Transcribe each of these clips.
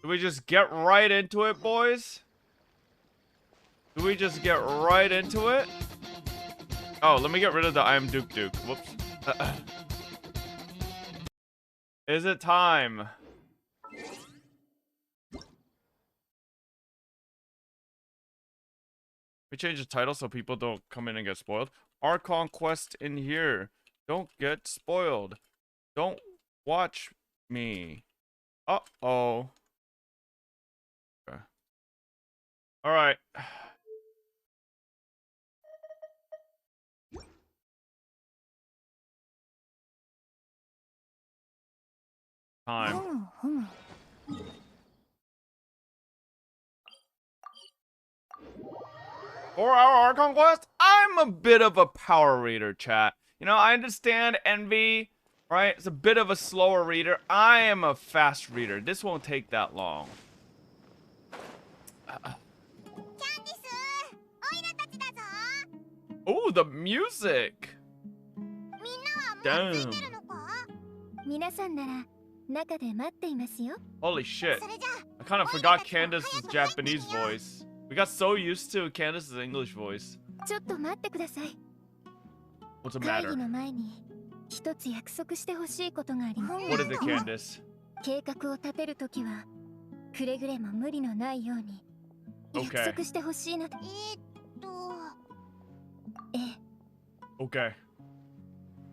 Do we just get right into it, boys? Do we just get right into it? Oh, let me get rid of the I am Duke Duke. Whoops. Is it time? We change the title so people don't come in and get spoiled. Archon Quest in here. Don't get spoiled. Don't watch me. Uh-oh. Okay. Alright. Time. For our Archon Quest, I'm a bit of a power reader, chat. You know, I understand envy, right? It's a bit of a slower reader. I am a fast reader. This won't take that long. Oh, the music! Damn. Holy shit. I kind of forgot Candace's Japanese voice. We got so used to Candace's English voice. What's the matter? What is it, Candace? Okay. Okay.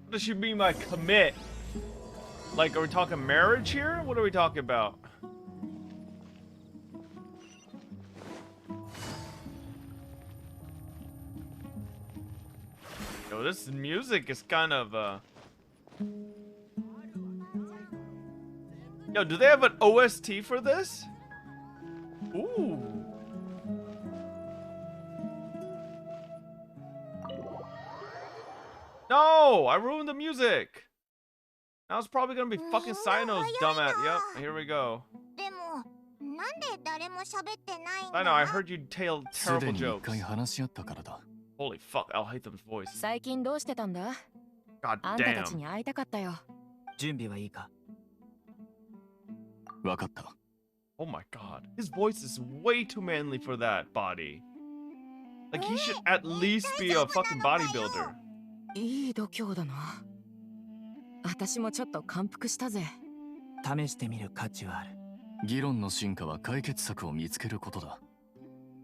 What does she mean by commit? Like, are we talking marriage here? What are we talking about? Yo, this music is kind of, Yo, do they have an OST for this? Ooh. No! I ruined the music! Now it's probably gonna be fucking Sino's dumbass. Yep, here we go. Sino, I heard you tell terrible jokes. Holy fuck, I'll hate them's voice. God damn. Oh my god. His voice is way too manly for that body. Like, he should at least be a fucking bodybuilder. いい度胸だな。私もちょっと感服したぜ。試してみる価値はある。議論の進化は解決策を見つけることだ。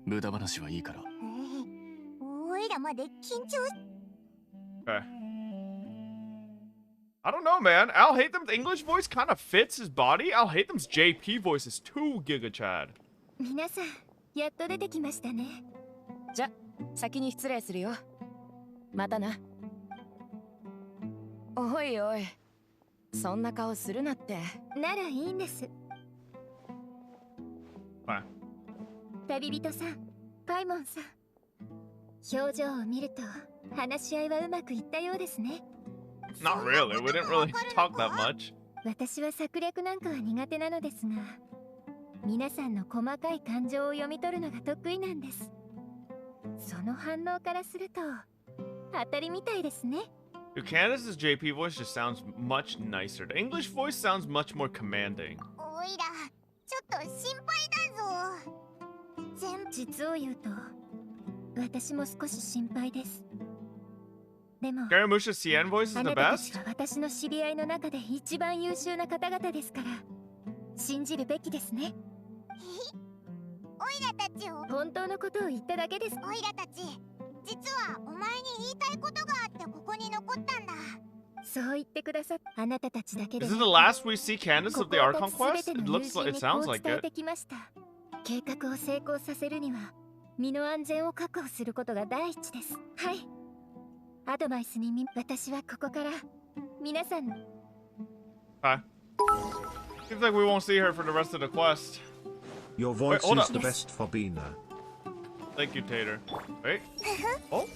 無駄話はいいから。おいらまで緊張。Okay. I don't know, man. Al Haytham's English voice kind of fits his body. Al Haytham's JP voice is too Giga Chad. 皆さん、やっと出てきましたね。じゃ、先に失礼するよ。またな。おいおい、そんな顔するなって。ならいいんです。はい。旅人さん、パイモンさん。表情を見ると話し合いはうまくいったようですね。Not really. We didn't really talk that much. 私は策略なんかは苦手なのですが、皆さんの細かい感情を読み取るのが得意なんです。その反応からすると当たりみたいですね。Dude, Candace's JP voice just sounds much nicer. The English voice sounds much more commanding. おいら、ちょっと心配だぞ。実を言うと、私も少し心配です。でも、Scaramush's CN voice is the あなたたち best? は私の知り合いの中で一番優秀な方々ですから、信じるべきですね。おいらたちを本当のことを言っただけです。おいらたち、実はお前に言いたいことがあってここに残ったんだ。そう言ってくださっあなたたちだけで。 Is it the last we see Candace of the Archon Quest? It looks like, it sounds like it. 計画を成功させるには身の安全を確保することが第一です。はい。アドバイスに私はここから皆さんの。Hi. Seems like we won't see her for the rest of the quest. Your voice Wait, is the Yes. best for Bina. Thank you, Tater. Wait. Oh.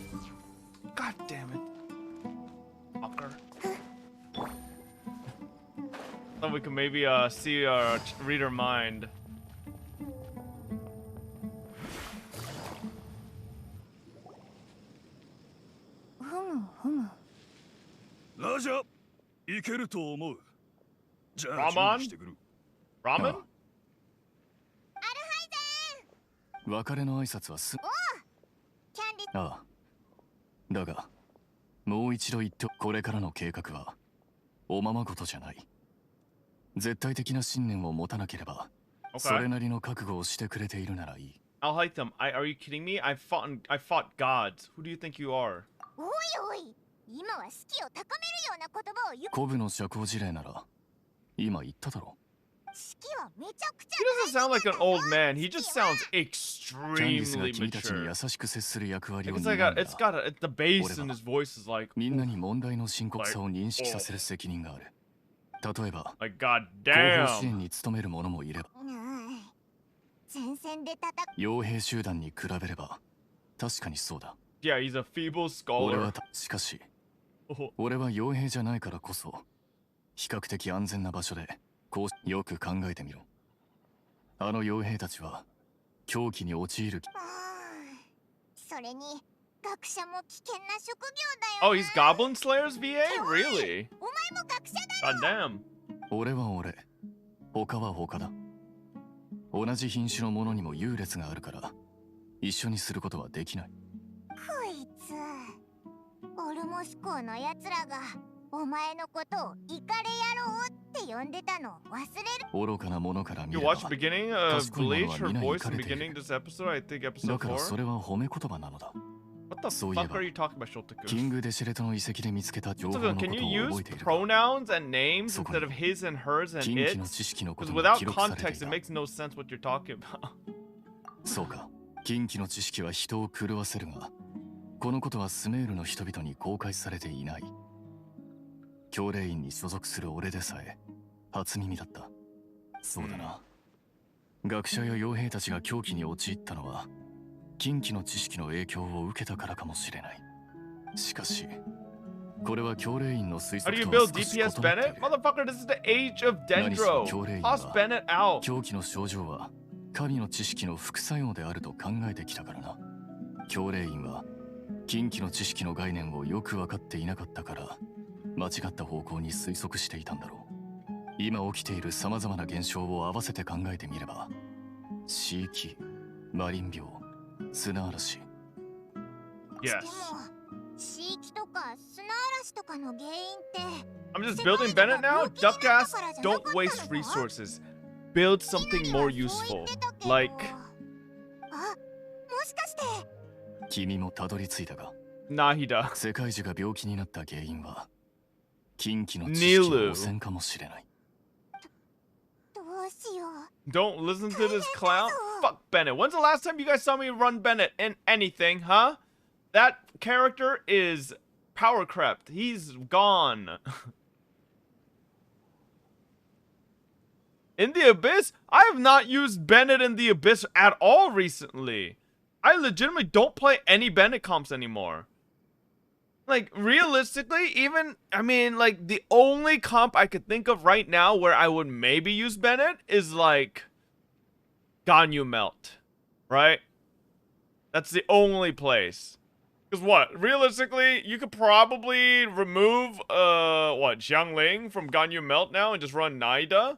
God damn it. Fucker. Thought we could maybe see read her mind. Raja, いけると思う。じゃあ Raman? 準備してくる。 Ramen? 別れの挨拶はキャンディああ。だが、もう一度言って、これからの計画は、おままごとじゃない。絶対的な信念を持たなければ、それなりの覚悟をしてくれているならいい。I'll hate them. Are you kidding me? I fought gods. Who do you think you are? おいおい、今は士気を高めるような言葉を言う。古武の社交辞令なら、今言っただろ。士気はめちゃくちゃ He doesn't sound like an old man. He just sounds キャンディスが extremely 君たちに mature. 優しく接する役割を It's 担 like うんだ。 the bass in his voice is like, みんなに問題の深刻さを認識させる責任がある。例えば、 like God 後方支援 damn. に努める者もいれば、前線で戦傭兵集団に比べれば、確かにそうだ。Yeah, he's a feeble 俺 scholar. はしかし、俺は傭兵じゃないからこそ、比較的安全な場所で、こうよく考えてみろ。あの傭兵たちは、狂気に陥る。それに学者も危険な職業だよ。 Oh, he's Goblin Slayer's VA? Really? お前も学者だ。 God damn. 俺は俺、他は他だ。同じ品種のものにも優劣があるから、一緒にすることはできない。こいつ、オルモス校のやつらがお前のことをイカレ野郎って呼んでたの忘れる。愚かなものから見 You れば、 watch the beginning of Bleach, her voice in the beginning of this episode, I think だ episode からそ 4. れは褒め言葉なのだ。 What the そういえ fuck ば are you talking about, Shotoku? キング・デシェレトの遺跡で見つけた情報 So, のこ can と you を use 覚えているか。 pronouns and names そこに instead of his and hers and 近畿の its? 知識のこ Because とが without 記録されてい context, it た。 makes no sense what you're talking about. そうか。近畿の知識は人を狂わせるが、このことはスメールの人々に公開されていない。教令院に所属する俺でさえ、初耳だった。そうだな。学者や傭兵たちが狂気に陥ったのは、近畿の知識の影響を受けたからかもしれない。しかし、これは教令院の推 How do 測 you とは build 少し異な DPS ってい Bennett? る。 Motherfucker, this is the age of 何しろ Dendro. 教令院 Toss は Bennett out. 狂気の症状は神の知識の副作用であると考えてきたからな。教令院は近畿の知識の概念をよく分かっていなかったから間違った方向に推測していたんだろう。今起きている様々な現象を合わせて考えてみれば、死域、マリン病、砂嵐。Yes. でも、地域とか砂嵐とかの原因って、 I'm just building Bennett now? Duck ass, don't waste resources. Build something more useful. Like あ、もしかして君もたどり着いたが、 Nahida. 世界中が病気になった原因は近畿の知識の汚染かもしれない。どうしよう。 Don't listen to this clown. Fuck Bennett. When's the last time you guys saw me run Bennett in anything, huh? That character is power crept. He's gone. In the Abyss? I have not used Bennett in the Abyss at all recently. I legitimately don't play any Bennett comps anymore. Like, realistically, even, I mean, like, the only comp I could think of right now where I would maybe use Bennett is, like, Ganyu Melt, right? That's the only place. Because what? Realistically, you could probably remove, Xiangling from Ganyu Melt now and just run Naida?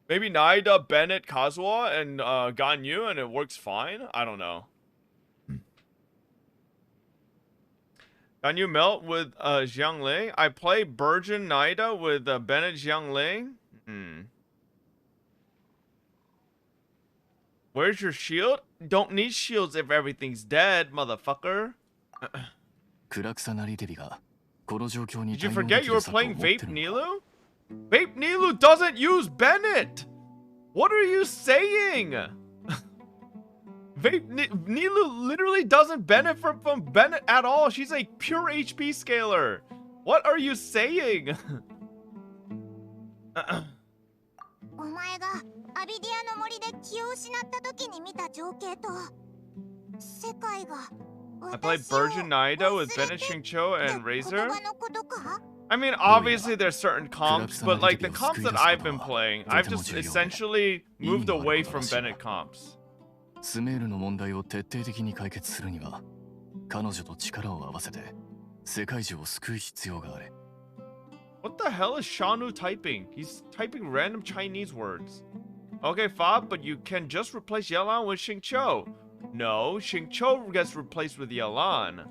Maybe Naida, Bennett, Kazuha, and Ganyu, and it works fine? I don't know. Ganyu Melt with Xiangling. I play Burgeon Naida with Bennett Xiangling. Where's your shield? Don't need shields if everything's dead, motherfucker. 暗草なりデビがこの状況に Did you 対応 forget で you き were る策を playing 持って Vape るのか。 Nilu? Vape Nilu doesn't use Bennett! What are you saying? Vape Nilu literally doesn't benefit from Bennett at all. She's a pure HP scaler. What are you saying? お前がアビディアの森で気を失った時に見た情景と世界が I played Burgeon Naida with Bennett Xingqiu and Razor. 言葉のことか I mean, obviously there's certain comps, but like the comps that I've been playing, I've just essentially moved away from Bennett comps. スメールの問題を徹底的に解決するには彼女と力を合わせて世界中を救う必要がある。 What the hell is Shanu typing? He's typing random Chinese words. Okay, Fob, but you can just replace Yelan with Xingqiu. No, Xingqiu gets replaced with Yelan.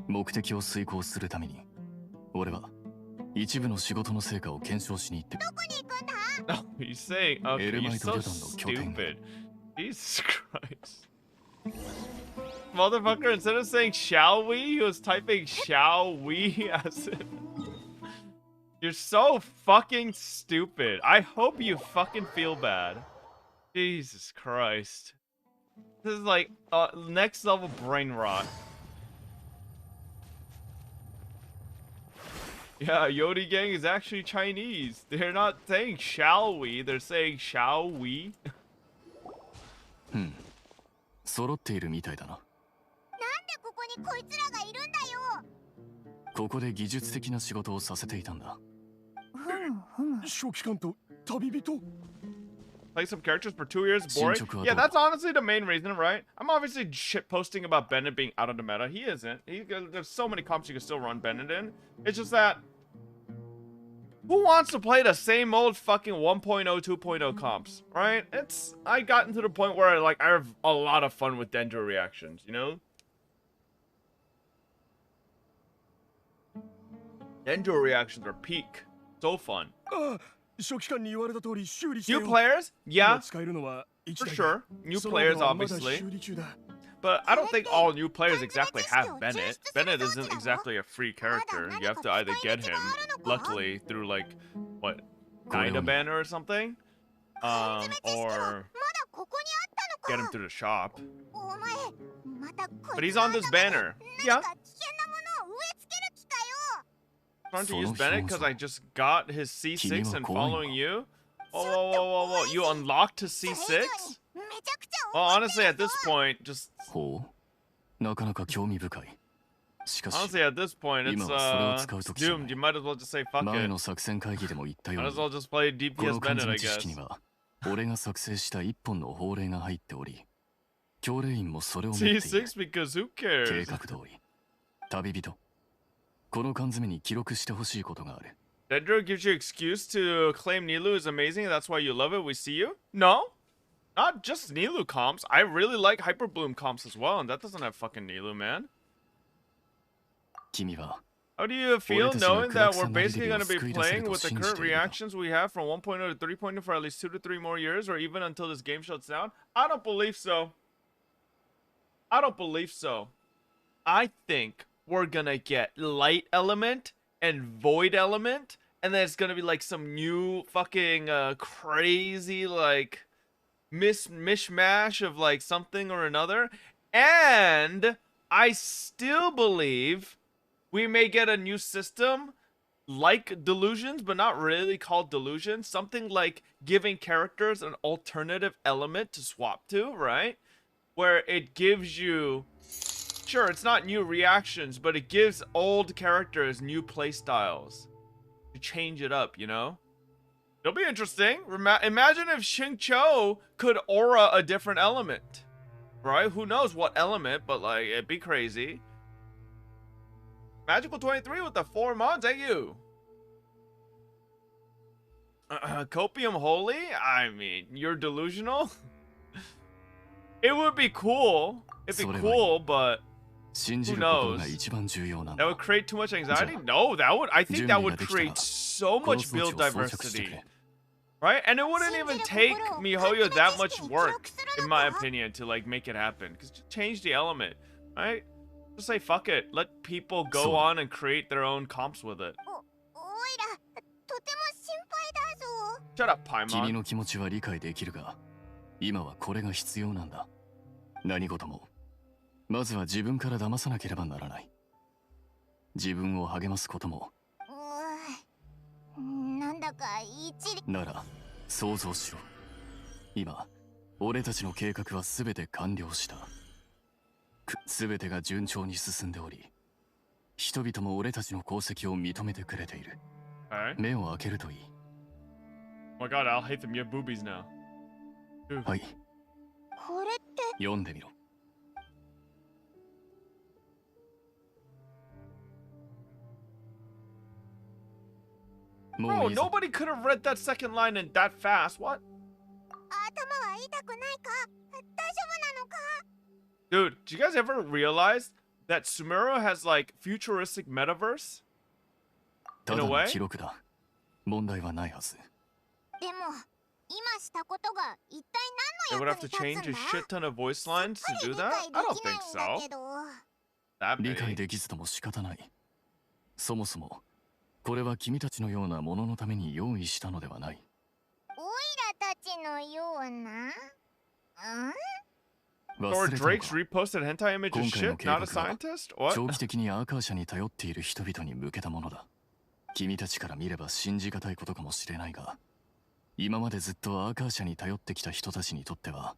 目的を遂行するために俺は一部の仕事の成果を検証しに行って Oh, he's saying, okay, you're Eremite so Ryodan no kyoten. stupid. Jesus Christ. Motherfucker, instead of saying shall we, he was typing shall we as in... You're so fucking stupid. I hope you fucking feel bad. Jesus Christ. This is like next level brain rot. Yeah, Yodi Gang is actually Chinese. They're not saying shall we, they're saying shall we. 揃っているみたいだな。なんでここにこいつらがいるんだよ。ここで技術的な仕事をさせていたんだ。書記官と旅人 Play some characters for 2 years, boring. Yeah, that's honestly the main reason, right? I'm obviously shit posting about Bennett being out of the meta. He isn't. There's so many comps you can still run Bennett in. It's just that... Who wants to play the same old fucking 1.0, 2.0 comps, right? I gotten to the point where I have a lot of fun with Dendro reactions, you know? Dendro reactions are peak. So fun. 書記官に言われた通り修理したよ New players? Yeah, 使えるのは1 for 台 sure. New その players, 他はまだ obviously. 修理中だ But I don't think all new players exactly have Bennett. Bennett isn't exactly a free character. You have to either get him, luckily, through like, what, Dyna banner or something? Or get him through the shop. お前またこ But い he's つ on this banner. な Yeah, んか危険なものを植え付ける気かよ。 trying to use Bennett because I just got his C6 and following you. Whoa, whoa, whoa, whoa, whoa. You unlocked his それ以 C6? 上にめちゃくちゃ Well, 怒って honestly, る at this point, just... ほう。なかなか興味深い。しかし、 Honestly, at this point, it's, 今はそれを使う時じゃない。 doomed. You might as well just say fuck 前 it. の作戦会議でも言ったよう Might に as well just play こ DPS の漢 Bennett, 字 I の知識 guess. には俺が作成した一本の法令が入っており教令員もそれを持っている C6 because who 計 cares? 画通り旅人この缶詰に記録してほしいことがある Dendro gives you excuse to claim Nilu is amazing. That's why you love it. We see you. No, not just Nilu comps. I really like Hyperbloom comps as well, and that doesn't have fucking Nilu, man. 君は How do you feel knowing that we're basically going to be playing with the current reactions we have from 1.0 to 3.0 for at least 2 to 3 more years, or even until this game shuts down? I don't believe so. I don't believe so. I think we're going to get Light Element and Void Element, and then it's going to be like some new fucking crazy like mishmash of like something or another. And I still believe we may get a new system like Delusions, but not really called Delusions. Something like giving characters an alternative element to swap to, right? Where it gives you... Sure, it's not new reactions, but it gives old characters new playstyles. To change it up, you know? It'll be interesting. Imagine if Xingqiu could aura a different element. Right? Who knows what element, but like, it'd be crazy. Magical 23 with the 4 mods, thank you. Copium Holy? I mean, you're delusional? It would be cool. It'd be cool, but who knows? That would create too much anxiety? No, I think that would create so much build diversity. Right? And it wouldn't even take MiHoYo that much work, in my opinion, to like make it happen. Because just change the element, right? Just say fuck it. Let people go on and create their own comps with it. おいらとても心配だぞ。 Shut up, 君 Paimon. の気持ちは理解できるが今はこれが必要なんだ何事もまずは自分から騙さなければならない自分を励ますこともなんだか一理なら想像しろ今俺たちの計画は全て完了した全てが順調に進んでおり人々も俺たちの功績を認めてくれている Alright. 目を開けるといい Oh my god, I'll hate them. You have boobies now. Dude. はいこれって読んでみろ Bro, nobody could have read that second line in that fast. What? 頭は痛くないか？大丈夫なのか？ Dude, did you guys ever realize that Sumeru has like futuristic metaverse? た In だ a の way? 記録だ。問題はないはず。でも、今したことが一 They 体 would 何 have の to 役に change 立 a つんだ？ shit ton of voice lines to 理 do 解 that? で I き don't ない think んだ so. けど。 That 理解 many. できずとも仕方ない。そもそも、これは君たちのようなもののために用意したのではない。オイラたちのような？Or 忘れたの Drake's か reposted hentai image is 今回の shit? 計 Not 画 a は scientist? What? 長期的にアーカー社に頼っている人々に向けたものだ。君たちから見れば信じがたいことかもしれないが、今までずっとアーカー社に頼ってきた人たちにとっては、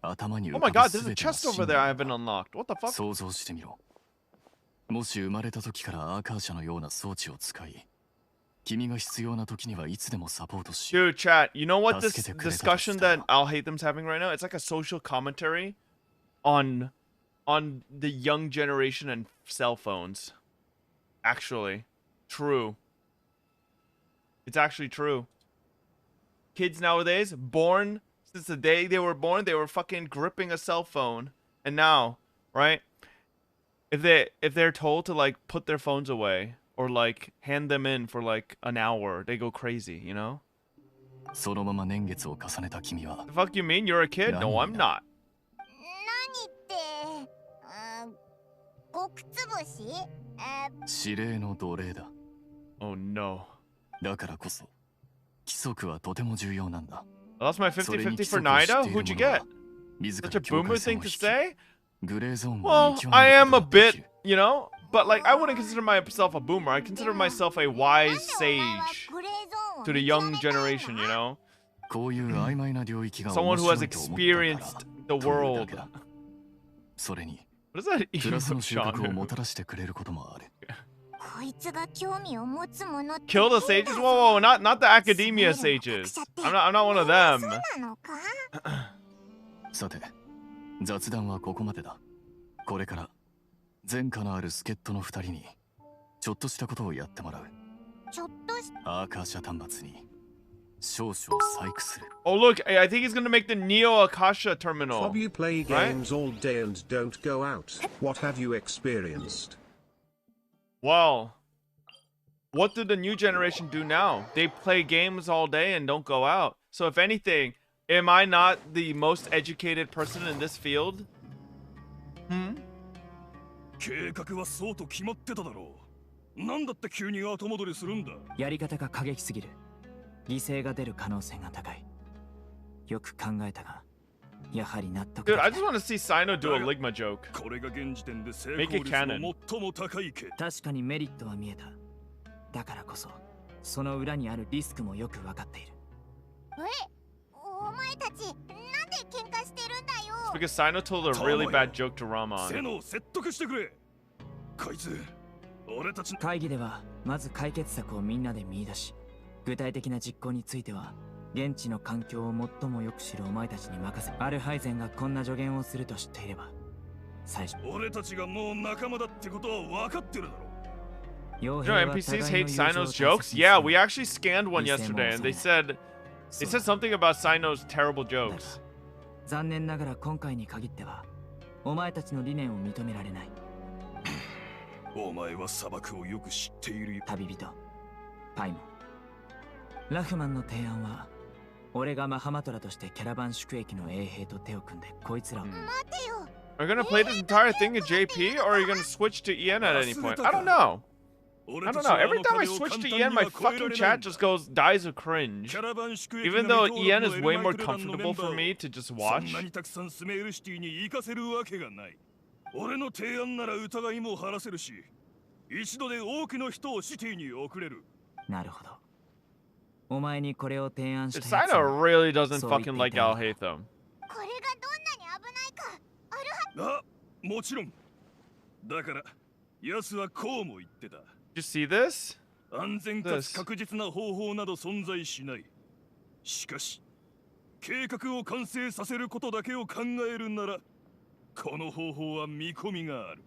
頭に Oh 浮 my か god, ぶ there's 全 a ての chest 信 over 念 there I だ haven't unlocked. What the fuck? 想像してみろ。もし生まれた時からアーカー社のような装置を使い、君が必要な時にはいつでもサポートし、 Dude, chat, you know what this 助けてくれたと discussion したら that I'll hate them's having right now? It's like a social commentary on the young generation and cell phones. Actually. True. It's actually true. Kids nowadays, born since the day they were born, they were fucking gripping a cell phone. And now, right? If they're told to like put their phones away or like hand them in for like an hour, they go crazy, you know? そのまま年月を重ねた君は The fuck you mean? You're a kid? No, I'm not. 何って、極つぶし？指令の奴隷だ。 Oh no. だからこそ、規則はとても重要なんだ。 I lost my 50-50 for Naida? Who'd you get? 自 Such ら a 境 boomer 界線 thing を to 引き、 say? グレーゾーンを Well, 見極め I る am こ a とができ bit, る。 you know? But like, I wouldn't consider myself a boomer. I consider myself a wise sage to the young generation, you know? こういう曖昧な領域が Someone 面 who 白 has いと思った experienced から the というだ world. けだ。それに、 What does that プラス even の収穫を genre? もたらしてくれることもある。こいつが興味を持つものって Kill the sages? Whoa, whoa, not the academia sages. I'm not one of them. そうなのか？さて、雑談はここまでだ。これから前科のある助っ人の二人にちょっとしたことをやってもらう。ちょっとしアーカー社端末に少々細工する。 Oh, look, I think he's gonna make the Neo Akasha terminal. Bob, you play games all day and don't go out. What have you experienced? Well, what do the new generation do now? They play games all day and don't go out. So if anything, am I not the most educated person in this field? Hmm? 計画はそうと決まってただろう。なんだって急に後戻りするんだ。やり方が過激すぎる。犠牲が出る可能性が高い。よく考えたが、やはり納得で Dude, き I ない。 just want to see Sino do a Ligma joke. これが現時点で成 Make 功 it 率 canon. の最も高い計。確かにメリットは見えた。だからこそ、その裏にあるリスクもよく分かっている。お前たちなんで喧嘩してるんだよ。 Because Sino told a really bad joke to セ Ramon. ノを説得してくれ。こいつ、俺たちの会議では、まず解決策をみんなで見出し、具体的な実行については、現地の環境を最もよく知るお前たちに任せ、アルハイゼンがこんな助言をすると知っていれば、最初、俺たちがもう仲間だってことは分かってるだろう。傭 You 兵 know, は NPCs 互い hate の友情を Sino's 大切 jokes? に Yeah, する we actually scanned one 犠牲も yesterday and they 抑えない said something about Sino's terrible だが jokes. 残念ながら今回に限ってはお前たちの理念を認められない。お前は砂漠をよく知っているよ。旅人パイモン、ラフマンの提案は俺がマハマトラとしてキャラバン宿駅の衛兵と手を組んでこいつらを、Hmm. 待てよ。 Are you gonna play this entire thing in JP or are you gonna switch to EN at any point? I don't know. I don't know. Every time I switch to EN, my fucking chat just dies of cringe. Even though EN is way more comfortable for me to just そん watch. なにたくさんスメールシティに行かせるわけがない。俺の提案なら疑いも晴らせるし、一度で多くの人をシティに送れる。なるほど。お前にこれを提案したやつ Sino は really doesn't So fucking like it- Alhaitham. これがどんなに危ないか。あ、もちろん。だから、奴はこうも言ってた。Did you see this? 安全かつ確実な方法など存在しない。しかし、計画を完成させることだけを考えるなら、この方法は見込みがある。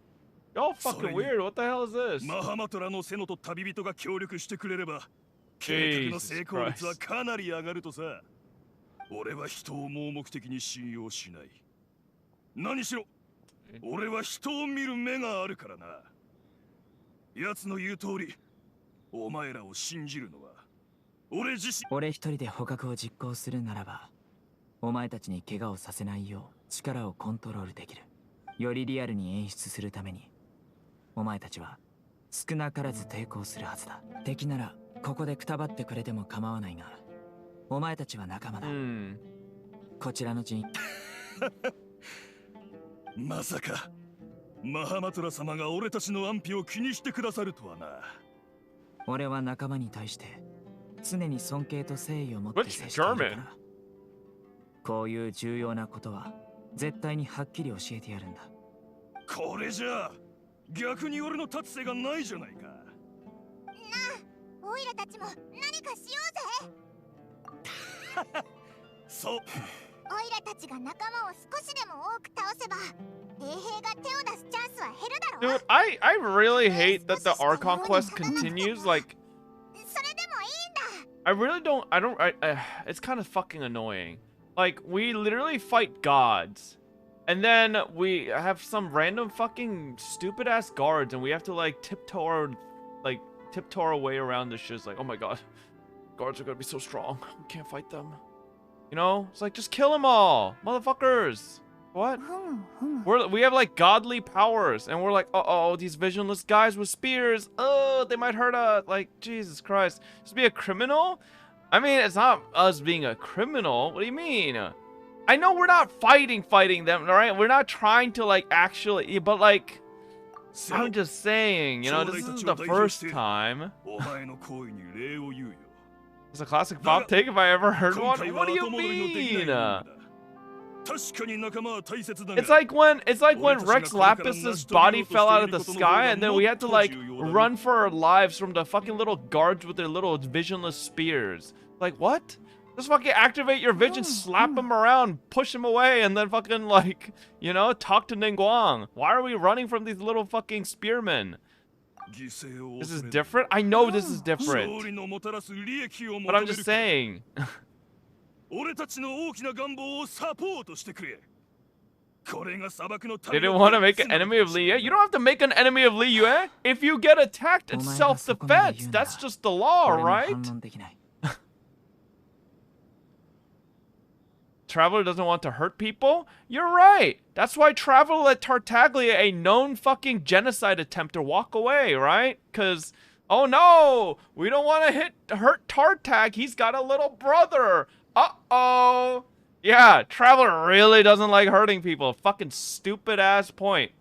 Y'all fucking weird. What the hell is this? マハマトラのセノと旅人が協力してくれれば、計画の成功率はかなり上がるとさ。俺は人を盲目的に信用しない。何しろ俺は人を見る目があるからな。奴の言う通りお前らを信じるのは俺自身。俺一人で捕獲を実行するならば、お前たちに怪我をさせないよう力をコントロールできる。よりリアルに演出するためにお前たちは少なからず抵抗するはずだ。敵ならここでくたばってくれても構わないが、お前たちは仲間だ。こちらの陣まさかマハマトラ様が俺たちの安否を気にしてくださるとはな。俺は仲間に対して常に尊敬と誠意を持って接しているから。こういう重要なことは絶対にはっきり教えてやるんだ。これじゃあ逆に俺の立つ瀬がないじゃないか。なあ、オイラたちも何かしようぜ。そう。オイラたちが仲間を少しでも多く倒せば衛兵が手を出すチャンスは減るだろう。 Dude, I really hate that the Archon Quest continues. Like, それでもいいんだ。 I really don't. It's kind of fucking annoying. Like, we literally fight gods, and then we have some random fucking stupid ass guards, and we have to like tiptoe our way around this shit. It's like, oh my god, guards are gonna be so strong. We can't fight them. You know? It's like, just kill them all, motherfuckers. What? We have like godly powers, and we're like, uh-oh, these visionless guys with spears. Oh, they might hurt us. Like, Jesus Christ. Just be a criminal? I mean, it's not us being a criminal. What do you mean? I know we're not fighting them, right? We're not trying to like actually, but like, I'm just saying, you know, this isn't the first time. It's a classic pop take if I ever heard one. What do you mean? It's like when Rex Lapis's body fell out of the sky, and then we had to like run for our lives from the fucking little guards with their little visionless spears. Like, what? Just fucking activate your vision, slap him around, push him away, and then fucking like, you know, talk to Ningguang. Why are we running from these little fucking spearmen? This is different? I know this is different. But I'm just saying. They didn't want to make an enemy of Li Yue? You don't have to make an enemy of Li Yue. If you get attacked, it's self-defense. That's just the law, right? Traveler doesn't want to hurt people? You're right. That's why Traveler let Tartaglia, a known fucking genocide attempter, walk away, right? Because, oh no, we don't want to hurt Tartag. He's got a little brother. Uh-oh. Yeah, Traveler really doesn't like hurting people. Fucking stupid ass point.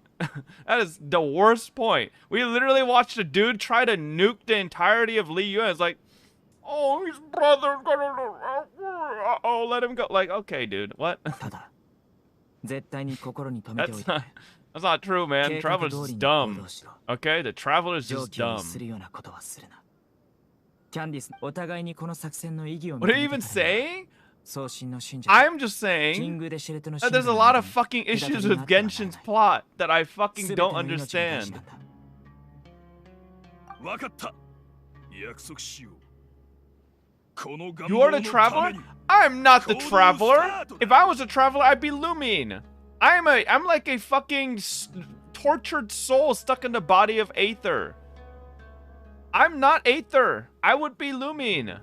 That is the worst point. We literally watched a dude try to nuke the entirety of Li Yue. It's like, oh, his brother's gonna... Uh-oh, let him go. Like, okay, dude, what? That's not true, man. Traveler's just dumb. Okay, the Traveler's just dumb. What are you even saying? I'm just saying that there's a lot of fucking issues with Genshin's plot that I fucking don't understand. You are the Traveler? I'm not the Traveler. If I was a Traveler, I'd be Lumine. I'm like a fucking tortured soul stuck in the body of Aether. I'm not Aether. I would be Lumine.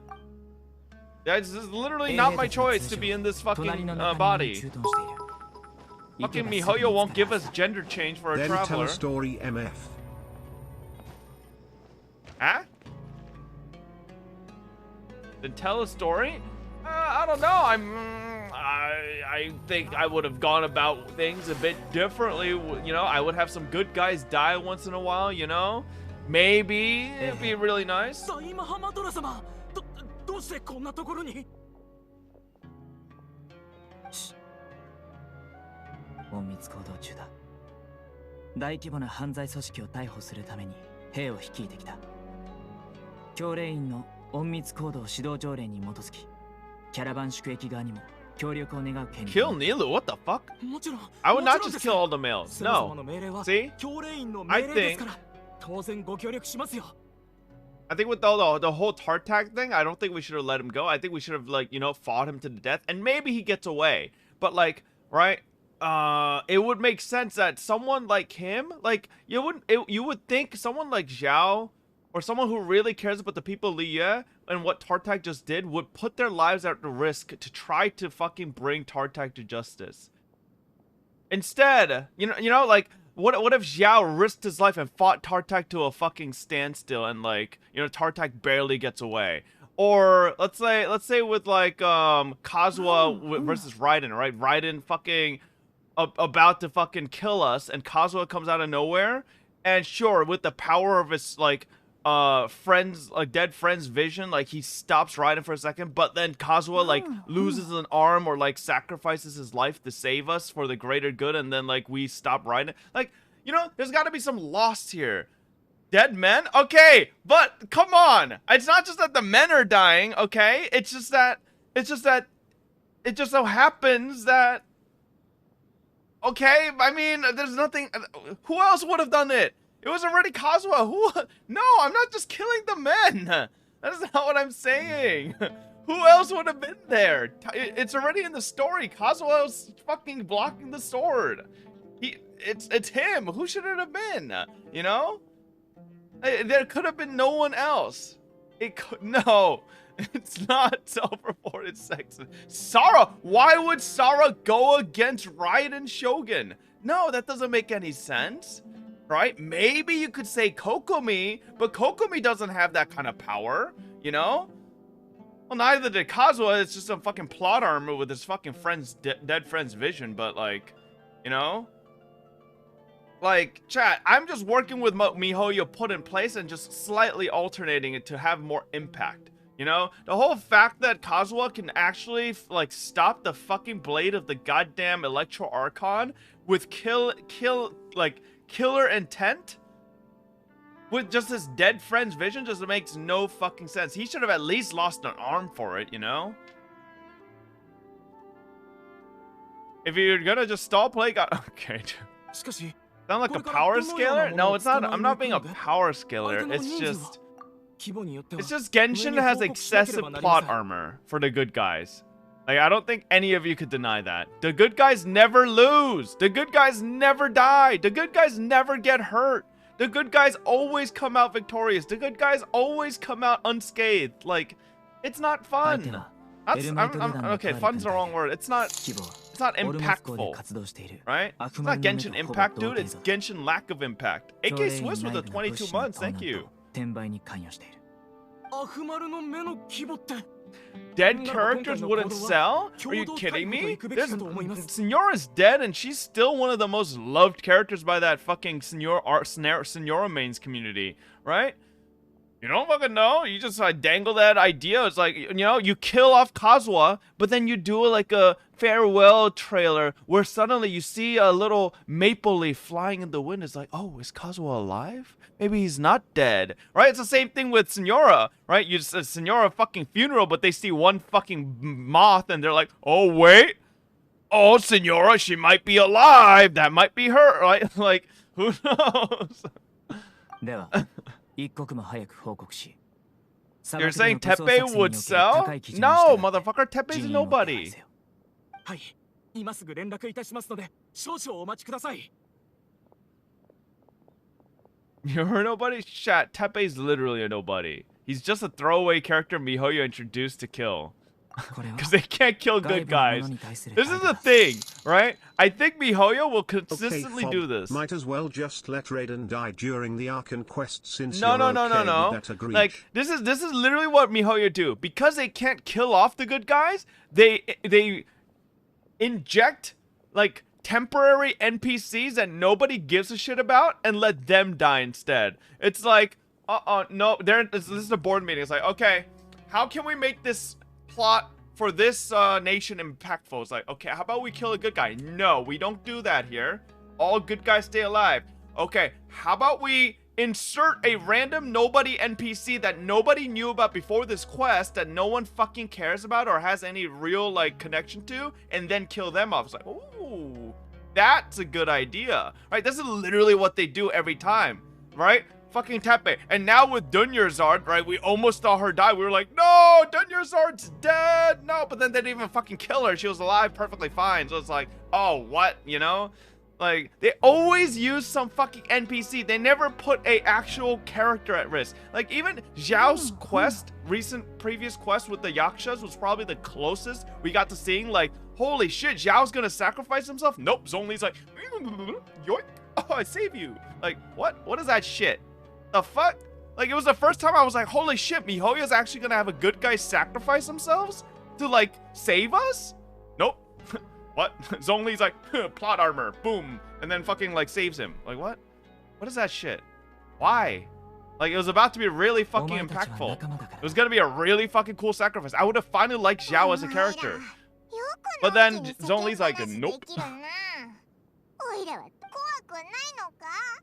That's literally not my choice to be in this fucking body. Fucking MiHoYo won't give us gender change for a then Traveler. Tell a story, MF. Huh? Then tell a story? I don't know. I think I would have gone about things a bit differently. You know, I would have some good guys die once in a while, you know? Maybe it'd be really nice. Kill Nilu? What the fuck? I would not just kill all the males. No. See? I think I think with the whole Tartak thing, I don't think we should have let him go. I think we should have, like, you know, fought him to the death, and maybe he gets away. But, like, right? It would make sense that someone like him, like, you would think someone like Zhao, or someone who really cares about the people of Liyue and what Tartak just did, would put their lives at risk to try to fucking bring Tartak to justice. Instead, you know, like, what if Zhao risked his life and fought Tartak to a fucking standstill, and, like, you know, Tartak barely gets away? Or let's say with, like, Kazuha versus Raiden, right? Raiden fucking about to fucking kill us, and Kazuha comes out of nowhere, and sure, with the power of his, like, friends, like, dead friend's vision, like, he stops Raiden for a second, but then Kazuha, like, loses an arm, or, like, sacrifices his life to save us for the greater good, and then, like, we stop Raiden. Like, you know, there's gotta be some loss here. Dead men? Okay, but come on, it's not just that the men are dying, okay? It's just that it just so happens that, okay, I mean, there's nothing. Who else would have done it? It was already Kazuha. No, I'm not just killing the men. That is not what I'm saying. Who else would have been there? It's already in the story. Kazuha was fucking blocking the sword. It's him. Who should it have been? You know? There could have been no one else. No. It's not self-reported sex. Sara! Why would Sara go against Raiden Shogun? No, that doesn't make any sense. Right? Maybe you could say Kokomi, but Kokomi doesn't have that kind of power, you know? Well, neither did Kazuha. It's just a fucking plot armor with his fucking friend's dead friend's vision, but, like, you know? Like, chat, I'm just working with what MiHoYo put in place and just slightly alternating it to have more impact. You know, the whole fact that Kazuha can actually, like, stop the fucking blade of the goddamn Electro Archon with killer intent with just his dead friend's vision just makes no fucking sense. He should have at least lost an arm for it, you know? If you're gonna just stall play, okay. Sound like a power scaler? No, it's not. I'm not being a power scaler. It's just Genshin has excessive plot armor for the good guys. Like, I don't think any of you could deny that. The good guys never lose. The good guys never die. The good guys never get hurt. The good guys always come out victorious. The good guys always come out unscathed. Like, it's not fun. Okay, fun's the wrong word. It's not impactful, right? It's not Genshin impact, dude. It's Genshin lack of impact. AK Swiss with the 22 months. Thank you. Dead characters wouldn't sell? Are you kidding me? Signora's dead, and she's still one of the most loved characters by that fucking Signora mains community, right? You don't fucking know. You just dangle that idea. It's like, you know, you kill off Kazuha, but then you do like a farewell trailer where suddenly you see a little maple leaf flying in the wind. It's like, oh, is Kazuha alive? Maybe he's not dead, right? It's the same thing with Signora, right? You just Signora fucking funeral, but they see one fucking moth and they're like, oh wait, oh Signora, she might be alive. That might be her, right? Like, who knows? You're saying Teppei would sell? No, motherfucker, Teppei's nobody. You're nobody? Chat, Teppei's literally a nobody. He's just a throwaway character MiHoYo introduced to kill. Because they can't kill good guys. This is the thing, right? I think MiHoYo will consistently do this. Might as well just let Raiden die during the Archon Quest since no. that agreed. Like, this is literally what MiHoYo do. Because they can't kill off the good guys, they inject, like, temporary NPCs that nobody gives a shit about and let them die instead. It's like, no, this is a board meeting. It's like, okay, how can we make this plot for this nation impactful? It's like, okay, how about we kill a good guy? No, we don't do that here. All good guys stay alive. Okay, how about we insert a random nobody NPC that nobody knew about before this quest, that no one fucking cares about or has any real, like, connection to, and then kill them off. It's like, ooh, that's a good idea, right? This is literally what they do every time, right? fucking Tepe. And now with Dunyarzad, right, we almost saw her die. We were like, no, Dunyarzad's dead. No, but then they didn't even fucking kill her. She was alive perfectly fine. So it's like, oh, what, you know? Like, they always use some fucking NPC. They never put a actual character at risk. Like, even Zhao's quest, previous quest with the Yakshas was probably the closest we got to seeing, like, holy shit, Zhao's gonna sacrifice himself? Nope, Zhongli's like, yoink, oh, I save you. Like, what? What is that shit? The fuck? Like, it was the first time I was like, holy shit, MiHoYo's actually gonna have a good guy sacrifice themselves to, like, save us? Nope. What? Zhongli's like, plot armor, boom, and then fucking like saves him. Like, what? What is that shit? Why? Like, it was about to be really fucking impactful. It was gonna be a really fucking cool sacrifice. I would have finally liked Zhao as a character. But then Zhongli's like, nope.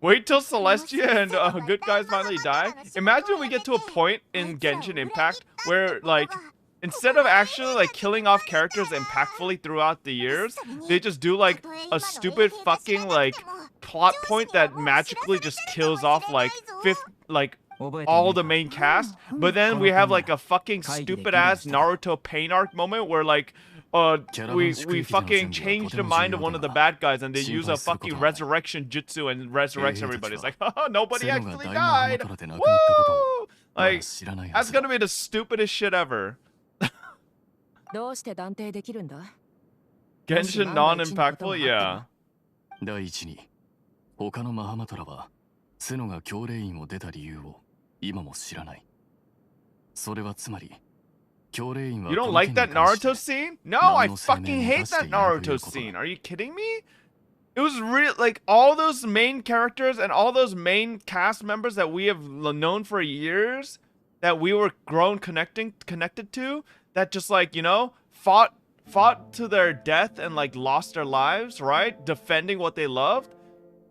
Wait till Celestia and good guys finally die. Imagine we get to a point in Genshin Impact where, like, instead of actually like killing off characters impactfully throughout the years, they just do like a stupid fucking like plot point that magically just kills off like all the main cast. But then we have like a fucking stupid ass Naruto pain arc moment where like we fucking change the mind of one of the bad guys and they use a fucking resurrection jutsu and resurrects everybody. It's like, oh, nobody actually died. Woo! Like, that's gonna be the stupidest shit ever. Genshin non-impactful? Yeah. 第一に、他のマハマトラは、スノが教令員を出た理由を今も知らない。それはつまり、教令員は You don't like that Naruto scene? No, I fucking hate that Naruto scene. Are you kidding me? It was real, like, all those main characters and all those main cast members that we have known for years, that we were connected to, that just like, you know, fought to their death and like lost their lives, right? Defending what they loved.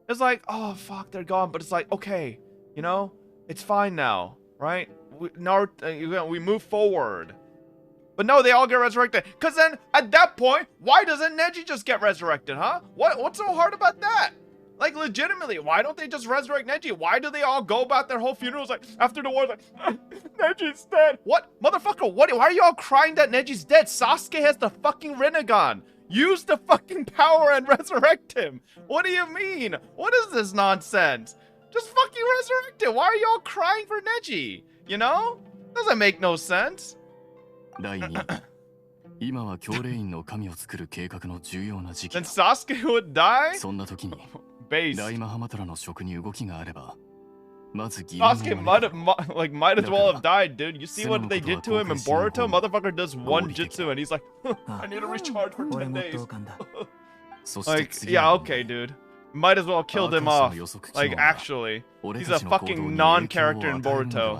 It's like, oh fuck, they're gone. But it's like, okay, you know, it's fine now, right? We move forward. But no, they all get resurrected. Cause then at that point, why doesn't Neji just get resurrected, huh? What's so hard about that? Like, legitimately, why don't they just resurrect Neji? Why do they all go about their whole funerals like, after the war, like, Neji's dead? What? Motherfucker, why are you all crying that Neji's dead? Sasuke has the fucking Rinnegan. Use the fucking power and resurrect him. What do you mean? What is this nonsense? Just fucking resurrect him. Why are you all crying for Neji? You know? Doesn't make no sense. 第2、今は教令員の神を作る計画の重要な時期だ。Then Sasuke would die? そんな時に、 Base. 大マハマトラの職に動きがあれば、まず疑 Sasuke might as well have died, dude. You see what they did to him in Boruto? Motherfucker does one jutsu and he's like, I need to recharge for 10 days. Like, yeah, okay, dude. Might as well kill him off. Like, actually. He's a fucking non-character in Boruto.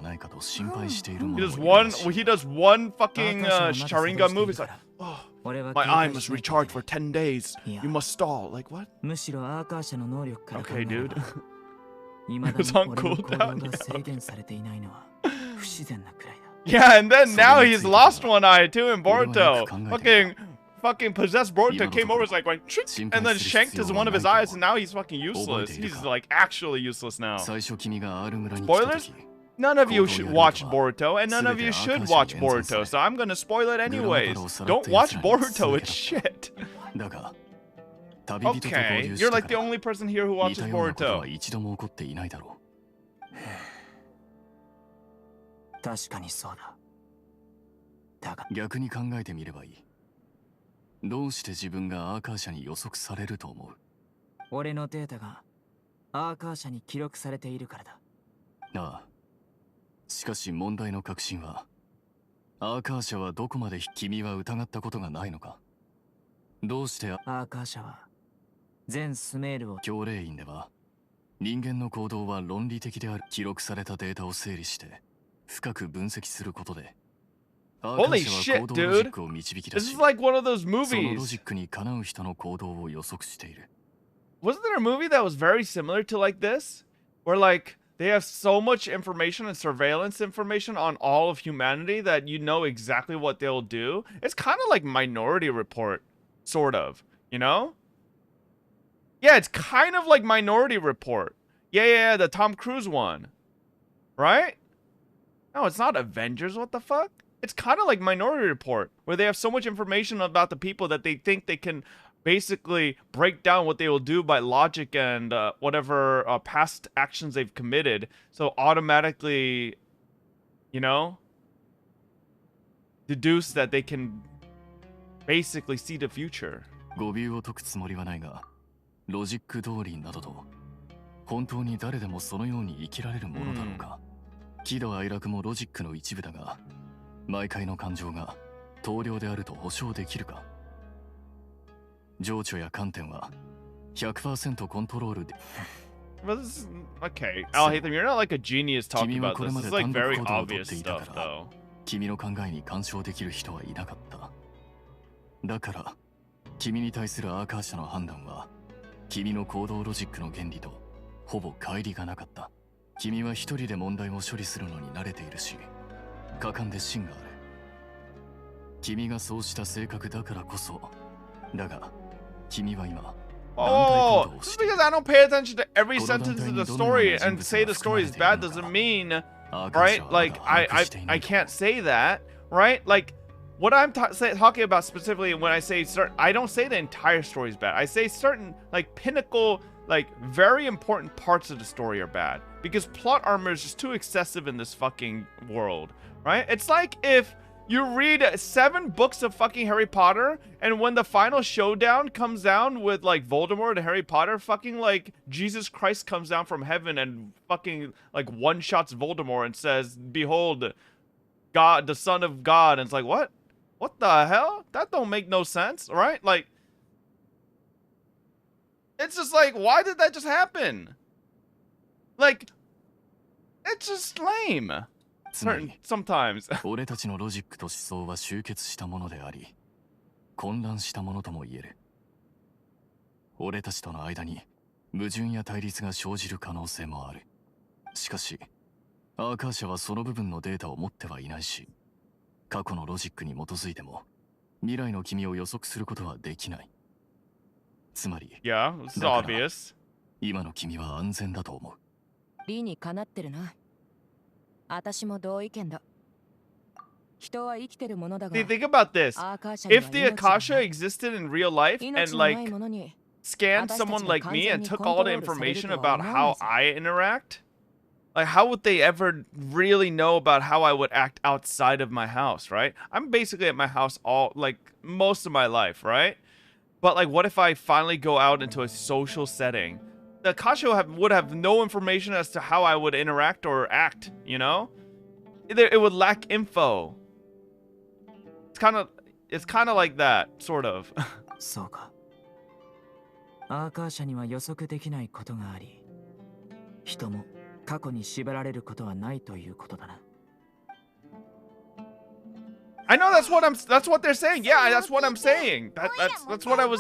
He does one fucking Sharingan move. He's like, oh, my eye must recharge for 10 days. You must stall. Like, what? Okay, dude. He was on cooldown. Yeah, and then now he's lost one eye too in Boruto. Fucking possessed Boruto came over, was like going, and then shanked one of his eyes, and now he's fucking useless. He's like actually useless now. Spoilers? None of you should watch Boruto, and none of you should watch Boruto, so I'm gonna spoil it anyways. Don't watch Boruto, it's shit. Okay, you're like the only person here who watches Boruto. 確かにそうだ。だが逆に考えてみればいい。どうして自分がアーカー社に予測されると思う？俺のデータがアーカー社に記録されているからだ。ああ。しかし問題の核心は、アーカー社はどこまで君は疑ったことがないのか？どうしてアーカー社は全スメールを教令員では人間の行動は論理的である。記録されたデータを整理して深く分析することで Holy shit, dude. This is like one of those movies. Wasn't there a movie that was very similar to like this? Where like they have so much information and surveillance information on all of humanity that you know exactly what they'll do. It's kind of like Minority Report, sort of, you know? Yeah, it's kind of like Minority Report. Yeah, the Tom Cruise one. right? No, it's not Avengers. What the fuck? It's kind of like Minority Report, where they have so much information about the people that they think they can basically break down what they will do by logic and whatever past actions they've committed. So automatically, you know, deduce that they can basically see the future. 語尾を解くつもりはないが、ロジック通りなどと、本当に誰でもそのように生きられるものだろうか。喜怒哀楽もロジックの一部だが、毎回の感情が当量であると保証できるか。情緒や観点は 100% コントロールで。Well, this is, okay, Alhaitham, you're not like a genius talking about this. This is like very obvious stuff, though. 君の考えに干渉できる人はいなかった。だから、君に対するアーカー社の判断は、君の行動ロジックの原理とほぼ乖離がなかった。君は一人で問題を処理するのに慣れているし、果敢で芯がある。君がそうした性格だからこそ、だが、君は今、Oh, just because I don't pay attention to every sentence in the story and say the story is bad doesn't mean, right? Like, I can't say that, right? Like, what I'm talking about specifically when I say certain, I don't say the entire story is bad. I say certain, like, pinnacle, like, very important parts of the story are bad. Because plot armor is just too excessive in this fucking world, right? It's like if you read 7 books of fucking Harry Potter, and when the final showdown comes down with, like, Voldemort and Harry Potter, fucking, like, Jesus Christ comes down from heaven and fucking, like, one-shots Voldemort and says, behold, God, the Son of God. And it's like, what? What the hell? That don't make no sense, right? Like, it's just like, why did that just happen? Like, it's just lame. Sometimes. 俺たちのロジックと思想は集結したものであり、混乱したものとも言える。俺たちとの間に矛盾や対立が生じる可能性もある。しかし、アーカー社はその部分のデータを持ってはいないし、過去のロジックに基づいても未来の君を予測することはできない。つまり、Yeah, it's obvious. 今の君は安全だと思う。理にかなってるな。私も同意見だ。人は生きてるものだが。See, think about this. If the Akasha existed in real life and like scanned someone like me and took all the information about how I interact, like how would they ever really know about how I would act outside of my house, right? I'm basically at my house all like most of my life, right? But like what if I finally go out into a social setting? The Akasha would have no information as to how I would interact or act, you know? It would lack info. It's kind of like that, sort of. そうか。アーカー社には予測できないことがあり、人も過去に縛られることはないということだな。I know that's what they're saying. Yeah, that's what I'm saying. That's what I was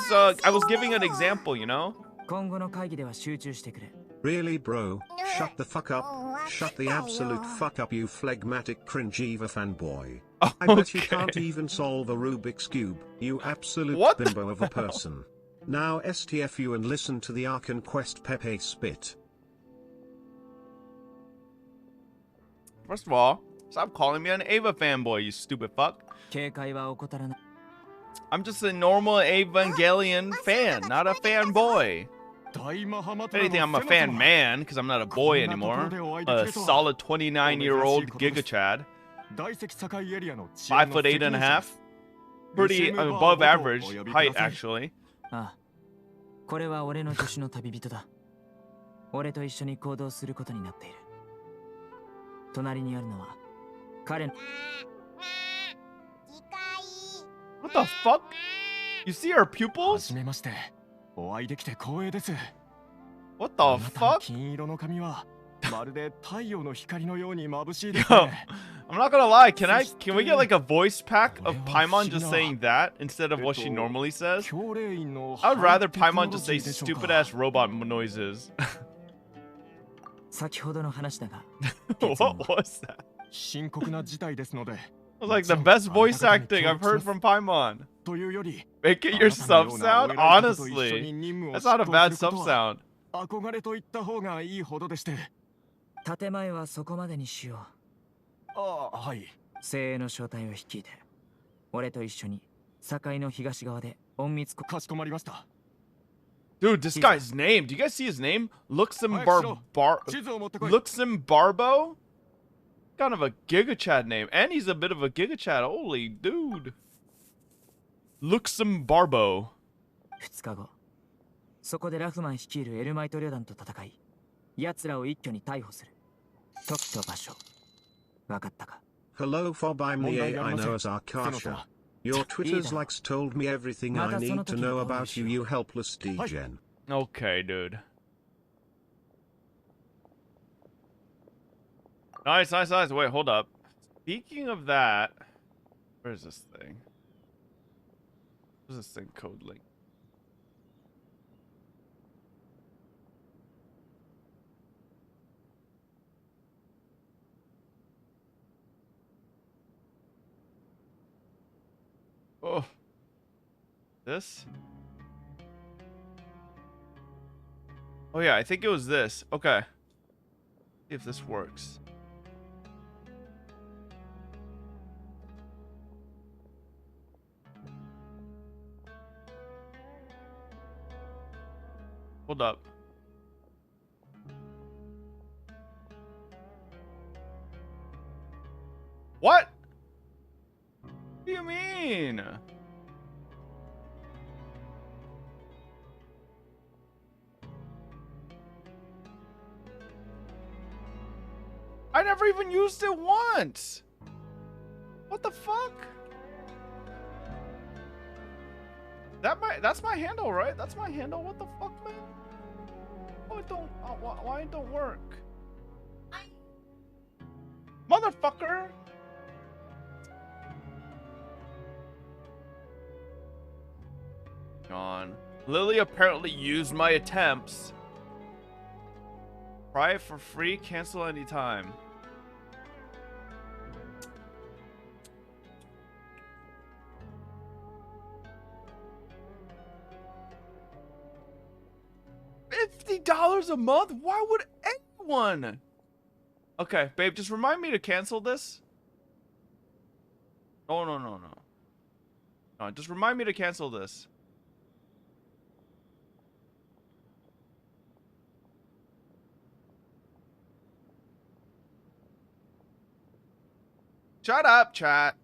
giving an example, you know? 今後の会議では集中してくれ。Really, bro? Shut the fuck up. Shut the absolute fuck up, you phlegmatic cringe-eva fanboy. I bet you can't even solve a Rubik's Cube, you absolute bimbo of a person. Now STFU and listen to the Archon Quest Pepe spit. First of all, stop calling me an Ava fanboy, you stupid fuck. 警戒は怠らない。I'm just a normal Evangelion fan, not a fanboy. If anything, I'm a fan man, because I'm not a boy anymore. A solid 29-year-old Giga Chad. 5'8.5". Pretty above average height, actually. ああ、これは俺の助手の旅人だ。俺と一緒に行動することになっている。隣にあるのは彼の。What the fuck? You see her pupils? はじめまして。お会いできて光栄です。What the fuck? 金色の髪はまるで太陽の光のように眩しいです Yo, ね。I'm not gonna lie. Can we get like a voice pack of Paimon just saying that instead of what she normally says? I would rather Paimon just say stupid ass robot noises. 先ほどの話だが。What was that? 深刻な事態ですので。It was like the best voice acting I've heard from Paimon. Make it your sub sound? Honestly, that's not a bad sub sound. 建前はそこまでにしよう。ああ、はい。精鋭の正体を率いて、俺と一緒に境の東側で隠密かしこまりました。Dude, this guy's name. Do you guys see his name? Luxembarbo? Kind of a Giga Chad name. And he's a bit of a Giga Chad. Holy dude. Luxembarbo. 2日後、そこでラフマン率いるエルマイト旅団と戦い、奴らを一挙に逮捕する。時と場所、分かったか? Hello Fob, I'm the AI known as Arkasha. Your Twitter's likes told me everything I need to know about you, you helpless degen. Okay, dude. Nice, nice, nice. Wait, hold up. Speaking of that, where's this thing? Where's this thing code link? Oh. This? Oh yeah, I think it was this. Okay. See if this works. Hold up. What? What do you mean? I never even used it once. What the fuck? That's my handle, right? That's my handle. What the fuck, man? Oh, it don't. Why it don't work? Motherfucker! Gone. Lily apparently used my attempts. Try it for free. Cancel anytime. $50 a month? Why would anyone? Okay, babe, just remind me to cancel this. Oh, no. No, just remind me to cancel this. Shut up, chat.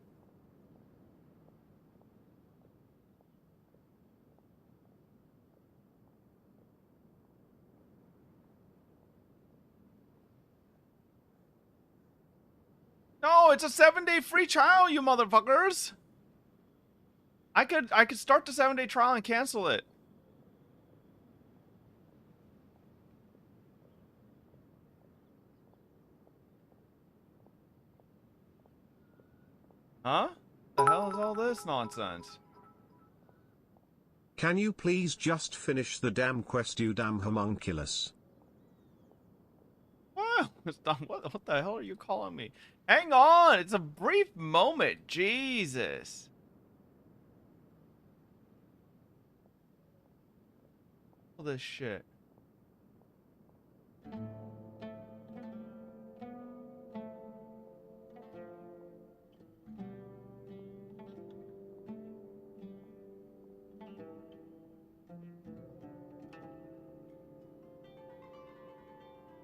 No, it's a 7-day free trial, you motherfuckers. I could start the 7-day trial and cancel it. Huh? The hell is all this nonsense? Can you please just finish the damn quest, you damn homunculus? What the hell are you calling me? Hang on, it's a brief moment. Jesus. All this shit.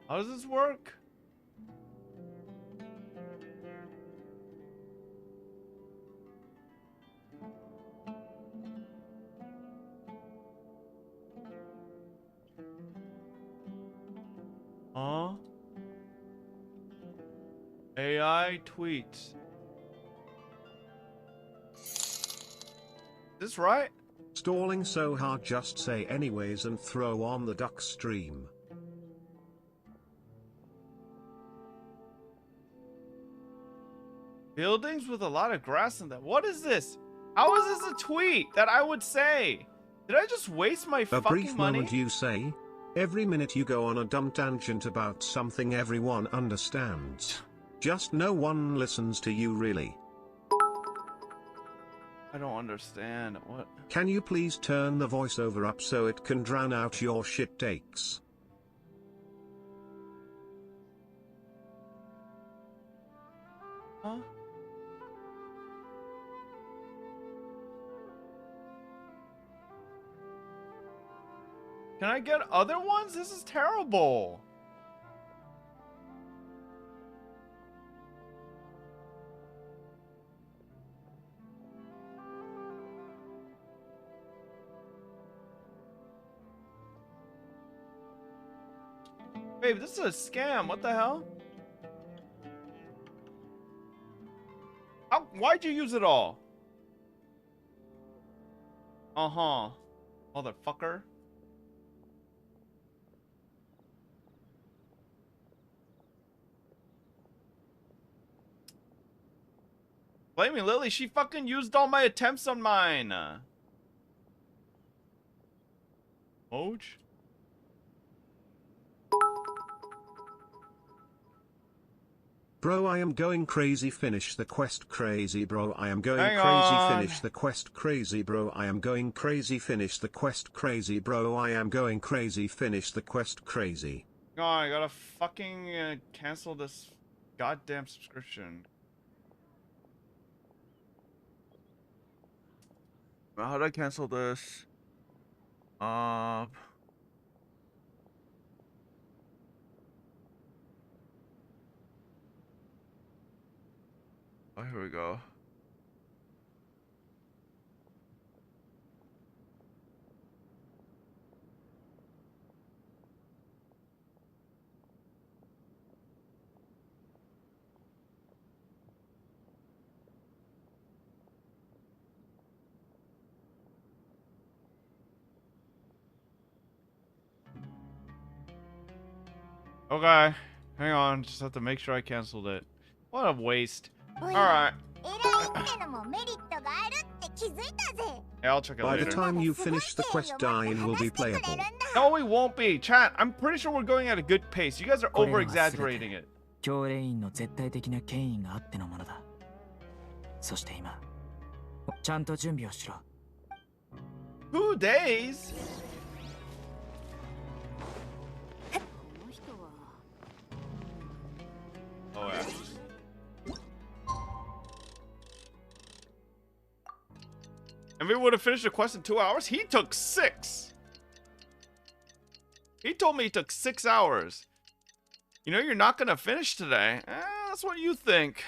How does this work? Huh? AI tweets. Is this right? Stalling so hard, just say anyways and throw on the duck stream. Buildings with a lot of grass in them. What is this? How is this a tweet that I would say? Did I just waste my fucking money? A brief moment, you say. Every minute you go on a dumb tangent about something everyone understands. Just no one listens to you, really. I don't understand. What? Can you please turn the voiceover up so it can drown out your shit takes? Huh? Can I get other ones? This is terrible. Babe, this is a scam. What the hell? Why'd you use it all? Uh-huh. Motherfucker. Blaming Lily, she fucking used all my attempts on mine. Moj? Bro, I am going crazy. Finish the quest, crazy bro. I am going Hang crazy. on. Finish the quest, crazy bro. I am going crazy. Finish the quest, crazy bro. I am going crazy. Finish the quest, crazy. Oh, I gotta fucking cancel this goddamn subscription. How do I cancel this? Oh, here we go. Okay, hang on. Just have to make sure I canceled it. What a waste. Alright. Yeah, I'll check it By later. the time you finish the quest, Dine will be playable. No, we won't be. Chat, I'm pretty sure we're going at a good pace. You guys are over-exaggerating it. 教令員の絶対的な権威があってのものだ。そして今、ちゃんと準備をしろ。 2 days? Oh, yeah. And we would have finished the quest in 2 hours? He took 6! He told me he took 6 hours. You know you're not gonna finish today. That's what you think.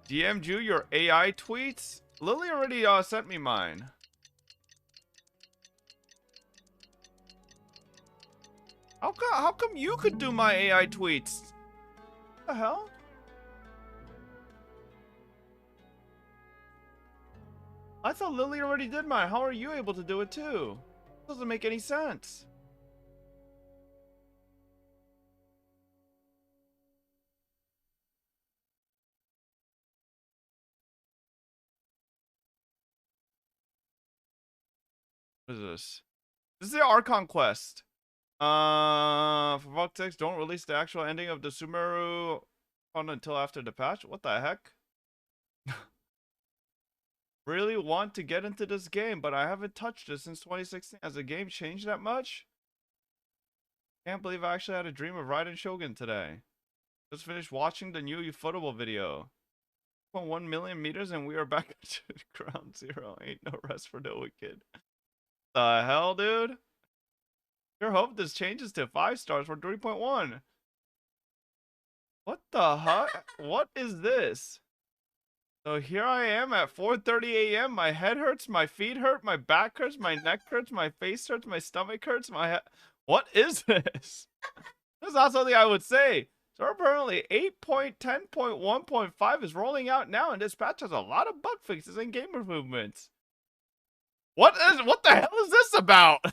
DM'd you your AI tweets? Lily already sent me mine. How come you could do my AI tweets? What the hell? I thought Lily already did mine. How are you able to do it too? Doesn't make any sense. What is this? This is the Archon Quest. For fuck's sakes, don't release the actual ending of the Sumeru until after the patch. What the heck? Really want to get into this game, but I haven't touched it since 2016. Has the game changed that much? Can't believe I actually had a dream of riding Shogun today. Just finished watching the new Ufotable video. 1 million meters and we are back to ground zero. Ain't no rest for the wicked. The hell, dude? Sure hope this changes to 5 stars for 3.1. What the heck? What is this? So here I am at 4:30 a.m. My head hurts, my feet hurt, my back hurts, my neck hurts, my face hurts, my stomach hurts, my head. What is this? This is not something I would say. So apparently 8.10.1.5 is rolling out now, and this patch has a lot of bug fixes and game improvements. What the hell is this about?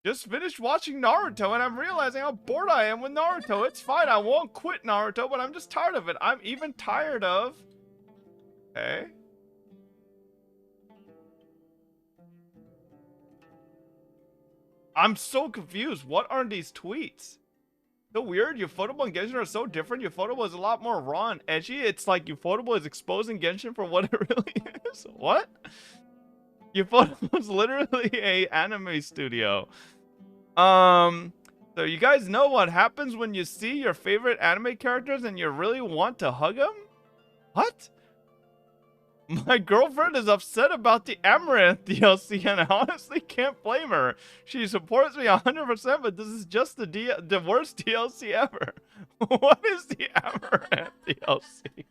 Just finished watching Naruto and I'm realizing how bored I am with Naruto. It's fine, I won't quit Naruto, but I'm just tired of it. I'm even tired of... Okay. I'm so confused. What are these tweets? So weird. Ufotable and Genshin are so different. Ufotable is a lot more raw and edgy. It's like Ufotable is exposing Genshin for what it really is. What? Ufotable is literally a anime studio. So you guys know what happens when you see your favorite anime characters and you really want to hug them? What? My girlfriend is upset about the Amaranth DLC, and I honestly can't blame her. She supports me 100%, but this is just the worst DLC ever. What is the Amaranth DLC?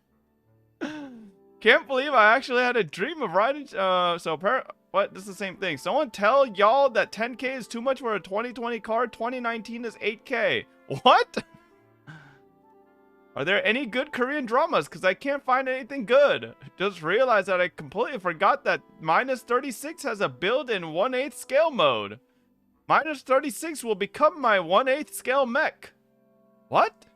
Can't believe I actually had a dream of riding. What? This is the same thing. Someone tell y'all that 10K is too much for a 2020 car. 2019 is 8K. What? Are there any good Korean dramas? Because I can't find anything good. Just realized that I completely forgot that minus 36 has a build in 1/8 scale mode. Minus 36 will become my 1/8 scale mech. What?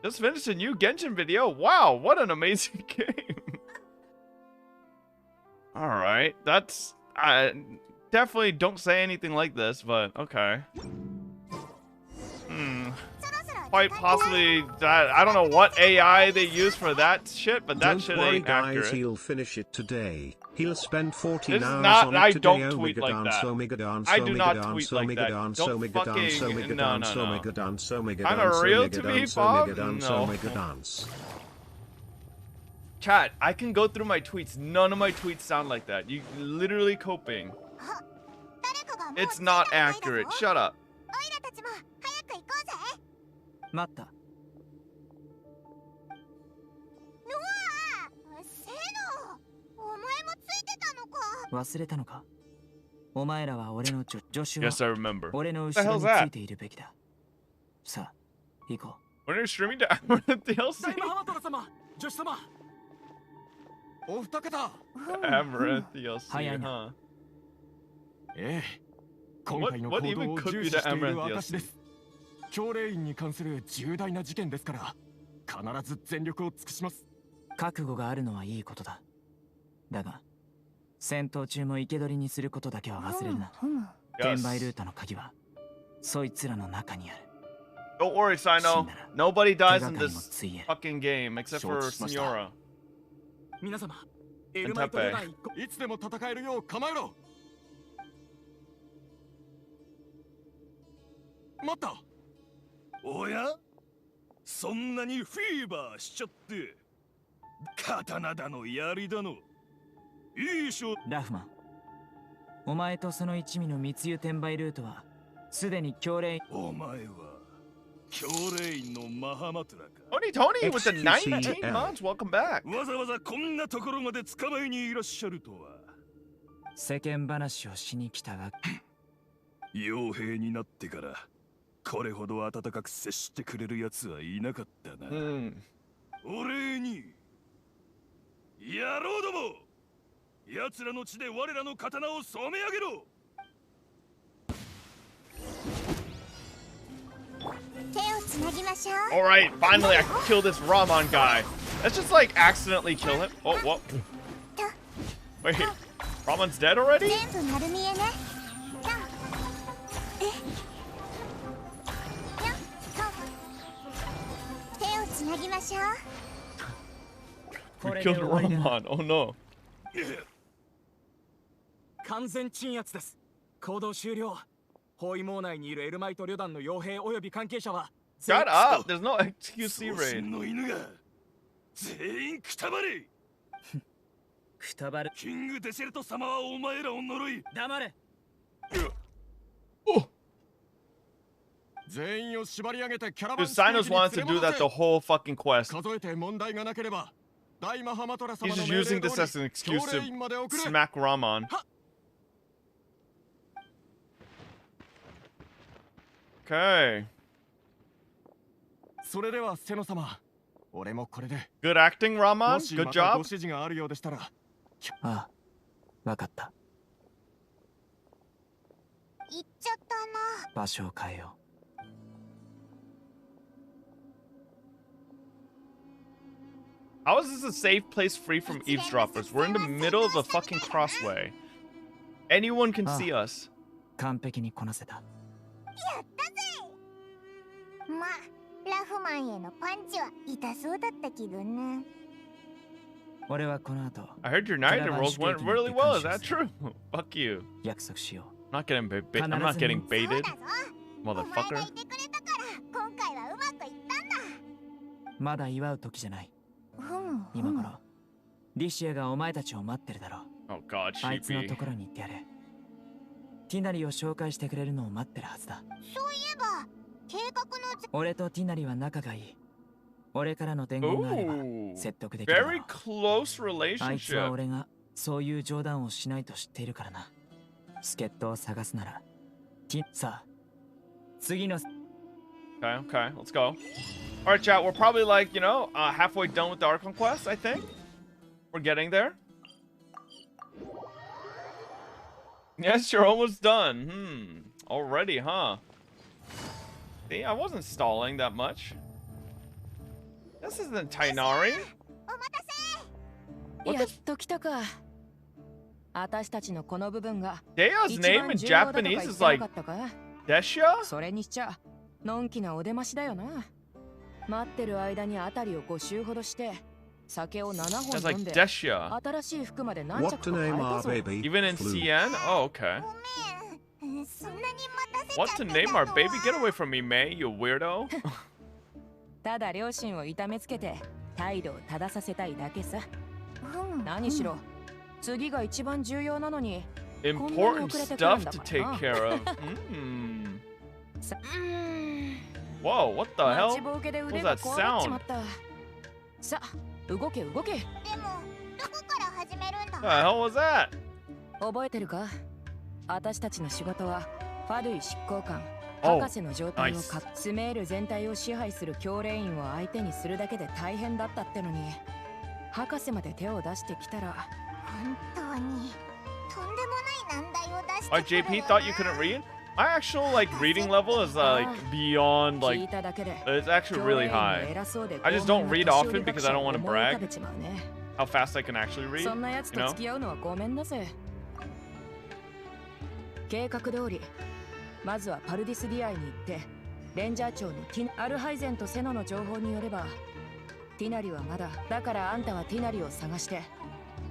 Just finished a new Genshin video. Wow, what an amazing game. Alright, that's... I definitely don't say anything like this, but okay. Quite possibly that... I don't know what AI they use for that shit, but that shit ain't accurate. He'll finish it today. He'll spend 14 This is hours not... on I it today. don't tweet like that. I do not tweet like that. Don't fucking... No. Kinda real to me, Bob? No. Chat, I can go through my tweets. None of my tweets sound like that. You literally coping. It's not accurate. Shut up. 待った。忘れたのか。お前らは俺の助手は Yes, I remember. 俺の後ろについているべきだ。さあ、行こう。When are you streaming to Amaranth DLC? 助手様。お二方。Amaranth DLC, huh? ええ。今回の行動を重視している証です。教令員に関する重大な事件ですから、必ず全力を尽くします。覚悟があるのはいいことだ。だが、戦闘中も生け捕りにすることだけは忘れるな。転売ルートの鍵は、そいつらの中にある。Don't worry, Sino. Nobody dies in this fucking game except for Signora. 皆様、エルマイトがいつでも戦えるよう構えろ。待った。おや、そんなにフィーバーしちゃって刀だの槍だのいいしょ。ラフマン、お前とその一味の密輸転売ルートはすでに教令。お前は教令員のマハマトラか。Tony with the 19 months. Welcome back. わざわざこんなところまで捕まえにいらっしゃるとは。世間話をしに来たが傭兵になってからこれほど温かく接してくれる奴はいなかったな。お礼に野郎ども、奴らの血で我らの刀を染め上げろ。手をつなぎましょう。 All right, finally I can kill this Ramon guy. Let's just like accidentally kill him. Oh, what? Wait, Ramon's dead already? 全部丸見えね。We killed Ramon. Oh no. 完全鎮圧です。行動終了。包囲網内にいるエルマイト旅団の傭兵および関係者は Shut up! There's no XQC raid. の犬が全員くたばれ。くたばる。キングデセルト様はお前らを呪い。黙れ。全員を縛り上げてキャラ Dude, Sinos wants to do that the whole fucking quest. 数えて問題がなければ大マハマトラ様 He's の just 命令 using 通 this り as an excuse 教令員まで to 送れ。 smack Ramon. Okay. それではセノ様、俺もこれで。Good acting, Ramon. もし Good またご job. 指示があるようでしたら。ああ、わかった。行っちゃったな。場所を変えよう。How is this a safe place free from eavesdroppers? We're in the middle of a fucking crossway. Anyone can see us. 完璧にこなせた。やったぜ。ま、ラフマンへのパンチは痛そうだったけどね。俺はこの後。I heard your night rolls went really well. Is that true? Fuck you. 約束しよう。I'm not getting baited. そうだぞ。Motherfucker. まだ祝う時じゃない。今頃リシアがお前たちを待ってるだろう。Oh god, あいつの sheepy. ところに行ってやれ。ティナリを紹介してくれるのを待ってるはずだ。そういえば計画の俺とティナリは仲がいい。俺からの伝言があれば Ooh, 説得できるだろ very う。 close あいつは relationship. 俺がそういう冗談をしないと知っているからな。助っ人を探すならさあ次の Okay, okay, let's go. Alright, chat, we're probably like, halfway done with the Archon Quest, I think. We're getting there. Yes, you're almost done. Already, huh? See, I wasn't stalling that much. This isn't Tainari. お待たせ。 What やっ the と来たか。私たちのこの部分が Dea's 一 name 番 in 重要だとか Japanese 言っ is てな like かったか。 Desha? それにしちゃのんきなお出ましだよな。待ってる間にあたりを5周ほどして酒を7 That's 本 like 飲んで Desha. 新しい服まで何 What 着 to か買え name た our ぞ。 baby? Even in Flu. CN? Oh, okay. ごめん。そんなに待たせちゃ What っ to て name た our の baby? Get away from me, May, you weirdo. ただ両親を痛めつけて態度を正させたいだけさ。うん何しろ次が一番重要なのに Important stuff to take care of. さ Whoa, what the 待 hell? ちぼうけで What 腕 was が that こうなっちま sound? った。さあ動け動け。でもどこから始めるんだ The hell was that? 覚えてるか。私たちの仕事はファドゥイ執行官 Oh, 博士の状態を nice. スメール全体を支配する教令員を相手にするだけで大変だったってのに博士まで手を出してきたら本当にとんでもない難題を出して Alright, くる JP よ thought な you couldn't read? My actual reading level is beyond 聞 like いただけで it's actually 教 really 令員の high. 偉そうで I just 傲慢 don't な read 年寄 often り because 学 I 者 don't を want to 思い浮か brag べちまうね。 how fast I can actually read. そんなやつ You と know? 付き合うのはごめんだぜ。計画通りまずはパルディスディアイに行ってレンジャー長のアルハイゼンとセノの情報によればティナリはまだだからあんたはティナリを探して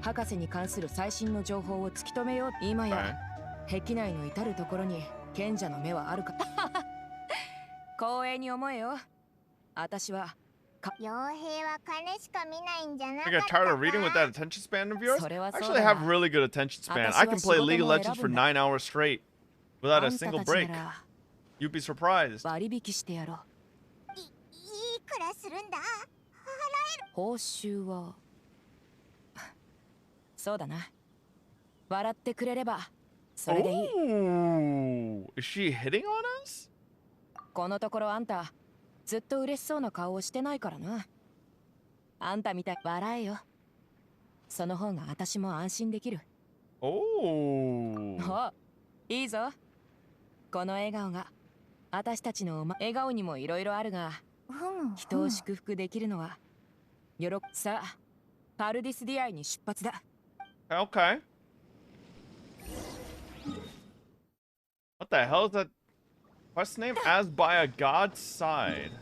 博士に関する最新の情報を突き止めよう。今や壁内の至るところに賢者の目はあるか光栄に思えよ。私は傭兵は金しか見ないんじゃなか I っ got た tired か of reading with that attention span of yours. それは I そう actually だ have な。 really good attention span. I can play League of Legends for 9 hours straight without a あんた single たちな break. ら You'd be surprised. 割引してやろう。いくらするんだ報酬はそうだな。笑ってくれればそれでいい。 Ooh, is she hitting on us? このところあんたずっと嬉しそうな顔をしてないからな。あんたみたい笑えよ。その方が私も安心できる。 Oh. おいいぞ。この笑顔が私たちの笑顔にもいろいろあるが人を祝福できるのはさあパルディスディアイに出発だ。 Okay. What the hell is that quest name? As by a god's side.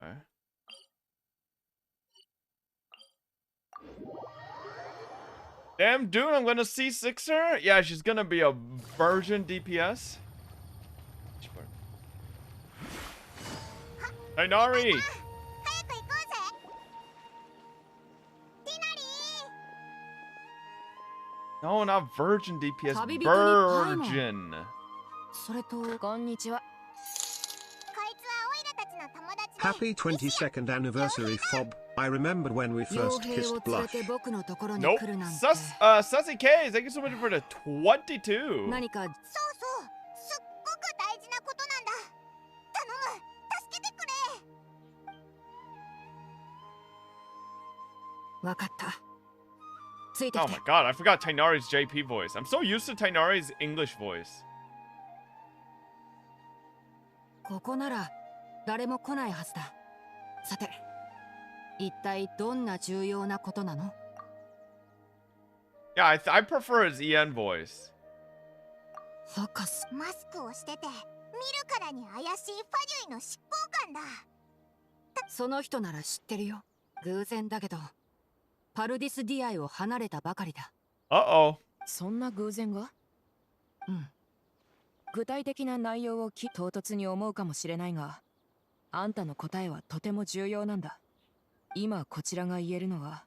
Okay. Damn, dude, I'm gonna C6 her? Yeah, she's gonna be a virgin DPS. Hey, Nari! 早く行こうぜティナリー No, not virgin DPS. 旅人にパイも。 Virgin. それとこんにちは。こいつはオイラたちの友達で Happy 22nd anniversary, Fob. I remember when we 傭 first 兵 kissed を連れ blush. て僕のところに Nope. 来るなんて。 Sussy K, thank you so much for the 22. 何かそうそうすっごく大事なことなんだ頼む助けてくれわかった。ついて Oh きて my。god, I forgot Tainari's JP voice. I'm so used to Tainari's English voice. ここなら誰も来ないはずだ。さて、一体どんな重要なことなの？ Yeah, I prefer his EN voice. 博士。マスクをしてて見るからに怪しいファデュイの執行官だその人なら知ってるよ。偶然だけど、パルディスディアイを離れたばかりだ。Uh-oh. そんな偶然が？うん。具体的な内容を唐突に思うかもしれないが、あんたの答えはとても重要なんだ。今こちらが言えるのは、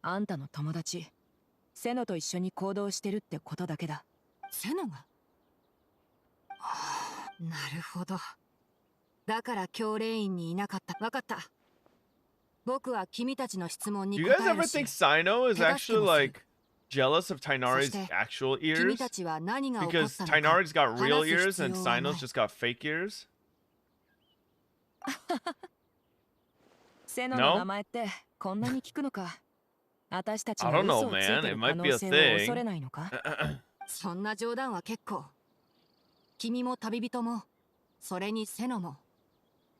あんたの友達セノと一緒に行動してるってことだけだ。セノが？なるほど。だから教令員にいなかった。わかった。僕は君たちの質問に Do 答 you え guys る ever し。 think Sino is actually like jealous of Tainari's そして、 actual 君 ears? たちは何が起こっ Because たのか Tainari's got real 話 ears す and 必要はない。 Sino's just got fake ears? セノの名前ってこんなに聞くのか。私たち I が don't know, 嘘をつい man. て It る might 可 be 能 a 性を thing. 恐れないのか。そんな冗談は結構。君も旅人も、それにセノも、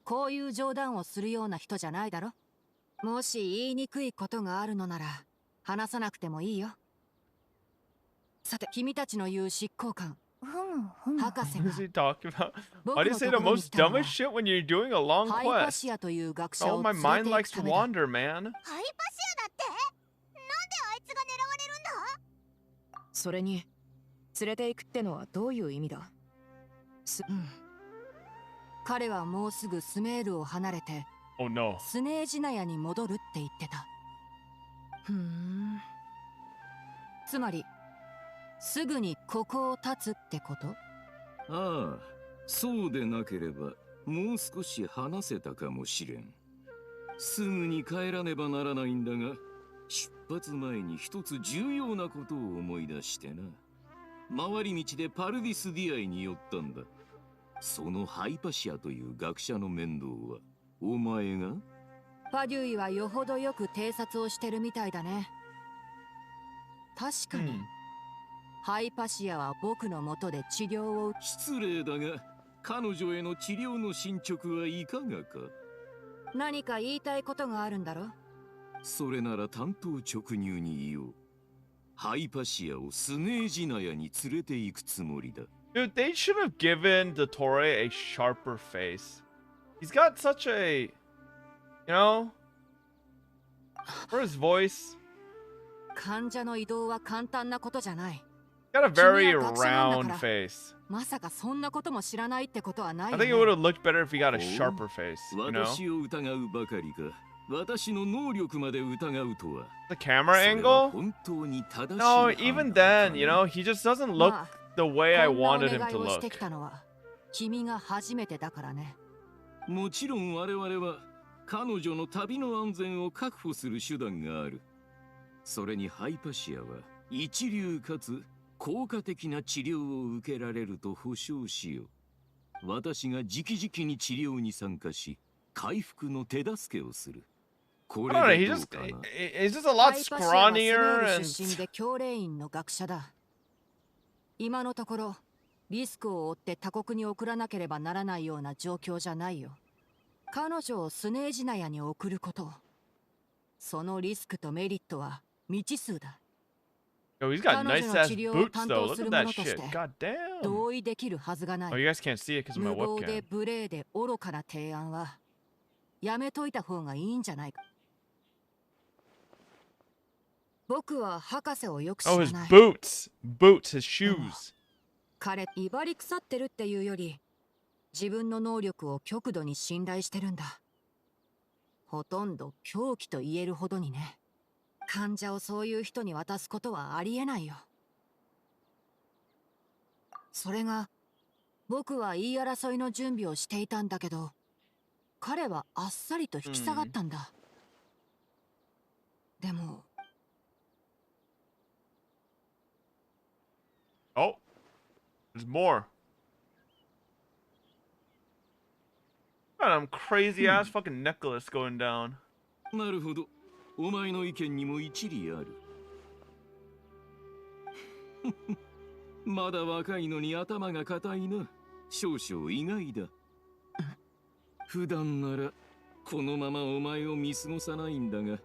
こういう冗談をするような人じゃないだろ。もし言いにくいことがあるのなら、話さなくてもいいよ。さて、君たちの言う執行官、博士 What が is he talking about? 僕 Why do you の say と the ころに most 来たのは dumbest shit when you're doing a long ハイパ quest? シアという学者 Oh, を my 連れ mind て行 likes く to ためだ。 wander, man. ハイパシアだってなんであいつが狙われるんだ？それに連れて行くってのはどういう意味だ？彼はもうすぐスメールを離れて Oh no. スネージナヤに戻るって言ってた。つまりすぐにここを立つってこと？ああ、そうでなければもう少し話せたかもしれん。すぐに帰らねばならないんだが、出発前に一つ重要なことを思い出してな。回り道でパルディスディアイに寄ったんだ。そのハイパシアという学者の面倒はお前が？パデュイはよほどよく偵察をしてるみたいだね。確かに、ハイパシアは僕の元で治療を。失礼だが、彼女への治療の進捗はいかがか？何か言いたいことがあるんだろ？それなら単刀直入に言おう。ハイパシアをスネージナヤに連れて行くつもりだ。Dude, they should have given Dottore a sharper face. He's got such a, you know, for his voice, 患者の移動は簡単なことじゃない。 got a very 君は学者なんだ round から。 face. まさかそんなことも知らないってことはない I よ think ね。 it would have looked better if he got a sharper face, you know? 私を疑うばかりか、私の能力まで疑うとは。 The camera それは angle? 本当に正しい No, 判断 even か then, な。 you know, he just doesn't look まあ the way I こんなお wanted him 願い to をして look. きたのは君が初めてだからね。もちろん我々は彼女の旅の安全を確保する手段がある。それにハイパシアは一流かつ効果的な治療を受けられると保証しよう。私が直々に治療に参加し、回復の手助けをする。こ I れ don't know, で he どうかな？ he's just a lot ハイパシアはスメー scrawnier ル and 出身で教令員の学者だ。今のところリスクを負って他国に送らなければならないような状況じゃないよ。彼女をスネージナヤに送ること、そのリスクとメリットは未知数だ。 Yo, he's got 彼女 nice の ass 治療を boots 担 though. 当 Look す at る that 者とし shit. て God damn. 同意できるはずがな Oh, い。 you guys can't see it because of my 無謀で webcam. 無礼で愚かな提案はやめといた方がいいんじゃないか。僕は博士をよく知 Oh, ら his ない。 boots. Boots, his shoes. 彼、威張り腐ってるっていうより、自分の能力を極度に信頼してるんだ。ほとんど狂気と言えるほどにね。患者をそういう人に渡すことはありえないよ。それが、僕は言い争いの準備をしていたんだけど、彼はあっさりと引き下がったんだ。でも、 Oh, there's more. Got a crazy ass fucking necklace going down. なるほど。お前の意見にも一理ある。まだ若いのに頭が固いな。少々意外だ。普段ならこのままお前を見過ごさないんだが、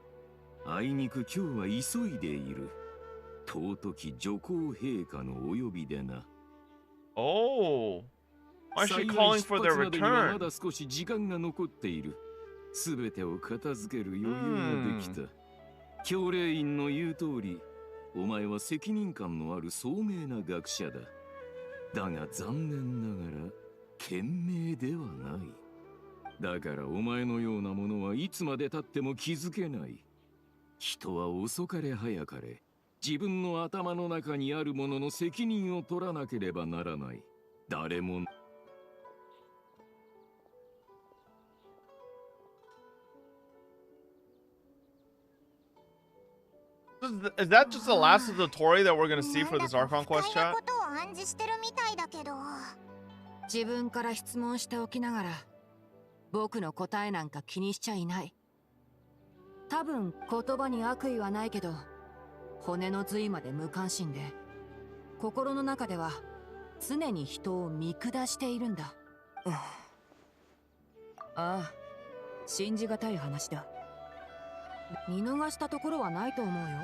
あいにく今日は急いでいる。尊き女皇陛下のお呼びでな。Oh, why is she 幸い calling 出 for 発 their までにはま return? だ少し時間が残っている。すべてを片付ける余裕ができた。教令員の言う通り、お前は責任感のある聡明な学者だ。だが残念ながら賢明ではない。だからお前のようなものはいつまで経っても気づけない。人は遅かれ早かれ自分の頭の中にあるものの責任を取らなければならない。誰もIs that just the last of the Tory that we're gonna see for this Archon Quest chat? 自分から質問しておきながら僕の答えなんか気にしちゃいない。多分言葉に悪意はないけど骨の髄まで無関心で心の中では常に人を見下しているんだ。ああ、信じがたい話だ。見逃したところはないと思うよ。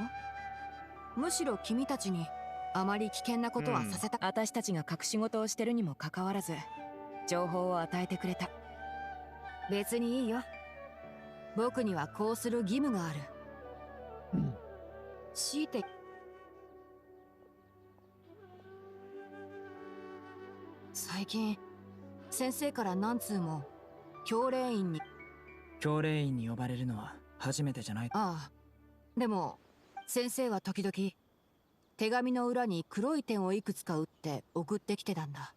むしろ君たちにあまり危険なことはさせた、私たちが隠し事をしてるにもかかわらず情報を与えてくれた。別にいいよ。僕にはこうする義務がある。強いて最近先生から何通も教令員に呼ばれるのは初めてじゃない。ああ、でも先生は時々手紙の裏に黒い点をいくつか打って送ってきてたんだ。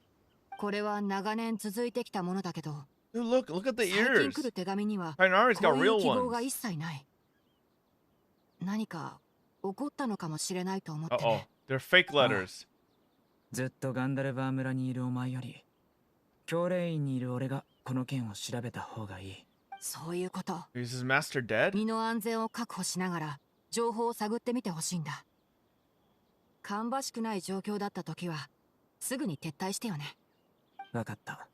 これは長年続いてきたものだけど、Dude, look at the 最近 ears. 来る手紙には Tainari's こ got ういう real 記号が ones. 一切ない。何か起こったのかもしれないと思って Uh-oh. ね。 They're fake letters. ずっとガンダルバー村にいるお前より教令員にいる俺がこの件を調べた方がいい。そういうこと。 Is his master dead? 身の安全を確保しながら情報を探ってみてほしいんだ。芳しくない状況だった時はすぐに撤退してよね。わかった。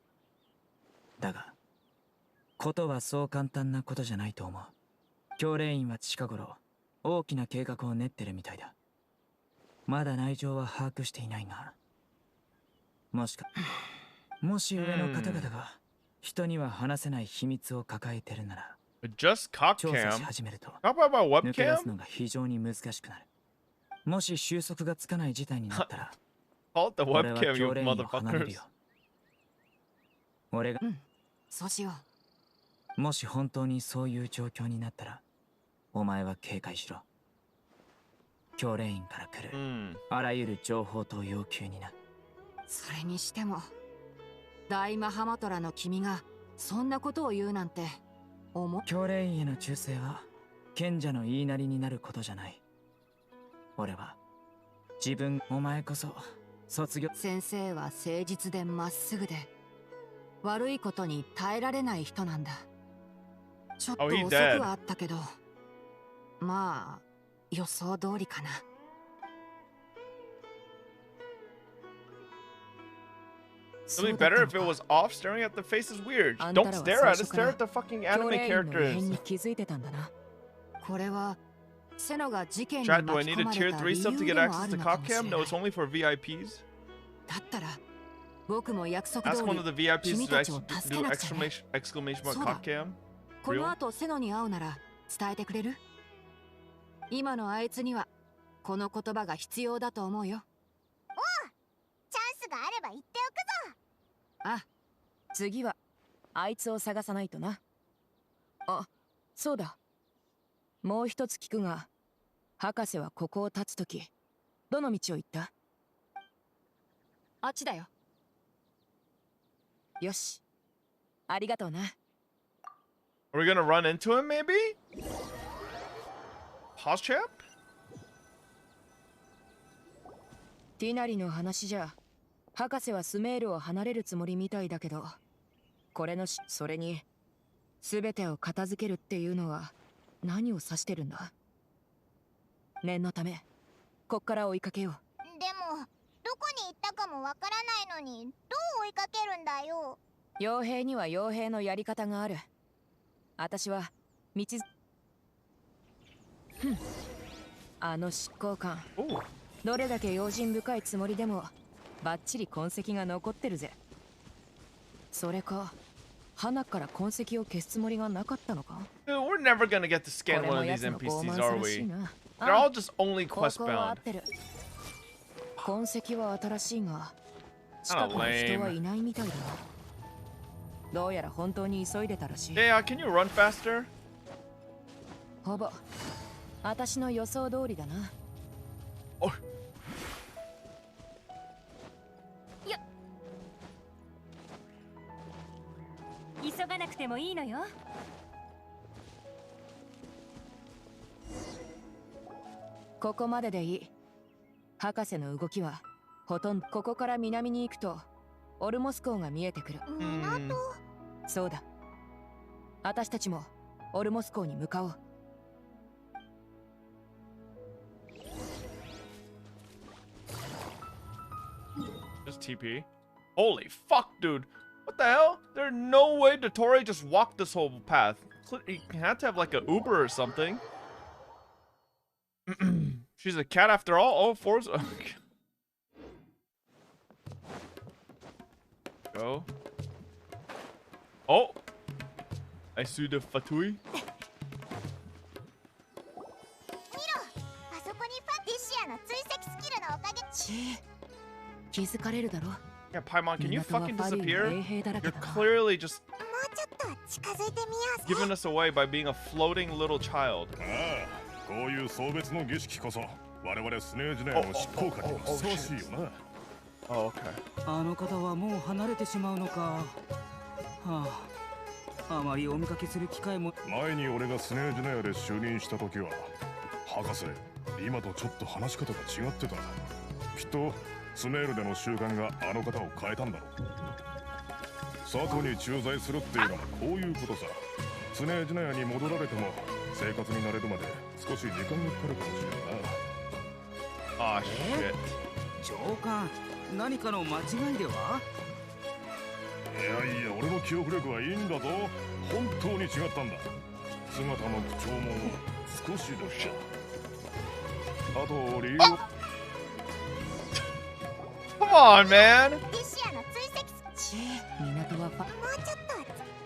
だがことはそう簡単なことじゃないと思う。教令員は近頃大きな計画を練ってるみたいだ。まだ内情は把握していないが、もし上の方々が人には話せない秘密を抱えてるなら、 Just cock 調査し cam. 始めると How about 抜け出す webcam? のが非常に難しくなる。もし収束がつかない事態になったらCall it the 俺は webcam, you 教令員を離れる motherfuckers. よ。俺がそうしよもし本当にそういう状況になったらお前は警戒しろ。教令員から来る Hmm. あらゆる情報と要求にな。う。それにしても大マハマトラの君がそんなことを言うなんて教令員への忠誠は賢者の言いなりになることじゃない。俺はお前こそ卒業。先生は誠実でまっすぐで悪いことに耐えられない人なんだ。ちょっと Oh, 遅 he's く dead. はあったけど、まあ予想通りかな。It'd be better if it was off. Staring at the face is weird. Don't stare at it. Stare at the fucking 教 anime 令員の異変 characters. に気づいてたんだな。これはセノが事件に Chat, 巻 do I き need 込 a ま tier れた 3 理 sub to 由 get でも access あ to るのか cock もしれ cam? な No, い。 it's only for VIPs. だったら僕も約束通 Ask one of the り VIPs 君 to たちを actually 助 do けなくちゃね。 exclamation mark そうだ。 cock cam. この Real? 後セノに会うなら伝えてくれる？今のあいつにはこの言葉が必要だと思うよ。チャンスがあれば言っておくぞ。あ、次はあいつを探さないとな。あ、そうだ。もう一つ聞くが、博士はここを立つときどの道を行った？あっちだよ。よし、ありがとうな。Are we gonna run into him maybe? Pause champ? ティナリの話じゃ、博士はスメールを離れるつもりみたいだけど、これのそれに全てを片付けるっていうのは何を指してるんだ？念のためこっから追いかけよう。でもどこに行ったかもわからないのにどう追いかけるんだよ。傭兵には傭兵のやり方がある。私はあの執行官、どれだけ用心深いつもりでもバッチリ痕跡が残ってるぜ。それか花から痕跡を消すつもりがなかったのか？ Dude, we're never gonna get to scan one of these NPCs, are we? They're all just only quest 方向は合 bound. ってる。痕跡は新しいが近くに人はいないみたいだな。どうやら本当に急いでたらしい。Yeah, can you run faster? ほぼ私の予想通りだな。おい。急がなくてもいいのよ。ここまででいい。博士の動きはほとんど。ここから南に行くとオルモス港が見えてくる。港。そうだ。私たちもオルモス港に向かおう。Just TP. Holy fuck, dude. What the hell? There's no way Dottore just walked this whole path. He had to have like an Uber or something. She's a cat after all. Oh, Forza. Go. Oh. I see the Fatui. あそこにティシアの追跡スキルのおかげ。気づかれるだろ。Yeah, Paimon, can you fucking disappear? You're clearly just もうちょっと近づいてみようぜ。 giving us away by being a floating little child. ああ、こういう送別の儀式こそ我々スネージネアの執行官にふさわしいよな。Oh, okay. あの方はもう離れてしまうのか。はあ、あまりお見かけする機会も。前に俺がスネージネアで就任した時は、博士、今とちょっと話し方が違ってた。きっとスネールでの習慣があの方を変えたんだろう。佐藤に駐在するっていうのはこういうことさ。スネージネアに戻られても生活に慣れるまで少し時間がかかるかもしれんな。Ah, shit. 長官、何かの間違いでは？いやいや、俺の記憶力はいいんだぞ。本当に違ったんだ。姿も口調も少しだけ。あと理由。Come on, man. ティシアの追跡スキル。港はもうちょっと。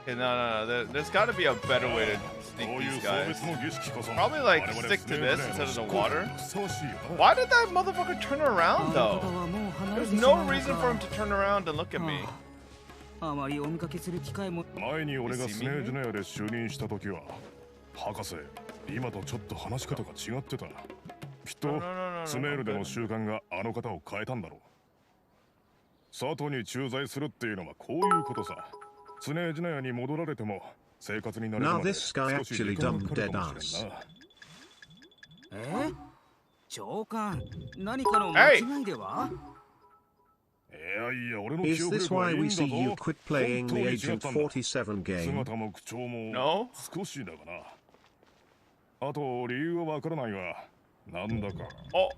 Okay, no. There's got to be a better way to sneak こういう these 送 guys. 別の儀式こそ Probably like 我々 stick to this スネー instead ジ of ネア the の water. ふさわしいよな。 Why did that motherfucker turn around あの though? 方はもう離れ There's てし no まうの reason for him か。 to turn around and look at me. あまりお見かけする機会も。前に俺がスネージネアで就任した時は、博士、今とちょっと話し方が違ってた。きっと No. スネールでの習慣があの方を変えたんだろう。佐藤に駐在するっていうのはこういうことさ。スネージネアに戻られても生活に慣れる Now まで this 少 guy し時 actually 間が dumped かかる dead かもしれん ass. な。長官、何かの間違いでは？いやいや、俺の記 Is 憶 this 力はい why いん we だ see ぞ。 you quit playing 本当 the に違 Agent ったんだ。 47 game? 姿も口調も No? 少しだがな。あと理由はわからないが、なんだか Oh,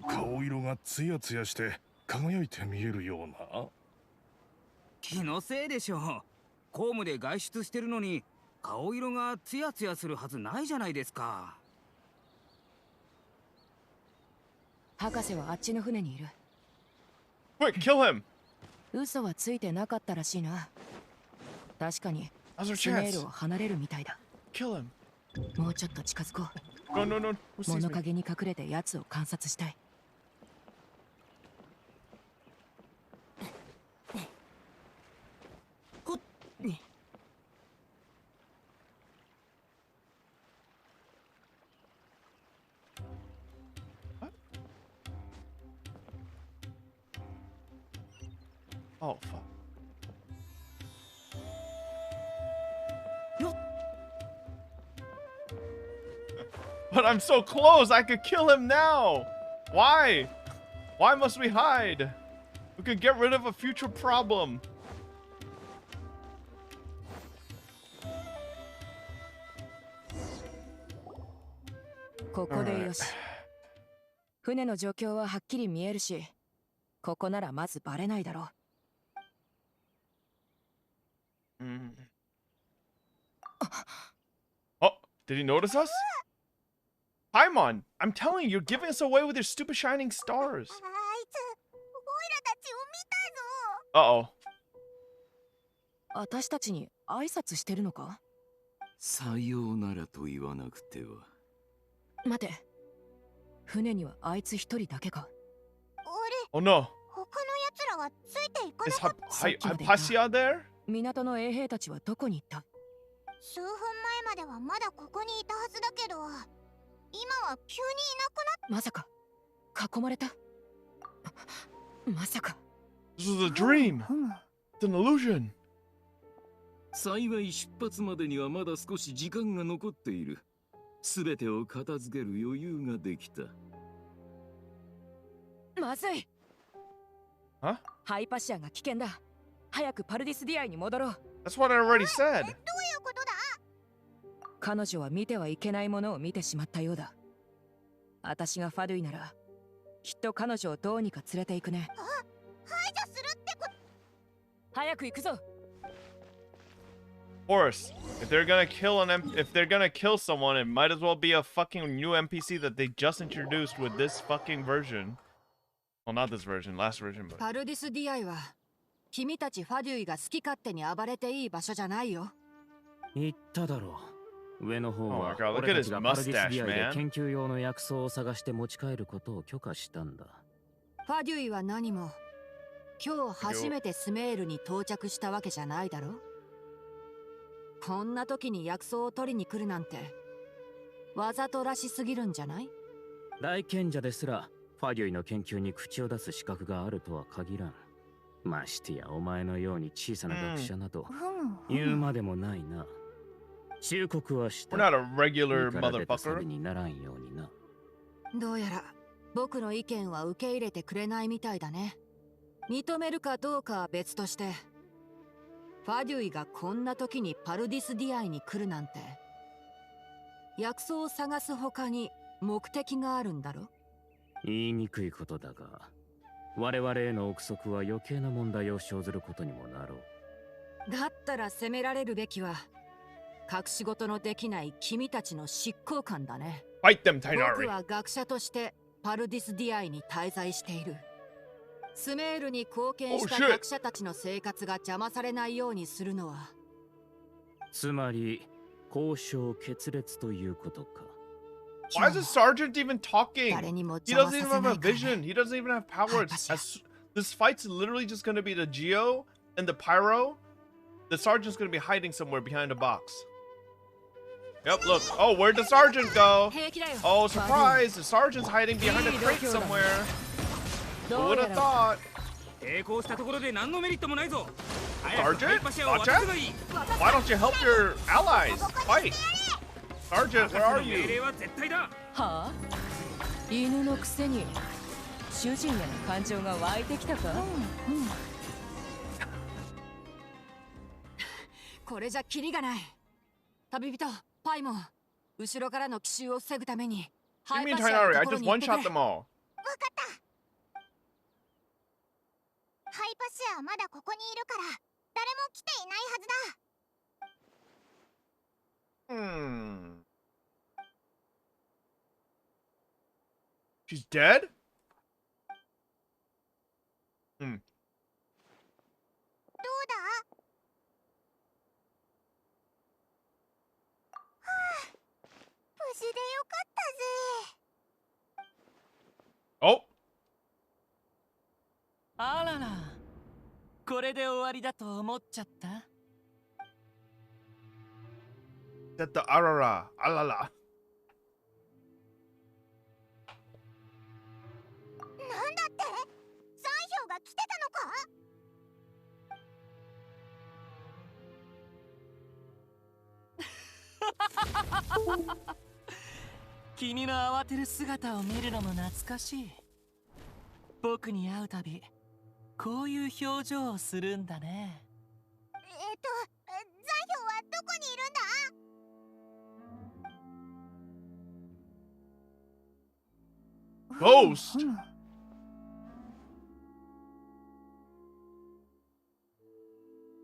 顔色がツヤツヤして輝いて見えるような。気のせいでしょう。公務で外出してるのに顔色がツヤツヤするはずないじゃないですか。博士はあっちの船にいる。 quick, kill him. 嘘はついてなかったらしいな。確かに Now's our スネー chance. ルを離れるみたいだ。 Kill him. もうちょっと近づこう。 No. Who sees 物 me? 陰に隠れて奴を観察したい。Oh, fuck. But I'm so close, I could kill him now. Why? Why must we hide? We could get rid of a future problem. ここでよし。船の状況ははっきり見えるし、ここならまずバレないだろう。Oh, did he notice us? Paimon, I'm telling you, you're giving us away with your stupid shining stars. あいつ、オイラたちを見たぞ。Uh-oh. 私たちに挨拶してるのか？さようならと言わなくては。待て。船にはあいつ一人だけか。俺、 Oh no. 他の奴らはついていか Is なかった。 Hypatia there? 港の衛兵たちはどこに行った？数分前まではまだここにいたはずだけど、今は急にいなくなっ。まさか囲まれた？まさか。 This is a dream. It's an illusion. 幸い出発までにはまだ少し時間が残っている。すべてを片付ける余裕ができた。まずい。Huh? ハイパシアが危険だ。早くパルディスディアイに戻ろう。 That's what I already said. どういうことだ？彼女は見てはいけないものを見てしまったようだ。私がファドゥイならきっと彼女をどうにか連れて行くね。排除するってこと？早く行くぞ。 Of course, if they're gonna kill someone, it might as well be a fucking new NPC that they just introduced with this fucking version. Well, not this version, last version, but. パルディスディアイは君たちファデュイが好き勝手に暴れていい場所じゃないよ。言っただろう。上の方 Oh は my god, look 俺 at た his ちがパルディスデ mustache, ィアイで man. 研究用の薬草を探して持ち帰ることを許可したんだ。ファデュイは何も今日初めてスメールに到着したわけじゃないだろ。こんな時に薬草を取りに来るなんてわざとらしすぎるんじゃない？大賢者ですらファデュイの研究に口を出す資格があるとは限らん。ましてやお前のように小さな学者など言うまでもないな。忠告はした。 We're not a regular いいから出た motherfucker. 猿にならんようにな。どうやら僕の意見は受け入れてくれないみたいだね。認めるかどうかは別として、ファデュイがこんな時にパルディスディアイに来るなんて、薬草を探す他に目的があるんだろ？言いにくいことだが、我々への憶測は余計な問題を生ずることにもなろう。だったら責められるべきは隠し事のできない君たちの執行官だね。 Fight them, 僕 Tainari. は学者としてパルディスディアイに滞在している。スメールに貢献した Oh, shit. 学者たちの生活が邪魔されないようにするのは、つまり交渉決裂ということか。 Why is the sergeant even talking? 誰にも He 邪魔 doesn't さ even せな have い a からね。 vision. He doesn't even have powers. This fight's literally just gonna be the Geo and the Pyro. The sergeant's gonna be hiding somewhere behind a box. Yep, look. Oh, where'd the sergeant go? 平気だよ。 Oh, surprise! The sergeant's hiding behind a crate somewhere. Who would have thought? 抵抗したところで何のメリットもないぞ。 Sergeant? Gotcha? Why don't you help your allies fight? Sergeant, where are 命令 you? は絶対だ。はあ、犬のくせに主人への感情が湧いてきたか？これじゃキリがない。旅人、パイモン、後ろからの奇襲を防ぐために、 What ハ do イ you mean, パシアの Tainari? と I ころ just に行って one-shot くれ。 them all. ハイパシアはまだここにいるから誰も来ていないはずだ。 She's dead? どうだ？はあ、無事でよかったぜ。 Oh, あらら、これで終わりだと思っちゃった？ that the arara. Alala. なんだって？残票が来てたのか？君の慌てる姿を見るのも懐かしい。僕に会うたびこういう表情をするんだね。残票はどこにいるんだ？ Ghost.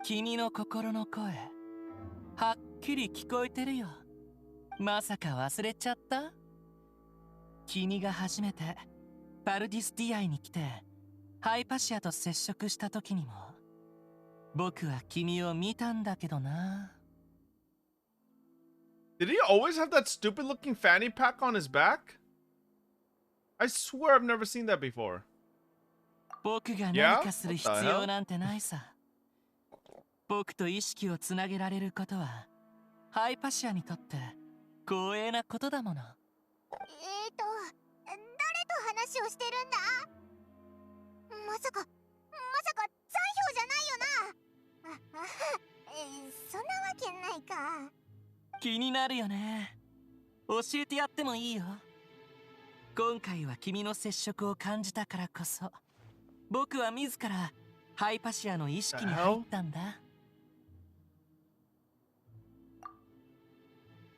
君の心の声、はっきり聞こえてるよ。まさか忘れちゃった？君が初めてパルディスディアイに来てハイパシアと接触した時にも僕は君を見たんだけどな。 Did he always have that stupid looking fanny pack on his back? I swear I've never seen that before. 僕が何かする必要なんてないさ。僕と意識をつなげられることはハイパシアにとって光栄なことだもの。誰と話をしてるんだ？まさか残票じゃないよな。そんなわけないか。気になるよね。教えてやってもいいよ。今回は君の接触を感じたからこそ、僕は自らハイパシアの意識に入ったんだ。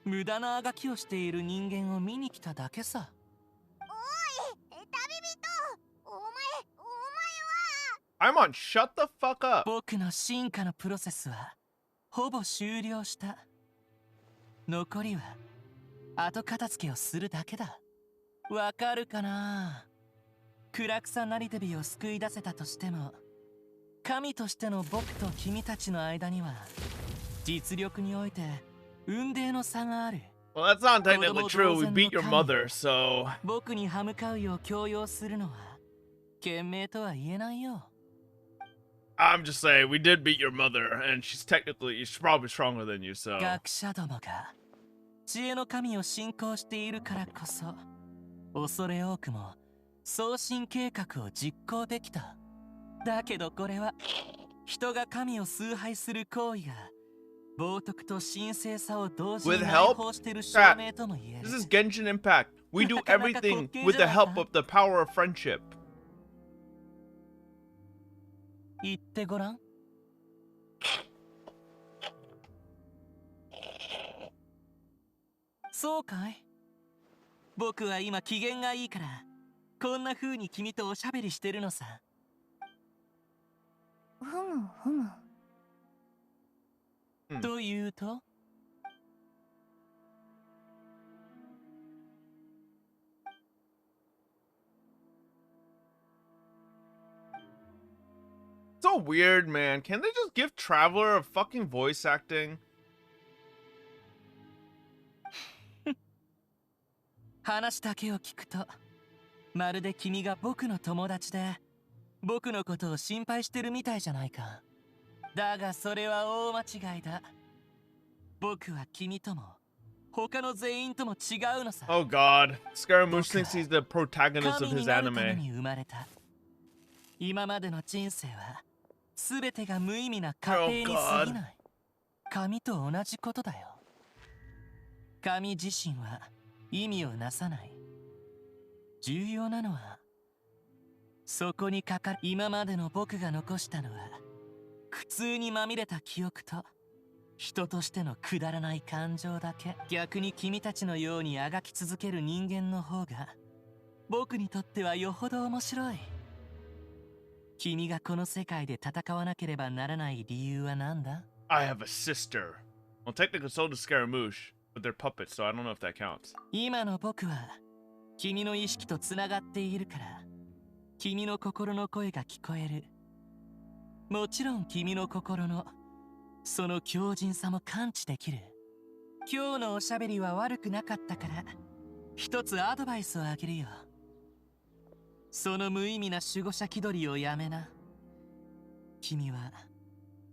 無駄なあがきをしている人間を見に来ただけさ。おい、旅人、お前は。I'm on shut the fuck up。僕の進化のプロセスはほぼ終了した。残りは後片付けをするだけだ。わかるかな？暗草なり手火を救い出せたとしても、神としての僕と君たちの間には実力において雲泥の差がある。Well, that's not technically true. We beat your mother, so. 僕に歯向かうよう強要するのは賢明とは言えないよ。I'm just saying, we did beat your mother, and she's probably stronger than you, so. 学者どもが知恵の神を信仰しているからこそ、恐れ多くも送信計画を実行できた。だけどこれは人が神を崇拝する行為が冒涜と神聖さを同時に内包している証明とも言える。 This is Genshin Impact. We do everything with the help of the power of friendship. 言ってごらん。そうかい？僕は今機嫌がいいからこんな風に君とおしゃべりしてるのさ。ふむふむ。というとSo weird, man. Can't they just give Traveler a fucking voice acting? 話だけを聞くと、まるで君が僕の友達で僕のことを心配してるみたいじゃないか。だがそれは大間違いだ。僕は君とも他の全員とも違うのさ。 Oh god. Scaramouche thinks he's the protagonist of his anime. 生まれた。今までの人生は全てが無意味な過程に過ぎない。神と同じことだよ。神自身は意味をなさない。重要なのはそこにかかる。今までの僕が残したのは苦痛にまみれた記憶と人としてのくだらない感情だけ。逆に君たちのようにあがき続ける人間の方が僕にとってはよほど面白い。君がこの世界で戦わなければならない理由は何だ？ I have a sister. Well, technically so does Scaramouche, but they're puppets, so I don't know if that counts. 今の僕は君の意識とつながっているから君の心の声が聞こえる。もちろん君の心のその強靭さも感知できる。今日のおしゃべりは悪くなかったから一つアドバイスをあげるよ。その無意味な守護者気取りをやめな。君は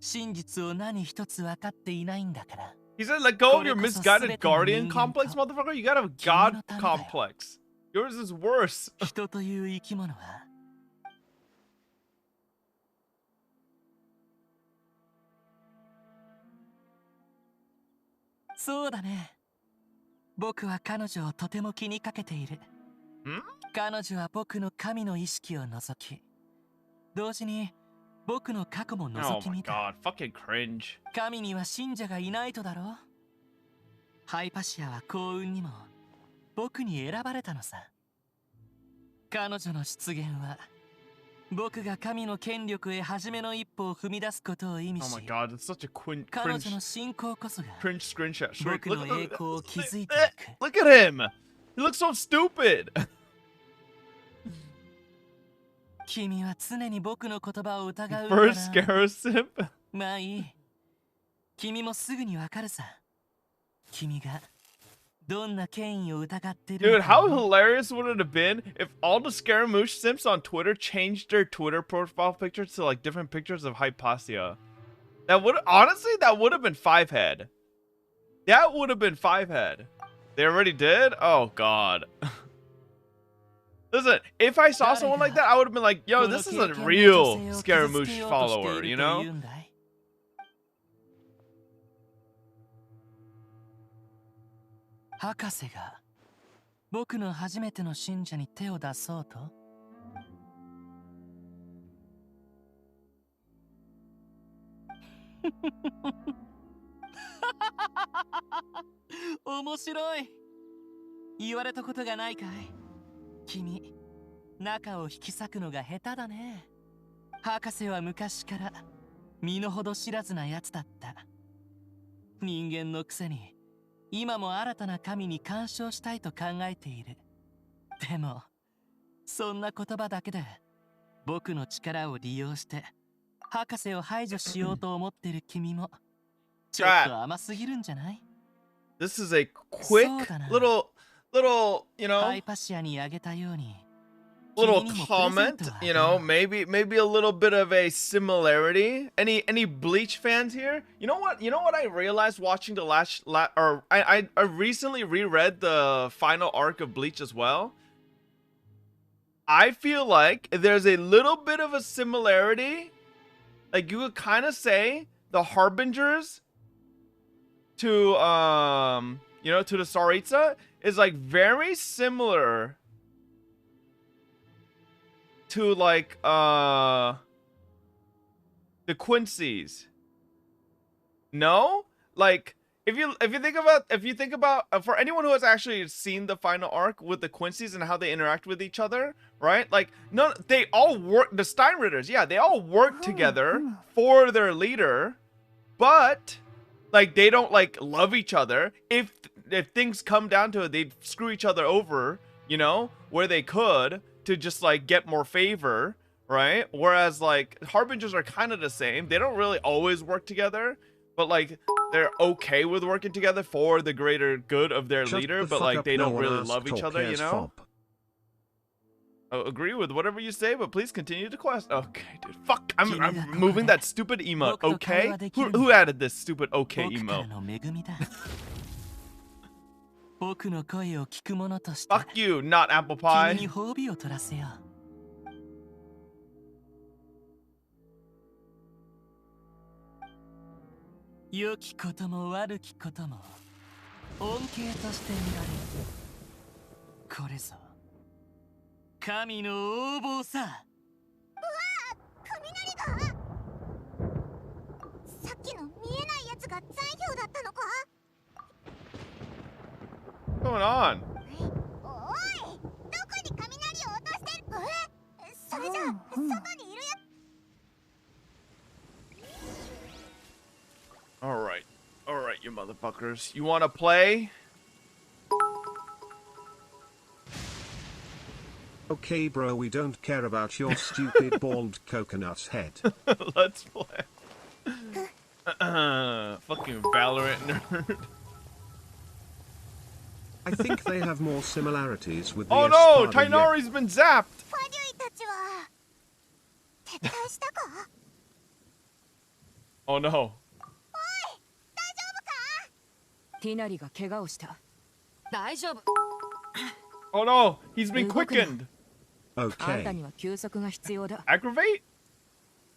真実を何一つ分かっていないんだから。 He said, let go of your misguided guardian complex, motherfucker. You gotta have god complex. Yours is worse. 人という生き物はそうだね。僕は彼女をとても気にかけている。彼女は僕の神の意識を除き、同時に僕の過去も覗き見た。Oh my god, fucking cringe. 神には信者がいないとだろう。ハイパシアは幸運にも僕に選ばれたのさ。彼女の出現は僕が神の権力へ初めの一歩を踏み出すことを意味し、 Oh my god, it's such a cringe 彼女の信仰こそが screenshot. 僕の栄光を築いていく。 Look at him! He looks so stupid! 君は常に僕の言葉を疑う。 First Scarasip? まあいい。君もすぐにわかるさ。君が Dude, how hilarious would it have been if all the Scaramouche simps on Twitter changed their Twitter profile pictures to like different pictures of Hypatia? That would honestly, that would have been 5-head. That would have been 5-head. They already did? Oh god. Listen, if I saw someone like that, I would have been like, yo, this is a real Scaramouche follower, you know? This is a quick little, you know, little comment, you know, maybe a little bit of a similarity. Any Bleach fans here? You know what I realized watching the I recently reread the final arc of Bleach as well. I feel like there's a little bit of a similarity. Like you could kind of say the Harbingers to you know, to the Tsaritsa is like very similar to like the Quincy's. No? Like if you think about for anyone who has actually seen the final arc with the Quincy's and how they interact with each other, right? Like they all work, the Steinritters, yeah, they all work together for their leader, but like they don't like love each other. If things come down to it, they'd screw each other over, you know, where they could to just like get more favor, right? Whereas like Harbingers are kind of the same. They don't really always work together, but like they're okay with working together for the greater good of their leader, but like they don't really love each other, you know? I agree with whatever you say, but please continue the quest. Okay, dude. Fuck. I'm moving that stupid emote. Okay? Who added this stupid okay emote? Fuck you, not apple pie. What's going on? Alright, you motherfuckers. You wanna play? Okay, bro, we don't care about your stupid bald coconut head. Let's play. Fucking Valorant nerd. I think they have more similarities with the Oh no! Tainari's been zapped! Oh no. Oh no! He's been quickened! Okay. Aggravate?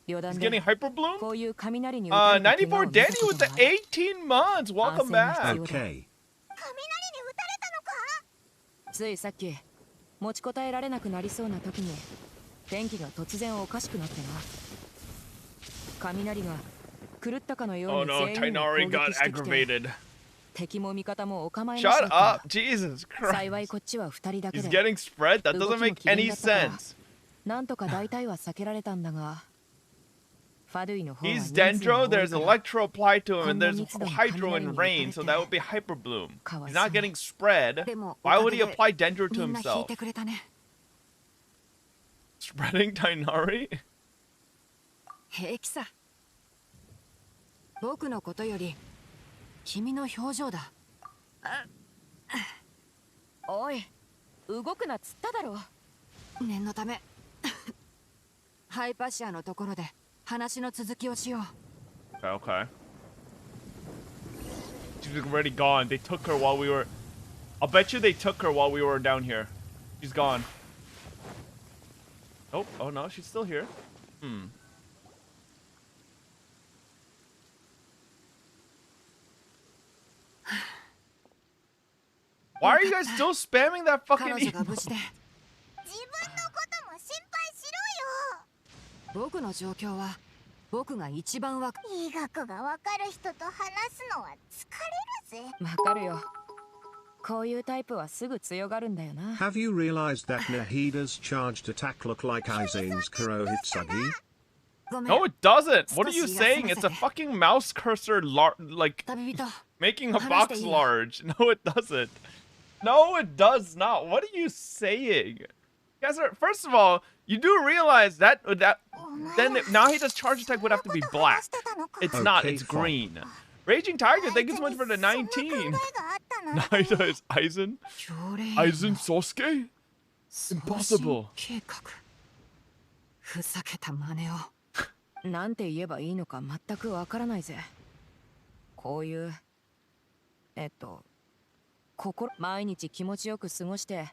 He's getting hyper bloom? 94 Danny with the 18 months! Welcome back! Okay. ついさっき持ちこたえられなくなりそうな時に天気が突然おかしくなってな雷が狂ったかのように全員を攻撃してきて敵も味方もお構いなしだった Shut up! Jesus Christ! 幸いこっちは2人だけで He's getting spread? That doesn't make any sense! なんとか大体は避けられたんだが He's Dendro, there's Electro applied to him, and there's Hydro and Rain, so that would be Hyper Bloom. He's not getting spread. Why would he apply Dendro to himself? Spreading Tainari? 平気さ。僕のことより君の表情だ。おい、動くなっつっただろ。念のためハイパシアのところで話の続きをしよう。 Okay, okay. She's already gone. They took her while we were... I'll bet you they took her while we were down here. She's gone. Oh, oh no, she's still here. Why are you guys still spamming that fucking email? 僕の状況は僕が一番わかる。医学がわかる人と話すのは疲れるぜ。わかるよ。こういうタイプはすぐ強がるんだよな。Have you realized that Nahida's charged attack look like Aizane's Kurohitsagi? No, it doesn't. What are you saying? It's a fucking mouse cursor, like making a box large. No, it doesn't. No, it does not. What are you saying? You guys are, first of all, you do realize that then Nahida's charge attack would have to be black. It's not. It's green. Raging Tiger, thank you so much for the 19. Nahida is Aizen. Aizen Sosuke? Impossible. ふざけた真似を。なんて言えばいいのか全くわからないぜ。こういう毎日気持ちよく過ごして、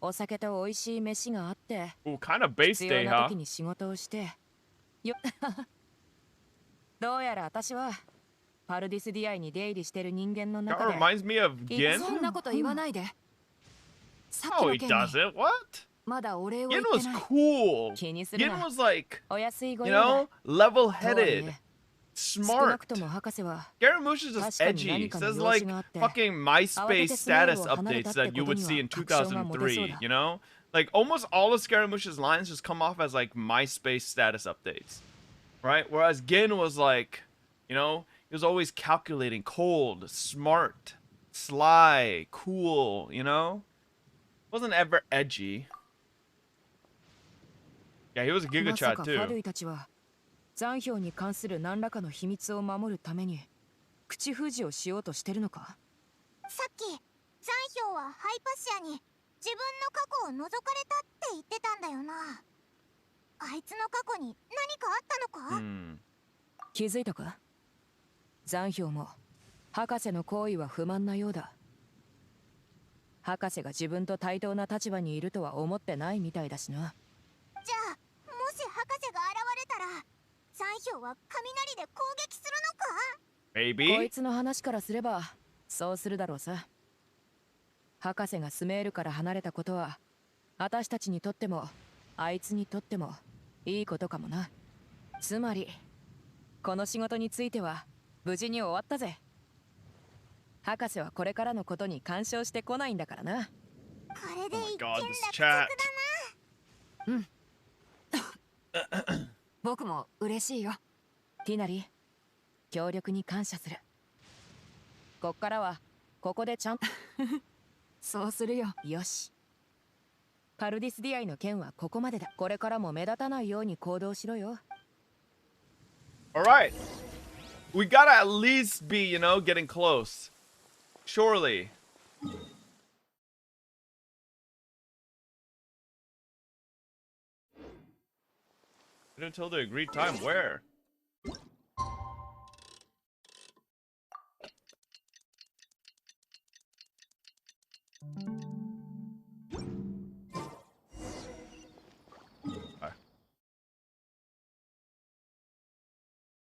お酒と美味しい飯があって、kind of base 必 day, 要な huh? 時に仕事をして、どうやら私はパルディスディアイに出入りしてる人間の That 中で、 reminds me of Gin. そんなこと言わないで。さっき No, の he 件に doesn't. What? まだお礼を言 Gin って was ない。 cool. 気にする Gin な。 was like, お安いご you 用だ。 know, level とはいえ headed, 少な smart. くとも博士は Scaramouche is just 確かに edgy. 何かの Says 用 like 事があって fucking 慌て MySpace てスメール status を離れた updates って that you こと would に see は in 確証が持てそう 2003, だ。 you know? Like almost all of Scaramouche's lines just come off as like MySpace status updates, right? Whereas Gin was like, you know, he was always calculating, cold, smart, sly, cool, you know? Wasn't ever edgy. Yeah, he was a Giga まさ Chat かファド too. ゥイたちは残氷に関する何らかの秘密を守るために口封じをしようとしてるのか。さっき残氷はハイパシアに自分の過去を覗かれたって言ってたんだよな。あいつの過去に何かあったのか？ 気づいたか？残氷も博士の行為は不満なようだ。博士が自分と対等な立場にいるとは思ってないみたいだしな。じゃあもし博士が現れたら残氷は雷で攻撃するのか？ Maybe? こいつの話からすればそうするだろうさ。博士がスメールから離れたことは私たちにとってもあいつにとってもいいことかもな。つまりこの仕事については無事に終わったぜ。博士はこれからのことに干渉してこないんだからな。これで一件 God, 落 this 着だ chat. な。僕も嬉しいよ。ティナリ、協力に感謝する。こっからはここでちゃんそうするよ。よし。パルディスディアイの件はここまでだ。これからも目立たないように行動しろよ。Alright. We gotta at least be, you know, getting close. Surely. Until the agreed time, where?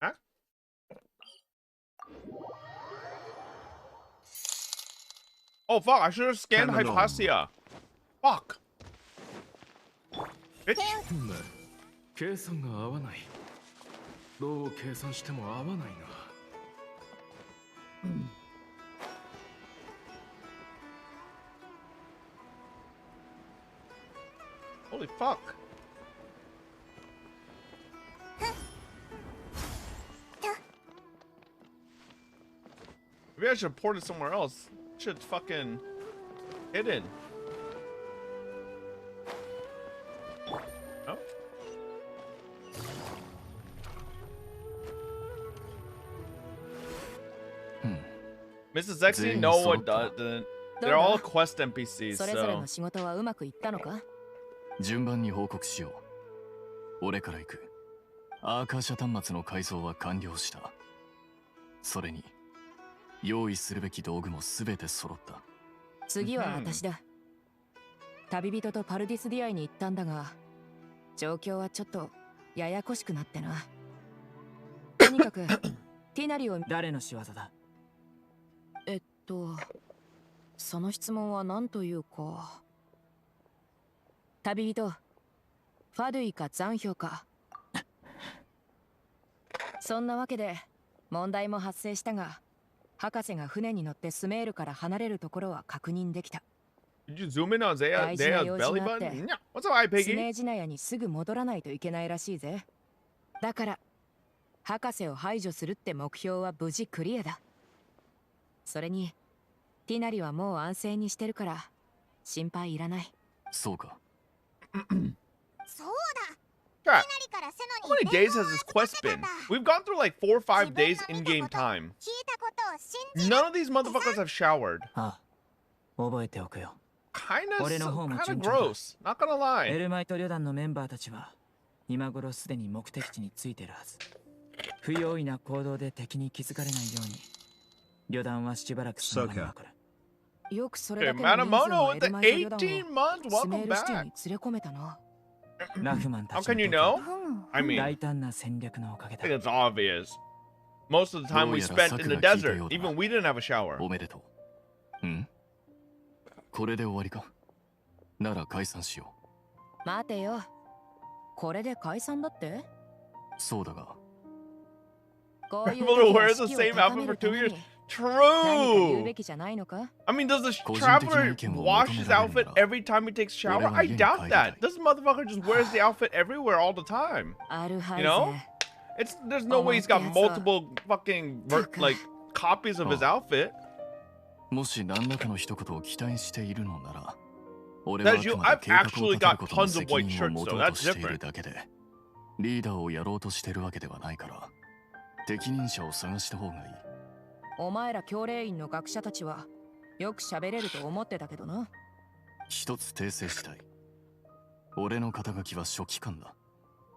Huh? Oh fuck, I should have scanned Canon. Hypatia. Fuck. Bitch. 計算が合わない。どう計算しても合わないな。Holy fuck. Maybe I should port it somewhere else. Shit's fucking hidden. No? Mrs. Sexy? No one doesn't. They're all quest NPCs, それぞれ so の仕事はうまくいったのか？順番に報告しよう。俺から行く。アーカーシャ端末の改造は完了した。それに用意するべき道具もすべて揃った。次は私だ。旅人とパルディスディアイに行ったんだが、状況はちょっとややこしくなってな。とにかくティナリを。誰の仕業だ？その質問は何というか。旅人、ファドゥイか残氷か。そんなわけで問題も発生したが、博士が船に乗ってスメールから離れるところは確認できた。Did you zoom in on 大 Zea's 事な用 belly 事があって button? What's up, hi, スネ Piggy? ージナヤにすぐ戻らないといけないらしいぜ。だから博士を排除するって目標は無事クリアだ。それにティナリはもう安静にしてるから心配いらない。そうか。そうだ。 God, ティナリからセノ how に many days has this quest been? We've gone through like 4 or 5 days in game time. 聞いたことを信じ None of these motherfuckers have showered. ああ、覚えておくよ。 Kinda, 俺の方も kinda 順調だ。 gross. Not gonna エ lie. ルマイト旅団のメンバーたちは今頃すでに目的地に着いてるはず。不用意な行動で敵に気づかれないように旅団はしばらくその場に残る。よくそれ Okay, だけの人数 Manamono の with エ the ルマイト旅団を 18 months. スメ Welcome ールシティ back. に連れ込めたな。ラフマンた How ちの can you 度胸 know? I mean, 大胆な戦略のおかげ I だ。 think it's obvious. Most of the time we spent in the desert. Even we didn't have a shower. おめでとう。ん？これで終わりか？なら解散しよ待てよ。これで解散だって？う。そうだが。こういう People to 時は wear 士 the 気を same 高 outfit め for るた 2め years. に何か言う True. べきじゃないのか？ I mean, does the 個人的な traveler 意見を wash 求め his られる outfit なら every time he takes shower? 俺は I 家に doubt 帰りたい。 that. This motherfucker just wears the outfit everywhere all the time. アルハイ You ゼ know? There's no way he's got 思ったやつは multiple fucking like copies of his outfit. もし何らかの一言を期待しているのなら、俺 That は is あ you. くまで I've 計画を actually 立てる got ことの tons of 責 white 任を shirts, 持 so とう that's としている different. だけで、リーダーをやろうとしてるわけではないから、適任者を探した方がいい。お前ら教令員の学者たちはよく喋れると思ってたけどな。一つ訂正したい。俺の肩書きは書記官だ。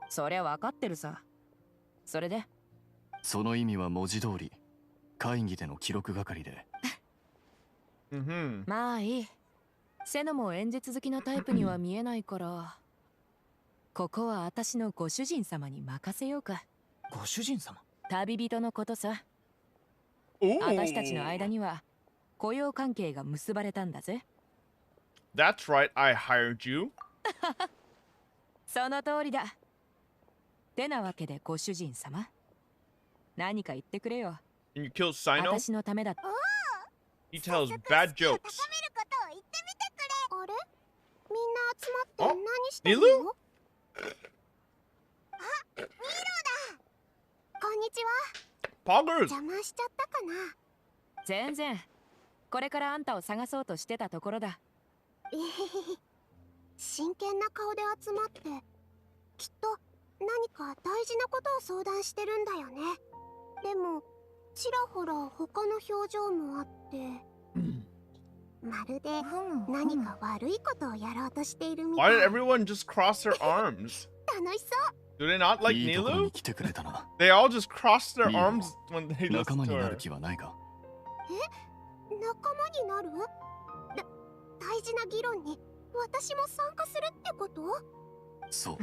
そりゃ分かってるさ。それでその意味は文字通り、会議での記録係で。まあいい。セノも演説好きなタイプには見えないから、ここは私のご主人様に任せようか。ご主人様？旅人のことさ。私たちの間には雇用関係が結ばれたんだぜ。That's right, I hired you. その通りだ。てなわけでご主人様、何か言ってくれよ。 And you killed Sino? 私のためだ。 He tells bad jokes. 高めることを言ってみてくれ。あれ？みんな集まって何してるニル？の？あ、ミロだ。こんにちは。 Poggers! 邪魔しちゃったかな。全然。これからあんたを探そうとしてたところだ。えへへへ。真剣な顔で集まって、きっと何か大事なことを相談してるんだよね。でもちらほら他の表情もあって、まるで何か悪いことをやろうとしているみた Why い。 did everyone just cross their arms? 楽しそう。 Do they not like いいところに Nilu? 来てくれたな。 They all just crossed their いいよ。 arms when they 仲 listened 間 to にな her. る気はないか？仲間になる？大事な議論に私も参加するってこと？そう。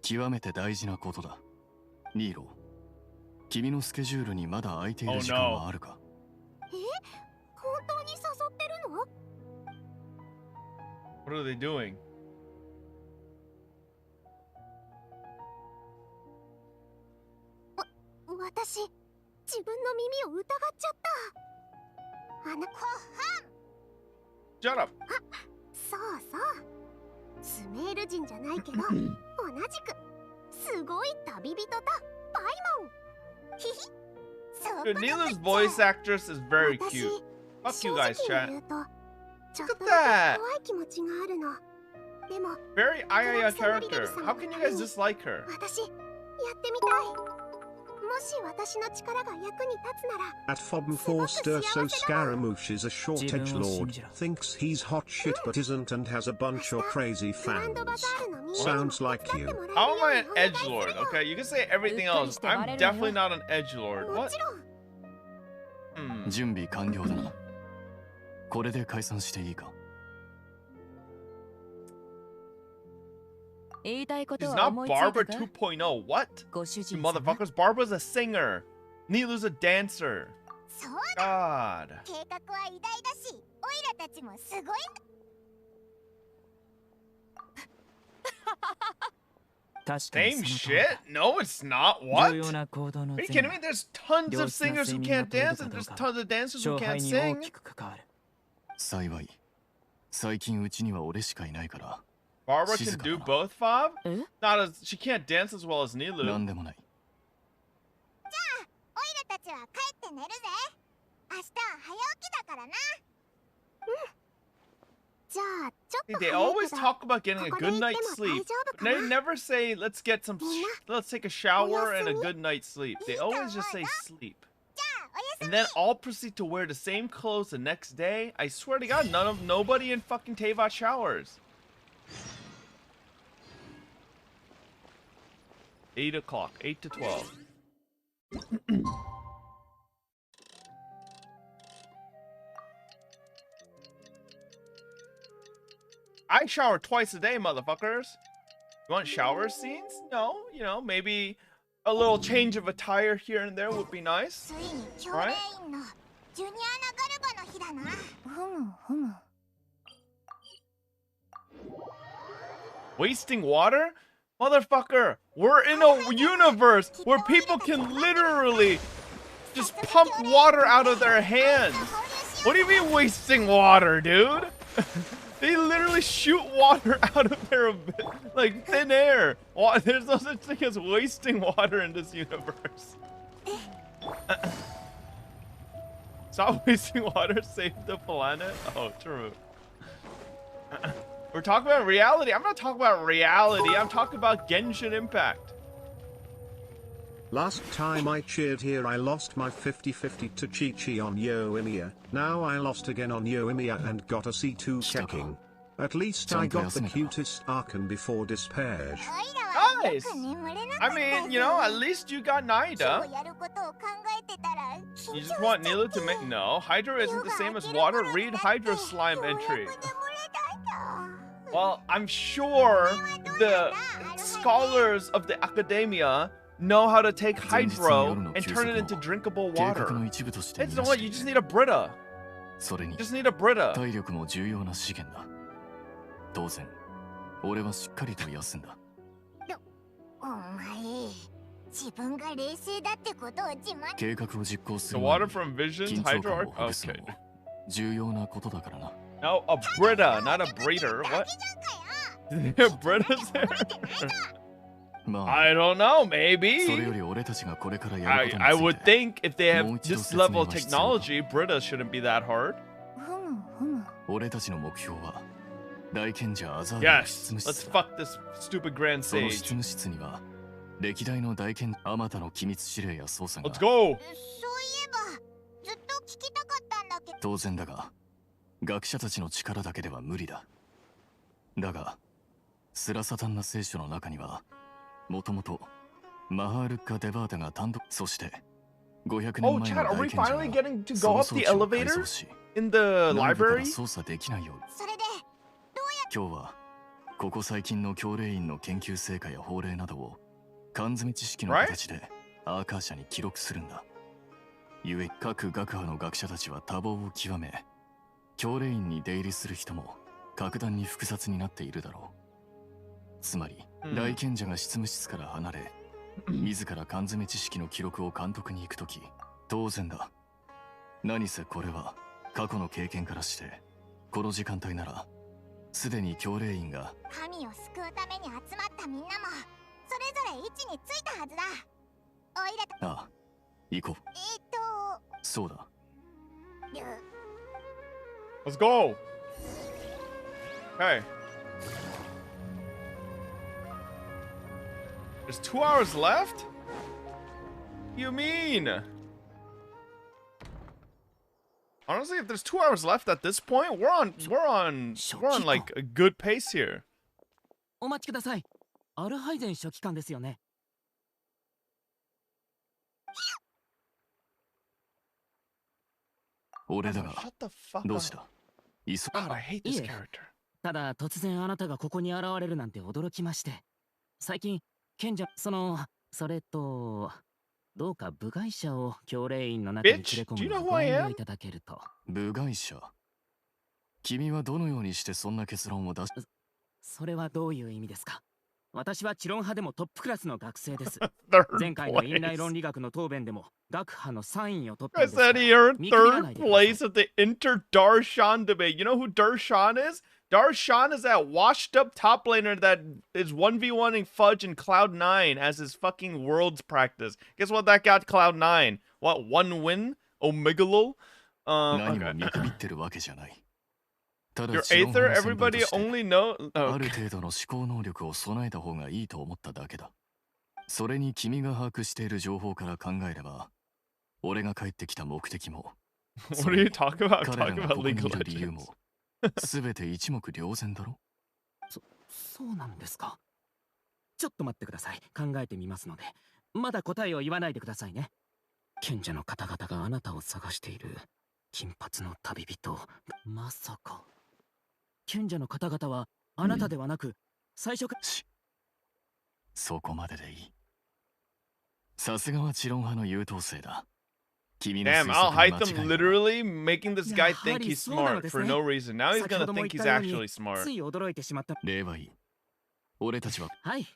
極めて大事なことだ。ニーロ、君のスケジュールにまだ空いている時間はあるか？本当に誘ってるの？ What are they doing? 私、自分の耳を疑っちゃった。Shut up! そうそう。スメール人じゃないけど、同じくすごい旅人だ、パイモン。ひひ。そう Dude, Nilu's voice actress is very cute. Fuck you guys, chat. Look at that. 怖い気持ちがあるの。でも、 Very Ayaya character. How can you guys dislike her? 私、やってみたい。At Fobn Forster, so Scaramouche is a short-edge lord, thinks he's hot shit but isn't and has a bunch of crazy fans. Sounds like you. How am I an edgelord? Okay, you can say everything else. I'm definitely not an edgelord. What? 準備完了だな。これで解散していいか。He's not Barbara 2.0. What? You motherfuckers. Barbara's a singer. Nilu's a dancer. God. Same shit? No, it's not. What? Are you kidding me? There's tons of singers who can't dance and there's tons of dancers who can't sing. 幸い、最近うちには俺しかいないから。 Barbara can do both, Fob? Not as she can't dance as well as Nilu. なんでもない。They always talk about getting a good night's sleep. They never say let's take a shower and a good night's sleep. They always just say sleep. And then all proceed to wear the same clothes the next day. I swear to God, nobody in fucking Teyvat showers. 8 o'clock, 8 to 12. I shower twice a day, motherfuckers. You want shower scenes? No, you know, maybe a little change of attire here and there would be nice. Right? Wasting water? Motherfucker, we're in a universe where people can literally just pump water out of their hands. What do you mean wasting water, dude? They literally shoot water out of their, like, thin air. There's no such thing as wasting water in this universe. Stop wasting water, save the planet. Oh, true. We're talking about reality. I'm not talking about reality. I'm talking about Genshin Impact. Last time I cheered here I lost my 50-50 to Chi-Chi on Yoimiya. Now I lost again on Yoimiya and got a C2 checking. At least I got the cutest Archon before Despair. Nice! I mean, you know, at least you got Naida. You just want Nilu to make... No, Hydra isn't the same as water. Read Hydra slime entry. Well, I'm sure the scholars of the academia know how to take hydro and turn it into drinkable water. It's what you just need a Brita. You just need a Brita. 体力も重要な資源だ。当然、俺はしっかりと休んだ。計画を実行する。The water from Visions, Hydro Arc? Okay. 重要なことだからな。 No, a Brita, not a breeder. What? Brita's there? I don't know, maybe. I would think if they have this level of technology, Brita shouldn't be that hard. Yes, let's fuck this stupid grand sage. Let's go! 当然だが、学者たちの力だけでは無理だ。だが、スラサタンナ聖書の中には、もともとマハールッカ・デバータが単独、そして500年前の大賢者がその装置を改造し、内部から操作できないように。今日は、ここ最近の教令員の研究成果や法令などを缶詰知識の形でアーカー社に記録するんだ。ゆえ、各学派の学者たちは多忙を極め、教令員に出入りする人も格段に複雑になっているだろう。つまり、大賢者が執務室から離れ、自ら缶詰知識の記録を監督に行くとき、当然だ。何せこれは過去の経験からして、この時間帯なら、すでに教令員が神を救うために集まったみんなも、それぞれ位置についたはずだ。おいらた。ああ、行こう。そうだ。Let's go! Okay. There's 2 hours left? You mean? Honestly, if there's 2 hours left at this point, we're on like a good pace here. お待ちください。アルハイゼン書記官ですよね。俺だが、どうした？God, I hate this character. ただ突然あなたがここに現れるなんて驚きまして。最近賢者それとどうか部外者を教令員の中に連れ込むのをご遠慮いただけると。部外者？君はどのようにしてそんな結論を出し？それはどういう意味ですか？私は知論派でもトップクラスの学生です。前回の院内論理学の答弁でも学派の3位を取ったんですが。I said he earned third place at the Inter-Darshan debate. You know who Darshan is? Darshan is that washed up top laner that is 1v1ing Fudge and Cloud9 as his fucking worlds practice. Guess what that got Cloud9? What, 1 win? Omegalol? Your Aether, everybody only know... ある程度の思考能力を備えた方がいいと思っただけだ。それに君が把握している情報から考えれば、俺が帰ってきた目的も、What are you talking about? 彼らがここにいる理由も、すべて一目瞭然だろ？そうなんですか。ちょっと待ってください。考えてみますので。まだ答えを言わないでくださいね。賢者の方々があなたを探している金髪の旅人。まさか。賢者の方々はあなたではなく、最初から。そこまででいい。さすがは知論派の優等生だ。Damn, I'll hide them literally making this guy think he's smart for no reason. Now he's gonna think he's actually smart. 例はいい。俺たちは。はい。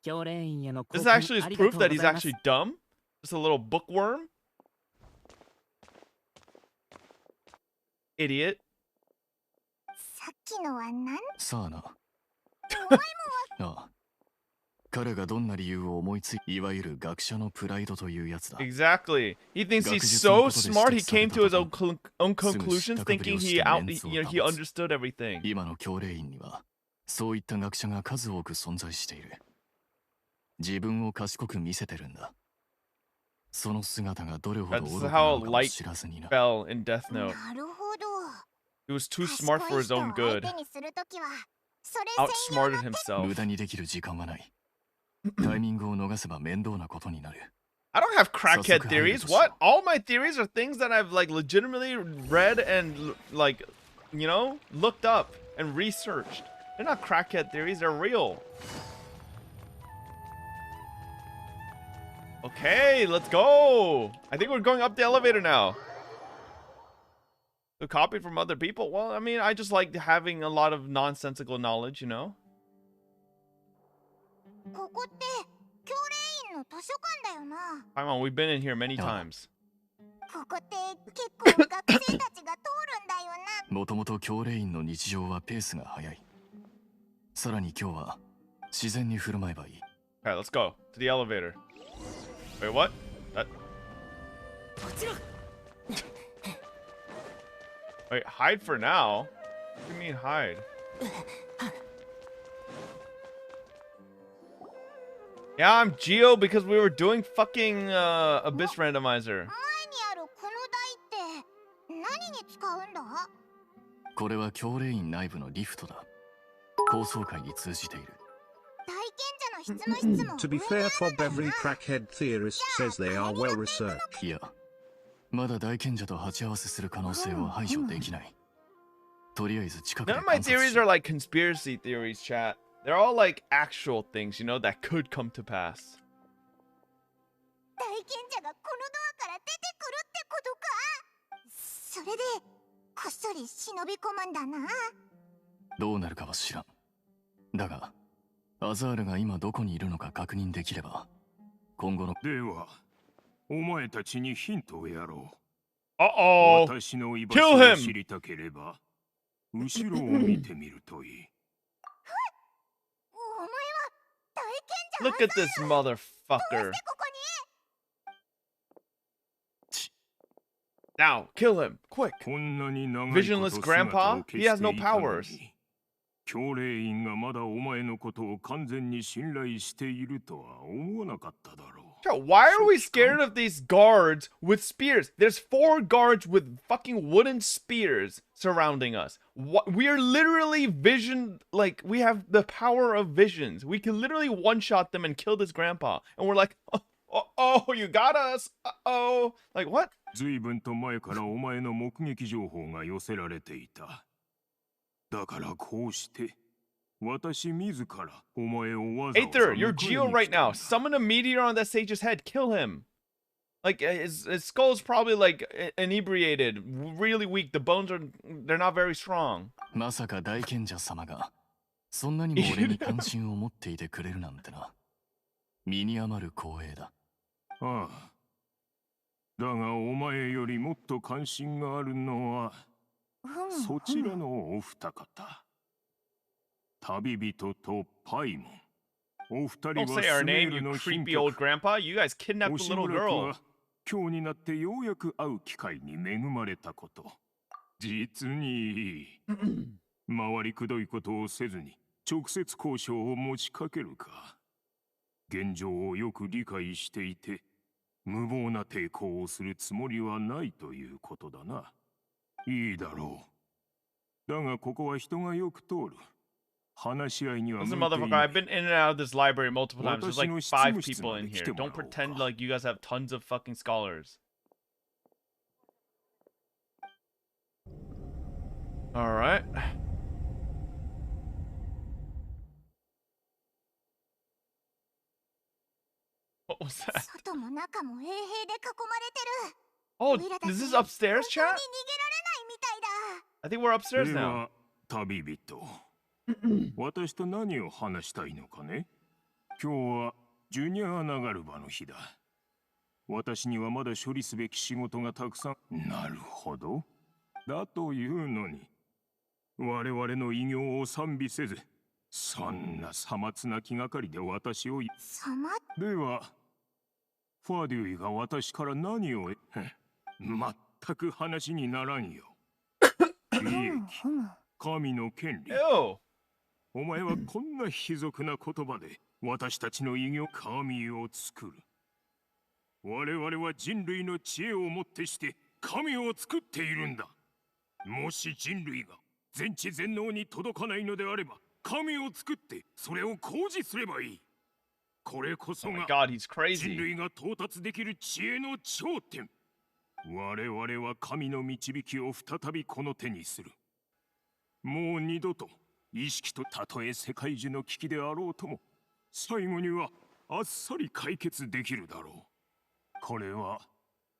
教令員への This actually is proof that he's actually dumb? Just a little bookworm? Idiot. さっきのは何？さあな。ああ。彼がどんな理由を思いつい、いわゆる学者のプライドというやつだ。Exactly. He thinks he's so smart. He came to his own conclusions, thinking he understood everything. 今の教令員にはそういった学者が数多く存在している。自分を賢く見せてるんだ。その姿がどれほど愚かなのかも知らずにな。なるほど。He was too smart for his own good. Outsmarted himself. 無駄にできる時間はない。タイミングを逃せば面倒なことになる。I don't have crackhead theories. What? All my theories are things that I've like legitimately read and like, you know, looked up and researched. They're not crackhead theories, they're real. Okay, let's go. I think we're going up the elevator now. So copied from other people? Well, I mean, I just like having a lot of nonsensical knowledge, you know? ここって教令員の図書館だよな。Come on, we've been in here many times. ここって結構学生たちが通るんだよな。もともと教令員の日常はペースが速い。さらに今日は自然に振る舞えばいい。Alright, let's go to the elevator. Wait, what? Wait, hide for now? What do you mean hide? Yeah, I'm Geo because we were doing fucking Abyss Randomizer. これは教令員内部のリフトだ。高層階に通じている。To be fair, Fob, every crackhead theorist says they are well researched. いや、まだ大賢者と鉢合わせする可能性は排除できない。とりあえず近くで None of my theories are like conspiracy theories, chat. They're all like actual things, you know, that could come to pass. 大賢者がこのドアから出てくるってことか。それでこっそり忍び込むんだな。どうなるかは知らん。だが、アザールが今どこにいるのか確認できれば、今後の。では、お前たちにヒントをやろう。私の居場所を知りたければ、後ろを見てみるといい。Look at this motherfucker. Now, kill him, quick. Visionless grandpa? He has no powers. 教令員がまだお前のことを完全に信頼しているとは思わなかっただろう。Why are we scared of these guards with spears? There's 4 guards with fucking wooden spears surrounding us. We are literally like, we have the power of visions. We can literally one-shot them and kill this grandpa. And we're like, oh, you got us. Uh-oh. Like, what? 随分と前からお前の目撃情報が寄せられていた。だからこうして。 Aether, you're Geo right now. Summon a meteor on that sage's head. Kill him. Like, his skull's probably, like, inebriated. Really weak. The bones they're not very strong. まさか大賢者様がそんなにも俺に関心を持っていてくれるなんてな。身に余る光栄だ。ああ。だがお前よりもっと関心があるのは、そちらのお二方。 旅人とパイモン。お二人はスメールの貧客。おしばらくは今日になってようやく会う機会に恵まれたこと。実にいい。回りくどいことをせずに直接交渉を持ちかけるか。現状をよく理解していて、無謀な抵抗をするつもりはないということだな。いいだろう。だがここは人がよく通る。 Listen, motherfucker, I've been in and out of this library multiple times. There's like 5 people in here. Don't pretend like you guys have tons of fucking scholars. Alright. What was that? Oh, is this upstairs, chat? I think we're upstairs now. 私と何を話したいのかね。今日はジュニアアナガルバの日だ。私にはまだ処理すべき仕事がたくさん。なるほど。だというのに、我々の偉業を賛美せず、そんなさまつな気がかりで私を。では、ファデュイが私から何を。全く話にならんよ。神の権利。お前はこんな卑俗な言葉で私たちの偉業神を作る。我々は人類の知恵をもってして神を作っているんだ。もし人類が全知全能に届かないのであれば神を作ってそれを公示すればいい。これこそが人類が到達できる知恵の頂点。我々は神の導きを再びこの手にする。もう二度と意識とたとえ世界中の危機であろうとも最後にはあっさり解決できるだろう。これは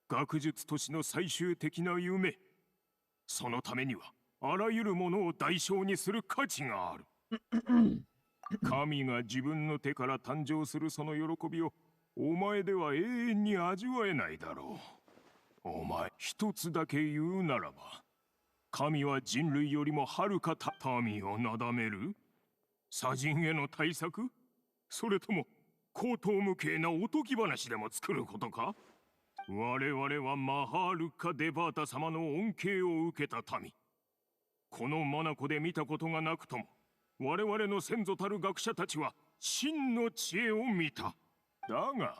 学術都市の最終的な夢。そのためにはあらゆるものを代償にする価値がある。神が自分の手から誕生するその喜びをお前では永遠に味わえないだろう。お前一つだけ言うならば、神は人類よりもはるか民をなだめる？砂人への対策？それとも荒唐無稽なおとぎ話でも作ることか？我々はマハールカ・デバータ様の恩恵を受けた民。このマナコで見たことがなくとも我々の先祖たる学者たちは真の知恵を見た。だが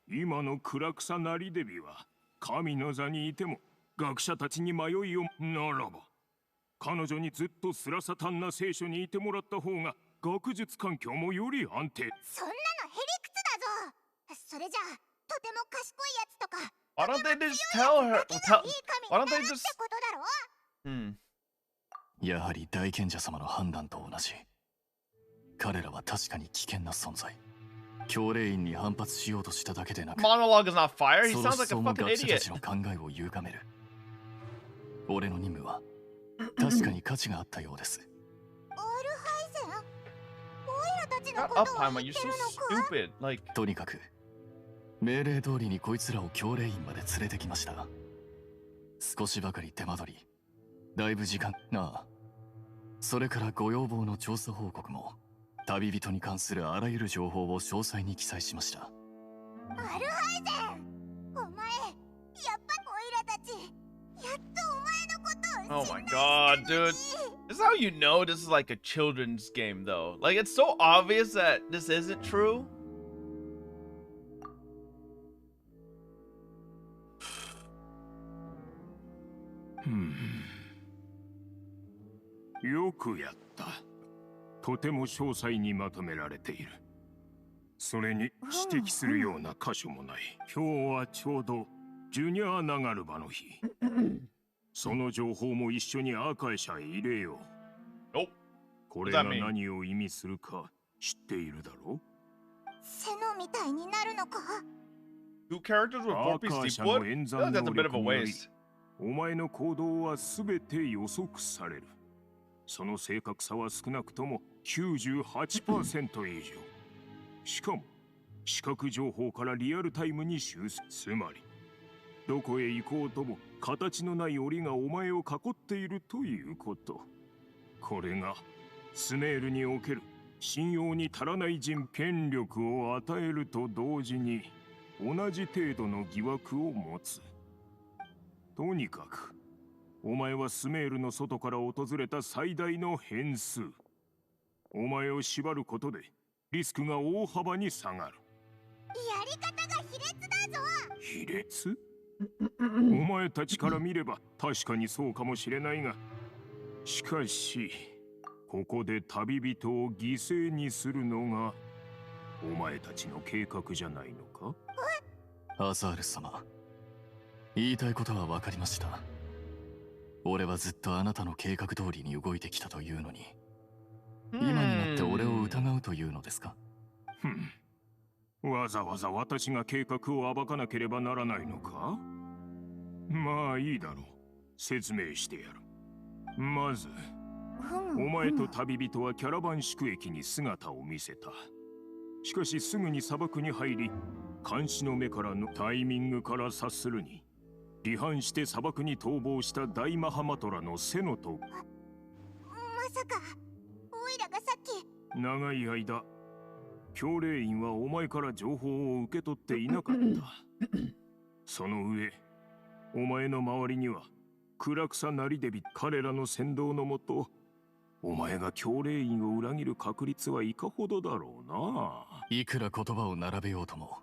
今の暗草なりデビは神の座にいても学者たちに迷いを。ならば彼女にずっとスラサタンな聖書にいてもらった方が学術環境もより安定。そんなのへりくつだぞ。それじゃあとても賢いやつとか Why don't they just tell her? Why don't they just... やはり大賢者様の判断と同じ。彼らは確かに危険な存在。教令員に反発しようとしただけでなく、Monologue is not fire. He その sounds like a 思想も fucking 学者た idiot. ちの考えを歪める。俺の任務は確かに価値があったようです。アルハイゼン、オイラたちの Shut こ up, とを Paimon. 言 You're って so るのか？ stupid. Like... とにかく命令通りにこいつらを教令員まで連れてきました。少しばかり手間取り、だいぶ時間なあ。それからご要望の調査報告も旅人に関するあらゆる情報を詳細に記載しました。アルハイゼン、お前やっぱオイラたちやっとお前のことを Oh my god, dude. This is how you know this is like a children's game, though. Like, it's so obvious that this isn't true. よくやった。とても詳細にまとめられている。それに指摘するような箇所もない。今日はちょうどジュニアナガルバの日。その情報も一緒にアーカイ社へ入れよう。これが何を意味するか知っているだろう？セノみたいになるのか？ Two characters with 4 piece deep wood? I feel like that's a bit of a waste. お前の行動はすべて予測される。その正確さは少なくとも 98% 以上。しかも視覚情報からリアルタイムに修正。つまりどこへ行こうとも形のない檻がお前を囲っているということ。これがスメールにおける信用に足らない権力を与えると同時に同じ程度の疑惑を持つ。とにかくお前はスメールの外から訪れた最大の変数。お前を縛ることでリスクが大幅に下がる。やり方が卑劣だぞ。卑劣？お前たちから見れば確かにそうかもしれないが、しかしここで旅人を犠牲にするのがお前たちの計画じゃないのか？アザール様、言いたいことは分かりました。俺はずっとあなたの計画通りに動いてきたというのに、今になって俺を疑うというのですか？わざわざ私が計画を暴かなければならないのか？まあいいだろう。説明してやる。まずお前と旅人はキャラバン宿駅に姿を見せた。しかしすぐに砂漠に入り、監視の目からのタイミングから察するに離反して砂漠に逃亡した大マハマトラのセノと。まさかオイラがさっき。長い間教令員はお前から情報を受け取っていなかった。その上お前の周りにはクラクサナリデビ彼らの先導のもと、お前が教令員を裏切る確率はいかほどだろうな。いくら言葉を並べようとも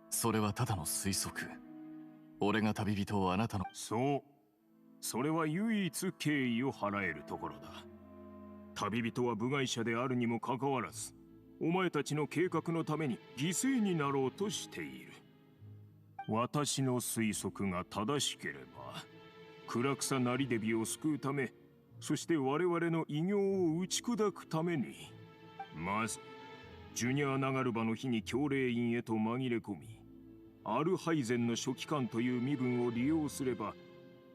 それはただの推測。俺が旅人をあなたの。そう、それは唯一敬意を払えるところだ。旅人は部外者であるにもかかわらずお前たちの計画のために犠牲になろうとしている。私の推測が正しければクラクサナリデビを救うため、そして我々の偉業を打ち砕くために、まずジュニアナガルバの日に教令員へと紛れ込み、アルハイゼンの書記官という身分を利用すれば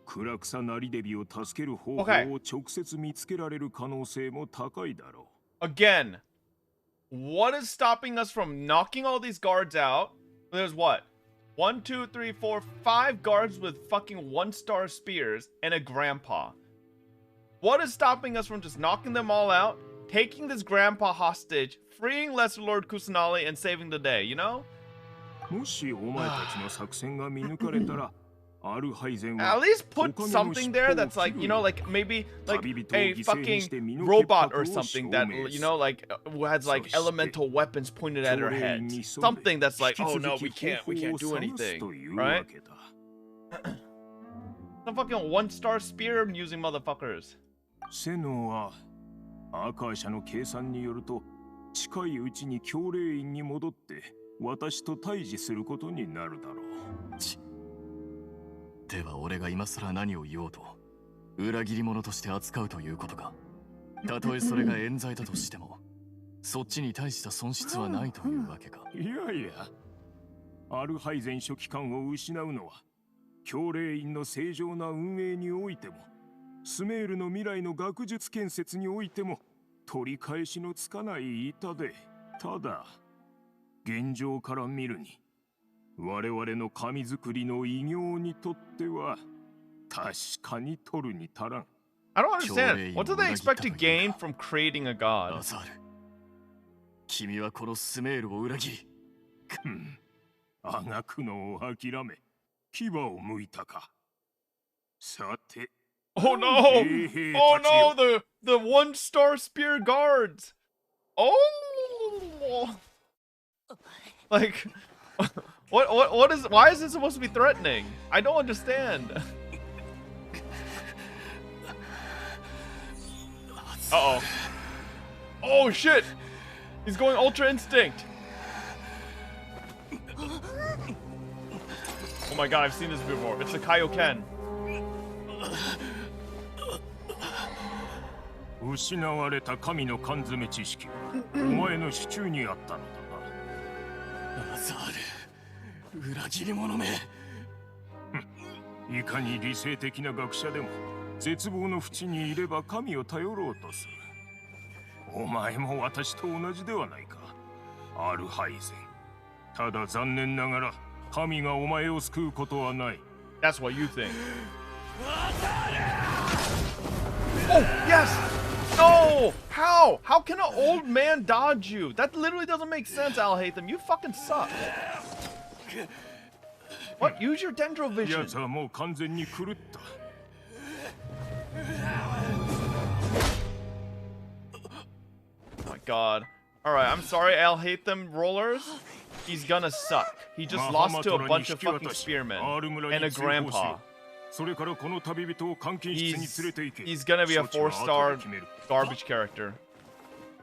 クラクサナリデビを助ける方法を直接見つけられる可能性も高いだろう。Again, what is stopping us from knocking all these guards out? There's what? 1, 2, 3, 4, 5 guards with fucking 1-star spears and a grandpa. What is stopping us from just knocking them all out, taking this grandpa hostage, freeing Lesser Lord Kusanali, and saving the day, you know? もしお前たちの作戦が見抜かれたら、アルハイゼンは at least put something there that's like, you know, like maybe like a fucking robot or something that, you know, like has like elemental weapons pointed at her head. Something that's like, oh no, we can't do anything, right? Some fucking 1-star spear using motherfuckers. セノはアーカー社の計算によると近いうちに教令員に戻って私と対峙することになるだろう。では俺が今更何を言おうと裏切り者として扱うということか。たとえそれが冤罪だとしてもそっちに大した損失はないというわけか。いやいや、アルハイゼン書記官を失うのは教令員の正常な運営においてもスメールの未来の学術建設においても取り返しのつかない板で、ただ現状から見るに我々の神作りの偉業にとっては確かに取るに足らん。I don't understand. What do they expect to gain from creating a god? アザール、君はこのスメールを裏切り、あがくのを諦め牙を剥いたか。さて。Oh no! Oh no! The 1-star spear guards. Oh! Like, what is? Why is it supposed to be threatening? I don't understand. Uh-oh. Oh, shit! He's going Ultra Instinct! Oh my god, I've seen this before. It's the Kaioken. 失われた神の缶詰知識はお前の手中にあったのだな。アザール、裏切り者め。いかに理性的な学者でも絶望の淵にいれば神を頼ろうとする。お前も私と同じではないか、アルハイゼン。ただ残念ながら神がお前を救うことはない。That's what you think. Oh, yes! No! How? How can an old man dodge you? That literally doesn't make sense, Al Hatham. You fucking suck. What? Use your dendro vision. 奴はもう完全に狂った。Oh my god. Alright, I'm sorry, Al Hatham Rollers. He's gonna suck. He just lost to a bunch of fucking spearmen and a grandpa. He's gonna be a 4-star garbage character.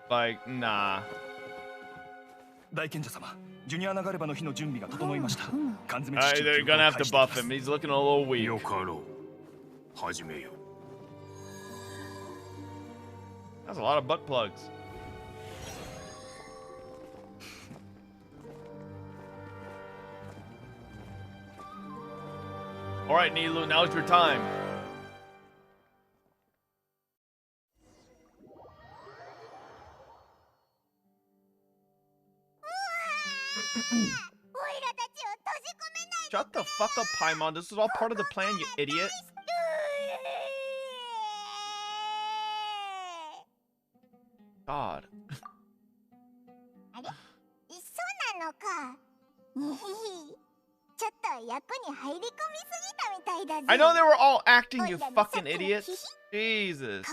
Like, nah. 大賢者様、ジュニア流れ場の日の準備が整いました。缶詰知 Alright, 識 they're gonna have to buff him. He's looking a little weak. よかろう。始めよう。That's a lot of butt plugs. Alright, Nilu, now's your time. Shut the fuck up, Paimon. This is all part of the plan, you idiot. God. そうなのか。ちょっと役に入り込みすぎたみたいだぜ。I know they were all acting, you fucking idiots. Jesus.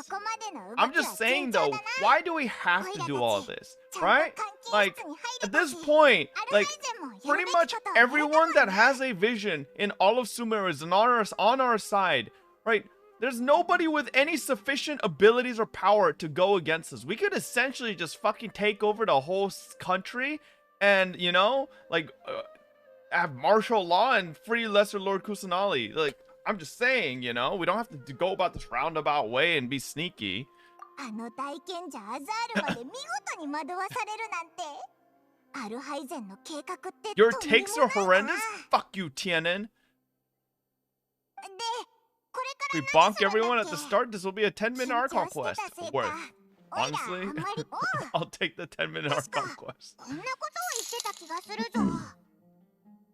I'm just saying though, why do we have to do all this? Right? Like, at this point, like, pretty much everyone that has a vision in all of Sumeru is on our side. Right? There's nobody with any sufficient abilities or power to go against us. We could essentially just fucking take over the whole country and, you know, like, have martial law and free Lesser Lord Kusanali. Like, I'm just saying, you know, we don't have to go about this roundabout way and be sneaky. Your takes are horrendous? Fuck you, Tianen. We bonk everyone at the start, this will be a 10-minute Archon Quest. Worth. Honestly, I'll take the 10-minute Archon Quest.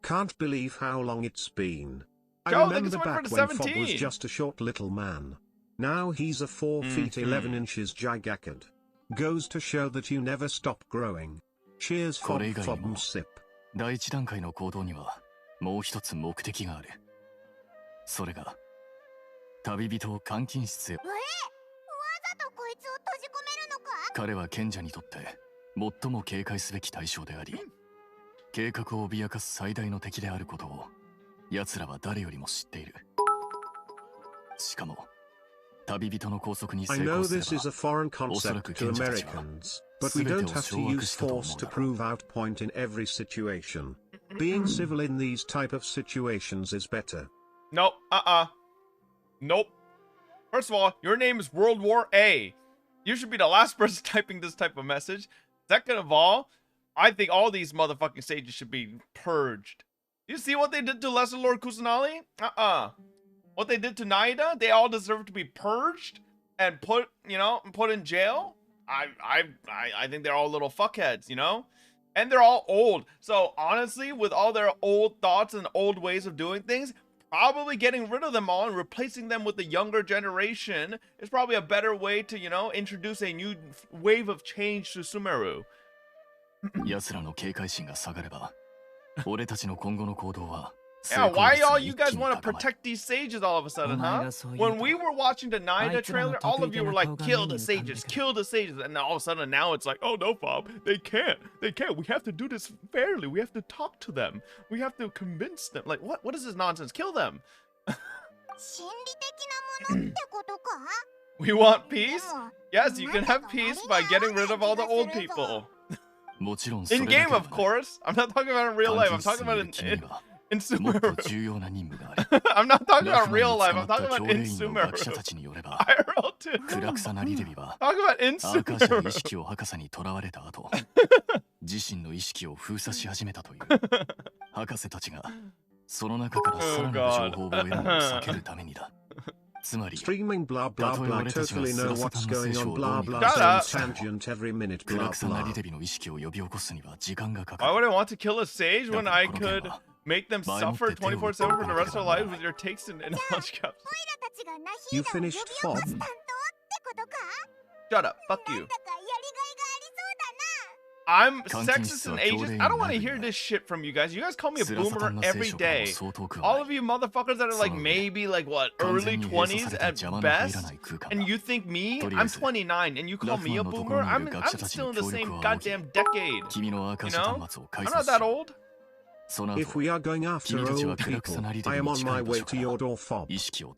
Can't believe how long it's been. I Joe, remember back when Fob was just a short little man. Now he's a 4 feet 11 inches gigacad. Goes to show that you never stop growing. Cheers, Fob, Fob and Sip. 第一段階の行動にはもう一つ目的がある。それが旅人を監禁室へ。わざとこいつを閉じ込めるのか？彼は賢者にとって最も警戒すべき対象であり、計画を脅かす最大の敵であることを奴らは誰よりも知っている。しかも旅人の拘束に成 I 功 know すれ this is a foreign ば、おそら concept く to 賢者たちは Americans, but we don't have to use force to prove out point in every situation. Being civil in these type of situations is better. Nope, Nope. First of all, your name is World War A. You should be the last person typing this type of message. Second of all, I think all these motherfucking sages should be purged. You see what they did to Lesser Lord Kusanali? What they did to Naida? They all deserve to be purged and put, you know, put in jail. I think they're all little fuckheads, you know? And they're all old. So honestly, with all their old thoughts and old ways of doing things, probably getting rid of them all and replacing them with the younger generation is probably a better way to, you know, introduce a new wave of change to Sumeru. 奴らの警戒心が下がれば、俺たちの今後の行動は Yeah, why all you guys want to protect these sages all of a sudden, huh? When we were watching the Naida trailer, all of you were like, kill the sages, kill the sages. And all of a sudden now it's like, oh no, Bob, they can't. We have to do this fairly. We have to talk to them. We have to convince them. Like, what is this nonsense? Kill them. We want peace? Yes, you can have peace by getting rid of all the old people. In game, of course. I'm not talking about in real life. I'm talking about in Sumeru. I'm not talking about real life. I'm talking about in Sumeru. IRL too. Talking about in Sumeru. 自身の意識を封鎖し始めたという博士たちがその中からさらなる情報を得るのを避けるためにだ。つまり、Streaming blah blah たとえ blah 俺たちが totally ス know ラサ what's タンの going 聖書 on をどう blah にか blah して blah tangent every minute クラ blah クサナ blah リデビの意識を呼び起こすには時間がかか Why る。 would I want to kill a sage when I could make them suffer 24/7 for the rest of their lives with your takes and knowledge caps? You finished Fob? Shut up. Fuck you. I'm sexist and ageist. I don't want to hear this shit from you guys. You guys call me a boomer every day. All of you motherfuckers that are like maybe like what, early 20s at best, and you think me? I'm 29 and you call me a boomer? I'm still in the same goddamn decade. You know? I'm not that old. If we are going after old people, I am on my way to your door, Fob.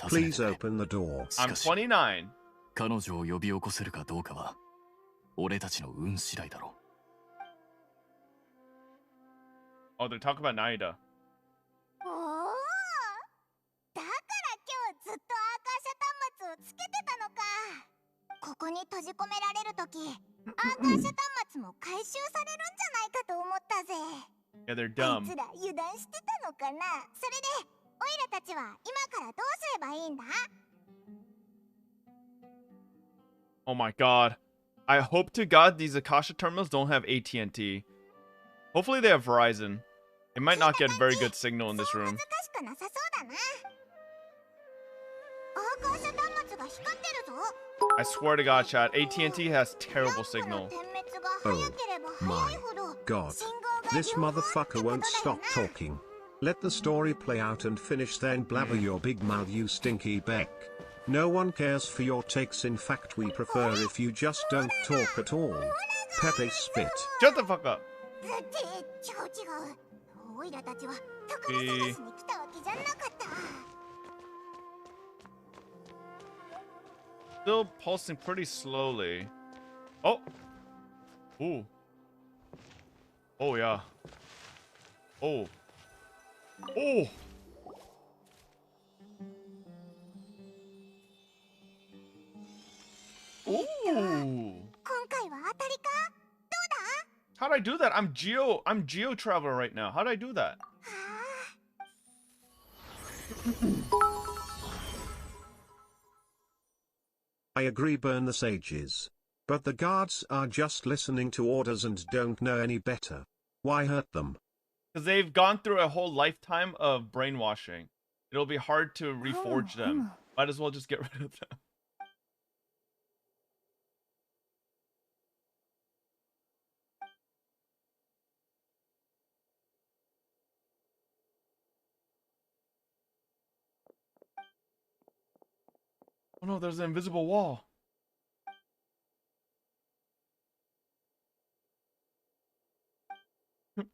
Please open the door. I'm 29. 彼女を呼び起こせるかどうかは俺たちの運次第だろう。 Oh, they're talking about Naida. だから今日ずっとアーカーシャ端末をつけてたのか。ここに閉じ込められるとき、アーカーシャ端末も回収されるんじゃないかと思ったぜ。 Yeah, they're あ dumb. いつら油断してたのかな。それで、オイラたちは今からどうすればいいんだ？ Oh my god. I hope to god these Akasha terminals don't have AT&T. Hopefully they have Verizon. It might not get very good signal in this room. I swear to god, chat, AT&T has terrible signal. Oh my god. This motherfucker won't stop talking. Let the story play out and finish, then blabber your big mouth, you stinky beck. No one cares for your takes, in fact we prefer if you just don't talk at all. Pepe spit. Shut the fuck up. Still pulsing pretty slowly. Oh. Ooh. Oh yeah. Oh. Oh. Ooh. How'd I do that? I'm Geo Traveler right now. How'd I do that? I agree, burn the sages. But the guards are just listening to orders and don't know any better. Why hurt them? Because they've gone through a whole lifetime of brainwashing. It'll be hard to reforge them. Might as well just get rid of them. Oh no, there's an invisible wall.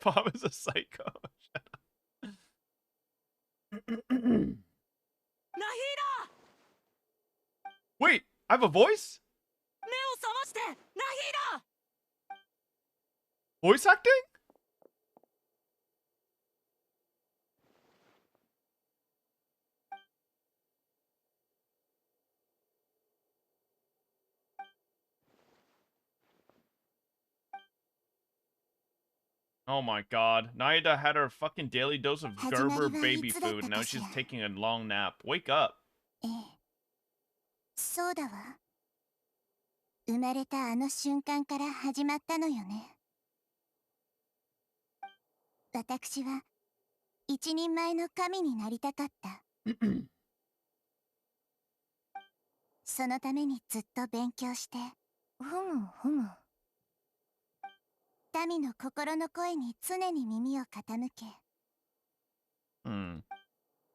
Bob is a psycho. Wait, I have a voice? Voice acting? Oh my god. Naida had her fucking daily dose of Gerber baby food, and now she's taking a long nap. Wake up. そうだわ。生まれたあの瞬間から始まったのよね。私は一人前の神になりたかった。そのためにずっと勉強して。ふむふむ。民の心の声に常に耳を傾け、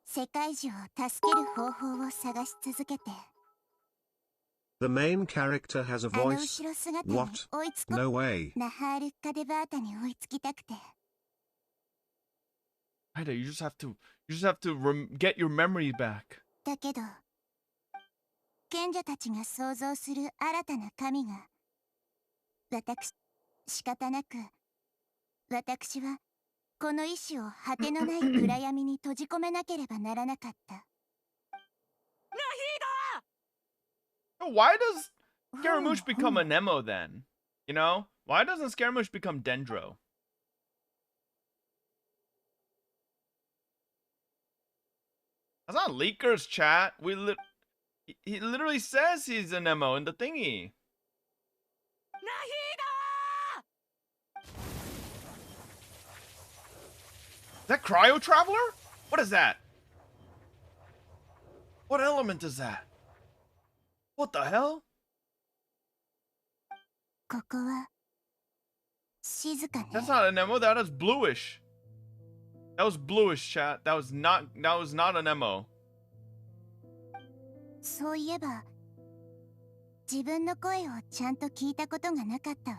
世界中を助ける方法を探し続けて。The main character has a あの voice. 後ろ姿に What? 追いつこ No way. ナハールッカデバータに追いつきたくて。Naida, you just have to get your memory back. だけど、賢者たちが想像する新たな神が、仕方なく、私はこの意志を果てのない暗闇に閉じ込めなければならなかった。Why does Scaramouche become a Nemo then? You know? Why doesn't Scaramouche become Dendro? That's not Leaker's chat. He literally says he's a Nemo in the thingy. Is that Cryo Traveler? What is that? What element is that? What the hell? ここは静かね。 That's not a Nemo, that is bluish. That was bluish, chat. That was not a Nemo. そういえば自分の声をちゃんと聞いたことがなかったわ。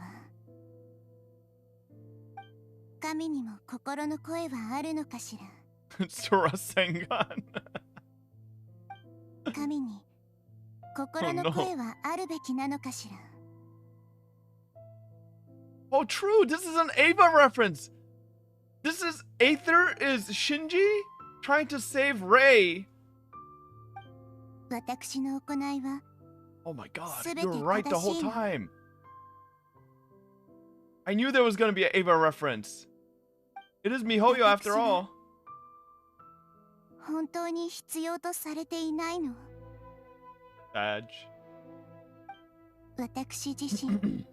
神にも心の声はあるのかしら。Sora Sengan. 神に心の声はあるべきなのかしら。Oh, true. This is an Ava reference. This is Aether is Shinji trying to save Rei. 私の行いは Oh my god, you're right the whole time. I knew there was going to be an Ava reference. It is Mihoyo after all. 本当に必要とされていないの。Badge. 私自身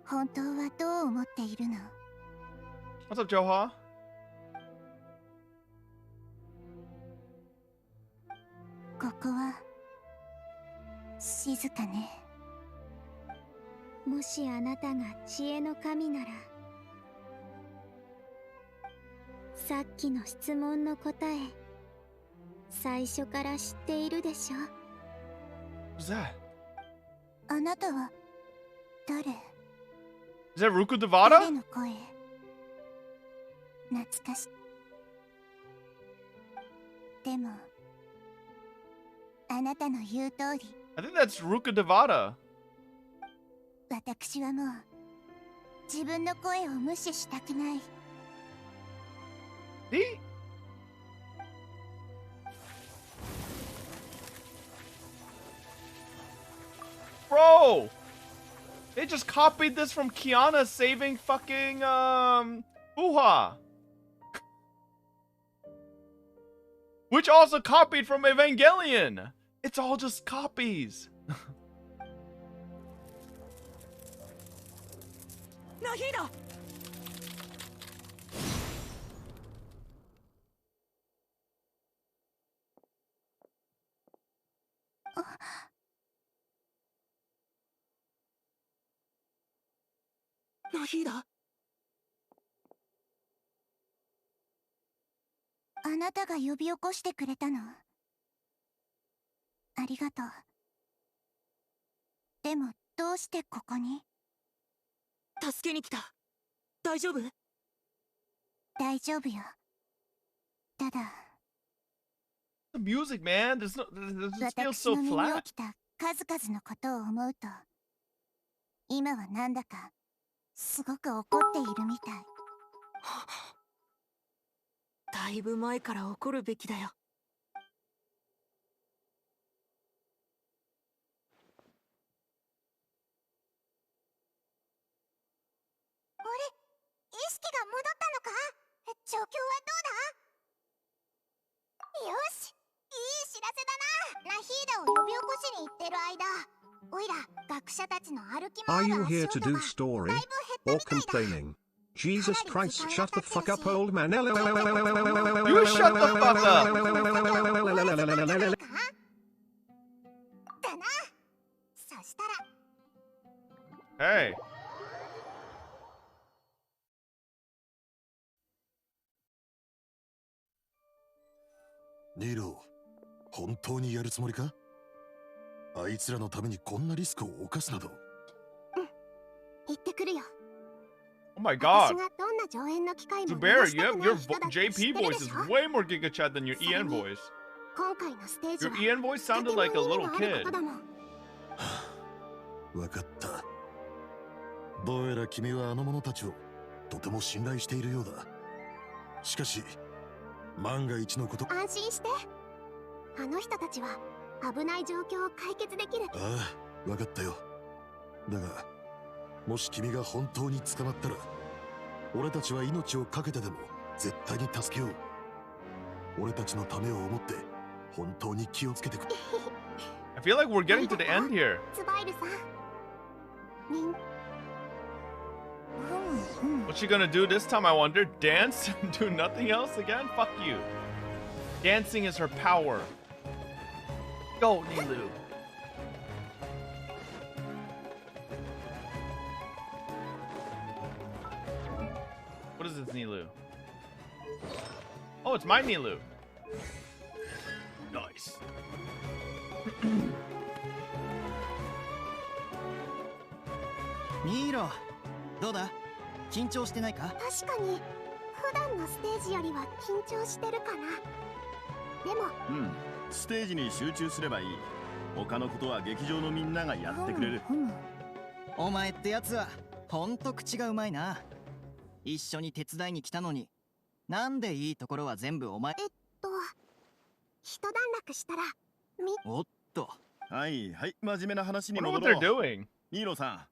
本当はどう思っているの？ What's up, Joha? ここは静かね。もしあなたが知恵の神なら、さっきの質問の答え、最初から知っているでしょ。 Who's that? あなたは誰？ Is that Ruku 誰 Devada? の声？懐かしい。でもあなたの言う通り、 I think that's Ruka Devada. 私はもう自分の声を無視したくない。 See? Bro! They just copied this from Kiana saving fucking, Buha. Which also copied from Evangelion. It's all just copies. Nahida! ナヒーダ？あなたが呼び起こしてくれたの？ありがとう。でもどうしてここに？助けに来た。大丈夫？大丈夫よ。ただ、 The music, man. This feels 私 so の身に flat. 起きた数々のことを思うと、今はなんだかすごく怒っているみたい。だいぶ前から怒るべきだよ。俺、意識が戻ったのか？状況はどうだ？よし、いい知らせだな。ナヒーダを呼び起こしに行ってる間、おいら学者たちの歩き Are 回る you 足 here 音 to が do story だいぶ減 or ったみたいだ。 complaining? Jesus Christ, shut the fuck up, old man. You shut the fuck up. だな。そしたら Hey. ニロ、本当にやるつもりか？あいつらのためにこんなリスクを冒すなど。行ってくるよ。 Oh my 私 god. がどんな上演の機会も Zubair, 逃したくない your 人だって JP 知ってる voice で is しょ？ way more Giga Chat than your EN voice. Your Ian voice sounded like a little kid. わかった。どうやら君はあの者たちをとても信頼しているようだ。しかし、万が一のこと。安心して。あの人たちは危ない状況を解決できる。ああ、わかったよ。だが、もし君が本当に捕まったら、俺たちは命を懸けてでも絶対に助けよう。俺たちのためを思って本当に気をつけてくれ。I feel like we're getting to the end here. ツバイルさん。What's she gonna do this time, I wonder? Dance and do nothing else again? Fuck you. Dancing is her power. Go, Nilu. What is this, Nilu? Oh, it's my Nilu. Nice. ミーロ、どうだ？緊張してないか？確かに普段のステージよりは緊張してるかな。でも、ステージに集中すればいい。他のことは劇場のみんながやってくれる。お前ってやつはほんと口がうまいな。一緒に手伝いに来たのに、なんでいいところは全部お前。一段落したらおっと。はいはい、真面目な話に戻ろう。 What are they doing? ニーロさん、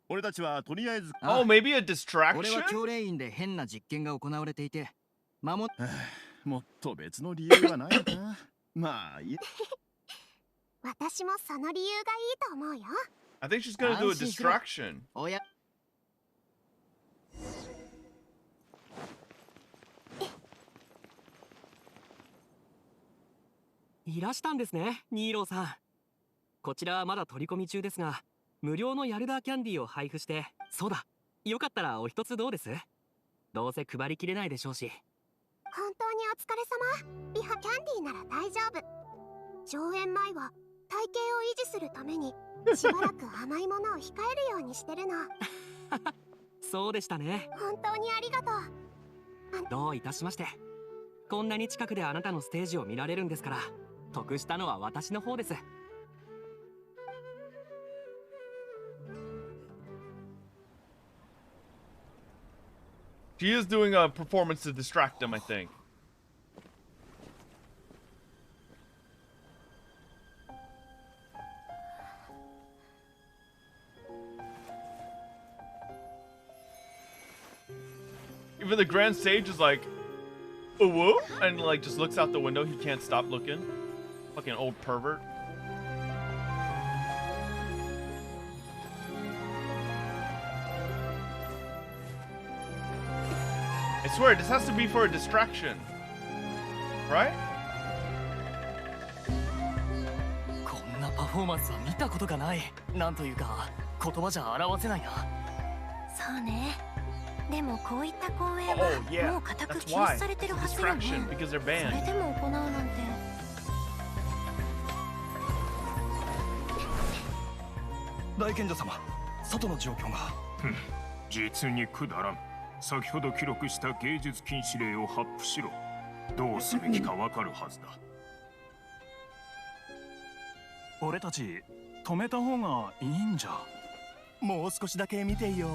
俺たちはとりあえず。Oh, maybe a distraction? 俺は教練員で変な実験が行われていて、もっと別の理由はないのか。まあいい。私もその理由がいいと思うよ。I think she's gonna do a distraction. おや。いらしたんですね、ニーローさん。こちらはまだ取り込み中ですが、無料のヤルダーキャンディーを配布して、そうだ、よかったらお一つどうです？どうせ配りきれないでしょうし。本当にお疲れ様。リハキャンディーなら大丈夫。上演前は体型を維持するためにしばらく甘いものを控えるようにしてるの。そうでしたね。本当にありがとう。どういたしまして。こんなに近くであなたのステージを見られるんですから、得したのは私の方です。She is doing a performance to distract them, I think. Even the grand sage is like, oh, whoa, and like just looks out the window. He can't stop looking. Fucking old pervert. I swear, this has to be for a distraction. Right? こんなパフォーマンスは見たことがない。なんというか、言葉じゃ表せないな。そうね。でもこういった公演はもう固く禁止されてるはずよね。それでも行うなんて。大賢者様、外の状況が。実にくだらん。先ほど記録した芸術禁止令を発布しろ。どうすべきかわかるはずだ。俺たち止めた方がいいんじゃ。もう少しだけ見ていよう。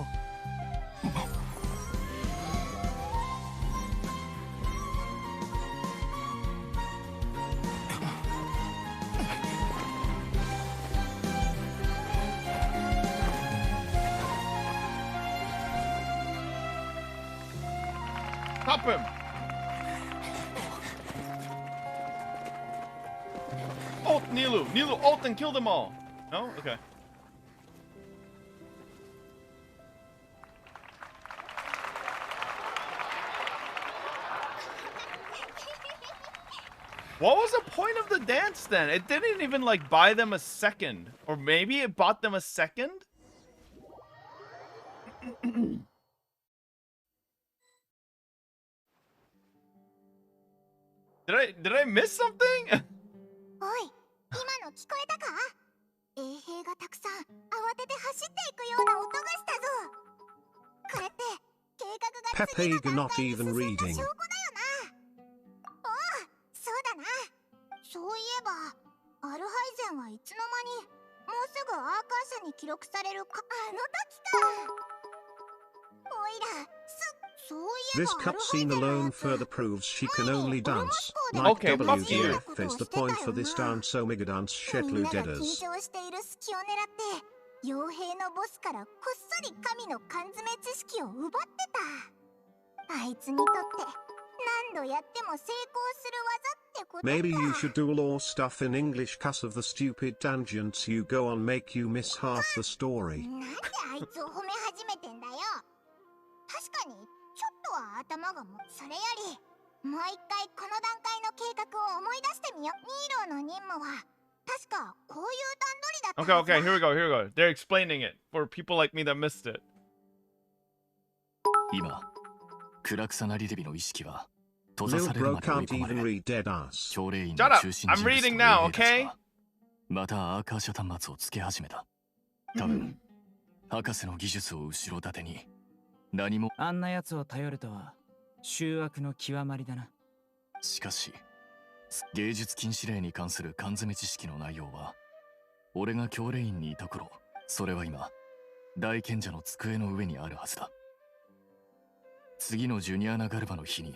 Stop him! Ult Nilu! Nilu, ult and kill them all! No? Okay. What was the point of the dance then? It didn't even like buy them a second. Or maybe it bought them a second? Did I miss something? おい、今の聞こえたか？衛兵がたくさん慌てて走っていくような音がしたぞ。これって計画が次の段階に進んだ証拠だよな。おお、そうだな。そう社に記録されるか、あの時か。おいら、そういえば This cutscene alone further proves she can only dance. Like Okay, fuck you. WTF is the point for this dance Omega dance みんなが Shetlu 緊 Deaders. 張している隙を狙って傭兵のボスからこっそり神の缶詰知識を奪ってた。あいつにとって何度やっても成功する技ってことか。 Maybe you should do law stuff in English cause of the stupid tangents you go on make you miss half the story. なんであいつを褒め始めてんだよ。確かにちょっとは頭がそれよりもう一回この段階の計画を思い出してみよう。ニーローの任務は確かこういう段取りだった。 Okay, here we go, here we go. They're explaining it for people like me that missed it. 今、暗草なリデビの意識は閉ざさ Lil れる bro まで追い can't 込ま even れ、 read dead ass. 教令員 Shut の up! 中心 I'm 人物 reading の now, 衛兵たち okay? はまたアーカーシャ端末をつけ始めた。多分、博士の技術を後ろ盾に何も。あんな奴を頼るとは醜悪の極まりだな。しかし、芸術禁止令に関する缶詰知識の内容は、俺が教令員にいた頃、それは今、大賢者の机の上にあるはずだ。次のジュニアナ・ガルバの日に、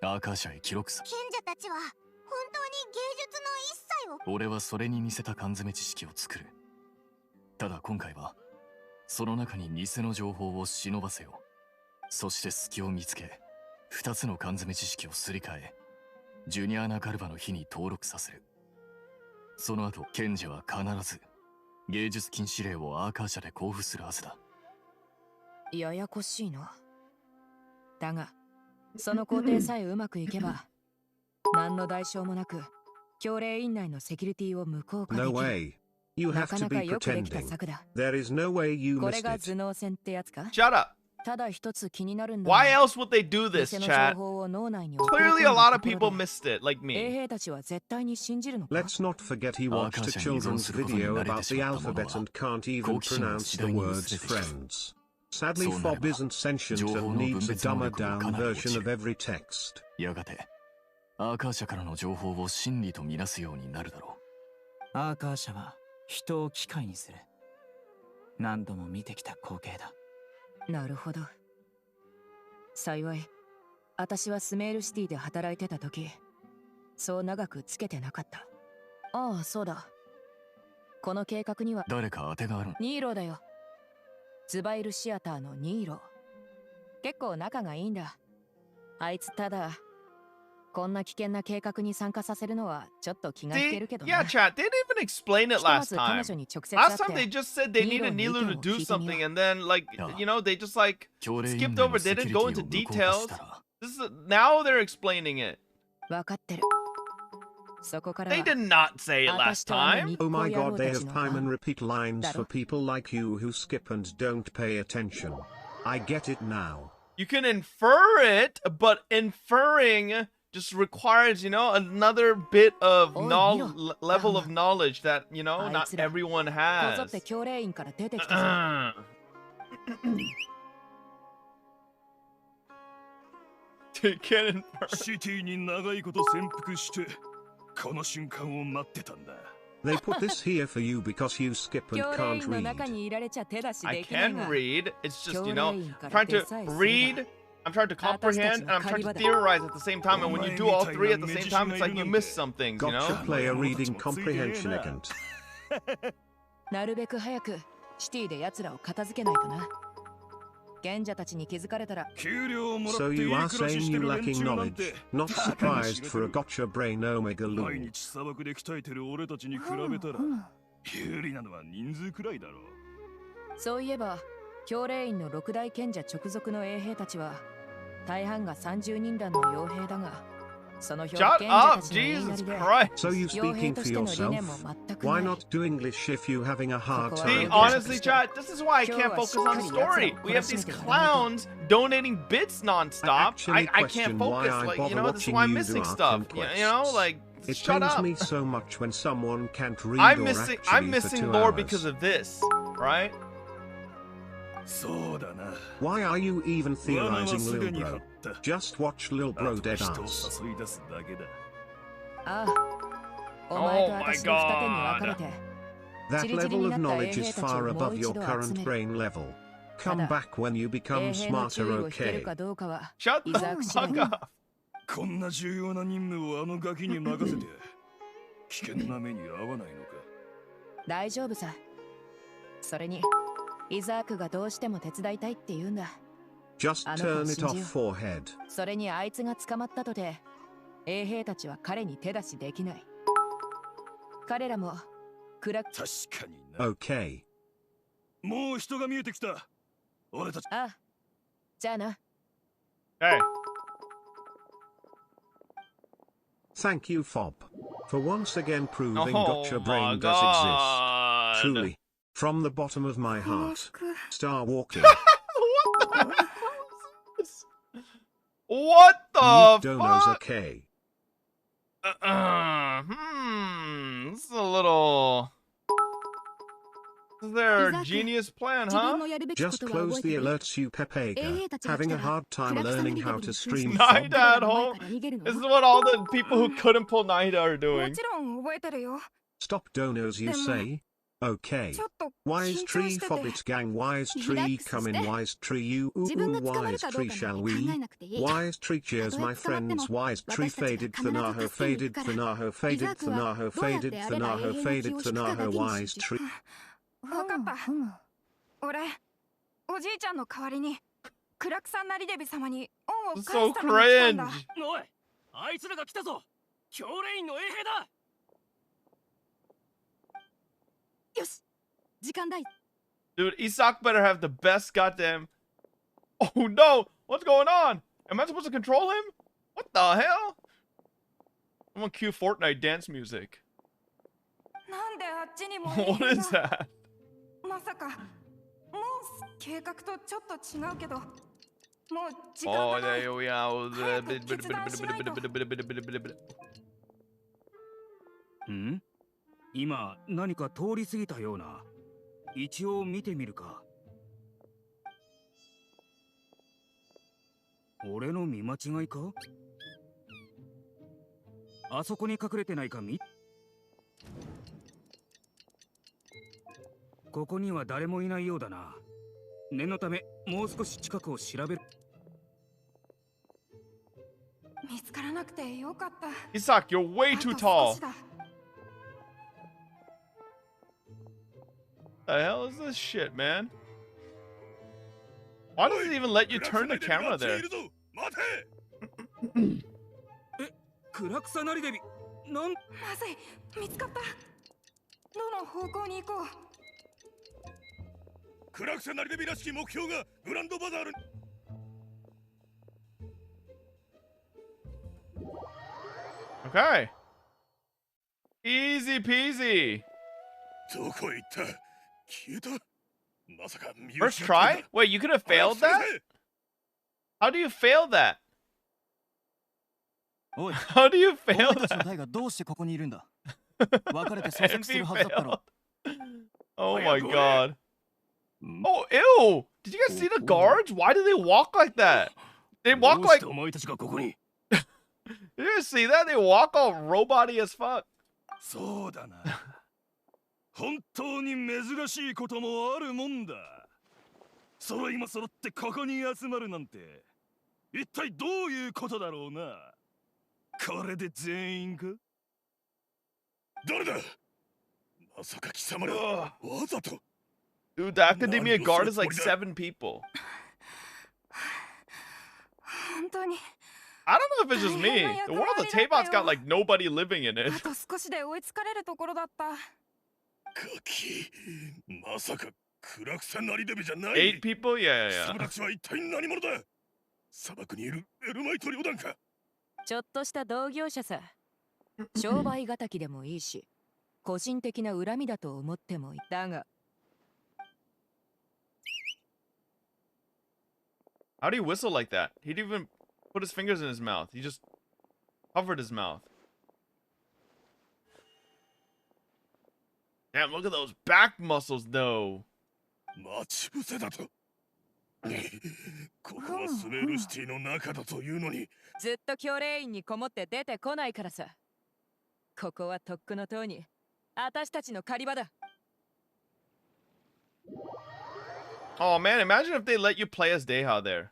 アーカー社へ記録さ。賢者たちは本当に芸術の一切を。俺はそれに似せた缶詰知識を作る。ただ今回は、その中に偽の情報を忍ばせよう。そして隙を見つけ、2つの缶詰知識をすり替え、ジュニアナ・ガルバの日に登録させる。その後、賢者は必ず、芸術禁止令をアーカー社で交付するはずだ。ややこしいな。だが、その工程さえうまくいけば、何の代償もなく、教令院内のセキュリティを無効化でき No る。 way. You な have か to なか be よくできた pretending. 策だ。There is no way you これ missed が it. 頭脳戦ってやつか？ Shut up! ただ一つ気になるんだ。 Why else would they do this, 偽の chat? 情報を脳内に Clearly a lot of people missed it, like 衛 me. 兵たちは絶対に信じるのか？ Let's not forget he watched a children's video about the alphabet and can't even pronounce the words friends. Sadly, Fob isn't sentient and needs a dumber down version of every text. やがて、アーカー社からの情報を真理とみなすようになるだろう。アーカー社は人を機械にする。何度も見てきた光景だ。なるほど。幸い、私はスメールシティで働いてた時、そう長くつけてなかった。ああ、そうだ。この計画には誰か当てがある。ニーロだよ。ズバイルシアターのニーロ。結構仲がいいんだ。あいつただ、こんな危険な計画に参加させるのはちょっと気が引けるけどな。Yeah, chat, they didn't even explain it last time. Last time they just said they needed Nilu to do something and then, like, you know, they just, like, skipped over, they didn't go into details. Now they're explaining it. わかってる。そこから They did not say it last time. Oh my god, they have time and repeat lines for people like you who skip and don't pay attention. I get it now. You can infer it, but inferring just requires, you know, another bit of level of knowledge that, you know, not everyone has. They can infer. シティに長いこと潜伏してこの瞬間を待ってたんだ。 They put this here for you because you skip and can't read. I can read. It's just, you know, I'm trying to read, I'm trying to comprehend, and I'm trying to theorize at the same time. And when you do all three at the same time, it's like you miss some things, you know? Gotcha player reading comprehension again. なるべく早くシティで奴らを片付けないとな。賢者たちに気づかれたら。 So you are saying you lacking knowledge, not surprised for a gotcha brain omega 毎 loon. 日砂漠で鍛えてる俺たちに比べたら有利なのは人数くらいだろう。そういえば、教令員の六大賢者直属の衛兵たちは大半が30人団の傭兵だが、その表 Shut 賢者 up, たちの言いな Jesus りで、 Christ. So you 傭兵 speaking と for しての理念 yourself? も全く Why ない。 not do English if you having a hard See, time? honestly, chat, this is why I can't focus on story. We have these clowns donating bits nonstop. I can't focus. Like, you know, this is why I'm missing stuff. You know, like, It shut pains up. me so much when someone can't read I'm or missing. actually I'm for missing 2 lore hours. because of this, right? そうだな。 Why are you even theorizing, Lil Bro? Just watch Lil Bro dead 人を ass. 誘い出すだけだ。ああ、お前と私の二手に分かれて、That level of knowledge is far above your current brain level. Come back when you become smarter, okay? Shut the fuck up. こんな重要な任務をあのガキに任せて危険な目に遭わないのか。大丈夫さ。それにイザークがどうしても手伝いたいって言うんだ。Just turn it off forehead. それにあいつが捕まったとて衛兵たちは彼に手出しできない。彼らも暗く。確かにな。Okay. もう人が見えてきた。俺たち。ああ。じゃあな。Hey. Thank you, Fob, for once again proving Gotcha Brain does exist. Truly, from the bottom of my heart. Star walking. What the Dono's fuck? okay. This is a little... Is there a genius plan, huh? Just close the alerts, you Pepega. Having a hard time learning how to stream. Naida at home. This is what all the people who couldn't pull Naida are doing. Stop Donos, you say? Okay. Wise tree Fobbits gang, wise tree come in, wise tree you wise tree shall we? Wise tree cheers my friends, wise tree faded Thanaho faded Thanaho faded Thanaho faded Thanaho faded Thanaho wise tree. わかった。俺、おじいちゃんの代わりにクラクサンナリデビ様に恩を返すために来たんだ。おい、あいつらが来たぞ。教練員の衛兵だ。よし、時間だい。Dude, Isak better have the best goddamn... Oh no! What's going on? Am I supposed to control him? What the hell? I'm gonna cue Fortnite dance music. なんであっちにも What is that? まさかもう計画とちょっと違うけどもう時間がない。早く決断しないと。ん？今何か通り過ぎたような。一応見てみるか。俺の見間違いか？あそこに隠れてないか見。ここには誰もいないようだな。念のためもう少し近くを調べる。見つからなくてよかった。Isak, you're way too tall. The hell is this shit, man? Why does it even let you turn the camera there? え、クラクサナリデビ、なん？まずい、見つかった。どの方向に行こう。クラクサナリデビらしき目標がグランドバザール。Okay. Easy peasy. どこ行った？消えた？まさかミュージック。First try? Wait, you could have failed that? How do you fail that? How do you fail that? どうしてここにいるんだ？別れて捜索するはずだったろ。Oh my god. Oh, ew! Did you guys see the guards? Why do they walk like that? They walk like... Did you guys see that? They walk all robot-y as fuck. そうだな。本当に珍しいこともあるもんだ。揃いも揃ってここに集まるなんて、一体どういうことだろうな。これで全員か？誰だ？まさか貴様らわざと。Dude, the Academia Guard is like 7 people. I don't know if it's just me. The world of Tabot's got like nobody living in it. あと少しで追いつかれるところだった。ガキ、まさかクラクサナリデビじゃない。 8 people? Yeah, yeah, 貴様たちは一体何者だ？砂漠にいるエルマイト旅団か？ちょっとした同業者さ。商売敵でもいいし、個人的な恨みだと思ってもいい。だが。How do you whistle like that? He didn't even put his fingers in his mouth. He just covered his mouth. Damn, look at those back muscles, though. 待ち伏せだと。ここはスメールシティの中だというのに。ずっと教練員にこもって出てこないからさ。ここはとっくのとうに私たちの狩り場だ。Oh man, imagine if they let you play as Deha there.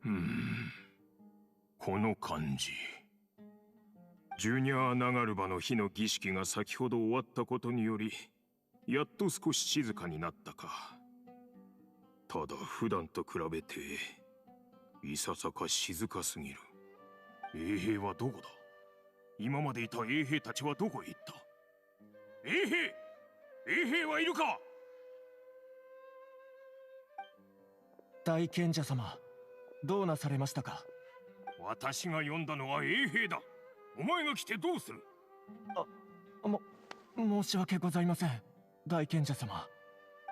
Hmm. この感じ。ジュニア・ナガルバの日の儀式が先ほど終わったことにより、やっと少し静かになったか。ただ普段と比べて、いささか静かすぎる。衛兵はどこだ？今までいた衛兵たちはどこへ行った？衛兵はいるか？大賢者様、どうなされましたか？私が呼んだのは衛兵だ。お前が来てどうする？申し訳ございません。大賢者様、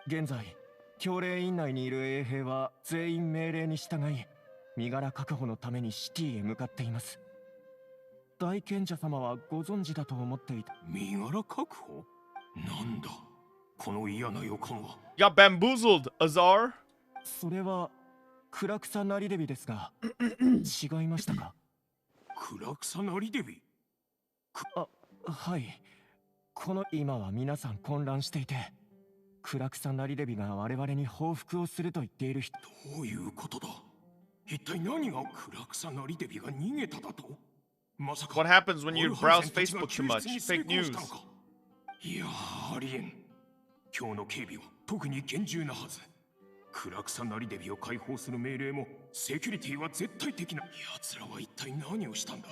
現在教令院内にいる衛兵は全員命令に従い、身柄確保のためにシティへ向かっています。大賢者様はご存知だと思っていた。身柄確保？なんだこの嫌な予感は。Got bamboozled, Azar. それは暗草なりデビですが違いましたか？暗草なりデビ？はい。この今は皆さん混乱していて、暗草なりデビが我々に報復をすると言っている人。どういうことだ？一体何が暗草なりデビが逃げただと？まさか What happens when you browse Facebook too much? Fake news. いやありえん。今日の警備は特に厳重なはず。暗草なりデビを解放する命令もセキュリティは絶対的な。奴らは一体何をしたんだ？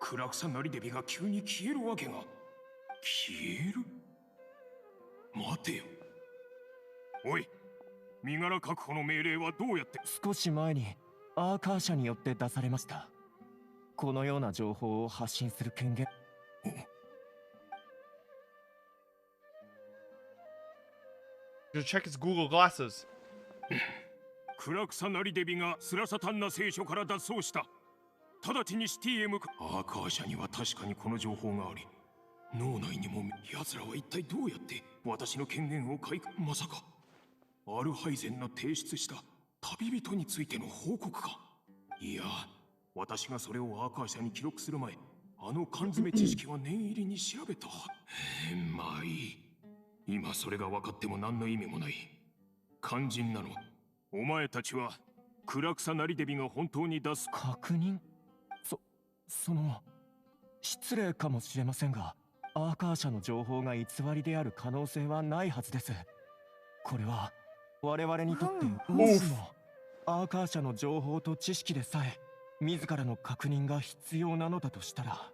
暗草なりデビが急に消えるわけが。消える？待てよ。おい、身柄確保の命令はどうやって？少し前にアーカー社によって出されました。このような情報を発信する権限。Just check his Google glasses. 暗草なりデビがスラサタンナ聖書から脱走した。直ちにシティへ向かう。アーカー社には確かにこの情報があり、脳内にも奴らは一体どうやって私の権限をまさかアルハイゼンの提出した旅人についての報告か？いや、私がそれをアーカー社に記録する前、あの缶詰知識は念入りに調べた。まあいい。今それが分かっても何の意味もない。肝心なの、お前たちは暗草なりデビが本当に出す確認？その失礼かもしれませんが、アーカー社の情報が偽りである可能性はないはずです。これは我々にとって、もしもアーカー社の情報と知識でさえ自らの確認が必要なのだとしたら、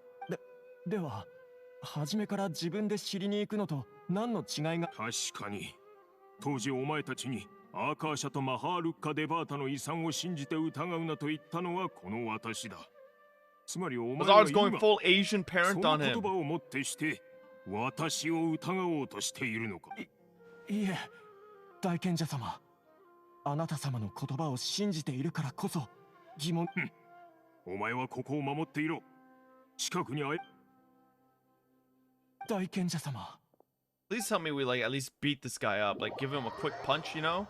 では初めから自分で知りに行くのと何の違いが？確かに当時お前たちにアーカー社とマハールッカ・デバータの遺産を信じて疑うなと言ったのはこの私だ。つまりお前は今その言葉をもってして私を疑おうとしているのか？いえ、大賢者様、あなた様の言葉を信じているからこそ疑問。お前はここを守っていろ。近くに大賢者様。 Please tell me we like at least beat this guy up, like give him a quick punch, you know?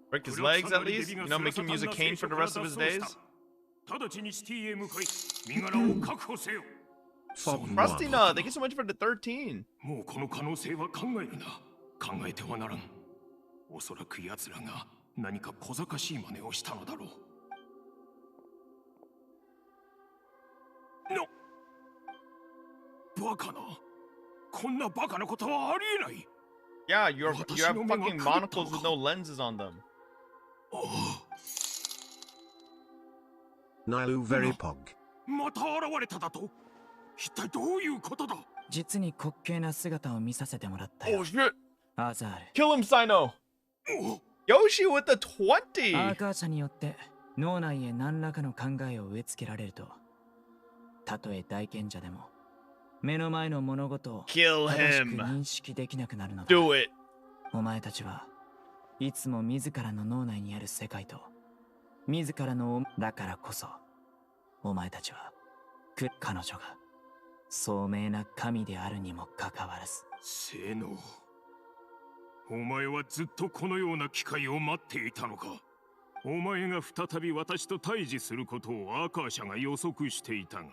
Break his legs at least, you know, make him use a cane for the rest of his days. Frostina, thank you so much for the 13. もうこの可能性は考えるな。考えてはならん。おそらく奴らが何か小賢しい真似をしたのだろう。バカな。こんなバカなことはありえない。Yeah, you have fucking monocles with no lenses on them. Nilu very pog. また現れただと？一体どういうことだ？実に滑稽な姿を見させてもらったよ。Oh shit! アザール。 Kill him, Sino! Yoshi with the 20! アーカー社によって脳内へ何らかの考えを植え付けられると、たとえ大賢者でも目の前の物事を正しく認識できなくなるのだ。Do it! お前たちはいつも自らの脳内にある世界と自らのだからこそ、お前たちは彼女が聡明な神であるにもかかわらず。性能、お前はずっとこのような機会を待っていたのか？お前が再び私と対峙することをアーカー社が予測していたが、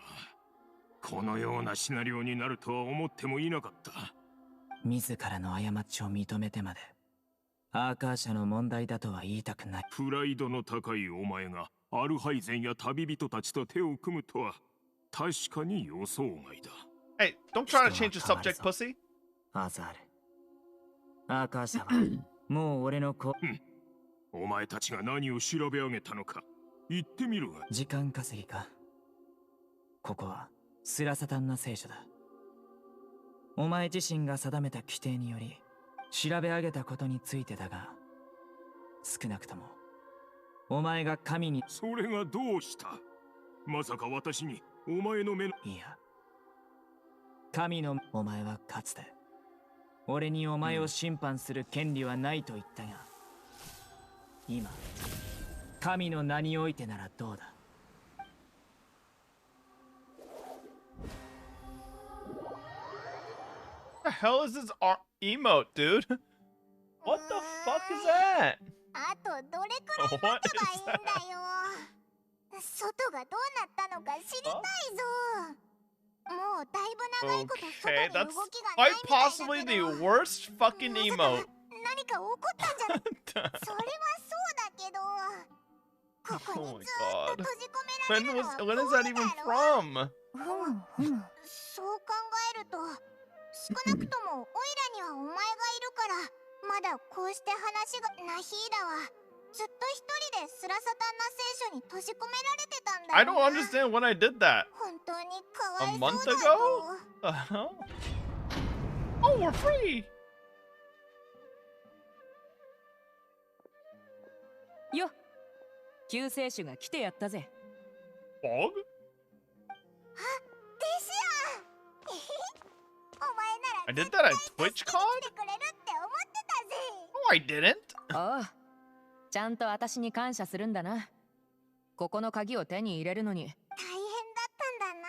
このようなシナリオになるとは思ってもいなかった。自らの過ちを認めてまでアーカー社の問題だとは言いたくない。プライドの高いお前がアルハイゼンや旅人たちと手を組むとは確かに予想外だ。Hey, don't try to change the subject, pussy. アザール、アーカー社はもう俺の子。お前たちが何を調べ上げたのか言ってみろが。時間稼ぎか。ここはスラサタンナ聖書だ。お前自身が定めた規定により調べ上げたことについてだが、少なくともお前が神に。それがどうした？まさか私にお前の目の。いや、神の。お前はかつて俺にお前を審判する権利はないと言ったが、今神の名においてならどうだ。What the hell is this emote, dude? What the fuck is that? あとどれくらい待てばいいんだよ。外がどうなったのか知りたいぞ。もうだいぶ長いこと外に動きがないみたいだけど。Quite possibly the worst fucking emote. 何か起こったんじゃない？それはそうだけど。ここにずっと閉じ込められるのはどうだろう？ When is that even from? そう考えると、少なくともオイラにはお前がいるから、まだこうして話が。ナヒーダはずっと一人でスラサタンナ聖書に閉じ込められてたんだよ。 I don't understand when I did that. 本当にかわい A そう month だ ago? よ。Oh, we're free. よ、救世主が来てやったぜ。Bog? あ、弟子や。お前なら I did that at TwitchCon? 来てくれるって思ってたぜ。 No, I didn't. ああ、ちゃんと私に感謝するんだな。ここの鍵を手に入れるのに。大変だったんだな。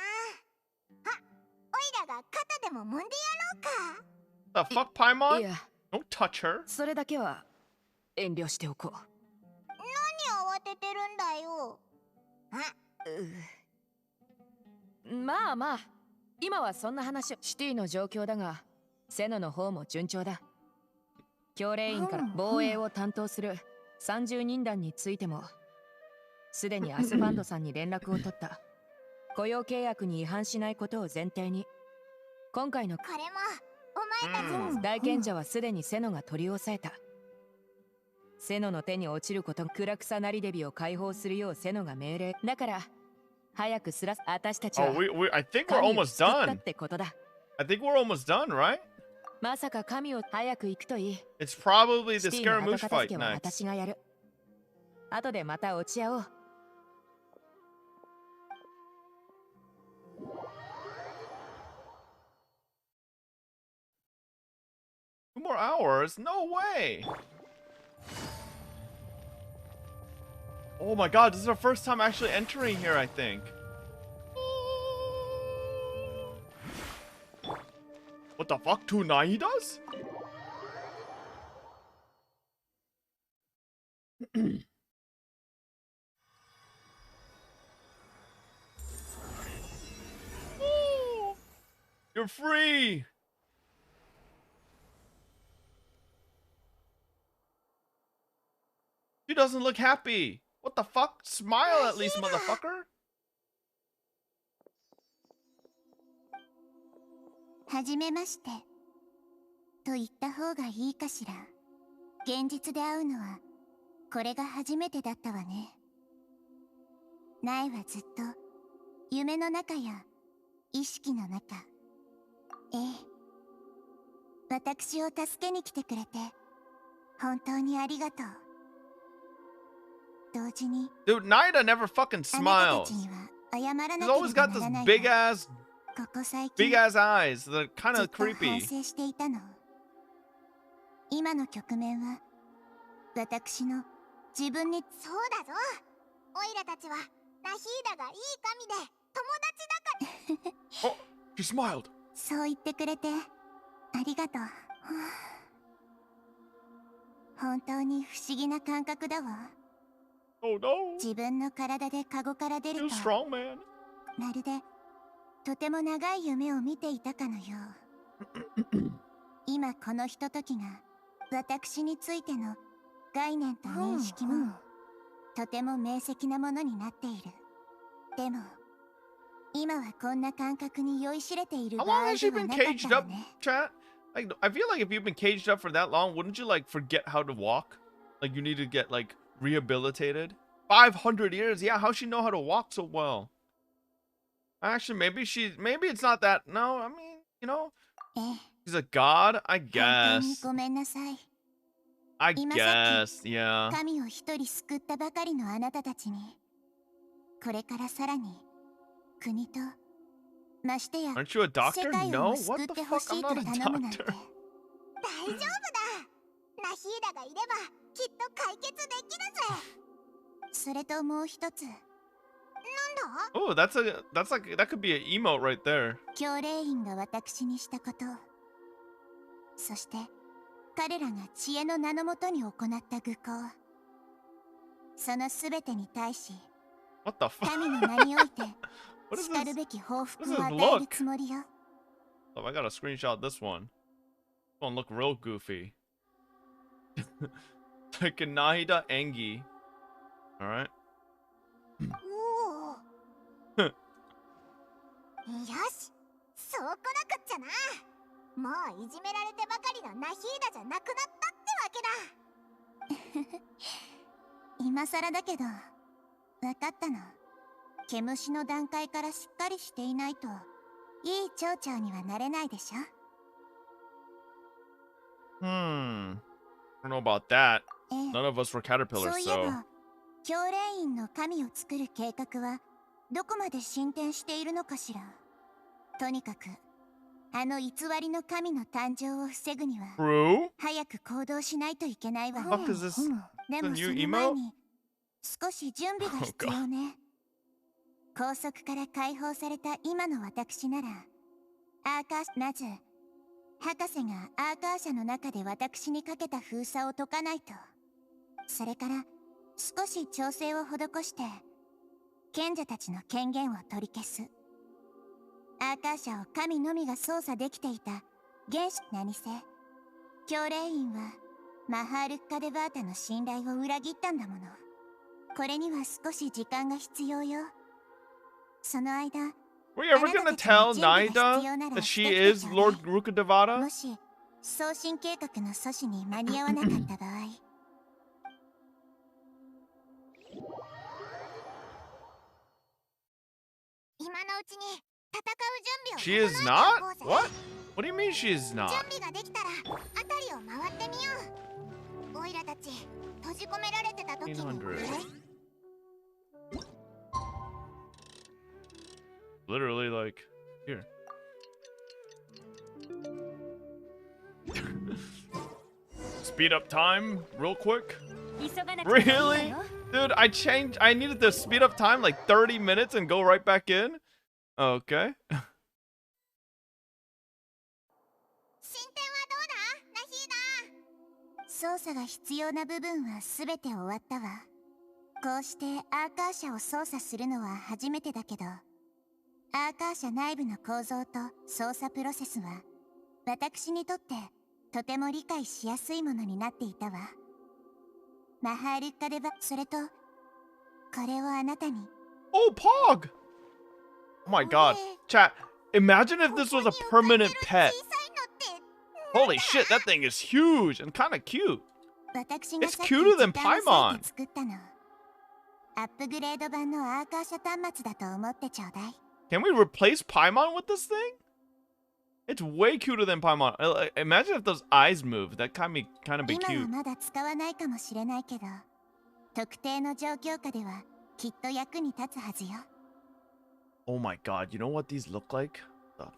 あ、オイラが肩でも揉んでやろうか。 The fuck, Paimon? いや、 Don't touch her. それだけは遠慮しておこう。何慌ててるんだよ。まあまあ、今はそんな話。シティの状況だが、セノの方も順調だ。教令員から防衛を担当する30人団についても、すでにアスファンドさんに連絡を取った。雇用契約に違反しないことを前提に、今回のこれもお前たちも。大賢者はすでにセノが取り押さえた。セノの手に落ちること、暗草なりデビを解放するようセノが命令だから、早くすら私たちは I think we're almost done. ってことだ。 I think we're almost done, right? まさか神を早く行くといい。 It's probably the シティの Scaramouche 後片 fight 付けは next. 私がやる。後でまた落ち合おう。2 more hours? No way! Oh my god, this is our first time actually entering here, I think. What the fuck? 2 Naidas? You're free! She doesn't look happy. What the fuck? Smile at least, motherfucker. はじめましてと言った方がいいかしら。現実で会うのはこれが初めてだったわね。苗はずっと夢の中や意識の中。ええ、私を助けに来てくれて本当にありがとう。同時に Dude, Naida never fucking あなたた smiles. ちには謝らな She's けれ always ば got な this らない big が、 ass, ここ最 big 近 ass eyes. They're kind ず of っと反 creepy. 省していたの。今の局面は私の自分に。そうだぞ。オイラたちはナヒーダがいい神で友達だから。Oh, she smiled. そう言ってくれてありがとう。本当に不思議な感覚だわ。Oh no. 自分の体でカゴから出る You と strong man. まるでとても長い夢を見ていたかのよう。今このひとときが私についての概念と認識もとても明晰なものになっている。でも今はこんな感覚に酔いしれている How 場 long 合 has she では been なかっ caged たわ up, ね。 chat? Like, I feel like if you've been caged up for that long, wouldn't you like forget how to walk? Like you need to get like rehabilitated. 500 years, yeah. How's she know how to walk so well? Actually, maybe it's not that. No, I mean, you know, she's a god, I 本当に guess. ごめんなさい。 I 今さっ guess, き yeah. 神を一人救ったばかりのあなたたちにこれからさらに国とましてや Aren't you a 世 doctor? 界を No, も救 what っ the てほ fuck? し I'm いと not a 頼むなんて。 doctor. 大丈夫だ。ナヒーダがいればきっと解決できるぜ。それともう一つ。なんだ？ Oh, that's like that could be an emote right there. 教霊院が私にしたこと。そして彼らが知恵の名のもとに行った愚行。そのすべてに対し、 What the fuck? 神の名において What is しかる this? べき報 What 復 does を this 与える look? つもりよ。 Oh, I gotta screenshot this one. This one look real goofy. Like Nahida Engi. Alright. おお。よし、そうこなくっちゃな。もういじめられてばかりのナヒーダじゃなくなったってわけだ。今さらだけど、わかったの。毛虫の段階からしっかりしていないといい町長にはなれないでしょ。 I don't know about that. ええ、 None of us were caterpillars, そういえ so. ば、教霊院の神を作る計画はどこまで進展しているのかしら。とにかく、あの偽りの神の誕生を防ぐには、 True? 早く行動しないといけないわ。 Fuck is this? で The も new その emote? 前に少し準備が必要ね。拘束から解放された今の私なら、アーカーまず博士がアーカー社の中で私にかけた封鎖を解かないと。それから少し調整を施して賢者たちの権限を取り消す。アーカー社を神のみが操作できていた原始何せ教霊院はマハールッカ・デバータの信頼を裏切ったんだもの。これには少し時間が必要よ。その間、 Were you ever gonna tell Naida that she is Lord Rukadevata? もし送信計画の阻止に間に合わなかった場合。今のうちに戦う準備を She is not? What? What do you mean she is not? 準備ができたら辺りを回ってみよう。オイラたち閉じ込められてた時に。 Literally, like, here. Speed up time real quick. Really? Dude, I needed to speed up time like 30 minutes and go right back in? Okay. 操作が必要な部分は全て終わったわ。こうしてアーカー社を操作するのは初めてだけど、アーカー社内部の構造と操作プロセスは私にとってとても理解しやすいものになっていたわ。マハールッカデバ、それとこれをあなたに。 Oh, Pog! Oh my god. Chat, imagine if this was a permanent pet. Holy shit, that thing is huge and kind of cute. It's cuter than Paimon. アップグレード版のアーカー社端末だと思ってちょうだい。 Can we replace Paimon with this thing? It's way cuter than Paimon. Imagine if those eyes moved. That kind of be 今 cute. はまだ使わないかもしれないけど、特定の状況下ではきっと役に立つはずよ。 Oh my god, you know what these look like? Stop.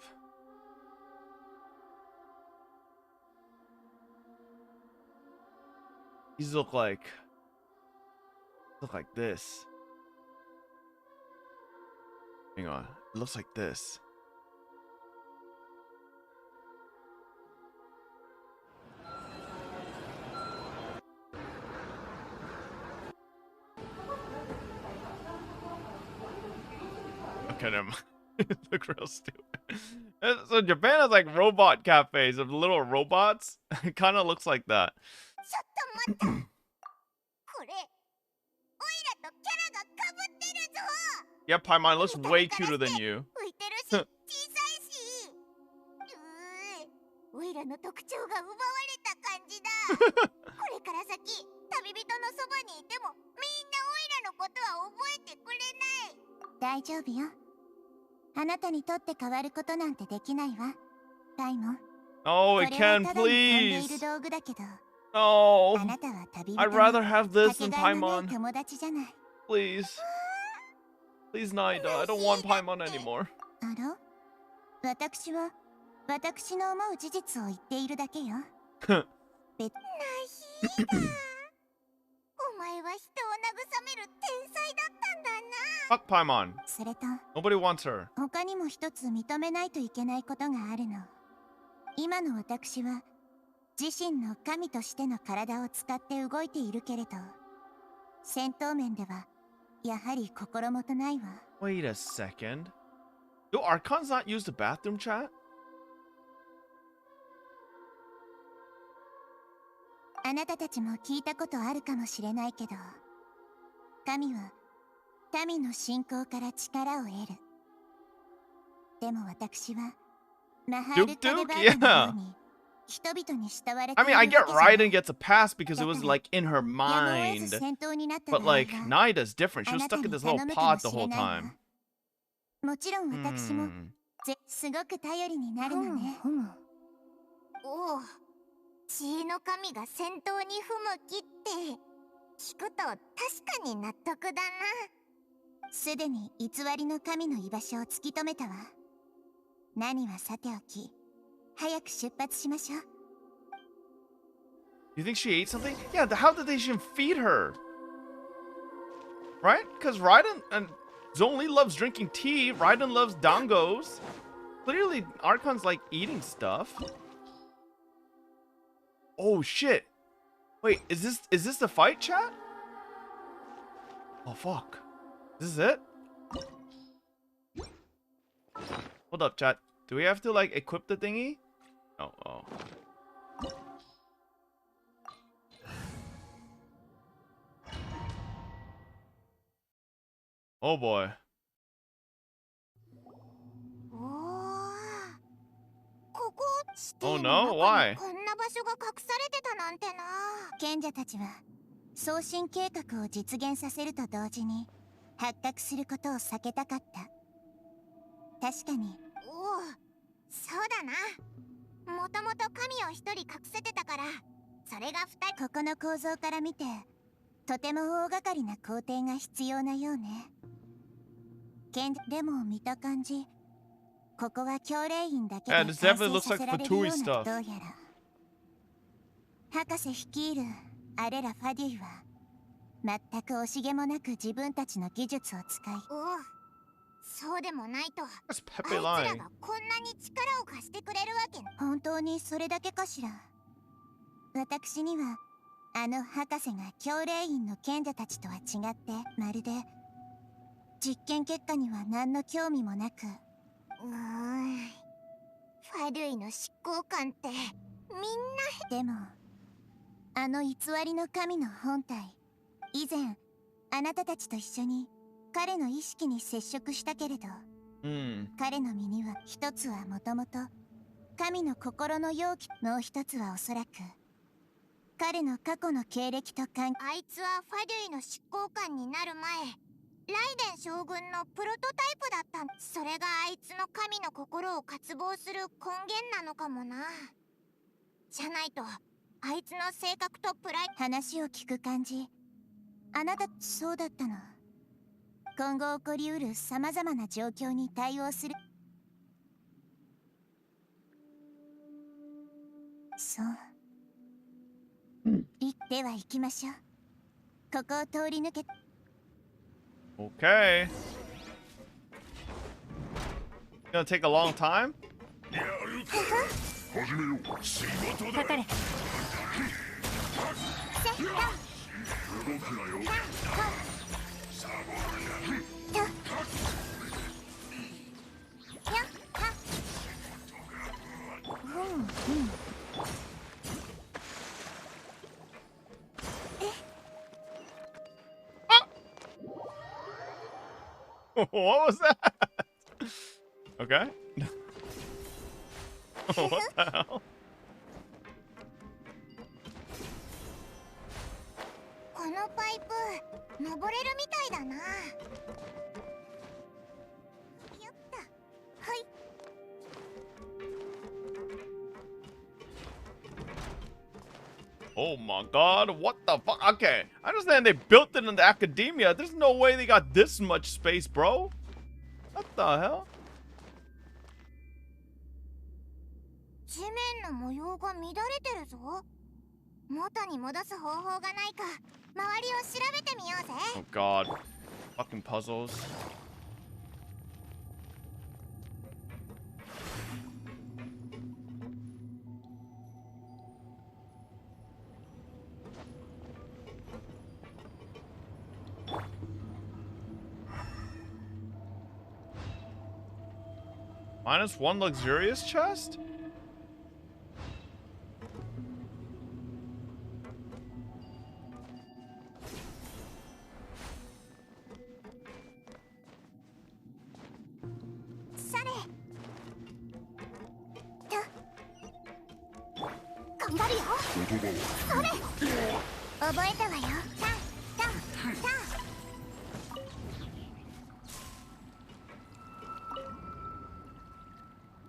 These look like this. Hang on. It looks like this. look at him. Look real stupid. So Japan has like robot cafes of little robots. It kind of looks like that. Yeah, Paimon looks way cuter than you. Oh, it can, please. No. I'd rather have this than Paimon. Please. Please, Naida. I don't want Paimon anymore. 私は私の思う事実を言っているだけよ。ナヒーダ。お前は人を慰める天才だったんだな。Fuck Paimon. それと Nobody wants her. 他にも一つ認めないといけないことがあるの。今の私は自身の神としての体を使って動いているけれど、戦闘面ではやはり心もとないわ。Wait a second. Do Archons not use the bathroom chat? あなたたちも聞いたことあるかもしれないけど、神は民の信仰から力を得る。でも私はマハール・カデバーグのように人々に慕われているわけじゃない。 I mean, I get Raiden gets a pass because it was like in her mind. But like, Naida's different. She was stuck in this little pod the whole time. もちろん私もすごく頼りになるのね。おお、知恵の神が戦闘に不向きって聞くと確かに納得だな。すでに偽りの神の居場所を突き止めたわ。何はさておき、早く出発しましょう。You think she ate something? Yeah, how did they even feed her? Right? Because Raiden and Zhongli loves drinking tea. Raiden loves dongos. Clearly, Archon's like eating stuff. Oh shit! Wait, is this the fight, chat? Oh fuck! This is it? Hold up, chat. Do we have to like equip the thingy? Oh, oh. Oh boy. Oh no, why? こんな場所が隠されてたなんてな。賢者たちは送信計画を実現させると同時に発覚することを避けたかった。確かに。おお、そうだな。もともと神を一人隠せてたから、それが二人。ここの構造から見て、とても大掛かりな工程が必要なようね。でも見た感じ、ここは教霊院だけで完成させられるようなどうやら。博士率いるあれらファデュイは全く惜しげもなく自分たちの技術を使い、そうでもないとあいつらがこんなに力を貸してくれるわけ。本当にそれだけかしら。私にはあの博士が教霊院の賢者たちとは違ってまるで実験結果には何の興味もなく、ファデュイの執行官ってみんな。でもあの偽りの神の本体、以前あなたたちと一緒に彼の意識に接触したけれど、彼の身には一つはもともと神の心の容器、もう一つはおそらく彼の過去の経歴と関係。あいつはファデュイの執行官になる前、ライデン将軍のプロトタイプだった。それがあいつの神の心を渇望する根源なのかもな。じゃないとあいつの性格とプライド。話を聞く感じ、あなたそうだったの。今後起こりうるさまざまな状況に対応する。そう。では行きましょう。ここを通り抜け。Okay. Gonna take a long time? かかれ。What was that? Okay. What the hell? このパイプ登れるみたいだな。よっと。はい。 Oh my god, what the fuck? Okay, I understand they built it in the academia. There's no way they got this much space, bro. What the hell? 地面の模様が乱れてるぞ。元に戻す方法がないか、周りを調べてみようぜ。Oh god, fucking puzzles. -1 luxurious chest?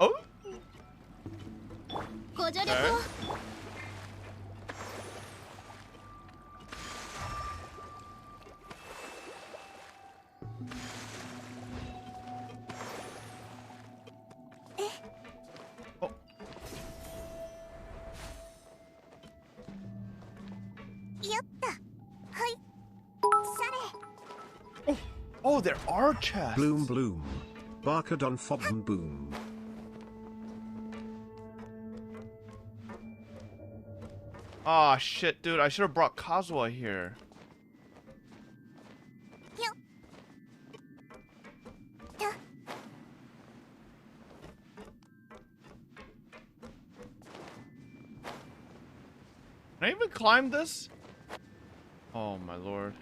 Oh? Okay. Oh, there are chests. Bloom bloom. Barked on Fobben boom. Ah, shit, dude. I should have brought Kazuha here. Can I even climb this? Oh, my lord.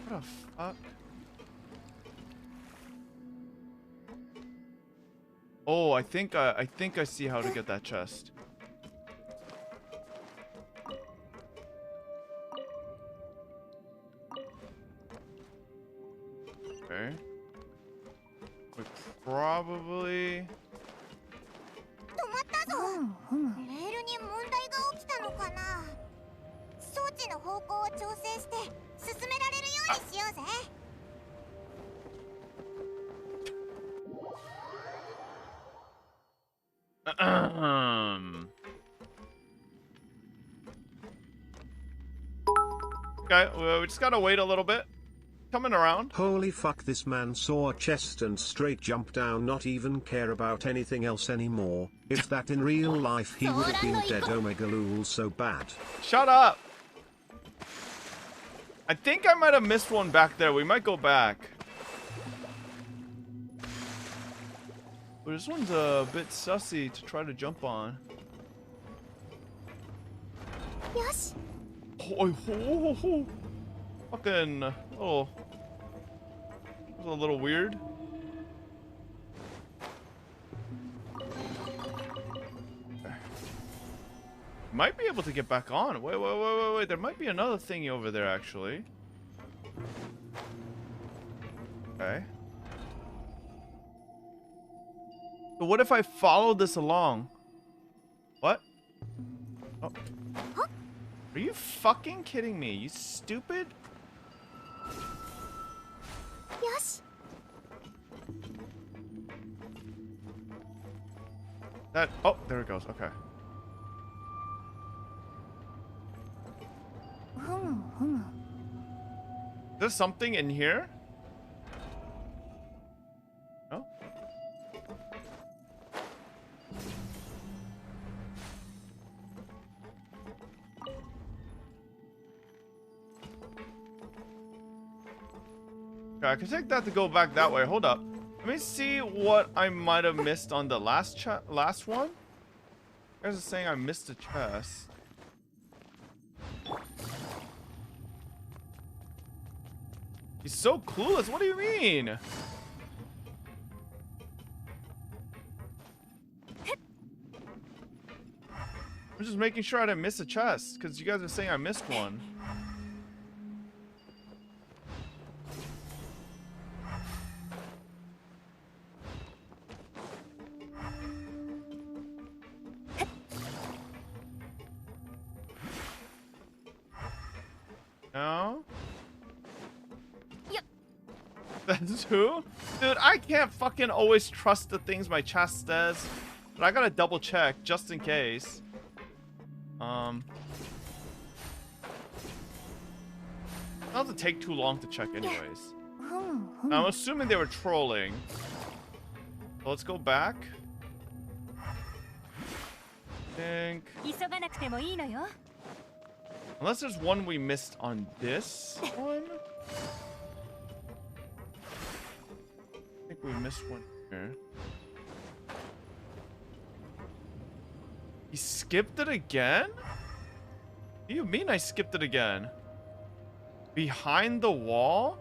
What the fuck? Oh, I think I see how to get that chest. Okay. We probably. 止まったぞ。レールに問題が起きたのかな。装置の方向を調整して進められるようにしようぜ。Okay, well, we just gotta wait a little bit. Coming around. Holy fuck, this man saw a chest and straight jumped down, not even care about anything else anymore. If that in real life he would have been dead. Omega lol, so bad. Shut up. I think I might have missed one back there. We might go back. But this one's a bit sussy to try to jump on. Yes. Oh. Fucking oh. That was a little weird. Might be able to get back on. Wait. There might be another thingy over there, actually. Okay. So what if I follow this along? What? Oh. Are you fucking kidding me? You stupid? Yes. That. Oh, there it goes. Okay. There's something in here? No? Okay, I can take that to go back that way. Hold up. Let me see what I might have missed on the last one. You guys are saying I missed a chest. He's so clueless. What do you mean? I'm just making sure I didn't miss a chest because you guys are saying I missed one. No? That's who? Dude, I can't fucking always trust the things my chat says. But I gotta double check just in case. Doesn't take too long to check anyways. Now, I'm assuming they were trolling. So let's go back. Unless there's one we missed on this one. I think we missed one here. He skipped it again? What do you mean I skipped it again? Behind the wall?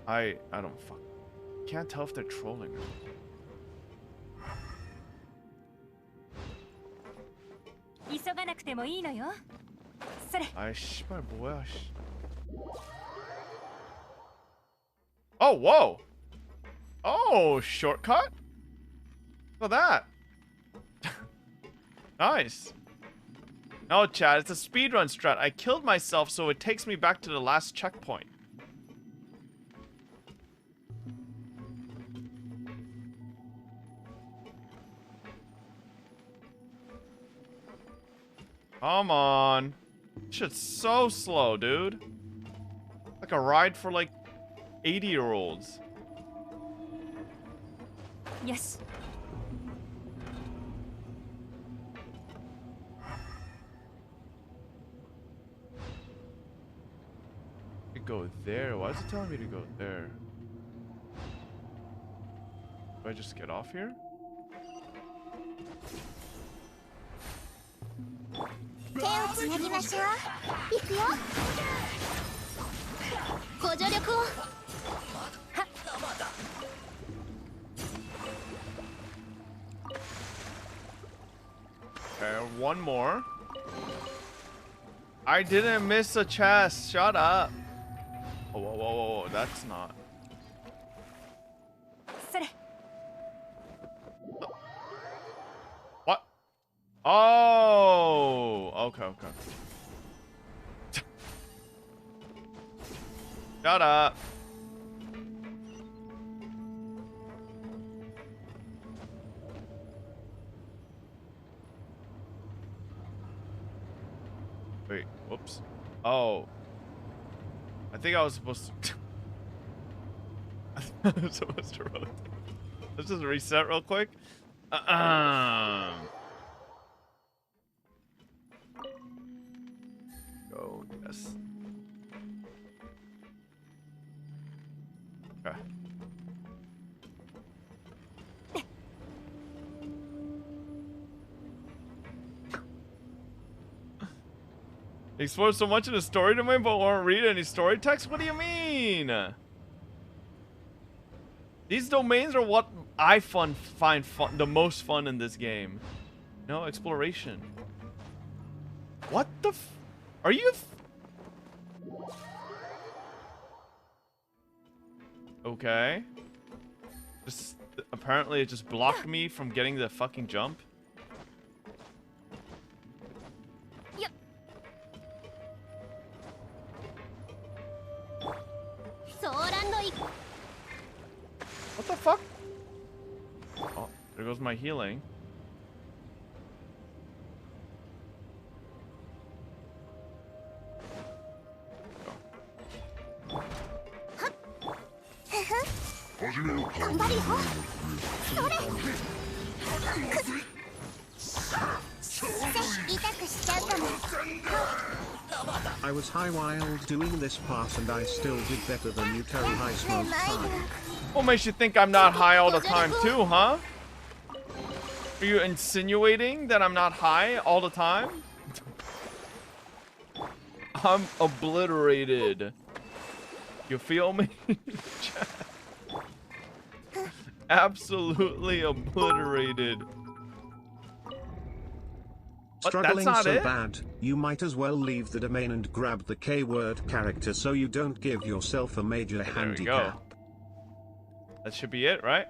I don't fuck. Can't tell if they're trolling or not. Oh, whoa! Oh, shortcut? Look at that. Nice. No, Chad, it's a speedrun strat. I killed myself, so it takes me back to the last checkpoint. Come on. This shit's so slow, dude. Like a ride for like 80-year-olds. Yes. Go there. Why is it telling me to go there? Do I just get off here? Okay, one more. I didn't miss a chest. Shut up. Whoa, whoa, whoa, whoa, that's not. What? Oh, okay, okay. Shut up. Wait, whoops. Oh. I think I was supposed to... I was supposed to rotate. Let's just reset real quick. Go, yes. Okay. Explored so much in the story domain, but won't read any story text? What do you mean? These domains are what I find fun, the most fun in this game. No, exploration. What the f... Are you... Okay. Just... Apparently it just blocked me from getting the fucking jump. What the fuck? Oh, there goes my healing. 頑張るよ。それ。痛くしちゃうかも。I was high while doing this part and I still did better than you Terry High Smoke time. What makes you think I'm not high all the time too, huh? Are you insinuating that I'm not high all the time? I'm obliterated. You feel me? Absolutely obliterated. Struggling so bad, you might as well leave the domain and grab the K-word character so you don't give yourself a major handicap. That should be it, right?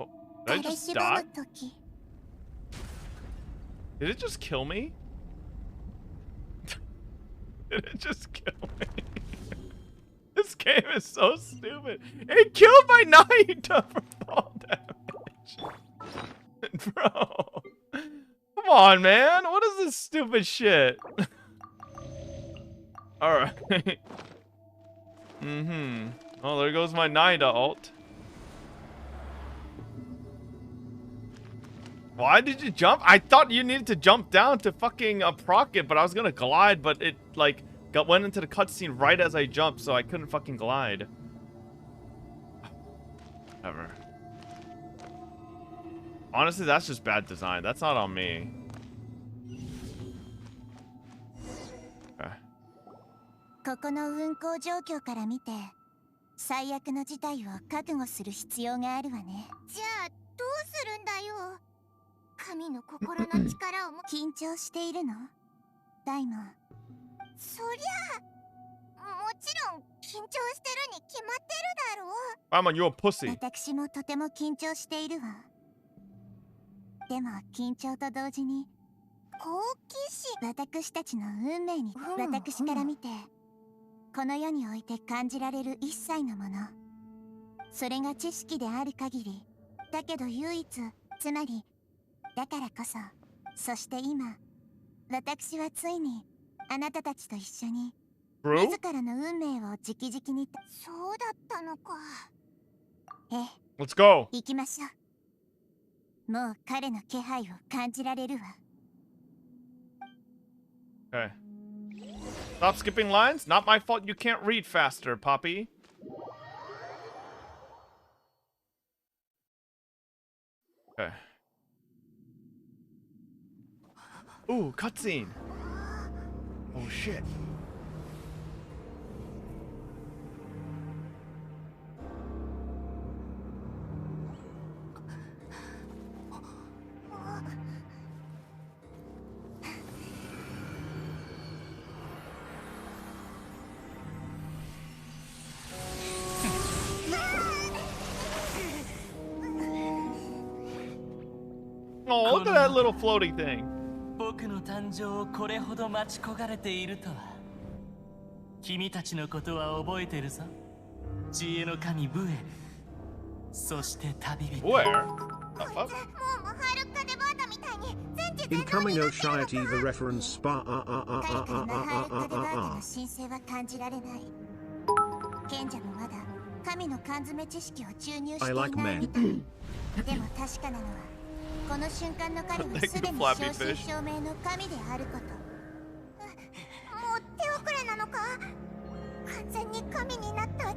Oh, did I just die? Did it just kill me? Did it just kill me? This game is so stupid. It killed my knight for fall damage. Bro. Come on, man. What is this stupid shit? Alright. Oh, there goes my knight ult. Why did you jump? I thought you needed to jump down to fucking proc it, but I was gonna glide, but it like went into the cutscene right as I jumped, so I couldn't fucking glide. Whatever. Honestly, that's just bad design. That's not on me. Okay. ここの運行状況から見て、最悪の事態を覚悟する必要があるわね。じゃあどうするんだよ。神の心の力をも緊張しているの？ダイモン。そりゃもちろん緊張してるに決まってるだろう。I'm on your pussy. 私もとても緊張しているわ。でも緊張と同時に好奇心、私たちの運命に、私から見てこの世において感じられる一切のもの、それが知識である限り、だけど唯一、つまりだからこそ、そして今私はついにあなたたちと一緒に自らの運命を直々に。そうだったのか。Let's go. 行きましょう。もう彼の気配を感じられるわ。Okay. Stop skipping lines. Not my fault you can't read faster, Poppy. Okay. Ooh, cutscene. Oh shit. Oh, look at that little floating thing. 僕の誕生をこれほど待ち焦がれているとは。君たちのことは覚えてるぞ。知恵の神ブエル。そして旅人。Where? Incoming Oshayati the reference spa 神聖は感じられない。賢者もまだ神の缶詰知識を注入していないみたい。でも確かなのは、この瞬間の彼はすでに正真正銘の神であること。もう手遅れなのか？完全に神になった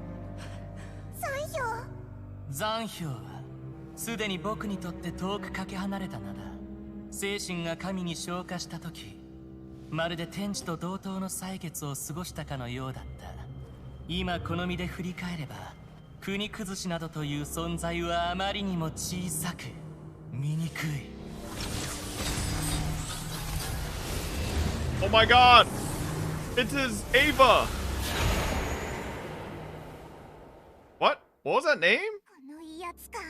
残氷はすでに僕にとって遠くかけ離れた名だ。精神が神に昇華した時、まるで天地と同等の歳月を過ごしたかのようだった。今この身で振り返れば、国崩しなどという存在はあまりにも小さく醜い。Oh my god! It's his Ava! What? What was that name? この威圧感、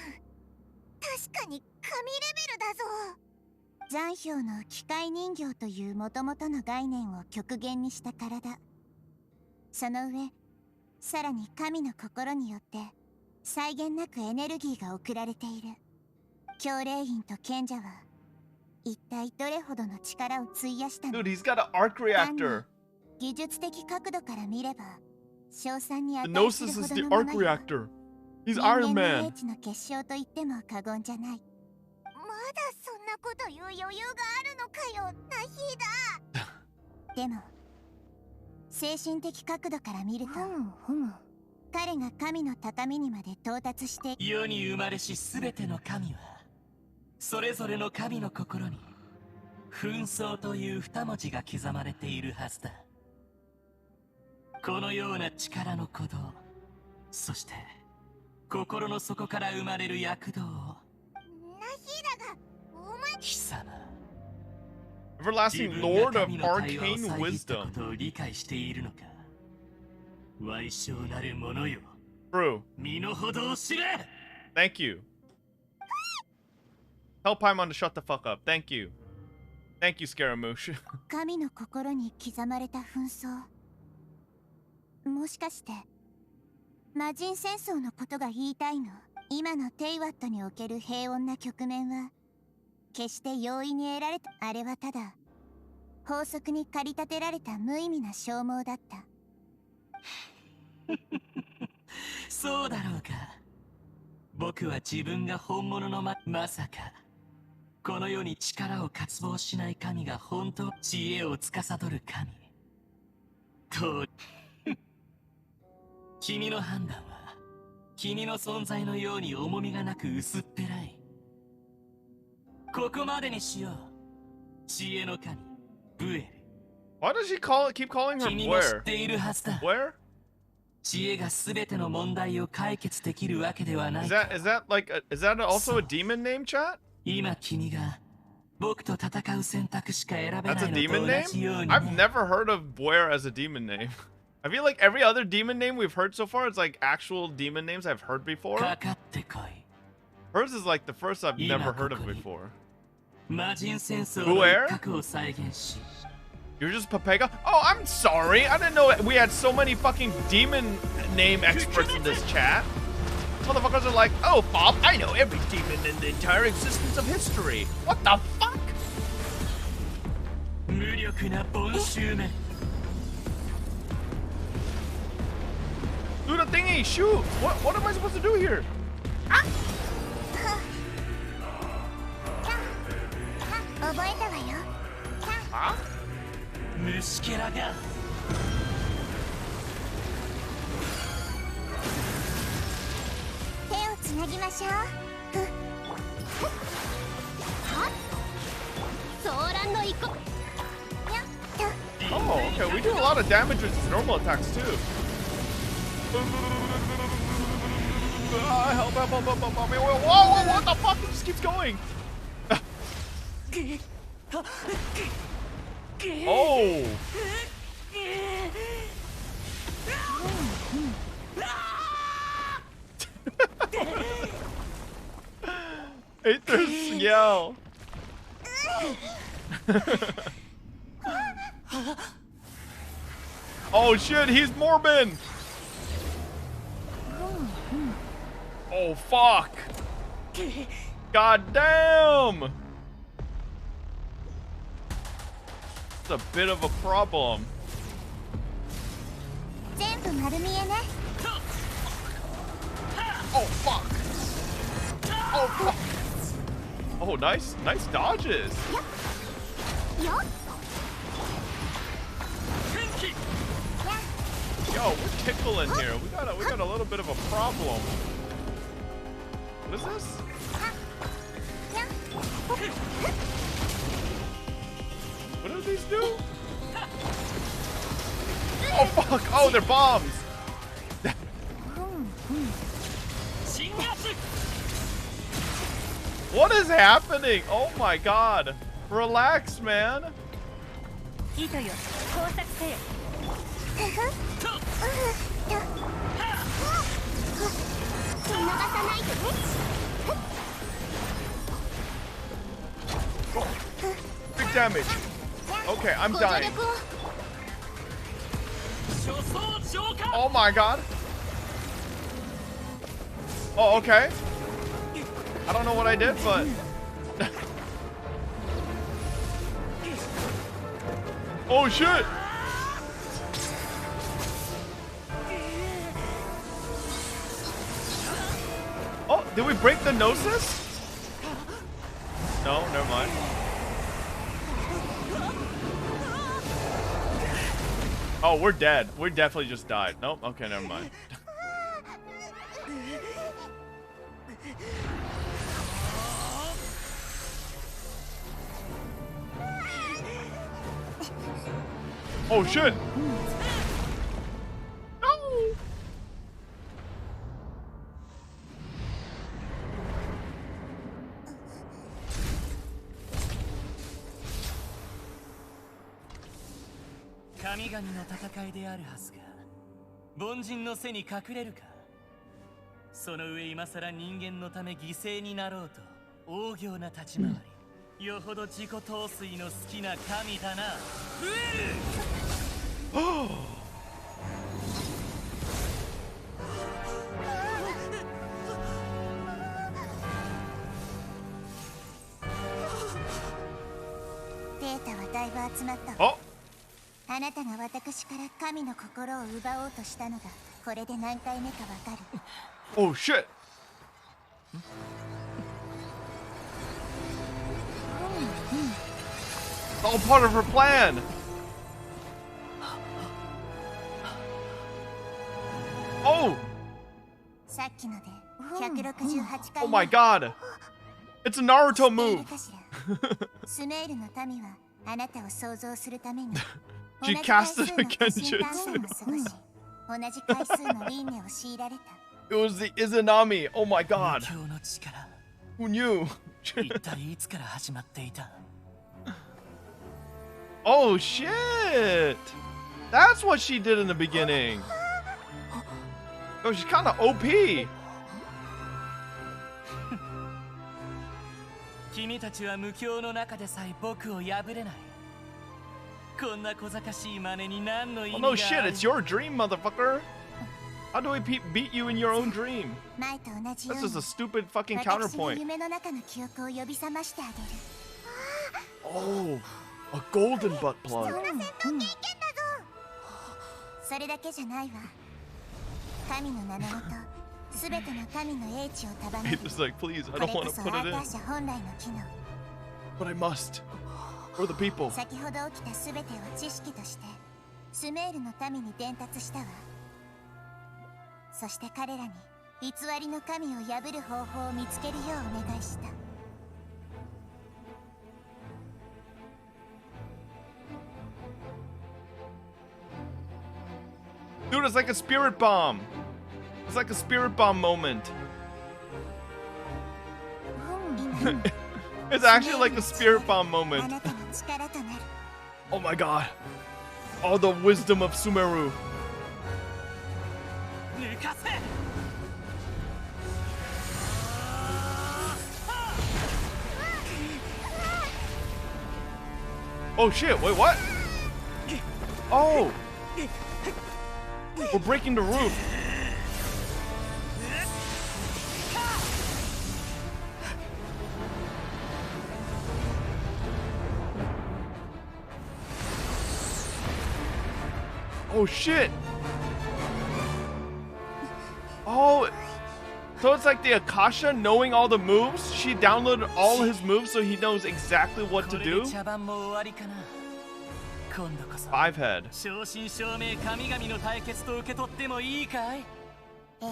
確かに神レベルだぞ。残氷の機械人形という元々の概念を極限にした体。その上、さらに神の心によって際限なくエネルギーが送られている。教霊院と賢者は一体どれほどの力を費やしたの？ Dude, he's got an arc reactor. 技術的角度から見れば、賞賛に値するほどのものよ。He's Iron 人間 Man. の英知の結晶と言っても過言じゃない。まだそんなこと言う余裕があるのかよ、ナヒーダ。でも精神的角度から見ると、彼が神の高みにまで到達して、世に生まれしすべての神はそれぞれの神の心に紛争という二文字が刻まれているはずだ。このような力の鼓動、そして心の底から生まれる躍動を、ナヒーダがお前貴様 Everlasting Lord of Arcane Wisdom. ことを理解しているのか。歪小なる者よ。True. 身の程を知れ。 Thank you. Tell Paimon to shut the fuck up. Thank you. Thank you, Scaramouche. 神の心に刻まれた紛争。もしかして魔人戦争のことが言いたいの？今のテイワットにおける平穏な局面は決して容易に得られた。あれはただ法則に駆り立てられた無意味な消耗だった。そうだろうか。僕は自分が本物のまさかこの世に力を渇望しない神が本当知恵を司る神と君の判断は君の存在のように重みがなく薄っぺらい。ここまでにしよう。知恵の神ブエル。 Why does he keep calling her 君も知っ Blair? ているはずだ。 Blair? 知恵がすべての問題を解決できるわけではない。Is that also a demon name, chat? 今君が僕と戦う選択しか選べ That's な a いの demon と同じよう name? にね。 I've never heard of Blair as a demon name. I feel like every other demon name we've heard so far is like actual demon names I've heard before. かかってこい。 Hers is like the first I've never heard of before. 魔人戦争の一角を再現し。 You're just Pepega? Oh, I'm sorry. I didn't know we had so many fucking demon name experts in this chat. Motherfuckers are like, oh, Bob, I know every demon in the entire existence of history. What the fuck? 無力なボンシューメン。 Do the thingy, shoot! What am I supposed to do here? 覚えたわよ。あ？虫けらが。手をつなぎましょう。ソーランの一個。 Oh, okay. We do a lot of damage with normal attacks too. Help, help, help, help, help, help me. Whoa, what the fuck? It just keeps going. Oh. Aether's yell. Oh shit, he's Morbin! Oh fuck! God damn! It's a bit of a problem. Oh fuck! Oh fuck! Oh, nice dodges. Yo, we're tickling here. We got a little bit of a problem. What is this? What do these do? Oh fuck! Oh, they're bombs. What is happening? Oh my god! Relax, man. Big damage. Okay, I'm dying. Oh my god. Oh, okay. I don't know what I did, but... Oh shit! Did we break the gnosis? No, never mind. Oh, we're dead. We definitely just died. Nope. Okay, never mind. Oh shit! No!神々の戦いであるはずが凡人の背に隠れるか。その上今さら人間のため犠牲になろうと大行な立ち回り、よほど自己陶酔の好きな神だな。増えるデータはだいぶ集まったわ。あなたが私から神の心を奪おうとしたのがこれで何回目かわかる。Oh shit! It's all part of her plan! Oh! Oh my god! It's a Naruto move! She casted a genjutsu. It was the Izanami. Oh my god. Who knew? Oh shit! That's what she did in the beginning. Oh, she's kind of OP. 君たちは無境の中でさえ僕を破れない。こんな小賢しい真似に何の意味がある？ Oh no shit, it's your dream, motherfucker. How do I beat you in your own dream? This is a stupid fucking counterpoint. Oh, a golden butt plug. It's like, please, I don't want to put it in. But I must. For the people. 先ほど起きたすべてを知識としてスメールの民に伝達したわ。そして彼らに偽りの神を破る方法を見つけるようお願いした。Dude, it's like a spirit bomb. It's like a spirit bomb moment. It's actually like a spirit bomb moment. Oh my god. All the wisdom of Sumeru. Oh shit, wait, what? Oh! We're breaking the roof. Oh shit! Oh, so it's like the Akasha knowing all the moves? She downloaded all his moves so he knows exactly what to do? 5 head. 正真正銘神々の対決と受け取ってもいいかい？ええ。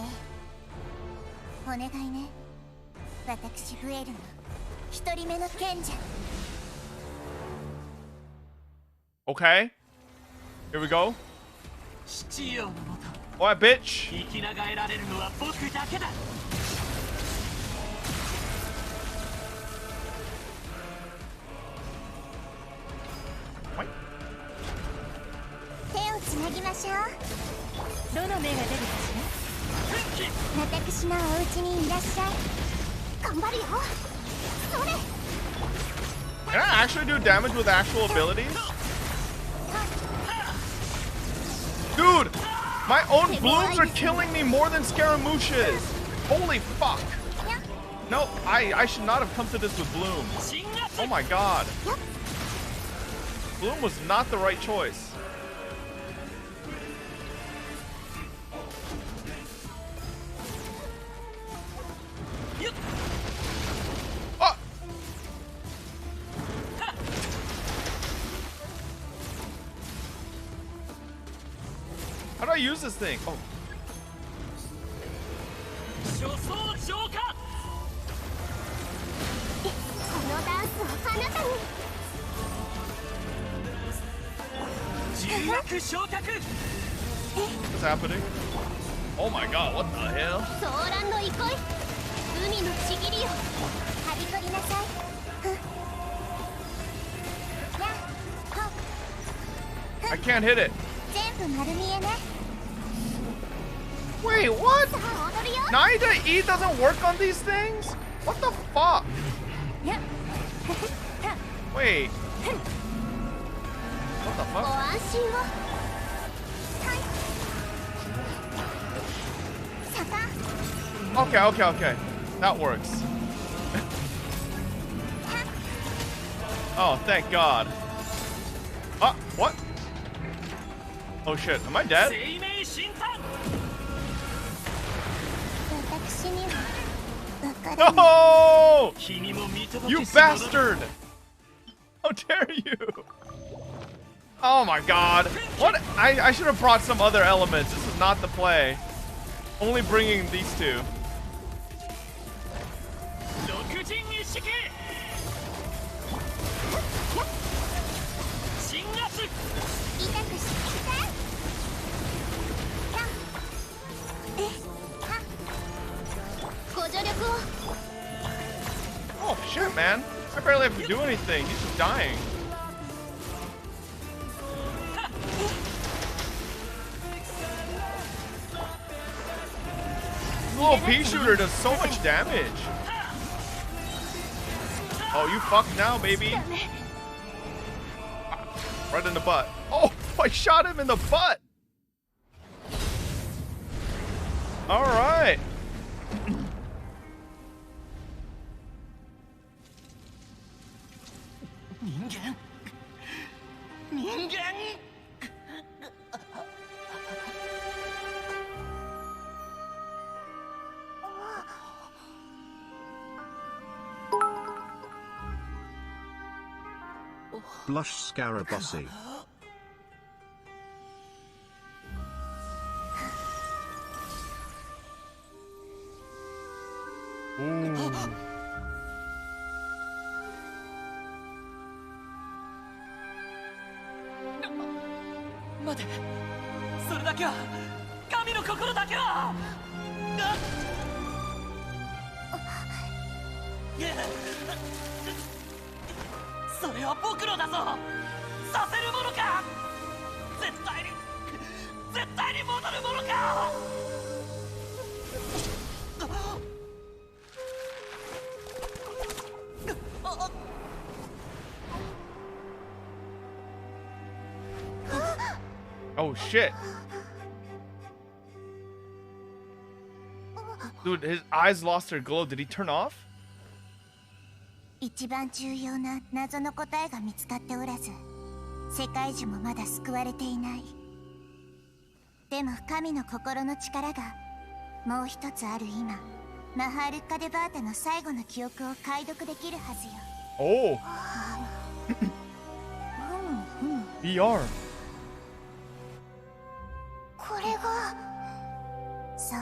お願いね。私増えるの。一人目の賢者。Okay. Here we go. 七葉のもと。 Alright, bitch. 生き長えられるのは僕だけだ。手をつなぎましょう。どの目が出るかしら？私のお家にいらっしゃい。頑張るよ。それ。 Can I actually do damage with actual abilities? Dude, my own blooms are killing me more than Scaramouches. Holy fuck. No, I should not have come to this with Bloom. Oh my god. Bloom was not the right choice. How do I use this thing? Oh. What's happening? Oh my god, what the hell? I can't hit it. Wait, what? Neither E doesn't work on these things? What the fuck? Wait. What the fuck? Okay. That works. Oh, thank God. What? Oh shit, am I dead? No! You bastard! How dare you? Oh my god. What? I should have brought some other elements. This is not the play. Only bringing these two. Oh shit, man. I barely have to do anything. He's just dying. Oh, pea shooter does so much damage. Oh, you fucked now, baby. Right in the butt. Oh, I shot him in the butt. All right. Blush Scarabossy. Oh shit. Dude, his eyes lost their glow. Did he turn off? 一番重要な謎の答えが見つかっておらず、世界中もまだ救われていない。でも神の心の力がもう一つある今、マハールッカデバータの最後の記憶を解読できるはずよ。おお。VR。これが、そう、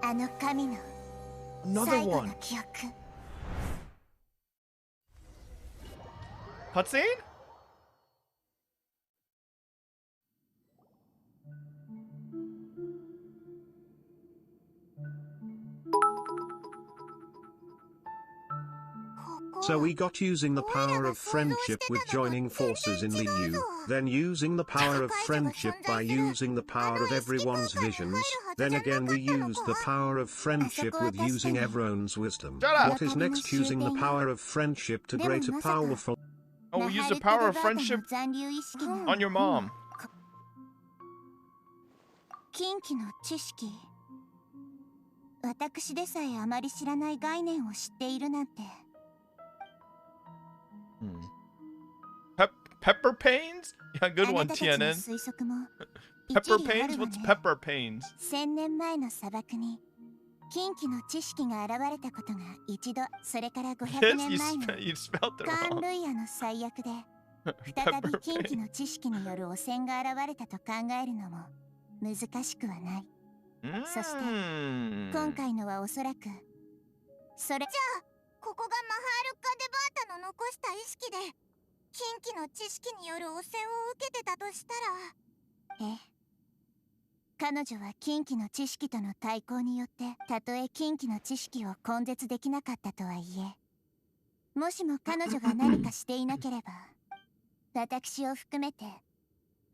あの神の最後の記憶。Cutscene? So we got using the power of friendship with joining forces in Liu, then using the power of friendship by using the power of everyone's visions, then again we used the power of friendship with using everyone's wisdom. What is next? Using the power of friendship to greater powerful... Oh, we use the power of friendship on your mom. 近畿の知識。私でさえあまり知らない概念を知っているなんて。Pepper pains? Yeah, good one, TNN. Pepper pains? What's pepper pains? 1000年前の砂漠に近畿の知識が現れたことが一度、それから500年前のカーン・ルイヤの最悪で再び近畿の知識による汚染が現れたと考えるのも難しくはない。そして今回のはおそらくそれじゃあここがマハールッカ・デバータの残した意識で近畿の知識による汚染を受けてたとしたら、彼女は近畿の知識との対抗によってたとえ近畿の知識を根絶できなかったとはいえ、もしも彼女が何かしていなければ私を含めて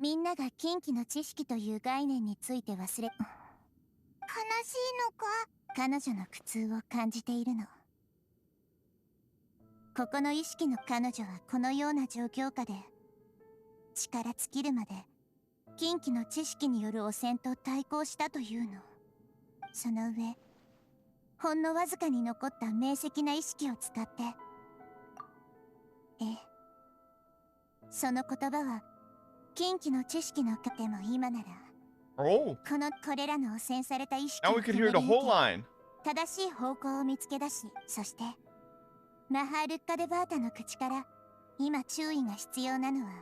みんなが近畿の知識という概念について忘れ、悲しいのか彼女の苦痛を感じているの。ここの意識の彼女はこのような状況下で力尽きるまで近畿の知識による汚染と対抗したというの。その上ほんのわずかに残った明晰な意識を使って、その言葉は近畿の知識のかでも今ならこれらの汚染された意識を正しい方向を見つけ出し、そしてマハールッカ・デバータの口から今注意が必要なのは、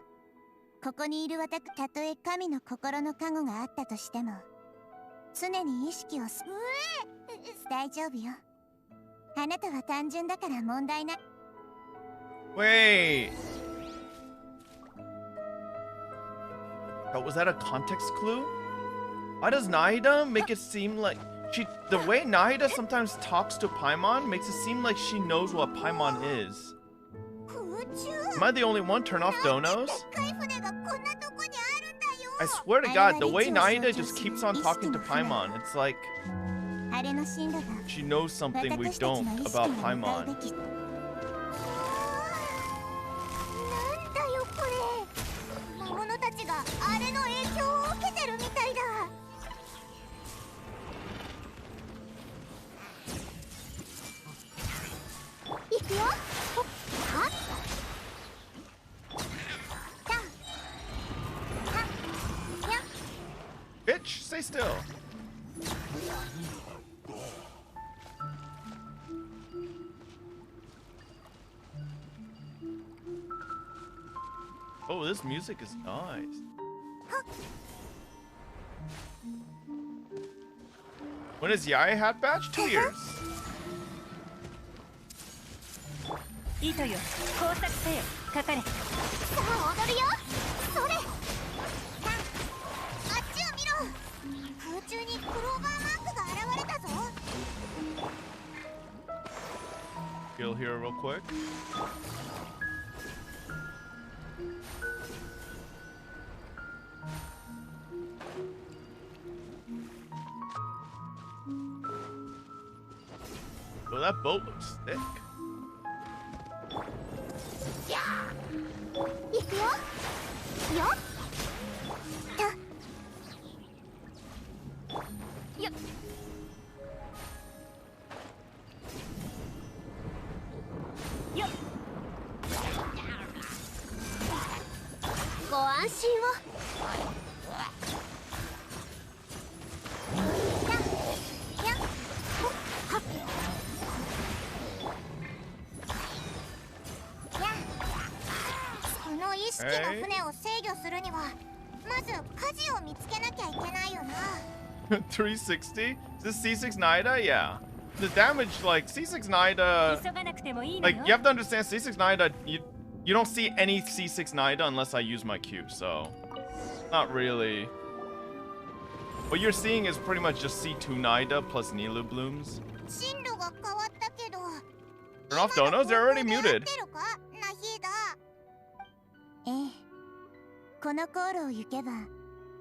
ここにいる私たとえ神の心の加護があったとしても常に意識を大丈夫よ。あなたは単純だから問題ない。Wait. Was that a context clue? Why does Nahida make it seem like the way Nahida sometimes talks to Paimon makes it seem like she knows what Paimon is. Am I the only one? Turn off donos? I swear to God, the way Nahida just keeps on talking to Paimon, it's like she knows something we don't about Paimon. Bitch, stay still. Oh, this music is nice. When is Yai hat batch? 2 years. 糸よ、工作せよ、かかれ。さあ踊るよ。それ。あっちを見ろ。空中にクローバーマークが現れたぞ。Kill here real quick. Well, that boat looks thick. いくよ。よっ。よっ。よっ。ご安心を。意識の船を制御するにはまず舵を見つけなきゃいけないよな。360? Is this C6 Nida? Yeah. The damage, like C6 Nida, like you have to understand C6 Nida, you don't see any C6 Nida unless I use my Q, so not really. What you're seeing is pretty much just C2 Nida plus Nilu blooms. Turn off donos? They're already muted. この航路を行けば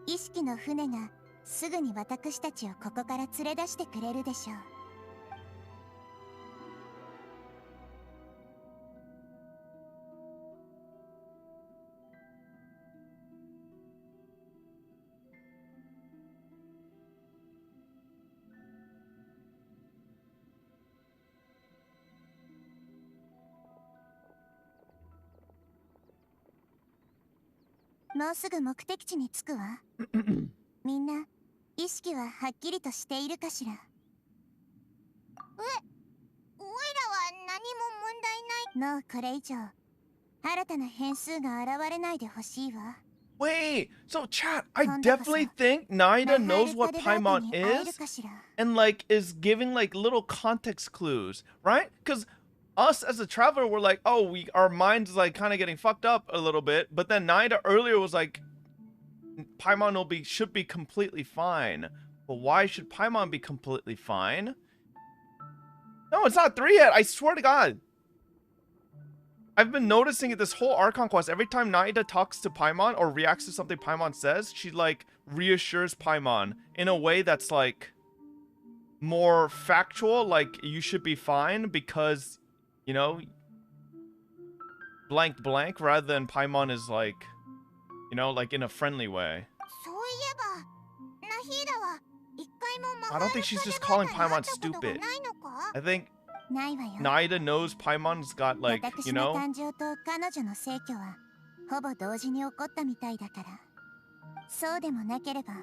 意識の船がすぐに私たちをここから連れ出してくれるでしょう。もうすぐ目的地に着くわ。みんな意識ははっきりとしているかしら。おいらは何も問題ない。もうこれ以上新たな変数が現れないでほしいわ。 Wait, so chat, I definitely think Naida knows what Paimon is and like is giving like little context clues, right? Because us as a traveler were like, oh, our minds like kind of getting fucked up a little bit, but then Naida earlier was like, Paimon should be completely fine. But why should Paimon be completely fine? No, it's not 3 yet. I swear to God. I've been noticing it this whole Archon Quest. Every time Naida talks to Paimon or reacts to something Paimon says, she like reassures Paimon in a way that's like more factual. Like you should be fine because, you know, blank blank, rather than Paimon is like, you know, like in a friendly way. I don't think she's just calling Paimon stupid. I think Naida knows Paimon's got like, you know. ほぼ同時に起こったみたいだから。そうでもなければ、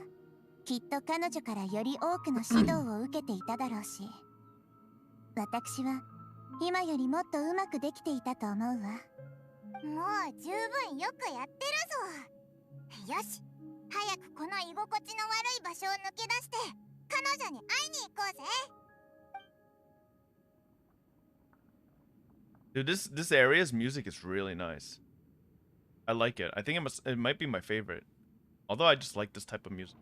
きっと彼女からより多くの指導を受けていただろうし、私は今よりもっとうまくできていたと思うわ。もう十分よくやってるぞ。よし、早くこの居心地の悪い場所を抜け出して、彼女に会いに行こうぜ。 Dude, this area's music is really nice. I like it. I think it might be my favorite. Although I just like this type of music.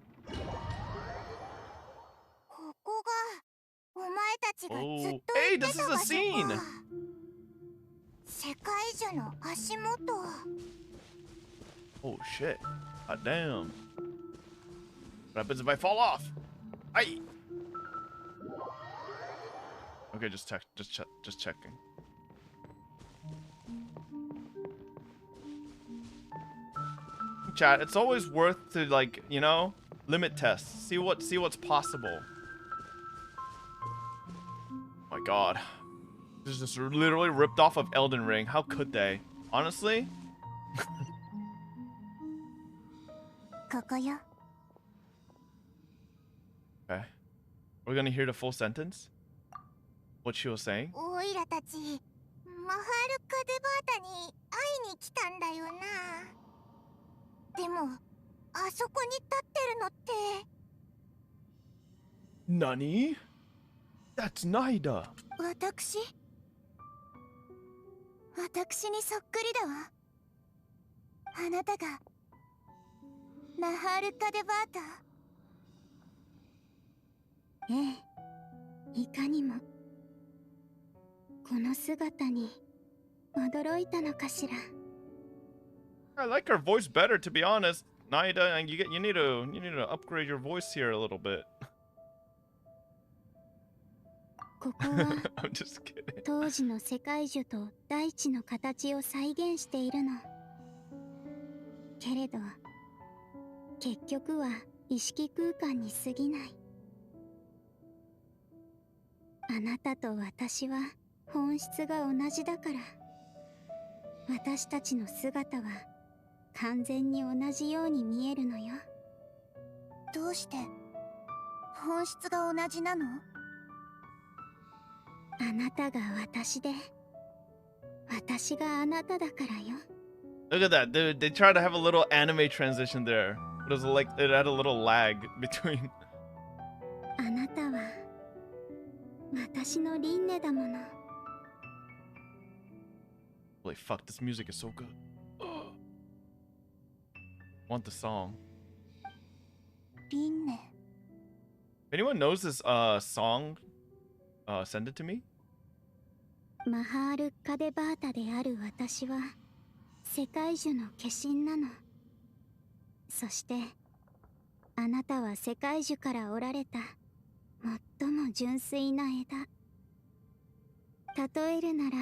Oh, hey, this is a scene. Oh shit. God damn. What happens if I fall off? Aye. Okay, just checking. Chat, it's always worth to like, you know, limit tests. See what's possible. Oh my god. This is just literally ripped off of Elden Ring. How could they? Honestly? Okay. We're gonna hear the full sentence? What she was saying? でも、あそこに立ってるのって。Nani? That's Naida. 私にそっくりだわ。あなたがマハール・カデバータ。ええ、いかにも。この姿に驚いたのかしら。 I like her voice better, to be honest. Naida, and you need to upgrade your voice here a little bit. I'm just kidding. 当時の世界樹と大地の形を再現しているの。けれど、結局は意識空間に過ぎない。あなたと私は本質が同じだから。私たちの姿は 完全に同じように見えるのよ。どうして本質が同じなの？あなたが私で、私があなただからよ。Look at that, dude. They tried to have a little anime transition there. It was like it had a little lag between. あなたは私の輪廻だもの。Holy fuck, this music is so good. Want the song. If anyone knows this song, send it to me. マハール・カデバータである私は世界樹の化身なの。そしてあなたは世界樹から折られた最も純粋な枝。例えるなら、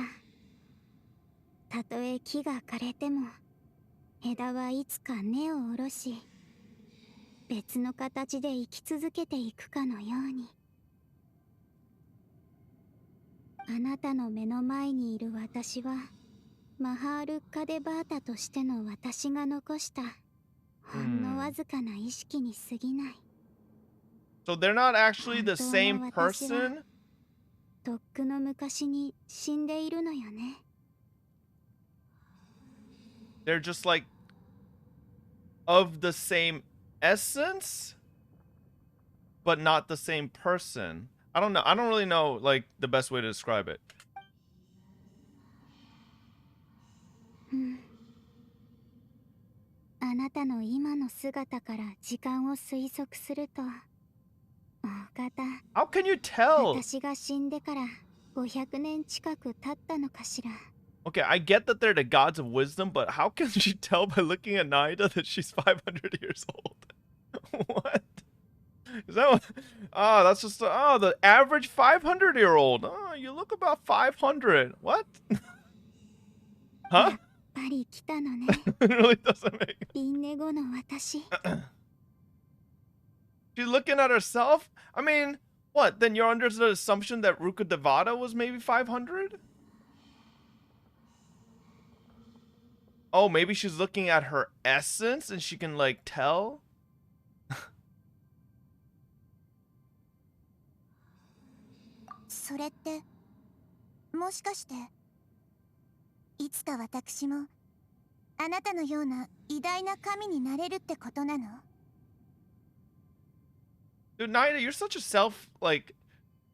たとえ木が枯れても枝はいつか根を下ろし、別の形で生き続けていくかのように。あなたの目の前にいる私はマハール・カデバータとしての私が残したほんのわずかな意識に過ぎない。So they're not actually the same person? とっくの昔に死んでいるのよね。they're just like of the same essence, but not the same person. I don't know. I don't really know like the best way to describe it. あなたの今の姿から時間を推測すると、お方。How can you tell? 私が死んでから500年近く経ったのかしら。Okay, I get that they're the gods of wisdom, but how can she tell by looking at Naida that she's 500 years old? What? Is that what? Oh, that's just the average 500-year-old. Oh, you look about 500. What? Huh? It really doesn't make. She's looking at herself? I mean, what? Then you're under the assumption that Ruka Devata was maybe 500? Oh, maybe she's looking at her essence and she can like tell? それってもしかしていつか私もあなたのような偉大な神になれるってことなの？ Dude, Naida, you're such a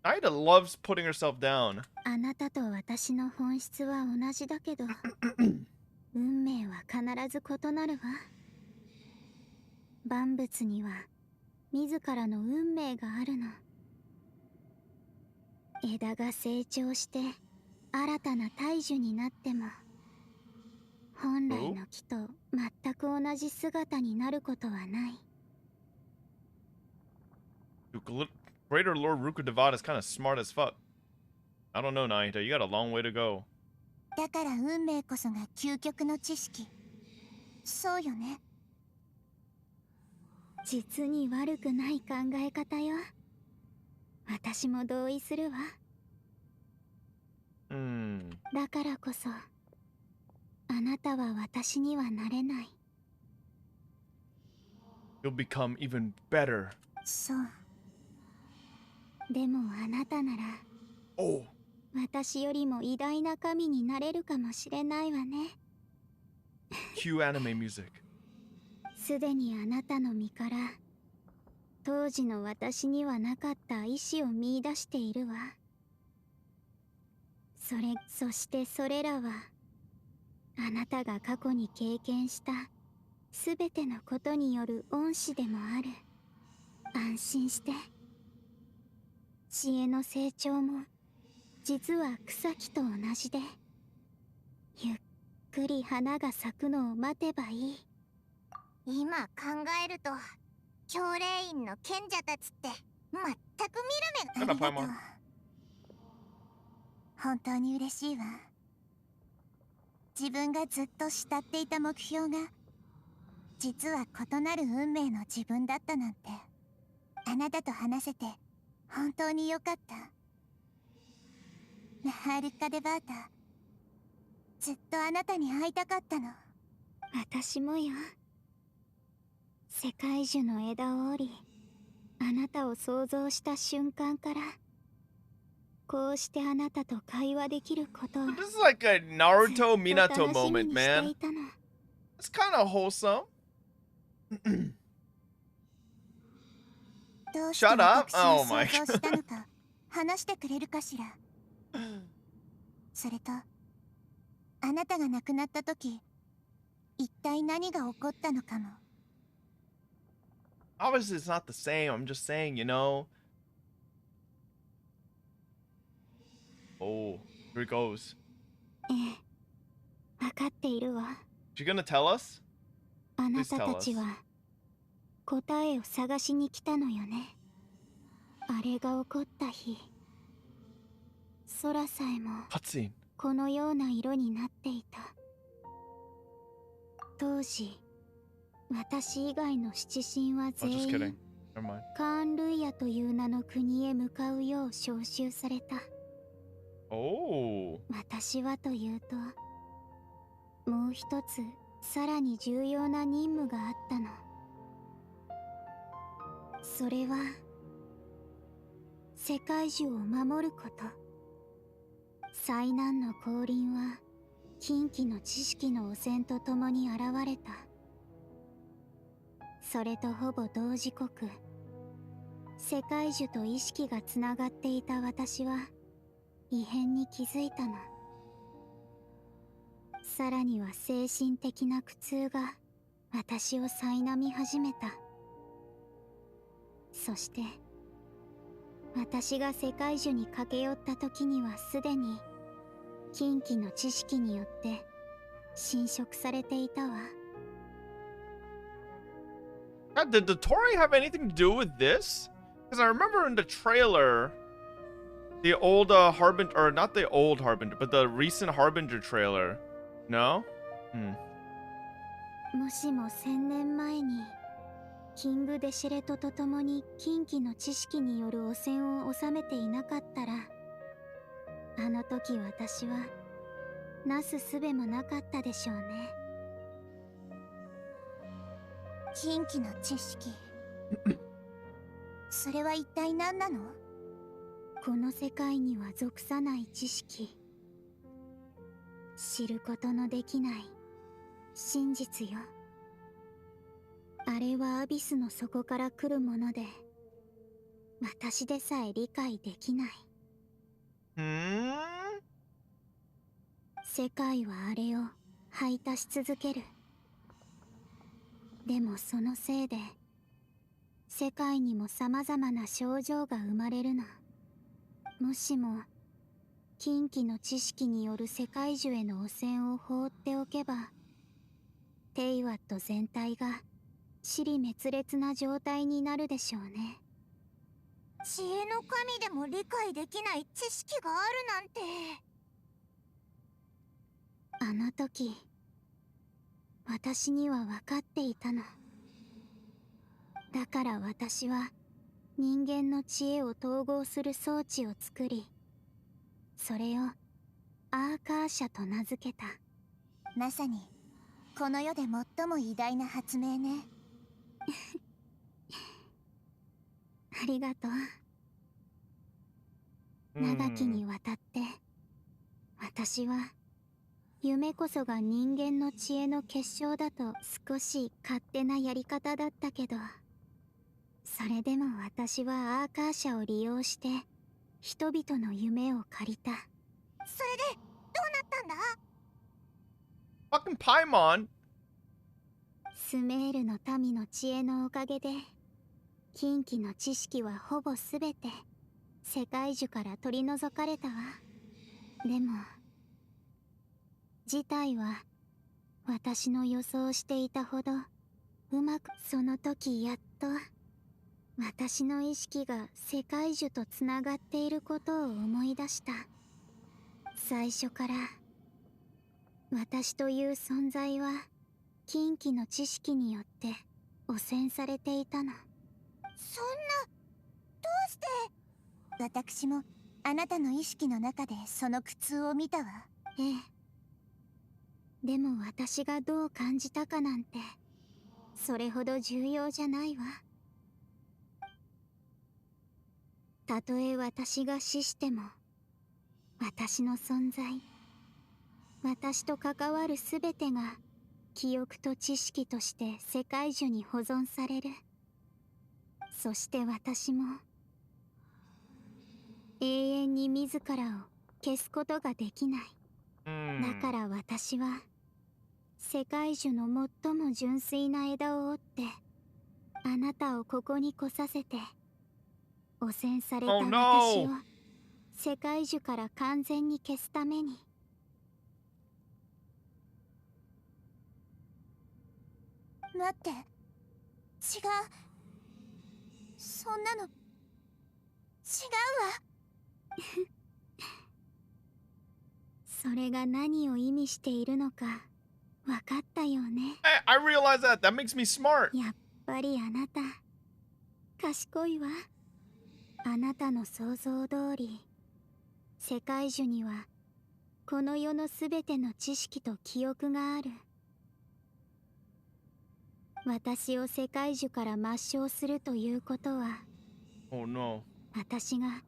Naida loves putting herself down. あなたと私の本質は同じだけど運命は必ず異なるわ。万物には自らの運命があるの。枝が成長して新たな大樹になっても本来の木と全く同じ姿になることはない。Greater Lord Ruka Devata is kind of smart as fuck. I don't know, Naida. You got a long way to go. だから運命こそが究極の知識。そうよね。実に悪くない考え方よ。私も同意するわ。だからこそあなたは私にはなれない。You'll become even better. そう。でもあなたなら、私よりも偉大な神になれるかもしれないわね。Cue anime music. すでにあなたの身から当時の私にはなかった意志を見出しているわ。そしてそれらはあなたが過去に経験したすべてのことによる恩師でもある。安心して。知恵の成長も実は草木と同じで、ゆっくり花が咲くのを待てばいい。今考えると教霊院の賢者たちって全く見る目がありがとう。本当に嬉しいわ。自分がずっと慕っていた目標が実は異なる運命の自分だったなんて、あなたと話せて本当によかった。ナハルカ・デバータ、ずっとあなたに会いたかったの。私もよ。世界樹の枝を折り、あなたを想像した瞬間からこうしてあなたと会話できることを。This is like a Naruto Minato moment, man. It's kind of wholesome. Shut up! Oh my god. 話してくれるかしら。それとあなたが亡くなった時、一体何が起こったのかも。Obviously, it's not the same. I'm just saying, you know. Oh, here it goes. 分かっているわ。You gonna tell us? あなたたちは答えを探しに来たのよね。あれが起こった日、空さえもこのような色になっていた。当時私以外の七神は全員カーン・ルイヤという名の国へ向かうよう召集された。私はというと、もう一つさらに重要な任務があったの。それは世界樹を守ること。災難の降臨は近畿の知識の汚染とともに現れた。それとほぼ同時刻、世界樹と意識がつながっていた私は異変に気づいたの。さらには精神的な苦痛が私を苛み始めた。そして私が世界樹に駆け寄った時にはすでに近畿の知識によって侵食されていたわ。God, did the Tory have anything to do with this? Because I remember in the trailer, the old Harbinger, or not the old Harbinger, but the recent Harbinger trailer. No? もしも1000年前にキング・デシェレトと共に近畿の知識による汚染を収めていなかったら、あの時私はなすすべもなかったでしょうね。近畿の知識それは一体何なの？この世界には属さない知識、知ることのできない真実よ。あれはアビスの底から来るもので、私でさえ理解できない。世界はあれを排他し続ける。でもそのせいで世界にも様々な症状が生まれるの。もしも近畿の知識による世界樹への汚染を放っておけば、テイワット全体が支離滅裂な状態になるでしょうね。知恵の神でも理解できない知識があるなんて。あの時私には分かっていたの。だから私は人間の知恵を統合する装置を作り、それをアーカー社と名付けた。まさにこの世で最も偉大な発明ね。ありがとう。長きにわたって私は夢こそが人間の知恵の結晶だと少し勝手なやり方だったけど、それでも私はアーカー社を利用して人々の夢を借りた。それでどうなったんだ？ Fucking Paimon! スメールの民の知恵のおかげで近畿の知識はほぼすべて世界樹から取り除かれたわ。でも事態は私の予想していたほどうまく、その時やっと私の意識が世界樹とつながっていることを思い出した。最初から私という存在は近畿の知識によって汚染されていたの。そんな、どうして？私もあなたの意識の中でその苦痛を見たわ。ええ。でも私がどう感じたかなんてそれほど重要じゃないわ。たとえ私が死しても、私の存在、私と関わるすべてが記憶と知識として世界樹に保存される。そして私も永遠に自らを消すことができない。だから私は世界樹の最も純粋な枝を折ってあなたをここに来させて、汚染された私を世界樹から完全に消すために。待って、違う。そんなの違うわ。それが何を意味しているのか分かったよね。I realize that. That makes me smart. やっぱりあなた賢いわ。あなたの想像通り世界樹にはこの世のすべての知識と記憶がある。私を世界樹から抹消するということは、Oh no. 私が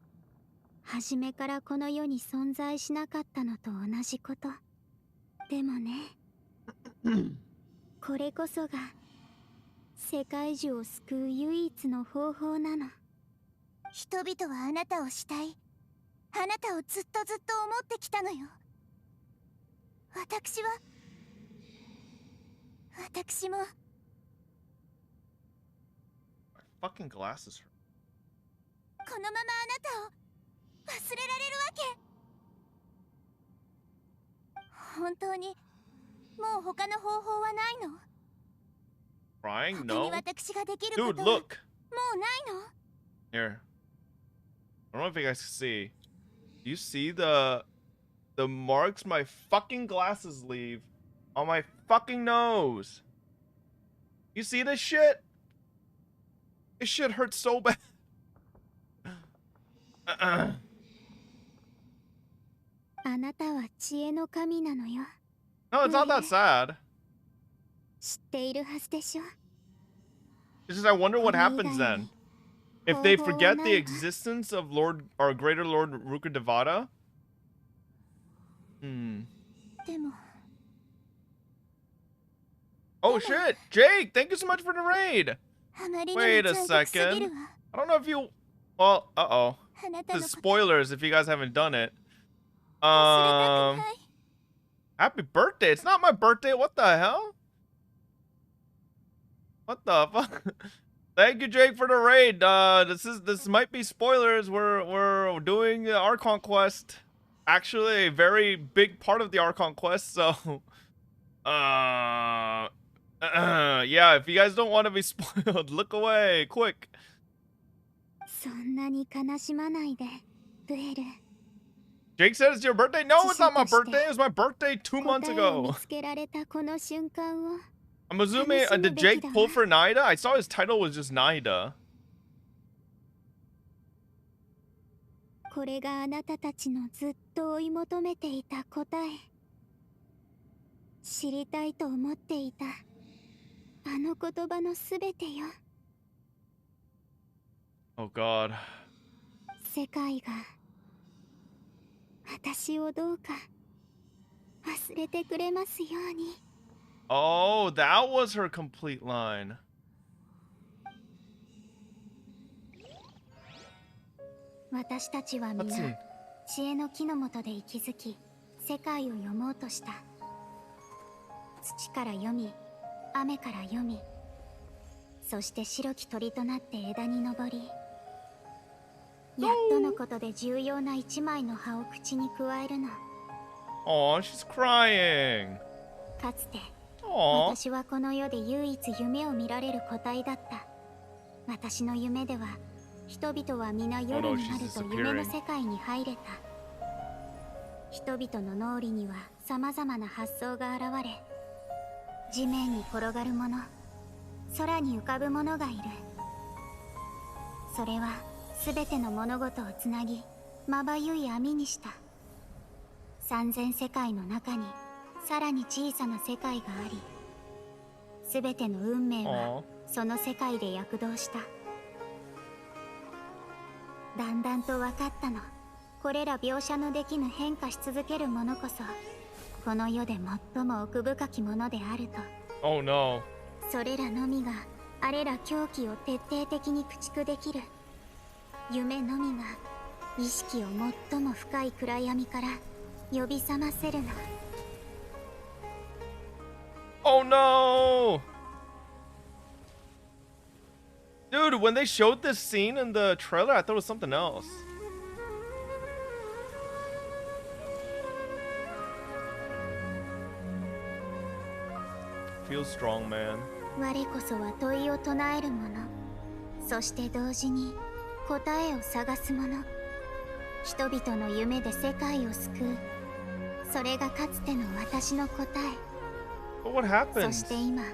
初めからこの世に存在しなかったのと同じこと。でもねこれこそが世界中を救う唯一の方法なの。人々はあなたを慕い、あなたをずっとずっと思ってきたのよ。私も Fucking glasses. このままあなたを忘れられるわけ？本当にもう他の方法はないの？ Crying? 他に No. 私ができるこ Dude, とは look. もうないの？ Here. I don't know if you guys can see. You see the marks my fucking glasses leave on my fucking nose? You see this shit? This shit hurts so bad. No, あなたは知恵の神なのよ。 it's not that sad. 知っているはずでしょ。 It's just I wonder what happens then. If they forget the existence of Lord or Greater Lord Rukadevata. でも Oh shit! Jake, thank you so much for the raid! あまりにも Wait a 残酷すぎる second. わ。 I don't know if you... Well, uh-oh. あなた This の is こと spoilers if you guys haven't done it. 忘れたくない。 Happy birthday! It's not my birthday. What the hell? What the fuck? Thank you, Jake, for the raid. This might be spoilers. We're doing the Archon Quest. Actually, a very big part of the Archon Quest. So, yeah. If you guys don't want to be spoiled, look away, quick. そんなに悲しまないで、ブエル。 Jake said it's your birthday. No, it's not my birthday. It was my birthday 2 months 答えを ago. 見つけられたこの瞬間を I'm assuming, did Jake pull for Naida? I saw his title was just Naida. これがあなたたちのずっと追い求めていた答え。知りたいと思っていたあの言葉のすべてよ。 Oh God. 世界が私をどうか忘れてくれますように。 Oh, that was her complete line. 私たちは皆知恵の木の下で息づき、世界を読もうとした。土から読み、雨から読み、そして白き鳥となって枝に登り、やっとのことで重要な一枚の葉を口に加えるの。 Oh, she's crying. かつて Aww. 私はこの世で唯一夢を見られる個体だった。私の夢では人々は皆夜になると夢の世界に入れた。人々の脳裏には様々な発想が現れ、地面に転がるもの、空に浮かぶものがいる。それは全ての物事をつなぎ、まばゆい網にした。3000世界の中にさらに小さな世界があり、全ての運命はその世界で躍動した。だんだんと分かったの。これら描写のできぬ変化し続けるものこそこの世で最も奥深きものであると。 Oh no. それらのみがあれら狂気を徹底的に駆逐できる。夢のみが意識を最も深い暗闇から呼び覚ませるの。 Oh no! Dude, when they showed this scene in the trailer, I thought it was something else. Feels strong, man. 我こそは問いを唱える者、そして同時に答えを探す者。人々の夢で世界を救う。それがかつての私の答え。 But what happened? そして今、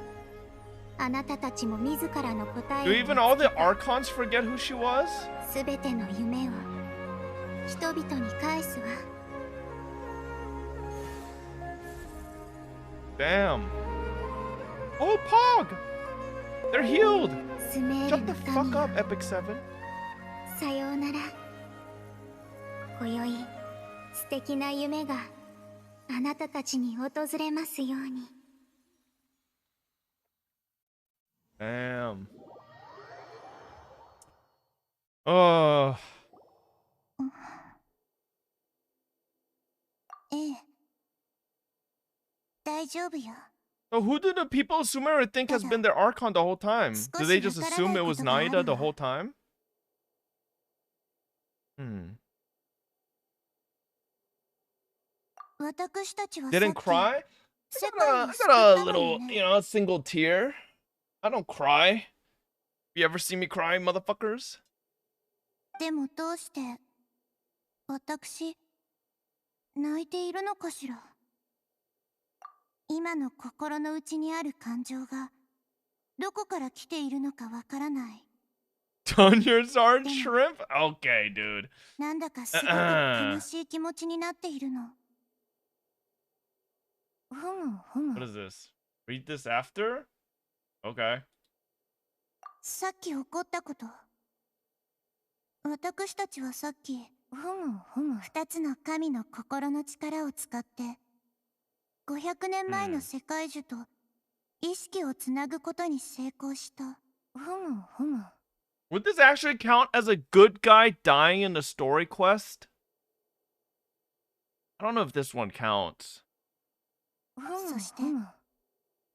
あなたたちも自らの答え Do を even all the Archons forget who she was? すべての夢を人々に返すわ。 Damn. Oh, Pog! They're healed! スメー Shut ル the の fuck 民 up, Epic 7. さようなら。今宵素敵な夢があなたたちに訪れますように。Damn. So who do the people of Sumeru think has been their Archon the whole time? Do they just assume it was Naida the whole time? Didn't cry? I got a little, single tear. I don't cry. You ever see me cry, motherfuckers? でもどうして私泣いているのかしら。今の心の内にある感情がどこから来ているのかわからない。Done yours are shrimp? Okay, dude. なんだかすごく悲しい気持ちになっているの。What is this? Read this after? Okay. さっき起こったこと。私たちはさっき、二つの神の心の力を使って、500年前の世界樹と意識をつなぐことに成功した。Would this actually count as a good guy dying in the story quest? I don't know if this one counts. そして、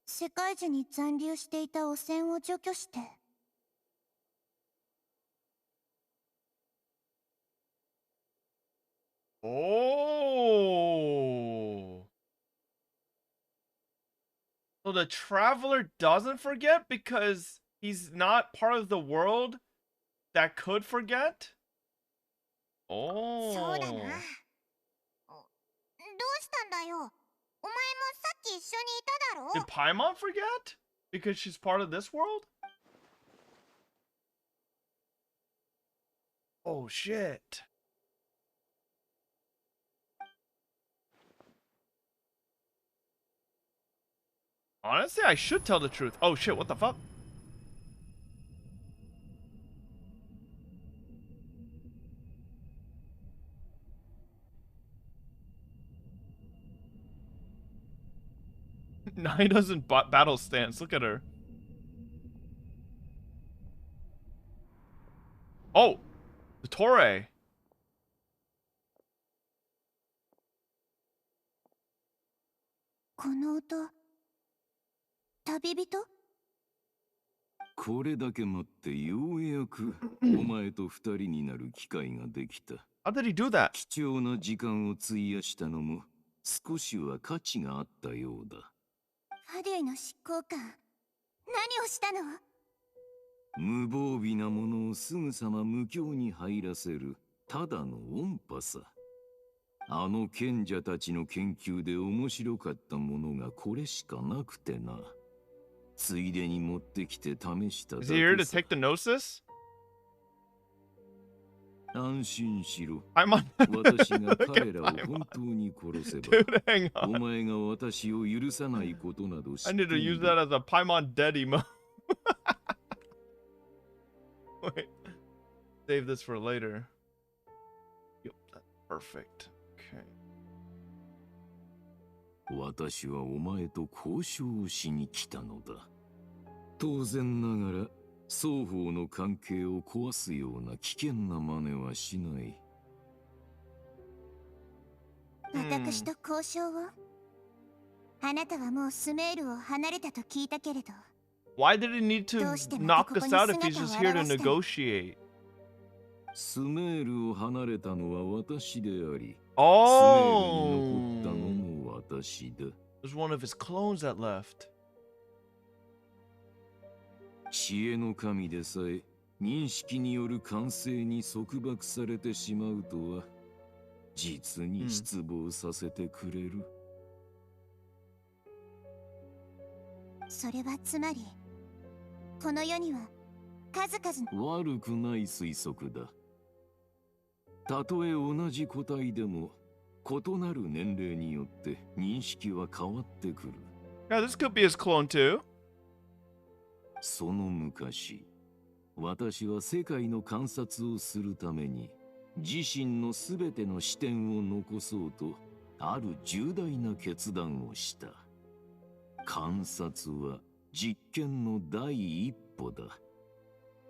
世界樹に残留していた汚染を除去して。Oh. So the traveler doesn't forget because he's not part of the world that could forget? Oh. そうだな。どうしたんだよ。お前もさっき一緒にいただろ。 Did Paimon forget? Because she's part of this world? Oh shit. Honestly, I should tell the truth. Oh shit, what the fuck? Nine doesn't battle stance. Look at her. Oh, the Torre. この音、旅人？これだけ待ってようやくお前と二人になる機会ができた。How did he do that? 貴重な時間を費やしたのも少しは価値があったようだ。ファデュイの執行官、何をしたの？無防備なものをすぐさま無境に入らせるただの音波さ。あの賢者たちの研究で面白かったものがこれしかなくてな。ついでに持ってきて試しただけさ。 Is he here to take the Gnosis? 安心しろ。私が彼らを本当に殺せば、お前が私を許さないことなど知っている。I need to use that as a Paimon dead emo. Wait. Save this for later. Yep, that's perfect. Okay. 私はお前と交渉をしに来たのだ。当然ながら双方の関係を壊すような危険な真似はしない。私と交渉を？あなたはもうスメールを離れたと聞いたけれど。Why did he need to knock us out if he's just here to negotiate? スメールを離れたのは私であり、Oh. スメールに残ったのも私だ。There's one of his clones that left. 知恵の神でさえ認識による完成に束縛されてしまうとは実に失望させてくれる。それはつまりこの世には数々悪くない推測だ。たとえ同じ個体でも異なる年齢によって認識は変わってくる。Yeah, this could be his clone too. その昔、私は世界の観察をするために自身のすべての視点を残そうとある重大な決断をした。観察は実験の第一歩だ。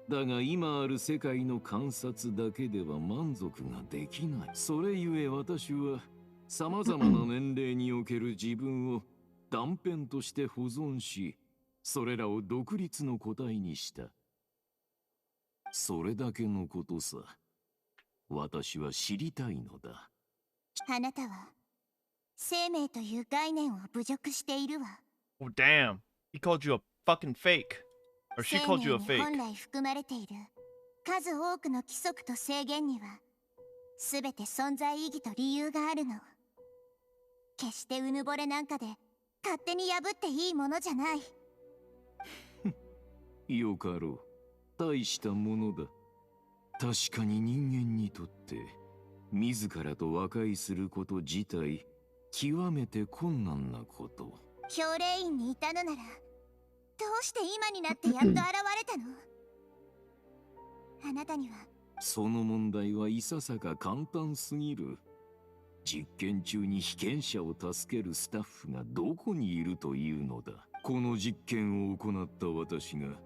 だが今ある世界の観察だけでは満足ができない。それゆえ私は様々な年齢における自分を断片として保存し、それらを独立の個体にした。それだけのことさ。私は知りたいのだ。あなたは生命という概念を侮辱しているわ。Oh damn, he called you a fucking fake. Or she called you a 生命 fake. に本来含まれている数多くの規則と制限にはすべて存在意義と理由があるの。決してうぬぼれなんかで勝手に破っていいものじゃない。よかろう。大したものだ。確かに人間にとって自らと和解すること自体極めて困難なこと。教令院にいたのならどうして今になってやっと現れたの？あなたにはその問題はいささか簡単すぎる。実験中に被験者を助けるスタッフがどこにいるというのだ。この実験を行った私が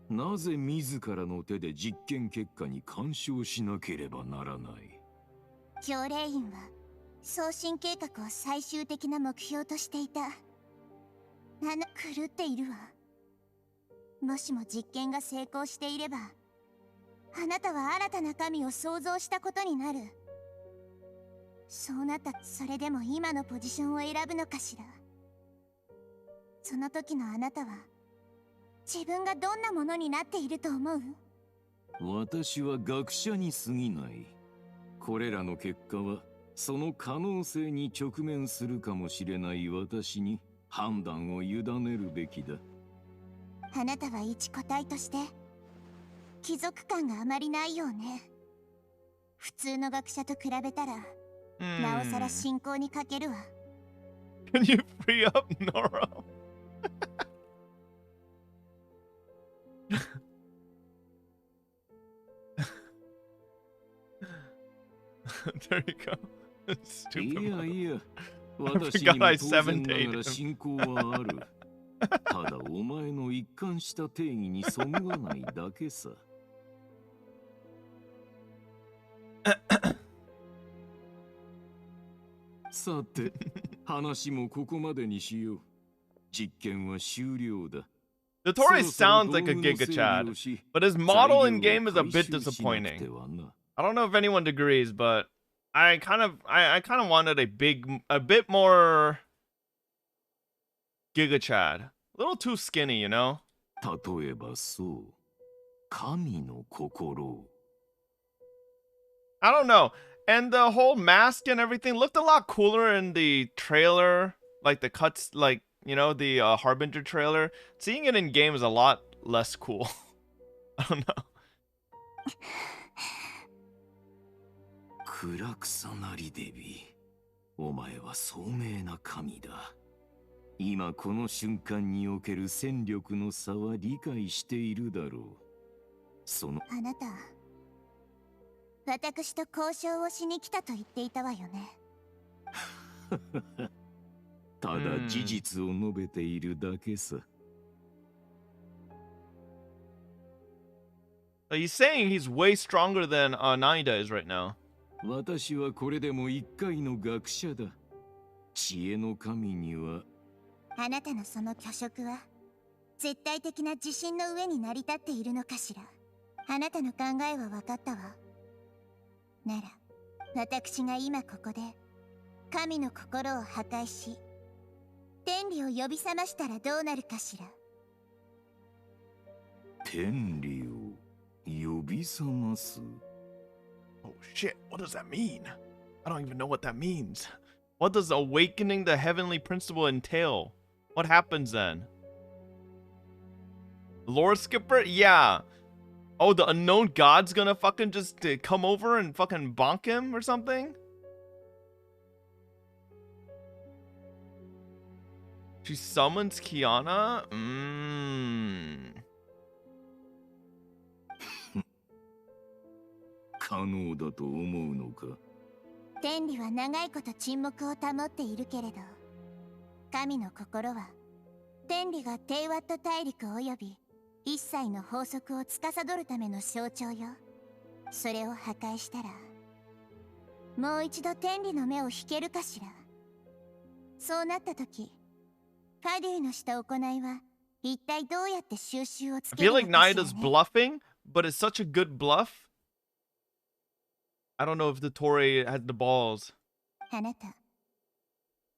なぜ自らの手で実験結果に干渉しなければならない。教令院は送信計画を最終的な目標としていた。狂っているわ。もしも実験が成功していればあなたは新たな神を創造したことになる。そうなった。それでも今のポジションを選ぶのかしら。その時のあなたは自分がどんなものになっていると思う？私は学者に過ぎない。これらの結果はその可能性に直面するかもしれない私に判断を委ねるべきだ。あなたは一個体として貴族感があまりないようね。普通の学者と比べたらなおさら信仰に欠けるわ。Can you free up Nora? There you go. Stupid. いやいや、 I 私に forgot も I 当然 seven な dayed がら him. 信仰はある。ただお前の一貫した定義にそぐわないだけさ。さて、話もここまでにしよう。実験は終了だ。 The Tory sounds like a Giga Chad, but his model in game is a bit disappointing. I don't know if anyone agrees, but I kind of wanted a bit more Giga Chad. A little too skinny, you know? 例えばそう、神の心。I don't know. And the whole mask and everything looked a lot cooler in the trailer, like the cuts, like, you know, the Harbinger trailer. Seeing it in game is a lot less cool. I don't know. 暗くさなりデビ。お前は聡明な神だ。今この瞬間における戦力の差は理解しているだろう。そのあなた、私と交渉をしに来たと言っていたわよね。ただ事実を述べているだけさ。He's saying he's way stronger than Naida is right now. 私はこれでも一回の学者だ。知恵の神には。あなたのその虚飾は絶対的な自信の上に成り立っているのかしら。あなたの考えは分かったわ。なら私が今ここで神の心を破壊し天理を呼び覚ましたらどうなるかしら。天理を呼び覚ます。 Oh shit, what does that mean? I don't even know what that means. What does awakening the heavenly principle entail? What happens then? Lore skipper? Yeah. Oh, the unknown god's gonna fucking just come over and fucking bonk him or something? She summons Kiana? Mmm. 可能だと思うのか。天理は長いこと沈黙を保っているけれど、神の心は天理がテイワット大陸及び一切の法則を司るための象徴よ。それを破壊したらもう一度天理の目を引けるかしら。そうなった時、ファデュイのした行いは一体どうやって収集をつ I ける feel の like かしら Naida's ね。 bluffing, but it's such a good bluff. I don't know if the Tory had the balls. あなた、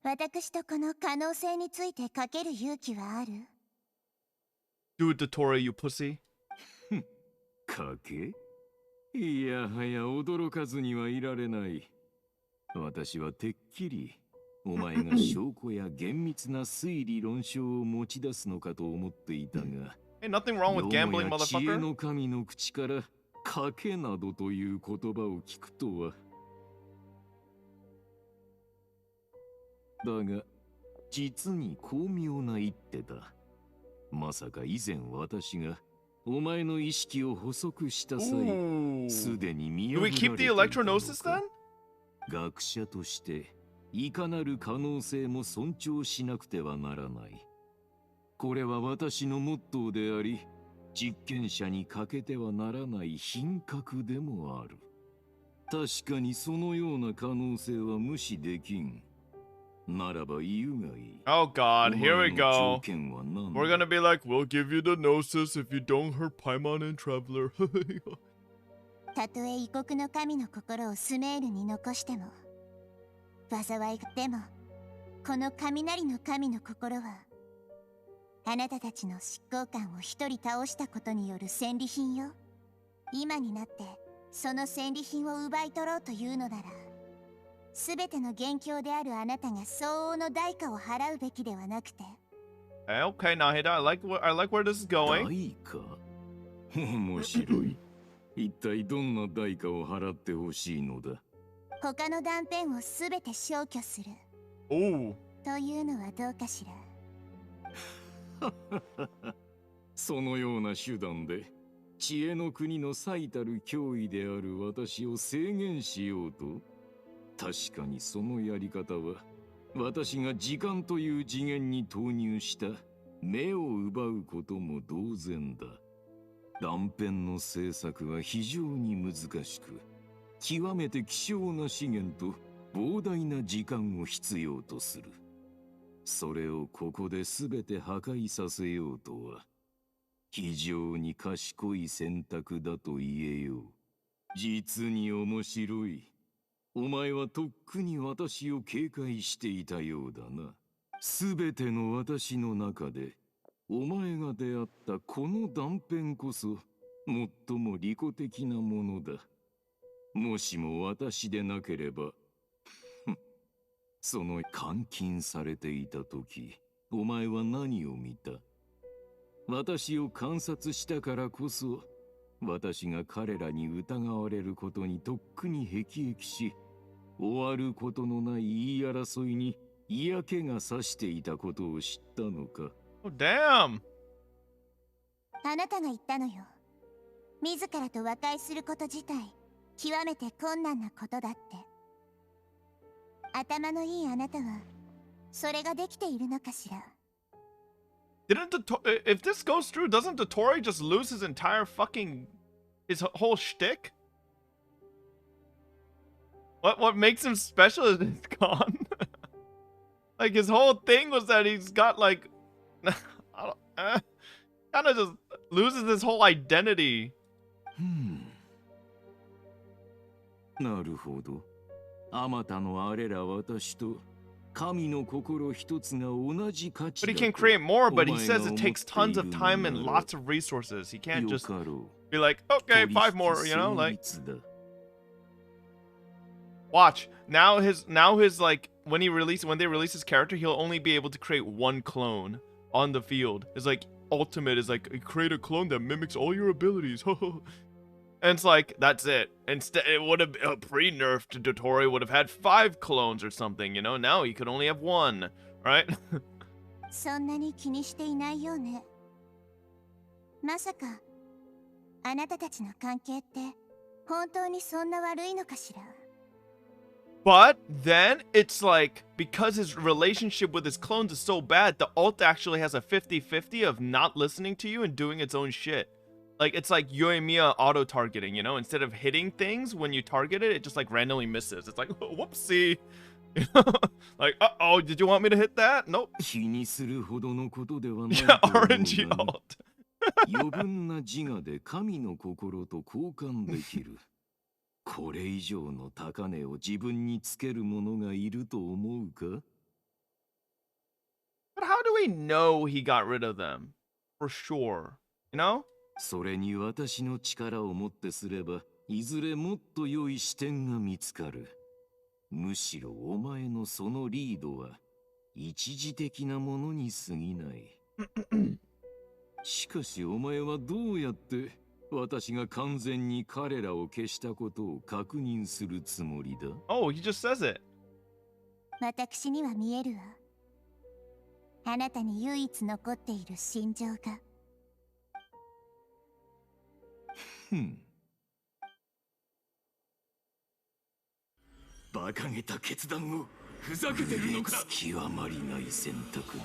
私とこの可能性についてかける勇気はある？ Do it, the Tory, you pussy. かけ？いやはや驚かずにはいられない。私はてっきりお前が証拠や厳密な推理論証を持ち出すのかと思っていたが、 Hey, nothing wrong with gambling, 知恵 motherfucker. の神の口から賭けなどという言葉を聞くとは。だが、実に巧妙な一手だ。まさか以前私がお前の意識を捕捉した際、すでに見 Do 破 we られ keep て the いたの electronosis か。 then? 学者としていかなる可能性も尊重しなくてはならない。これは私のモットーであり、実験者に欠けてはならない品格でもある。確かにそのような可能性は無視できん。ならば言うがいい。 Oh god, here we go. 条件は何だ？ We're gonna be like, we'll give you the gnosis if you don't hurt Paimon and Traveler. たとえ異国の神の心をスメールに残しても、災いでも、この雷の神の心は、あなたたちの執行官を一人倒したことによる戦利品よ。今になってその戦利品を奪い取ろうというのなら、すべての元凶であるあなたが相応の代価を払うべきではなくて。 Okay, Nahida, I like where this is going. 代価？面白い。一体どんな代価を払ってほしいのだ？他の断片をすべて消去する。おお。というのはどうかしら。そのような手段で知恵の国の最たる脅威である私を制限しようと？確かにそのやり方は私が時間という次元に投入した目を奪うことも同然だ。断片の制作は非常に難しく、極めて希少な資源と膨大な時間を必要とする。それをここで全て破壊させようとは、非常に賢い選択だと言えよう。実に面白い。お前はとっくに私を警戒していたようだな。全ての私の中で、お前が出会ったこの断片こそ最も利己的なものだ。もしも私でなければその監禁されていた時、お前は何を見た？私を観察したからこそ、私が彼らに疑われることにとっくに辟易し、終わることのない言い争いに嫌気がさしていたことを知ったのか。Oh, damn! あなたが言ったのよ。自らと和解すること自体、極めて困難なことだって。頭のいいあなたは、それができているのかしら。Didn't if this goes through, doesn't the Tory just lose his entire fucking his whole shtick? What makes him special is he's gone. Like his whole thing was that he's got like kind of just loses his whole identity. なるほど。あまたのあれら私と神の心一つが同じ価値 But だ he と can create more, but he お前 says が it 思っ takes てい tons る of の time and なら lots of resources. He can't よ just かろう。 be like, okay, 5 more, you know, like watch. Now his like when they release his character, he'll only be able to create one clone on the field. It's like ultimate is like create a clone that mimics all your abilities. And it's like that's it. Instead, it would have pre-nerfed Dotori would have had 5 clones or something, you know. Now he could only have 1, right? そんなに気にしていないようね。まさかあなたたちの関係って本当にそんな悪いのかしら。But then it's like, because his relationship with his clones is so bad, the ult actually has a 50-50 of not listening to you and doing its own shit. Like, it's like Yoimiya auto-targeting, you know? Instead of hitting things when you target it, it just like randomly misses. It's like, whoopsie. You know? Like, uh-oh, did you want me to hit that? Nope. Yeah, RNG ult. 余分な自我で神の心と交換できる。これ以上の高値を自分につける者がいると思うか？ But how do we know he got rid of them? For sure. You know? それに私の力をもってすれば、いずれもっと良い視点が見つかる。むしろお前のそのリードは一時的なものに過ぎない。しかしお前はどうやって私が完全に彼らを消したことを確認するつもりだ？ Oh, he just says it. 私には見えるわ。あなたに唯一残っている心情が。馬鹿げた決断をふざけてるのか？極まりない選択だ。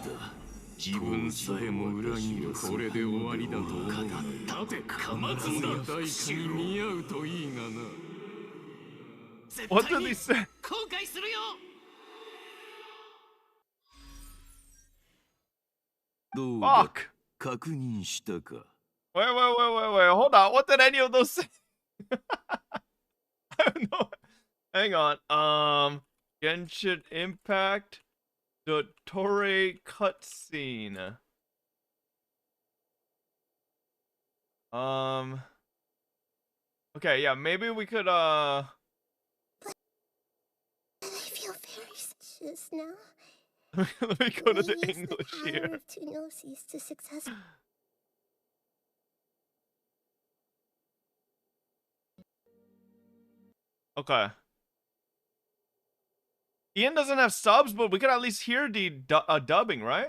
自分さえも裏切るこれで終わりだと思う。立てかまつんだ代価に見合うといいがな。 What did he say? 後悔するよ。どうだ？確認したか？ Wait, hold on. What did any of those say? I don't know. Hang on. Genshin Impact, the Torre cutscene. Okay, yeah, maybe we could, I feel very suspicious now. Let me go to the English here. To success. Okay. Ian doesn't have subs, but we could at least hear the dubbing, right?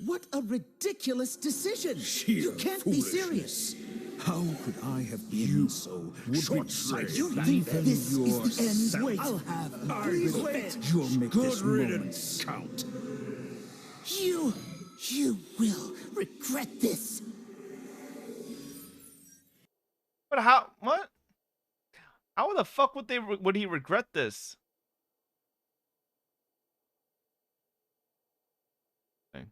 What a ridiculous decision! You can't be serious! How could I have been so short-sighted? You think this is the end? Wait, I'll have you'll make this moment count. You will regret this. But how? What? How the fuck would he regret this? I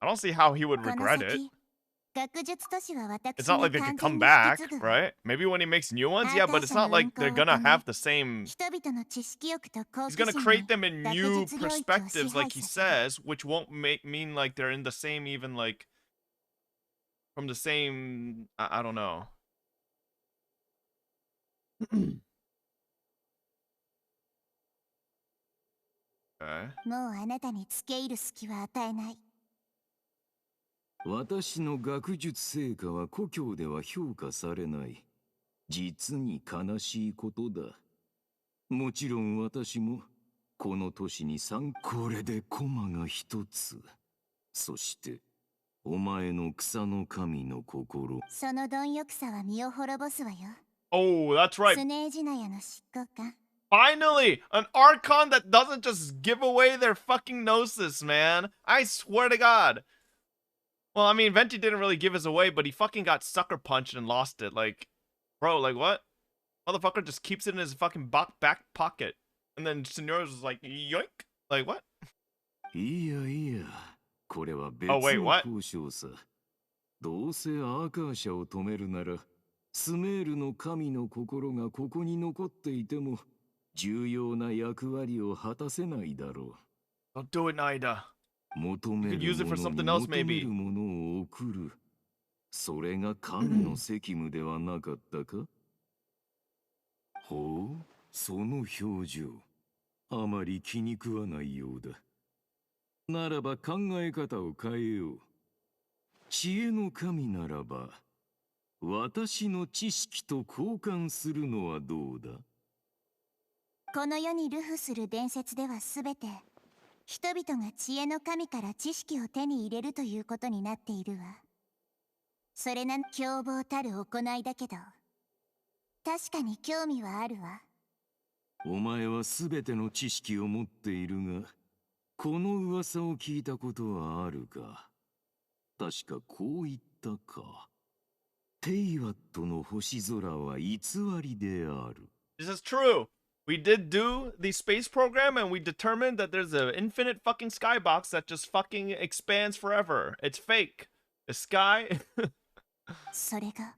don't see how he would regret it. It's not like they could come back, right? Maybe when he makes new ones, yeah, but it's not like they're gonna have the same. He's gonna create them in new perspectives, like he says, which won't mean like they're in the same, even like from the same. I don't know. Okay. 私の学術成果は故郷では評価されない。実に悲しいことだ。もちろん私もこの都市にこれでコマが一つ。そしてお前の草の神の心。その貪欲さは身を滅ぼすわよ。Oh, that's right. スネージナヤの執行官。 Finally, an Archon that doesn't just give away their fucking gnosis, man. I swear to God. Well, I mean, Venti didn't really give his away, but he fucking got sucker punched and lost it. Like, bro, like what? Motherfucker just keeps it in his fucking back pocket. And then Senores was like, yoink. Like, what? Oh, wait, what? どうせアーカーシャを止めるなら、スメールの神の心がここに残っていても、重要な役割を果たせないだろう。Don't do it, Naida. 求めるものを送る。それが神の責務ではなかったか？ほう、その表情。あまり気に食わないようだ。ならば考え方を変えよう。知恵の神ならば、私の知識と交換するのはどうだ？この世に流布する伝説ではすべて人々が知恵の神から知識を手に入れるということになっているわ。それなん凶暴たる行いだけど、確かに興味はあるわ。お前は全ての知識を持っているが、この噂を聞いたことはあるか。確かこう言ったか。テイワットの星空は偽りである。This is true. We did do the space program and we determined that there's an infinite fucking skybox that just fucking expands forever. It's fake. The sky. それが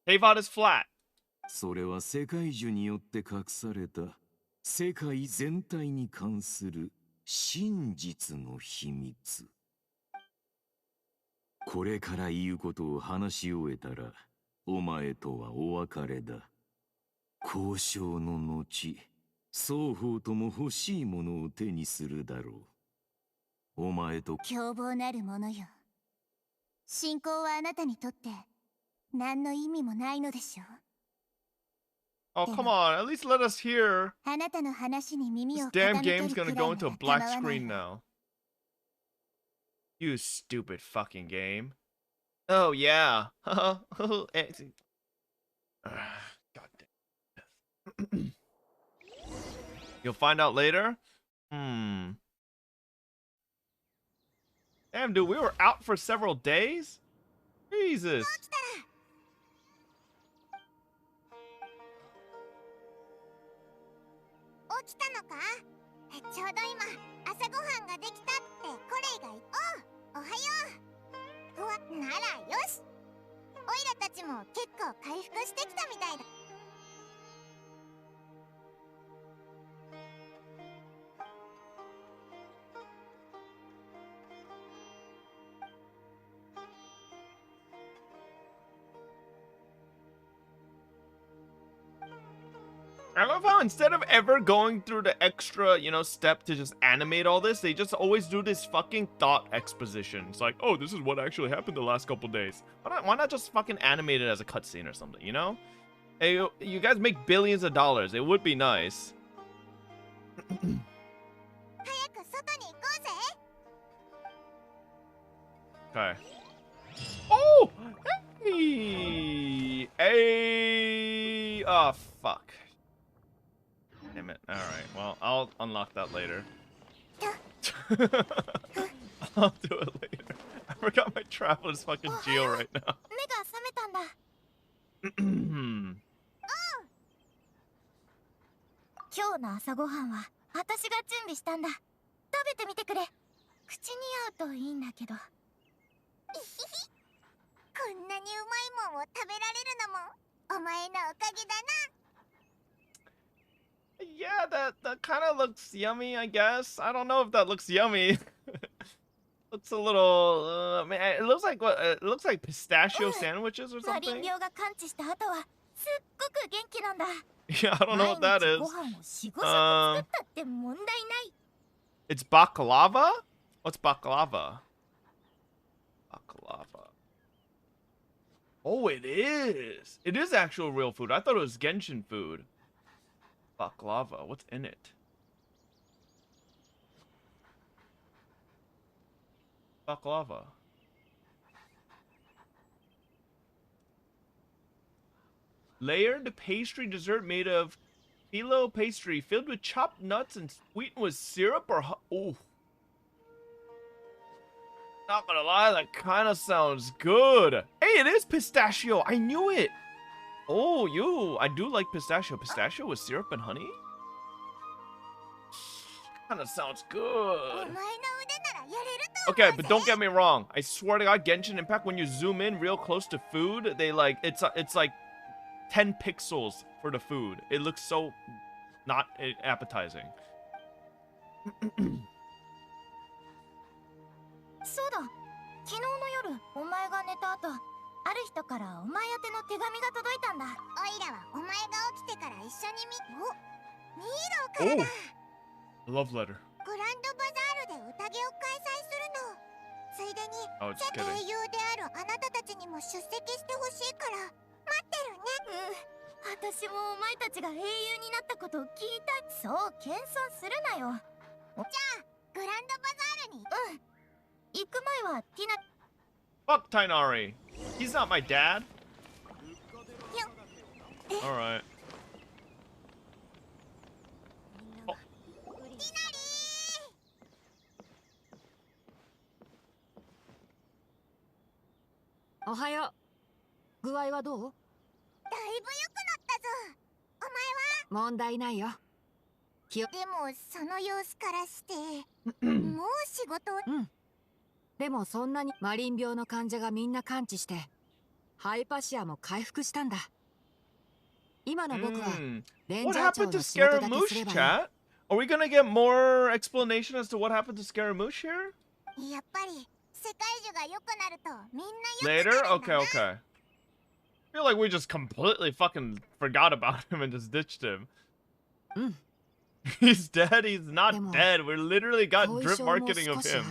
Teyvat is flat. それは世界樹によって隠された世界全体に関する真実の秘密。これから言うことを話し終えたら、お前とはお別れだ。交渉の後、双方とも欲しいものを手にするだろう。お前と凶暴なるものよ。信仰はあなたにとって何の意味もないのでしょう。Oh, come on. At least let us hear. あなたの話に耳を This 傾 damn ける game's くら gonna い go な into a ら black 構わない screen わ。 now. You stupid fucking game. Oh, yeah. God damn. You'll find out later? Damn, dude, we were out for several days? Jesus. 起きたのか？ちょうど今朝ごはんができたってコレイが言っおはよう。ならよし。オイラたちも結構回復してきたみたいだ。I love how instead of ever going through the extra, step to just animate all this, they just always do this fucking thought exposition. It's like, oh, this is what actually happened the last couple days. Why not just fucking animate it as a cutscene or something, you know? Hey, you guys make billions of dollars. It would be nice. Okay. Oh! Hey! Hey! Oh, fuck. Damn it. Alright, well, I'll unlock that later. I'll do it later. I forgot my traveler's fucking Geo right now. 今日の朝ごはんは私が準備したんだ。食べてみてくれ。口に合うといいんだけど。こんなにうまいもんを食べられるのもお前のおかげだな。Yeah, that kind of looks yummy, I guess. I don't know if that looks yummy. Looks a little, man, it looks like what? It looks like pistachio sandwiches or マリン something. 病が完治した後はすっごく元気なんだ。 Yeah, I don't know what that is. 毎日ご飯を4、5食作ったって問題ない。 It's baklava? What's baklava? Baklava. Oh, it is. It is actual real food. I thought it was Genshin food. Baklava. What's in it? Baklava. Layered pastry dessert made of phyllo pastry filled with chopped nuts and sweetened with syrup or oh. Not gonna lie, that kind of sounds good. Hey, it is pistachio. I knew it. Oh, I do like pistachio. Pistachio with syrup and honey? Kind of sounds good. Okay, but don't get me wrong. I swear to God, Genshin Impact, when you zoom in real close to food, they like, it's like 10 pixels for the food. It looks so not appetizing. そうだ。昨日の夜、お前が寝た後、ある人からお前宛ての手紙が届いたんだ。オイラはお前が起きてから一緒にミーロからだ。Love letter. グランドバザールで宴を開催するの。ついでに、世界英雄であるあなたたちにも出席してほしいから待ってるね。私もお前たちが英雄になったことを聞いた。そう謙遜するなよ。じゃあグランドバザールに。行く前はティナ Fuck Tainari. He's not my dad. Alright. Oh. おはよう。具合はどう？だいぶ良くなったぞ。お前は？問題ないよ。でもその様子からしてもう仕事を。うん。でもそんなにマリン病の患者がみんな完治してハイパシアも回復したんだ。今の僕はレンジャー長の仕事だけすればいい。Are we gonna get more explanation as to what happened to Scaramouche here? やっぱり世界中が良くなるとみんな良く Later? なるんだな。 Okay, okay. I feel like we just completely fucking forgot about him and just ditched him. He's dead? He's not dead. We literally got drip marketing of him.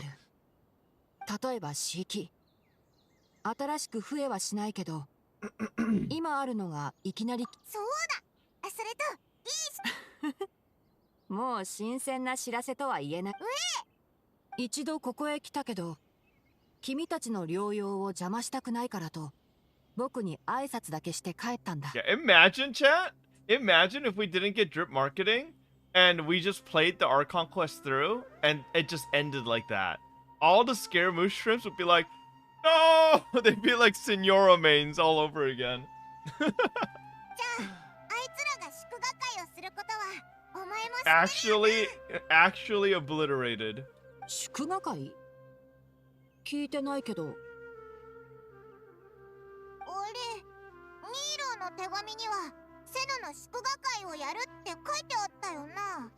例えば刺激。新しく増えはしないけど今あるのがいきなり。そうだ。それといいしもう新鮮な知らせとは言えない。一度ここへ来たけど君たちの療養を邪魔したくないからと僕に挨拶だけして帰ったんだ。Yeah, imagine, chat. Imagine if we didn't get drip marketing and we just played the Archon Quest through and it just ended like that. All the Scaramouche shrimps would be like, no! They'd be like Senora mains all over again. Actually obliterated. 祝賀会？聞いてないけど。俺、ニーローの手紙にはセノの祝賀会をやるって書いてあったよな。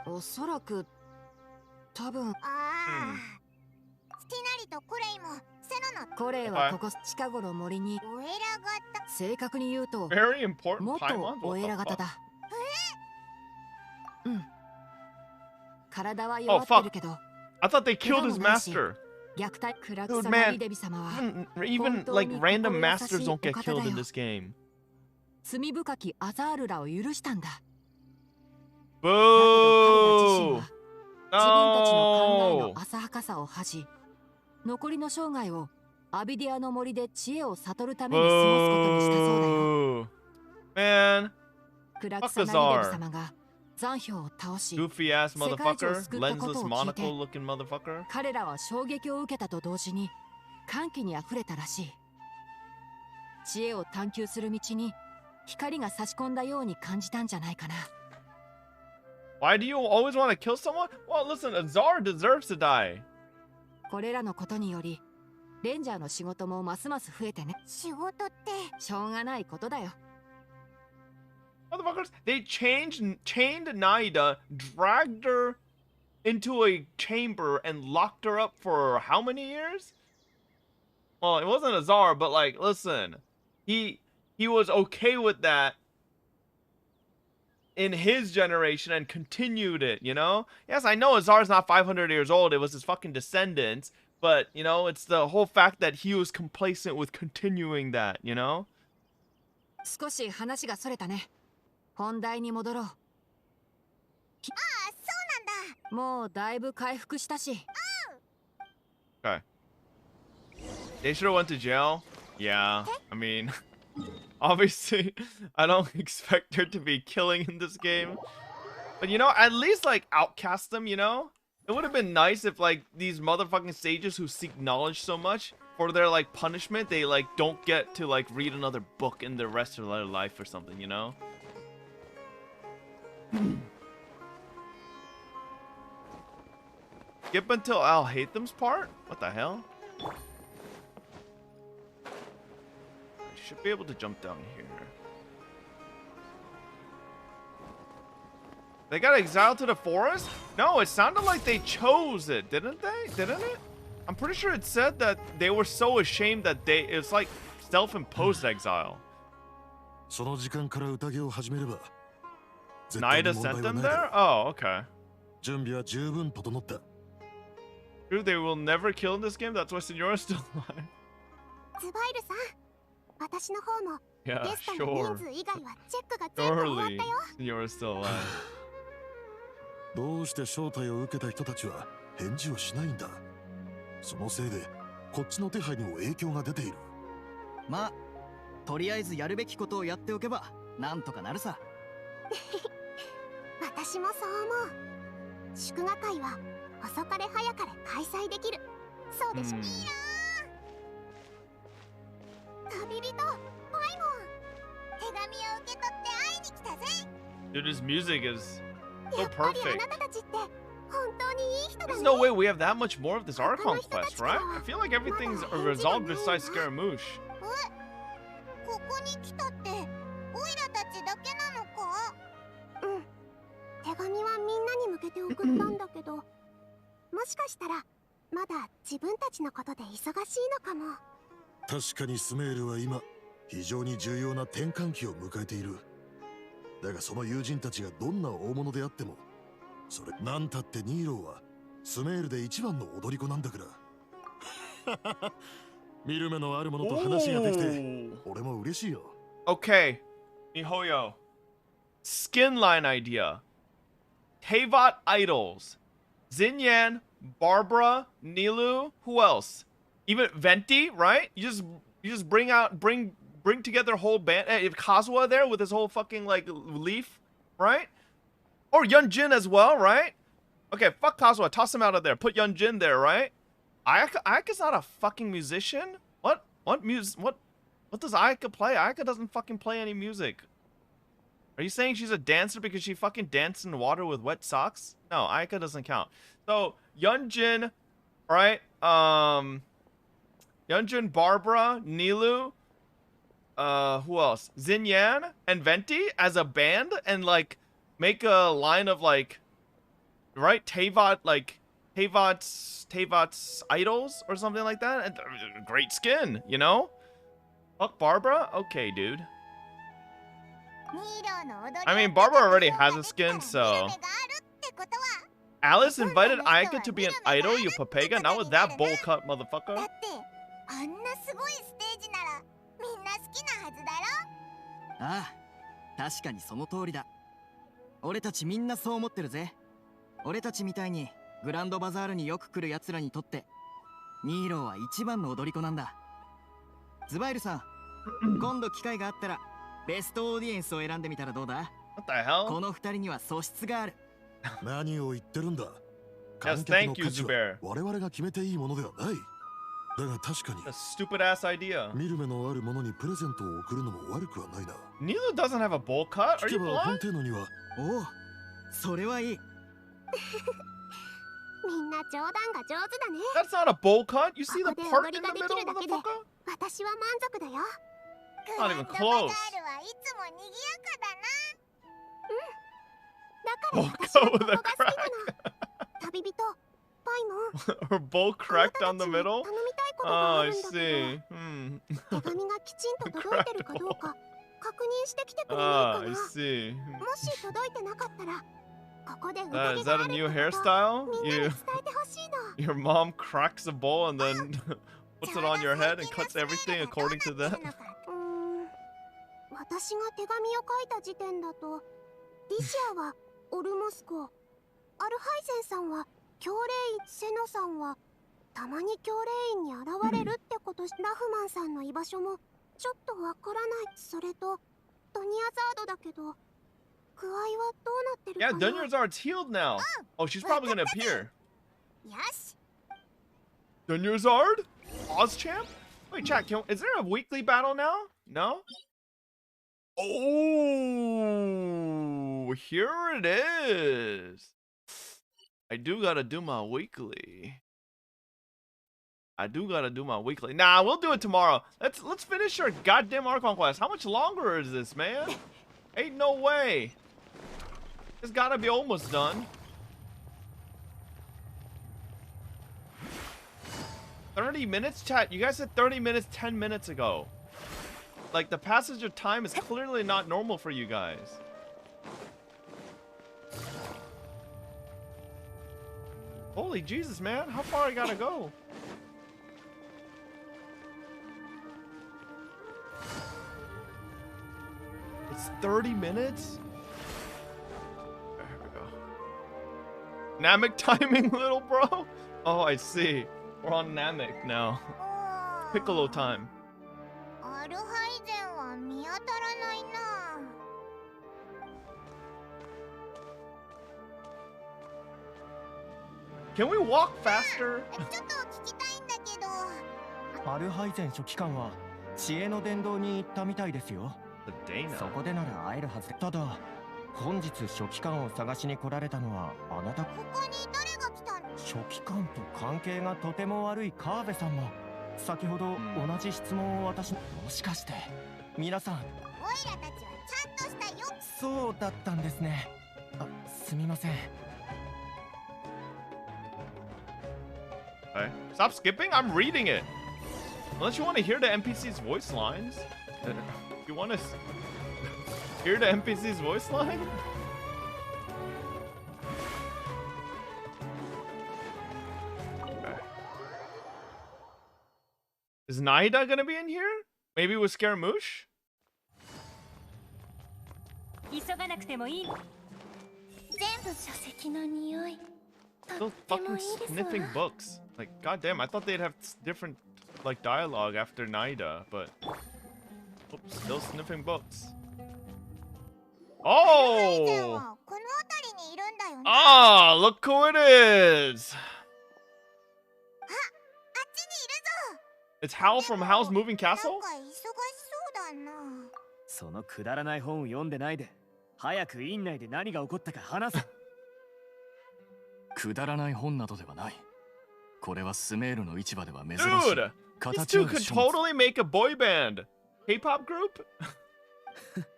おそらく多分。ああ、スティナリとコレイもセノの。コレイはここ近頃森に。お偉方。正確に言うと元お偉方だ。うん。体は弱ってるけど。I thought they killed his master. Dude, man, even like random masters don't get killed in this game. 罪深きアザールらを許したんだ。Boo! 自分たちの考えの浅はかさを恥じ、残りの生涯をアビディアの森で知恵を悟るために過ごすことにしたそうだよ。Man, クラクサナリデブ様が残氷を倒し、 goofy ass motherfucker, lensless monocle looking motherfucker. 彼らは衝撃を受けたと同時に歓喜にあふれたらしい。知恵を探求する道に光が差し込んだように感じたんじゃないかな。Why do you always want to kill someone? Well, listen, Azar deserves to die. これらのことによりレンジャーの仕事もますます増えてね。仕事ってしょうがないことだよ。Motherfuckers, they chained Naida, dragged her into a chamber, and locked her up for how many years? Well, it wasn't Azar, but like, listen, he was okay with that in his generation and continued it, you know? Yes, I know Azar's not 500 years old, it was his fucking descendants, but, you know, it's the whole fact that he was complacent with continuing that, you know? 少し話がそれたね。本題に戻ろう。ああ、そうなんだ。もうだいぶ回復したし。Okay. They should have went to jail. Yeah, I mean, obviously, I don't expect her to be killing in this game. But, you know, at least, like, outcast them, you know? It would have been nice if, like, these motherfucking sages who seek knowledge so much, for their, like, punishment, they, like, don't get to, like, read another book in the rest of their life or something, you know? Skip until I'll hate them's part? What the hell? I should be able to jump down here. They got exiled to the forest? No, it sounded like they chose it, didn't they? Didn't it? I'm pretty sure it said that they were so ashamed that it's like self-imposed exile. Naida sent them there? Oh, okay. True, they will never kill in this game? That's why Senora's still alive. Yeah, sure. Surely, Senora's still alive. どうして招待を受けた人たちは返事をしないんだ。そのせいでこっちの手配にも影響が出ている。まあとりあえずやるべきことをやっておけばなんとかなるさ。私もそう思う。祝賀会は遅かれ早かれ開催できる。そうでしょ。いいな。旅人、パイモン。手紙を受け取って会いに来たぜ。Dude, his music is so やっぱりあ perfect. なたたちって本当にいい人だね。 There's no way we have that much more of this Archon Quest, right? I feel like everything's resolved besides Scaramouche. ここに来たってオイラたちだけなのか？うん。手紙はみんなに向けて送ったんだけど、もしかしたらまだ自分たちのことで忙しいのかも。確かにスメールは今非常に重要な転換期を迎えている。だがその友人たちがどんな大物であっても、それなんたってニーローはスメールで一番の踊り子なんだから。見る目のあるものと話ができて俺も嬉しいよ。 Okay, Mihoyo. Skin line idea. Teyvat idols. Xinyan, Barbara, Nilu, who else? Even Venti, right? You just bring together a whole band. If Kazuha there with his whole fucking like leaf, right? Or Yunjin as well, right? Okay, fuck Kazuha, toss him out of there. Put Yunjin there, right? Ayaka's not a fucking musician? What does Ayaka play? Ayaka doesn't fucking play any music. Are you saying she's a dancer because she fucking danced in water with wet socks? No, Ayaka doesn't count. So, Yunjin, right? Yunjin, Barbara, Nilu, who else? Xinyan and Venti as a band and like make a line of like, right? Teyvat's idols or something like that. And great skin, you know? Fuck Barbara? Okay, dude. I mean, Barbara already has a skin, so... Alice invited Ayaka to be an idol, you papega? Not with that bowl cut, motherfucker. あんなすごいステージならみんな好きなはずだろ。ああ、確かにその通りだ。俺たちみんなそう思ってるぜ。俺たちみたいにグランドバザールによく来る奴らにとってニーローは一番の踊り子なんだ。ズバイルさん、今度機会があったらベストオーディエンスを選んでみたらどうだ？ What the hell? この二人には素質がある。何を言ってるんだ。 Yes, 観 thank 客 you, の価値は Zubair. 我々が決めていいものではない。だが確かに A stupid ass idea. 見る目のあるものにプレゼントを贈るのも悪くはないな。 Nilu doesn't have a bowl cut? Are 聞 you けば本 blind? 体のには。おお、それはいい。みんな冗談が上手だね。 That's not a bowl cut. You see the ここで part 踊 in り the ができ middle, るだけで motherfucker? 私は満足だよ。 Not even close. グランドバザールはいつも賑やかだな。うん。だから私はここが好きなの。旅人、パイモン。 Her bowl cracked down the middle? 頼みたいこと Oh, があ I るんだけ see. ど、手紙がきちんと届いてるかどうか確認してきてくれない Ah, か I な。 see. もし届いてなかったら、ここで Is 宴 that があ a る new ってこと hairstyle? みんなに You, 伝えてほしいの。 your mom cracks a bowl and then puts it on your head and cuts everything according to that? 私が手紙を書いた時点だと、リシアはオルモスコ、アルハイゼンさんは教令員、セノさんはたまに教令員に現れるってこと。ラフマンさんの居場所もちょっとわからない。それとドニアザードだけど、具合はどうなってるか Yeah, な。 Dunyazard's healed now. Oh, she's probably gonna appear. よし。 Dunyazard? Ozchamp? Wait, chat, is there a weekly battle now? No? Oh, here it is. I do gotta do my weekly. Nah, we'll do it tomorrow. Let's finish our goddamn Archon Quest. How much longer is this, man? Ain't no way. It's gotta be almost done. 30 minutes, chat? You guys said 30 minutes 10 minutes ago. Like, the passage of time is clearly not normal for you guys. Holy Jesus, man. How far I gotta go? It's 30 minutes? There we go. Dynamic timing, little bro? Oh, I see. We're on Namek now. Piccolo time. アルハイゼンは見当たらないな。Can we walk faster? ちょっと聞きたいんだけど。アルハイゼン書記官は知恵の殿堂に行ったみたいですよ。そこでなら会えるはずで。ただ本日書記官を探しに来られたのはあなた。ここに誰が来たの？書記官と関係がとても悪い川辺さんも先ほど同じ質問を私に。もしかして皆さん。オイラたちはちゃんとしたよ。そうだったんですね。あ、すみません。Okay. Stop skipping. I'm reading it. Unless you want to hear the NPC's voice lines. You want to hear the NPC's voice line? Okay. Is Naida gonna be in here? Maybe with Scaramouche? 急がなくてもいい。全部書籍の匂い。 Those fucking sniffing books. Like, goddamn, I thought they'd have different, like, dialogue after Naida, but... Oops, still sniffing books. Oh! Ah, look who it is! It's Hal from Hal's Moving Castle? そのくだらない本を読んでないで、早く院内で何が起こったか話せ。くだらない本などではない。これはスメールの市場では珍しい。Dude, these two could totally make a boy band. K-pop group?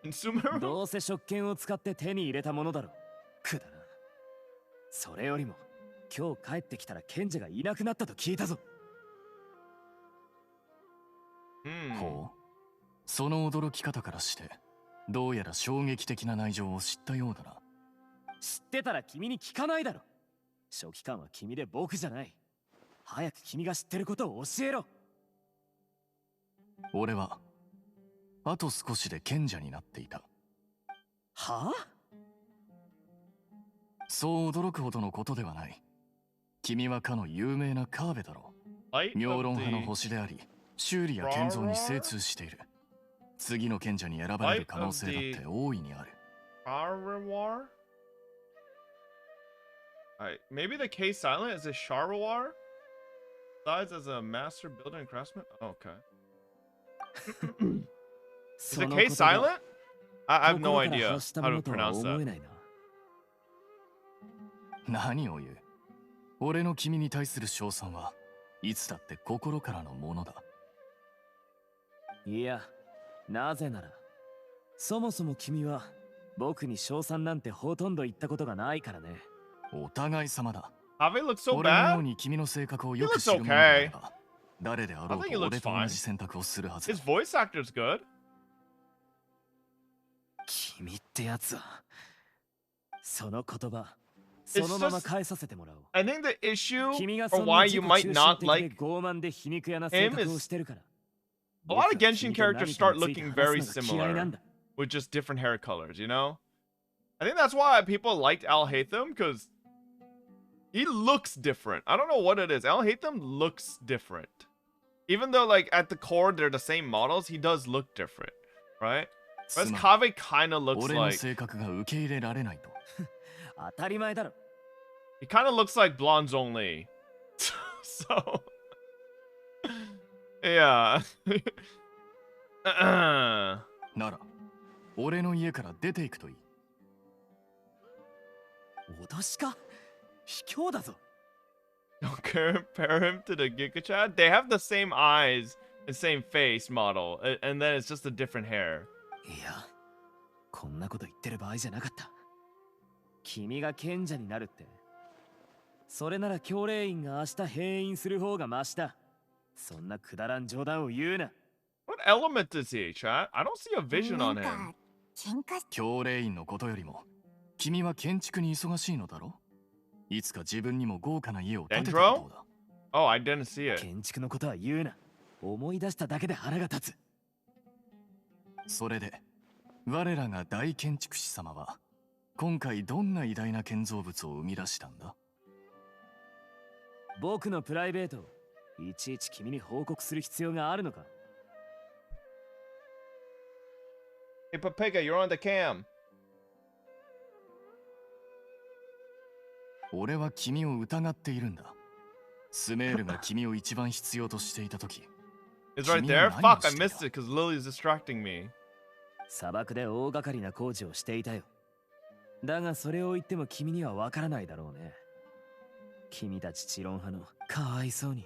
In Sumeru? どうせ食券を使って手に入れたものだろ。くだら。それよりも、今日帰ってきたら賢者がいなくなったと聞いたぞ。ほう。その驚き方からして、どうやら衝撃的な内情を知ったようだな。知ってたら君に聞かないだろ。書記官は君で僕じゃない。早く君が知ってることを教えろ。俺はあと少しで賢者になっていた。はあ？そう驚くほどのことではない。君はかの有名なカーベだろう。妙論派の星であり、修理や建造に精通している。次の賢者に選ばれる可能性だって大いにある。Alright, maybe the K silent is a Charwar? Besides as a master builder and craftsman? Oh, okay. Is the K silent? I have no idea how to pronounce that. 何を言う？俺の君に対する称賛はいつだって心からのものだ。いや、なぜなら、そもそも君は僕に称賛なんてほとんど言ったことがないからね。お互い様だ。Have it look so 俺のよう bad? に君の性格をよく He 知る looks 者であれ okay. ば、誰であろう I think と he looks 俺と fine. 同じ選択をするはず His voice actor's good. 君ってやつは、その言葉、そのまま返させてもらおう。I think the issue 君が or そんな why 自 you 己 might 中 not 心的で like 傲慢で皮肉屋な性 him 格を is してるから。 a lot of Genshin characters start looking very 僕は君と何かについて話すのが嫌いなん similar だ。 with just different hair colors, you know? I think that's why people liked Al Hatham, because he looks different. I don't know what it is. Al Hatham looks different. Even though, like, at the core, they're the same models, he does look different, right? Whereas Kave kind of looks 俺の like... 性格が受け入れられないと。当たり前だろ。 He kind of looks like blondes only. So... Yeah. なら、俺の家から出ていくといい。脅しか？卑怯だぞ。 Don't compare him to the Giga Chad. They have the same eyes and same face model, and then it's just a different hair. いや、こんなこと言ってる場合じゃなかった。君が賢者になるって。それなら教令員が明日閉院する方がマシだ。そんなくだらん冗談を言うな。What element is he, chat? I don't see a vision on him. 教令員のことよりも、君は建築に忙しいのだろ？いつか自分にも豪華な家を建てたらどうだ？ Oh, I didn't see it. 建築のことは言うな。思い出しただけで腹が立つ。それで、我らが大建築士様は、今回どんな偉大な建造物を生み出したんだ？僕のプライベートをいちいち君に報告する必要があるのか。 Hey, Papega, you're on the cam. 俺は君を疑っているんだ。スメールが君を一番必要としていたとき。It's right there? Fuck, I missed it because Lily's distracting me. 砂漠で大掛かりな工事をしていたよ。だがそれを言っても君にはわからないだろうね。君たちチロン派のかわいそうに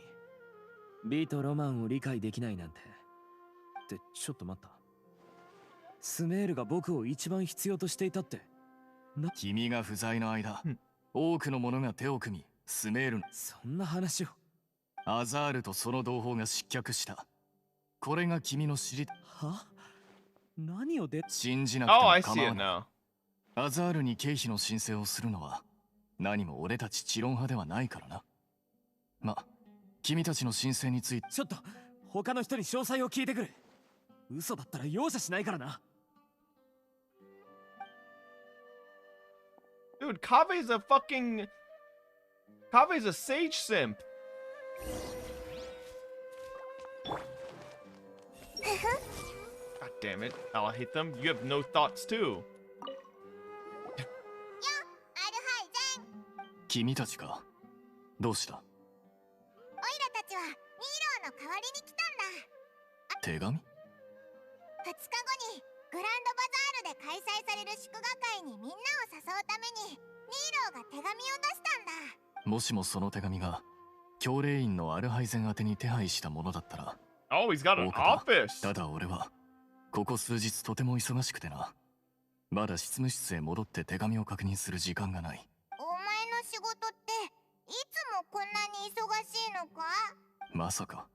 美とロマンを理解できないなんて。ってちょっと待った。スメールが僕を一番必要としていたって。君が不在の間、多くの者が手を組み、スメールのそんな話を。アザールとその同胞が失脚した。これが君の知り。は？何を信じなくても構わない。アザールに経費の申請をするのは何も俺たちチロン派ではないからな。ま、君たちの申請について。ちょっと他の人に詳細を聞いてくる。嘘だったら容赦しないからな。Dude, Kave's a fucking... Kave's a sage simp. God damn it. I'll hit them. You have no thoughts too. 君たちか。どうした？オイラたちはニーローの代わりに来たんだ。手紙？ 2日後にグランドバザールで開催される祝賀会にみんなを誘うためにニーローが手紙を出したんだ。もしもその手紙が教令員のアルハイゼン宛てに手配したものだったら。Oh, he's got an office. ただ俺はここ数日とても忙しくてな。まだ執務室へ戻って手紙を確認する時間がない。お前の仕事っていつもこんなに忙しいのか？まさか。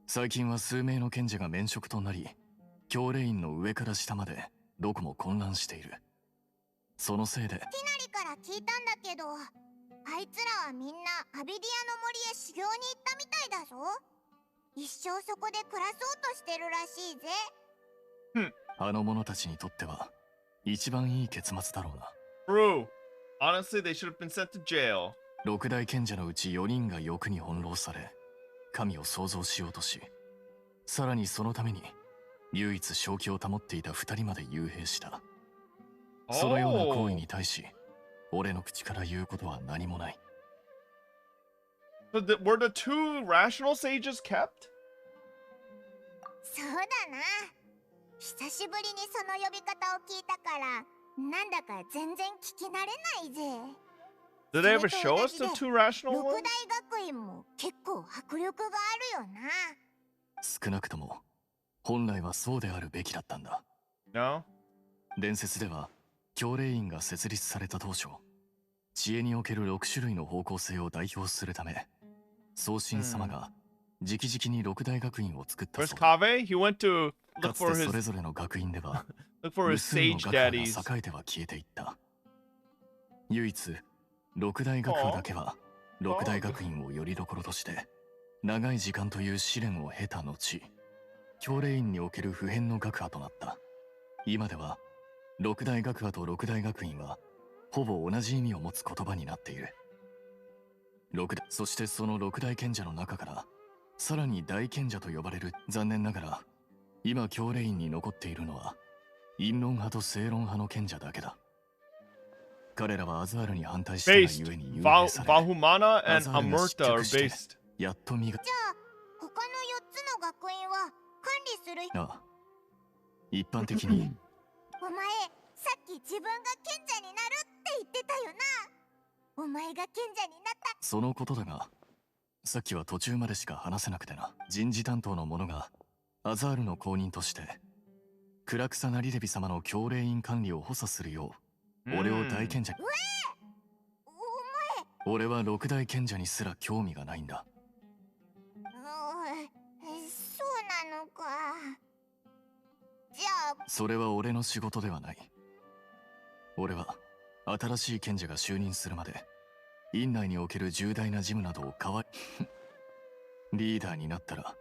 最近は数名の賢者が免職となり、教令員の上から下までどこも混乱している。そのせいで。ティナリから聞いたんだけど、あいつらはみんなアビディアの森へ修行に行ったみたいだぞ。一生そこで暮らそうとしてるらしいぜ。あの者たちにとっては一番いい結末だろうな。Bro, honestly, they should have been sent to jail. 六大賢者のうち4人が欲に翻弄され、神を創造しようとし、さらにそのために唯一正気を保っていた2人まで幽閉した。そのような行為に対し、俺の口から言うことは何もない。Were the two rational sages kept? そうだな。久しぶりにその呼び方を聞いたから、なんだか全然聞き慣れないぜ。Did they ever show us the two rational 六 ones? 大学院も結構迫力があるよな。少なくとも本来はそうであるべきだったんだ。No? 伝説では教令院が設立された当初、知恵における6種類の方向性を代表するため、宗神様が直々に六大学院を作ったそうだ。 Where's Kave? He went to か look つて for それ his ぞれの学院では look for 無 his 数の sage 学派 daddies. が栄えては消えていった。唯一六大学派だけは六大学院をよりどころとして長い時間という試練を経た後、教令院における普遍の学派となった。今では六大学派と六大学院はほぼ同じ意味を持つ言葉になっている。そしてその六大賢者の中からさらに大賢者と呼ばれる。残念ながら今教令院に残っているのは陰論派と正論派の賢者だけだ。彼らはアザールに反対したがゆえに幽閉され、 Vahumana ア and ザールが失 Amurta are 脚して based. やっと身が。じゃあ他の4つの学院は管理する。ああ、一般的にお前さっき自分が賢者になるって言ってたよな。お前が賢者になった。そのことだが、さっきは途中までしか話せなくてな。人事担当の者がアザールの後任としてクラクサナリレビ様の教令院管理を補佐するよう俺を大賢者に。俺は六大賢者にすら興味がないんだ。そうなのか。じゃあそれは俺の仕事ではない。俺は新しい賢者が就任するまで院内における重大な事務などを代わりリーダーになったら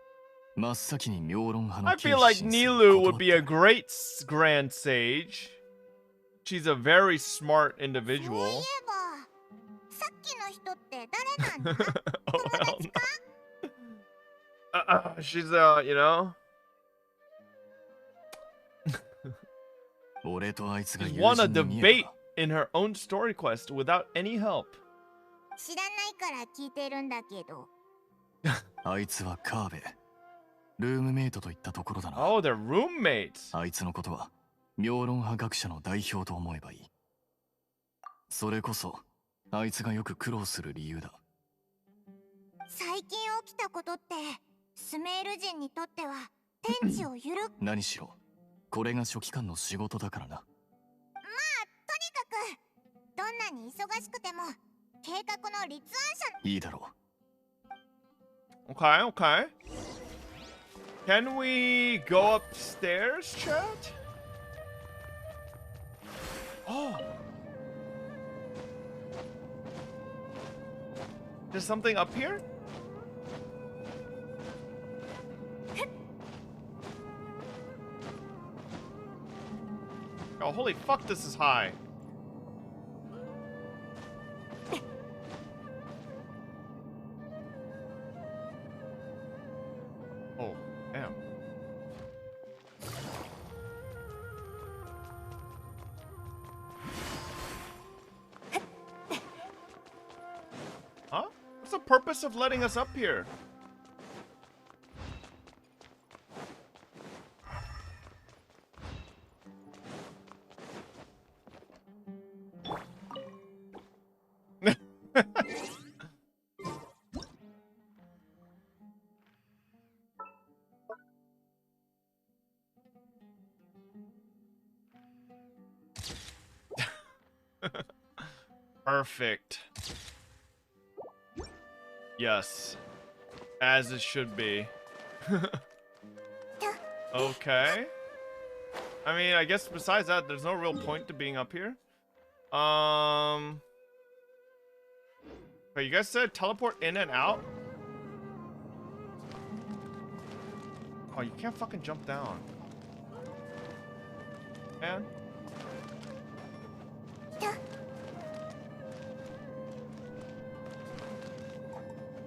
真っ先に妙論派の I feel like Nilu would be a great grand sage. She's a very smart そうい individual. えばさっきの人って誰なんだ？友達か？ She's you know. She's won a debate in her own story quest without any help. 知らないから聞いてるんだけど。あいつはカーベ。ルームメイトといったところだな。Oh, they're roommates. あいつのことは妙論派学者の代表と思えばいい。それこそあいつがよく苦労する理由だ。最近起きたことってスメール人にとっては天地を揺る何しろこれが書記官の仕事だからな。まあとにかくどんなに忙しくても計画の立案者いいだろう。Okay, okay. Can we go upstairs, chat? Oh. There's something up here? Oh, holy fuck, this is high. Oh, damn. Huh? What's the purpose of letting us up here? Perfect. Yes. As it should be. Okay. I mean, I guess besides that, there's no real point to being up here. Okay, you guys said teleport in and out? Oh, you can't fucking jump down. Man.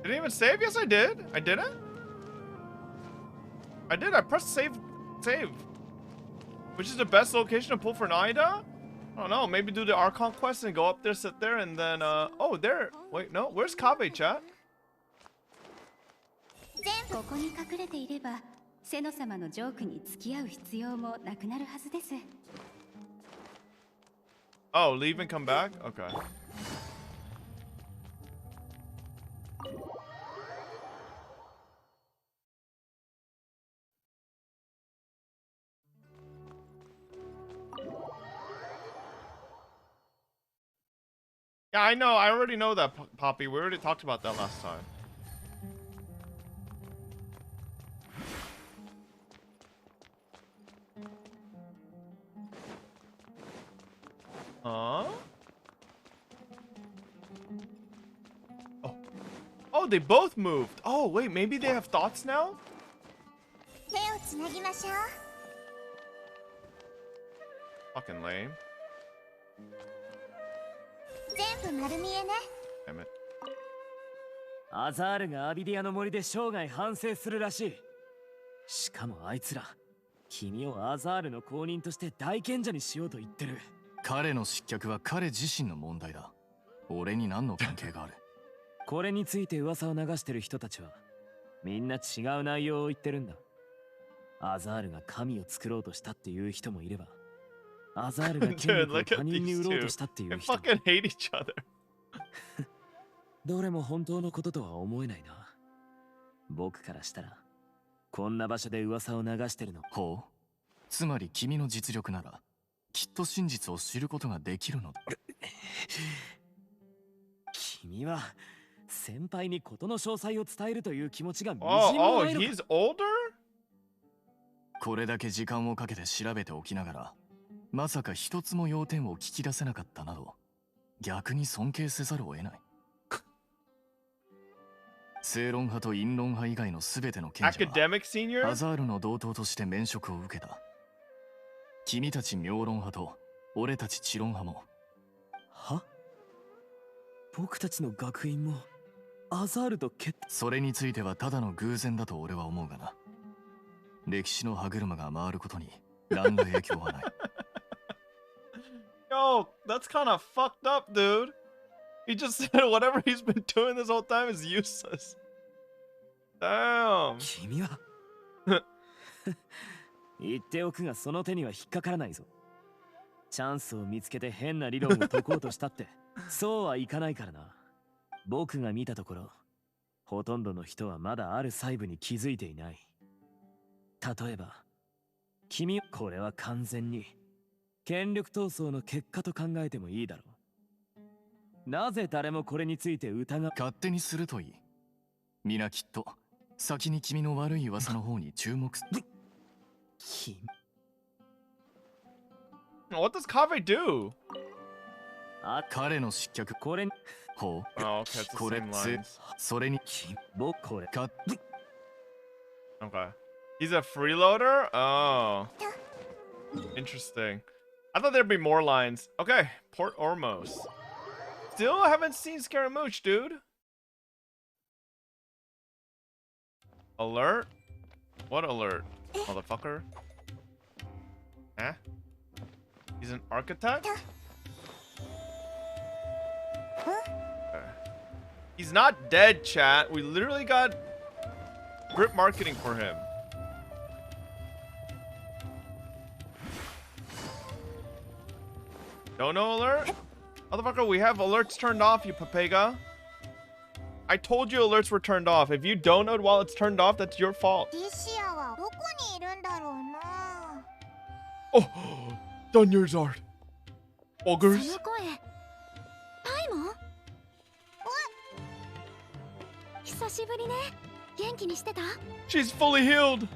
Did it even save? Yes, I did. I didn't? I did. I pressed save. Which is the best location to pull for Naida? I don't know. Maybe do the Archon Quest and go up there, sit there, and then, oh, there. Wait, no. Where's Kabe, chat? ここに隠れていれば、セノ様のジョークに付き合う必要もなくなるはずです。Oh, leave and come back? Okay. Yeah, I know. I already know that, Poppy. We already talked about that last time. Huh? Oh. Oh, they both moved. Oh, wait. Maybe they have thoughts now? 手をつなぎましょう。 Fucking lame. 全部丸見えね。Damn it. アザールがアビディアの森で生涯反省するらしい。しかもあいつら、君をアザールの後任として大賢者にしようと言ってる。彼の失脚は彼自身の問題だ。俺に何の関係がある？これについて噂を流してる人たちは、みんな違う内容を言ってるんだ。アザールが神を作ろうとしたっていう人もいれば、アザールが権力を他人に売ろうとしたっていう人も。They fucking hate each other. どれも本当のこととは思えないな。僕からしたら、こんな場所で噂を流してるの。ほう。つまり君の実力なら、きっと真実を知ることができるのだ。君は先輩に事の詳細を伝えるという気持ちがみじんもないのか。Oh, he's older? これだけ時間をかけて調べておきながら、まさか一つも要点を聞き出せなかったなど、逆に尊敬せざるを得ない。正論派と陰論派以外のすべての賢者はアザールの同等として免職を受けた。君たち妙論派と俺たち知論派も。は？僕たちの学院もアザールとそれについてはただの偶然だと俺は思うがな。歴史の歯車が回ることに何ら影響はない。Yo, that's kind of fucked up, dude. He just said whatever he's been doing this whole time is useless. Damn. 君は言っておくがその手には引っかからないぞ。チャンスを見つけて変な理論を解こうとしたってそうはいかないからな。僕が見たところ、ほとんどの人はまだある細部に気づいていない。例えば、君、これは完全に権力闘争の結果と考えてもいいだろう。なぜ誰もこれについて疑う？勝手にするといい。皆きっと先に君の悪い噂の方に注目する。What does Kave do? 彼の失脚、これ、ほう、Oh, okay, it's the これ same つ、 lines. それに、僕これか、Okay. He's a freeloader? Oh. Interesting. I thought there'd be more lines. Okay, Port Ormos. Still haven't seen Scaramouche, dude. Alert? What alert, motherfucker? Huh? He's an architect? Okay. He's not dead, chat. We literally got grip marketing for him. Don't know alert? Motherfucker, we have alerts turned off, you papega. I told you alerts were turned off. If you download while it's turned off, that's your fault. Oh, Dunya's art. Ogres. She's fully healed.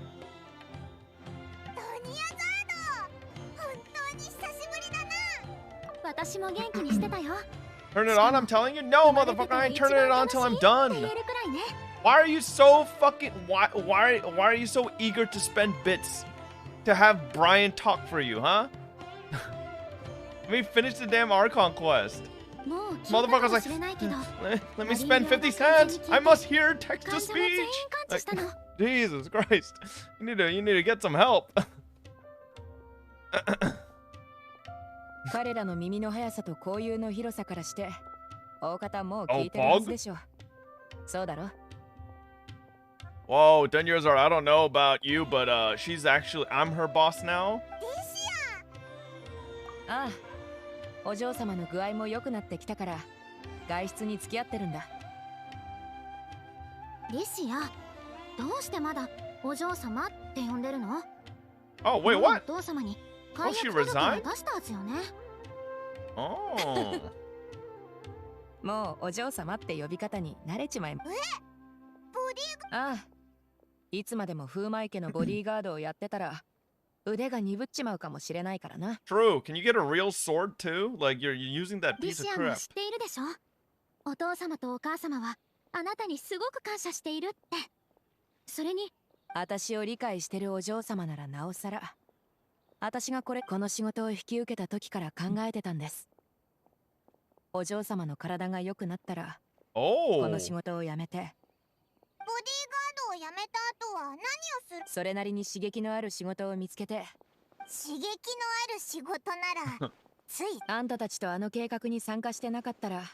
Turn it on, I'm telling you. No, motherfucker, I ain't turning it on till I'm done. Why are you so fucking... Why are you so eager to spend bits to have Brian talk for you, huh? Let me finish the damn Archon Quest. Motherfucker's like, let me spend 50 cents. I must hear text-to-speech. Like, Jesus Christ. You need to get some help. 彼らの耳の速さと交友の広さからして、大方もう聞いてるはずでしょ。そうだろ? Whoa, Dunyazar, I don't know about you, but she's actually, I'm her boss now. ああ、お嬢様の具合も良くなってきたから、外出に付き合ってるんだ。リシア、どうしてまだお嬢様って呼んでるの? Oh, wait, what? お父様に Oh, she resigned? 出したはずよね。Oh. もうお嬢様って呼び方に慣れちまえ。ああ、いつまでも風魔家のボディーガードをやってたら腕が鈍っちまうかもしれないからな。True. Can you get a real sword too? Like you're using that piece of リシア crap. も知っているでしょ。お父様とお母様はあなたにすごく感謝しているって。それに、私を理解してるお嬢様ならなおさら。私がこの仕事を引き受けた時から考えてたんです。お嬢様の体が良くなったら、この仕事を辞めて、ボディーガードを辞めた後は何をする？それなりに刺激のある仕事を見つけて。刺激のある仕事なら、つい。あんたたちとあの計画に参加してなかったら、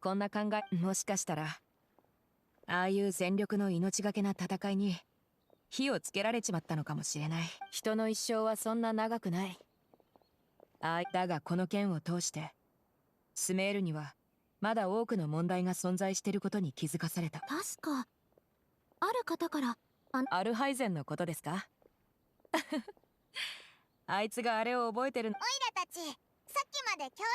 こんな考え、もしかしたら、ああいう全力の命がけな戦いに、火をつけられちまったのかもしれない。人の一生はそんな長くない。だがこの件を通して、スメールにはまだ多くの問題が存在していることに気づかされた。確か、ある方から、アルハイゼンのことですか？あいつがあれを覚えてるの。オイラたち、さっきまで教令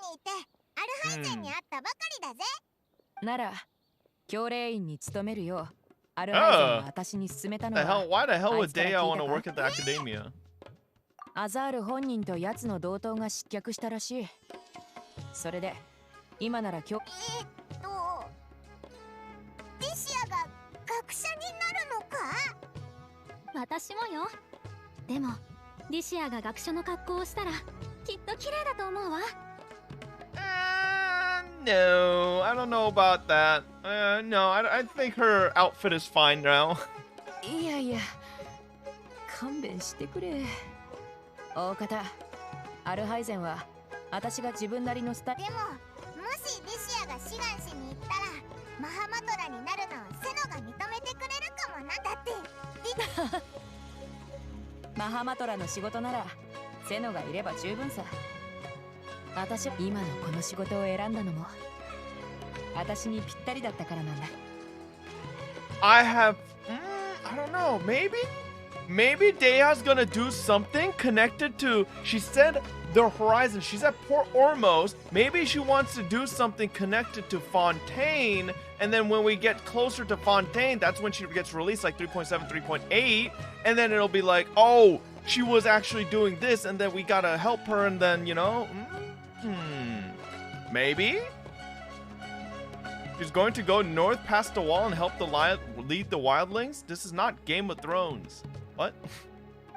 員にいて、アルハイゼンに会ったばかりだぜ。なら、教令員に勤めるよう。アルハイゼンが私に勧めたのは、Why the hell would Dea want to work at the academia? アザール本人と奴の同等が失脚したらしい。それで、今ならリシアが学者になるのか？私もよ。でも、リシアが学者の格好をしたら、きっと綺麗だと思うわ。No, I don't know about that. No, I think her outfit is fine now. いやいや、勘弁してくれ。大方、アルハイゼンは私が自分なりのスタイル。でも、もしリシアが志願しに行ったら、マハマトラになるのをセノが認めてくれるかもな。だってマハマトラの仕事ならセノがいれば十分さ。私は今のこの仕事を選んだのも私にぴったりだったからなんだ。I don't know, maybe Dea's gonna do something connected to, she said the horizon, she's at Port Ormos, maybe she wants to do something connected to Fontaine, and then when we get closer to Fontaine, that's when she gets released, like 3.7, 3.8, and then it'll be like, oh, she was actually doing this, and then we gotta help her, and then, you know, maybe? She's going to go north past the wall and help lead the wildlings? This is not Game of Thrones. What?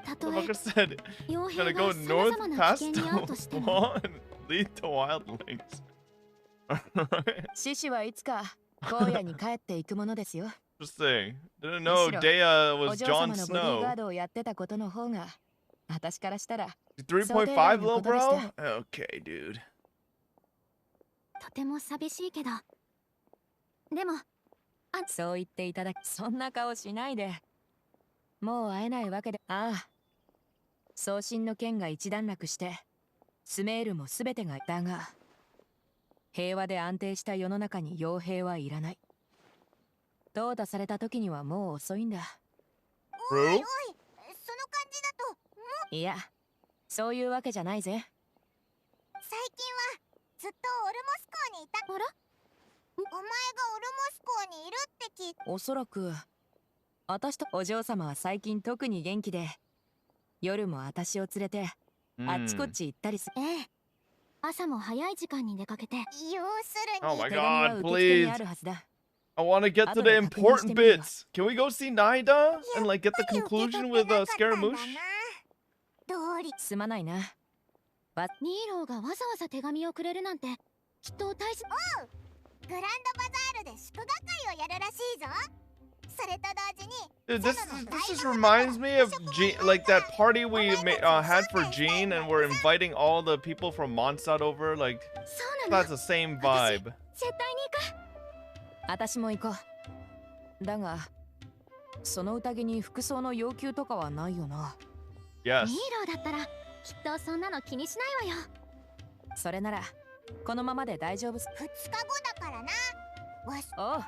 The fucker said, gonna go north past the wall and lead the wildlings. Just saying. Didn't know Dea was Jon Snow. 3.5 little bro? Okay, dude. とても寂しいけど。でも、そう言っていただき、そんな顔しないで。もう会えないわけで。ああ。送信の件が一段落して、スメールもすべてがだが、平和で安定した世の中に傭兵はいらない。淘汰された時にはもう遅いんだ。おいおい、その感じだと、もう。いや、そういうわけじゃないぜ。最近は、ずっとオルモス港にいた。あら？お前がオルモス港にいるって聞いた。おそらく私とお嬢様は最近特に元気で、夜も私を連れてあっちこっち行ったりする。ええ。朝も早い時間に出かけて。要するに。Oh my god, please. I want to get to the important bits. Can we go see Naida and like get the conclusion with Scaramouche? すまないな。ニーローがわざわざ手紙をくれるなんて、きっと大切。おう。グランドバザールで祝賀会をやるらしいぞ。それと同時に。Dude, this just reminds me of like that party we had for Jean, and we're inviting all the people from Mondstadt over. Like that's the same vibe. 絶対に行く。私も行こう。だが、その宴に服装の要求とかはないよな。Yes. ニーローだったらきっとそんなの気にしないわよ。それならこのままで大丈夫す。2日後だからな。おう。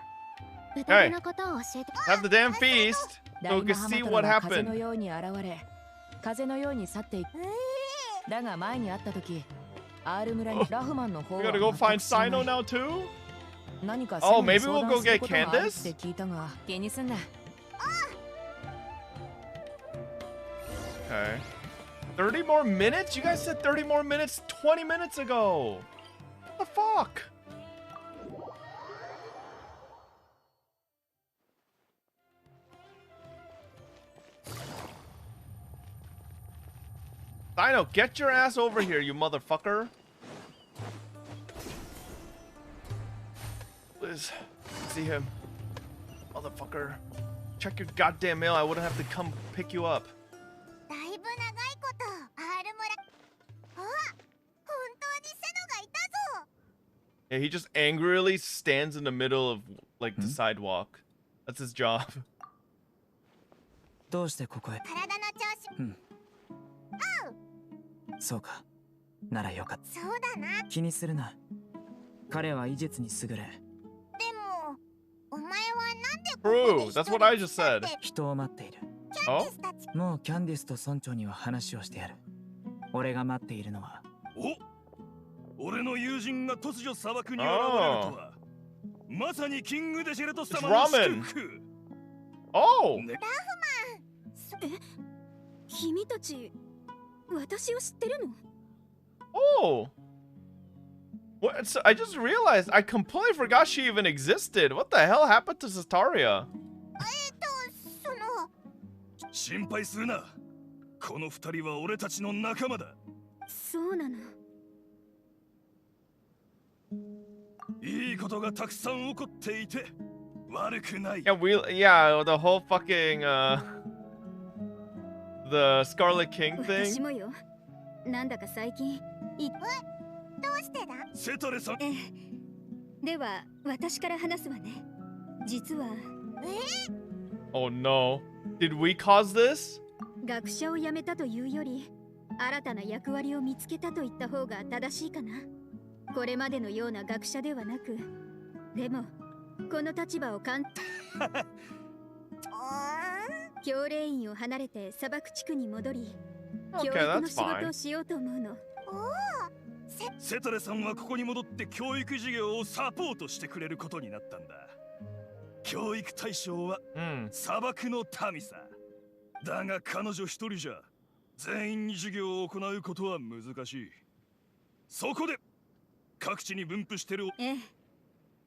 Hey, have the damn feast so we can see what 風 happened. のように現れ、風のように去っていく。だが前に会った時、アール村にラフマンの方は We gotta go find Sino now too? 何か Oh, maybe we'll go get Candace? 聞いたが気にすんな。Okay. 30 more minutes? You guys said 30 more minutes 20 minutes ago. What the fuck? Dino, get your ass over here, you motherfucker. Please, see him. Motherfucker. Check your goddamn mail. I wouldn't have to come pick you up. Yeah, he just angrily stands in the middle of, like, the sidewalk. That's his job. どうしてここへ？体の調子。そうか。ならよかった。そうだな。気にするな。彼は医術に優れ。でも、お前はなんで True, that's what I just said. 人を待っている。Oh? もうキャンディスと村長には話をしてやる。俺が待っているのは。俺の友人が突如砂漠に現れるとは、まさにキングデシェルト様の祝福。Oh! ラフマン。君たち、私を知ってるの？ Oh! What? So I just realized I completely forgot she even existed. What the hell happened to Zestaria? その。心配するな。この二人は俺たちの仲間だ。そうなの。Yeah, the whole fucking the Scarlet King thing. 私もよ。なんだか最近。どうしてだ？セトレさん。では私から話すわね。実は。Oh no. Did we cause this? 学者を辞めたというより、新たな役割を見つけたと言った方が正しいかな。これまでのような学者ではなく、でもこの立場を教令員を離れて砂漠地区に戻り、教育の仕事をしようと思うの。セトレさんはここに戻って教育事業をサポートしてくれることになったんだ。教育対象は砂漠の民さ。だが彼女一人じゃ全員に授業を行うことは難しい。そこで各地に分布してる。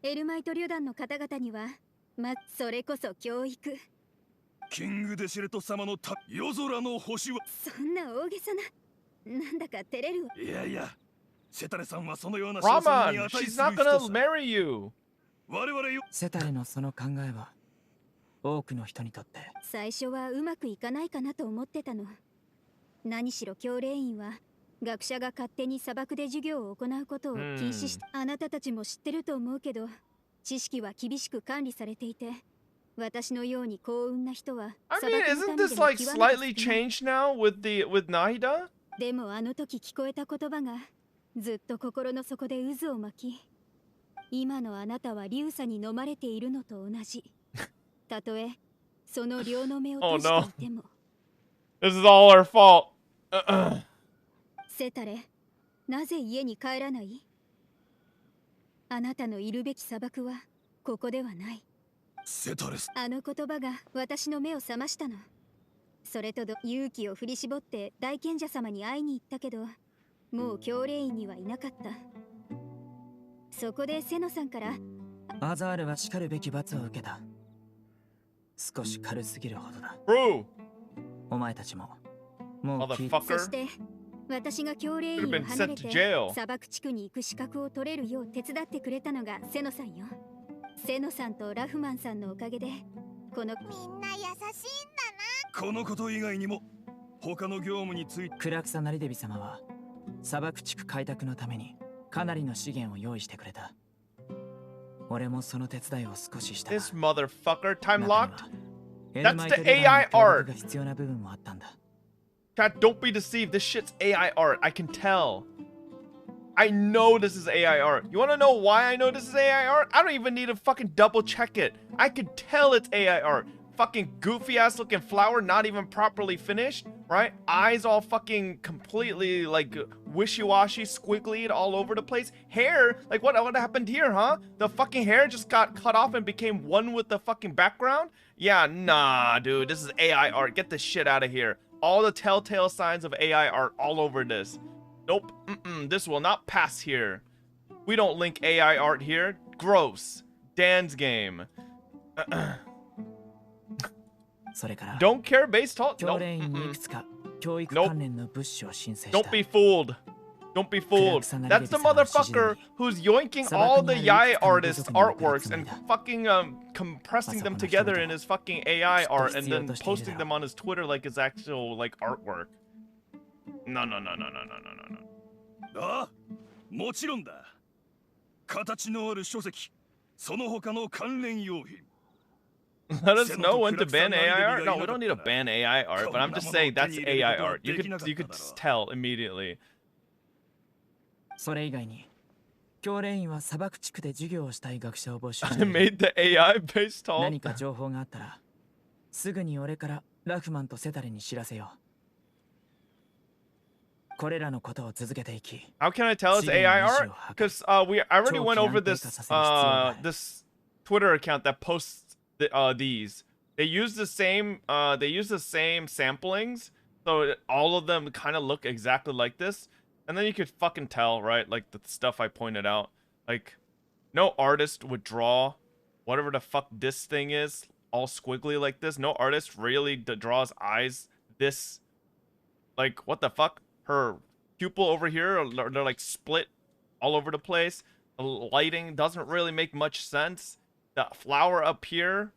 エルマイト旅団の方々には、それこそ教育。キングデシレト様の夜空の星は。そんな大げさな。なんだか照れるわ。いやいや、セタレさんはそのような称賛に値する人さ。我々よ。セタレのその考えは多くの人にとって最初はうまくいかないかなと思ってたの。何しろ教令員は学者が勝手に砂漠で授業を行うことを禁止して、あなたたちも知ってると思うけど、知識は厳しく管理されていて、私のように幸運な人は I mean, isn't this like slightly changed now with Nahida? でもあの時聞こえた言葉がずっと心の底で渦を巻き、今のあなたは流砂に飲まれているのと同じ。たとえその両の目を閉じていても。This is all our fault. セタレ、なぜ家に帰らない？あなたのいるべき砂漠はここではない。セタレス。あの言葉が私の目を覚ましたの。それと勇気を振り絞って大賢者様に会いに行ったけど、もう教令員にはいなかった。そこでセノさんから、アザールは叱るべき罰を受けた。少し軽すぎるほどだ。お前たちももう聞いて。そして私が教令員を離れて砂漠地区に行く資格を取れるよう手伝ってくれたのがセノさんよ。セノさんとラフマンさんのおかげでこのみんな優しいんだな。このこと以外にも他の業務について。クラクサナリデビ様は砂漠地区開拓のためにかなりの資源を用意してくれた。俺もその手伝いを少しした。This motherfucker time locked? That's the AI art. が必要な部分もあったんだ。Chat, don't be deceived. This shit's AI art. I can tell. I know this is AI art. You wanna know why I know this is AI art? I don't even need to fucking double check it. I can tell it's AI art. Fucking goofy ass looking flower, not even properly finished, right? Eyes all fucking completely like wishy-washy, squiggly all over the place. Hair, like what happened here, huh? The fucking hair just got cut off and became one with the fucking background? Yeah, nah, dude, this is AI art. Get this shit out of here. All the telltale signs of AI art all over this. Nope, this will not pass here. We don't link AI art here. Gross. Dan's game. Don't care base talk. Nope. Don't be fooled. Don't be fooled. That's the motherfucker who's yoinking all the Yai artists' artworks and fucking compressing them together in his fucking AI art and then posting them on his Twitter like his actual like artwork. No. ああ、もちろんだ。形のある書籍、その他の関連用品。Let us know when to ban AI art. No, we don't need to ban AI art, but I'm just saying that's AI art. You could tell immediately. それ以外に、教令員は砂漠地区で授業をしたい学者を募集して I made the AI based talk. 何か情報があったら、すぐに俺からラフマンとセタレに知らせよう。これらのことを続けていき。How can I tell it's AI art? Because I already went over this this Twitter account that posts these. They use the same samplings, so all of them kind of look exactly like this. And then you could fucking tell, right? Like the stuff I pointed out. Like, no artist would draw whatever the fuck this thing is, all squiggly like this. No artist really draws eyes this. Like, what the fuck? Her pupil over here, they're like split all over the place. The lighting doesn't really make much sense. The flower up here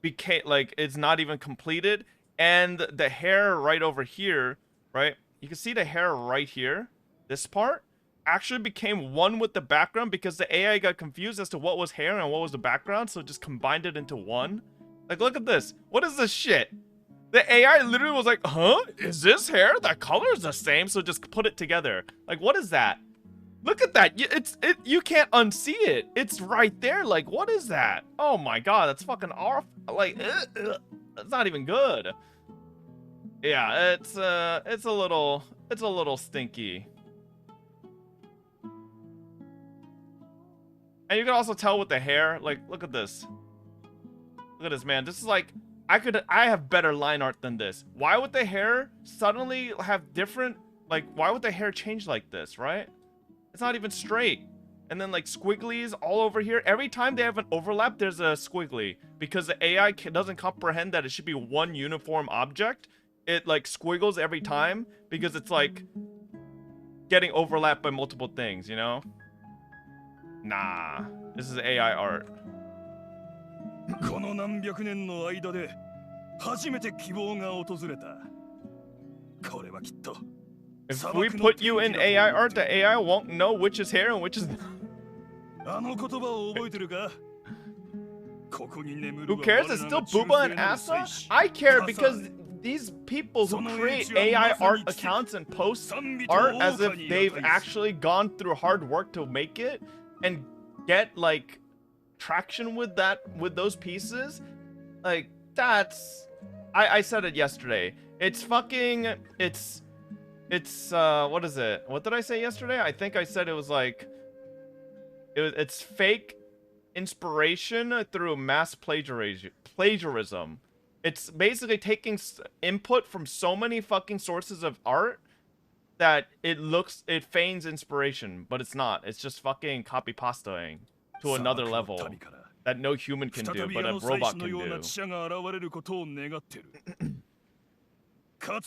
became like it's not even completed, and the hair right over here, right? You can see the hair right here. This part actually became one with the background because the AI got confused as to what was hair and what was the background, so it just combined it into one. Like, look at this. What is this shit? The AI literally was like, huh? Is this hair? That color is the same, so just put it together. Like, what is that? Look at that. You can't unsee it. It's right there. Like, what is that? Oh my god, that's fucking off. Like, that's not even good. Yeah, it's a little stinky. And you can also tell with the hair. Like, look at this. Look at this, man. This is like, I have better line art than this. Why would the hair suddenly have different, like, why would the hair change like this, right? It's not even straight. And then like squigglies all over here. Every time they have an overlap, there's a squiggly. Because the AI doesn't comprehend that it should be one uniform object. It like squiggles every time because it's like getting overlapped by multiple things, you know? Nah, this is AI art. If we put you in AI art, the AI won't know which is hair and which is... Who cares? It's still Booba and Asa? I care because these people who create AI art accounts and post art as if they've actually gone through hard work to make it and get like traction with those pieces, like that's... I said it yesterday. It's fucking... It's what is it? What did I say yesterday? I think I said it was like it's fake inspiration through mass plagiarism. It's basically taking input from so many fucking sources of art that it feigns inspiration, but it's not. It's just fucking copy pastaing to another level that no human can do, but a robot can do.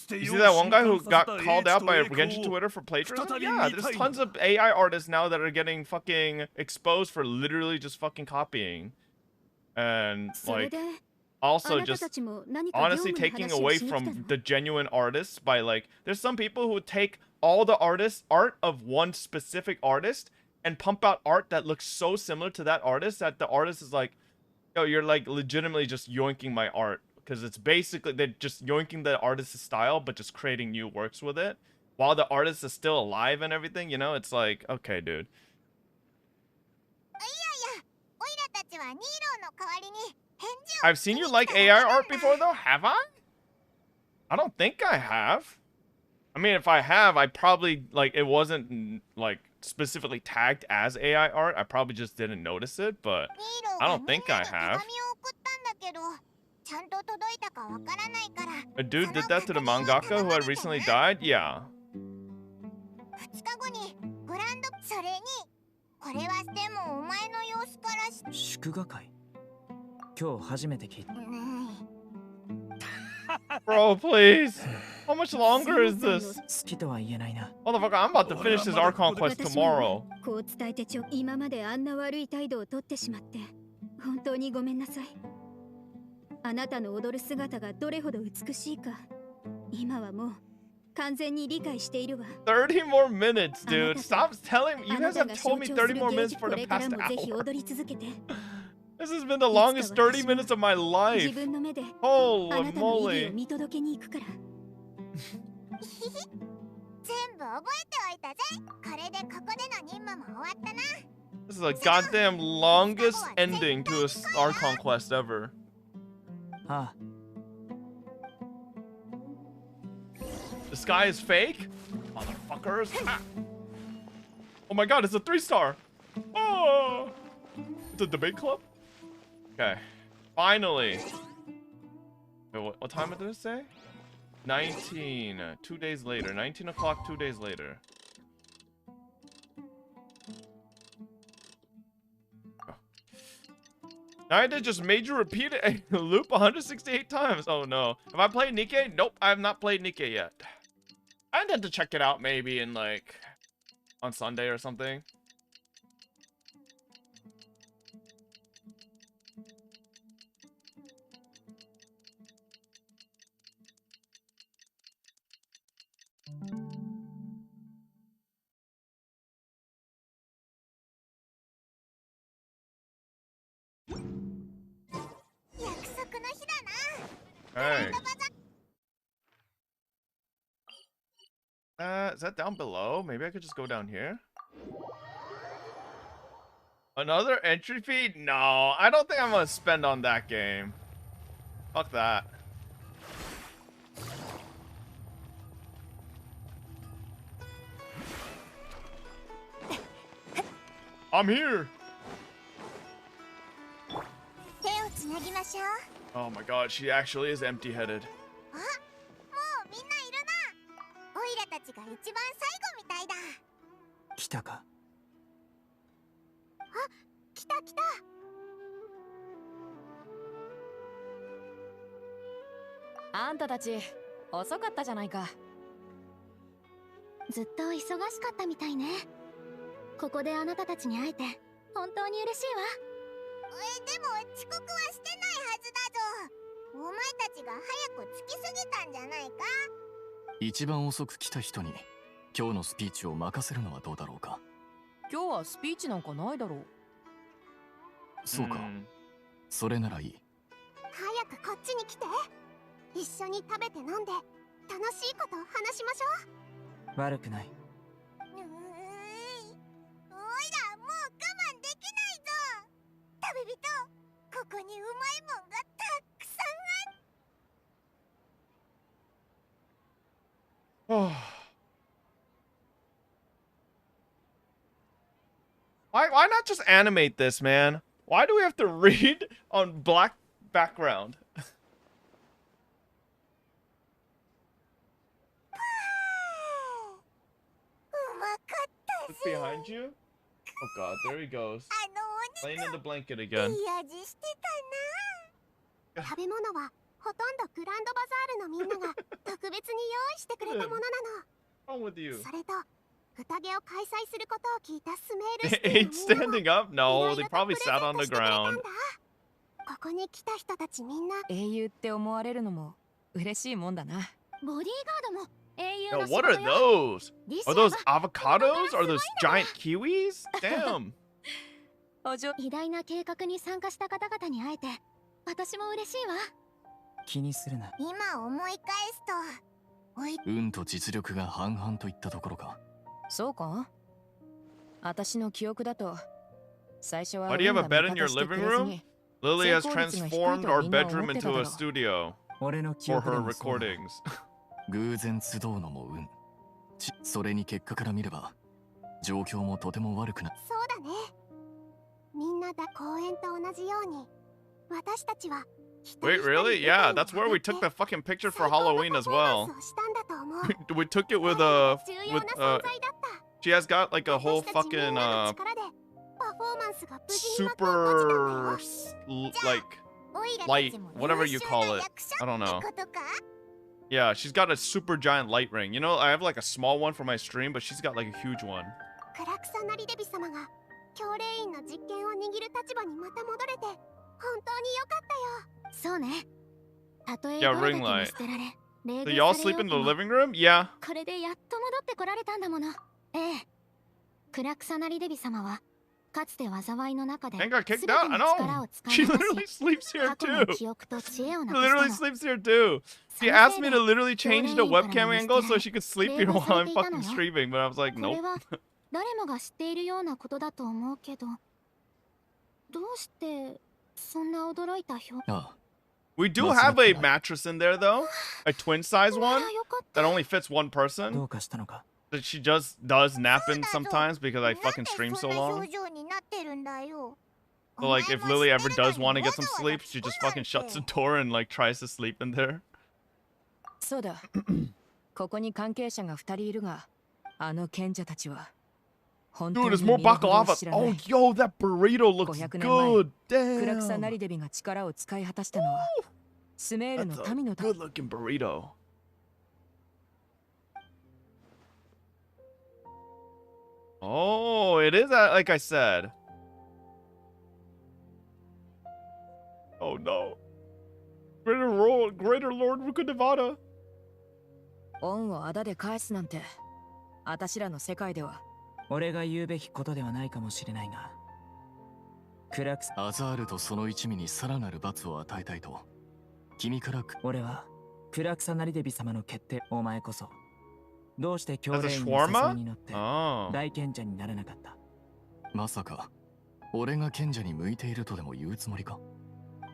You see that one guy who got called out by a Genshin Twitter for plagiarism? Yeah, there's tons of AI artists now that are getting fucking exposed for literally just fucking copying. And, like, also just honestly taking away from the genuine artists by, like, there's some people who take all the art of one specific artist and pump out art that looks so similar to that artist that the artist is like, yo, you're, like, legitimately just yoinking my art. Because it's basically, they're just yoinking the artist's style, but just creating new works with it. While the artist is still alive and everything, you know? It's like, okay, dude. I've seen you like AI art before, though? Have I? I don't think I have. I mean, if I have, I probably, like, it wasn't, like, specifically tagged as AI art. I probably just didn't notice it, but I don't think I have. A dude did that to the mangaka who had recently died? Yeah. Bro, please. How much longer is this? Motherfucker, I'm about to finish this Archon Quest tomorrow. Aなたの踊る姿がどれほど美しいか、今はもう完全に理解しているわ。30 more minutes, dude. Stop telling me. You guys have told me 30 more minutes for the past hour. This has been the longest 30 minutes of my life. Holy moly. This is the goddamn longest ending to a Archon Quest ever. The sky is fake? Motherfuckers. Ah. Oh my god, it's a 3-star. Oh! It's a debate club? Okay. Finally. Wait, what time did it say? 19. 2 days later. 19 o'clock, 2 days later. I did just made you repeat a loop 168 times. Oh no. Have I played Nikke? Nope, I have not played Nikke yet. I intend to check it out maybe in like on Sunday or something. Hey. Is that down below? Maybe I could just go down here? Another entry fee? No, I don't think I'm gonna spend on that game. Fuck that. I'm here. Oh my god, she actually is empty-headed.あんたたち遅かったじゃないか。ずっと忙しかったみたいね。ここであなたたちに会えて本当に嬉しいわ。でも遅刻はしてないはずだぞ。お前たちが早く着きすぎたんじゃないか。一番遅く来た人に今日のスピーチを任せるのはどうだろうか。今日はスピーチなんかないだろう。そうか。それならいい。早くこっちに来て。一緒に食べて飲んで楽しいことを話しましょう。悪くない。おいらもう我慢できないぞ。食べ人、ここにうまいもんがたくさんある。Why not just animate this, man? Why do we have to read on black background? Look behind you? Oh god, there he goes. Laying in the blanket again. 食べ物はほとんどグランドバザールのみんなが特別に用意してくれたものなの。 What's wrong with you? それと宴を開催することを聞いたスメール They ain't standing up? No, they probably sat on the ground. ここに来た人たちみんな英雄って思われるのも嬉しいもんだな。ボディーガードも英雄 Yo, の仕 what 事 are よ。 those? Are those avocados? Are those giant kiwis? Damn. 偉大な計画に参加した方々に会えて私も嬉しいわ。気にするな。今思い返すと運と実力が半々といったところか。そうか？私の記憶だと最初は Why do you have a bed in your living room? Lily has transformed our bedroom into a studio for her recordings. 偶然集うのも運。それに結果から見れば状況もとても悪くない。そうだね。みんなだ公園と同じように私たちは Wait, really? Yeah, that's where we took the fucking picture for Halloween as well. We took it with she has got like a whole fucking super like light, whatever you call it. I don't know. Yeah, she's got a super giant light ring. You know, I have like a small one for my stream, but she's got like a huge one. クラクサナリデビ様が教令員の実権を握る立場にまた戻れて本当に良かったよ。そうね。たとえ Yeah, ring light. So y'all sleep in the living room? Yeah. これでやっと戻ってこられたんだもの。ええ。クラクサナリデビ様はかつて災いの中で I got kicked out. I know. She literally sleeps here too. Literally sleeps here too. She asked me to literally change the webcam angle so she could sleep here while I'm fucking streaming, but I was like, nope. 誰もが知っているようなことだと思うけど、どうしてそんな驚いた表？ We do have a mattress in there though, a twin size one that only fits one person. That she just does nap in sometimes because I fucking stream so long. So like if Lily ever does want to get some sleep, she just fucking shuts the door and like tries to sleep in there. そうだ。ここに関係者が2人いるが、あの賢者たちは Dude, there's more baklava. Oh, yo, that burrito looks good. Damn. クラクサナリデビが力を使い果たしたのはスメールの民のため。 Good looking burrito. Oh, it is like I said. Oh no. Greater Lord Rukadevada. 恩をあだで返すなんて、あたしらの世界では俺が言うべきことではないかもしれないが、クラクスアザールとその一味にさらなる罰を与えたいと君から俺は暗草なりデビ様の決定。お前こそどうして教令員に誘いに乗って大賢者にならなかった？まさか俺が賢者に向いているとでも言うつもりか？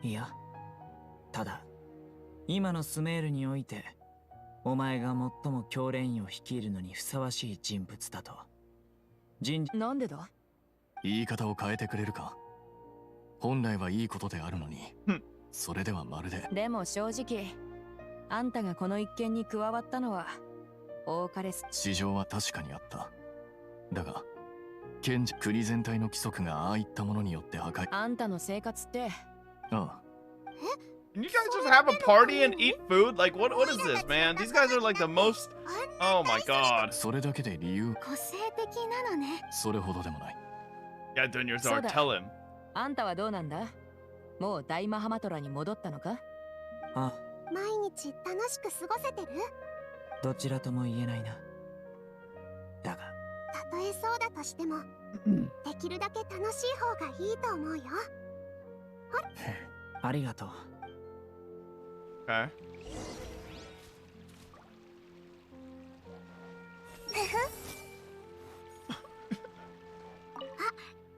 いや、ただ今のスメールにおいてお前が最も教練員を率いるのにふさわしい人物だと。なんでだ？言い方を変えてくれるか？本来はいいことであるのにそれではまるで。でも正直あんたがこの一件に加わったのは多かれす。市場は確かにあった。だが賢者国全体の規則がああいったものによって破壊。あんたの生活って。ああ。Can you guys just have a party and eat food? Like, what is this, man? These guys are like the most... Oh my god. それだけで理由。個性的なのね。それほどでもない。Yeah, Dunyazar, tell him. あんたはどうなんだ？もう大マハマトラに戻ったのか？ああ。毎日楽しく過ごせてる？どちらとも言えないな。だがたとえそうだとしても、できるだけ楽しい方がいいと思うよ。ありがとう。Okay.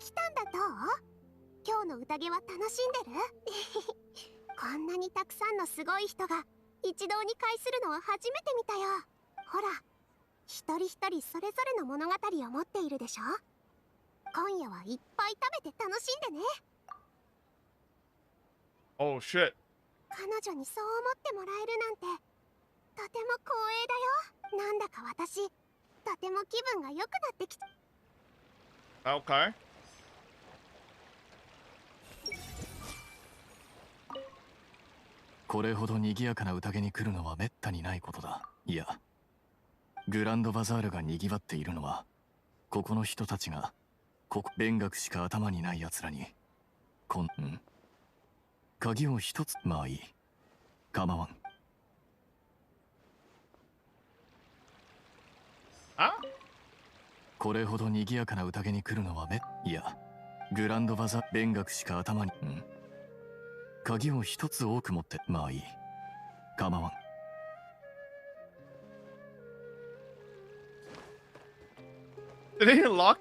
来たんだどう？今日の宴は楽しんでる？こんなにたくさんのすごい人が一堂に会するのは初めて見たよ。ほら、一人一人それぞれの物語を持っているでしょ。今夜はいっぱい食べて楽しんでね。Oh shit. 彼女にそう思ってもらえるなんてとても光栄だよ。なんだか私とても気分が良くなってきた。 Okay. これほど賑やかな宴に来るのはめったにないことだ。いや、グランドバザールが賑わっているのはここの人たちが勉学しか頭にない奴らに鍵を一つ。まあいい、構わん。これほど賑やかな宴に来るのはいや、グランドバザー勉学しか頭に鍵を一つ多く持って。まあいい、構わん。Did he lock?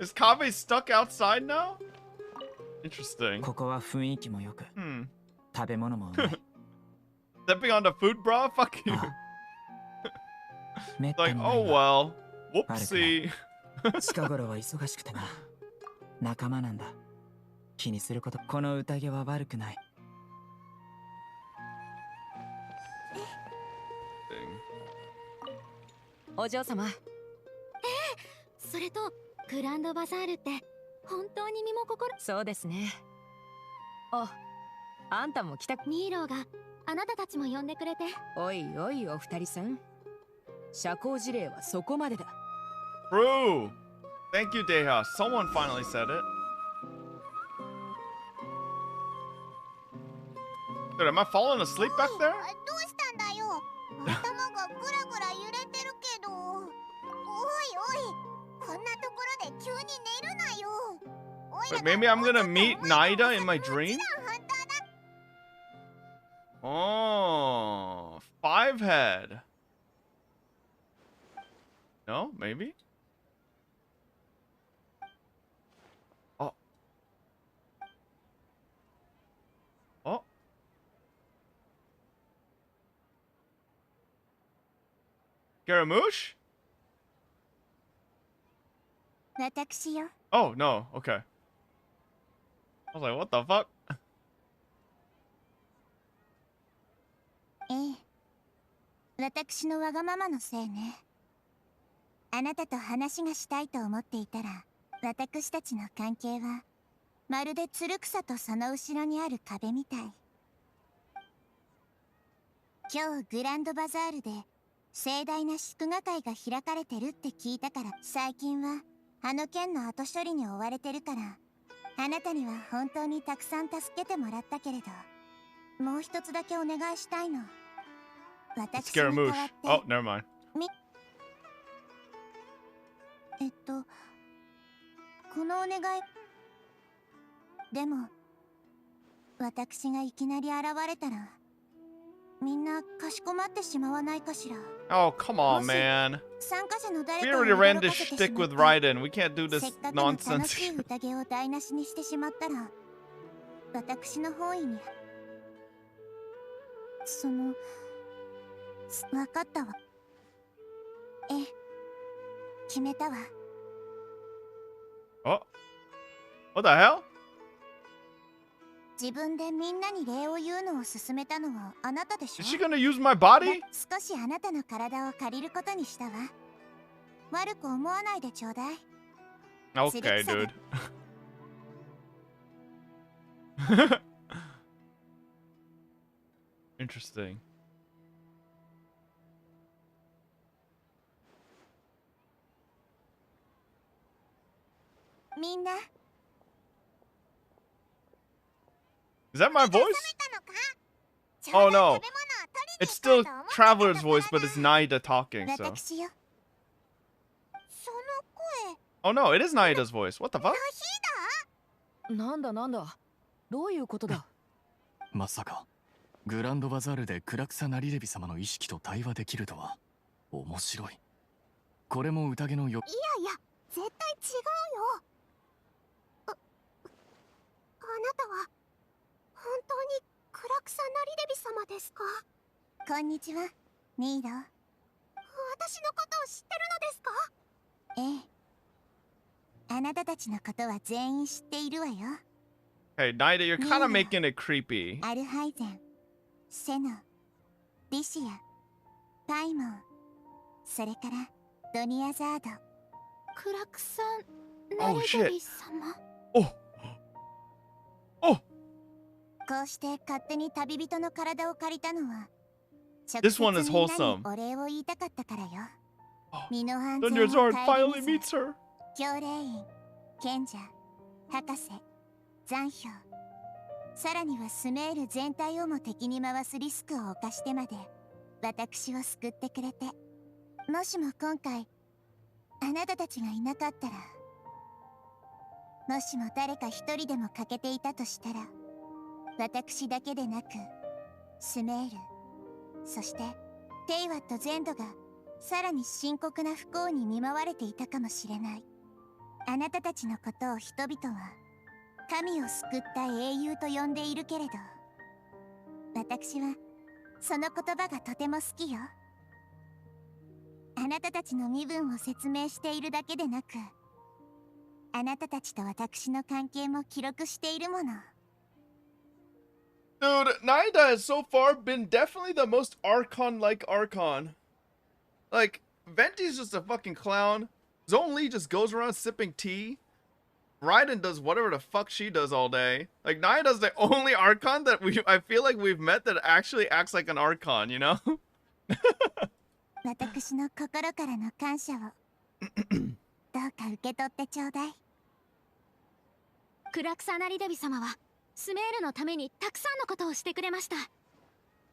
Is Kave stuck outside now? Interesting. ここは雰囲気もよく、食べ物もうまい。Stepping on the food, bro? Fuck you. Like, oh well. Whoopsie. 近頃は忙しくてな。仲間なんだ。気にすること。この宴は悪くない。お嬢様。それとグランドバザールって本当に身も心。そうですね。あんたも来た。ニーローがあなたたちも呼んでくれて。おいおいお二人さん、社交辞令はそこまでだ。True. Thank you, Deha. Someone finally said it. Dude, am I falling asleep back there? どうしたんだよ。頭がグラグラ揺れてるけど。おいおい、こんなところで急に寝るなよ。 Wait, maybe I'm gonna meet Naida in my dream? Oh, five head. No, maybe? Oh. Oh. Scaramouche? 私よ。 Oh, no. Okay. I was like, what the fuck? ええ、私のわがままのせいね。あなたと話がしたいと思っていたら、私たちの関係はまるでつる草とその後ろにある壁みたい。今日グランドバザールで盛大な祝賀会が開かれてるって聞いたから、最近はあの件の後処理に追われてるから、あなたには本当にたくさん助けてもらったけれど、もう一つだけお願いしたいの。私に代わって。 Oh, never mind. このお願い。でも私がいきなり現れたら Oh, come on, man. We already ran this shtick with Raiden. We can't do this nonsense. わかったわ。ええ、決めたわ。Oh, what the hell? 自分でみんなに礼を言うのを勧めたのはあなたでしょ。 Is she gonna use my body? 少しあなたの体を借りることにしたわ。悪く思わないでちょうだい。Okay, dude. Interesting. Is that my voice? Oh no. It's still Traveler's voice, but it's Naida talking, so. Oh no, it is Naida's voice. What the fuck? なんだなんだ。どういうことだ。まさかグランドバザールでクラクサナリレビ様の意識と対話できるとは面白い。これも宴のよ。いやいや、絶対違うよ。あなたは本当にクラクサナリレビ様ですか？こんにちは、ニーロ。私のことを知ってるのですか？ええ。あなたたちのことは全員知っているわよ。Hey, Naida, you're kind of making it creepy. アルハイゼン、セノ、リシア、パイモン、それからドニアザード。クラクサナリレビ様。こうして勝手に旅人の体を借りたのは、直接みんなにお礼を言いたかったからよ。身の安全を顧みず、教令員、賢者、博士、残票、さらにはスメール全体をも敵に回すリスクを冒してまで私を救ってくれて、もしも今回あなたたちがいなかったら、もしも誰か一人でも欠けていたとしたら、私だけでなくスメール、そしてテイワット全土がさらに深刻な不幸に見舞われていたかもしれない。あなたたちのことを人々は神を救った英雄と呼んでいるけれど、私はその言葉がとても好きよ。あなたたちの身分を説明しているだけでなく、あなたたちと私の関係も記録しているもの。Dude, Naida has so far been definitely the most Archon-like Archon. Like, Venti's just a fucking clown. Zhongli just goes around sipping tea. Raiden does whatever the fuck she does all day. Like, Naida's the only Archon that I feel like we've met that actually acts like an Archon, you know? 私の心からの感謝をどうか受け取ってちょうだい。クラクサナリデビ様はスメールのためにたくさんのことをしてくれました。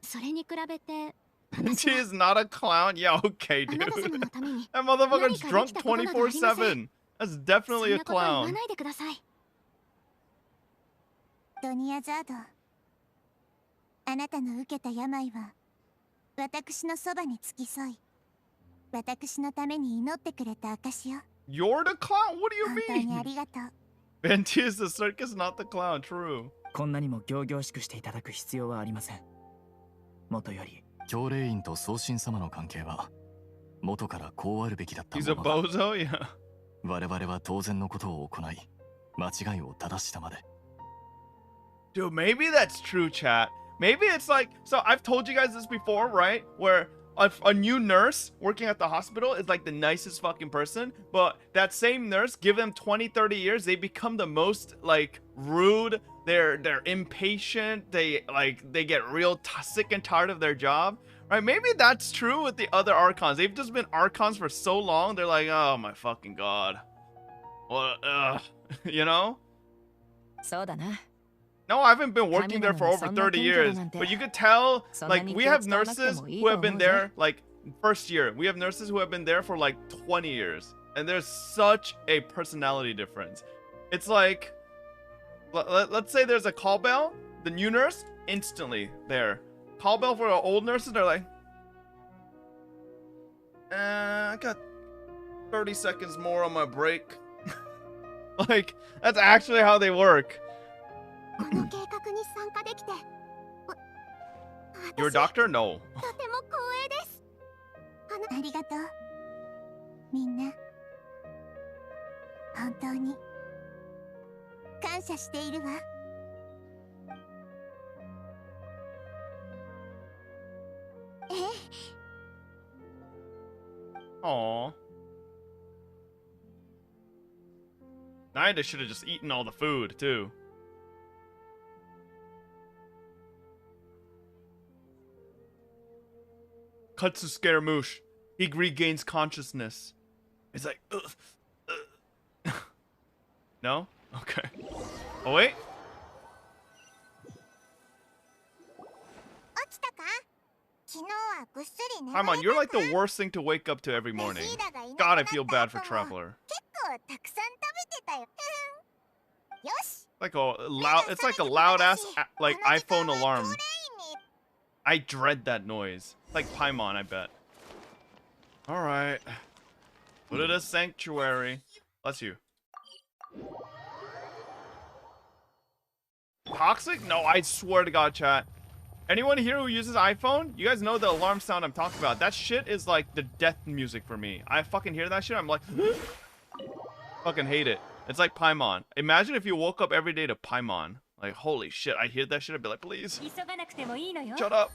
それに比べて She is not a clown? Yeah, okay, dude. That motherfucker's drunk 24/7. That's definitely a clown. ドニアザード、あなたの受けた病は私のそばに付き添い、私のために祈ってくれた証よ。 You're the clown? What do you 本当にありがとう。Venti is the circus, not the clown. True. こんなにも仰々しくしていただく必要はありません。もとより教令員と送信様の関係は元からこうあるべきだったも He's a のだ。 bozo? Yeah. 我々は当然のことを行い、間違いを正したまで。Dude, maybe that's true, chat. Maybe it's like, so I've told you guys this before, right? Where a new nurse working at the hospital is like the nicest fucking person, but that same nurse, give them 20-30 years, they become the most like rude. They're impatient. They get real sick and tired of their job, right? Maybe that's true with the other Archons. They've just been Archons for so long. They're like, oh my fucking god, what? You know? そうだな。 No, I haven't been working there for over 30 years, but you could tell, like, we have nurses who have been there, like, first year. We have nurses who have been there for, like, 20 years. And there's such a personality difference. It's like, let's say there's a call bell, the new nurse, instantly there. call bell for the old nurses. They're like, I got 30 seconds more on my break. Like, that's actually how they work. You're a doctor? No. ありがとう。みんな。本当に感謝しているわ。Aww. Naida should have just eaten all the food, too. Cuts to Scaramouche. He regains consciousness. He's like, ugh, ugh. No? Okay. Oh, wait. Come on, you're like the worst thing to wake up to every morning. God, I feel bad for Traveler. Like a loud, it's like a loud ass like iPhone alarm. I dread that noise. Like Paimon, I bet. All right. Put it a sanctuary. Bless you. Toxic? No, I swear to God, chat. Anyone here who uses iPhone, you guys know the alarm sound I'm talking about. That shit is like the death music for me. I fucking hear that shit, I'm like, fucking hate it. It's like Paimon. Imagine if you woke up every day to Paimon. Like, holy shit, I hear that shit, I'd be like, please. Shut up.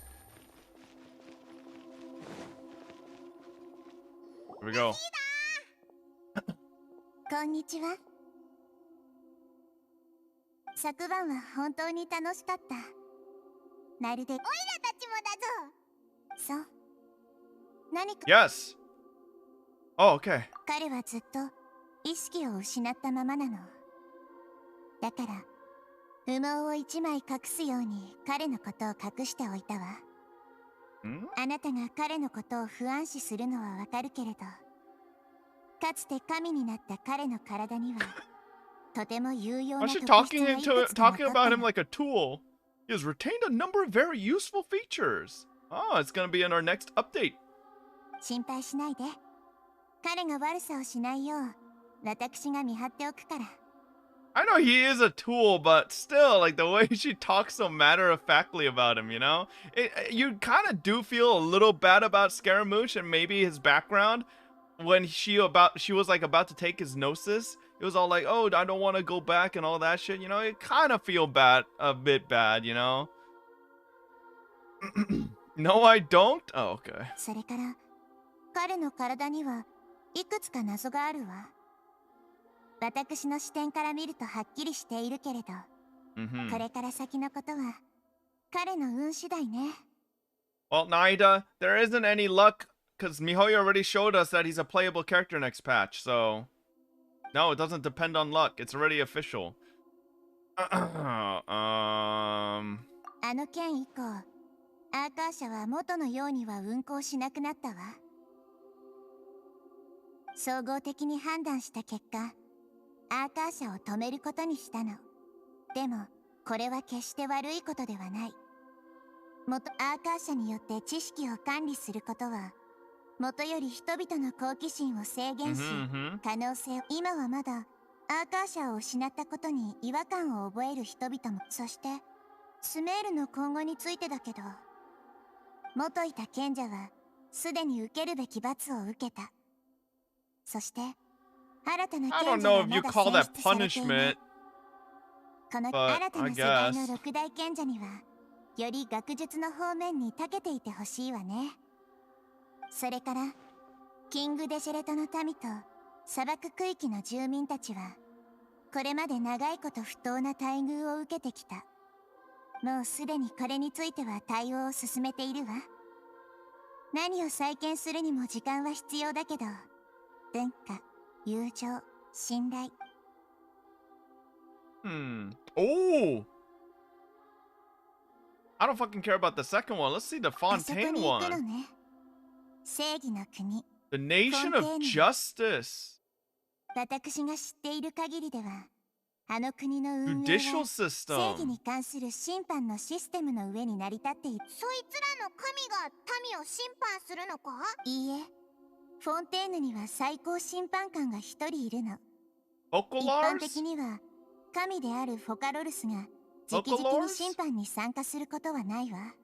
Here we go. こんにちは。昨晩は本当に楽しかった。まるでオイラたちもだぞ。そう。何か Yes. Oh, okay. 彼はずっと意識を失ったままなの。だから羽毛を一枚隠すように彼のことを隠しておいたわ。あなたが彼のことを不安視するのはわかるけれど、かつて神になった彼の体にはとても有用な特質がいくつもtalking about him like a tool. He has retained a number of very useful features. Oh, it's gonna be in our next update. 心配しないで。彼が悪さをしないよう私が見張っておくから。I know he is a tool, but still, like the way she talks so matter-of-factly about him, you know? You kind of do feel a little bad about Scaramouche and maybe his background. When she was like about to take his gnosis, it was all like, oh, I don't want to go back and all that shit, you know? You kind of feel bad, a bit bad, you know? No, I don't? Oh, okay. それから彼の体にはいくつか謎があるわ。私の視点から見るとはっきりしているけれど、これから先のことは彼の運次第ね。Well, Naida, there isn't any luck because Mihoyo already showed us that he's a playable character next patch, so no, it doesn't depend on luck. It's already official. あの件以降、アーカー社は元のようには運行しなくなったわ。総合的に判断した結果、アーカー社を止めることにしたの。でもこれは決して悪いことではない。元アーカー社によって知識を管理することはもとより人々の好奇心を制限し、可能性を今はまだアーカー社を失ったことに違和感を覚える人々も。そしてスメールの今後についてだけど、元いた賢者はすでに受けるべき罰を受けた。そして新たな賢者がまだ選出されていない。この新たな世代の六大賢者にはより学術の方面に長けていてほしいわね。それからキングデジェレトの民と砂漠区域の住民たちはこれまで長いこと不当な待遇を受けてきた。もうすでにこれについては対応を進めているわ。何を再建するにも時間は必要だけど、文化、友情、信頼。Oh! I don't fucking care about the second one. Let's see the Fontaine one. 正義の国。The Nation of Justice. 私が知っている限りでは、あの国の運営 Judicial は正 system. 義に関する審判のシステムの上に成り立っている。そいつらの神が民を審判するのか？いいえ、フォンテーヌには最高審判官が一人いるの。一般的には神であるフォカロルスが直々に審判に参加することはないわ。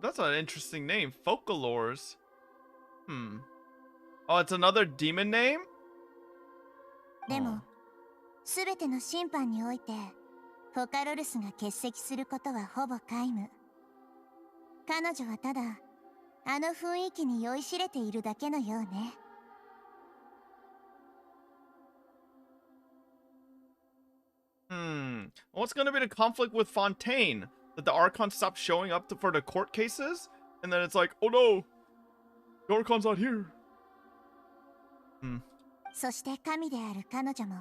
That's an interesting name. Focalors. Oh, it's another demon name? でも、すべての審判において、フォカロルスが欠席することはほぼ皆無。彼女はただ、あの雰囲気に酔いしれているだけのようね。What's gonna be the conflict with Fontaine? That the Archon stopped showing up for the court cases? And then it's like, oh no! The Archon's not here! そして神である彼女も、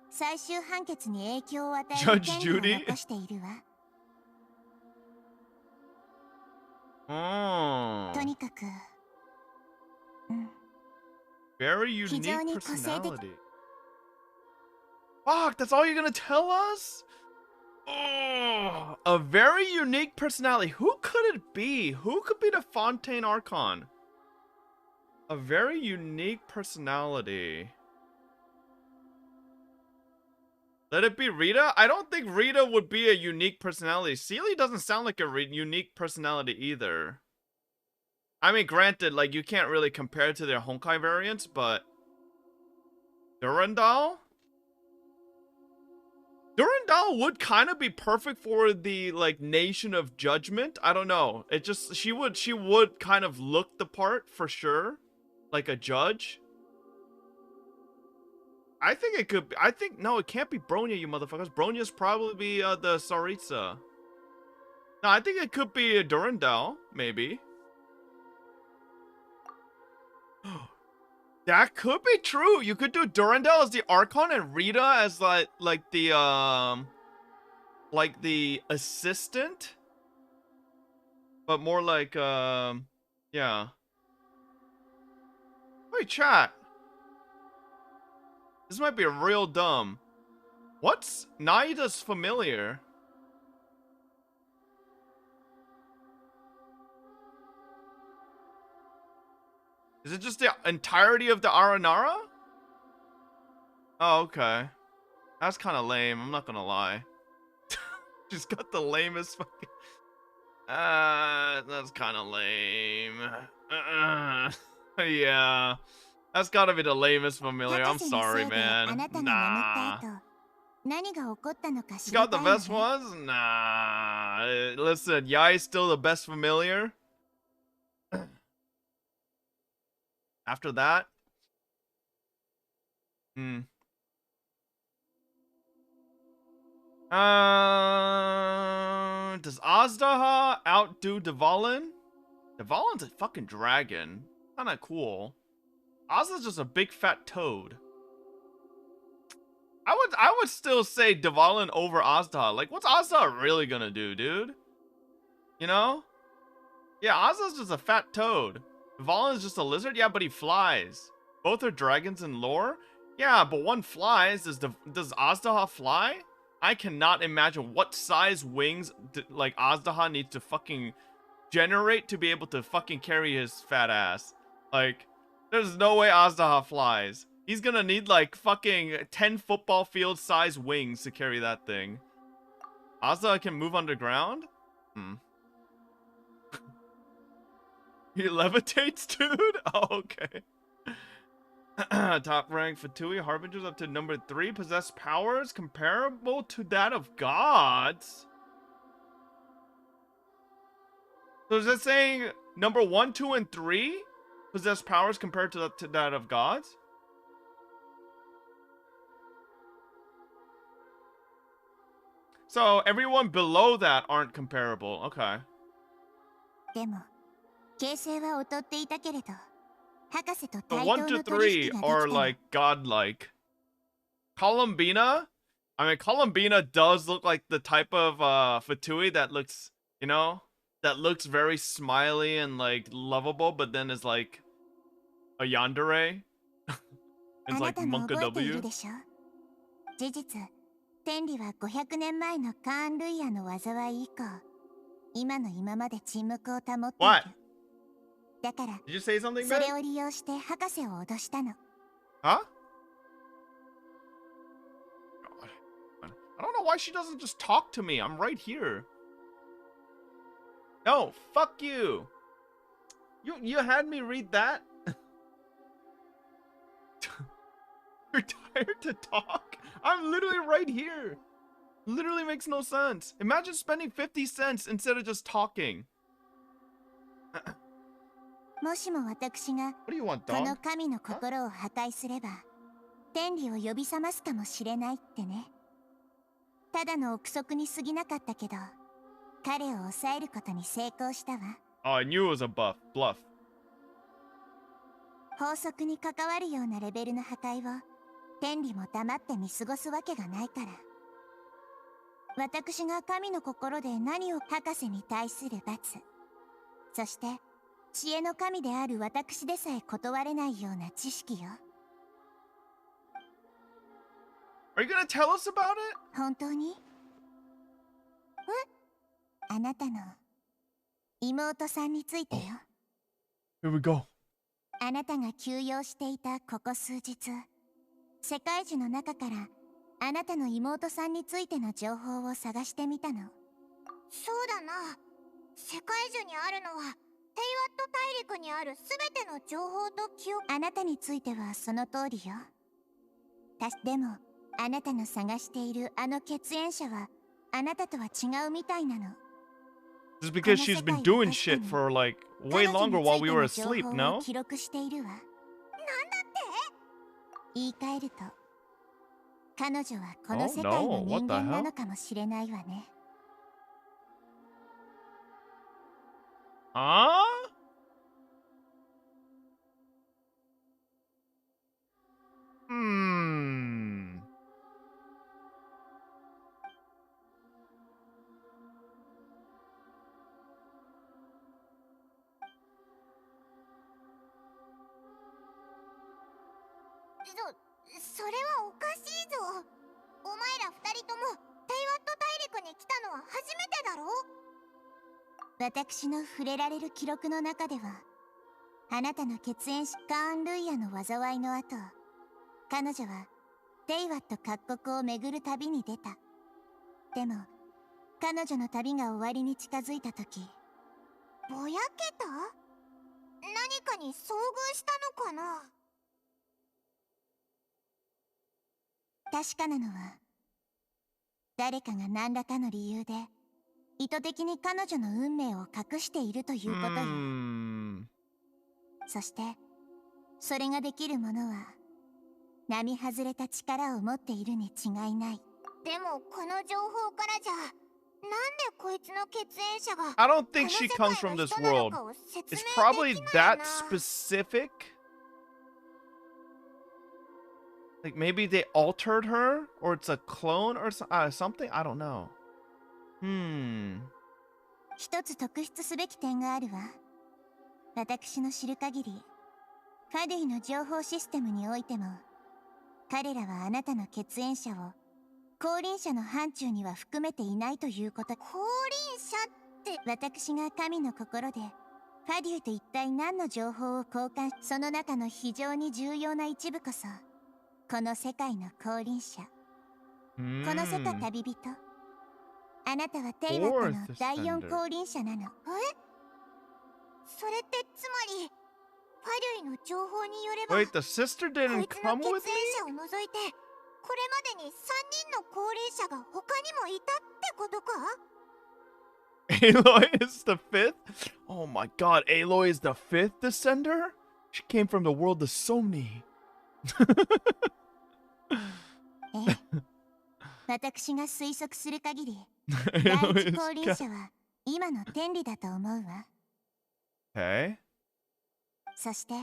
最終判決に影響を与える権利を残しているわ。とにかく、Very unique personality. Fuck, that's all you're gonna tell us? Oh, a very unique personality. Who could it be? Who could be the Fontaine Archon? A very unique personality. Let it be Rita? I don't think Rita would be a unique personality. Sealy doesn't sound like a unique personality either. I mean, granted, like, you can't really compare it to their Honkai variants, but... Durandal? Durandal would kind of be perfect for the, like, Nation of Judgment. I don't know. It just... She would kind of look the part, for sure. Like a judge. I think it could be... No, it can't be Bronya, you motherfuckers. Bronya's probably be, the Saritsa. No, I think it could be a Durandal, maybe. That could be true. You could do Durandal as the Archon and Rita as like the assistant, but more like yeah. Wait, chat. This might be real dumb. What's Naida's familiar? Is it just the entirety of the Aranara? Oh, okay. That's kind of lame, I'm not gonna lie. She's got the lamest fucking... that's kind of lame. Yeah. That's gotta be the lamest familiar, I'm sorry, man. Nah. She got the best ones? Nah. Listen, Yai's still the best familiar. After that, does Azdaha outdo Dvalin? Dvalin's a fucking dragon. Kinda cool. Azda's just a big fat toad. I would still say Dvalin over Azdaha. Like, what's Azdaha really gonna do, dude? You know? Yeah, Azda's just a fat toad. Dvalin's just a lizard? Yeah, but he flies. Both are dragons in lore? Yeah, but one flies. Does Azdaha fly? I cannot imagine what size wings like Azdaha needs to fucking generate to be able to fucking carry his fat ass. Like, there's no way Azdaha flies. He's gonna need like fucking 10 football field size wings to carry that thing. Azdaha can move underground? He levitates, dude? Oh, okay. Top rank Fatui Harbingers up to number 3 possess powers comparable to that of gods. So is that saying number 1, 2, and 3 possess powers compared to that of gods? So everyone below that aren't comparable. Okay. 形勢は劣っていたけれど、博士と The 対 1 等 to の取引 3 are ができたの。 like godlike. Columbina? I mean, Columbina does look like the type of Fatui that looks, you know, that looks very smiley and like lovable, but then is like a yandere. It's like Monka W. ジ事実、天理は500年前のカーン・ルイヤの災い以降、今の今まで沈黙を保っている。だから、それを利用して博士を脅したの。Huh? I don't know why she doesn't just talk to me. I'm right here. No, fuck you. You had me read that? You're tired to talk? I'm literally right here. Literally makes no sense. Imagine spending 50 cents instead of just talking. もしも私がこの神の心を破壊すれば、天理を呼び覚ますかもしれないってね。ただの憶測に過ぎなかったけど、彼を抑えることに成功したわ。Oh, I knew it was a bluff. 法則に関わるようなレベルの破壊を天理も黙って見過ごすわけがないから。私が神の心で何を博士に対する罰、そして知恵の神である私でさえ断れないような知識よ。Are you gonna tell us about it? 本当に？あなたの妹さんについてよ。Here we go. あなたが休養していたここ数日、世界樹の中からあなたの妹さんについての情報を探してみたの。そうだな。世界樹にあるのはテイワット大陸にあるすべての情報と記憶。あなたについてはその通りよ。でもあなたの探しているあの血縁者はあなたとは違うみたいなの。This is because she's been doing shit for like way longer while we were asleep, no? 記録しているわ。なんだって？言い換えると、彼女はこの世界の人間なのかもしれないわね。それはおかしいぞ。お前ら二人ともテイワット大陸に来たのは初めてだろ。私の触れられる記録の中では、あなたの血縁者カーン・ルイヤの災いの後、彼女はテイワット各国を巡る旅に出た。でも彼女の旅が終わりに近づいた時、ぼやけた？何かに遭遇したのかな。確かなのは、誰かが何らかの理由で意図的に彼女の運命を隠しているということよ。そしてそれができる者は並外れた力を持っているに違いない。でもこの情報からじゃ、なんでこいつの血縁者が I don't think she comes from this world. It's probably that specific. Like maybe they altered her, or it's a clone or something. I don't know. 一つ特筆すべき点があるわ。私の知る限り、ファディの情報システムにおいても、彼らはあなたの血縁者を降臨者の範疇には含めていないということ。降臨者って、私が神の心でファディと一体何の情報を交換し、その中の非常に重要な一部こそこの世界の降臨者、この世界旅人。あなたはテイワットの第4降臨者なの。それってつまりファデュイの情報によれば、 Wait, the sister didn't come with me? こいつの血縁者を除いてこれまでに3人の降臨者が他にもいたってことか。 Aloy is the fifth? Oh my god, Aloy is the fifth descender? She came from the world of Sony. 私が推測する限り、第一降臨者は今の天理だと思うわ。そして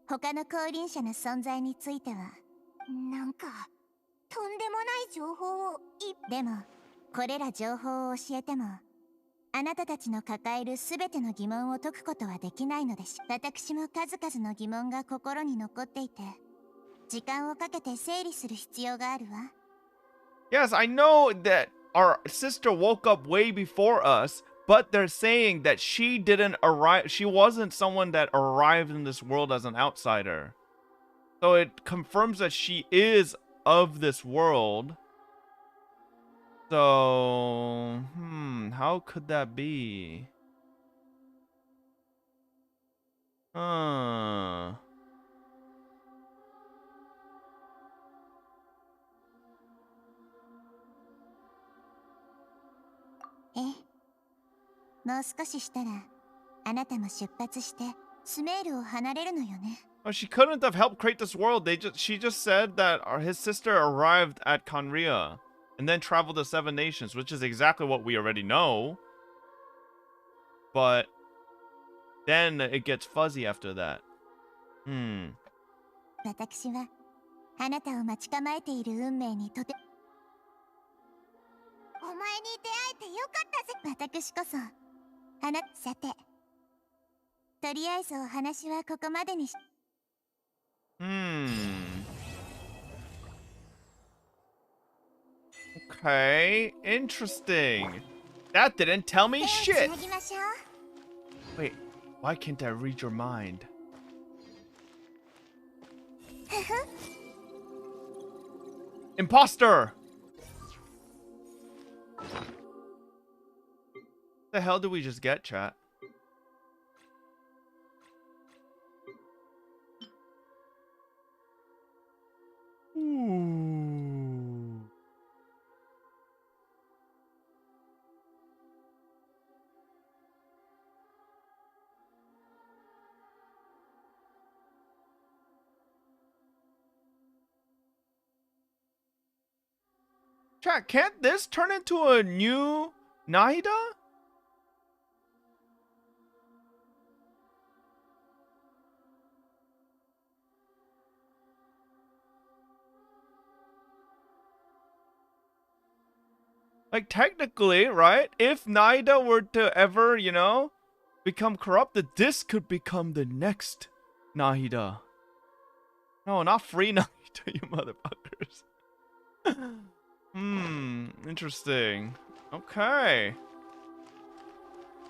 他の降臨者の存在については、なんかとんでもない情報をでもこれら情報を教えてもあなたたちの抱えるすべての疑問を解くことはできないのです。私も数々の疑問が心に残っていて、時間をかけて整理する必要があるわ。Yes, I know that our sister woke up way before us, but they're saying that she didn't arrive. She wasn't someone that arrived in this world as an outsider. So it confirms that she is of this world. So, how could that be? Huh. Eh? もう少ししたらあなたも出発してスメールを離れるのよね。Oh, she couldn't have helped create this world. She just said that his sister arrived at Conria and then traveled to 7 nations, which is exactly what we already know. But then it gets fuzzy after that. 私はあなたを待ち構えている運命にとてお前に出会えてよかったぜ。私こそさてとりあえずお話はここまでにしOkay, interesting. That didn't tell me shit. Wait, why can't I read your mind? Imposter! The hell did we just get, chat? Ooh. Chat, can't this turn into a new Nahida? Like, technically, right? If Nahida were to ever, you know, become corrupted, this could become the next Nahida. No, not free Nahida, you motherfuckers. Interesting. Okay.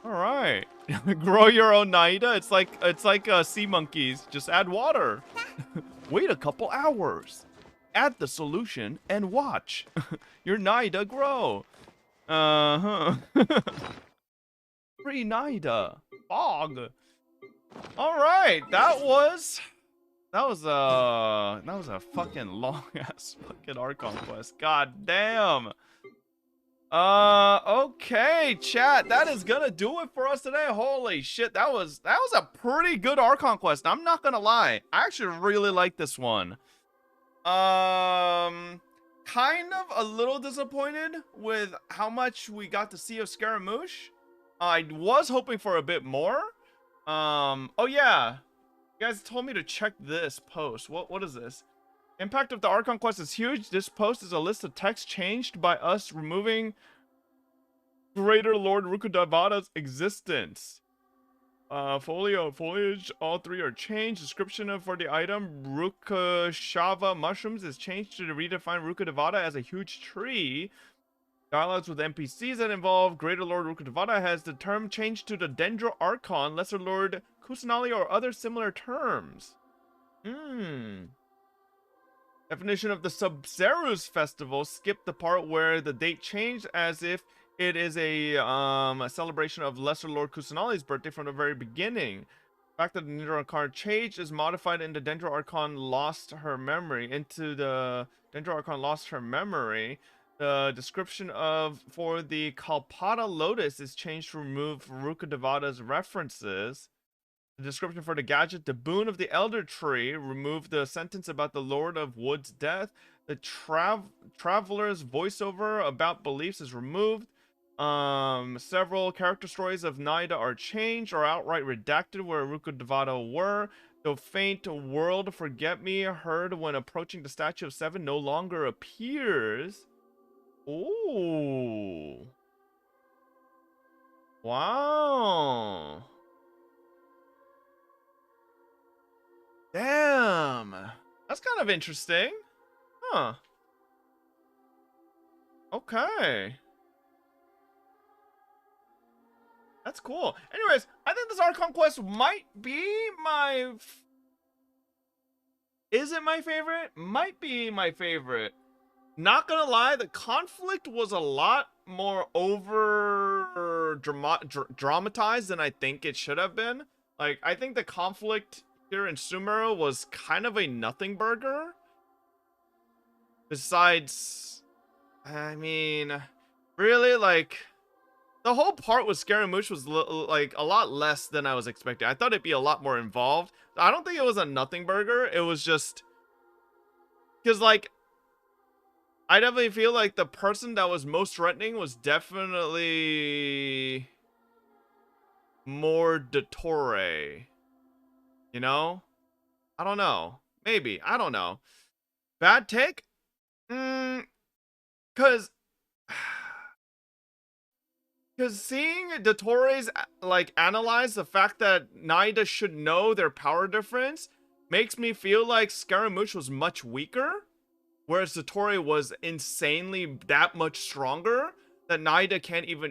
Alright. Grow your own Nahida? It's like sea monkeys. Just add water. Wait a couple hours. Add the solution and watch your Nahida grow. Free Nahida. Fog. Alright, that was a fucking long ass fucking Archon Quest. God damn. Okay, chat, that is gonna do it for us today. Holy shit, that was a pretty good Archon Quest. I'm not gonna lie, I actually really like this one. Kind of a little disappointed with how much we got to see of Scaramouche. I was hoping for a bit more. Oh yeah, you guys told me to check this post. What is this? Impact of the Archon Quest is huge. This post is a list of text changed by us removing Greater Lord Rukkhadevata's existence. Foliage, all 3 are changed. Description for the item, Rukkashava mushrooms, is changed to redefine Rukkhadevata as a huge tree. Dialogues with NPCs that involve Greater Lord Rukkhadevata has the term changed to the Dendro Archon, Lesser Lord Kusanali, or other similar terms. Definition of the Sub-Zerus festival. Skip the part where the date changed as if it is a celebration of Lesser Lord Kusanali's birthday from the very beginning. The fact that the Dendro Archon changed is modified in the Dendro Archon lost her memory. The description for the Kalpata Lotus is changed to remove Rukkhadevata's references. The description for the gadget, the Boon of the Elder Tree, remove the sentence about the Lord of Wood's death. The Traveler's voiceover about beliefs is removed. Several character stories of Nahida are changed or outright redacted where Rukkhadevata were. The faint world forget me heard when approaching the statue of 7 no longer appears. Ooh. Wow. Damn. That's kind of interesting. Huh. Okay. That's cool. Anyways, I think this Archon Quest might be my... Is it my favorite? Might be my favorite. Not gonna lie, the conflict was a lot more over dramatized than I think it should have been. Like, I think the conflict here in Sumeru was kind of a nothing burger. Besides, I mean, really, like, the whole part with Scaramouche was like a lot less than I was expecting. I thought it'd be a lot more involved. I don't think it was a nothing burger. It was just because, like, I definitely feel like the person that was most threatening was definitely more Dottore. You know? I don't know. Maybe. I don't know. Bad take? Because seeing Dottore's, like, analyze the fact that Naida should know their power difference makes me feel like Scaramouche was much weaker, whereas Dottore was insanely that much stronger that Naida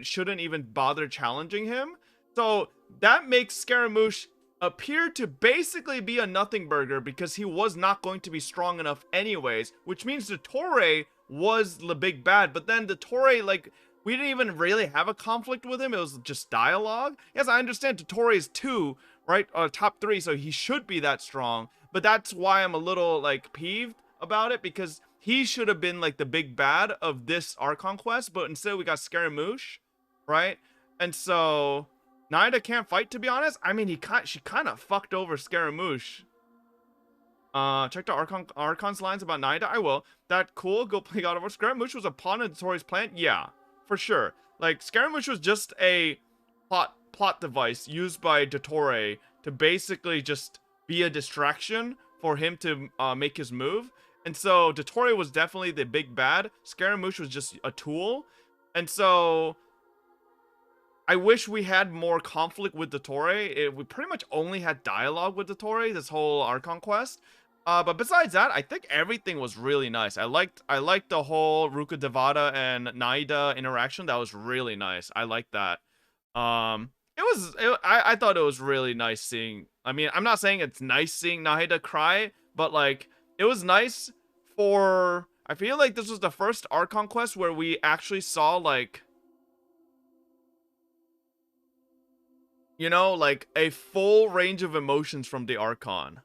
shouldn't even bother challenging him. So that makes Scaramouche appear to basically be a nothing burger because he was not going to be strong enough anyways, which means Dottore was the big bad. But then Dottore, like, we didn't even really have a conflict with him. It was just dialogue. Yes, I understand Dottore is 2, right? Top 3, so he should be that strong. But that's why I'm a little, like, peeved about it, because he should have been, like, the big bad of this Archon Quest, but instead we got Scaramouche, right? And so Naida can't fight, to be honest. I mean, she kind of fucked over Scaramouche. Check the Archon's lines about Naida. I will. That cool. Go play God of War. Scaramouche was a pawn in Dottore's plan. Yeah, for sure. Like, Scaramouche was just a plot device used by Dottore to basically just be a distraction for him to make his move. And so Dottore was definitely the big bad. Scaramouche was just a tool. And so I wish we had more conflict with Dottore. We pretty much only had dialogue with Dottore this whole Archon Quest. But besides that, I think everything was really nice. I liked the whole Ruka Devada and Naida interaction. That was really nice. I liked that. I thought it was really nice seeing. I mean, I'm not saying it's nice seeing Naida cry, but, like, it was nice for. I feel like this was the first Archon Quest where we actually saw, like, you know, like, a full range of emotions from the Archon.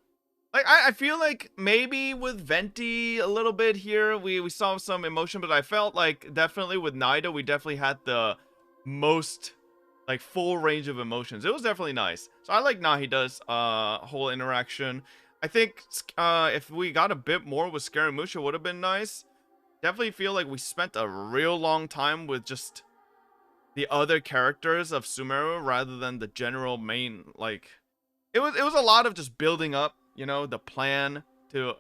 Like, I feel like maybe with Venti a little bit here, we saw some emotion, but I felt like definitely with Naida, we definitely had the most, like, full range of emotions. It was definitely nice. So I like Naida's whole interaction. I think if we got a bit more with Scaramouche, it would have been nice. Definitely feel like we spent a real long time with just the other characters of Sumeru rather than the general main, like, it was a lot of just building up, you know, the plan to,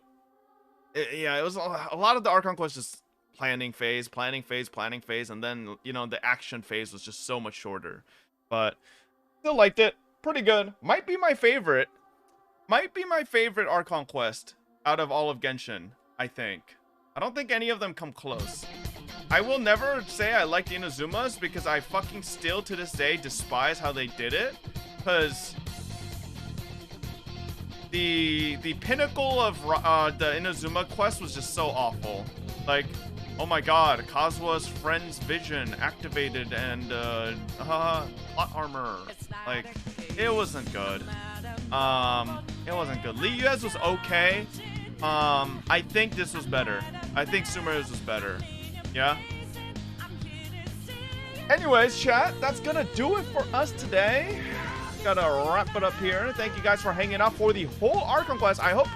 yeah, it was a lot of the Archon Quest just planning phase, and then, you know, the action phase was just so much shorter. But still liked it. Pretty good. Might be my favorite Archon Quest out of all of Genshin, I think. I don't think any of them come close. I will never say I liked Inazuma's because I fucking still to this day despise how they did it. Because the pinnacle of the Inazuma quest was just so awful. Like, oh my god, Kazua's friend's vision activated and plot armor. Like, it wasn't good. It wasn't good. Liyue's was okay. I think this was better. I think Sumeru's was better. Yeah. Anyways, chat, that's gonna do it for us today. Gotta wrap it up here. Thank you guys for hanging out for the whole Archon Quest. I hope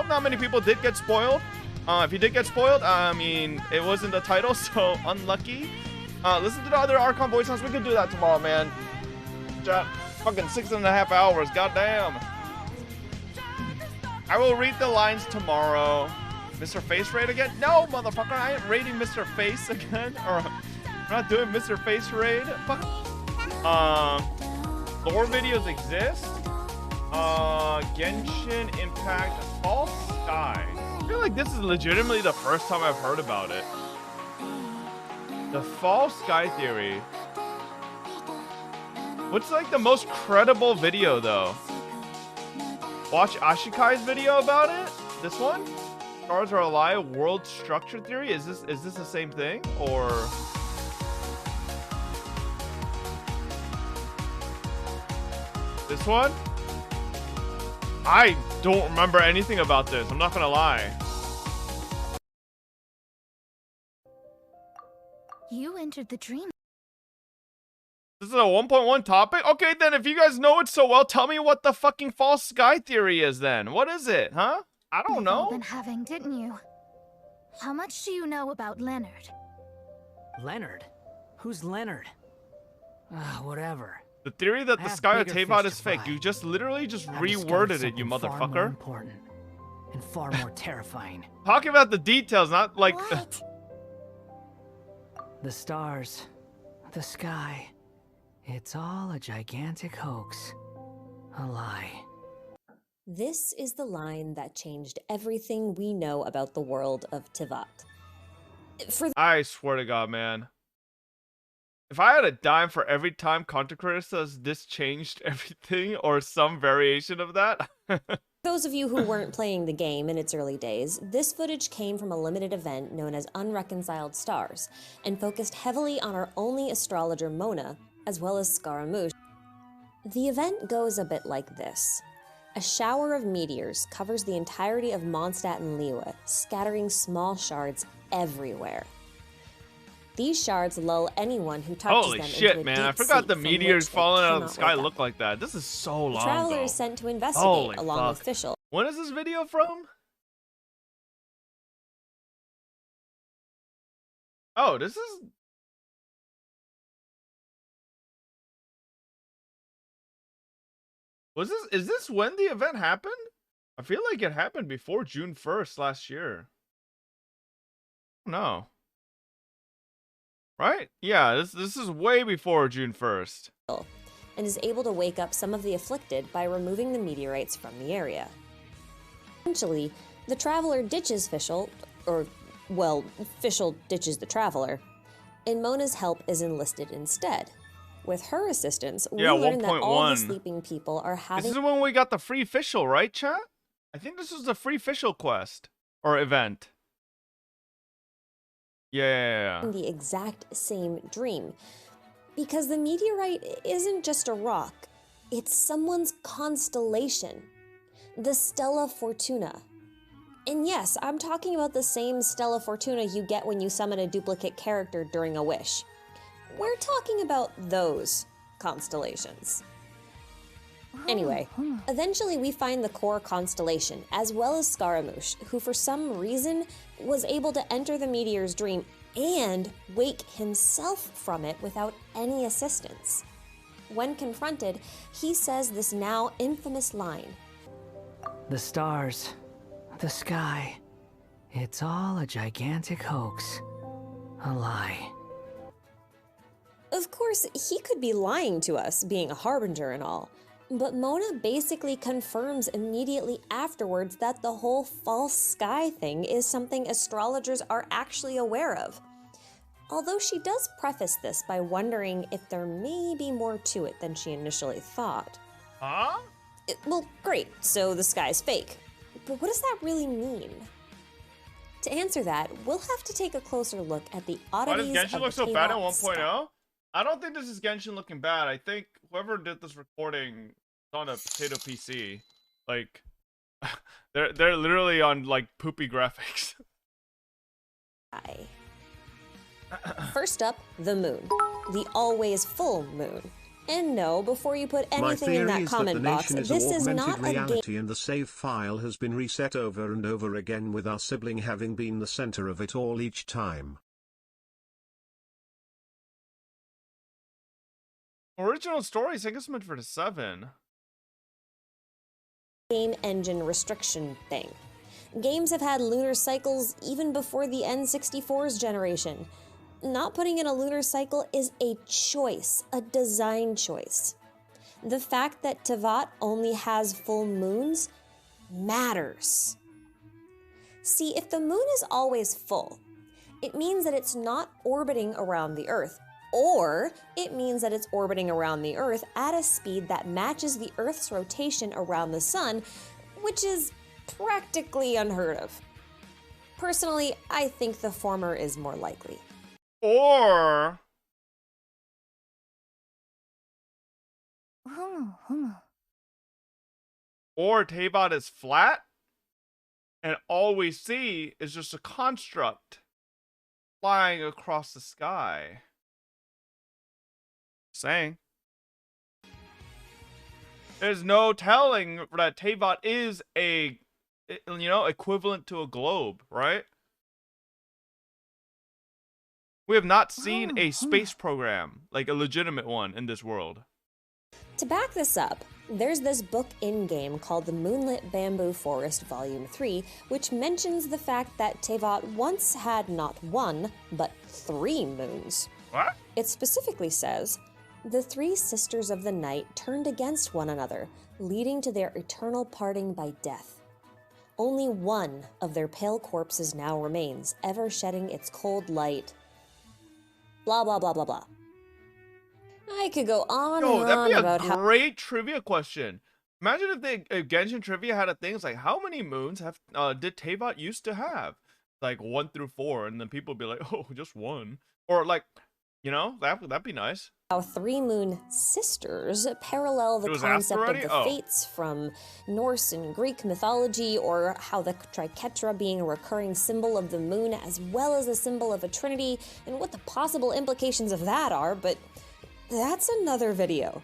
not many people did get spoiled. If you did get spoiled, I mean, it wasn't the title, so unlucky. Listen to the other Archon voice sounds. We could do that tomorrow, man. Chat, fucking 6.5 hours. Goddamn. I will read the lines tomorrow. Mr. Face raid again? No, motherfucker, I ain't raiding Mr. Face again. Or I'm not doing Mr. Face raid. Fuck. Lore videos exist. Genshin Impact False Sky. I feel like this is legitimately the first time I've heard about it. The false sky theory. What's like the most credible video though? Watch Ashikai's video about it? This one? Stars are a lie, world structure theory? Is this the same thing? Or this one? I don't remember anything about this, I'm not gonna lie. You entered the dream. This is a 1.1 topic? Okay, then if you guys know it so well, tell me what the fucking false sky theory is then. What is it, huh? I don't know. You've been having, didn't you? How much do you know about Leonard? Leonard? Who's Leonard? Whatever. The theory that the have sky of bigger Teyvat fish is to fake. fry. You just literally just I've discovered reworded it, you something far more motherfucker. important and far more terrifying. Talking about the details, not like The stars, the sky. It's all a gigantic hoax. A lie. This is the line that changed everything we know about the world of Teyvat. I swear to God, man. If I had a dime for every time content creator says this changed everything or some variation of that. Those of you who weren't playing the game in its early days, this footage came from a limited event known as Unreconciled Stars, and focused heavily on our only astrologer Mona, as well as Scaramouche. The event goes a bit like this. A shower of meteors covers the entirety of Mondstadt and Liyue, scattering small shards everywhere. These shards lull anyone who touches Holy them shit, into a man. deep I forgot sleep the from meteors which they falling out of the cannot sky wake look up. like that. This is so The long traveler ago. is sent to investigate Holy along with fuck. officials. When is this video from? Oh, this is... Is this when the event happened? I feel like it happened before June 1st last year. No. Right? Yeah, this is way before June 1st. And is able to wake up some of the afflicted by removing the meteorites from the area. Eventually, the traveler ditches Fischl, or, well, Fischl ditches the traveler, and Mona's help is enlisted instead. With her assistance, we learn that all the 1.1. sleeping people are having... This is when we got the free Fischl, right, chat? I think this was the free Fischl quest. Or event. Yeah. the exact same dream. Because the meteorite isn't just a rock, it's someone's constellation. The Stella Fortuna. And yes, I'm talking about the same Stella Fortuna you get when you summon a duplicate character during a wish. We're talking about those constellations. Anyway, eventually we find the core constellation, as well as Scaramouche, who for some reason was able to enter the meteor's dream and wake himself from it without any assistance. When confronted, he says this now infamous line. The stars, the sky, it's all a gigantic hoax. A lie. Of course, he could be lying to us, being a harbinger and all, but Mona basically confirms immediately afterwards that the whole false sky thing is something astrologers are actually aware of. Although she does preface this by wondering if there may be more to it than she initially thought. Huh? Well, great, so the sky's fake. But what does that really mean? To answer that, we'll have to take a closer look at the oddities Why does Genshin of look the so bad at Teyvat 1.0? I don't think this is Genshin looking bad. I think whoever did this recording is on a potato PC. Like, they're literally on like poopy graphics. First up, the moon. The always full moon. And no, before you put My anything in theory that is that the comment box, nation is this is augmented not a game. reality and the save file has been reset over and over again with our sibling having been the center of it all each time. Original story, I think it's meant for the 7. Game engine restriction thing. Games have had lunar cycles even before the N64's generation. Not putting in a lunar cycle is a choice, a design choice. The fact that Teyvat only has full moons matters. See, if the moon is always full, It means that it's not orbiting around the Earth, or it means that it's orbiting around the Earth at a speed that matches the Earth's rotation around the Sun, which is practically unheard of. Personally, I think the former is more likely. Or Teyvat is flat, and all we see is just a construct flying across the sky. Saying. There's no telling that Teyvat is a, you know, equivalent to a globe, right? We have not seen a space program, like a legitimate one, in this world. To back this up, there's this book in-game called The Moonlit Bamboo Forest Volume 3, which mentions the fact that Teyvat once had not one, but 3 moons. What? It specifically says, the 3 sisters of the night turned against one another, leading to their eternal parting by death. Only one of their pale corpses now remains, ever shedding its cold light. Blah, blah, blah, blah, blah. I could go on and on about how... That'd be a great trivia question. Imagine if the Genshin trivia had a thing, it's like, how many moons did Teyvat used to have? Like 1 through 4, and then people would be like, oh, just 1. Or like, you know, that'd be nice. How 3 moon sisters parallel the concept of the fates from Norse and Greek mythology, or how the triquetra being a recurring symbol of the moon as well as a symbol of a trinity, and what the possible implications of that are, but that's another video.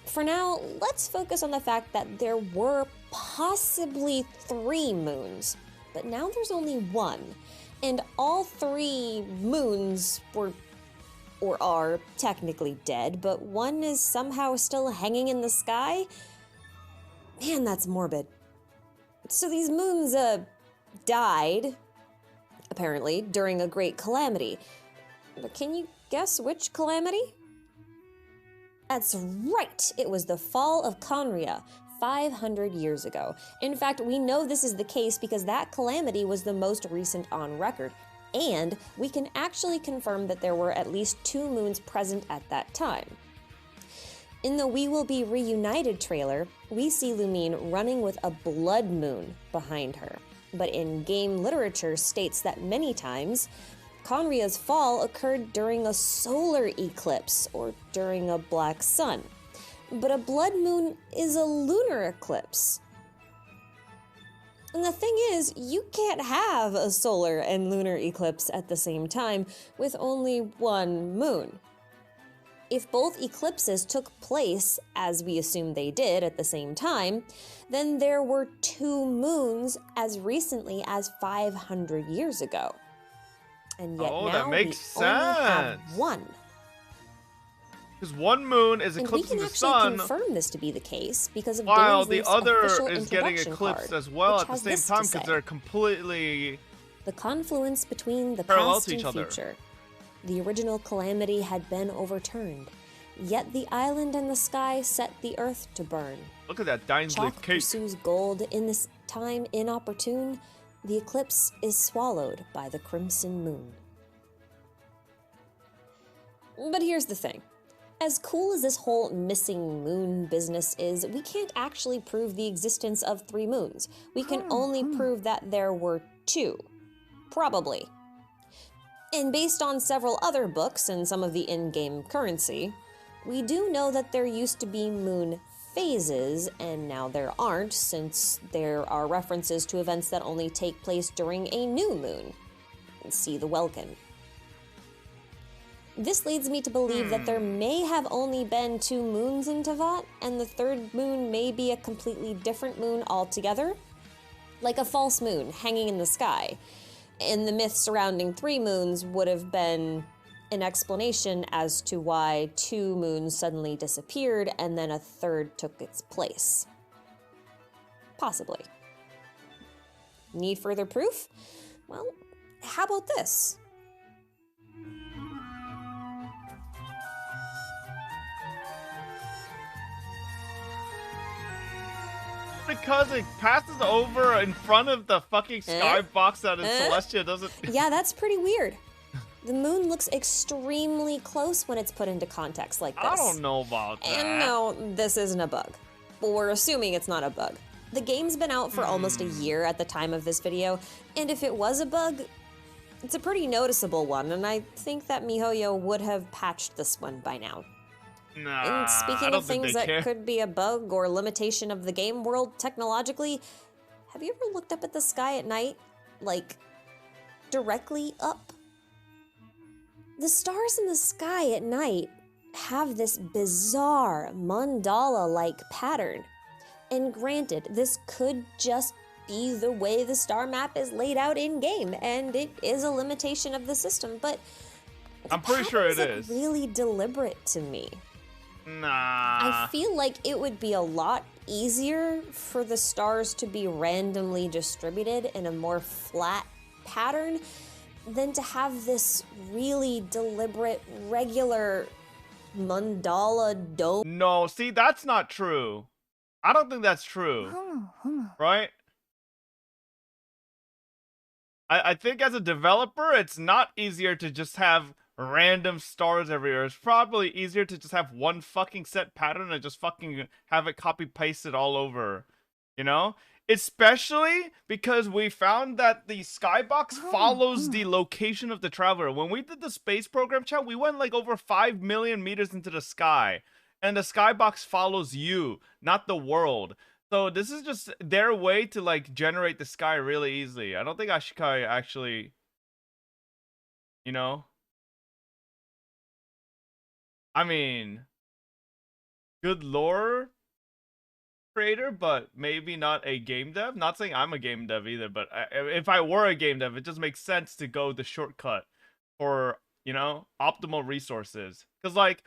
For now, let's focus on the fact that there were possibly 3 moons, but now there's only 1, and all 3 moons were or are technically dead, but one is somehow still hanging in the sky? Man, that's morbid. So these moons, died, apparently, during a great calamity. But can you guess which calamity? That's right, it was the fall of Conria, 500 years ago. In fact, we know this is the case because that calamity was the most recent on record. And we can actually confirm that there were at least 2 moons present at that time. In the We Will Be Reunited trailer, we see Lumine running with a blood moon behind her. But in-game literature states that many times, Conria's fall occurred during a solar eclipse or during a black sun. But a blood moon is a lunar eclipse. And the thing is, you can't have a solar and lunar eclipse at the same time with only 1 moon. If both eclipses took place, as we assume they did at the same time, then there were 2 moons as recently as 500 years ago. And yet now we only have 1. Because 1 moon is eclipsing the sun, and we can actually confirm this to be the case because of while Daily the other Link's is getting eclipsed as well at the same time because they're completely the confluence between the parallel past to each and other. future. The original calamity had been overturned, yet the island and the sky set the earth to burn. Look at that Dine's leaf Chalk cake. pursues gold in this time inopportune. The eclipse is swallowed by the crimson moon. But here's the thing. As cool as this whole missing moon business is, we can't actually prove the existence of 3 moons. We can only prove that there were 2. Probably. And based on several other books and some of the in-game currency, we do know that there used to be moon phases, and now there aren't, since there are references to events that only take place during a new moon. See the Welkin. This leads me to believe that there may have only been 2 moons in Teyvat, and the 3rd moon may be a completely different moon altogether. Like a false moon hanging in the sky. And the myth surrounding 3 moons would have been an explanation as to why 2 moons suddenly disappeared and then a 3rd took its place. Possibly. Need further proof? Well, how about this? Because it passes over in front of the fucking skybox that is Celestia doesn't... Yeah, that's pretty weird. The moon looks extremely close when it's put into context like this. I don't know about that. And no, this isn't a bug. Well, we're assuming it's not a bug. The game's been out for almost a year at the time of this video, and if it was a bug, it's a pretty noticeable one, and I think that MiHoYo would have patched this one by now. Nah, and speaking of things that could be a bug or limitation of the game world technologically, have you ever looked up at the sky at night? Like, directly up? The stars in the sky at night have this bizarre mandala-like pattern. And granted, this could just be the way the star map is laid out in-game, and it is a limitation of the system, but I'm pretty sure it is. Really deliberate to me. Nah. I feel like it would be a lot easier for the stars to be randomly distributed in a more flat pattern than to have this really deliberate, regular mandala dome. No, see, that's not true. I don't think that's true. Right? I think as a developer, it's not easier to just have random stars everywhere. It's probably easier to just have one fucking set pattern and just fucking have it copy pasted all over. You know? Especially because we found that the skybox follows the location of the traveler. When we did the space program chat, we went like over 5 million meters into the sky. And the skybox follows you, not the world. So this is just their way to like generate the sky really easily. I don't think Ashikai actually, you know. I mean, good lore creator, but maybe not a game dev. Not saying I'm a game dev either, but if I were a game dev, it just makes sense to go the shortcut for, you know, optimal resources. Because like,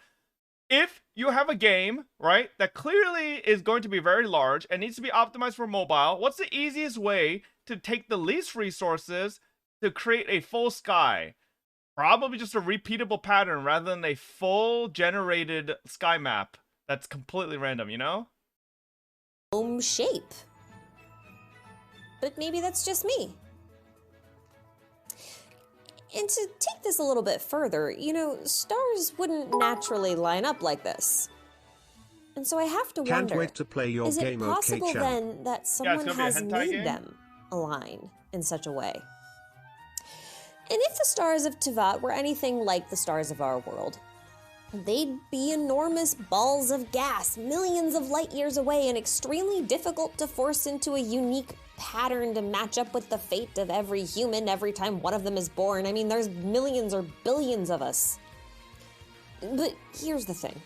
if you have a game, right, that clearly is going to be very large and needs to be optimized for mobile, what's the easiest way to take the least resources to create a full sky? Probably just a repeatable pattern rather than a full generated sky map that's completely random, you know? Dome shape. But maybe that's just me. And to take this a little bit further, you know, stars wouldn't naturally line up like this. And so I have to Can't wonder, wait to play your is it game, possible okay, then that someone has hentai made game? them align in such a way? And if the stars of Tivat were anything like the stars of our world, they'd be enormous balls of gas, millions of light years away, and extremely difficult to force into a unique pattern to match up with the fate of every human every time one of them is born. I mean, there's millions or billions of us. But here's the thing.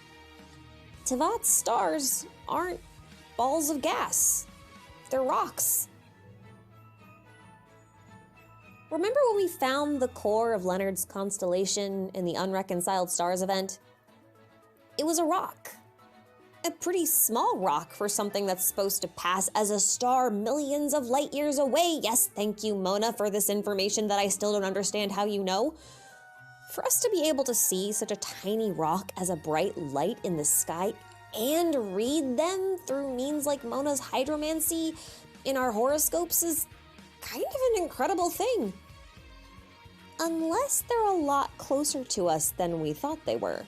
Tivat's stars aren't balls of gas. They're rocks. Remember when we found the core of Leonard's constellation in the Unreconciled Stars event? It was a rock. A pretty small rock for something that's supposed to pass as a star millions of light years away. Yes, thank you, Mona, for this information that I still don't understand how you know. For us to be able to see such a tiny rock as a bright light in the sky and read them through means like Mona's hydromancy in our horoscopes is kind of an incredible thing. Unless they're a lot closer to us than we thought they were.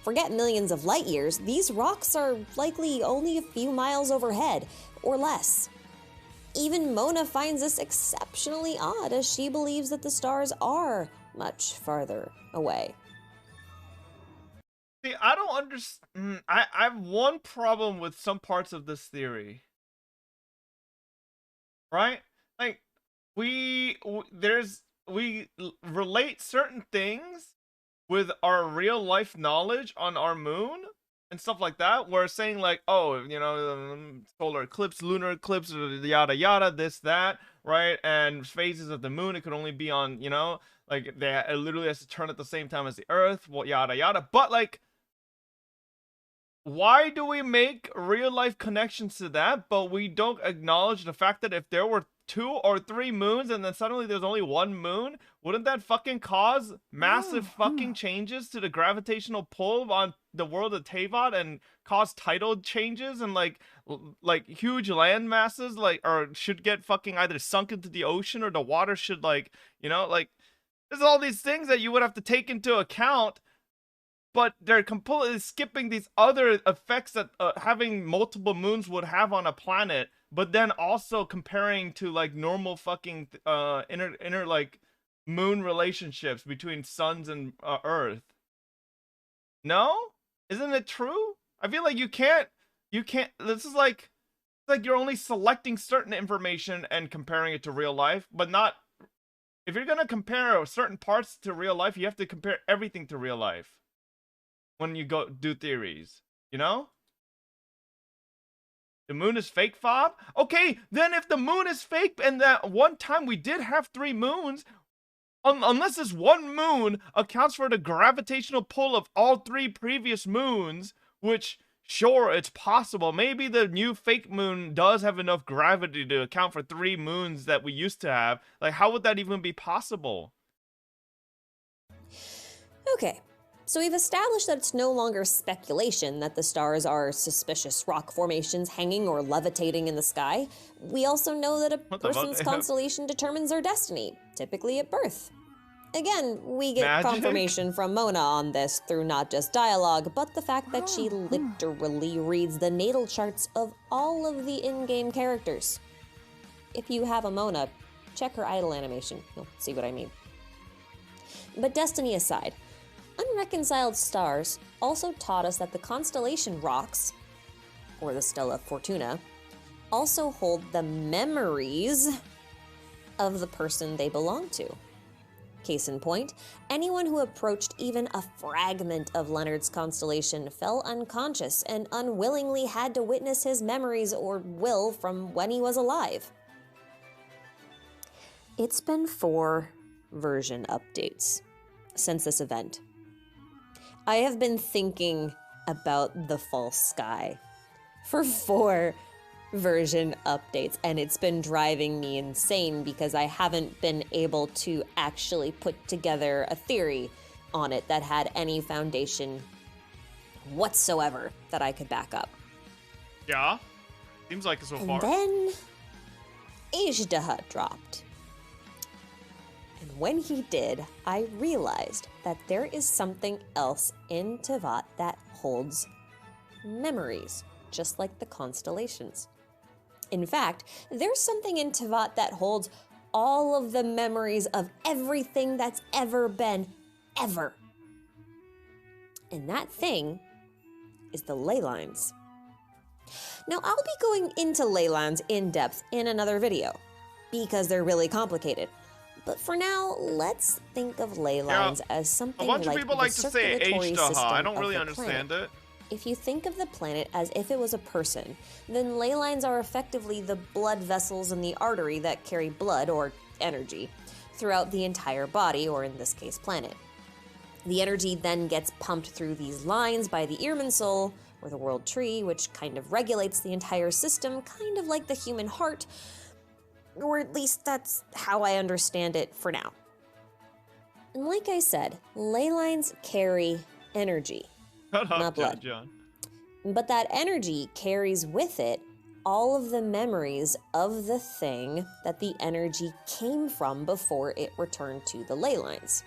Forget millions of light years, these rocks are likely only a few miles overhead, or less. Even Mona finds this exceptionally odd, as she believes that the stars are much farther away. See, I don't understand. I have one problem with some parts of this theory. Right? Like, we relate certain things with our real life knowledge on our moon and stuff like that. We're saying like, oh, you know, solar eclipse, lunar eclipse, yada yada, this, that, right? And phases of the moon, it could only be on, you know, like it literally has to turn at the same time as the Earth, well, yada yada. But like, why do we make real life connections to that, but we don't acknowledge the fact that if there were 2 or 3 moons and then suddenly there's only 1 moon, wouldn't that fucking cause massive fucking changes to the gravitational pull on the world of Tevat and cause tidal changes and like huge land masses or should get fucking either sunk into the ocean or the water should like, you know, like There's all these things that you would have to take into account, but they're completely skipping these other effects that having multiple moons would have on a planet, but then also comparing to like normal fucking inner like moon relationships between suns and Earth. No? Isn't it true? I feel like you can't, this is like you're only selecting certain information and comparing it to real life, but not, if you're gonna compare certain parts to real life, you have to compare everything to real life when you go do theories, you know? The moon is fake, Fob? Okay, then if the moon is fake and that one time we did have 3 moons, unless this one moon accounts for the gravitational pull of all 3 previous moons, which, sure, it's possible. Maybe the new fake moon does have enough gravity to account for 3 moons that we used to have. Like, how would that even be possible? Okay, so we've established that it's no longer speculation that the stars are suspicious rock formations hanging or levitating in the sky. We also know that a person's constellation determines their destiny, typically at birth. Again, we get confirmation from Mona on this through not just dialogue, but the fact that she literally reads the natal charts of all of the in-game characters. If you have a Mona, check her idol animation. You'll see what I mean. But destiny aside, unreconciled stars also taught us that the constellation rocks, or the Stella Fortuna, also hold the memories of the person they belong to. Case in point, anyone who approached even a fragment of Leonard's constellation fell unconscious and unwillingly had to witness his memories or will from when he was alive. It's been 4 version updates since this event. I have been thinking about the false sky for 4 version updates, and it's been driving me insane because I haven't been able to actually put together a theory on it that had any foundation whatsoever that I could back up. Yeah, seems like it so far. And then Ajdaha dropped. And when he did, I realized that there is something else in Tevat that holds memories, just like the constellations. In fact, there's something in Tevat that holds all of the memories of everything that's ever been, ever. And that thing is the ley lines. Now, I'll be going into ley lines in depth in another video, because they're really complicated. But for now, let's think of ley lines as something like the circulatory system of the planet. A bunch of people like to say Ajdaha. I don't really understand it. If you think of the planet as if it was a person, then ley lines are effectively the blood vessels in the artery that carry blood, or energy, throughout the entire body, or in this case, planet. The energy then gets pumped through these lines by the Irminsul, or the World Tree, which kind of regulates the entire system, kind of like the human heart, or at least that's how I understand it for now. And like I said, ley lines carry energy. Not blood. John. But that energy carries with it all of the memories of the thing that the energy came from before it returned to the ley lines.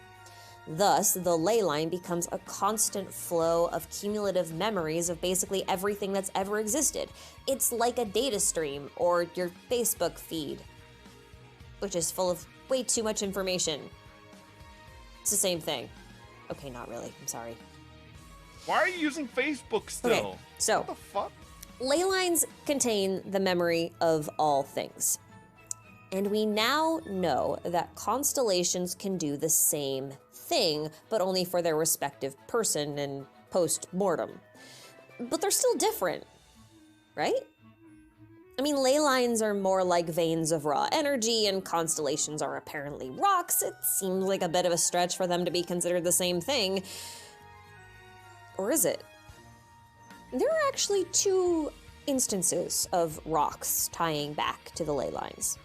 Thus, the ley line becomes a constant flow of cumulative memories of basically everything that's ever existed. It's like a data stream or your Facebook feed, which is full of way too much information. It's the same thing. Okay, not really. I'm sorry. Why are you using Facebook still? Okay, so, what the fuck? Ley lines contain the memory of all things. And we now know that constellations can do the same thing, but only for their respective person and post-mortem. But they're still different, right? I mean, ley lines are more like veins of raw energy, and constellations are apparently rocks. It seems like a bit of a stretch for them to be considered the same thing. Or is it? There are actually 2 instances of rocks tying back to the ley lines.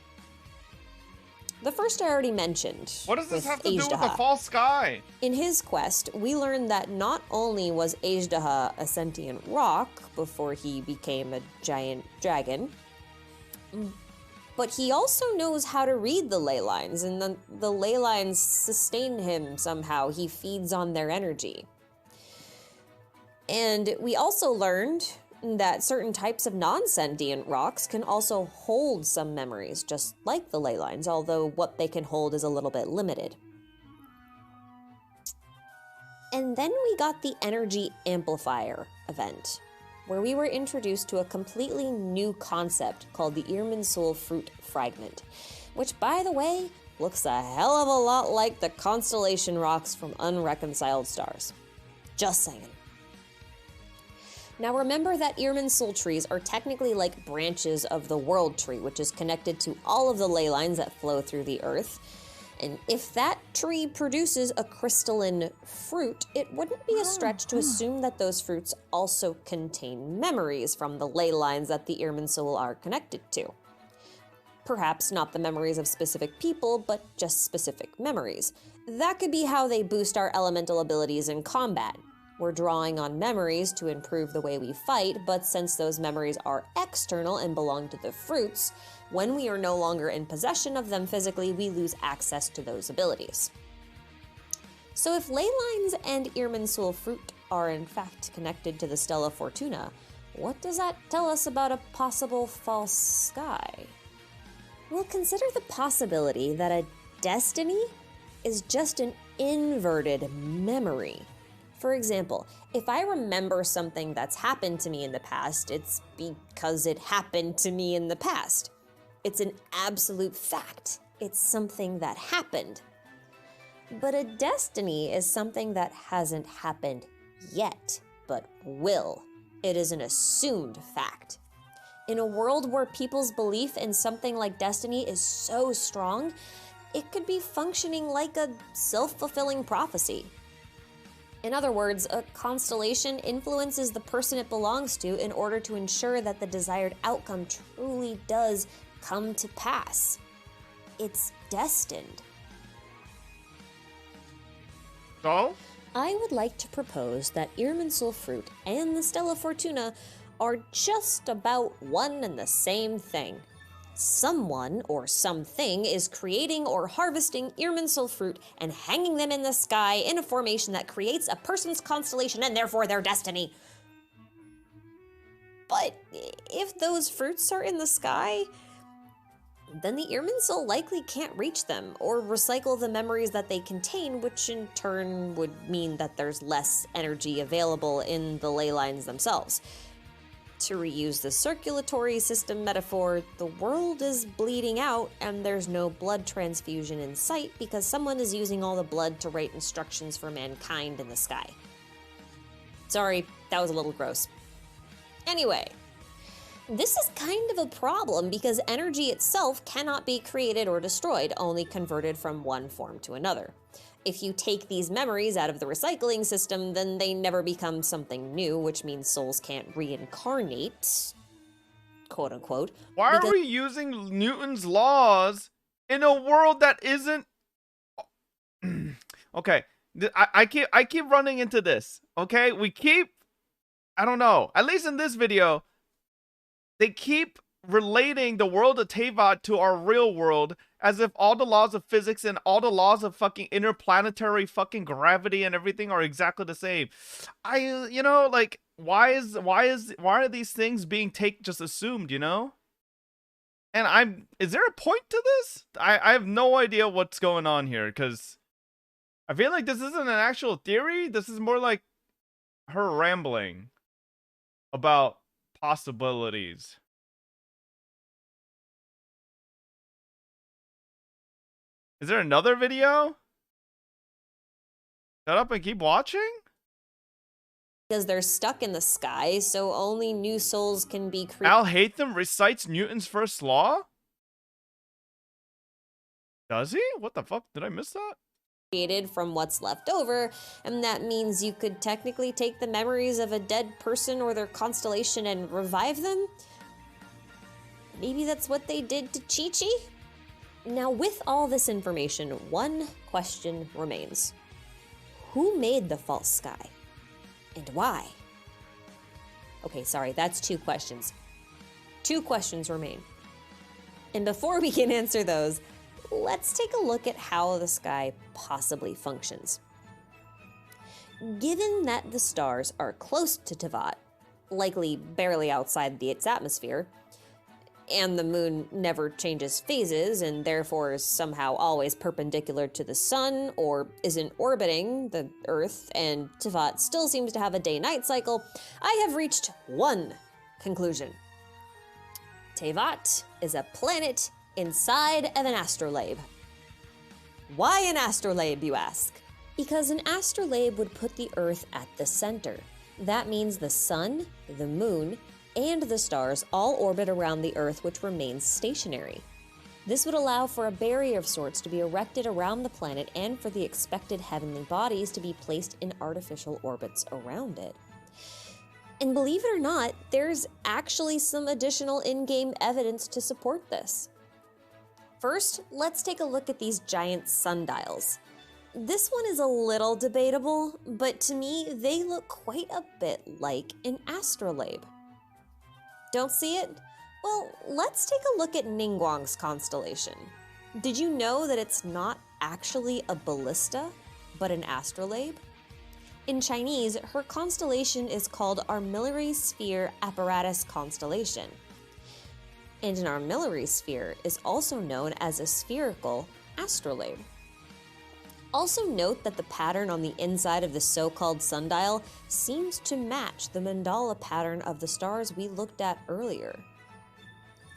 The first I already mentioned. What does this have to Ajdaha. do with the false sky? In his quest, we learned that not only was Ajdaha a sentient rock before he became a giant dragon, But he also knows how to read the ley lines, and the ley lines sustain him somehow. He feeds on their energy. And we also learned that certain types of non-sentient rocks can also hold some memories, just like the ley lines, although what they can hold is a little bit limited. And then we got the Energy Amplifier event, where we were introduced to a completely new concept called the Irminsul Fruit Fragment, which, by the way, looks a hell of a lot like the constellation rocks from Unreconciled Stars. Just saying. Now remember that Irminsul trees are technically like branches of the World Tree, which is connected to all of the ley lines that flow through the earth. And if that tree produces a crystalline fruit, it wouldn't be a stretch to assume that those fruits also contain memories from the ley lines that the Irminsul are connected to. Perhaps not the memories of specific people, but just specific memories. That could be how they boost our elemental abilities in combat. We're drawing on memories to improve the way we fight, but since those memories are external and belong to the fruits, when we are no longer in possession of them physically, we lose access to those abilities. So if ley lines and Irminsul fruit are in fact connected to the Stella Fortuna, what does that tell us about a possible false sky? Well, consider the possibility that a destiny is just an inverted memory. For example, if I remember something that's happened to me in the past, it's because it happened to me in the past. It's an absolute fact. It's something that happened. But a destiny is something that hasn't happened yet, but will. It is an assumed fact. In a world where people's belief in something like destiny is so strong, it could be functioning like a self-fulfilling prophecy. In other words, a constellation influences the person it belongs to in order to ensure that the desired outcome truly does come to pass. It's destined. So? I would like to propose that Irminsul fruit and the Stella Fortuna are just about one and the same thing. Someone or something is creating or harvesting Irminsul fruit and hanging them in the sky in a formation that creates a person's constellation and therefore their destiny. But if those fruits are in the sky, then the Irminsul likely can't reach them or recycle the memories that they contain, which in turn would mean that there's less energy available in the ley lines themselves. To reuse the circulatory system metaphor, the world is bleeding out and there's no blood transfusion in sight because someone is using all the blood to write instructions for mankind in the sky. Sorry, that was a little gross. Anyway, this is kind of a problem because energy itself cannot be created or destroyed, only converted from one form to another. If you take these memories out of the recycling system, then they never become something new, which means souls can't reincarnate, quote unquote. Why are we using Newton's laws in a world that isn't... Okay, I keep running into this, okay? I don't know, at least in this video, they keep relating the world of Teyvat to our real world as if all the laws of physics and all the laws of fucking interplanetary fucking gravity and everything are exactly the same. You know, like, why are these things being just assumed, you know? And is there a point to this? I have no idea what's going on here, because I feel like this isn't an actual theory. This is more like her rambling about possibilities. Is there another video? Shut up and keep watching? Because they're stuck in the sky, so only new souls can be created. Al Haytham recites Newton's first law? Does he? What the fuck? Did I miss that? Created from what's left over, and that means you could technically take the memories of a dead person or their constellation and revive them? Maybe that's what they did to Chi-Chi? Now, with all this information, one question remains. Who made the false sky? And why? Okay, sorry, that's two questions. Two questions remain. And before we can answer those, let's take a look at how the sky possibly functions. Given that the stars are close to Tevat, likely barely outside its atmosphere, and the moon never changes phases and therefore is somehow always perpendicular to the sun or isn't orbiting the Earth, and Tevat still seems to have a day-night cycle, I have reached one conclusion. Tevat is a planet inside of an astrolabe. Why an astrolabe, you ask? Because an astrolabe would put the Earth at the center. That means the sun, the moon, and the stars all orbit around the Earth, which remains stationary. This would allow for a barrier of sorts to be erected around the planet and for the expected heavenly bodies to be placed in artificial orbits around it. And believe it or not, there's actually some additional in-game evidence to support this. First, let's take a look at these giant sundials. This one is a little debatable, but to me, they look quite a bit like an astrolabe. Don't see it? Well, let's take a look at Ningguang's constellation. Did you know that it's not actually a ballista, but an astrolabe? In Chinese, her constellation is called Armillary Sphere Apparatus Constellation. And an armillary sphere is also known as a spherical astrolabe. Also note that the pattern on the inside of the so-called sundial seems to match the mandala pattern of the stars we looked at earlier.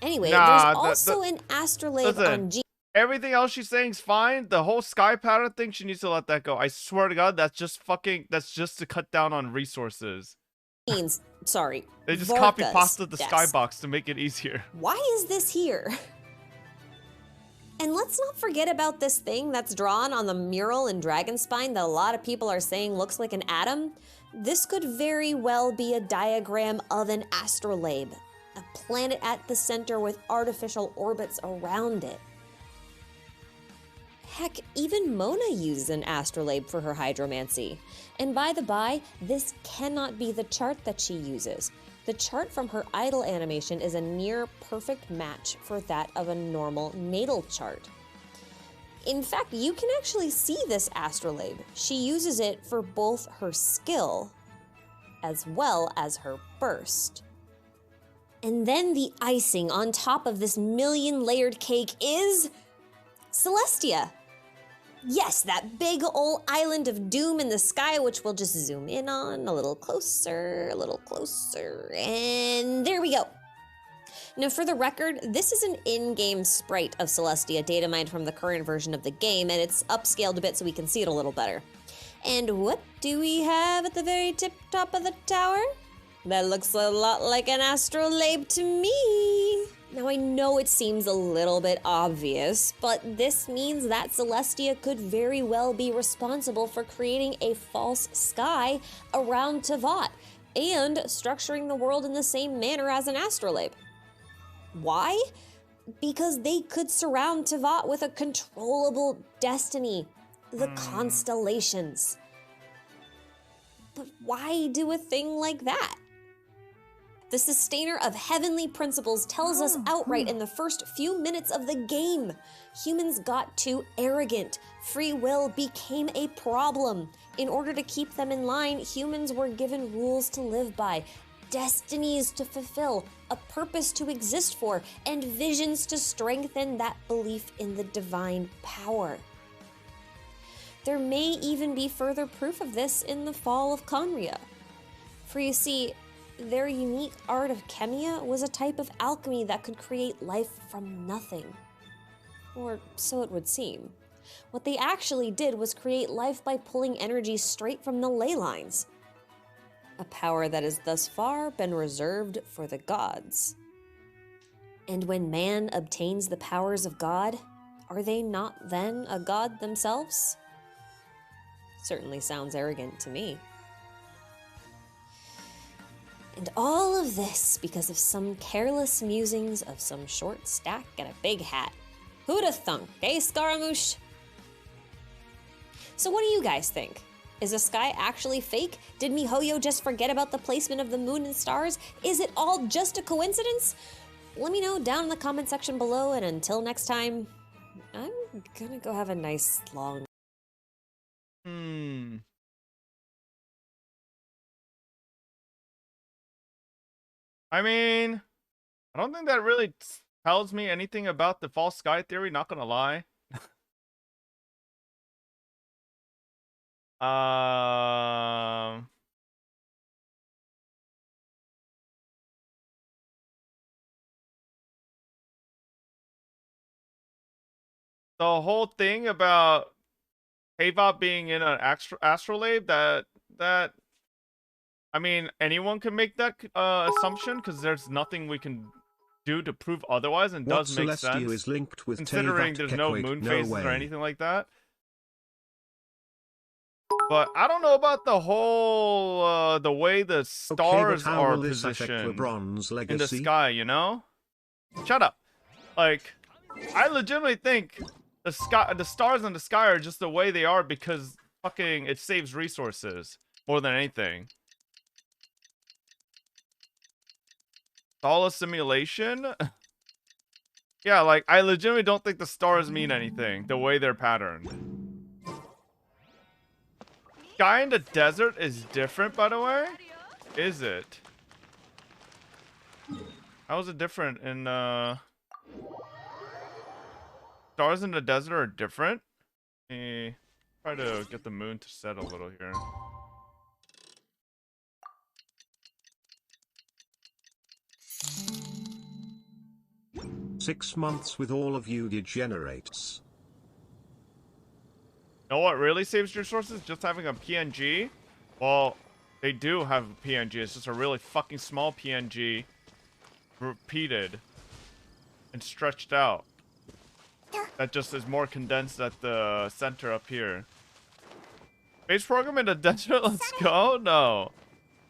Anyway, there's also an astrolabe on G. Everything else she's saying is fine. The whole sky pattern thing, she needs to let that go. I swear to God, that's just to cut down on resources. Sorry. They just copy-pasted the skybox to make it easier. Why is this here? And let's not forget about this thing that's drawn on the mural in Dragonspine that a lot of people are saying looks like an atom. This could very well be a diagram of an astrolabe, a planet at the center with artificial orbits around it. Heck, even Mona uses an astrolabe for her hydromancy. And by the by, this cannot be the chart that she uses. The chart from her idol animation is a near perfect match for that of a normal natal chart. In fact, you can actually see this astrolabe. She uses it for both her skill as well as her burst. And then the icing on top of this million-layered cake is Celestia. Yes, that big old island of doom in the sky, which we'll just zoom in on a little closer, and there we go. Now, for the record, this is an in-game sprite of Celestia, data mined from the current version of the game, and it's upscaled a bit so we can see it a little better. And what do we have at the very tip-top of the tower? That looks a lot like an astrolabe to me. Now, I know it seems a little bit obvious, but this means that Celestia could very well be responsible for creating a false sky around Tevat and structuring the world in the same manner as an astrolabe. Why? Because they could surround Tevat with a controllable destiny, the constellations. But why do a thing like that? The sustainer of heavenly principles tells us outright in the first few minutes of the game. Humans got too arrogant. Free will became a problem. In order to keep them in line, humans were given rules to live by, destinies to fulfill, a purpose to exist for, and visions to strengthen that belief in the divine power. There may even be further proof of this in the fall of Conria. For you see, their unique art of chemia was a type of alchemy that could create life from nothing. Or so it would seem. What they actually did was create life by pulling energy straight from the ley lines. A power that has thus far been reserved for the gods. And when man obtains the powers of God, are they not then a god themselves? Certainly sounds arrogant to me. And all of this because of some careless musings of some short stack and a big hat. Who'da thunk, eh, Scaramouche? So what do you guys think? Is the sky actually fake? Did MiHoYo just forget about the placement of the moon and stars? Is it all just a coincidence? let me know down in the comment section below, and until next time, I'm gonna go have a nice long... I mean, I don't think that really tells me anything about the false sky theory, not gonna lie. The whole thing about Havok being in an astrolabe, that I mean, anyone can make that assumption, because there's nothing we can do to prove otherwise, and What does make Celestio sense, is linked with considering Teyvat there's no Kekawig, moon no phases or way. anything like that. But I don't know about the whole, the way the stars how are will this affect positioned LeBron's in the legacy? sky, you know? Shut up. Like, I legitimately think the stars in the sky are just the way they are because fucking it saves resources more than anything. It's all a simulation? Yeah, like, I legitimately don't think the stars mean anything, the way they're patterned. Sky in the desert is different, by the way? Is it? How is it different in, Stars in the desert are different? Let me try to get the moon to set a little here. "6 months with all of you degenerates." You know what really saves resources? Just having a PNG? Well, they do have a PNG. It's just a really fucking small PNG. Repeated. And stretched out. That just is more condensed at the center up here. Base program in the desert? Let's go? No.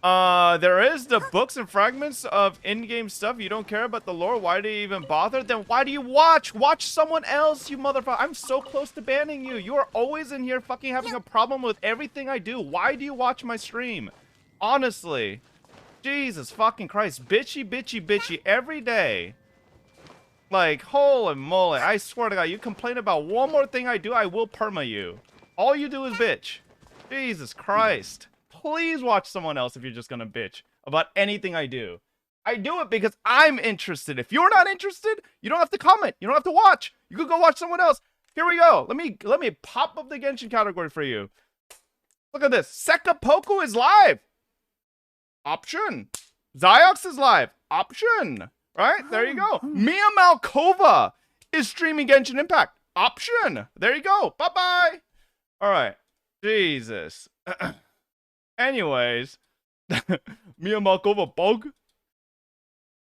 There is the books and fragments of in-game stuff. You don't care about the lore. Why do you even bother? Then why do you watch? Watch someone else, you motherfucker. I'm so close to banning you. You are always in here fucking having a problem with everything I do. Why do you watch my stream? Honestly. Jesus fucking Christ. Bitchy, bitchy, bitchy every day. Like, holy moly. I swear to God, you complain about one more thing I do, I will perma you. All you do is bitch. Jesus Christ. Please watch someone else if you're just gonna bitch about anything I do. I do it because I'm interested. If you're not interested, you don't have to comment. You don't have to watch. You could go watch someone else. Here we go. Let me pop up the Genshin category for you. Look at this. Sekapoku is live. Option. Ziox is live. Option. Right? There you go. Mia Malkova is streaming Genshin Impact. Option. There you go. Bye-bye. All right. Jesus. Anyways. Mia Malkova bug.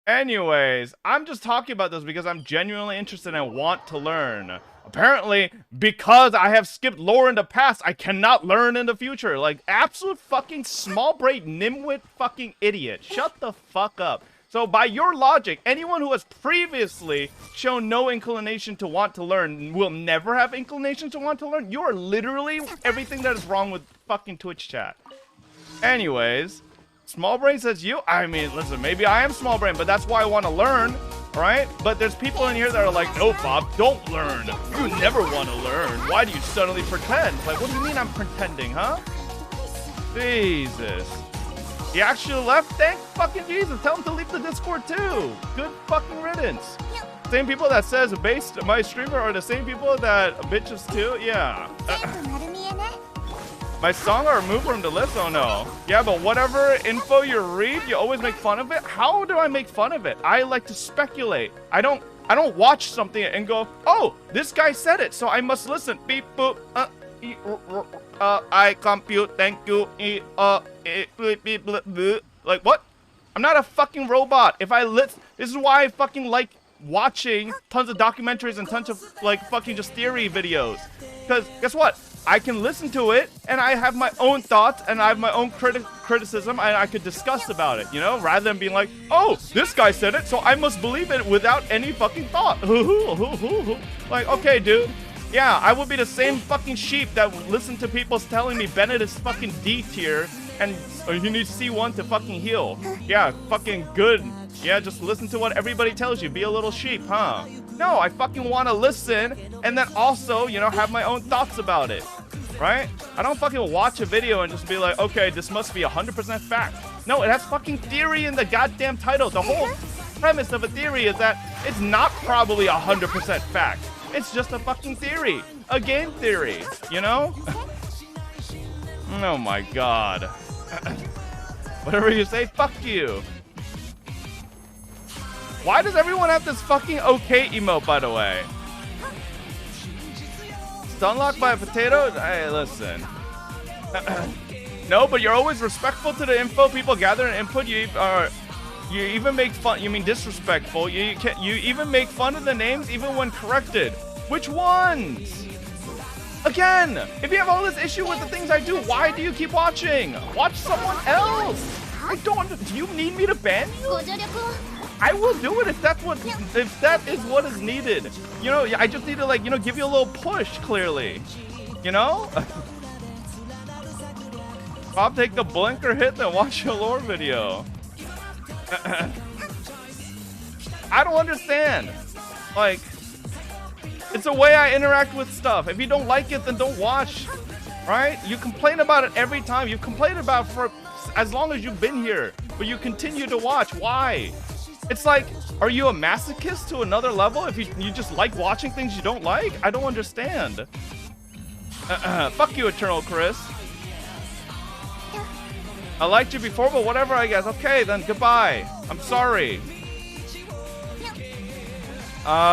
Anyways, I'm just talking about this because I'm genuinely interested and want to learn. Apparently, because I have skipped lore in the past, I cannot learn in the future. Like, absolute fucking small brain nimwit fucking idiot. Shut the fuck up. So by your logic, anyone who has previously shown no inclination to want to learn will never have inclination to want to learn? You are literally everything that is wrong with fucking Twitch chat. Anyways, small brain says you. I mean, listen, maybe I am small brain, but that's why I want to learn, right? But there's people in here that are like, no, Bob, don't learn. You never want to learn. Why do you suddenly pretend? Like, what do you mean I'm pretending, huh? Jesus. He actually left? Thank fucking Jesus. Tell him to leave the Discord too. Good fucking riddance. Same people that says based my streamer are the same people that bitches too? Yeah. My song are removed from the list? Oh no. Yeah, but whatever info you read, you always make fun of it? How do I make fun of it? I like to speculate. I don't watch something and go, oh, this guy said it, so I must listen. Beep boop. I compute, thank you. Like, what? I'm not a fucking robot. If I this is why I fucking like watching tons of documentaries and tons of like fucking just theory videos. Because guess what? I can listen to it and I have my own thoughts and I have my own criticism and I could discuss about it, you know, rather than being like, oh, this guy said it, so I must believe it without any fucking thought. Like, okay, dude. Yeah, I would be the same fucking sheep that would listen to people telling me Bennett is fucking D tier And you need C1 to fucking heal. Yeah, fucking good. Yeah, just listen to what everybody tells you. Be a little sheep, huh? No, I fucking want to listen and then also, you know, have my own thoughts about it. Right? I don't fucking watch a video and just be like, okay, this must be 100% fact. No, it has fucking theory in the goddamn title. The whole premise of a theory is that it's not probably 100% fact. It's just a fucking theory. A game theory, you know? Oh my god. Whatever you say, fuck you. Why does everyone have this fucking okay emote, by the way? Stunlocked by a potato? Hey, listen. No, but you're always respectful to the info people gather and input. You even make fun. You mean disrespectful? You even make fun of the names even when corrected. Which ones? Again, if you have all this issue with the things I do, why do you keep watching? Watch someone else. I don't. Do you need me to ban you? I will do it if that is what is needed. You know, I just need to, like, you know, give you a little push, clearly. You know? I'll take the blinker hit and watch your lore video. I don't understand. Like, it's a way I interact with stuff. If you don't like it, then don't watch. Right? You complain about it every time. You've complained about it for as long as you've been here. But you continue to watch. Why? It's like, are you a masochist to another level if you just like watching things you don't like? I don't understand. Fuck you, Eternal Chris. I liked you before, but whatever, I guess. Okay, then goodbye. I'm sorry.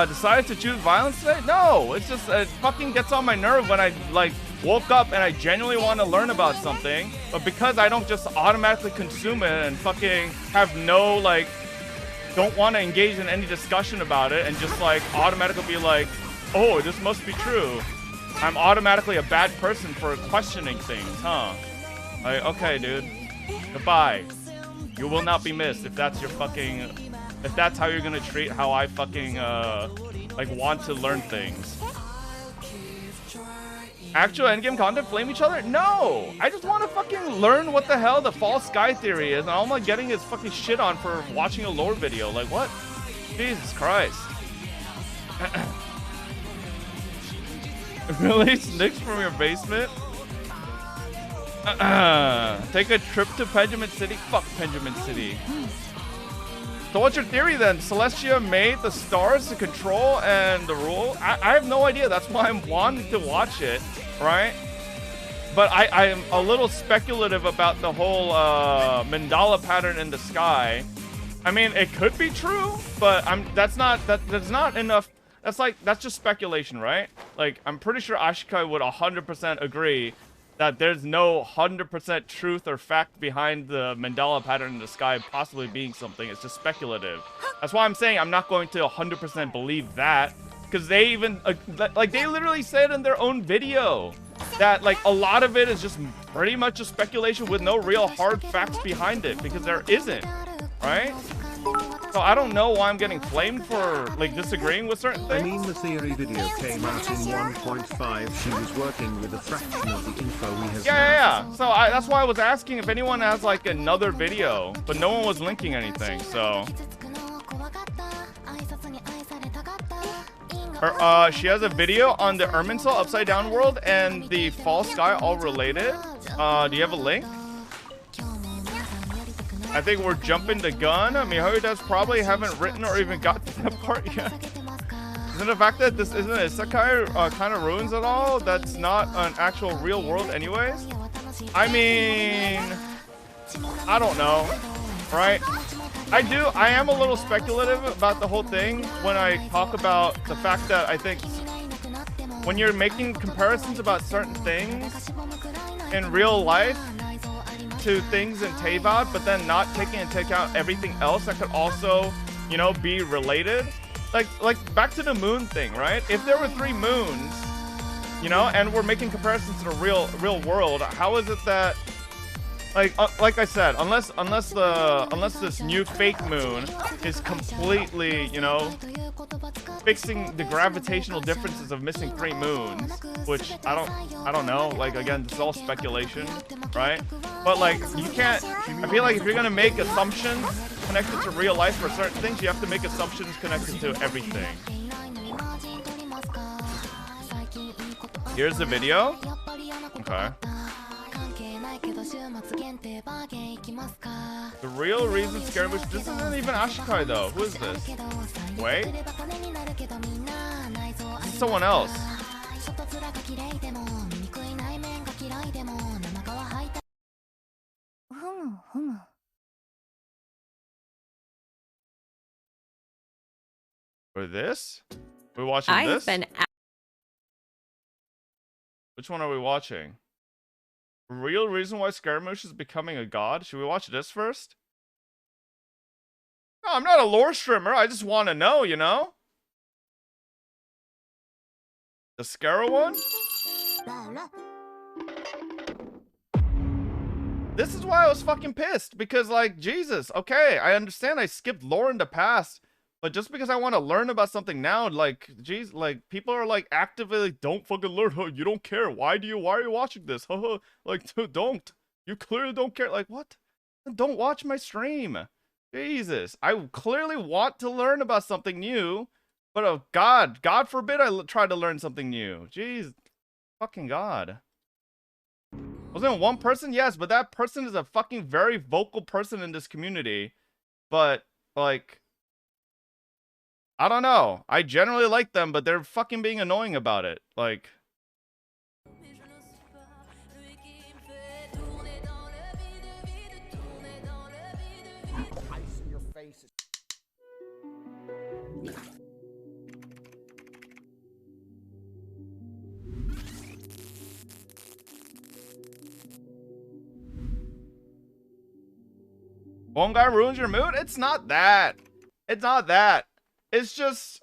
Decided to choose violence today? No, it's just, it fucking gets on my nerve when I, like, woke up and I genuinely want to learn about something, but because I don't just automatically consume it and fucking have no, like, don't want to engage in any discussion about it and just, like, automatically be like, oh, this must be true. I'm automatically a bad person for questioning things, huh? Like, okay, dude. Goodbye. You will not be missed if that's your fucking... If that's how you're gonna treat how I fucking, like, want to learn things. Actual endgame content flame each other? No! I just want to fucking learn what the hell the false sky theory is, and all I'm, like, getting is fucking shit on for watching a lore video. Like, what? Jesus Christ. Release Nyx from your basement? Take a trip to Pendulum City? Fuck Pendulum City. So what's your theory then? Celestia made the stars to control and the rule? I have no idea. That's why I'm wanting to watch it, right? But I am a little speculative about the whole mandala pattern in the sky. I mean, it could be true, but that's not enough. That's just speculation, right? Like, I'm pretty sure Ashikai would 100% agree that there's no 100% truth or fact behind the mandala pattern in the sky possibly being something. It's just speculative. That's why I'm saying I'm not going to 100% believe that, because they even, like, they literally said in their own video that, like, a lot of it is just pretty much a speculation with no real hard facts behind it, because there isn't, right? So I don't know why I'm getting flamed for, like, disagreeing with certain things. I mean, the theory video came out in 1.5. She was working with a fraction of the info we have. Yeah. So that's why I was asking if anyone has, like, another video, but no one was linking anything. So she has a video on the Irminsul Upside Down world and the False Sky, all related. Do you have a link? I think we're jumping the gun. Mihoyo does probably haven't written or even got to that part yet. Isn't the fact that this isn't a isekai kind of ruins it all? That's not an actual real world anyways? I mean, I don't know, right? I am a little speculative about the whole thing when I talk about the fact that I think when you're making comparisons about certain things in real life to things in Teyvat, but then not taking into account everything else that could also, you know, be related. Like back to the moon thing, right? If there were 3 moons, you know, and we're making comparisons to the real world, how is it that, like I said, unless this new fake moon is completely, you know, fixing the gravitational differences of missing 3 moons, which I don't know. Like, again, it's all speculation, right? But like, you can't, I feel like if you're gonna make assumptions connected to real life for certain things, you have to make assumptions connected to everything. Here's the video. Okay. The real reason Scaramouche, this isn't even Ashikai though. Who is this? Wait? This is someone else. Or this? We're watching this? Which one are we watching? Real reason why Scaramouche is becoming a god? Should we watch this first? No, I'm not a lore streamer. I just want to know, you know? The Scarrow one? This is why I was fucking pissed. Because, like, Jesus. Okay, I understand I skipped lore in the past. But just because I want to learn about something now, like, geez, like, people are, like, actively, like, don't fucking learn. Oh, you don't care. Why are you watching this? Like, don't. You clearly don't care. Like, what? Don't watch my stream. Jesus. I clearly want to learn about something new. But, oh, God forbid I try to learn something new. Jeez. Fucking God. Wasn't it one person? Yes, but that person is a fucking very vocal person in this community. But, like, I don't know. I generally like them, but they're fucking being annoying about it. Like, one guy ruins your mood? It's not that. It's not that. It's just,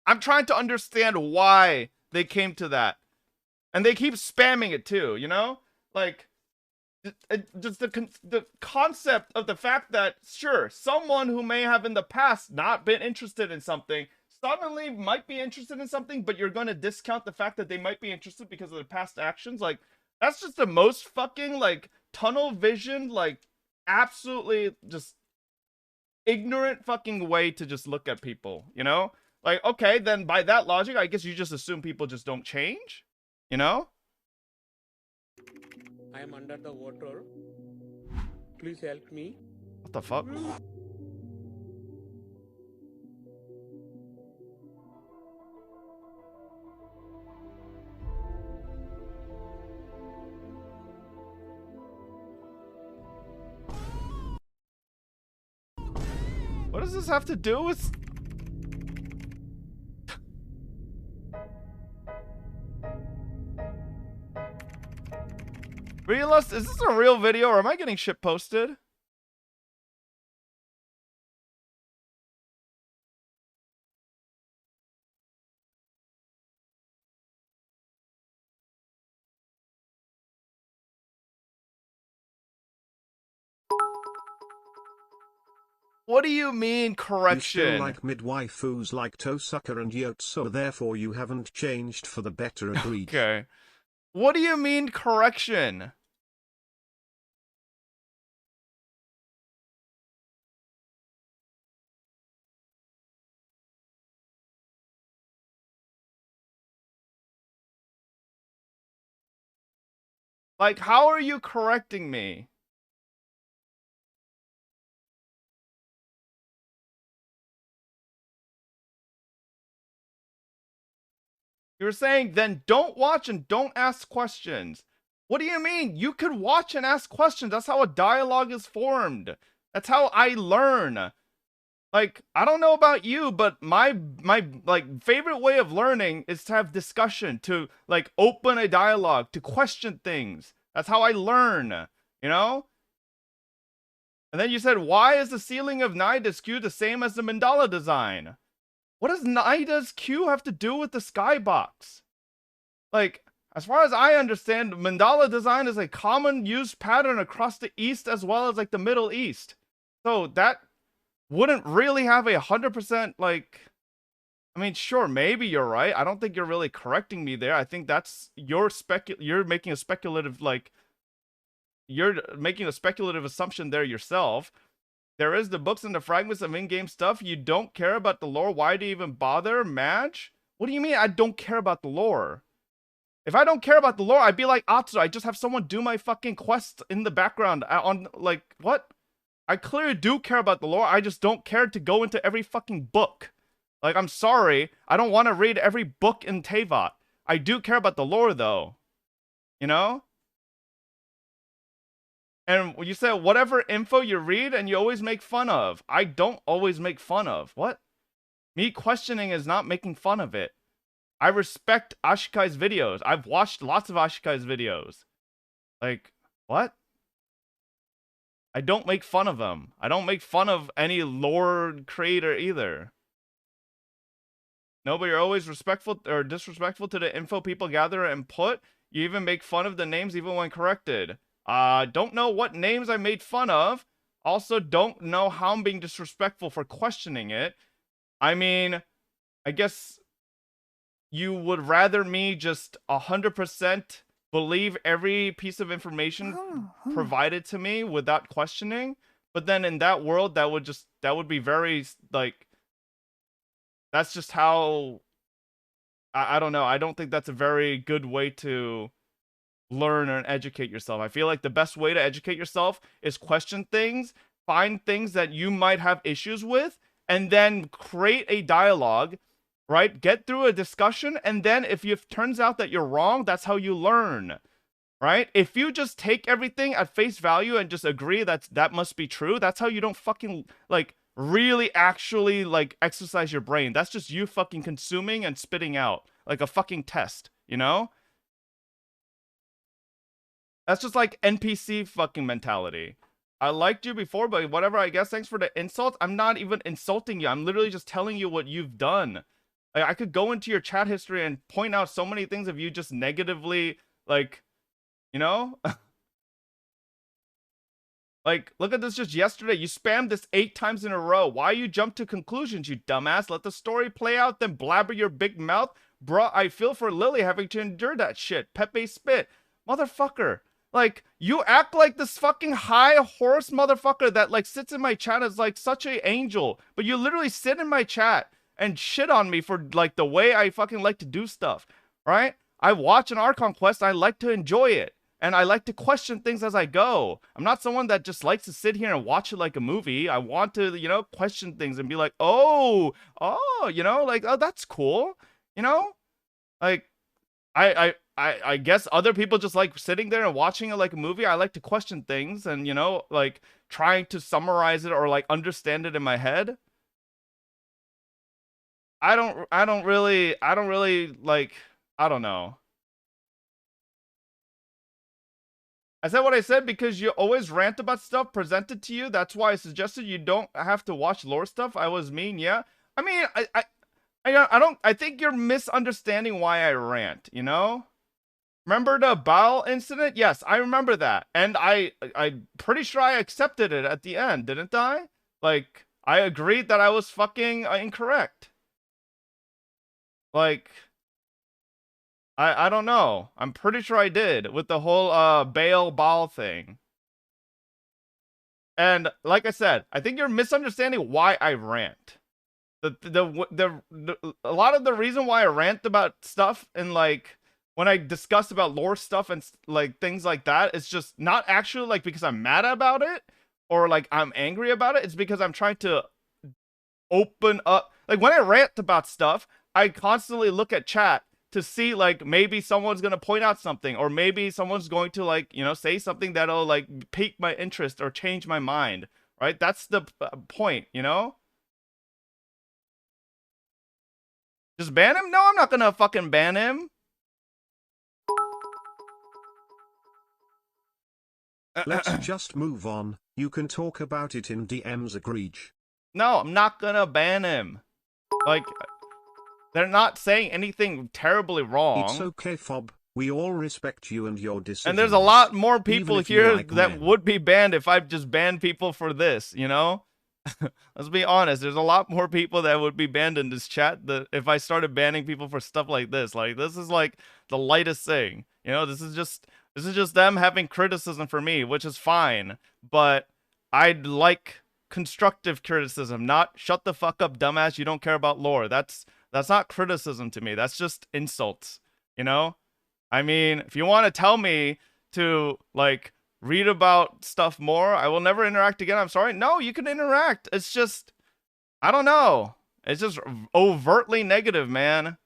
I'm trying to understand why they came to that. And they keep spamming it too, you know? Like, just the concept of the fact that, sure, someone who may have in the past not been interested in something, suddenly might be interested in something, but you're going to discount the fact that they might be interested because of their past actions. Like, that's just the most fucking, like, tunnel vision, like, absolutely just ignorant fucking way to just look at people, you know? Like, okay, then by that logic, I guess you just assume people just don't change, you know? I am under the water. Please help me. What the fuck? What does this have to do with... Realist, is this a real video or am I getting shit posted? What do you mean, correction? You still like midwaifus like Tosucker and Yotso, therefore you haven't changed for the better, agreed. Okay. What do you mean, correction? Like, how are you correcting me? You're saying then don't watch and don't ask questions. What do you mean? You could watch and ask questions. That's how a dialogue is formed. That's how I learn. Like, I don't know about you, but my like favorite way of learning is to have discussion, to like open a dialogue, to question things. That's how I learn, you know? And then you said, why is the ceiling of Naida's queue the same as the mandala design? What does Naida's queue have to do with the skybox? Like, as far as I understand, mandala design is a common used pattern across the East as well as like the Middle East. So that wouldn't really have 100% like, I mean, sure, maybe you're right. I don't think you're really correcting me there. I think that's you're making a speculative like you're making a speculative assumption there yourself. There is the books and the fragments of in-game stuff. You don't care about the lore. Why do you even bother, Madge? What do you mean I don't care about the lore? If I don't care about the lore, I'd be like Atsu. I just have someone do my fucking quest in the background on, like, what? I clearly do care about the lore. I just don't care to go into every fucking book. Like, I'm sorry. I don't want to read every book in Teyvat. I do care about the lore, though. You know? And you said whatever info you read and you always make fun of. I don't always make fun of. What? Me questioning is not making fun of it. I respect Ashikai's videos. I've watched lots of Ashikai's videos. Like, what? I don't make fun of them. I don't make fun of any lore creator either. No, but you're always respectful or disrespectful to the info people gather and put. You even make fun of the names even when corrected. Don't know what names I made fun of. Also, don't know how I'm being disrespectful for questioning it. I mean, I guess you would rather me just 100% believe every piece of information provided to me without questioning. But then in that world, that would be very, like, that's just how, I don't know. I don't think that's a very good way to learn and educate yourself. I feel like the best way to educate yourself is question things, find things that you might have issues with, and then create a dialogue, right? Get through a discussion, and then if it turns out that you're wrong, that's how you learn, right? If you just take everything at face value and just agree that must be true, that's how you don't fucking, like, really actually, like, exercise your brain. That's just you fucking consuming and spitting out, like a fucking test, you know? That's just like NPC fucking mentality. I liked you before, but whatever, I guess. Thanks for the insult. I'm not even insulting you. I'm literally just telling you what you've done. I could go into your chat history and point out so many things of you just negatively, like, you know? Like, look at this just yesterday. You spammed this 8 times in a row. Why you jump to conclusions, you dumbass? Let the story play out, then blabber your big mouth. Bruh, I feel for Lily having to endure that shit. Pepe spit. Motherfucker. Like, you act like this fucking high horse motherfucker that, like, sits in my chat as, like, such a angel. But you literally sit in my chat and shit on me for, like, the way I fucking like to do stuff, right? I watch an Archon Quest, I like to enjoy it. And I like to question things as I go. I'm not someone that just likes to sit here and watch it like a movie. I want to, you know, question things and be like, oh, you know, like, oh, that's cool. You know? Like, I guess other people just like sitting there and watching it like a movie. I like to question things and, you know, like trying to summarize it or like understand it in my head. I don't really like, I don't know. I said what I said because you always rant about stuff presented to you. That's why I suggested you don't have to watch lore stuff. I was mean, yeah. I mean, I think you're misunderstanding why I rant, you know? Remember the Baal incident? Yes, I remember that. And I'm pretty sure I accepted it at the end, didn't I? Like, I agreed that I was fucking incorrect. Like, I don't know. I'm pretty sure I did with the whole Baal thing. And like I said, I think you're misunderstanding why I rant. A lot of the reason why I rant about stuff and like when I discuss about lore stuff and like things like that, it's just not actually like because I'm mad about it or like I'm angry about it. It's because I'm trying to open up. Like when I rant about stuff, I constantly look at chat to see like maybe someone's gonna point out something or maybe someone's going to like, you know, say something that'll like pique my interest or change my mind, right? That's the point, you know? Just ban him? No, I'm not gonna fucking ban him. Let's just move on. You can talk about it in DMs, Egreege. No, I'm not gonna ban him. Like, they're not saying anything terribly wrong. It's okay, Fob. We all respect you and your decisions. And there's a lot more people here like that men. would be banned if I just banned people for this, you know? Let's be honest. There's a lot more people that would be banned in this chat if I started banning people for stuff like this. Like, this is like the lightest thing. You know, this is just This is just them having criticism for me, which is fine. But I'd like constructive criticism, not shut the fuck up, dumbass, you don't care about lore. That's not criticism to me. That's just insults, you know? I mean, if you want to tell me to, like, read about stuff more, I will never interact again. I'm sorry. No, you can interact. It's just, I don't know. It's just overtly negative, man.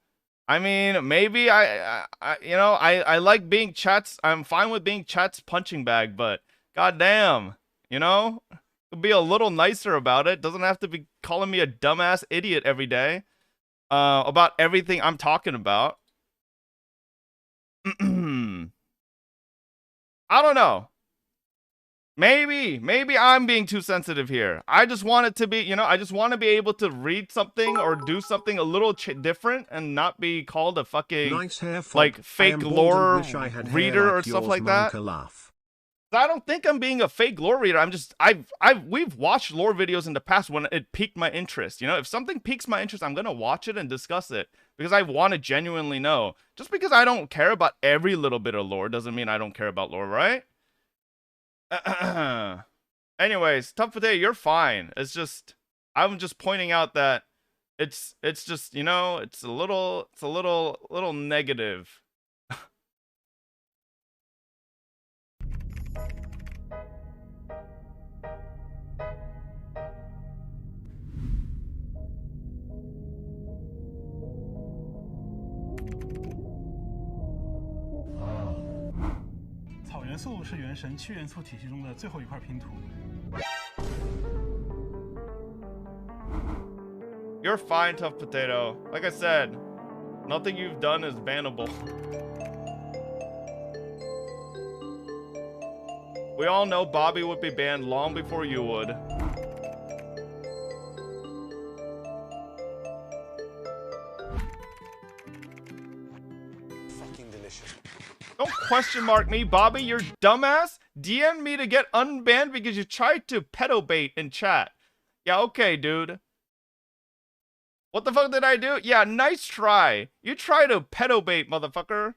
I mean, maybe I like being chat's, I'm fine with being chat's punching bag, but goddamn, you know, be a little nicer about it. Doesn't have to be calling me a dumbass idiot every day about everything I'm talking about. I don't know. Maybe I'm being too sensitive here. I just want it to be, you know, I just want to be able to read something or do something a little different and not be called a fucking, nice hair, like, fake lore reader like or stuff like that. Laugh. I don't think I'm being a fake lore reader. I'm just, we've watched lore videos in the past when it piqued my interest. You know, if something piques my interest, I'm going to watch it and discuss it because I want to genuinely know. Just because I don't care about every little bit of lore doesn't mean I don't care about lore, right? Anyways, Tough Potato, you're fine. It's just, I'm just pointing out that it's just, you know, it's a little negative. You're fine, Tough Potato. Like I said, nothing you've done is bannable. We all know Bobby would be banned long before you would. Fucking delicious. Don't question mark me, Bobby, you're dumbass. DM me to get unbanned because you tried to pedo bait in chat. Yeah, okay, dude. What the fuck did I do? Yeah, nice try. You try to pedo bait, motherfucker.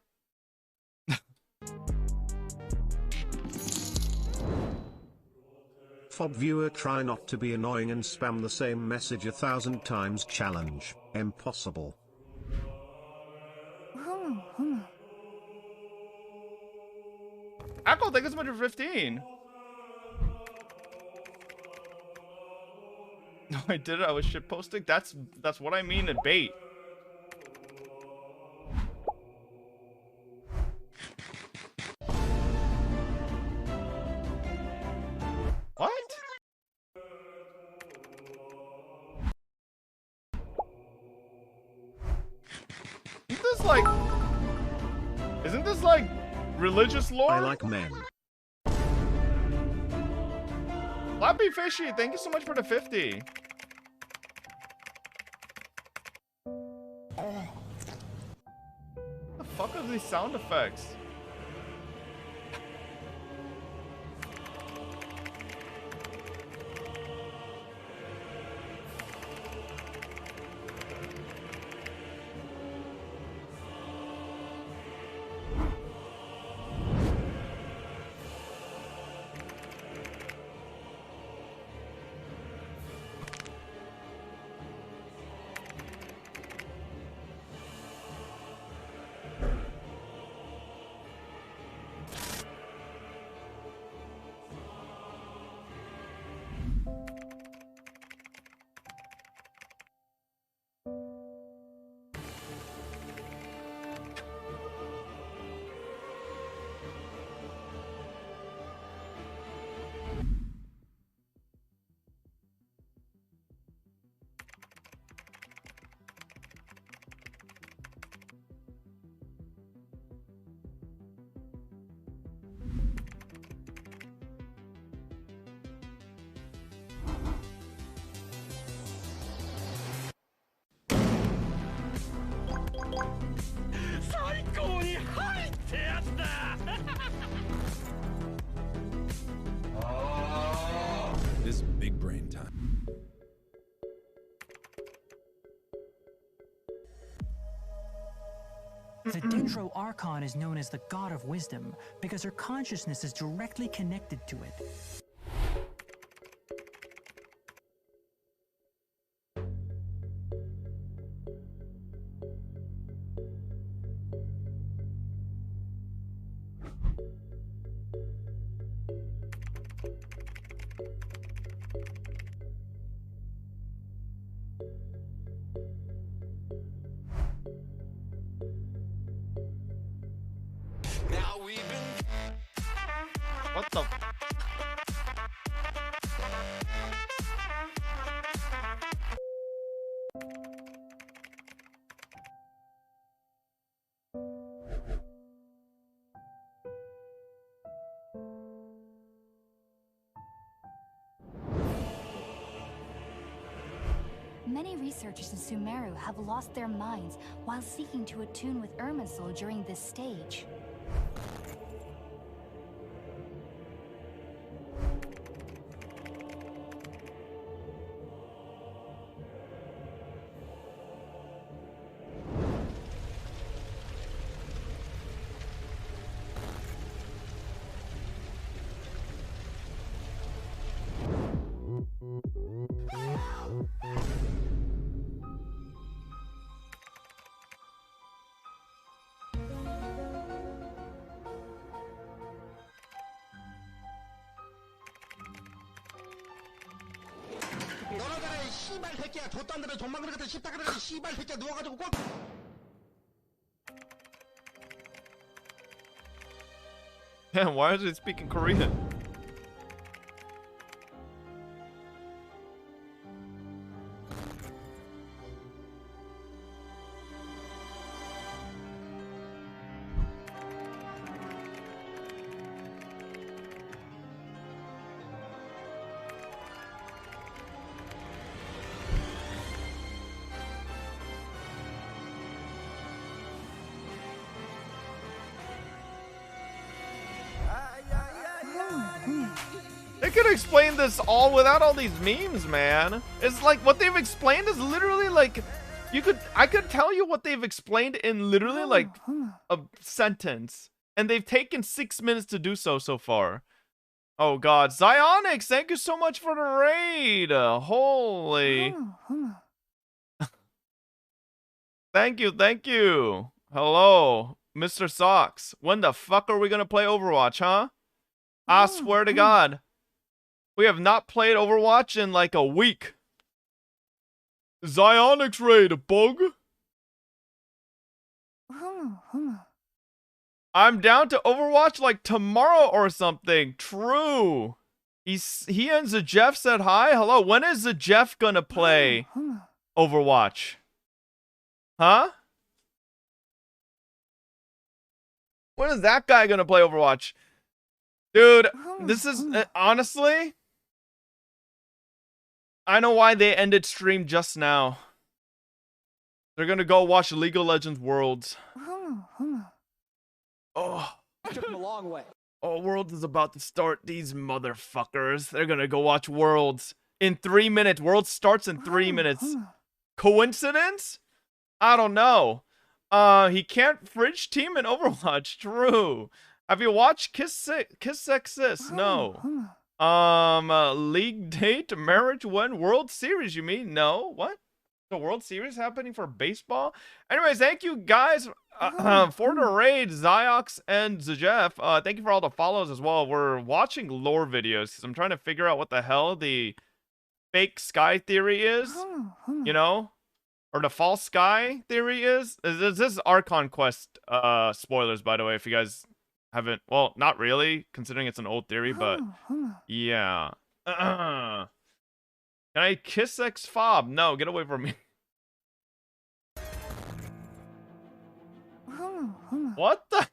Fob viewer, try not to be annoying and spam the same message 1,000 times challenge. Impossible. Echo, thank you so much for 15. No, I did it. I was shit posting. That's what I mean in bait. What? Isn't this like religious lore? I like men. Flappy Fishy, thank you so much for the 50. What the fuck are these sound effects? The Dendro Archon is known as the God of Wisdom because her consciousness is directly connected to it. What the? Many researchers in Sumeru have lost their minds while seeking to attune with Irminsul during this stage. Damn, why is it speaking Korean? They could explain this all without all these memes, man. It's like what they've explained is literally like I could tell you what they've explained in literally like a sentence, and they've taken 6 minutes to do so far. Oh god, Zionics, thank you so much for the raid. Holy. Thank you. Hello, Mr. Socks. When the fuck are we gonna play Overwatch, huh? I swear to God. We have not played Overwatch in like a week. Zionics raid, bug. I'm down to Overwatch like tomorrow or something. True. He and Jeff said hi. Hello. When is the Jeff gonna play Overwatch? Huh? When is that guy gonna play Overwatch? Dude, this is honestly, I know why they ended stream just now. They're gonna go watch League of Legends Worlds. Oh, took them a long way. Oh, Worlds is about to start. These motherfuckers. They're gonna go watch Worlds in 3 minutes. Worlds starts in 3 minutes. Coincidence? I don't know. He can't fridge team in Overwatch. True. Have you watched Kiss Sex Sis? No. League date, marriage, when? World Series, you mean? No. What? The World Series happening for baseball? Anyways, thank you guys for the raid, Ziox and Zejeff. Thank you for all the follows as well. We're watching lore videos because I'm trying to figure out what the hell the fake sky theory is. You know? Or the false sky theory is. This is Archon Quest spoilers, by the way, if you guys haven't, well, not really, considering it's an old theory, but yeah. Can I kiss X Fob? No, get away from me. What the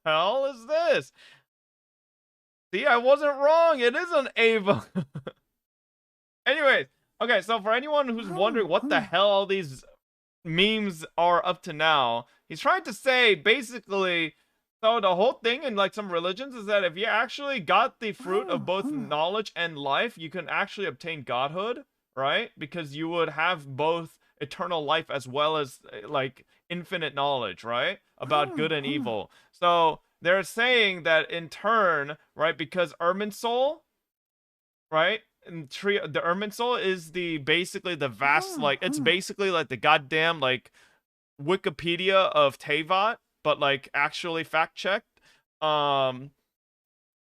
hell is this? See, I wasn't wrong. It is an Ava. Anyways, okay, so for anyone who's wondering what the hell all these memes are up to now, he's trying to say basically, so the whole thing in like some religions is that if you actually got the fruit of both knowledge and life, you can actually obtain godhood, right? Because you would have both eternal life as well as like infinite knowledge, right? About good and evil. So they're saying that in turn, right? Because Irminsul, right? And the Irminsul is basically the vast, like, it's basically like the goddamn like Wikipedia of Teyvat, but like actually fact checked. And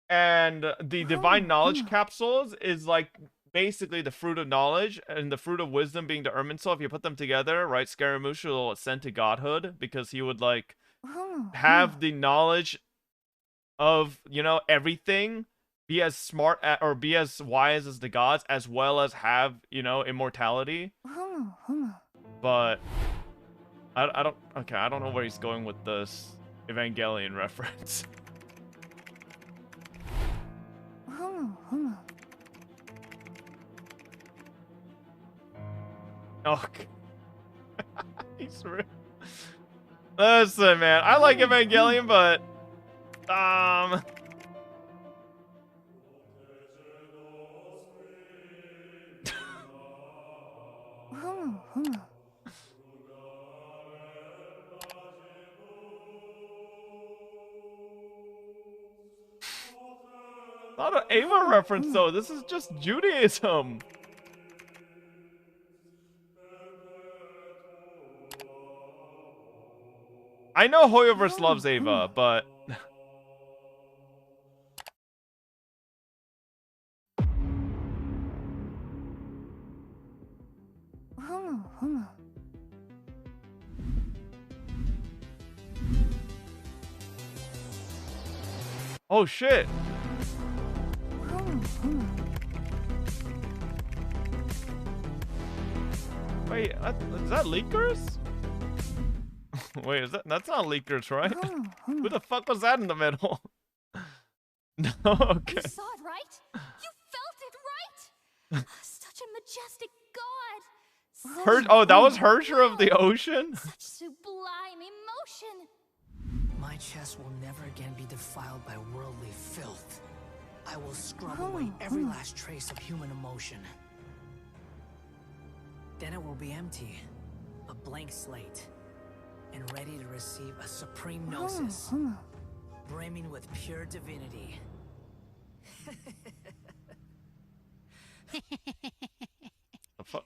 the divine knowledge capsules is like basically the fruit of knowledge and the fruit of wisdom being the Irminsul. If you put them together, right, Scaramouche will ascend to godhood because he would like have the knowledge of, you know, everything, be as smart or be as wise as the gods, as well as have, you know, immortality. But I don't know where he's going with this Evangelion reference. Okay. He's real. Listen, man, I like Evangelion, but not an Ava reference though. This is just Judaism. I know Hoyoverse loves Ava, but oh shit. Wait, is that leakers? Wait, that's not leakers, right? Who the fuck was that in the middle? No, okay. You saw it, right? You felt it, right? Such a majestic god. Oh, that was Hersher of the Ocean? Such sublime emotion. My chest will never again be defiled by worldly filth. I will scrub away every last trace of human emotion. Then it will be empty, a blank slate, and ready to receive a supreme gnosis, brimming with pure divinity. The fuck?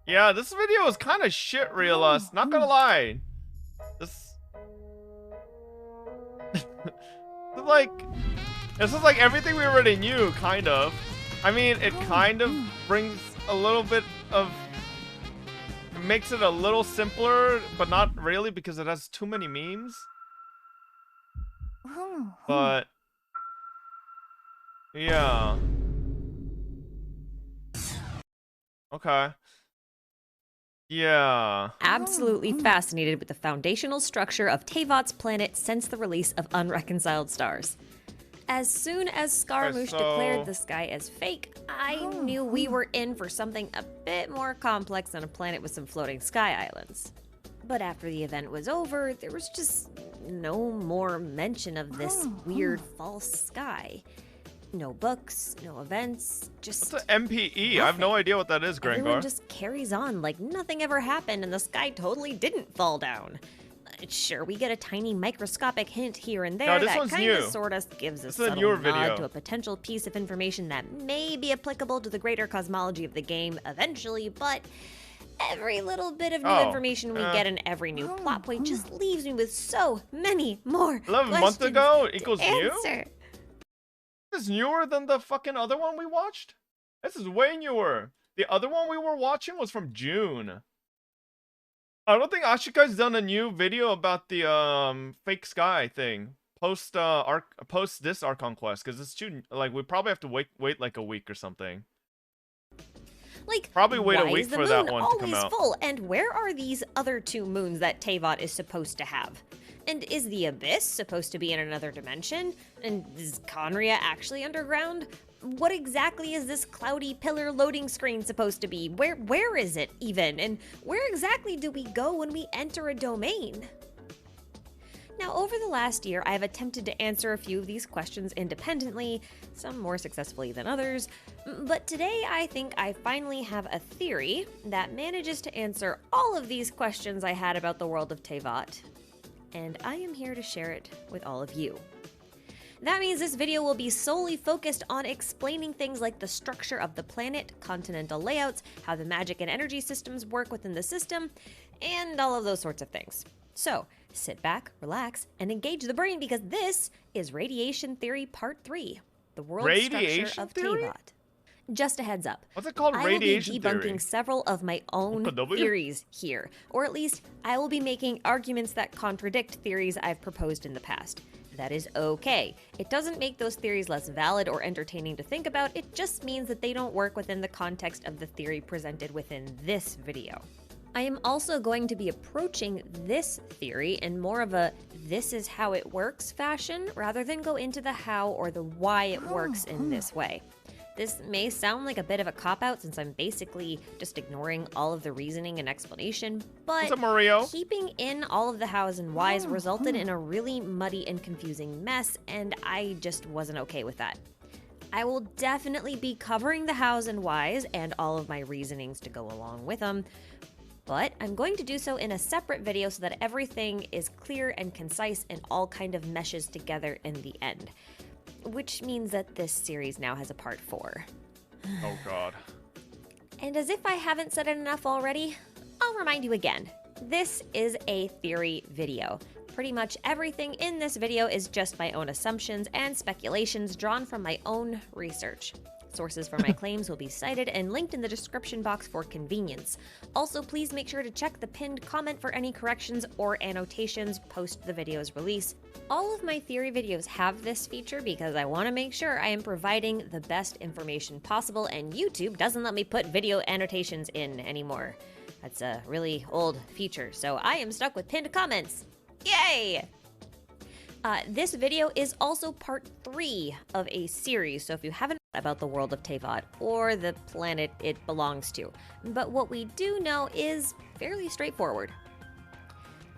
Yeah, this video is kind of shit, Realist. Not gonna lie. This this is like everything we already knew, kind of. I mean, it kind of brings a little bit of... It makes it a little simpler, but not really because it has too many memes. But... yeah. Okay. Yeah. Absolutely fascinated with the foundational structure of Teyvat's planet since the release of Unreconciled Stars. As soon as Scaramouche declared the sky as fake, I knew we were in for something a bit more complex than a planet with some floating sky islands. But after the event was over, there was just no more mention of this weird false sky. No books, no events, just... What's an MPE? I have no idea what that is, Grengar. Everyone just carries on like nothing ever happened and the sky totally didn't fall down. Sure, we get a tiny microscopic hint here and there that kind of sort of gives us a subtle nod to a potential piece of information that may be applicable to the greater cosmology of the game eventually, but every little bit of new information we get in every new plot point just leaves me with so many more 11 questions months ago equals to new? answer. This is newer than the fucking other one we watched? This is way newer. The other one we were watching was from June. I don't think Ashika's done a new video about the fake sky thing. Post this Archon Quest, because it's too, like, we probably have to wait like a week or something. Like, probably wait a why week is the for that moon one to come always out. full? And where are these other two moons that Teyvat is supposed to have? And is the Abyss supposed to be in another dimension? And is Conria actually underground? What exactly is this cloudy pillar loading screen supposed to be? Where is it even? And where exactly do we go when we enter a domain? Now, Now, over the last year, I've attempted to answer a few of these questions independently, some more successfully than others, but today I think I finally have a theory that manages to answer all of these questions I had about the world of Teyvat, and I am here to share it with all of you. That means this video will be solely focused on explaining things like the structure of the planet, continental layouts, how the magic and energy systems work within the system, and all of those sorts of things. So, sit back, relax, and engage the brain because this is Radiation Theory Part 3, the world structure of Teyvat. Just a heads up. What's it called? Radiation I will be debunking theory? several of my own theories here, or at least I will be making arguments that contradict theories I've proposed in the past. That is okay. It doesn't make those theories less valid or entertaining to think about, it just means that they don't work within the context of the theory presented within this video. I am also going to be approaching this theory in more of a this is how it works fashion, rather than go into the how or the why it works in this way. This may sound like a bit of a cop-out since I'm basically just ignoring all of the reasoning and explanation, but keeping in all of the hows and whys resulted in a really muddy and confusing mess, and I just wasn't okay with that. I will definitely be covering the hows and whys and all of my reasonings to go along with them, but I'm going to do so in a separate video so that everything is clear and concise and all kind of meshes together in the end. Which means that this series now has a part 4. Oh god. And as if I haven't said it enough already, I'll remind you again. This is a theory video. Pretty much everything in this video is just my own assumptions and speculations drawn from my own research. Sources for my claims will be cited and linked in the description box for convenience. Also, please make sure to check the pinned comment for any corrections or annotations post the video's release. All of my theory videos have this feature because I want to make sure I am providing the best information possible, and YouTube doesn't let me put video annotations in anymore. That's a really old feature, so I am stuck with pinned comments. Yay! This video is also part 3 of a series, so if you haven't heard about the world of Teyvat or the planet it belongs to, but what we do know is fairly straightforward.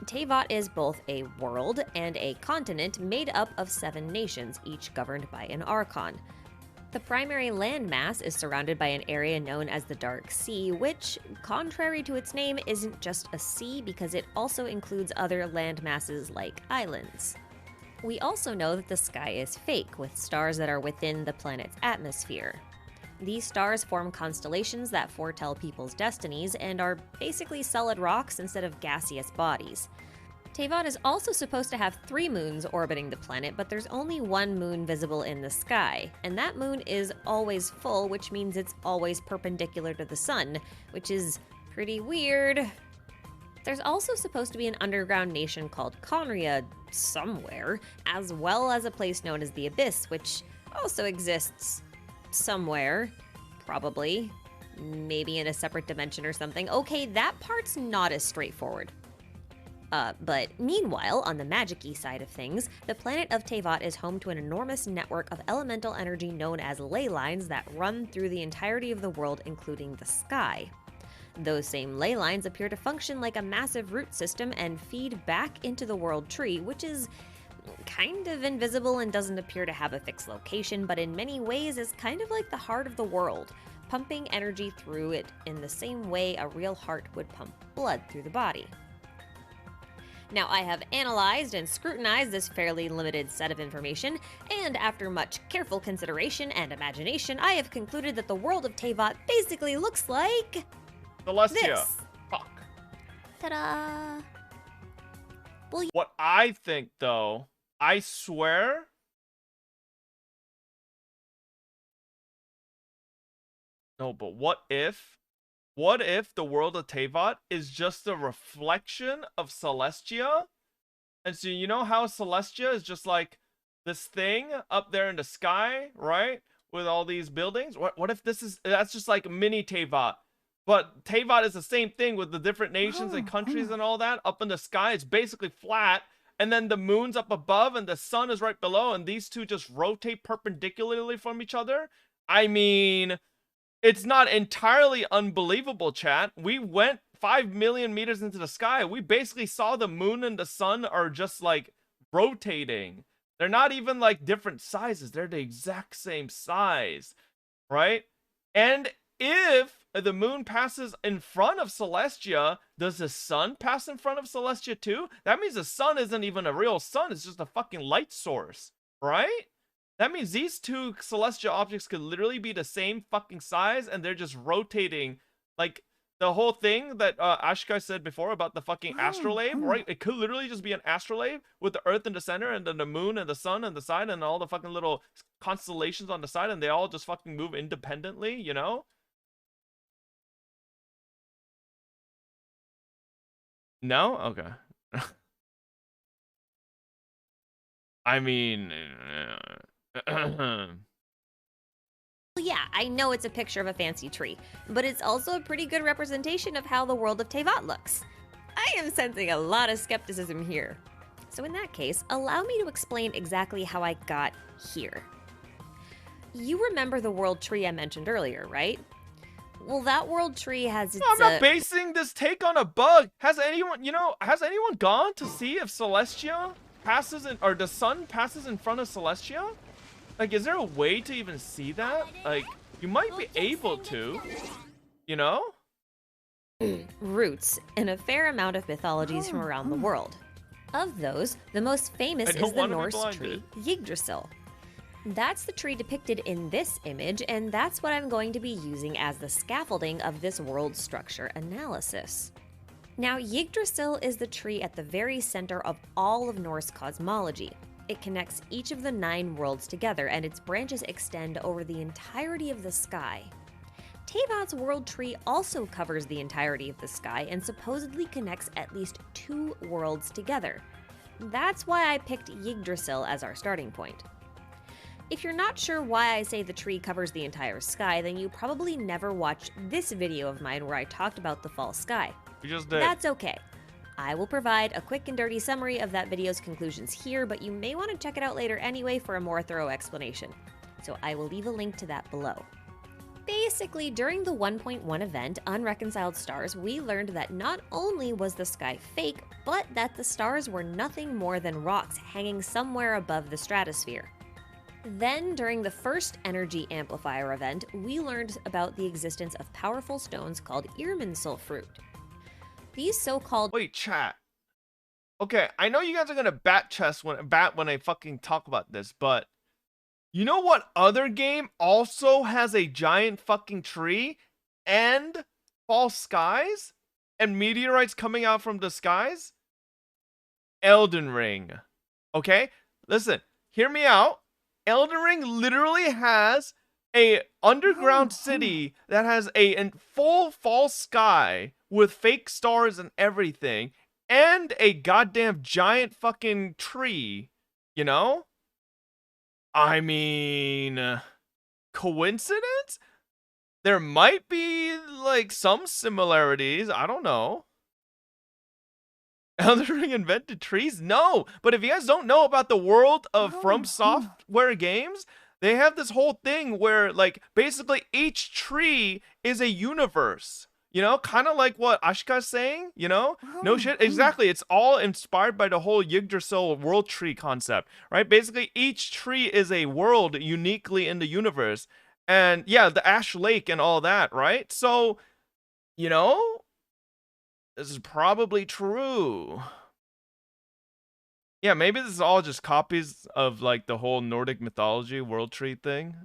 Teyvat is both a world and a continent made up of 7 nations, each governed by an Archon. The primary landmass is surrounded by an area known as the Dark Sea, which, contrary to its name, isn't just a sea because it also includes other landmasses like islands. We also know that the sky is fake, with stars that are within the planet's atmosphere. These stars form constellations that foretell people's destinies and are basically solid rocks instead of gaseous bodies. Teyvat is also supposed to have 3 moons orbiting the planet, but there's only 1 moon visible in the sky, and that moon is always full, which means it's always perpendicular to the sun, which is pretty weird. There's also supposed to be an underground nation called Conria somewhere, as well as a place known as the Abyss, which also exists somewhere, probably, maybe in a separate dimension or something. Okay, that part's not as straightforward. But meanwhile, on the magic-y side of things, the planet of Teyvat is home to an enormous network of elemental energy known as ley lines that run through the entirety of the world, including the sky. Those same ley lines appear to function like a massive root system and feed back into the world tree, which is kind of invisible and doesn't appear to have a fixed location, but in many ways is kind of like the heart of the world, pumping energy through it in the same way a real heart would pump blood through the body. Now, I have analyzed and scrutinized this fairly limited set of information, and after much careful consideration and imagination, I have concluded that the world of Teyvat basically looks like Celestia. this. Fuck. Ta-da! What I think, though, I swear, no, but what if the world of Teyvat is just a reflection of Celestia? And so you know how Celestia is just like this thing up there in the sky, right? With all these buildings? What if that's just like mini Teyvat? But Teyvat is the same thing with the different nations and countries and all that. Up in the sky, it's basically flat. And then the moon's up above and the sun is right below. And these two just rotate perpendicularly from each other. I mean, it's not entirely unbelievable, chat. We went 5 million meters into the sky. We basically saw the moon and the sun are just like rotating. They're not even like different sizes. They're the exact same size, right? And if the moon passes in front of Celestia, does the sun pass in front of Celestia too? That means the sun isn't even a real sun. It's just a fucking light source, right? That means these two celestial objects could literally be the same fucking size, and they're just rotating. Like the whole thing that Ashkai said before about the fucking astrolabe, right? It could literally just be an astrolabe with the Earth in the center, and then the moon and the sun on the side, and all the fucking little constellations on the side, and they all just fucking move independently, you know? No? Okay. I mean... Yeah, I know it's a picture of a fancy tree, but it's also a pretty good representation of how the world of Teyvat looks. I am sensing a lot of skepticism here. So in that case, allow me to explain exactly how I got here. You remember the world tree I mentioned earlier, right? Well, that world tree has its... I'm not basing this take on a bug. Has anyone, has anyone gone to see if Celestia passes in, or the sun passes in front of Celestia? Like, is there a way to even see that? Like, you might be able to, you know? Roots in a fair amount of mythologies from around the world. Of those, the most famous is the Norse tree, Yggdrasil. That's the tree depicted in this image, and that's what I'm going to be using as the scaffolding of this world structure analysis. Now, Yggdrasil is the tree at the very center of all of Norse cosmology. It connects each of the 9 worlds together, and its branches extend over the entirety of the sky. Teyvat's world tree also covers the entirety of the sky and supposedly connects at least 2 worlds together. That's why I picked Yggdrasil as our starting point. If you're not sure why I say the tree covers the entire sky, then you probably never watched this video of mine where I talked about the fall sky. You just did. That's okay. I will provide a quick and dirty summary of that video's conclusions here, but you may want to check it out later anyway for a more thorough explanation. So I will leave a link to that below. Basically, during the 1.1 event, Unreconciled Stars, we learned that not only was the sky fake, but that the stars were nothing more than rocks hanging somewhere above the stratosphere. Then, during the first Energy Amplifier event, we learned about the existence of powerful stones called Irminsul fruit. These so-called... Wait, chat. Okay, I know you guys are gonna bat when I fucking talk about this, but you know what other game also has a giant fucking tree and false skies and meteorites coming out from the skies? Elden Ring. Okay, listen, hear me out. Elden Ring literally has a underground city that has a full false sky with fake stars and everything, and a goddamn giant fucking tree, you know? I mean, coincidence? There might be, like, some similarities. I don't know. Elden Ring invented trees? No! But if you guys don't know about the world of From Software games, they have this whole thing where, like, basically each tree is a universe. You know, kind of like what Ashka's saying, you know? No shit, exactly. It's all inspired by the whole Yggdrasil world tree concept, right? Basically, each tree is a world uniquely in the universe. And yeah, the Ash Lake and all that, right? So, you know, this is probably true. Yeah, maybe this is all just copies of, like, the whole Nordic mythology world tree thing.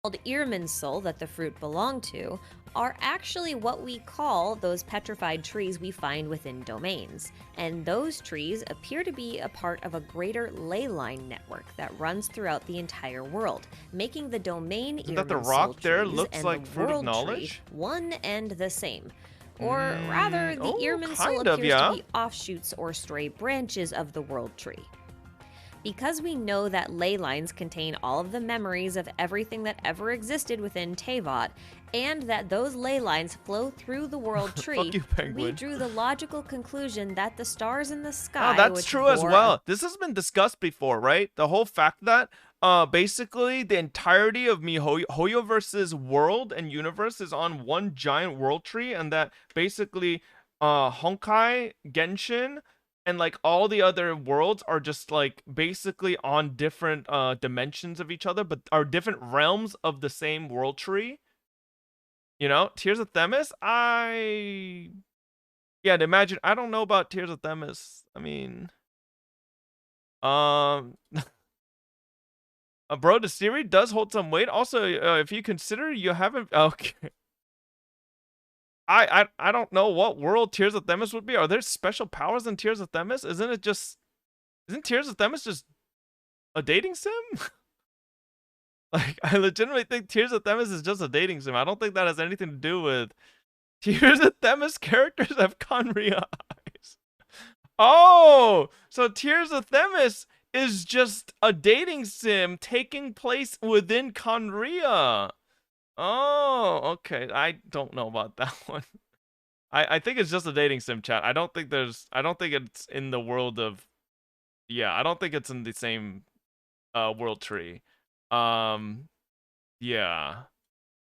Called Irminsul that the fruit belonged to are actually what we call those petrified trees we find within domains. And those trees appear to be a part of a greater ley line network that runs throughout the entire world, making the domain Isn't that the rock there looks like the fruit of world knowledge? tree one and the same. Or rather, the Irminsul kind of, appears yeah. to be offshoots or stray branches of the world tree. Because we know that ley lines contain all of the memories of everything that ever existed within Teyvat, and that those ley lines flow through the world tree, we drew the logical conclusion that the stars in the sky... Oh, that's true as well. This has been discussed before, right? The whole fact that basically the entirety of Hoyoverse's world and universe is on one giant world tree, and that basically Honkai, Genshin, and like all the other worlds are just like basically on different dimensions of each other, but are different realms of the same world tree. You know, Tears of Themis, yeah, imagine, I don't know about Tears of Themis. I mean, bro, the series does hold some weight. Also, if you consider you haven't, okay. I don't know what world Tears of Themis would be. Are there special powers in Tears of Themis? Isn't Tears of Themis just a dating sim? Like, I legitimately think Tears of Themis is just a dating sim. I don't think that has anything to do with Tears of Themis characters have Conria eyes. Oh, so Tears of Themis is just a dating sim taking place within Conria. Oh, okay. I don't know about that one. I think it's just a dating sim, chat. I don't think it's in the world of, yeah, I don't think it's in the same world tree. Yeah.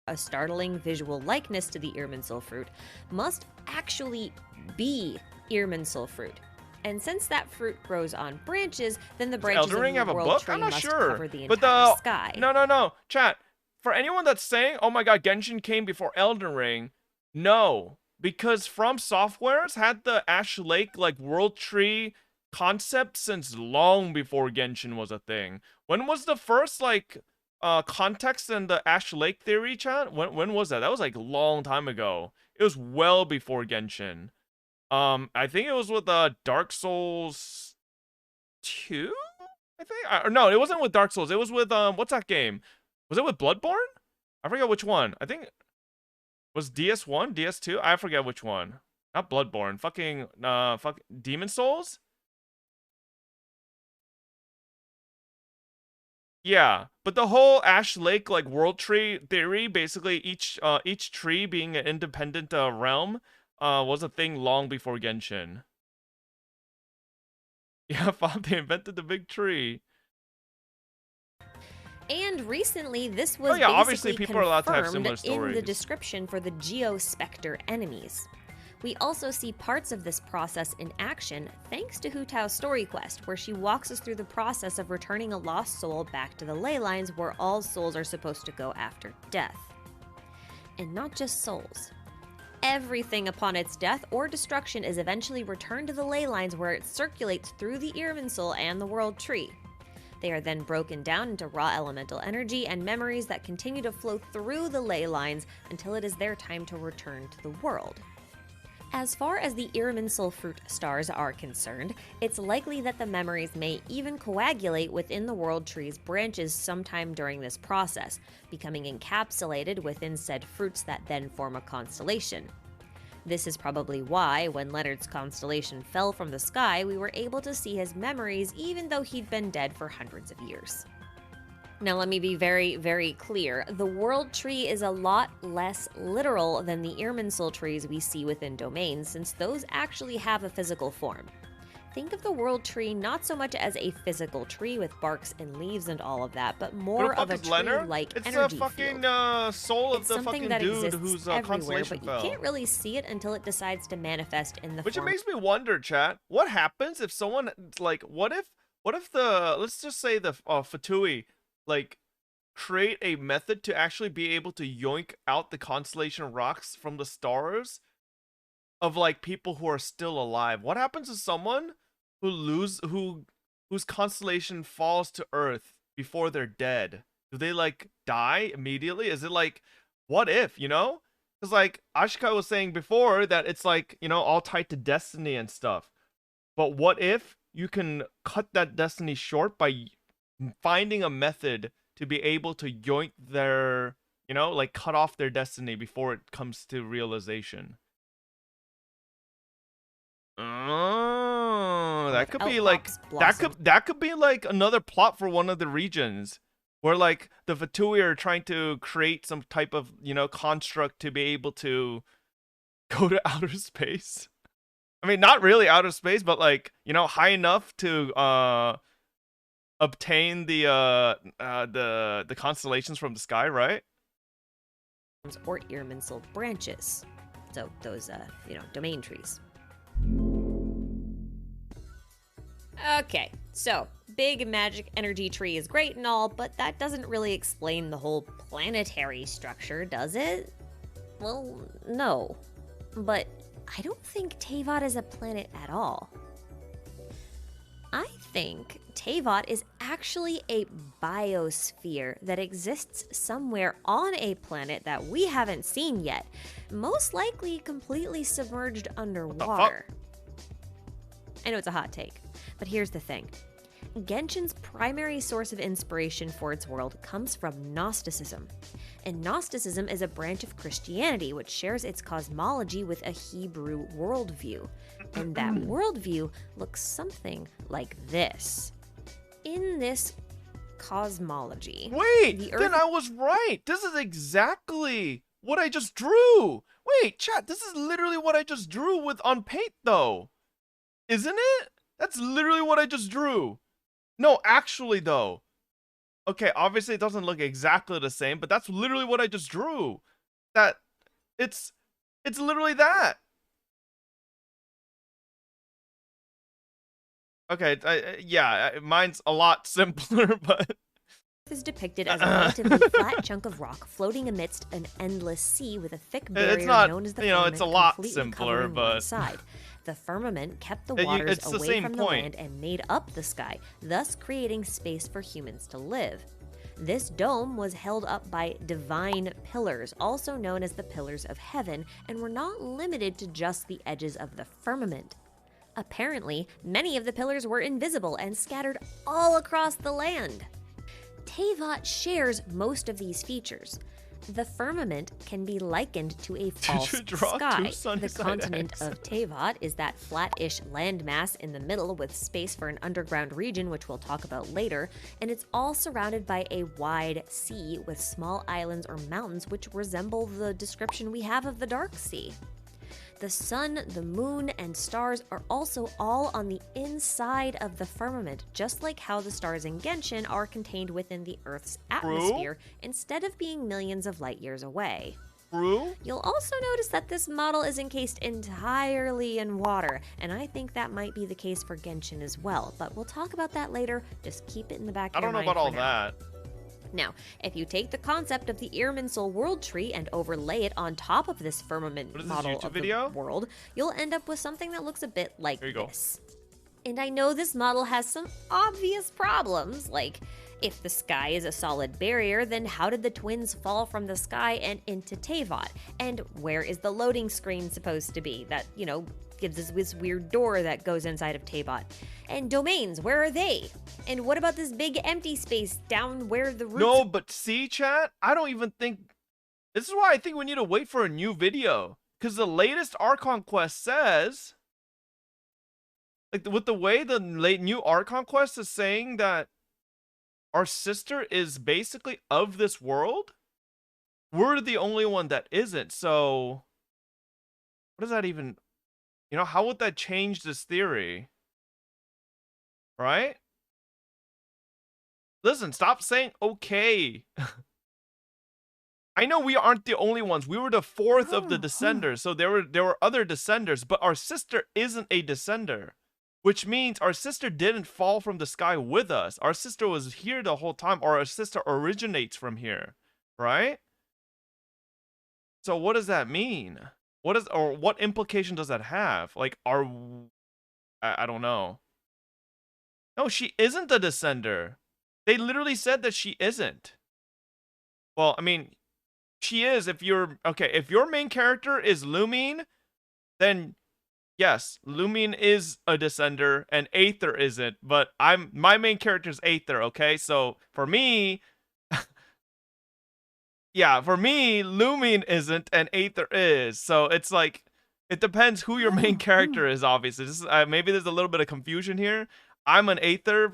A startling visual likeness to the Irminsul fruit must actually be Irminsul fruit. And since that fruit grows on branches, then the branches of the world tree must cover the entire sky. No, chat. For anyone that's saying, oh my god, Genshin came before Elden Ring, no. Because From Software's had the Ash Lake, like, world tree concept since long before Genshin was a thing. When was the first, like, context in the Ash Lake theory, chat? When was that? That was, like, a long time ago. It was well before Genshin. I think it was with, Dark Souls 2? I think? No, it wasn't with Dark Souls. It was with, what's that game? Was it with Bloodborne? I forget which one. I think was DS1, DS2. I forget which one. Not Bloodborne. Fucking Demon Souls. Yeah, but the whole Ash Lake like world tree theory, basically each tree being an independent realm, was a thing long before Genshin. Yeah, they invented the big tree. And recently, this was obviously people are allowed to have confirmed similar in the stories. description for the Geospectre enemies. We also see parts of this process in action thanks to Hu Tao's story quest, where she walks us through the process of returning a lost soul back to the ley lines where all souls are supposed to go after death. And not just souls. Everything upon its death or destruction is eventually returned to the ley lines where it circulates through the Irminsul and the world tree. They are then broken down into raw elemental energy and memories that continue to flow through the ley lines until it is their time to return to the world. As far as the Irminsul fruit stars are concerned, it's likely that the memories may even coagulate within the world tree's branches sometime during this process, becoming encapsulated within said fruits that then form a constellation. This is probably why, when Leonard's constellation fell from the sky, we were able to see his memories even though he'd been dead for hundreds of years. Now let me be very, very clear. The world tree is a lot less literal than the Irminsul trees we see within domains, since those actually have a physical form. Think of the world tree not so much as a physical tree with barks and leaves and all of that, but more of a tree-like energy It's the fucking soul of the fucking dude whose constellation fell. But you can't really see it until it decides to manifest in the form. Which it makes me wonder, chat, what happens if someone, like, what if the, let's just say the Fatui, like, create a method to actually be able to yoink out the constellation rocks from the stars of, like, people who are still alive? What happens to someone whose constellation falls to Earth before they're dead? Do they, like, die immediately? Is it like, what if, you know? Because, like, Ashika was saying before that it's, like, you know, all tied to destiny and stuff. But what if you can cut that destiny short by finding a method to be able to yoink their, you know, like, cut off their destiny before it comes to realization? Oh, that could be like that could be like another plot for one of the regions where, like, the Fatui are trying to create some type of, you know, construct to be able to go to outer space. I mean, not really outer space, but, like, you know, high enough to obtain the constellations from the sky, right? Or Irminsul branches. So those you know, domain trees. Okay, so big magic energy tree is great and all, but that doesn't really explain the whole planetary structure, does it? Well, no. But I don't think Teyvat is a planet at all. I think Teyvat is actually a biosphere that exists somewhere on a planet that we haven't seen yet, most likely completely submerged underwater. I know it's a hot take, but here's the thing. Genshin's primary source of inspiration for its world comes from Gnosticism. And Gnosticism is a branch of Christianity which shares its cosmology with a Hebrew worldview. And that worldview looks something like this. In this cosmology... Wait, then I was right. This is exactly what I just drew. Wait, chat, this is literally what I just drew on paint, though. Isn't it? That's literally what I just drew. No, actually, though. Okay, obviously it doesn't look exactly the same, but that's literally what I just drew. That it's literally that. Okay, yeah, mine's a lot simpler, but is depicted as a relatively flat chunk of rock floating amidst an endless sea with a thick barrier known as the firmament, it's a lot completely simpler, covering but one side. The firmament kept the waters away from the land and made up the sky, thus creating space for humans to live. This dome was held up by divine pillars, also known as the Pillars of Heaven, and were not limited to just the edges of the firmament. Apparently, many of the pillars were invisible and scattered all across the land. Teyvat shares most of these features. The firmament can be likened to a false sky. The continent of Teyvat is that flat-ish landmass in the middle with space for an underground region, which we'll talk about later, and it's all surrounded by a wide sea with small islands or mountains which resemble the description we have of the Dark Sea. The sun, the moon, and stars are also all on the inside of the firmament, just like how the stars in Genshin are contained within the Earth's atmosphere instead of being millions of light years away. You'll also notice that this model is encased entirely in water, and I think that might be the case for Genshin as well, but we'll talk about that later. Just keep it in the back of your mind. I don't know about all that. Now, if you take the concept of the Irminsul world tree and overlay it on top of this firmament model of the world, you'll end up with something that looks a bit like this. And I know this model has some obvious problems, like if the sky is a solid barrier, then how did the twins fall from the sky and into Teyvat? And where is the loading screen supposed to be that, you know, gives us this weird door that goes inside of Teyvat? And domains, where are they? And what about this big empty space down where the roots... No, but see, chat, I don't even think... This is why I think we need to wait for a new video. Because the latest Archon Quest says... Like, with the way the new Archon Quest is saying that our sister is basically of this world, we're the only one that isn't. So, what does that even... You know, how would that change this theory? Right? Listen, stop saying okay. I know we aren't the only ones. We were the fourth of the descenders, so there were other descenders, but our sister isn't a descender, which means our sister didn't fall from the sky with us. Our sister was here the whole time, or our sister originates from here, right? So what does that mean? What implication does that have? Like, I don't know. No, she isn't a descender. They literally said that she isn't. Well, I mean, she is if you're... Okay, if your main character is Lumine, then yes, Lumine is a descender and Aether isn't, but my main character is Aether, okay? So, for me... yeah, for me, Lumine isn't and Aether is. So, it's like... It depends who your main character is, obviously. This is, maybe there's a little bit of confusion here. I'm an Aether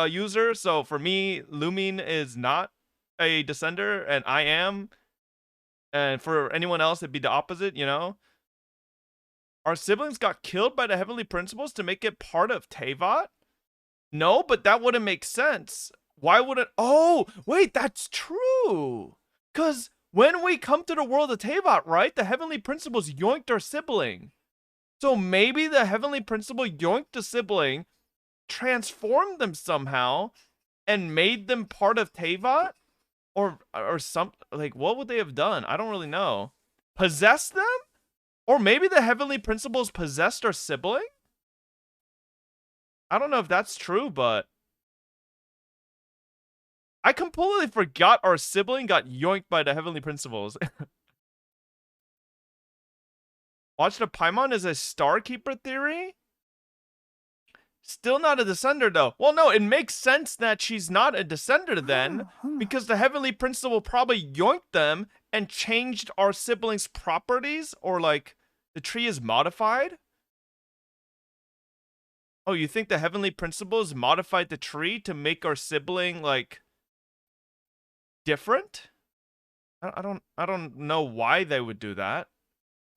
user, so for me, Lumine is not a descender, and I am. And for anyone else, it'd be the opposite, you know? Our siblings got killed by the Heavenly Principles to make it part of Teyvat? No, but that wouldn't make sense. Why would it? Oh, wait, that's true. Because when we come to the world of Teyvat, right, the Heavenly Principles yoinked our sibling. So maybe the Heavenly Principle yoinked the sibling, transformed them somehow and made them part of Teyvat? Or some, like, what would they have done? I don't really know. Possessed them? Or maybe the heavenly principles possessed our sibling? I don't know if that's true, but I completely forgot our sibling got yoinked by the heavenly principles. Watch the Paimon is a Starkeeper theory? Still not a descender, though. Well, no, it makes sense that she's not a descender then, because the heavenly principle probably yoinked them and changed our siblings' properties, or like the tree is modified. Oh, you think the heavenly principles modified the tree to make our sibling like different? I don't know why they would do that.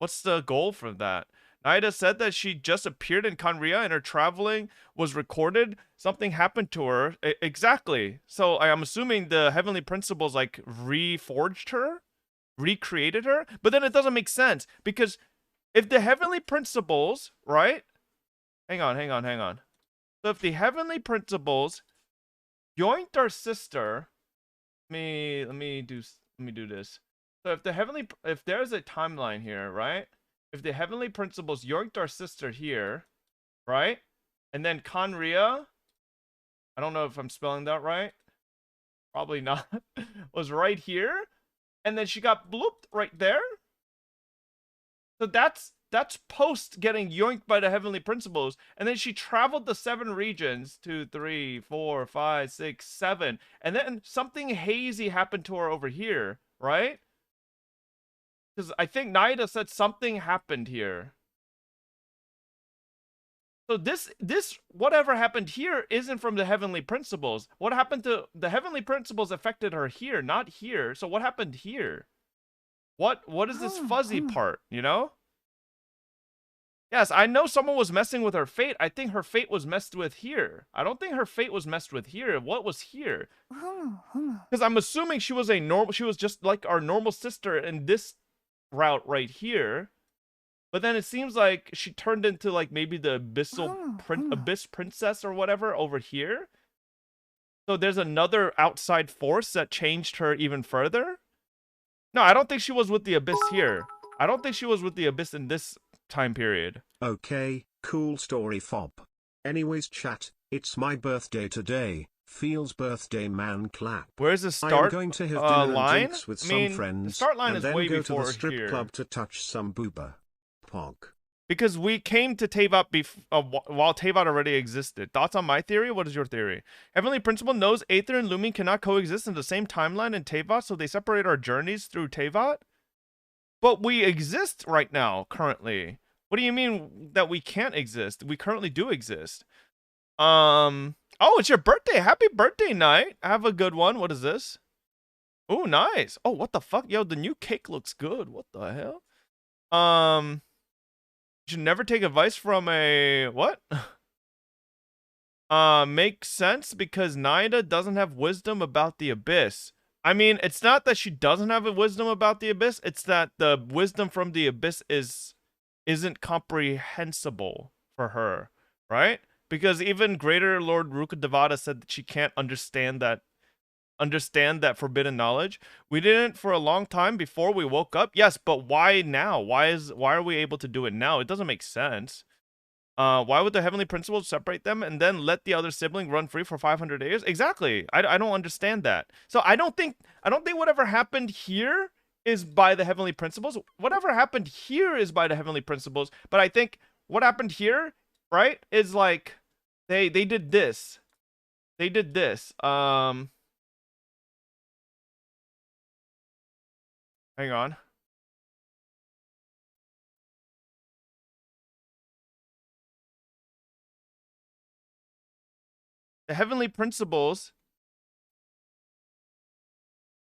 What's the goal for that? Naida said that she just appeared in Conria and her traveling was recorded. Something happened to her. Exactly. So I'm assuming the heavenly principles like reforged her, recreated her. But then it doesn't make sense, because if the heavenly principles, right? Hang on. So if the heavenly principles yoinked our sister, let me do this. So if there's a timeline here, right? If the heavenly principles yoinked our sister here, right? And then Conria, I don't know if I'm spelling that right. Probably not. Was right here. And then she got blooped right there. So that's post getting yoinked by the heavenly principles. And then she traveled the 7 regions, 2, 3, 4, 5, 6, 7. And then something hazy happened to her over here, right? Because I think Naida said something happened here. So this whatever happened here isn't from the heavenly principles. What happened to the heavenly principles affected her here, not here. So what happened here? What is this fuzzy part, you know? Yes, I know someone was messing with her fate. I think her fate was messed with here. I don't think her fate was messed with here. What was here? Because I'm assuming she was just like our normal sister in this route right here, but then it seems like she turned into like maybe the abyss princess or whatever over here. So there's another outside force that changed her even further. No, I don't think she was with the abyss here. I don't think she was with the abyss in this time period. Okay, cool story, Fob. Anyways, chat, it's my birthday today. Feels birthday man clap. Where's the start I'm going to have dinner line? and drinks with some friends, the start line and is then way go to before the strip here. club to touch some booba. Pog. Because we came to Teyvat while Teyvat already existed. Thoughts on my theory? What is your theory? Heavenly Principle knows Aether and Lumin cannot coexist in the same timeline in Teyvat, so they separate our journeys through Teyvat? But we exist right now, currently. What do you mean that we can't exist? We currently do exist. Oh, it's your birthday. Happy birthday, Night. Have a good one. What is this? Oh, nice. Oh, what the fuck? Yo, the new cake looks good. What the hell? You should never take advice from a... What? Makes sense because Naida doesn't have wisdom about the abyss. I mean, it's not that she doesn't have a wisdom about the abyss. It's that the wisdom from the abyss isn't comprehensible for her, right? Because even Greater Lord Rukkhadevata said that she can't understand that forbidden knowledge. We didn't for a long time before we woke up. Yes, but why now? Why are we able to do it now? It doesn't make sense. Why would the heavenly principles separate them and then let the other sibling run free for 500 years? Exactly. I don't understand that. So I don't think whatever happened here is by the heavenly principles. Whatever happened here is by the heavenly principles. But I think what happened here, right, is like they did this. They did this. Hang on. The heavenly principles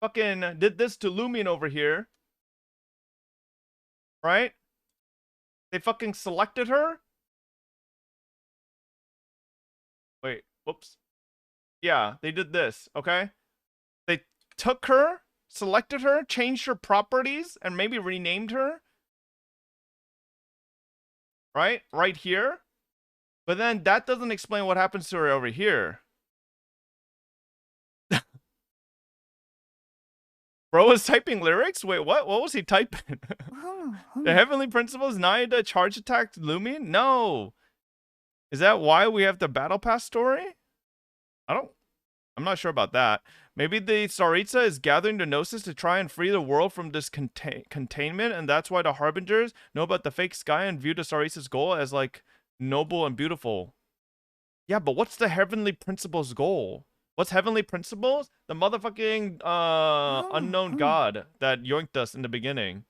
fucking did this to Lumion over here. Right? They fucking selected her. Wait, whoops. Yeah, they did this, okay? They took her, selected her, changed her properties, and maybe renamed her. Right? Right here. But then that doesn't explain what happens to her over here. Bro was typing lyrics? Wait, what? What was he typing? The Heavenly Principles, Naida charge attacked Lumion? No. Is that why we have the Battle Pass story? I'm not sure about that. Maybe the Tsaritsa is gathering the Gnosis to try and free the world from this containment, and that's why the Harbingers know about the fake sky and view the Tsaritsa's goal as, like, noble and beautiful. Yeah, but what's the Heavenly Principles' goal? What's Heavenly Principles? The motherfucking unknown god that yoinked us in the beginning.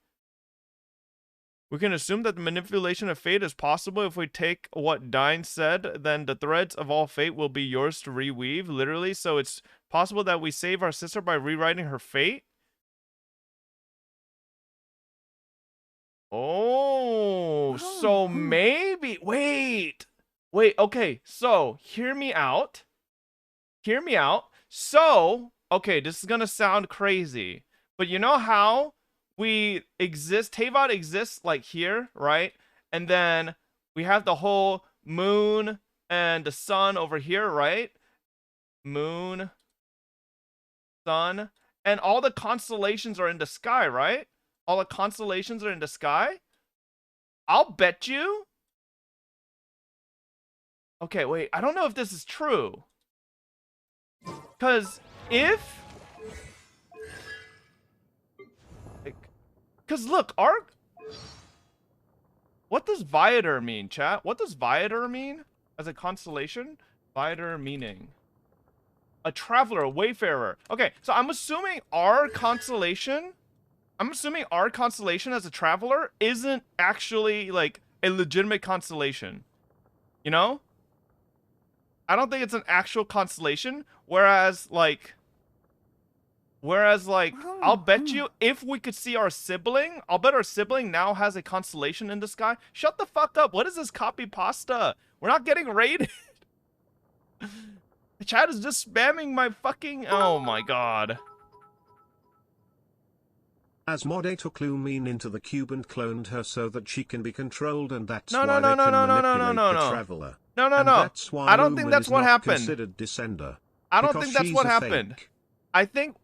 We can assume that the manipulation of fate is possible if we take what Dine said, then the threads of all fate will be yours to reweave, literally. So it's possible that we save our sister by rewriting her fate? Oh, so maybe... Wait, okay, so hear me out. Hear me out. So, okay, this is gonna sound crazy, but you know how we exist, Teyvat exists like here, right? And then we have the whole moon and the sun over here, right? Moon, sun, and all the constellations are in the sky, right? All the constellations are in the sky. I'll bet you. Okay, wait, I don't know if this is true. Because if... Because look, what does Viator mean, chat? What does Viator mean as a constellation? Viator meaning a traveler, a wayfarer. Okay, so I'm assuming our constellation as a traveler isn't actually like a legitimate constellation. You know? I don't think it's an actual constellation, whereas like I'll bet you if we could see our sibling, I'll bet our sibling now has a constellation in the sky. Shut the fuck up. What is this copy pasta? We're not getting raided. The chat is just spamming my fucking... Oh my god. As Mode took Lumine into the cube and cloned her so that she can be controlled, and that's No, why no, they no, can no, no, no, manipulate no, the no. traveler. No, no, And no. that's why I don't think Lumen that's is what not happened. considered Descender. I don't because think that's she's what a happened. fake. I think...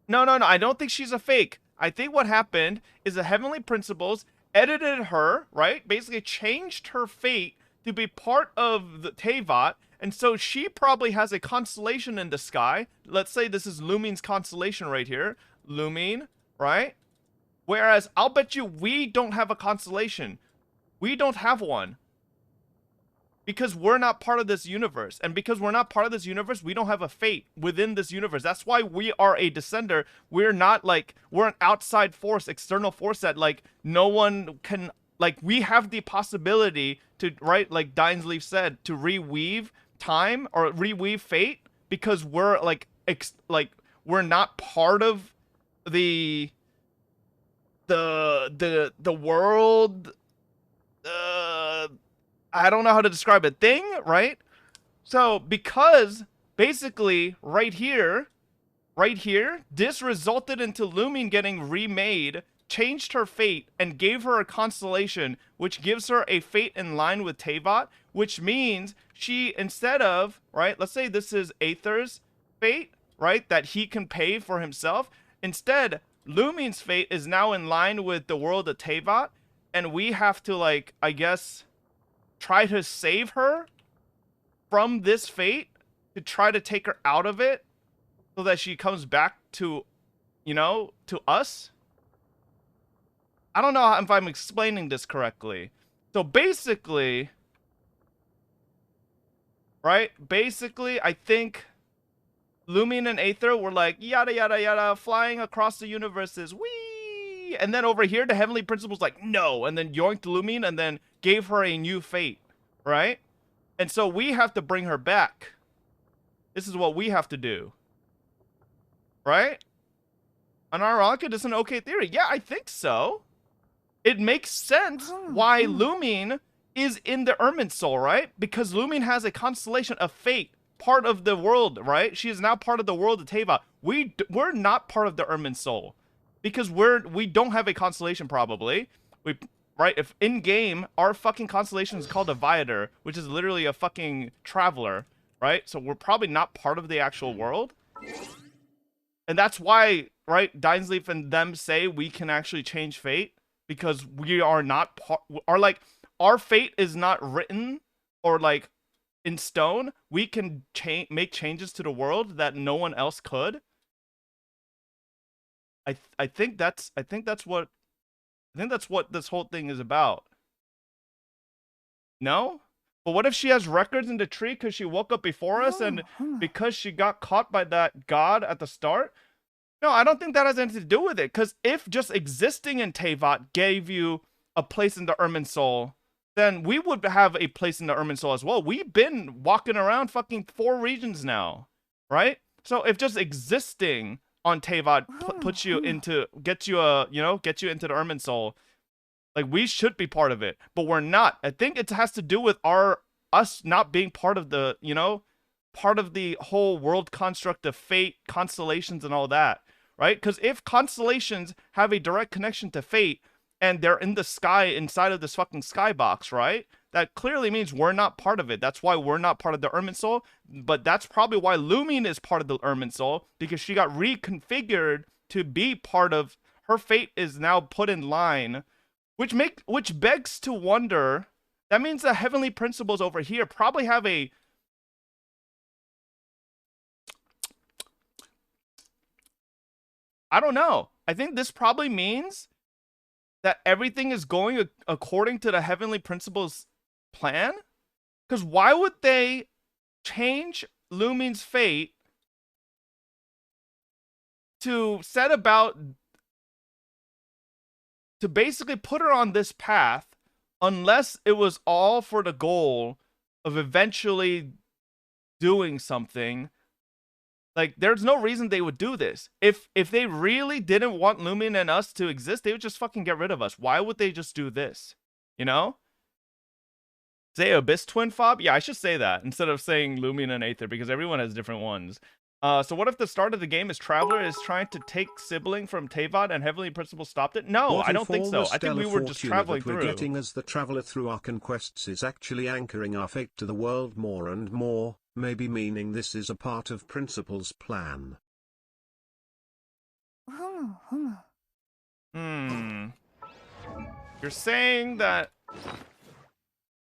No, no, no. I don't think she's a fake. I think what happened is the Heavenly Principles edited her, right? Basically changed her fate to be part of the Teyvat. And so she probably has a constellation in the sky. Let's say this is Lumine's constellation right here. Lumine, right? Whereas I'll bet you we don't have a constellation. We don't have one. Because we're not part of this universe. And because we're not part of this universe, we don't have a fate within this universe. That's why we are a descender. We're not like, we're an outside force, external force that like no one can, like we have the possibility to, right, like Dinesleaf said, to reweave time or reweave fate because we're like, we're not part of the world, I don't know how to describe it, thing, right? So, because, basically, right here, this resulted into Lumine getting remade, changed her fate, and gave her a constellation, which gives her a fate in line with Teyvat, which means she, instead of, right, let's say this is Aether's fate, right, that he can pay for himself, instead, Lumine's fate is now in line with the world of Teyvat, and we have to, like, I guess... try to save her from this fate, to try to take her out of it so that she comes back to, you know, to us. I don't know if I'm explaining this correctly. So basically, right? Basically, I think Lumine and Aether were like, yada, yada, yada, flying across the universes. Whee! And then over here, the Heavenly Principle's like, no. And then yoinked Lumine and then gave her a new fate, right? And so we have to bring her back. This is what we have to do. Right? Unironically, this is an okay theory. Yeah, I think so. It makes sense why Lumine is in the Ermine Soul, right? Because Lumine has a constellation of fate, part of the world, right? She is now part of the world of Teyvat. We're not part of the Ermine Soul because we don't have a constellation probably. right? If in game our fucking constellation is called a Viator, which is literally a fucking traveler, right? So we're probably not part of the actual world. And that's why, right, Dainsleif and them say we can actually change fate, because we are not part, our fate is not written or like in stone. We can make changes to the world that no one else could. I think that's what this whole thing is about. No? But what if she has records in the tree because she woke up before us and because she got caught by that god at the start? No, I don't think that has anything to do with it. Because if just existing in Teyvat gave you a place in the Irminsul, then we would have a place in the Irminsul as well. We've been walking around fucking 4 regions now, right? So if just existing on Teyvat puts you into, gets you into the Irminsul, like, we should be part of it, but we're not. I think it has to do with us not being part of the, part of the whole world construct of fate, constellations, and all that, right? Because if constellations have a direct connection to fate and they're in the sky inside of this fucking skybox, right? That clearly means we're not part of it. That's why we're not part of the Irminsul, but that's probably why Lumine is part of the Irminsul, because she got reconfigured to be part of, her fate is now put in line. Which begs to wonder, that means the heavenly principles over here probably have a... I don't know. I think this probably means that everything is going according to the heavenly principles plan? Because why would they change Lumine's fate to set about... to basically put her on this path, unless it was all for the goal of eventually doing something? Like, there's no reason they would do this. If they really didn't want Lumine and us to exist, they would just fucking get rid of us. Why would they just do this? You know? Say Abyss Twin Fob? Yeah, I should say that instead of saying Lumine and Aether, because everyone has different ones. So what if the start of the game is Traveler is trying to take Sibling from Teyvat and Heavenly Principle stopped it? No, I don't think so. I think we were just traveling through. We're getting as the Traveler through Archon Quests is actually anchoring our fate to the world more and more, maybe meaning this is a part of Principle's plan. You're saying that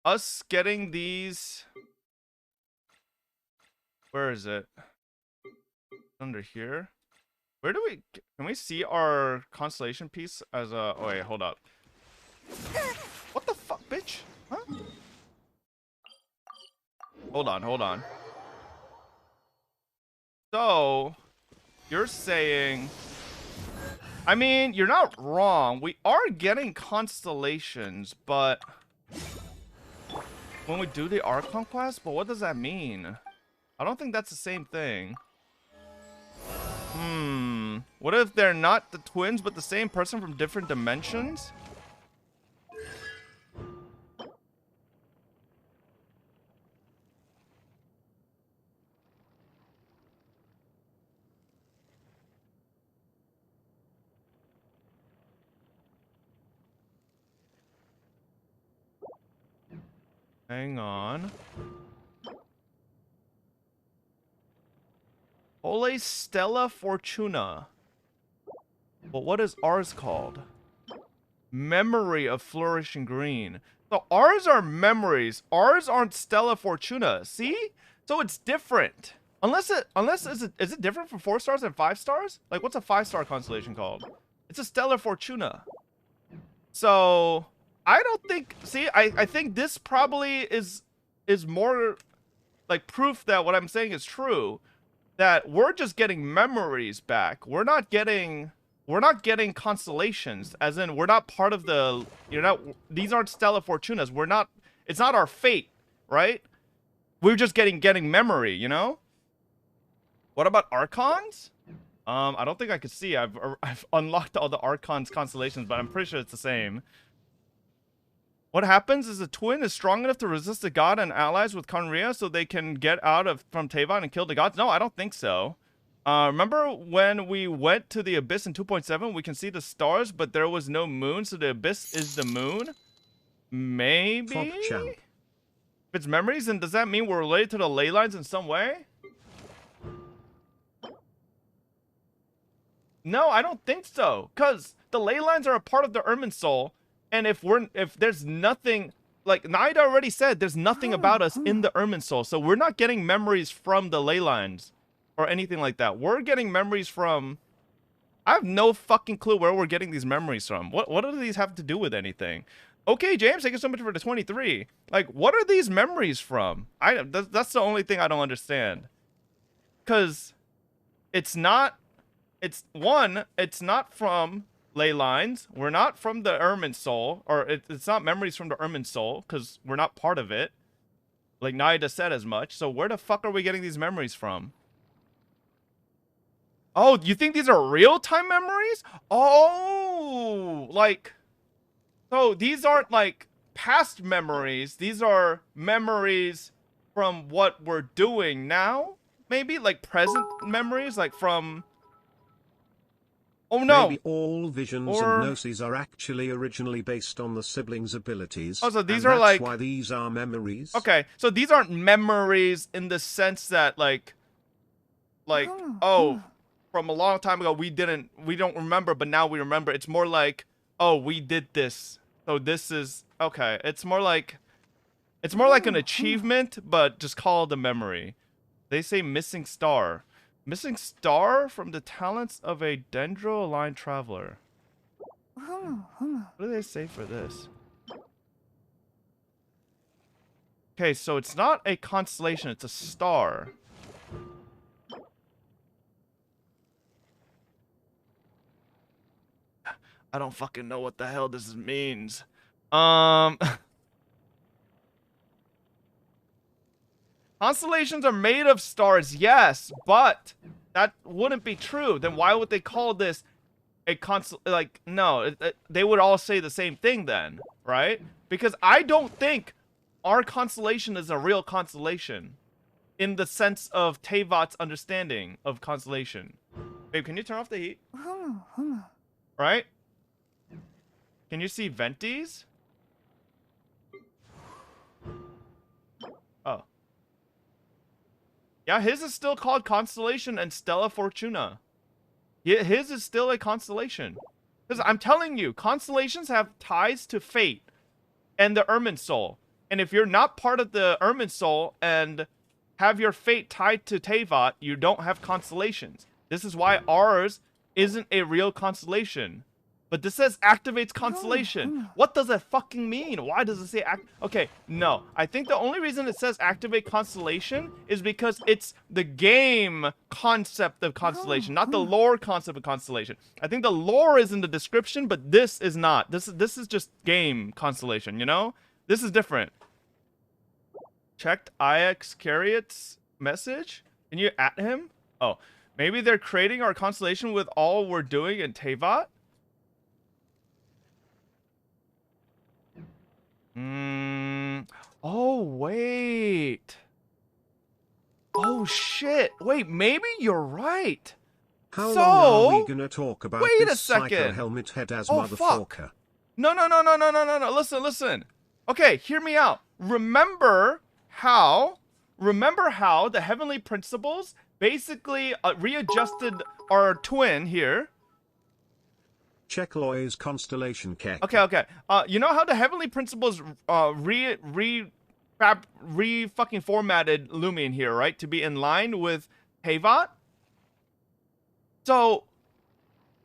us getting these... Where is it? Under here? Where do we... Can we see our constellation piece as a... Oh, wait, hold up. What the fuck, bitch? Huh? Hold on. So, you're saying... I mean, you're not wrong. We are getting constellations, but... When we do the Archon Quest? But what does that mean? I don't think that's the same thing. What if they're not the twins, but the same person from different dimensions? Hang on. Ole Stella Fortuna. But what is ours called? Memory of Flourishing Green. So ours are memories. Ours aren't Stella Fortuna. See? So it's different. Unless is it different from 4 stars and 5 stars? Like, what's a 5-star constellation called? It's a Stella Fortuna. So I don't think... See, I think this probably is more like proof that what I'm saying is true. That we're just getting memories back. We're not getting constellations, as in we're not part of the, these aren't Stella Fortunas. We're not, it's not our fate, right? We're just getting memory, you know? What about Archons? I don't think I could see. I've unlocked all the Archons constellations, but I'm pretty sure it's the same. What happens is the twin is strong enough to resist the god and allies with Conria so they can get out from Teyvat and kill the gods? No, I don't think so. Remember when we went to the Abyss in 2.7? We can see the stars, but there was no moon, so the Abyss is the moon? Maybe? If it's memories, then does that mean we're related to the ley lines in some way? No, I don't think so. Because the ley lines are a part of the Ermin soul. And if there's nothing, like Naida already said, there's nothing about us in the Ermin soul. So we're not getting memories from the ley lines or anything like that. We're getting memories from, I have no fucking clue where we're getting these memories from. What do these have to do with anything? Okay, James, thank you so much for the 23. Like, what are these memories from? That's the only thing I don't understand. Because it's not from ley lines. We're not from the Ermin soul, or it's not memories from the Ermin soul, because we're not part of it. Like Naida said as much. So where the fuck are we getting these memories from? Oh, you think these are real-time memories? Oh, like, so these aren't like past memories. These are memories from what we're doing now? Maybe like present memories, like from... Oh no! Maybe all visions and gnosis are actually originally based on the siblings' abilities. Oh, so these and are that's like... why these are memories. Okay, so these aren't memories in the sense that like, oh, from a long time ago we don't remember, but now we remember. It's more like, oh, we did this, so this is okay. It's more like an achievement, but just call it a memory. They say missing star. Missing star from the talents of a dendro-aligned traveler. What do they say for this? Okay, so it's not a constellation, it's a star. I don't fucking know what the hell this means. Constellations are made of stars, yes, but that wouldn't be true. Then why would they call this a like, no, they would all say the same thing then, right? Because I don't think our constellation is a real constellation in the sense of Teyvat's understanding of constellation. Babe, can you turn off the heat? Right? Can you see Venti's? Oh. Yeah, his is still called Constellation and Stella Fortuna. His is still a constellation. Because I'm telling you, constellations have ties to fate and the Ermin soul. And if you're not part of the Ermin soul and have your fate tied to Teyvat, you don't have constellations. This is why ours isn't a real constellation. But this says activates constellation. What does that fucking mean? Why does it say Okay, no. I think the only reason it says activate constellation is because it's the game concept of constellation, not the lore concept of constellation. I think the lore is in the description, but this is not. This is just game constellation, you know? This is different. Checked IX Carriot's message? Can you at him? Oh, maybe they're creating our constellation with all we're doing in Teyvat? Oh, wait. Oh, shit. Wait, maybe you're right. How long are we gonna talk about wait this a second. psycho helmet head as Oh, motherfucker? fuck. No. Listen. Okay, hear me out. Remember how the heavenly principles basically readjusted our twin here. Check Loy's constellation kek. Okay. You know how the heavenly principles fucking formatted Lumion here, right? To be in line with Teyvat? So,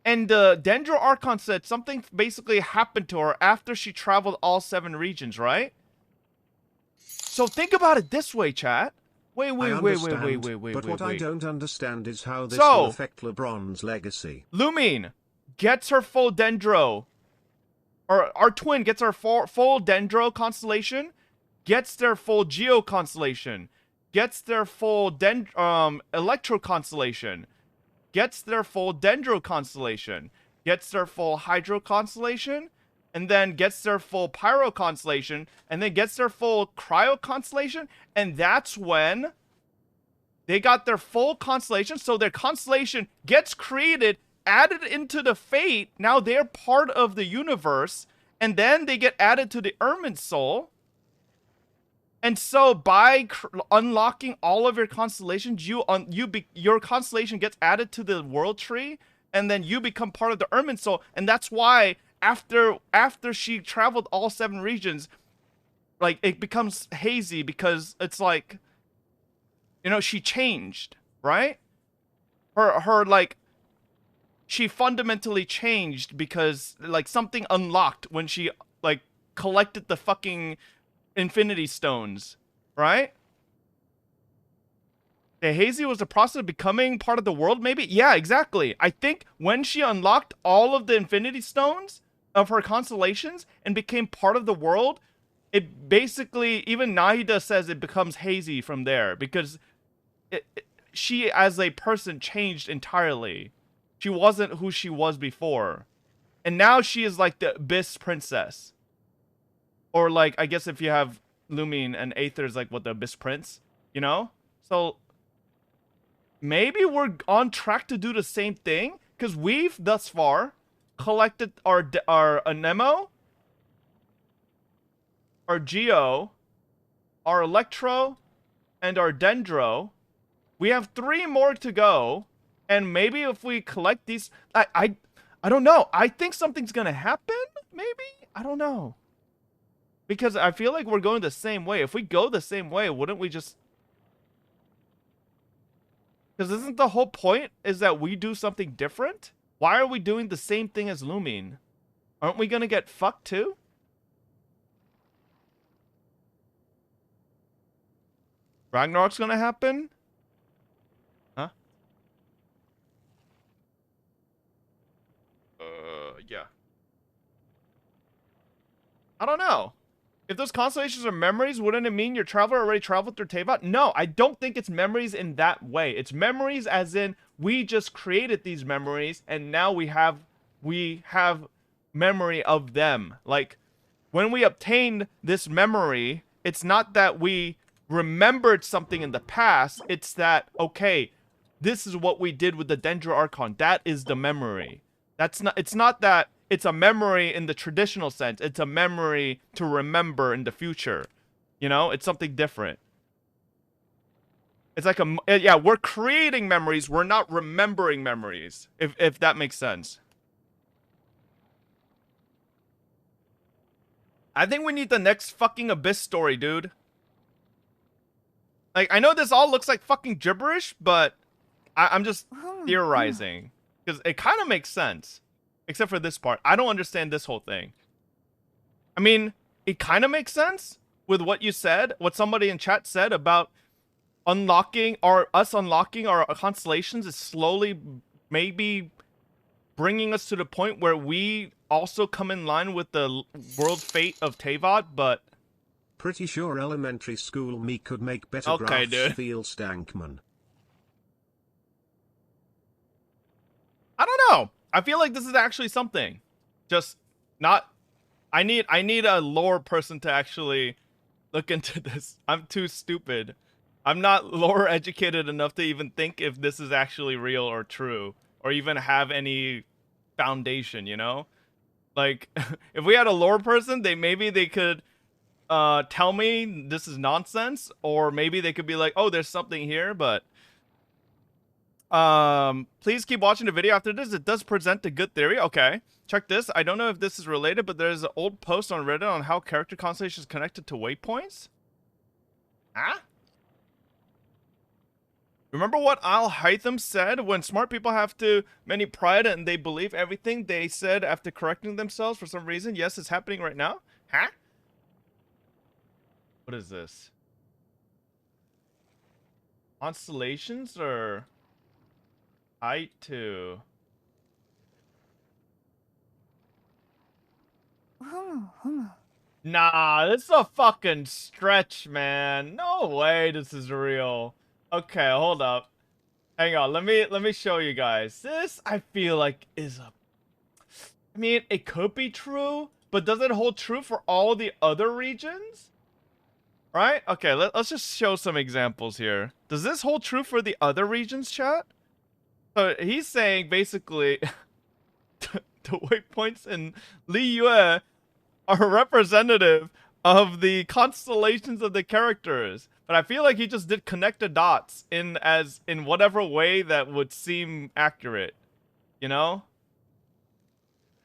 and the Dendro Archon said something basically happened to her after she traveled all 7 regions, right? So think about it this way, chat. Wait. But what I don't understand is how this will affect LeBron's legacy. Lumion gets her full Dendro, or our twin gets her full Dendro constellation, gets their full Geo constellation, gets their full Electro constellation, gets their full Dendro constellation, gets their full Hydro constellation, and then gets their full Pyro constellation, and then gets their full Cryo constellation, and that's when they got their full constellation, so their constellation gets created, added into the fate. Now they're part of the universe, and then they get added to the Ermine Soul. And so by unlocking all of your constellations, your constellation gets added to the world tree, and then you become part of the Ermine Soul. And that's why after she traveled all 7 regions, like, it becomes hazy, because it's like, you know, she changed, right? Her like, she fundamentally changed because, like, something unlocked when she, like, collected the fucking Infinity Stones, right? The hazy was the process of becoming part of the world, maybe? Yeah, exactly. I think when she unlocked all of the Infinity Stones of her constellations and became part of the world, it basically, even Nahida says it becomes hazy from there, because she as a person changed entirely. She wasn't who she was before. And now she is like the Abyss Princess. Or like, I guess if you have Lumine and Aether is like, what, the Abyss Prince? You know? So maybe we're on track to do the same thing, because we've thus far collected our Anemo, our Geo, our Electro, and our Dendro. We have 3 more to go, and maybe if we collect these, I don't know. I think something's gonna happen. Maybe, I don't know, because I feel like we're going the same way. If we go the same way, wouldn't we just? Because isn't the whole point is that we do something different? Why are we doing the same thing as Lumine? Aren't we gonna get fucked too? Ragnarok's gonna happen? Huh? Yeah. I don't know. If those constellations are memories, wouldn't it mean your traveler already traveled through Teyvat? No, I don't think it's memories in that way. It's memories as in we just created these memories and now we have memory of them. Like, when we obtained this memory, it's not that we remembered something in the past. It's that, okay, this is what we did with the Dendro Archon. That is the memory. It's not that it's a memory in the traditional sense. It's a memory to remember in the future. You know, it's something different. It's like yeah, we're creating memories. We're not remembering memories. If that makes sense. I think we need the next fucking Abyss story, dude. Like, I know this all looks like fucking gibberish, but I'm just theorizing. Because it kind of makes sense. Except for this part. I don't understand this whole thing. I mean, it kind of makes sense with what you said, what somebody in chat said about unlocking, or us unlocking our constellations is slowly maybe bringing us to the point where we also come in line with the world fate of Teyvat, but... Pretty sure elementary school me could make better graphs, dude. feel Stankman. I don't know. I feel like this is actually something. Just not... I need a lore person to actually look into this. I'm too stupid. I'm not lore educated enough to even think if this is actually real or true, or even have any foundation, you know? Like, if we had a lore person, maybe they could tell me this is nonsense, or maybe they could be like, oh, there's something here, but please keep watching the video after this. It does present a good theory. Okay, check this. I don't know if this is related, but there's an old post on Reddit on how character constellation is connected to waypoints. Huh? Remember what Al Haytham said when smart people have too many pride and they believe everything they said after correcting themselves for some reason? Yes, it's happening right now. Huh? What is this? Constellations or height to? Nah, this is a fucking stretch, man. No way this is real. Okay, hold up. Hang on, let me show you guys. This, I feel like, is a... I mean, it could be true, but does it hold true for all the other regions? Right? Okay, let's just show some examples here. Does this hold true for the other regions, chat? So he's saying, basically, the waypoints in Liyue are representative of the constellations of the characters. But I feel like he just did connect the dots in whatever way that would seem accurate. You know?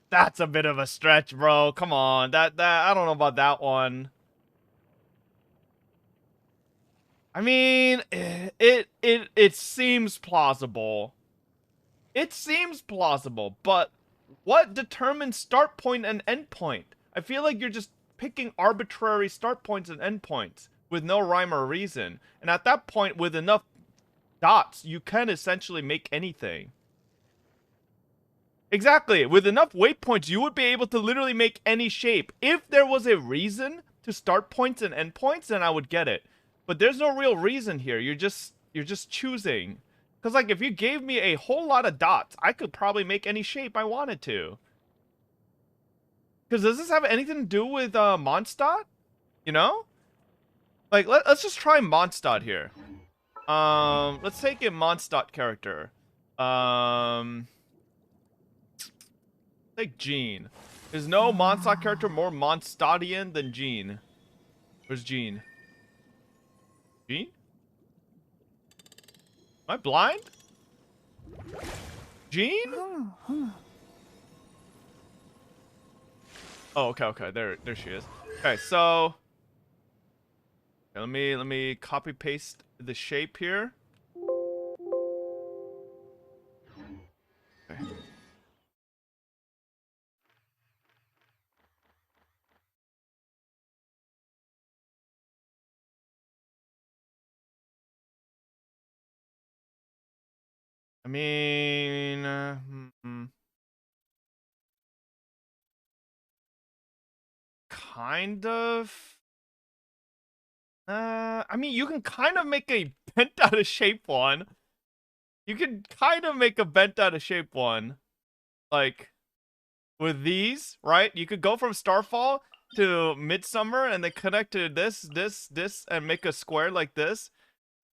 That's a bit of a stretch, bro. Come on. That I don't know about that one. I mean, it seems plausible. It seems plausible, but what determines start point and end point? I feel like you're just picking arbitrary start points and end points with no rhyme or reason. And at that point, with enough dots, you can essentially make anything. Exactly. With enough waypoints, you would be able to literally make any shape. If there was a reason to start points and end points, then I would get it. But there's no real reason here. You're just choosing. Because, like, if you gave me a whole lot of dots, I could probably make any shape I wanted to. Because does this have anything to do with Mondstadt? You know? Like, let's just try Mondstadt here. Let's take a Mondstadt character. Take Jean. Is no Mondstadt character more Mondstadtian than Jean? Where's Jean? Jean? Am I blind? Jean? Oh, okay. There she is. Okay, so okay, let me copy paste the shape here. Okay. I mean, kind of. I mean, you can kind of make a bent out of shape one. You can kind of make a bent out of shape one. Like, with these, right? You could go from Starfall to Midsummer and then connect to this, and make a square like this.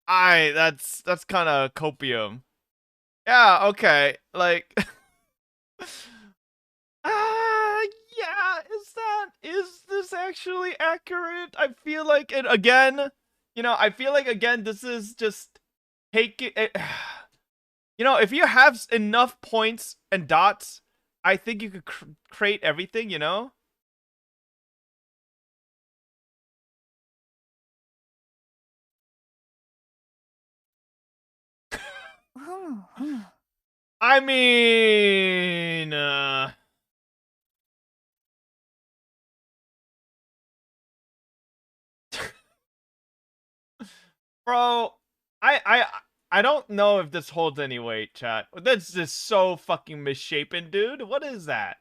That's kind of copium. Yeah, okay. Like, yeah, is this actually accurate? I feel like it again, I feel like again this is just take it. If you have enough points and dots, I think you could create everything, I mean, bro, I don't know if this holds any weight, chat. That's just so fucking misshapen, dude. What is that?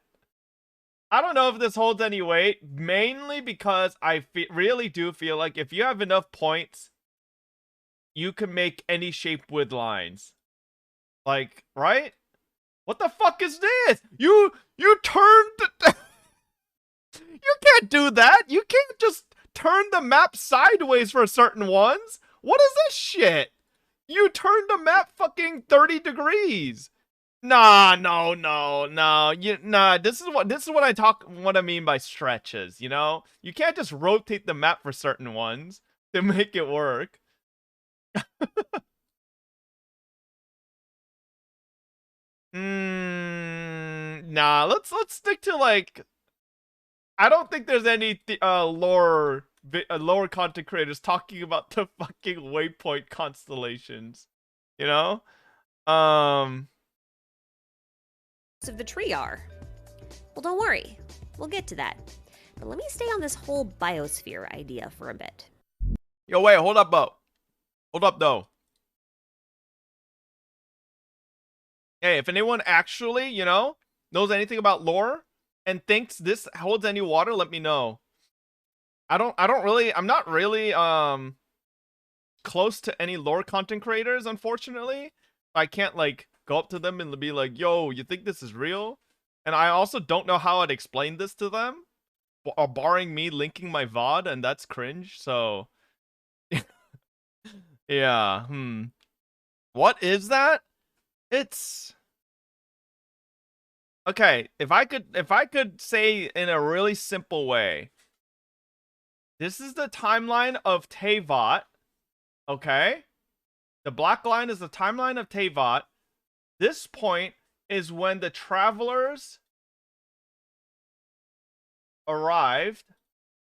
I don't know if this holds any weight, mainly because I really do feel like if you have enough points, you can make any shape with lines. Like, right? What the fuck is this? You turned... You can't do that. You can't just turn the map sideways for certain ones. What is this shit? You turned the map fucking 30 degrees. Nah, no. This is what I mean by stretches, You can't just rotate the map for certain ones to make it work. Nah, let's stick to like I don't think there's any lower content creators talking about the fucking waypoint constellations, of the tree are. Well, don't worry. We'll get to that. But let me stay on this whole biosphere idea for a bit. Yo, wait, hold up, though. Hey, if anyone actually, knows anything about lore and thinks this holds any water, let me know. I'm not really close to any lore content creators, unfortunately. I can't like go up to them and be like, yo, you think this is real? And I also don't know how I'd explain this to them, barring me linking my VOD, and that's cringe, so yeah, What is that? It's Okay, if I could say in a really simple way, this is the timeline of Teyvat, okay? The black line is the timeline of Teyvat. This point is when the travelers arrived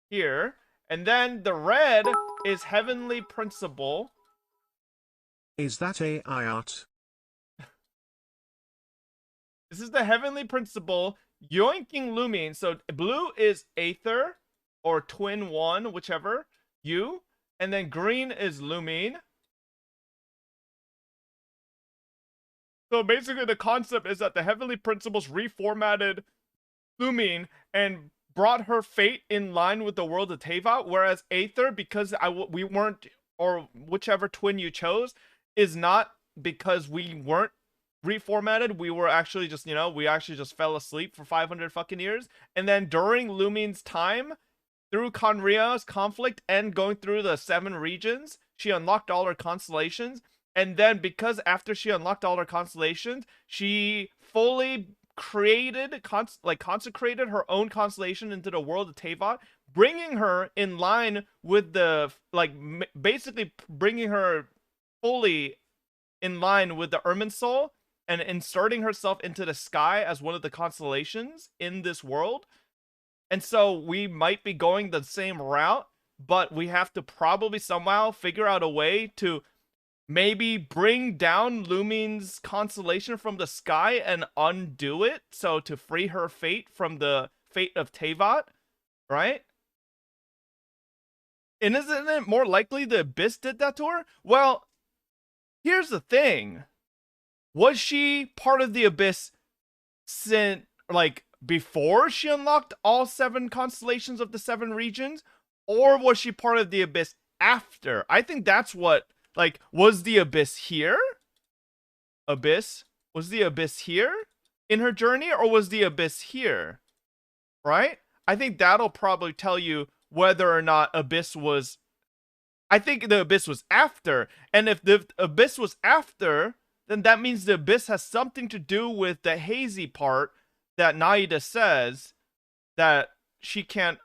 here, and then the red is Heavenly Principle. Is that AI art? This is the Heavenly Principle yoinking Lumine. So blue is Aether or Twin 1, whichever, you, and then green is Lumine. So basically the concept is that the Heavenly Principles reformatted Lumine and brought her fate in line with the world of Teyvat, whereas Aether, because we weren't, or whichever twin you chose, is not because we weren't reformatted. We were actually just, you know, we actually just fell asleep for 500 fucking years. And then during Lumine's time, through Conria's conflict and going through the 7 regions, she unlocked all her constellations. And then because after she unlocked all her constellations, she fully created, consecrated her own constellation into the world of Teyvat, bringing her in line with the, basically bringing her fully in line with the Irminsul and inserting herself into the sky as one of the constellations in this world. And so we might be going the same route, but we have to probably somehow figure out a way to maybe bring down Lumine's constellation from the sky and undo it, so to free her fate from the fate of Teyvat, right? And isn't it more likely the Abyss did that to her? Well, here's the thing. Was she part of the Abyss since, before she unlocked all 7 constellations of the 7 regions? Or was she part of the Abyss after? I think that's what, was the Abyss here? Was the Abyss here in her journey, or was the Abyss here? Right? I think that'll probably tell you whether or not Abyss was... I think the Abyss was after. And if the Abyss was after, then that means the Abyss has something to do with the hazy part that Naida says that she can't,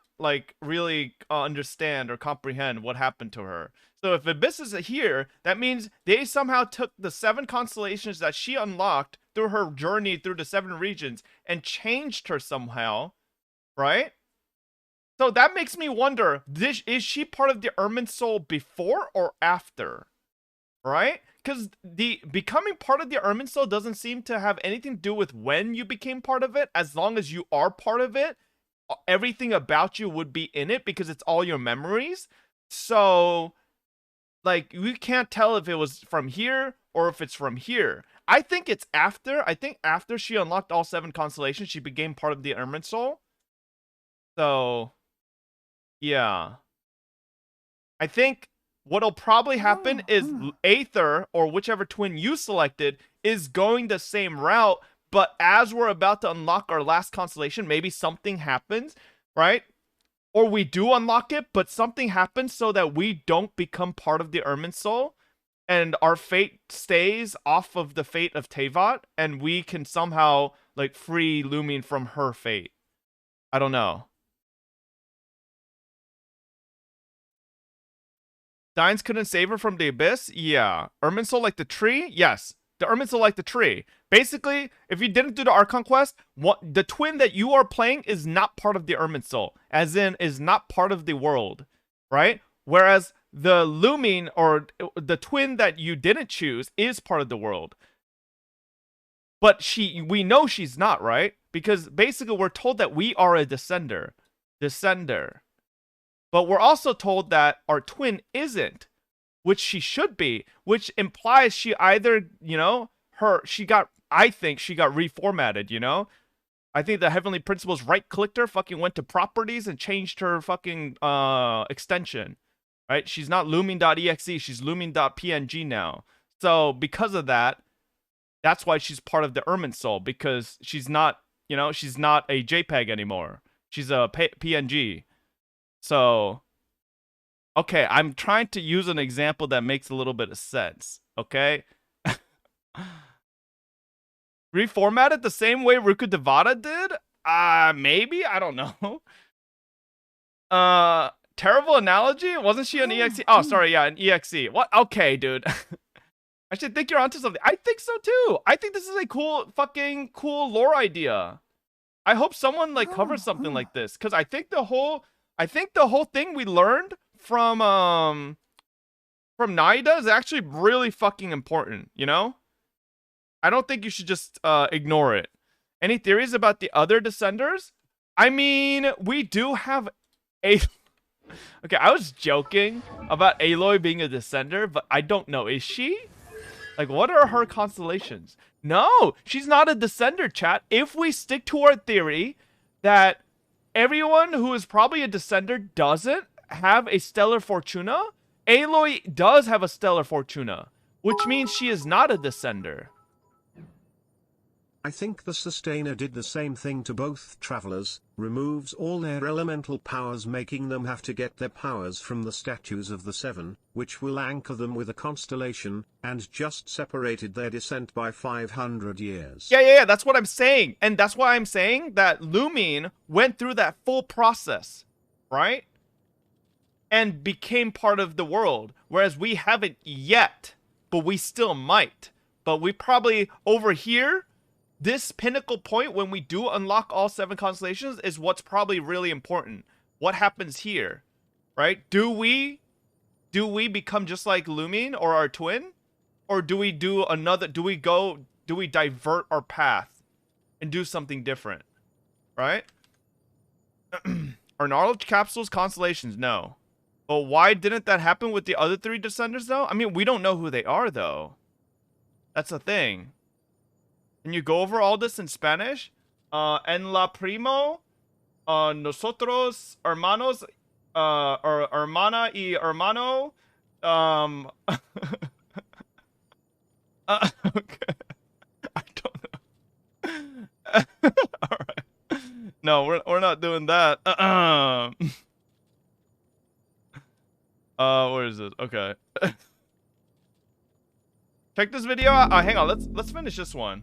really understand or comprehend what happened to her. So if Abyss is here, that means they somehow took the 7 constellations that she unlocked through her journey through the 7 regions and changed her somehow, right? So that makes me wonder, is she part of the Irminsul before or after, right? Because the becoming part of the Irminsul doesn't seem to have anything to do with when you became part of it. As long as you are part of it, everything about you would be in it because it's all your memories. So, we can't tell if it was from here or if it's from here. I think it's after. I think after she unlocked all 7 constellations, she became part of the Irminsul. So, yeah. I think what'll probably happen is Aether, or whichever twin you selected, is going the same route, but as we're about to unlock our last constellation, maybe something happens, right? Or we do unlock it, but something happens so that we don't become part of the Irminsul, and our fate stays off of the fate of Teyvat, and we can somehow, free Lumine from her fate. I don't know. Dines couldn't save her from the Abyss? Yeah. Irminsul like the tree? Yes. The Irminsul like the tree. Basically, if you didn't do the Archon Quest, the twin that you are playing is not part of the Irminsul. As in, is not part of the world. Right? Whereas the Lumine, or the twin that you didn't choose, is part of the world. But we know she's not, right? Because basically we're told that we are a descender. But we're also told that our twin isn't, which she should be, which implies she either, I think she got reformatted, I think the Heavenly Principles right-clicked her, fucking went to properties and changed her fucking extension, right? She's not lumine.exe, she's lumine.png now. So because of that, that's why she's part of the Irminsul, because she's not, she's not a JPEG anymore. She's a PNG. So, okay, I'm trying to use an example that makes a little bit of sense, okay? Reformatted the same way Ruku Devata did? Maybe? I don't know. Terrible analogy? Wasn't she an EXE? Oh, sorry, yeah, an EXE. What? Okay, dude. I should think you're onto something. I think so too. I think this is a cool lore idea. I hope someone like covers something like this, because I think the whole thing we learned from Naida is actually really fucking important, you know? I don't think you should just ignore it. Any theories about the other Descenders? I mean, we do have a... Okay, I was joking about Aloy being a Descender, but I don't know. Is she? Like, what are her constellations? No, she's not a Descender, chat. If we stick to our theory that everyone who is probably a Descender doesn't have a Stellar Fortuna, Aloy does have a Stellar Fortuna, which means she is not a Descender. I think the Sustainer did the same thing to both travelers, removes all their elemental powers, making them have to get their powers from the statues of the Seven, which will anchor them with a constellation, and just separated their descent by 500 years. Yeah, that's what I'm saying. And that's why I'm saying that Lumine went through that full process, right? And became part of the world, whereas we haven't yet, but we still might. But we probably, over here, this pinnacle point when we do unlock all 7 constellations is what's probably really important. What happens here, right? Do we become just like Lumine or our twin? Or do we do another, do we divert our path and do something different, right? Are knowledge capsules constellations? No. But why didn't that happen with the other 3 Descenders though? I mean, we don't know who they are though. That's the thing. Can you go over all this in Spanish? En la primo, nosotros, hermanos, or hermana y hermano, okay. I don't know. Alright. No, we're not doing that. Where is it? Okay. Check this video out. Hang on, let's finish this one.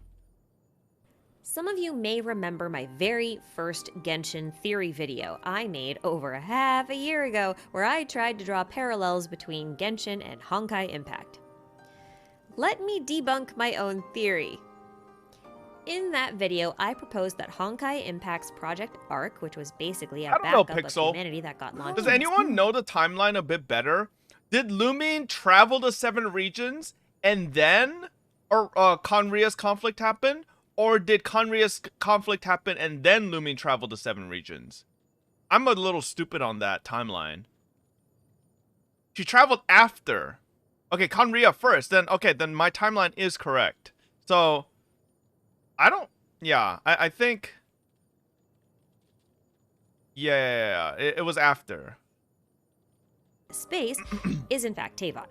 Some of you may remember my very first Genshin theory video I made over half a year ago, where I tried to draw parallels between Genshin and Honkai Impact. Let me debunk my own theory. In that video, I proposed that Honkai Impact's Project Arc, which was basically a backup of humanity that got launched... Does anyone know the timeline a bit better? Did Lumine travel to 7 regions and then Conria's conflict happened? Or did Conria's conflict happen and then Lumine travel to 7 regions? I'm a little stupid on that timeline. She traveled after. Okay, Conria first. Then my timeline is correct. So, I think... Yeah, it was after. Space is in fact Teyvat.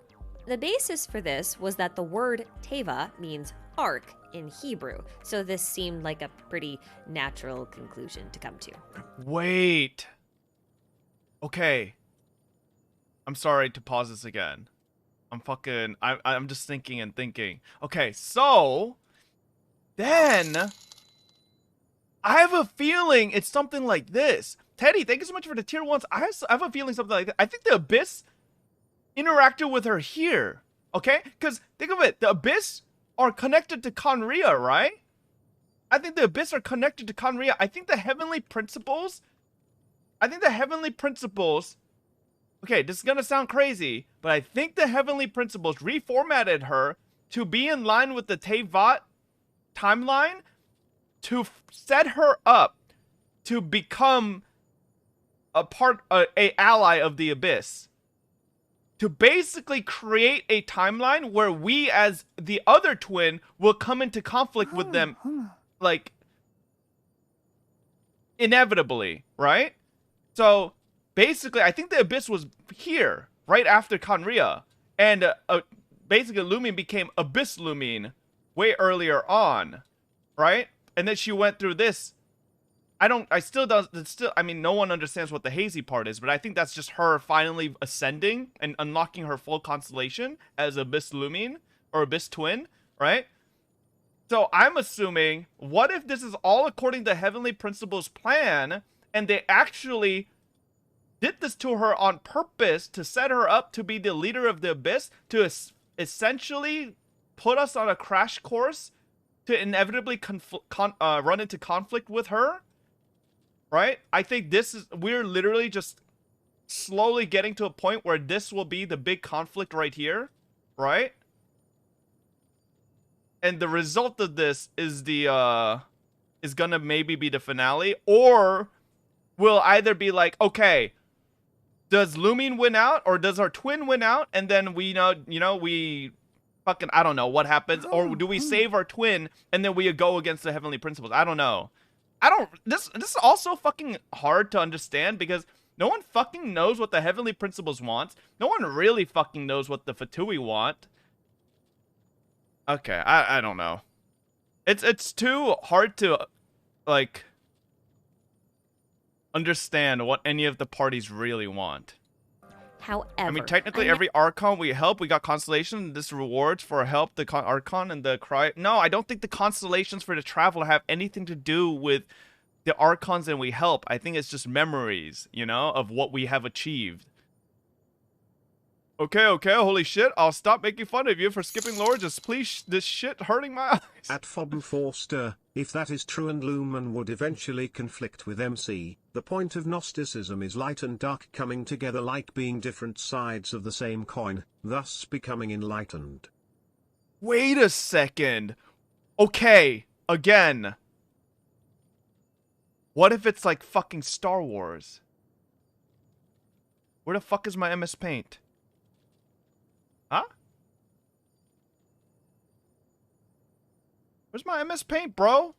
The basis for this was that the word Teva means arc in Hebrew, so this seemed like a pretty natural conclusion to come to. Wait. Okay. I'm sorry to pause this again. I'm just thinking and thinking. Okay, so then I have a feeling it's something like this. Teddy, thank you so much for the tier 1s. I have a feeling something like that. I think the Abyss interacted with her here. Okay? Because think of it, the Abyss are connected to Conria, right? I think the Abyss are connected to Conria. I think the Heavenly Principles... Okay, this is gonna sound crazy, but I think the Heavenly Principles reformatted her to be in line with the Teyvat timeline to set her up to become a ally of the Abyss. To basically create a timeline where we as the other twin will come into conflict with them, like, inevitably, right? So, basically, I think the Abyss was here, right after Conria. And basically, Lumine became Abyss Lumine way earlier on, right? And then she went through this. I mean, no one understands what the hazy part is, but I think that's just her finally ascending and unlocking her full constellation as Abyss Lumine, or Abyss Twin, right? So I'm assuming, what if this is all according to Heavenly Principles' plan, and they actually did this to her on purpose to set her up to be the leader of the Abyss, to essentially put us on a crash course to inevitably run into conflict with her, right? I think we're literally just slowly getting to a point where this will be the big conflict right here, right? And the result of this is is gonna maybe be the finale, or will either be like, okay, does Lumine win out, or does our twin win out, and then we we fucking, I don't know what happens, or do we save our twin and then we go against the Heavenly Principles? I don't know. This is also fucking hard to understand because no one fucking knows what the Heavenly Principles wants. No one really fucking knows what the Fatui want. Okay, I don't know. It's too hard to like understand what any of the parties really want. However, I mean, technically, every Archon we help, we got constellation. This rewards for help the Archon and the cry. No, I don't think the constellations for the traveler have anything to do with the Archons and we help. I think it's just memories, you know, of what we have achieved. Okay, holy shit, I'll stop making fun of you for skipping lore, just please, this shit hurting my eyes. At Fobu Forster, if that is true and Lumen would eventually conflict with MC, the point of Gnosticism is light and dark coming together like being different sides of the same coin, thus becoming enlightened. Wait a second. Okay, again. What if it's like fucking Star Wars? Where the fuck is my MS Paint? Huh? Where's my MS Paint, bro?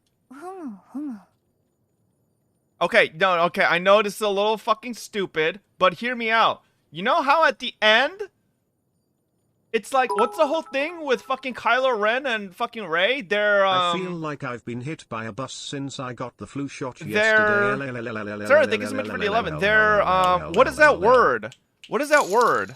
Okay, no, okay, I know this is a little fucking stupid, but hear me out. You know how at the end, it's like, what's the whole thing with fucking Kylo Ren and fucking Rey? They're, I feel like I've been hit by a bus since I got the flu shot yesterday. Sir, I think it's meant for the 11. They're, what is that word? What is that word?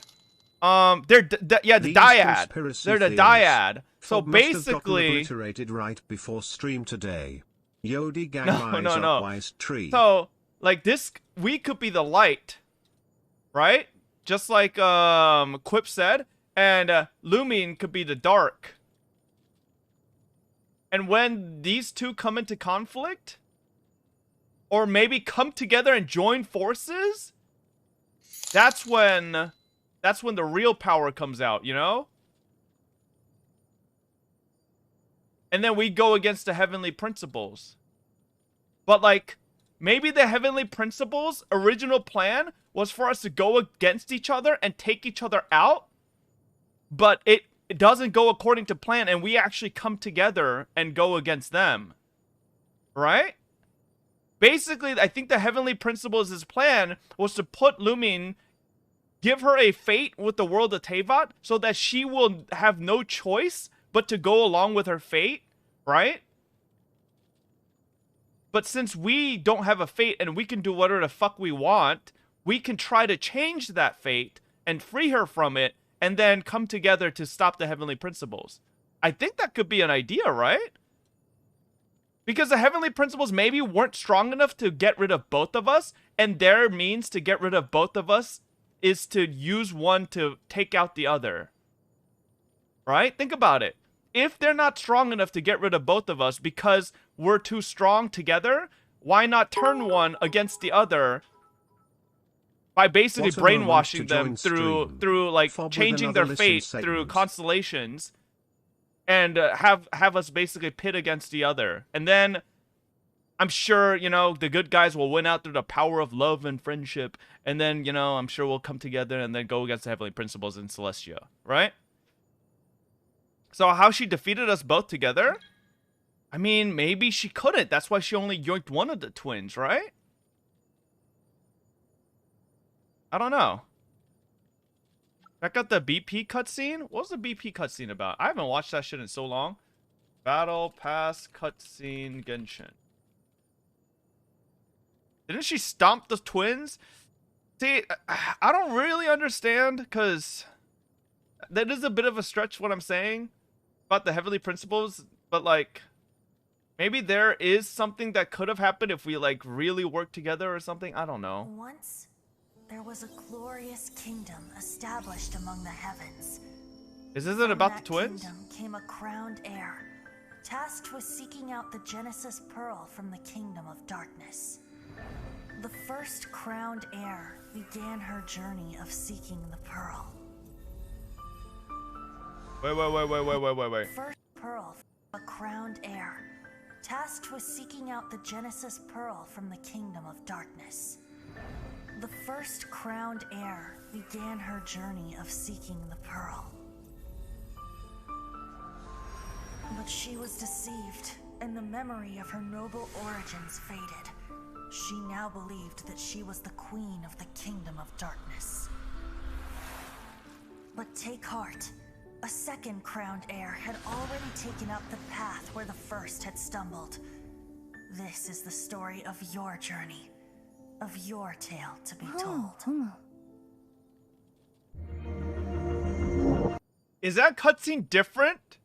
They're, yeah, the dyad. They're the dyad. So basically, obliterated right before stream today. Yodi gang upwise tree. So, like this, we could be the light, right? Just like Quip said, and Lumine could be the dark. And when these two come into conflict, or maybe come together and join forces, that's when the real power comes out, you know? And then we go against the Heavenly Principles. But, like, maybe the Heavenly Principles' original plan was for us to go against each other and take each other out. But it doesn't go according to plan, and we actually come together and go against them. Right? Basically, I think the Heavenly Principles' plan was to put Lumine, give her a fate with the world of Teyvat, so that she will have no choice but to go along with her fate, right? But since we don't have a fate and we can do whatever the fuck we want, we can try to change that fate and free her from it, and then come together to stop the Heavenly Principles. I think that could be an idea, right? Because the Heavenly Principles maybe weren't strong enough to get rid of both of us, and their means to get rid of both of us is to use one to take out the other. Right? Think about it. If they're not strong enough to get rid of both of us because we're too strong together, why not turn one against the other by basically brainwashing them through like changing their fate through constellations, and have us basically pit against the other. And then I'm sure, you know, the good guys will win out through the power of love and friendship, and then, you know, I'm sure we'll come together and then go against the Heavenly Principles in Celestia, right? So how she defeated us both together? I mean, maybe she couldn't. That's why she only yoinked one of the twins, right? I don't know. Check out the BP cutscene. What was the BP cutscene about? I haven't watched that shit in so long. Battle Pass cutscene Genshin. Didn't she stomp the twins? See, I don't really understand, because that is a bit of a stretch what I'm saying about the Heavenly Principles but like, maybe there is something that could have happened if we like really worked together or something. I don't know. Once, there was a glorious kingdom established among the heavens. Is this about the twins? From that kingdom came a crowned heir, tasked with seeking out the Genesis Pearl from the kingdom of darkness. The first crowned heir began her journey of seeking the pearl. Wait. First pearl, a crowned heir, tasked with seeking out the Genesis Pearl from the kingdom of darkness. The first crowned heir began her journey of seeking the pearl. But she was deceived, and the memory of her noble origins faded. She now believed that she was the queen of the kingdom of darkness. But take heart. A second crowned heir had already taken up the path where the first had stumbled. This is the story of your journey, of your tale to be told. Is that cutscene different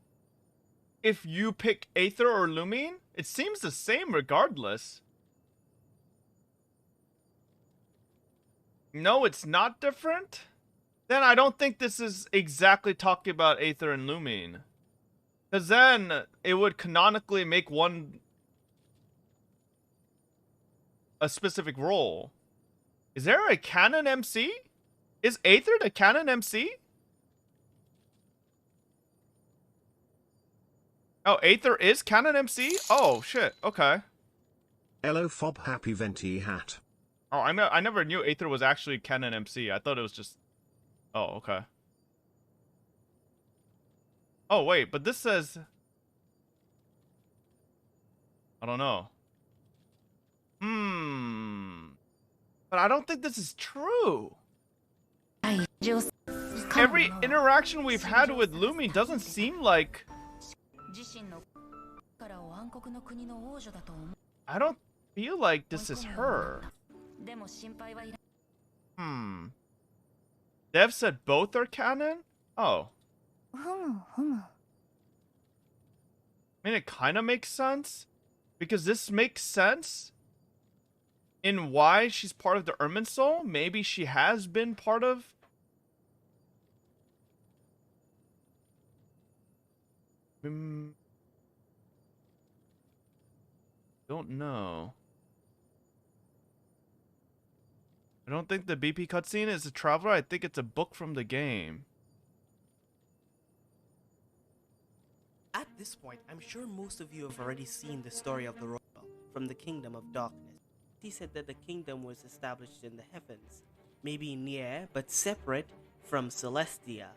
if you pick Aether or Lumine? It seems the same regardless. No, it's not different? Then I don't think this is exactly talking about Aether and Lumine. Because then it would canonically make one a specific role. Is there a canon MC? Is Aether the canon MC? Oh, Aether is canon MC? Oh, shit. Okay. Hello Fob Happy Venti Hat. Oh, I never knew Aether was actually canon MC. I thought it was just... Oh, okay. Oh, wait, but this says... I don't know. But I don't think this is true. Every interaction we've had with Lumine doesn't seem like... I don't feel like this is her. Dev said both are canon? Oh. I mean, it kind of makes sense. Because this makes sense in why she's part of the Ermin Soul. Maybe she has been part of... Don't know. I don't think the BP cutscene is a traveler. I think it's a book from the game. At this point, I'm sure most of you have already seen the story of the royal from the Kingdom of Darkness. He said that the kingdom was established in the heavens, maybe near but separate from Celestia.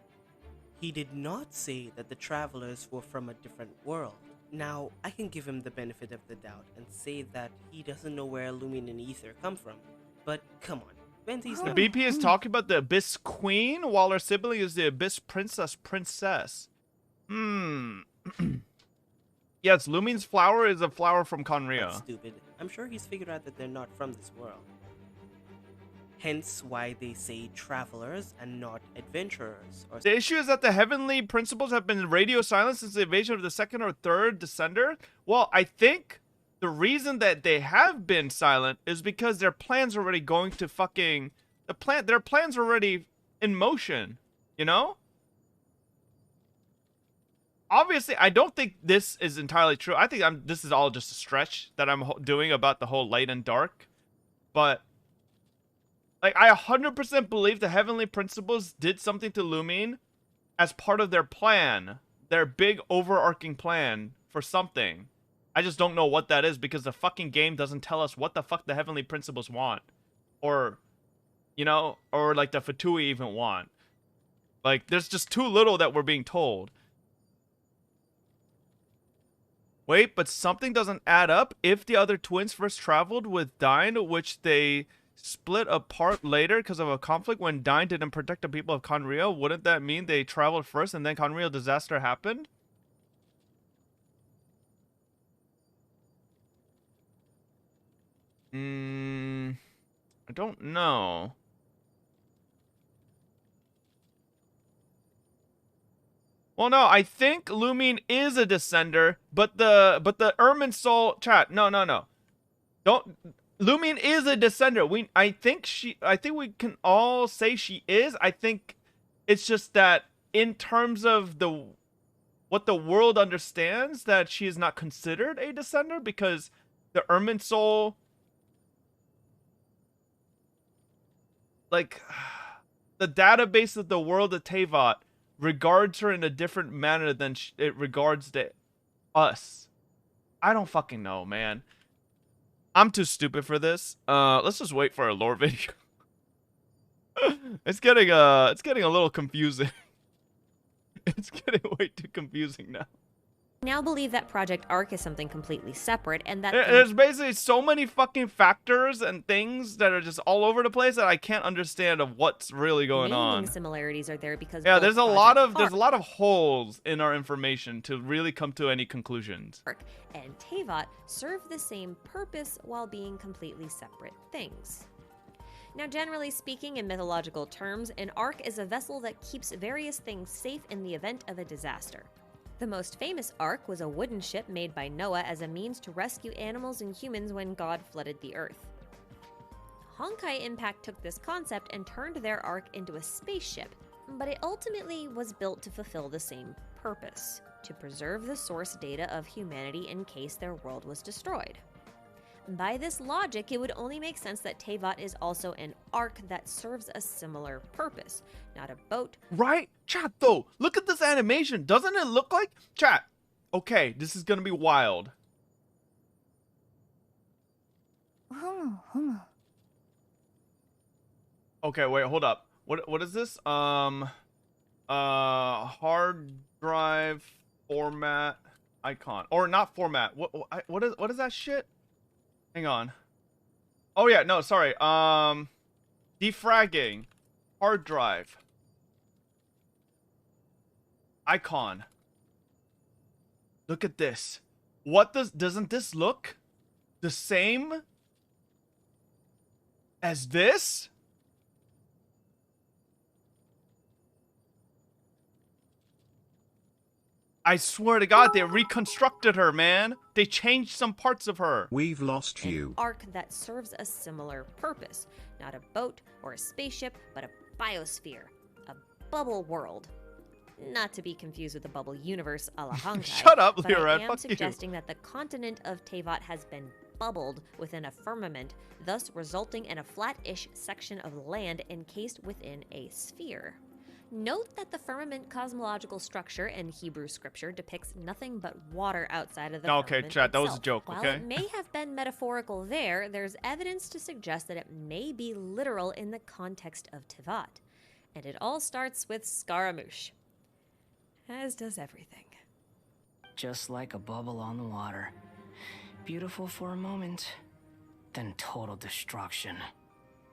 He did not say that the travelers were from a different world. Now, I can give him the benefit of the doubt and say that he doesn't know where Lumine and Aether come from. But come on. The BP is talking about the Abyss Queen, while her sibling is the Abyss Princess. Yes, Lumine's flower is a flower from Conria. That's stupid. I'm sure he's figured out that they're not from this world. Hence why they say travelers and not adventurers. The issue is that the heavenly principles have been radio silent since the invasion of the second or third descender. Well, I think the reason that they have been silent is because their plans are already going to fucking... Their plans are already in motion, you know? Obviously, I don't think this is entirely true. I think this is all just a stretch that I'm doing about the whole light and dark. But, like, I 100% believe the heavenly principles did something to Lumine as part of their plan. Their big overarching plan for something. I just don't know what that is because the fucking game doesn't tell us what the fuck the heavenly principles want. Or, you know, or like the Fatui even want. Like, there's just too little that we're being told. Wait, but something doesn't add up. If the other twins first traveled with Dine, which they split apart later because of a conflict when Dine didn't protect the people of Conria, wouldn't that mean they traveled first and then Conria disaster happened? I don't know. Well, no, I think Lumine is a descender, but the Irminsul chat. No. Don't. Lumine is a descender. I think we can all say she is. I think it's just that in terms of what the world understands, that she is not considered a descender because the Irminsul, like, the database of the world of Teyvat regards her in a different manner than it regards us. I don't fucking know, man. I'm too stupid for this. Let's just wait for a lore video. It's getting a little confusing. It's getting way too confusing now. I now believe that Project Arc is something completely separate, and that there's basically so many fucking factors and things that are just all over the place that I can't understand of what's really going on. Similarities are there because there's a lot of holes in our information to really come to any conclusions. Arc and Teyvat serve the same purpose while being completely separate things. Now, generally speaking, in mythological terms, an ark is a vessel that keeps various things safe in the event of a disaster. The most famous ark was a wooden ship made by Noah as a means to rescue animals and humans when God flooded the earth. Honkai Impact took this concept and turned their ark into a spaceship, but it ultimately was built to fulfill the same purpose: to preserve the source data of humanity in case their world was destroyed. By this logic, it would only make sense that Teyvat is also an ark that serves a similar purpose, not a boat. Right? Chat, though, look at this animation. Doesn't it look like... Chat, okay, this is gonna be wild. Okay, wait, hold up. What is this? Hard drive format icon. Or not format. What is that shit? Hang on. Oh yeah, no, sorry. Defragging. Hard drive. Icon. Look at this. Doesn't this look the same as this? I swear to God, they reconstructed her, man. They changed some parts of her. We've lost you. An ark that serves a similar purpose. Not a boat or a spaceship, but a biosphere. A bubble world. Not to be confused with the bubble universe a la Honkai. Shut up, but Lyra. I am suggesting that the continent of Teyvat has been bubbled within a firmament, thus resulting in a flat-ish section of land encased within a sphere. Note that the firmament cosmological structure in Hebrew scripture depicts nothing but water outside of the firmament Okay, chat, that was a joke, While okay? it may have been metaphorical there's evidence to suggest that it may be literal in the context of Teyvat. And it all starts with Scaramouche. As does everything. Just like a bubble on the water. Beautiful for a moment, then total destruction.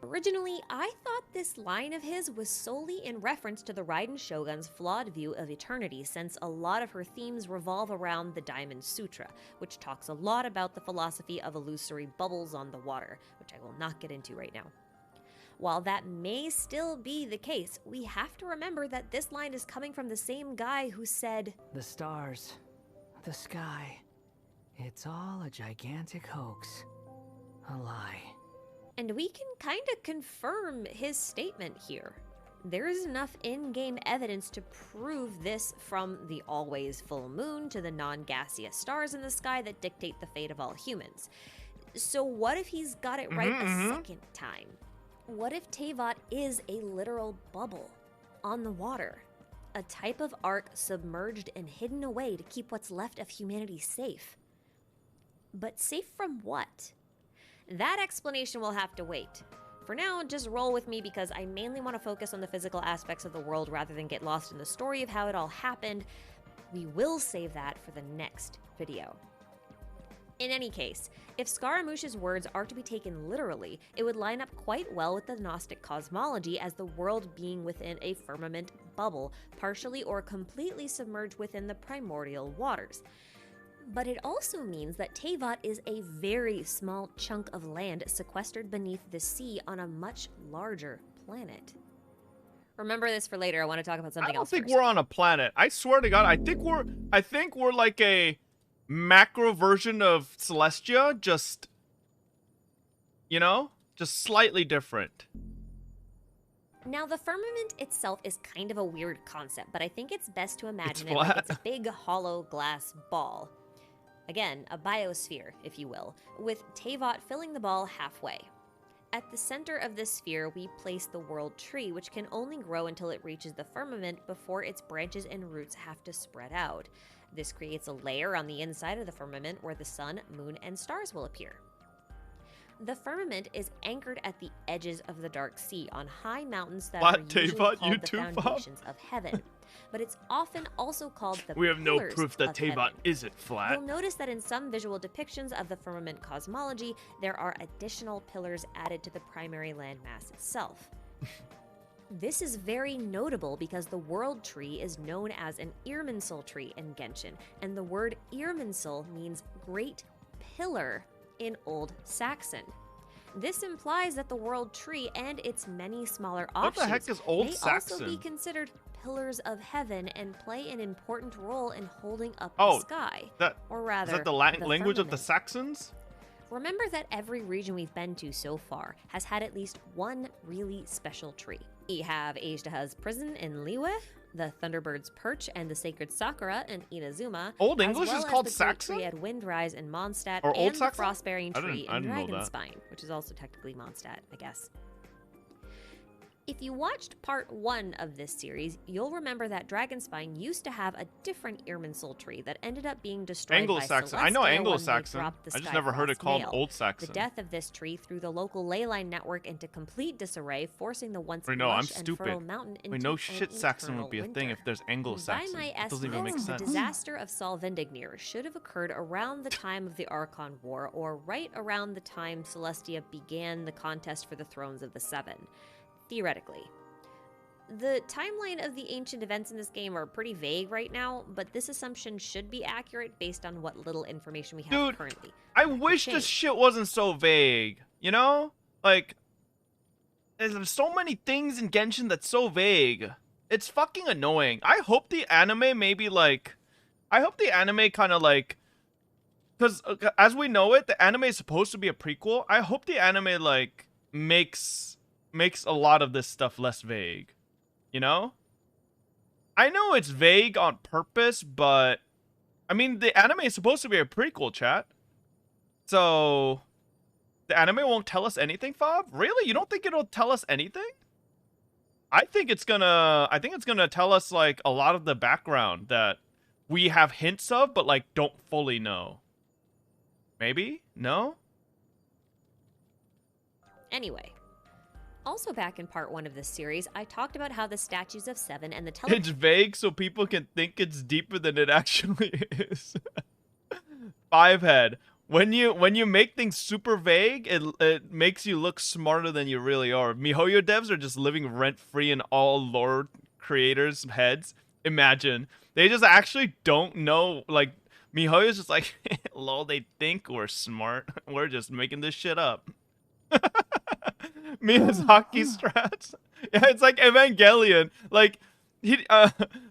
Originally, I thought this line of his was solely in reference to the Raiden Shogun's flawed view of eternity, since a lot of her themes revolve around the Diamond Sutra, which talks a lot about the philosophy of illusory bubbles on the water, which I will not get into right now. While that may still be the case, we have to remember that this line is coming from the same guy who said, "The stars, the sky, it's all a gigantic hoax, a lie." And we can kind of confirm his statement here. There is enough in-game evidence to prove this, from the always full moon to the non-gaseous stars in the sky that dictate the fate of all humans. So what if he's got it right a second time? What if Teyvat is a literal bubble on the water? A type of ark submerged and hidden away to keep what's left of humanity safe. But safe from what? That explanation will have to wait. For now, just roll with me because I mainly want to focus on the physical aspects of the world rather than get lost in the story of how it all happened. We will save that for the next video. In any case, if Scaramouche's words are to be taken literally, it would line up quite well with the Gnostic cosmology as the world being within a firmament bubble, partially or completely submerged within the primordial waters. But it also means that Teyvat is a very small chunk of land sequestered beneath the sea on a much larger planet. Remember this for later. I want to talk about something else. I don't think we're on a planet. I swear to God, I think we're like a macro version of Celestia, just, you know, just slightly different. Now, the firmament itself is kind of a weird concept, but I think it's best to imagine it like it's a big hollow glass ball. Again, a biosphere, if you will, with Teyvat filling the ball halfway. At the center of this sphere, we place the world tree, which can only grow until it reaches the firmament before its branches and roots have to spread out. This creates a layer on the inside of the firmament where the sun, moon, and stars will appear. The firmament is anchored at the edges of the Dark Sea on high mountains that are usually called the foundations of heaven. But it's often also called the We have no pillars proof that of Teyvat heaven. isn't flat. You'll notice that in some visual depictions of the firmament cosmology, there are additional pillars added to the primary landmass itself. This is very notable because the world tree is known as an Irminsul tree in Genshin, and the word Irminsul means great pillar in Old Saxon. This implies that the world tree and its many smaller offshoots What the heck is Old may Saxon? also be considered pillars of heaven and play an important role in holding up Oh, the sky. Or is rather, that the Latin language of the firmament. Saxons? Remember that every region we've been to so far has had at least one really special tree. We have Azhdaha's prison in Liyue, the Thunderbird's perch and the sacred Sakura in Inazuma. Old as English well is as called the great Saxon? tree at Windrise in Mondstadt, Or Old and Saxon? the Frostbearing I didn't- tree I in didn't know that. Dragonspine, which is also technically Mondstadt, I guess. If you watched part 1 of this series, you'll remember that Dragonspine used to have a different Irminsul tree that ended up being destroyed Anglo-Saxon. by I know Celestia when they Anglo-Saxon. dropped the I just never heard it Skyfrost called Mail. Old Saxon. The death of this tree threw the local ley line network into complete disarray, forcing the once Wait, no, I'm lush and fertile stupid. mountain into Wait, no an shit Saxon eternal would be a thing winter. if there's Anglo-Saxon. By my That doesn't even make estimates, the sense. disaster of Solvendignir should have occurred around the time of the Archon War, or right around the time Celestia began the contest for the Thrones of the Seven, theoretically. The timeline of the ancient events in this game are pretty vague right now, but this assumption should be accurate based on what little information we have Dude, currently. I wish this shit wasn't so vague. You know? Like, there's so many things in Genshin that's so vague. It's fucking annoying. I hope the anime maybe like... I hope the anime kind of like... Because as we know it, the anime is supposed to be a prequel. I hope the anime like makes a lot of this stuff less vague. You know? I know it's vague on purpose, but... I mean, the anime is supposed to be a prequel, chat. So... The anime won't tell us anything, Fob? Really? You don't think it'll tell us anything? I think it's gonna tell us, like, a lot of the background that we have hints of, but, like, don't fully know. Maybe? No? Anyway. Also back in part 1 of this series, I talked about how the statues of Seven and the It's vague so people can think it's deeper than it actually is. Fivehead. When you make things super vague, it makes you look smarter than you really are. MiHoYo devs are just living rent-free in all lore creators' heads. Imagine. They just actually don't know, like, MiHoYo's just like, lol, they think we're smart. We're just making this shit up. Miyazaki strats. Yeah, it's like Evangelion. Like,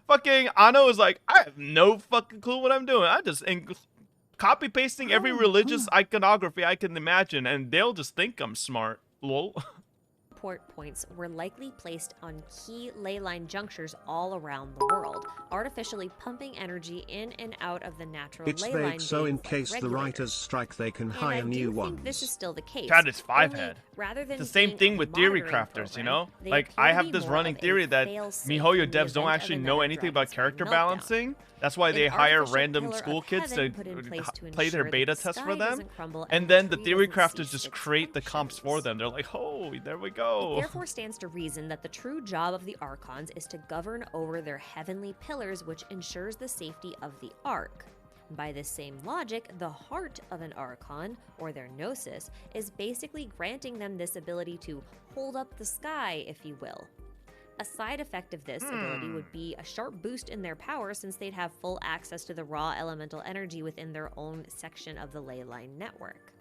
fucking Ano is like, I have no fucking clue what I'm doing. I just copy pasting every religious iconography I can imagine, and they'll just think I'm smart. Lol. port points were likely placed on key ley line junctures all around the world, artificially pumping energy in and out of the natural It's ley line vague so in veins like case the regulators. writers strike they can And hire I new do ones. think this is still the case. That is only Fivehead. rather than It's the same being thing a with theory monitoring crafters, you program, know? they Like, appear I to have be this more running of a theory that fail-safe MiHoYo in the devs don't event of actually an know Nether anything about Dragon's character meltdown. balancing. That's why they An hire artificial random pillar school of kids to heaven put in place to play their ensure that beta the test for sky them. doesn't crumble And and then the the tree theory doesn't crafters cease just its create the comps for them. They're like, oh, there we go. It therefore stands to reason that the true job of the Archons is to govern over their heavenly pillars, which ensures the safety of the Ark. By this same logic, the heart of an Archon, or their Gnosis, is basically granting them this ability to hold up the sky, if you will. A side effect of this ability would be a sharp boost in their power, since they'd have full access to the raw elemental energy within their own section of the ley line network.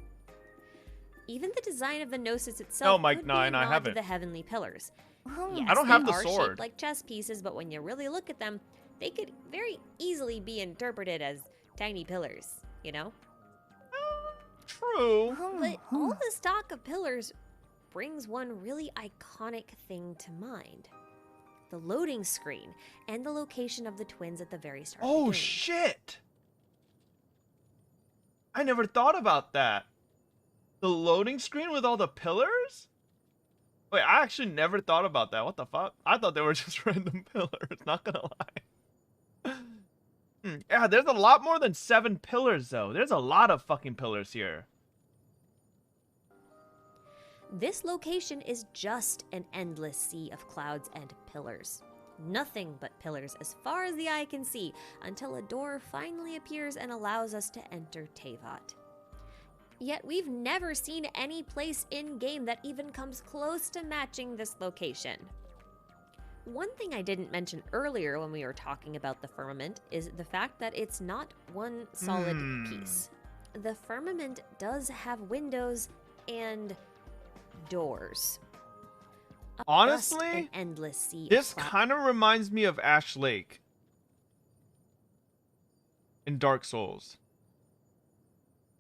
Even the design of the Gnosis No, itself Mike could 9, be a I nod to haven't. the heavenly pillars. I Yes, don't have they the are sword. shaped like chess pieces, but when you really look at them, they could very easily be interpreted as tiny pillars, you know? True. But all this talk of pillars brings one really iconic thing to mind. The loading screen and the location of the twins at the very start of the Oh game. shit! I never thought about that. The loading screen with all the pillars? Wait, I actually never thought about that. What the fuck? I thought they were just random pillars, not gonna lie. Yeah, there's a lot more than 7 pillars though. There's a lot of fucking pillars here. This location is just an endless sea of clouds and pillars. Nothing but pillars as far as the eye can see, until a door finally appears and allows us to enter Teyvat. Yet we've never seen any place in-game that even comes close to matching this location. One thing I didn't mention earlier when we were talking about the firmament is the fact that it's not one solid piece. The firmament does have windows and doors. Honestly, Just an endless sea of this clouds. kind of reminds me of Ash Lake in Dark Souls.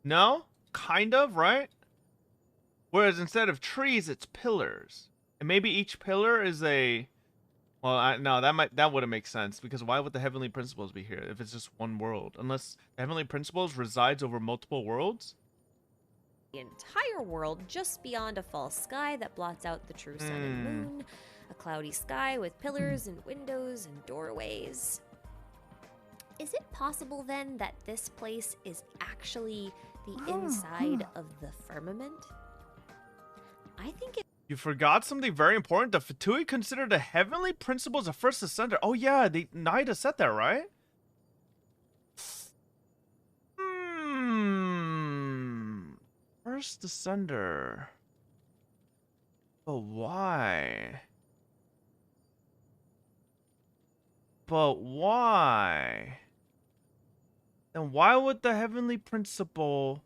No? Kind of, right? Whereas instead of trees, it's pillars. And maybe each pillar is a... Well, no, that wouldn't make sense, because why would the Heavenly Principles be here if it's just one world? Unless the Heavenly Principles resides over multiple worlds? The entire world just beyond a false sky that blots out the true sun and moon, a cloudy sky with pillars and windows and doorways. Is it possible then that this place is actually the inside of the firmament? I think it. You forgot something very important. The Fatui considered the Heavenly Principles a first ascender. Oh yeah, Naida said that, right? First ascender. But why? But why? Then why would the Heavenly Principle...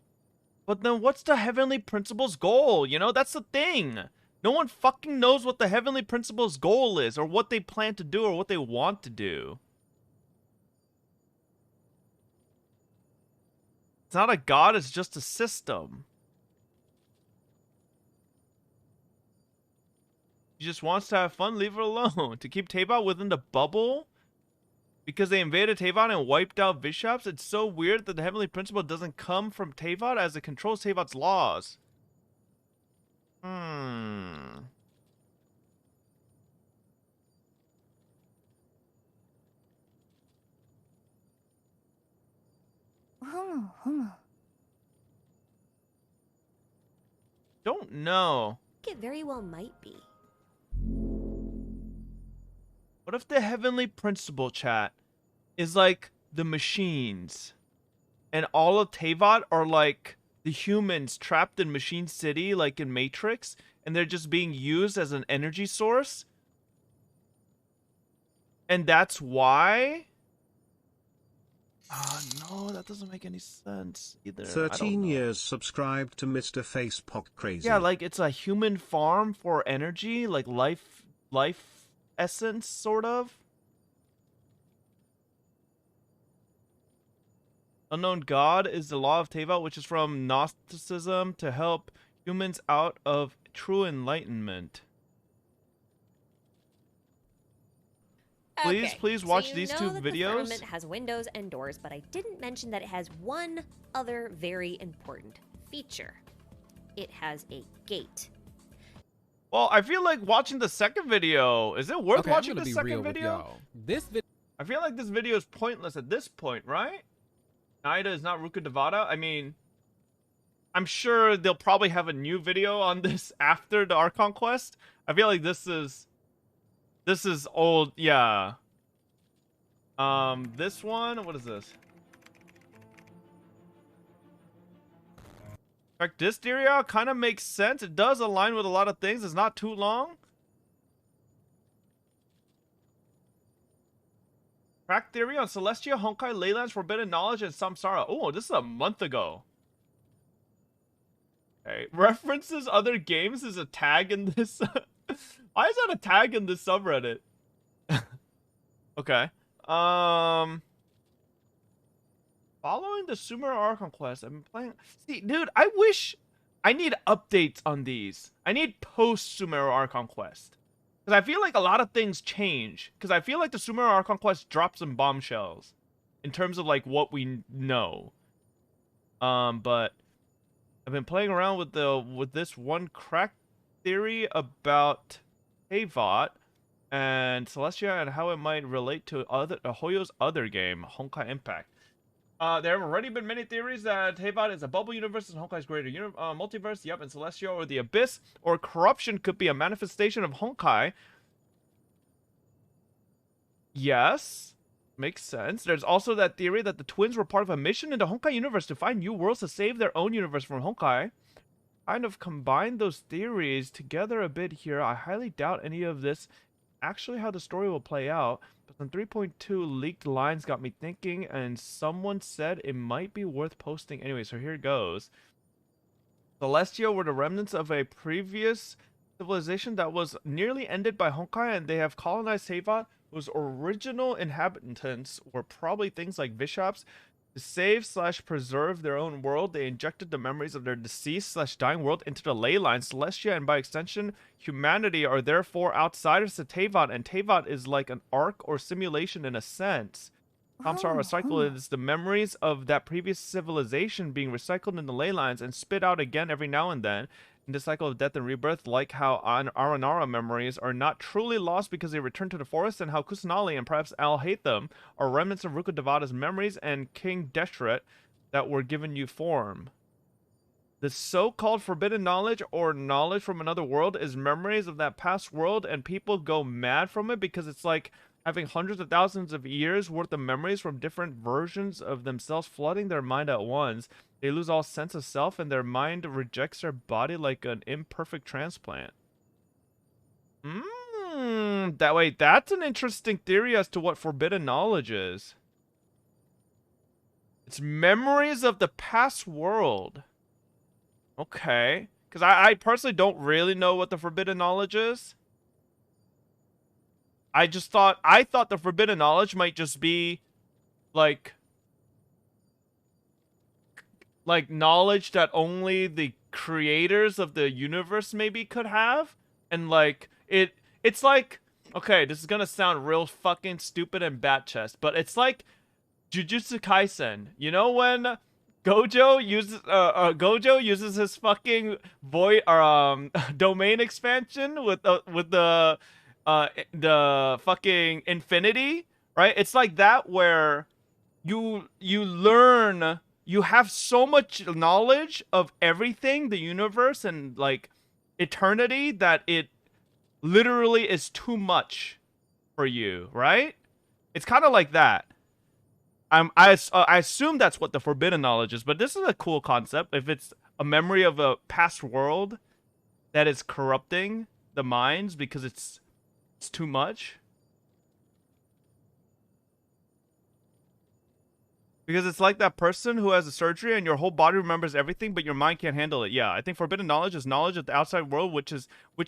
But then what's the Heavenly Principle's goal? You know, that's the thing. No one fucking knows what the Heavenly Principle's goal is, or what they plan to do, or what they want to do. It's not a god, it's just a system. He just wants to have fun, leave it alone. To keep Teyvat within the bubble? Because they invaded Teyvat and wiped out bishops? It's so weird that the Heavenly Principle doesn't come from Teyvat as it controls Teyvat's laws. Don't know. It very well might be. What if the Heavenly Principle, chat, is like the machines, and all of Teyvat are like the humans trapped in Machine City, like in Matrix, and they're just being used as an energy source? And that's why? No, that doesn't make any sense either. 13 years subscribed to Mr. Facepock Crazy. Yeah, like it's a human farm for energy, like life essence, sort of. Unknown God is the law of Teyvat, which is from Gnosticism to help humans out of true enlightenment. Please watch so these two that videos. The firmament has windows and doors, but I didn't mention that it has one other very important feature. It has a gate. Well, I feel like watching the second video. Is it worth watching the second video? I feel like this video is pointless at this point, right? Naida is not Ruka Devada. I mean, I'm sure they'll probably have a new video on this after the Archon Quest. I feel like this is old, yeah. This one, what is this? Like, this area kind of makes sense. It does align with a lot of things. It's not too long. Crack theory on Celestia, Honkai, Leyland's Forbidden Knowledge, and Samsara. Oh, this is a month ago. Okay. References other games is a tag in this. Why is that a tag in this subreddit? Okay. Following the Sumer Archon Quest, I've been playing. See, dude, I wish I need updates on these. I need post Sumer Archon Quest. Because I feel like a lot of things change. Because I feel like the Sumer Archon Quest dropped some bombshells in terms of like what we know. But I've been playing around with this one crack theory about Teyvat and Celestia and how it might relate to Hoyo's other game, Honkai Impact. There have already been many theories that Teyvat is a bubble universe and Honkai's greater multiverse. Yep, and Celestia or the Abyss or Corruption could be a manifestation of Honkai. Yes, makes sense. There's also that theory that the twins were part of a mission in the Honkai universe to find new worlds to save their own universe from Honkai. Kind of combine those theories together a bit here. I highly doubt any of this actually how the story will play out. But some 3.2 leaked lines got me thinking, and someone said it might be worth posting anyway, so here it goes. Celestia were the remnants of a previous civilization that was nearly ended by Honkai, and they have colonized Teyvat, whose original inhabitants were probably things like bishops. To save/preserve their own world, they injected the memories of their deceased/dying world into the ley line. Celestia, and by extension, humanity, are therefore outsiders to Teyvat, and Teyvat is like an arc or simulation in a sense. Kamsar recycle is the memories of that previous civilization being recycled in the ley lines and spit out again every now and then. In the cycle of death and rebirth, like how Aranara memories are not truly lost because they return to the forest, and how Kusanali and perhaps Al-Haytham are remnants of Rukkhadevada's memories and King Deshret that were given you form. The so-called forbidden knowledge or knowledge from another world is memories of that past world, and people go mad from it because it's like having hundreds of thousands of years worth of memories from different versions of themselves flooding their mind at once. They lose all sense of self, and their mind rejects their body like an imperfect transplant. That's an interesting theory as to what forbidden knowledge is. It's memories of the past world. Okay. Because I personally don't really know what the forbidden knowledge is. I thought the forbidden knowledge might just be like knowledge that only the creators of the universe maybe could have, and like it's like, okay, this is gonna sound real fucking stupid and bat chest, but it's like Jujutsu Kaisen. You know when Gojo uses his fucking domain expansion with the fucking infinity, right? It's like that, where you learn, you have so much knowledge of everything, the universe and like eternity, that it literally is too much for you, right? It's kind of like that. I assume that's what the forbidden knowledge is, but this is a cool concept. If it's a memory of a past world that is corrupting the minds because it's too much. Because it's like that person who has a surgery and your whole body remembers everything, but your mind can't handle it. Yeah, I think forbidden knowledge is knowledge of the outside world, which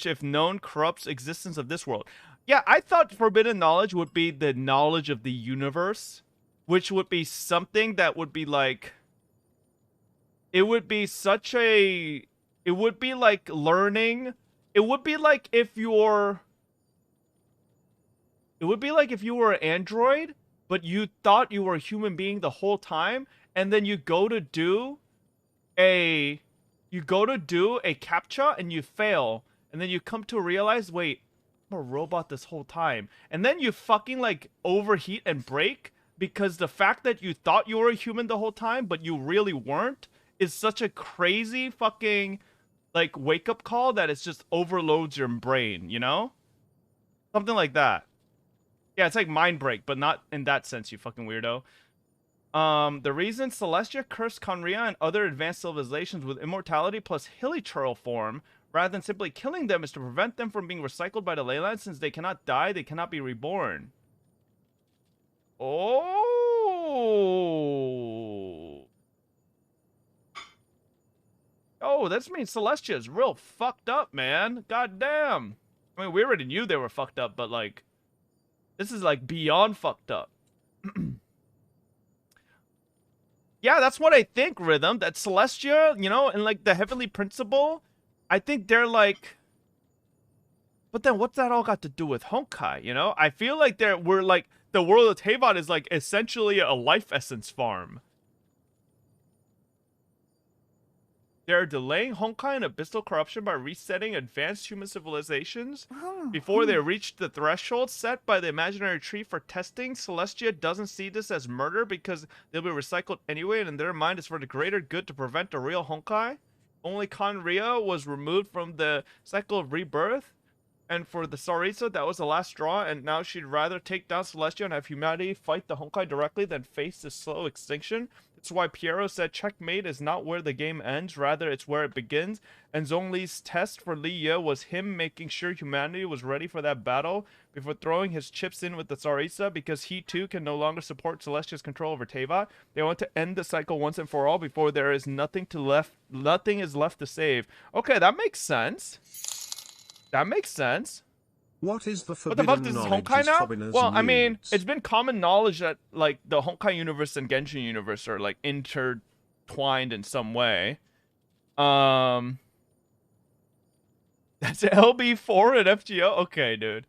if known corrupts existence of this world. Yeah, I thought forbidden knowledge would be the knowledge of the universe, which would be something that would be like, it would be like learning. It would be like if you were an android, but you thought you were a human being the whole time, and then you go to do a CAPTCHA and you fail, and then you come to realize, wait, I'm a robot this whole time. And then you fucking like overheat and break because the fact that you thought you were a human the whole time, but you really weren't, is such a crazy fucking like wake up call that it just overloads your brain, you know? Something like that. Yeah, it's like mind break, but not in that sense, you fucking weirdo. The reason Celestia cursed Conria and other advanced civilizations with immortality plus hilichurl form, rather than simply killing them, is to prevent them from being recycled by the Leyline. Since they cannot die, they cannot be reborn. Oh, Oh, this means Celestia is real fucked up, man. God damn. I mean, we already knew they were fucked up, but like, this is like beyond fucked up. Yeah, that's what I think, Rhythm. That Celestia, you know, and like the Heavenly Principle, I think they're like... But then what's that all got to do with Honkai, you know? I feel like we're like, the world of Teyvat is like essentially a life essence farm. They're delaying Honkai and abyssal corruption by resetting advanced human civilizations before they reach the threshold set by the imaginary tree for testing. Celestia doesn't see this as murder because they'll be recycled anyway, and in their mind it's for the greater good to prevent a real Honkai. Only Kanria was removed from the cycle of rebirth, and for the Sarisa, that was the last straw, and now she'd rather take down Celestia and have humanity fight the Honkai directly than face the slow extinction. That's why Piero said checkmate is not where the game ends, rather it's where it begins. And Zhongli's test for Li Ye was him making sure humanity was ready for that battle before throwing his chips in with the Sarisa, because he too can no longer support Celestia's control over Teyvat. They want to end the cycle once and for all before there is nothing is left to save. Okay, that makes sense. That makes sense. What is the forbidden what the fuck, this is Honkai now? Well, I mean, needs? it's been common knowledge that, like, the Honkai universe and Genshin universe are, like, intertwined in some way. That's LB4 and FGO? Okay, dude.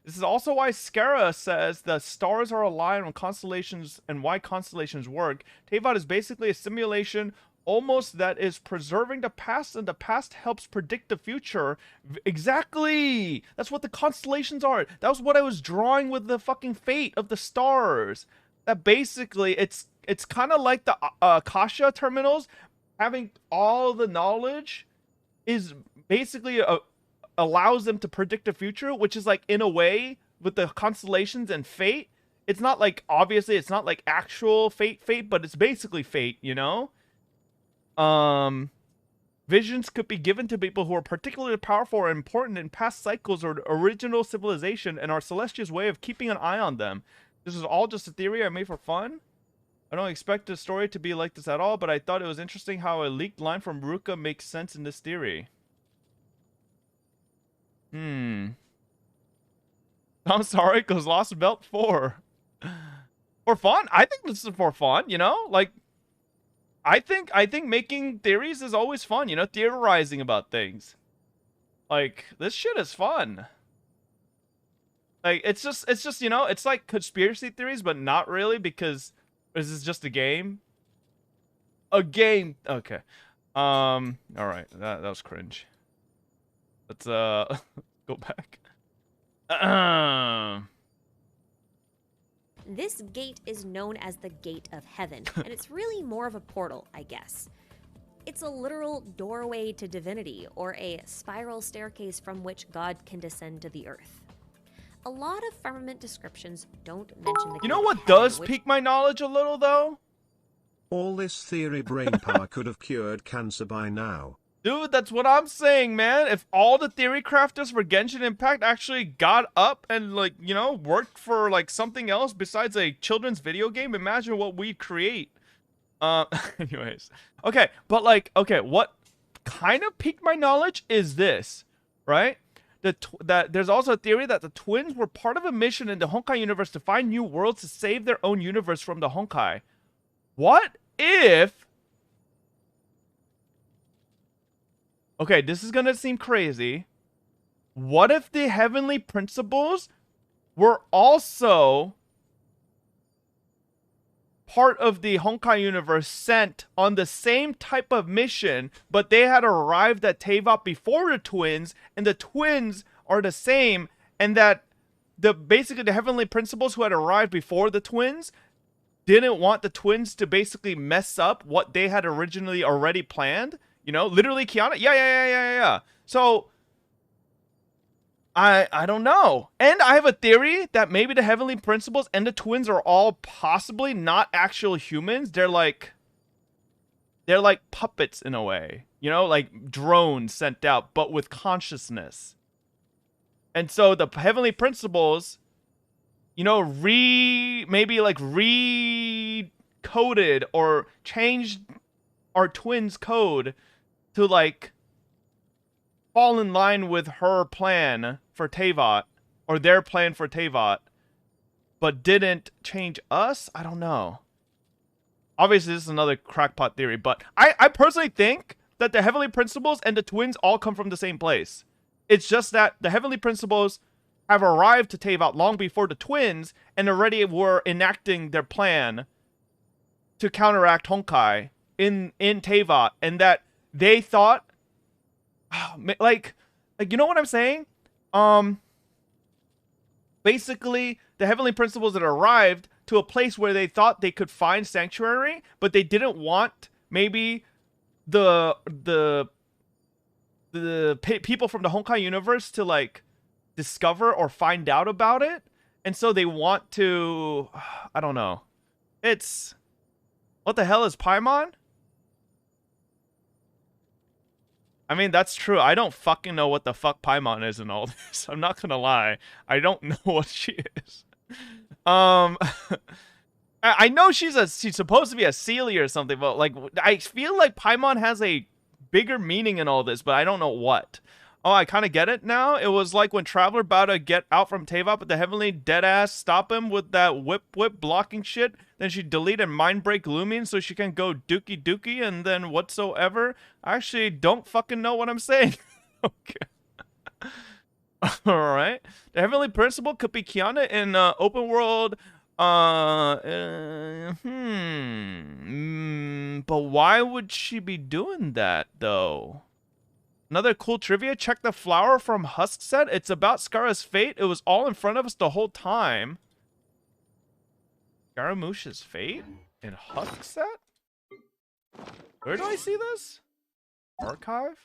This is also why Skara says the stars are aligned on constellations and why constellations work. Teyvat is basically a simulation almost that is preserving the past, and the past helps predict the future. Exactly! That's what the constellations are. That was what I was drawing with the fucking fate of the stars. That basically, it's kind of like the Akasha terminals. Having all the knowledge is basically allows them to predict the future, which is like, in a way, with the constellations and fate, it's not like, obviously, it's not like actual fate, but it's basically fate, you know? Visions could be given to people who are particularly powerful or important in past cycles or original civilization, and are Celestia's way of keeping an eye on them. This is all just a theory I made for fun. I don't expect the story to be like this at all, but I thought it was interesting how a leaked line from Ruka makes sense in this theory. I'm sorry, because Lost Belt 4. For fun? I think this is for fun, you know? Like, I think making theories is always fun, you know, theorizing about things. Like, this shit is fun. Like, it's just, you know, it's like conspiracy theories, but not really, because this is just a game. A game. Okay. All right. That was cringe. Let's go back. This gate is known as the Gate of Heaven, and it's really more of a portal, I guess. It's a literal doorway to divinity, or a spiral staircase from which God can descend to the earth. A lot of firmament descriptions don't mention the You know what does pique my knowledge a little, though? All this theory brain power could have cured cancer by now. Dude, that's what I'm saying, man. If all the theory crafters for Genshin Impact actually got up and, like, you know, worked for, like, something else besides a children's video game, imagine what we'd create. Anyways. Okay, but, like, okay, what kind of piqued my knowledge is this, right? That there's also a theory that the twins were part of a mission in the Honkai universe to find new worlds to save their own universe from the Honkai. What if... Okay, this is gonna seem crazy. What if the Heavenly Principles were also part of the Honkai universe sent on the same type of mission, but they had arrived at Teyvat before the twins, and the twins are the same, and that basically the Heavenly Principles who had arrived before the twins didn't want the twins to basically mess up what they had originally already planned? You know, literally Kiana. Yeah. So, I don't know. And I have a theory that maybe the Heavenly Principles and the twins are all possibly not actual humans. They're like puppets in a way. You know, like drones sent out, but with consciousness. And so the Heavenly Principles, you know, maybe recoded or changed our twins' code to like fall in line with her plan for Teyvat, or their plan for Teyvat, but didn't change us? I don't know. Obviously, this is another crackpot theory, but I personally think that the Heavenly Principles and the twins all come from the same place. It's just that the Heavenly Principles have arrived to Teyvat long before the twins and already were enacting their plan to counteract Honkai in Teyvat, and that they thought, like you know what I'm saying? Basically, the Heavenly Principles had arrived to a place where they thought they could find sanctuary, but they didn't want maybe the people from the Honkai universe to like discover or find out about it, and so they want to, I don't know. It's, what the hell is Paimon? I mean, that's true. I don't fucking know what the fuck Paimon is in all this. I'm not gonna lie. I don't know what she is. I know she's supposed to be a Sealy or something, but like I feel like Paimon has a bigger meaning in all this, but I don't know what. Oh, I kind of get it now. It was like when Traveler about to get out from Teyvat, but the Heavenly Deadass stop him with that whip blocking shit. Then she delete and mind break Lumion so she can go dookie dookie and then whatsoever. I actually don't fucking know what I'm saying. Okay. Alright. The Heavenly Principle could be Kiana in open world. But why would she be doing that though? Another cool trivia, check the flower from Husk set. It's about Scarra's fate. It was all in front of us the whole time. Scaramouche's fate? In Husk set? Where do I see this? Archive?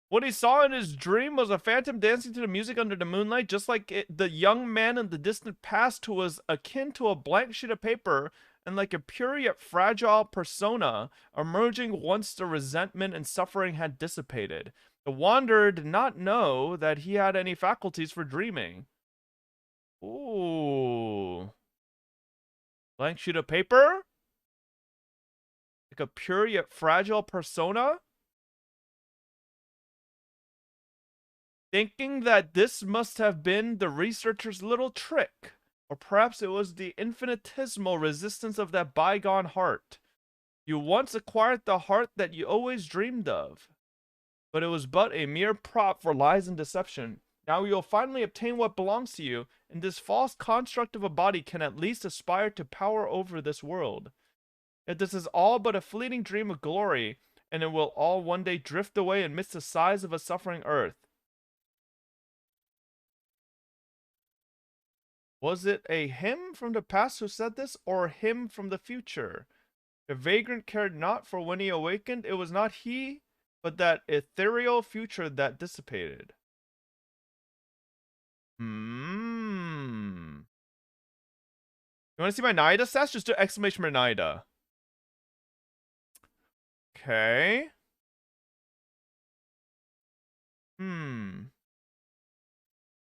What he saw in his dream was a phantom dancing to the music under the moonlight, just like the young man in the distant past who was akin to a blank sheet of paper and like a pure yet fragile persona, emerging once the resentment and suffering had dissipated. The wanderer did not know that he had any faculties for dreaming. Ooh. Blank sheet of paper? Like a pure yet fragile persona? Thinking that this must have been the researcher's little trick, or perhaps it was the infinitesimal resistance of that bygone heart. You once acquired the heart that you always dreamed of, but it was but a mere prop for lies and deception. Now you'll finally obtain what belongs to you, and this false construct of a body can at least aspire to power over this world. Yet this is all but a fleeting dream of glory, and it will all one day drift away amidst the sighs of a suffering earth. Was it a him from the past who said this, or him from the future? The vagrant cared not, for when he awakened, it was not he, but that ethereal future that dissipated. You want to see my Naida stats? Just do exclamation mark Naida. Okay.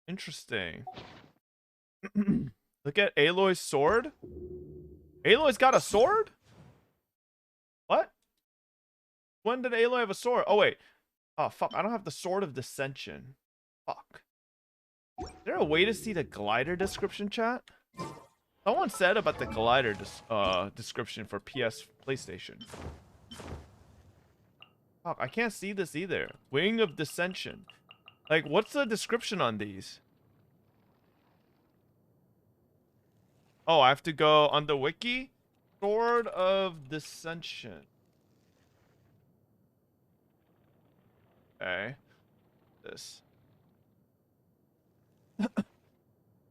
Interesting. Look at Aloy's sword. Aloy's got a sword? What? When did Aloy have a sword? Oh, wait. Oh, fuck. I don't have the Sword of Dissension. Fuck. Is there a way to see the glider description, chat? Someone said about the glider description for PlayStation. Fuck, I can't see this either. Wing of Dissension. Like, what's the description on these? Oh, I have to go on the wiki? Sword of Dissension. Okay. This.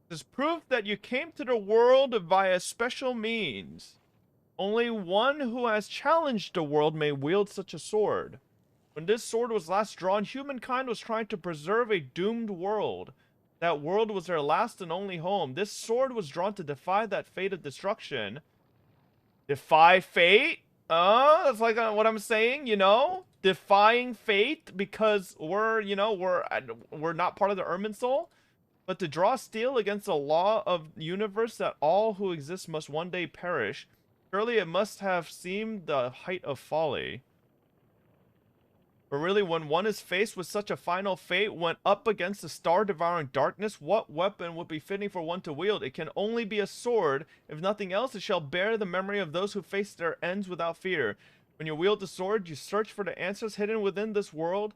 This proof that you came to the world via special means. Only one who has challenged the world may wield such a sword. When this sword was last drawn, humankind was trying to preserve a doomed world. That world was their last and only home. This sword was drawn to defy that fate of destruction. Defy fate? That's like what I'm saying, you know? Defying fate because we're, you know, we're not part of the Irminsul. But to draw steel against the law of the universe that all who exist must one day perish, surely it must have seemed the height of folly. But really, when one is faced with such a final fate, when up against the star-devouring darkness, what weapon would be fitting for one to wield? It can only be a sword. If nothing else, it shall bear the memory of those who face their ends without fear. When you wield the sword, you search for the answers hidden within this world.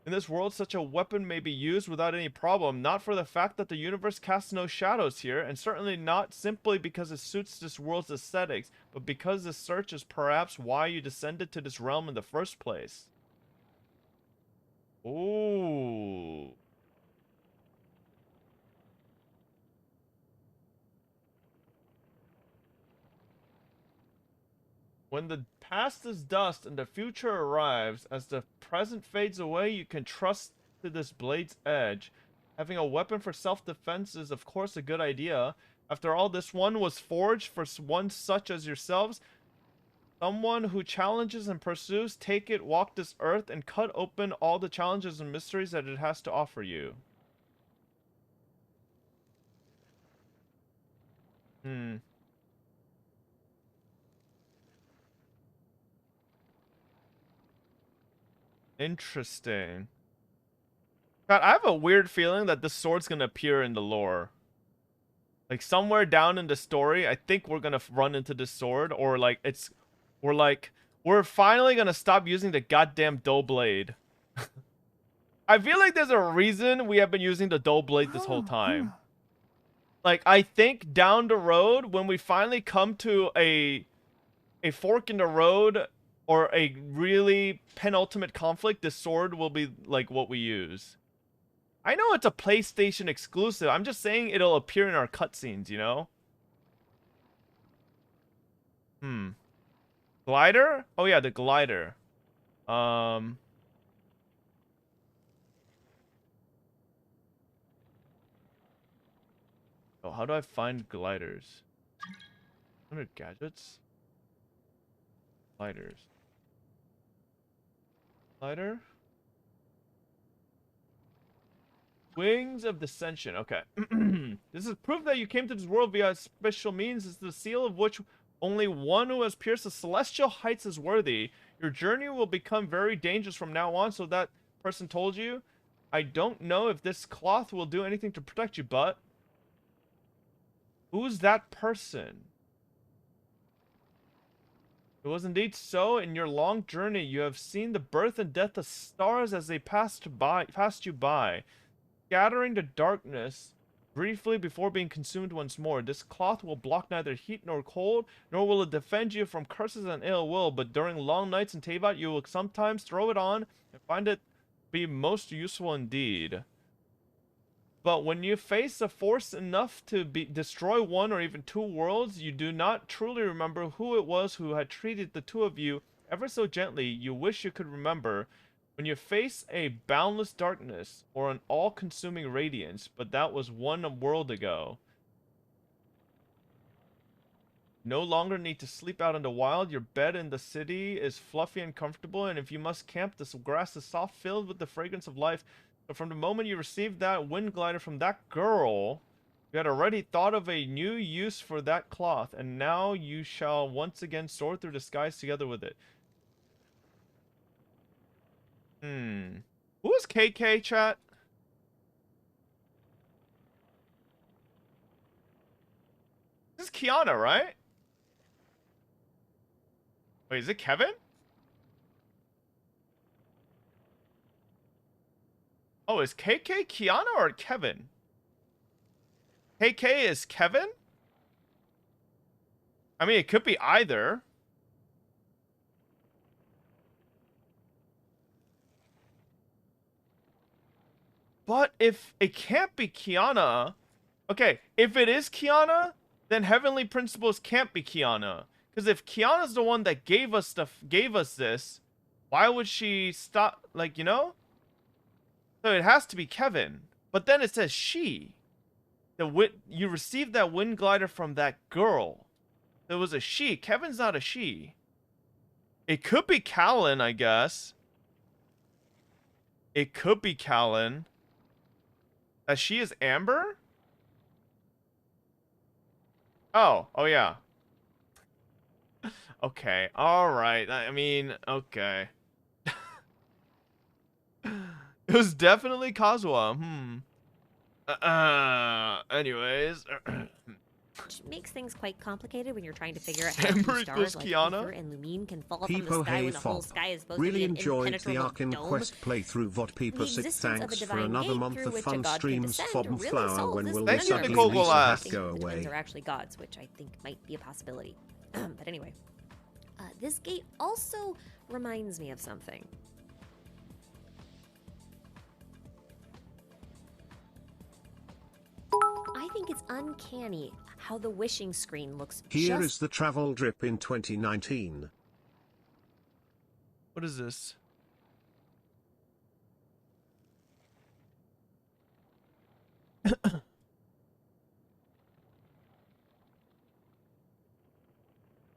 In this world, such a weapon may be used without any problem, not for the fact that the universe casts no shadows here, and certainly not simply because it suits this world's aesthetics, but because this search is perhaps why you descended to this realm in the first place. Ooh. When the past is dust and the future arrives, as the present fades away, you can trust to this blade's edge. Having a weapon for self-defense is of course a good idea. After all, this one was forged for one such as yourselves. Someone who challenges and pursues, take it, walk this earth, and cut open all the challenges and mysteries that it has to offer you. Interesting. God, I have a weird feeling that this sword's gonna appear in the lore. Like, somewhere down in the story, I think we're gonna run into this sword, or like, we're finally gonna stop using the goddamn dull blade. I feel like there's a reason we have been using the dull blade this whole time. Like, I think down the road, when we finally come to a fork in the road, or a really penultimate conflict, this sword will be like what we use. I know it's a PlayStation exclusive. I'm just saying it'll appear in our cutscenes, you know? Glider? Oh yeah, the glider. Oh, how do I find gliders? Under gadgets? Gliders. Glider? Wings of Dissension. Okay. This is proof that you came to this world via special means. It's the seal of which only one who has pierced the celestial heights is worthy. Your journey will become very dangerous from now on, so that person told you. I don't know if this cloth will do anything to protect you, but... Who's that person? It was indeed so. In your long journey, you have seen the birth and death of stars as they passed you by, scattering the darkness briefly before being consumed once more. This cloth will block neither heat nor cold, nor will it defend you from curses and ill will, but during long nights in Teyvat, you will sometimes throw it on and find it be most useful indeed. But when you face a force enough to destroy one or even two worlds, you do not truly remember who it was who had treated the two of you ever so gently. You wish you could remember. When you face a boundless darkness or an all-consuming radiance, but that was one world ago. No longer need to sleep out in the wild. Your bed in the city is fluffy and comfortable, and if you must camp, the grass is soft, filled with the fragrance of life. So from the moment you received that wind glider from that girl, you had already thought of a new use for that cloth, and now you shall once again soar through the skies together with it. Who is KK, chat? This is Kiana, right? Wait, is it Kevin? Oh, is KK Kiana or Kevin? KK is Kevin? I mean, it could be either. But if it can't be Kiana... Okay, if it is Kiana, then Heavenly Principles can't be Kiana. Because if Kiana's the one that gave us this, why would she stop, like, you know? So it has to be Kevin. But then it says she. You received that wind glider from that girl. It was a she. Kevin's not a she. It could be Callan, I guess. It could be Callan. That she is Amber? Oh, yeah. Okay, alright. I mean, okay. It was definitely Kazuha. Anyways. Which makes things quite complicated when you're trying to figure out how Amber two equals stars like Kiana? Ether and Lumine can fall from People the sky hey when the whole fob. sky is supposed Really to be an enjoyed the impenetrable Archon dome. Quest playthrough. What people The sick existence of a thanks for divine another gate month through of which a fun god can streams. descend Fob and really Flower, solves when this will conundrum. this Thank you, ugly Nicole piece of Glass. hat go The twins away? are actually gods, which I think might be a possibility. But anyway, this gate also reminds me of something. I think it's uncanny how the wishing screen looks Here just is the travel drip in 2019. What is this? The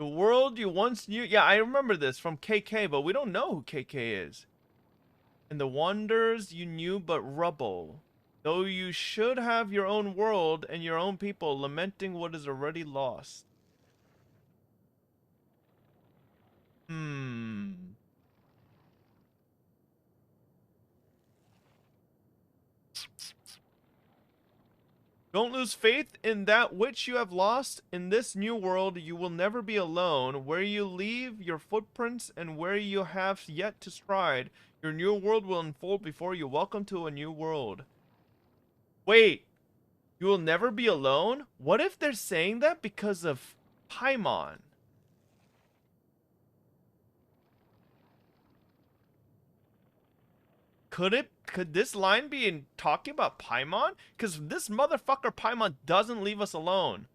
world you once knew. Yeah, I remember this from KK, but we don't know who KK is. And the wonders you knew but rubble. Though you should have your own world and your own people, lamenting what is already lost. Don't lose faith in that which you have lost. In this new world, you will never be alone. Where you leave your footprints and where you have yet to stride, your new world will unfold before you. Welcome to a new world. Wait, you will never be alone? What if they're saying that because of Paimon? Could this line be in talking about Paimon? Because this motherfucker Paimon doesn't leave us alone.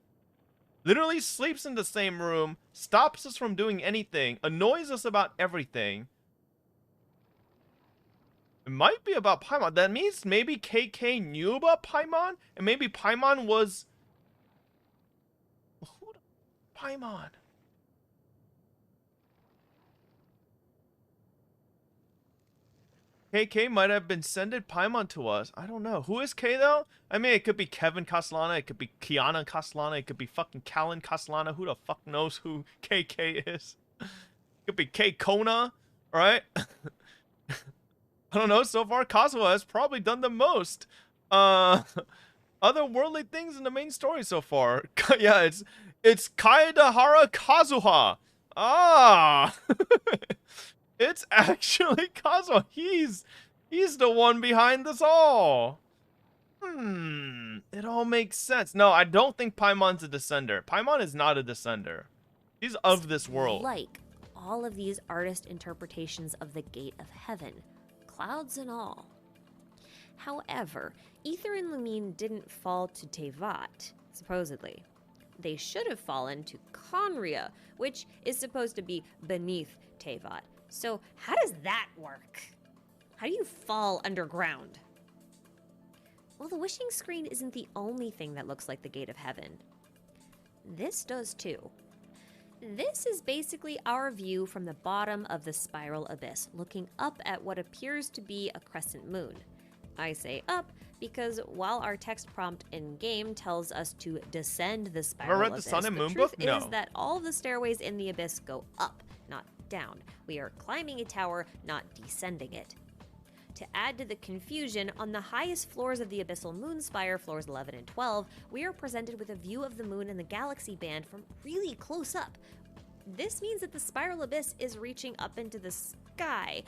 Literally sleeps in the same room, stops us from doing anything, annoys us about everything. It might be about Paimon. That means maybe KK knew about Paimon, and maybe Paimon was... Who? Paimon? KK might have been sending Paimon to us. I don't know. Who is K though? I mean, it could be Kevin Castellana. It could be Kiana Castellana. It could be fucking Callan Castellana. Who the fuck knows who KK is? It could be K Kona, right? I don't know. So far, Kazuha has probably done the most. Otherworldly things in the main story so far. Yeah, it's Kaedahara Kazuha. Ah. It's actually Kazuha. He's the one behind this all. It all makes sense. No, I don't think Paimon's a descender. Paimon is not a descender. He's of this world. Like all of these artist interpretations of the Gate of Heaven, clouds and all. However, Ether and Lumine didn't fall to Tevat, supposedly. They should have fallen to Conria, which is supposed to be beneath Tevat. So how does that work? How do you fall underground? Well, the wishing screen isn't the only thing that looks like the Gate of Heaven. This does too. This is basically our view from the bottom of the spiral abyss, looking up at what appears to be a crescent moon. I say up because while our text prompt in-game tells us to descend the spiral read abyss, the Sun and Moon truth book? No. is that all the stairways in the abyss go up, not down. We are climbing a tower, not descending it. To add to the confusion, on the highest floors of the Abyssal Moon Spire, floors 11 and 12, we are presented with a view of the moon and the galaxy band from really close up. This means that the spiral abyss is reaching up into the sky.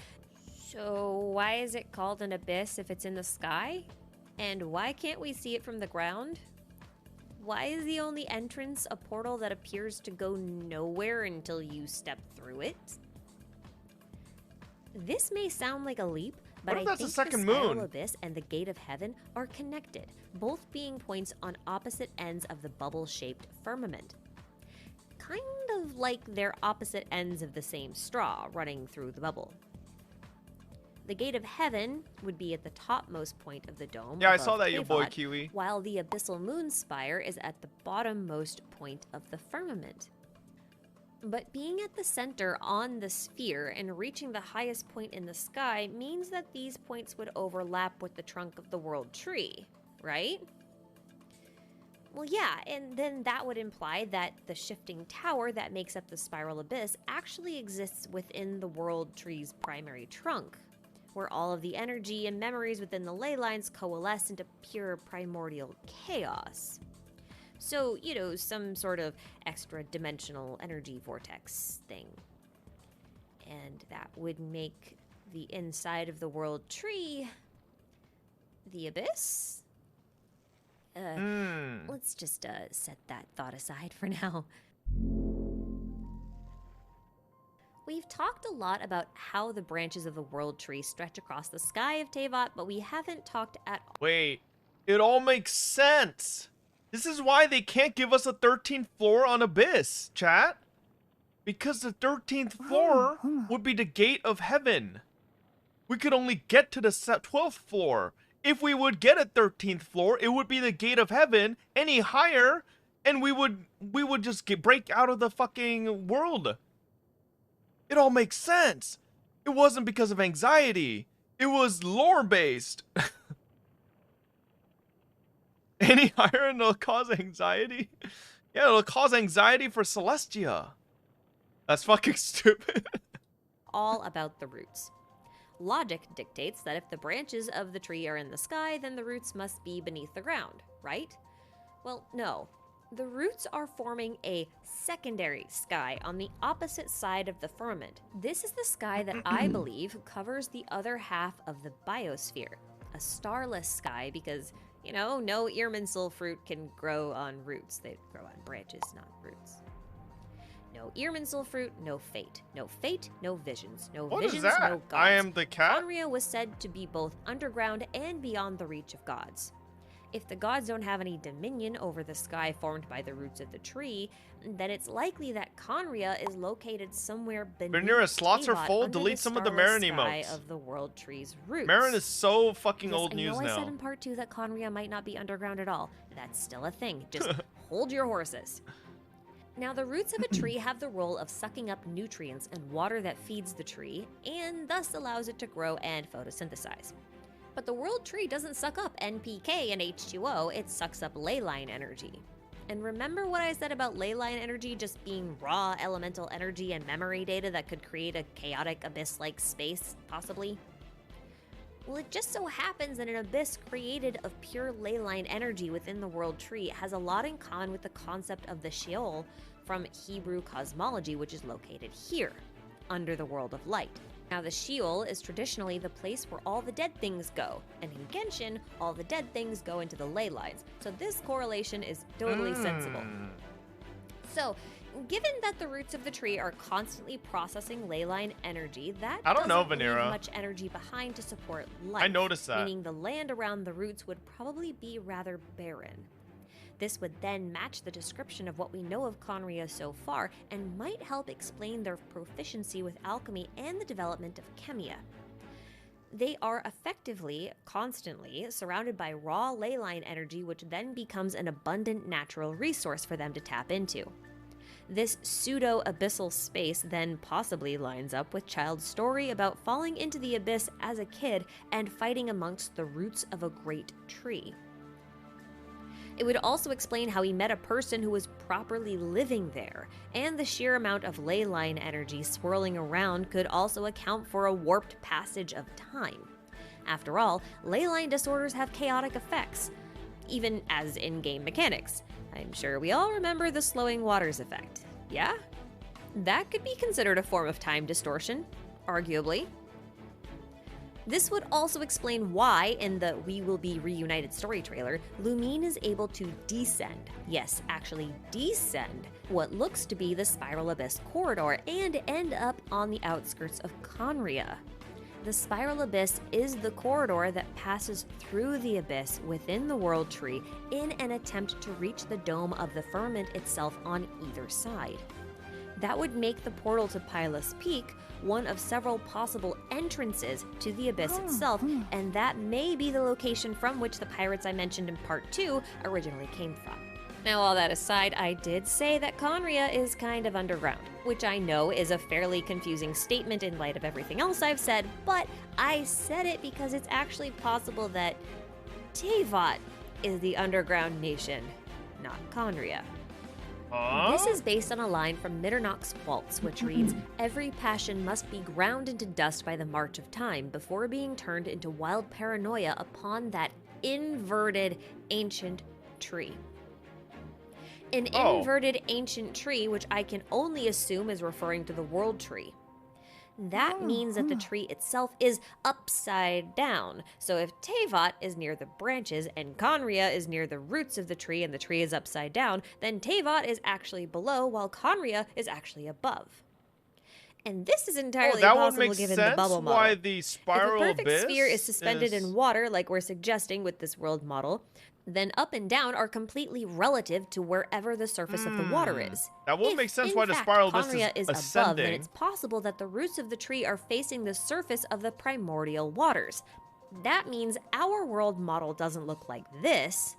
So why is it called an abyss if it's in the sky? And why can't we see it from the ground? Why is the only entrance a portal that appears to go nowhere until you step through it? This may sound like a leap, but What if I that's think the second the Spiral moon? Abyss and the Gate of Heaven are connected, both being points on opposite ends of the bubble-shaped firmament. Kind of like they're opposite ends of the same straw running through the bubble. The Gate of Heaven would be at the topmost point of the dome. Yeah, I above saw that, your boy Kavod, Kiwi. While the Abyssal Moon Spire is at the bottommost point of the firmament. But being at the center on the sphere and reaching the highest point in the sky means that these points would overlap with the trunk of the world tree, right? Well, yeah, and then that would imply that the shifting tower that makes up the spiral abyss actually exists within the world tree's primary trunk, where all of the energy and memories within the ley lines coalesce into pure primordial chaos. So, you know, some sort of extra-dimensional energy vortex thing. And that would make the inside of the world tree the abyss? Let's just set that thought aside for now. We've talked a lot about how the branches of the world tree stretch across the sky of Teyvat, but we haven't talked at all. Wait, it all makes sense. This is why they can't give us a 13th floor on Abyss, chat. Because the 13th floor would be the gate of heaven. We could only get to the 12th floor. If we would get a 13th floor, it would be the gate of heaven. Any higher, and we would just break out of the fucking world. It all makes sense. It wasn't because of anxiety. It was lore-based. Any higher and it'll cause anxiety? Yeah, it'll cause anxiety for Celestia. That's fucking stupid. All about the roots. Logic dictates that if the branches of the tree are in the sky, then the roots must be beneath the ground, right? Well, no. The roots are forming a secondary sky on the opposite side of the firmament. This is the sky that I believe covers the other half of the biosphere. A starless sky because, you know, no Irminsul fruit can grow on roots. They grow on branches, not roots. No Irminsul fruit, no fate. No fate, no visions. No what visions, is that? no gods. I am the cat? Khaenri'ah was said to be both underground and beyond the reach of gods. If the gods don't have any dominion over the sky formed by the roots of the tree, then it's likely that Khaenri'ah is located somewhere beneath Rhaenyra, slots are Teyvat, full. under Delete the some of the starless Marin sky emotes. of the world tree's roots. Marin is so fucking Yes, old news I know I said now. in part 2 that Khaenri'ah might not be underground at all. That's still a thing. Just hold your horses. Now, the roots of a tree have the role of sucking up nutrients and water that feeds the tree, and thus allows it to grow and photosynthesize. But the world tree doesn't suck up NPK and H2O, it sucks up ley line energy. And remember what I said about ley line energy just being raw elemental energy and memory data that could create a chaotic abyss-like space, possibly? Well, it just so happens that an abyss created of pure ley line energy within the world tree has a lot in common with the concept of the Sheol from Hebrew cosmology, which is located here, under the world of light. Now, the Sheol is traditionally the place where all the dead things go, and in Genshin, all the dead things go into the ley lines, so this correlation is totally sensible. So, given that the roots of the tree are constantly processing ley line energy, that I don't know, doesn't leave Rhaenyra. much energy behind to support life. I noticed that. Meaning the land around the roots would probably be rather barren. This would then match the description of what we know of Khaenri'ah so far, and might help explain their proficiency with alchemy and the development of chemia. They are effectively, constantly, surrounded by raw ley line energy, which then becomes an abundant natural resource for them to tap into. This pseudo-abyssal space then possibly lines up with Child's story about falling into the abyss as a kid and fighting amongst the roots of a great tree. It would also explain how he met a person who was properly living there, and the sheer amount of ley line energy swirling around could also account for a warped passage of time. After all, ley line disorders have chaotic effects, even as in-game mechanics. I'm sure we all remember the slowing waters effect, yeah? That could be considered a form of time distortion, arguably. This would also explain why, in the We Will Be Reunited story trailer, Lumine is able to descend, yes, actually descend, what looks to be the Spiral Abyss corridor and end up on the outskirts of Khaenri'ah. The Spiral Abyss is the corridor that passes through the abyss within the World Tree in an attempt to reach the dome of the firmament itself on either side. That would make the portal to Pylos Peak one of several possible entrances to the abyss itself, and that may be the location from which the pirates I mentioned in part 2 originally came from. Now, all that aside, I did say that Conria is kind of underground, which I know is a fairly confusing statement in light of everything else I've said, but I said it because it's actually possible that Teyvat is the underground nation, not Conria. This is based on a line from Mitternach's Waltz, which reads, "Every passion must be ground into dust by the march of time before being turned into wild paranoia upon that inverted ancient tree." An inverted ancient tree, which I can only assume is referring to the world tree. That means that the tree itself is upside down. So if Teyvat is near the branches and Conria is near the roots of the tree and the tree is upside down, then Teyvat is actually below while Conria is actually above. And this is entirely possible given the bubble model. Why the spiral if a perfect abyss sphere is suspended in water, like we're suggesting with this world model, then up and down are completely relative to wherever the surface of the water is. That won't make sense why the spiral abyss is above, ascending. then it's possible that the roots of the tree are facing the surface of the primordial waters. That means our world model doesn't look like this.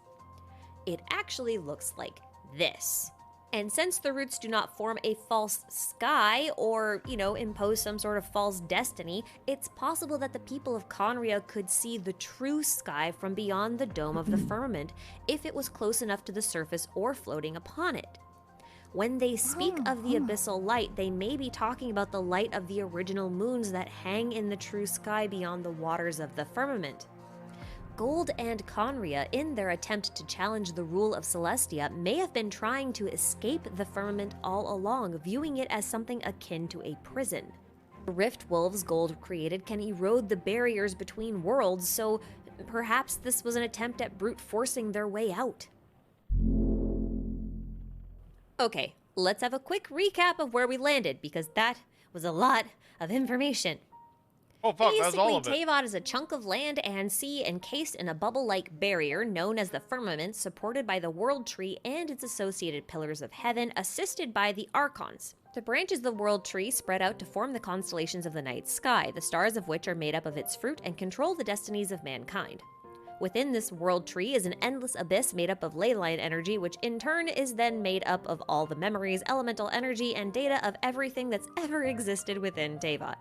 It actually looks like this. And since the roots do not form a false sky or, impose some sort of false destiny, it's possible that the people of Conria could see the true sky from beyond the dome of the firmament if it was close enough to the surface or floating upon it. When they speak of the abyssal light, they may be talking about the light of the original moons that hang in the true sky beyond the waters of the firmament. Gold and Conria, in their attempt to challenge the rule of Celestia, may have been trying to escape the firmament all along, viewing it as something akin to a prison. The rift wolves Gold created can erode the barriers between worlds, so perhaps this was an attempt at brute forcing their way out. Okay, let's have a quick recap of where we landed, because that was a lot of information. Oh fuck, that's all of it. Basically, Teyvat is a chunk of land and sea encased in a bubble-like barrier known as the firmament, supported by the world tree and its associated pillars of heaven, assisted by the Archons. The branches of the world tree spread out to form the constellations of the night sky, the stars of which are made up of its fruit and control the destinies of mankind. Within this world tree is an endless abyss made up of ley line energy, which in turn is then made up of all the memories, elemental energy, and data of everything that's ever existed within Teyvat.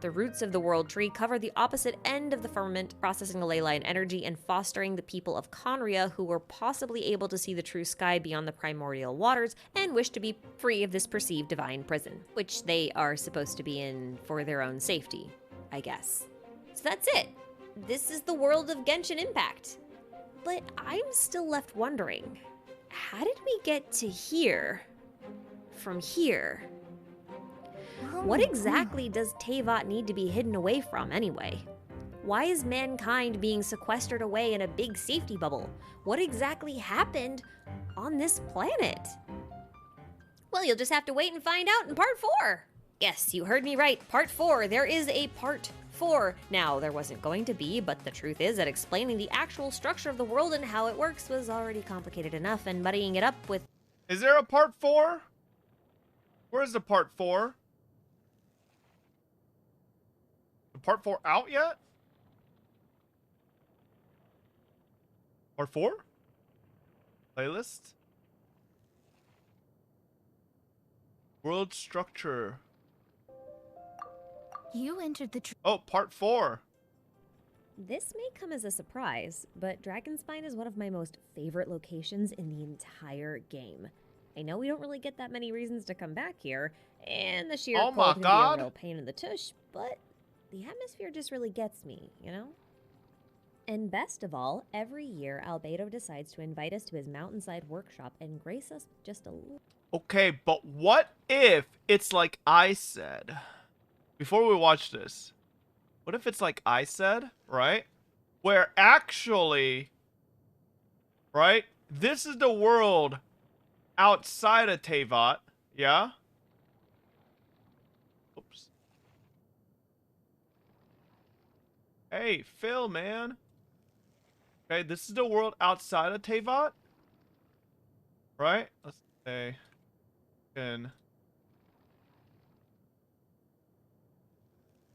The roots of the world tree cover the opposite end of the firmament, processing the ley line energy and fostering the people of Conria who were possibly able to see the true sky beyond the primordial waters and wish to be free of this perceived divine prison, which they are supposed to be in for their own safety, I guess. So that's it. This is the world of Genshin Impact. But I'm still left wondering, how did we get to here from here? What exactly does Teyvat need to be hidden away from anyway? Why is mankind being sequestered away in a big safety bubble? What exactly happened on this planet? Well, you'll just have to wait and find out in part 4. Yes, you heard me right, part 4. There is a part 4. Now, there wasn't going to be, but the truth is that explaining the actual structure of the world and how it works was already complicated enough, and muddying it up with... Is there a part 4? Where's the part 4? Part 4 out yet? Part 4? Playlist? World structure. You entered the part 4. This may come as a surprise, but Dragonspine is one of my most favorite locations in the entire game. I know we don't really get that many reasons to come back here, and the sheer cold can be a real pain in the tush, but the atmosphere just really gets me, And best of all, every year Albedo decides to invite us to his mountainside workshop and grace us just a little. Okay, but what if it's like I said? Before we watch this, what if it's like I said, right? Where actually, right? This is the world outside of Teyvat, yeah? Oops. Hey, Phil, man. Okay, this is the world outside of Teyvat. Right? Let's say...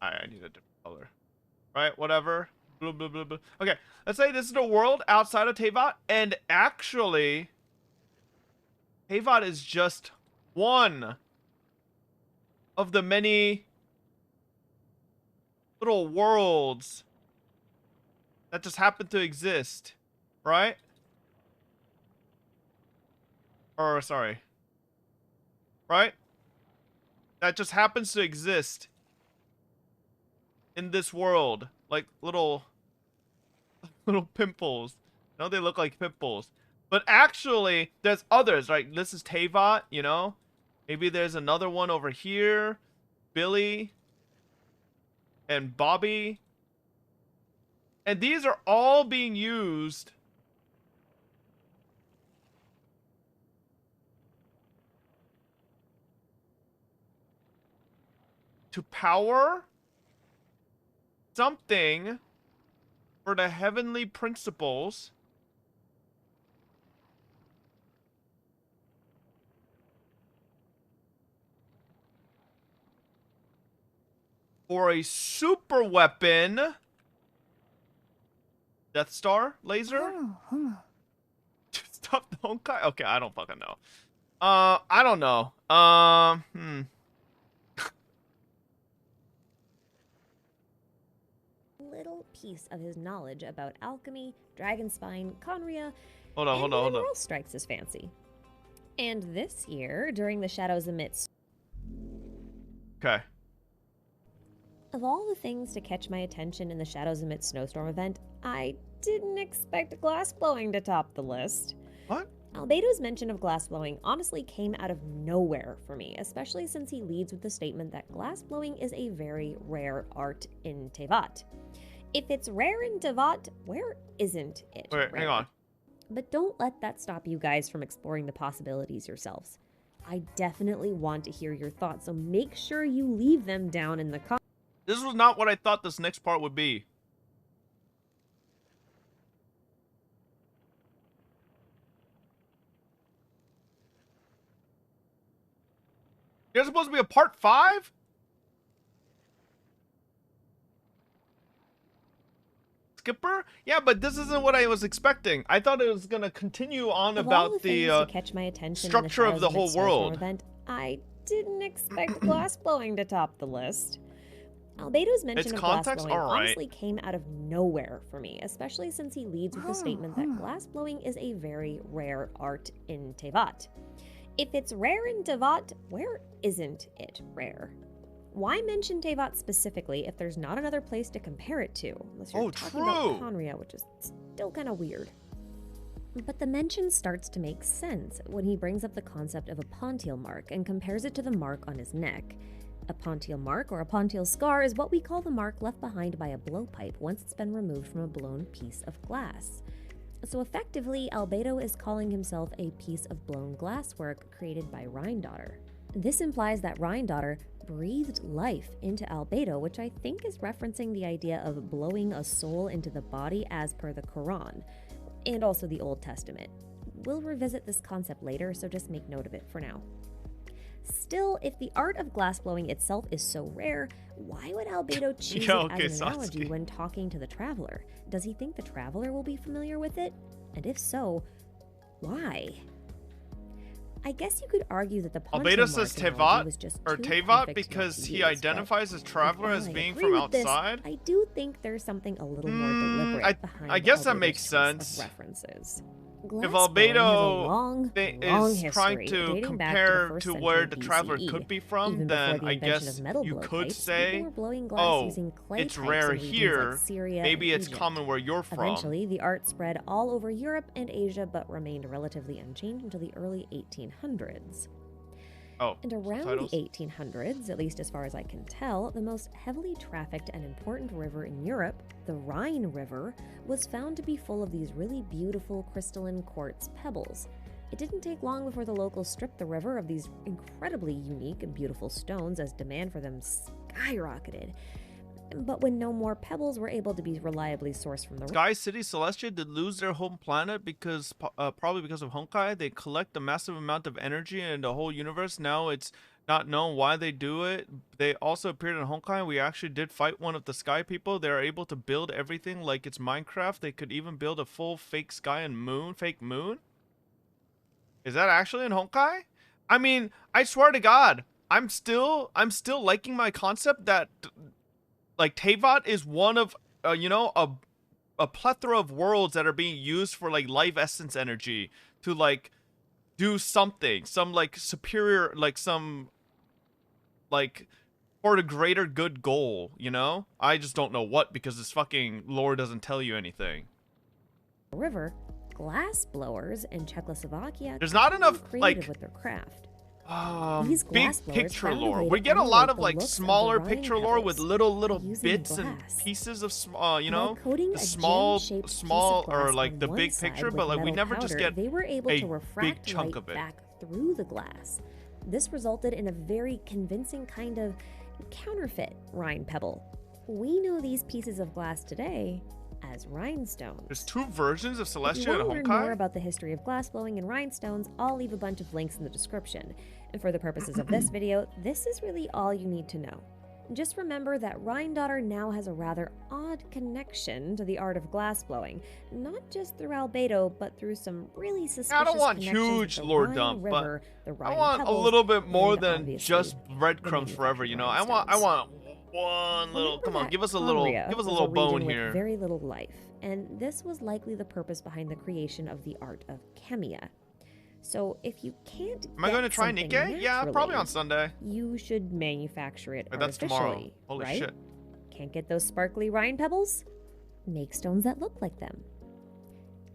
I need a different color. Right, whatever. Blah, blah, blah, blah. Okay, let's say this is the world outside of Teyvat, and actually, Teyvat is just one of the many little worlds that just happen to exist, right? Or, sorry. Right? That just happens to exist in this world. Like little pimples. No, they look like pimples. But actually, there's others, right? This is Teyvat, you know? Maybe there's another one over here. Billy. And Bobby. And these are all being used to power something for the heavenly principles for a super weapon. Death Star laser? Stop the Honkai? Okay, I don't fucking know. I don't know. Little piece of his knowledge about alchemy, dragonspine, Conria, hold on. whatever else strikes his fancy. And this year, during the Shadows Amidst... Okay. Of all the things to catch my attention in the Shadows Amidst Snowstorm event, I didn't expect glassblowing to top the list. What? Albedo's mention of glassblowing honestly came out of nowhere for me, especially since he leads with the statement that glassblowing is a very rare art in Teyvat. If it's rare in Teyvat, where isn't it? Wait, rare? hang on. But don't let that stop you guys from exploring the possibilities yourselves. I definitely want to hear your thoughts, so make sure you leave them down in the comments. This was not what I thought this next part would be. There's supposed to be a part 5? Skipper? Yeah, but this isn't what I was expecting. I thought it was gonna continue on about the catch my attention structure of the whole world. Event, I didn't expect glassblowing to top the list. Albedo's mention of glassblowing honestly came out of nowhere for me, especially since he leads with the statement that glassblowing is a very rare art in Teyvat. If it's rare in Teyvat, where isn't it rare? Why mention Teyvat specifically if there's not another place to compare it to? Unless you're talking about Conria, which is still kind of weird. But the mention starts to make sense when he brings up the concept of a Pontiel mark and compares it to the mark on his neck. A Pontiel mark or a Pontiel scar is what we call the mark left behind by a blowpipe once it's been removed from a blown piece of glass. So effectively, Albedo is calling himself a piece of blown glasswork created by Rhine-Daughter. This implies that Rhine-Daughter breathed life into Albedo, which I think is referencing the idea of blowing a soul into the body as per the Quran, and also the Old Testament. We'll revisit this concept later, so just make note of it for now. Still, if the art of glassblowing itself is so rare, why would Albedo choose it as an analogy when talking to the Traveler? Does he think the Traveler will be familiar with it? And if so, why? I guess you could argue that the Albedo says Teyvat because he identifies his Traveler as being from outside. I do think there's something a little more deliberate behind I guess that Albedo's makes choice sense. of references. If Albedo is history, trying to dating back compare the 1st to where the century Traveler BCE. could be from, Even then before the I invention guess of metal you could blowpipes, say, people were blowing glass oh, using clay it's pipes rare in regions here, like Syria maybe and it's Egypt. common where you're from. Eventually, the art spread all over Europe and Asia, but remained relatively unchanged until the early 1800s. Oh, and around subtitles? the 1800s, at least as far as I can tell, the most heavily trafficked and important river in Europe, the Rhine River, was found to be full of these really beautiful crystalline quartz pebbles. It didn't take long before the locals stripped the river of these incredibly unique and beautiful stones as demand for them skyrocketed. But when no more pebbles were able to be reliably sourced from the Sky City Celestia did lose their home planet because probably because of Honkai. They collect a massive amount of energy in the whole universe. Now it's not known why they do it. They also appeared in Honkai. We actually did fight one of the Sky people. They are able to build everything like it's Minecraft. They could even build a full fake sky and moon, fake moon. Is that actually in Honkai? I mean, I swear to God, I'm still liking my concept that like Teyvat is one of you know, a plethora of worlds that are being used for like life essence energy to like do something, some like superior, like some like for the greater good goal, you know? I just don't know what, because this fucking lore doesn't tell you anything. River, glass blowers in Czechoslovakia. There's not enough like with their craft. These big picture lore. We get a lot of like smaller picture lore with little bits and pieces of you know, the small or like the big picture, but like we never just get they were able a to refract big chunk of it. back through the glass. This resulted in a very convincing kind of counterfeit Rhine pebble. We know these pieces of glass today as rhinestones. There's two versions of Celestia and If you want to learn more Honkai? about the history of glass blowing and rhinestones, I'll leave a bunch of links in the description. And for the purposes of this video, this is really all you need to know. Just remember that Rhine-Daughter now has a rather odd connection to the art of glass blowing, not just through Albedo, but through some really suspicious I don't want connections huge with the lore Rhine dump, River, but the Rhine I want a Pebbles, little bit more and than obviously just breadcrumbs forever, you know. I want one little, come on, give us a little bone region here. with very little life, and this was likely the purpose behind the creation of the art of chemia. So if you can't Am I going to try something Nikkei? Yeah, probably naturally, on Sunday. you should manufacture it Wait, that's tomorrow. artificially, Holy right? shit. Can't get those sparkly Rhine pebbles? Make stones that look like them.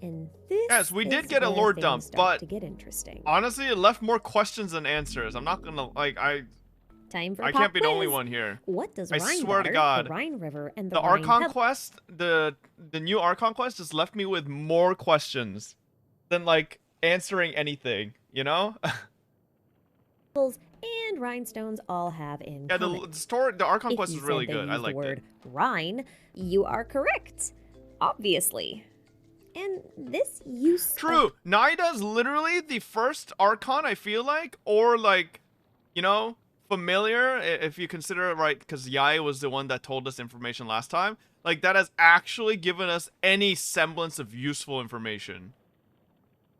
And this Yes, we did is get a where lore things dump, start but to get interesting. honestly, it left more questions than answers. I'm not gonna like Time for I a pop can't be the only quiz. one here. What does I Rhine swear to Daughter, God, the Rhine River, and the Rhine Archon Pebble Quest, the new Archon Quest just left me with more questions than like answering anything, you know? and rhinestones all have in Yeah, common? the Archon If Quest you is really said they good. I used the liked word it. Rhine, you are correct. Obviously. And this use True. Naida's literally the first Archon, I feel like, or like, you know, familiar, if you consider it, right, because Yai was the one that told us information last time. Like, that has actually given us any semblance of useful information.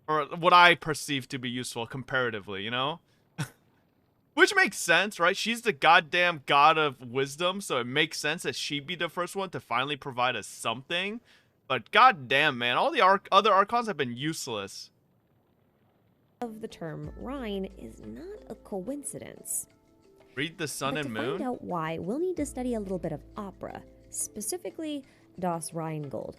Or what I perceive to be useful comparatively, you know? Which makes sense, right? She's the goddamn god of wisdom, so it makes sense that she'd be the first one to finally provide us something. But goddamn, man, all the other Archons have been useless. of the term Rhine is not a coincidence. Read the sun But and to moon? find out why, we'll need to study a little bit of opera, specifically Das Rheingold.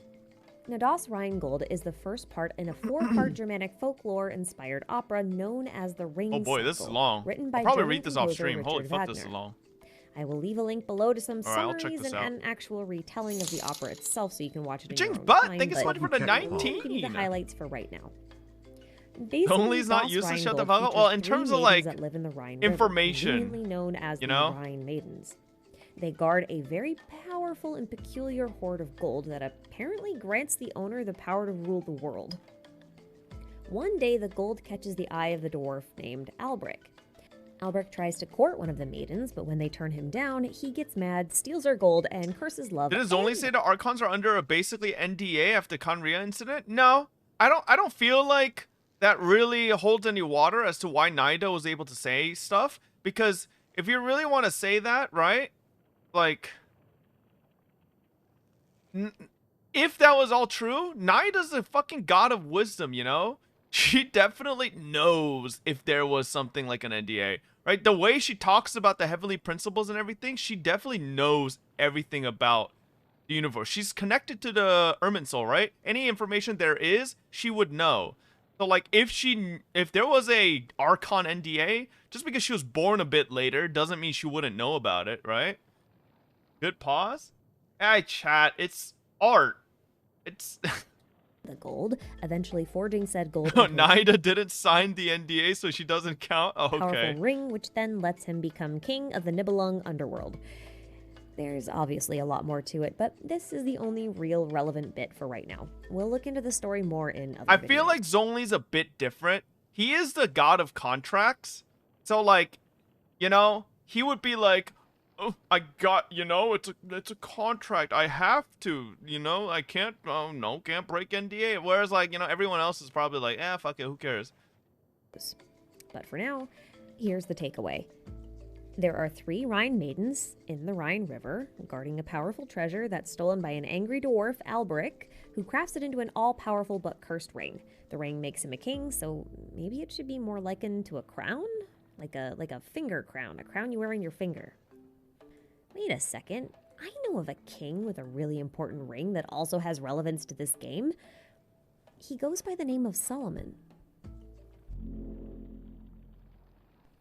Now, Das Rheingold is the first part in a four-part Germanic folklore-inspired opera known as the Ring Oh boy, this is Cycle, long. written by I'll probably German read this off composer stream. Holy Richard fuck, this is Wagner. long. I will leave a link below to some All right, I'll check summaries this and out. an actual retelling of the opera itself, so you can watch it in James your own Butt, time. thank you so but much for the I'll give you 19. the highlights for right now. Only's not Das useless, shut the Rheingold fuck up. Well, features in terms three of like maidens that live in the Rhine River, information, conveniently known as you the know? Rhine Maidens. They guard a very powerful and peculiar hoard of gold that apparently grants the owner the power to rule the world. One day, the gold catches the eye of the dwarf named Albric. Albric tries to court one of the maidens, but when they turn him down, he gets mad, steals her gold, and curses love. Did Zonli say the Archons are under a basically NDA after the Kanria incident? No, I don't feel like that really holds any water as to why Naida was able to say stuff. Because if you really want to say that, right? Like, if that was all true, Naida's the fucking god of wisdom, you know? She definitely knows if there was something like an NDA, right? The way she talks about the heavenly principles and everything, she definitely knows everything about the universe. She's connected to the Irminsul, right? Any information there is, she would know. So, like, if there was a Archon NDA, just because she was born a bit later doesn't mean she wouldn't know about it, right? Good pause. Hey, chat. It's art. It's the gold, eventually forging said gold. Oh, into a Naida didn't sign the NDA, so she doesn't count. Oh, okay. powerful ring, which then lets him become king of the Nibelung underworld. There's obviously a lot more to it, but this is the only real relevant bit for right now. We'll look into the story more in other I videos. feel like Zonli's a bit different. He is the god of contracts. So, like, you know, he would be like, oh, I got, you know, it's a contract. I have to, you know, I can't break NDA. Whereas, like, you know, everyone else is probably like, fuck it, who cares? But for now, here's the takeaway. There are 3 Rhine maidens in the Rhine River, guarding a powerful treasure that's stolen by an angry dwarf, Alberic, who crafts it into an all-powerful but cursed ring. The ring makes him a king, so maybe it should be more likened to a crown? Like a finger crown, a crown you wear on your finger. Wait a second, I know of a king with a really important ring that also has relevance to this game. He goes by the name of Solomon.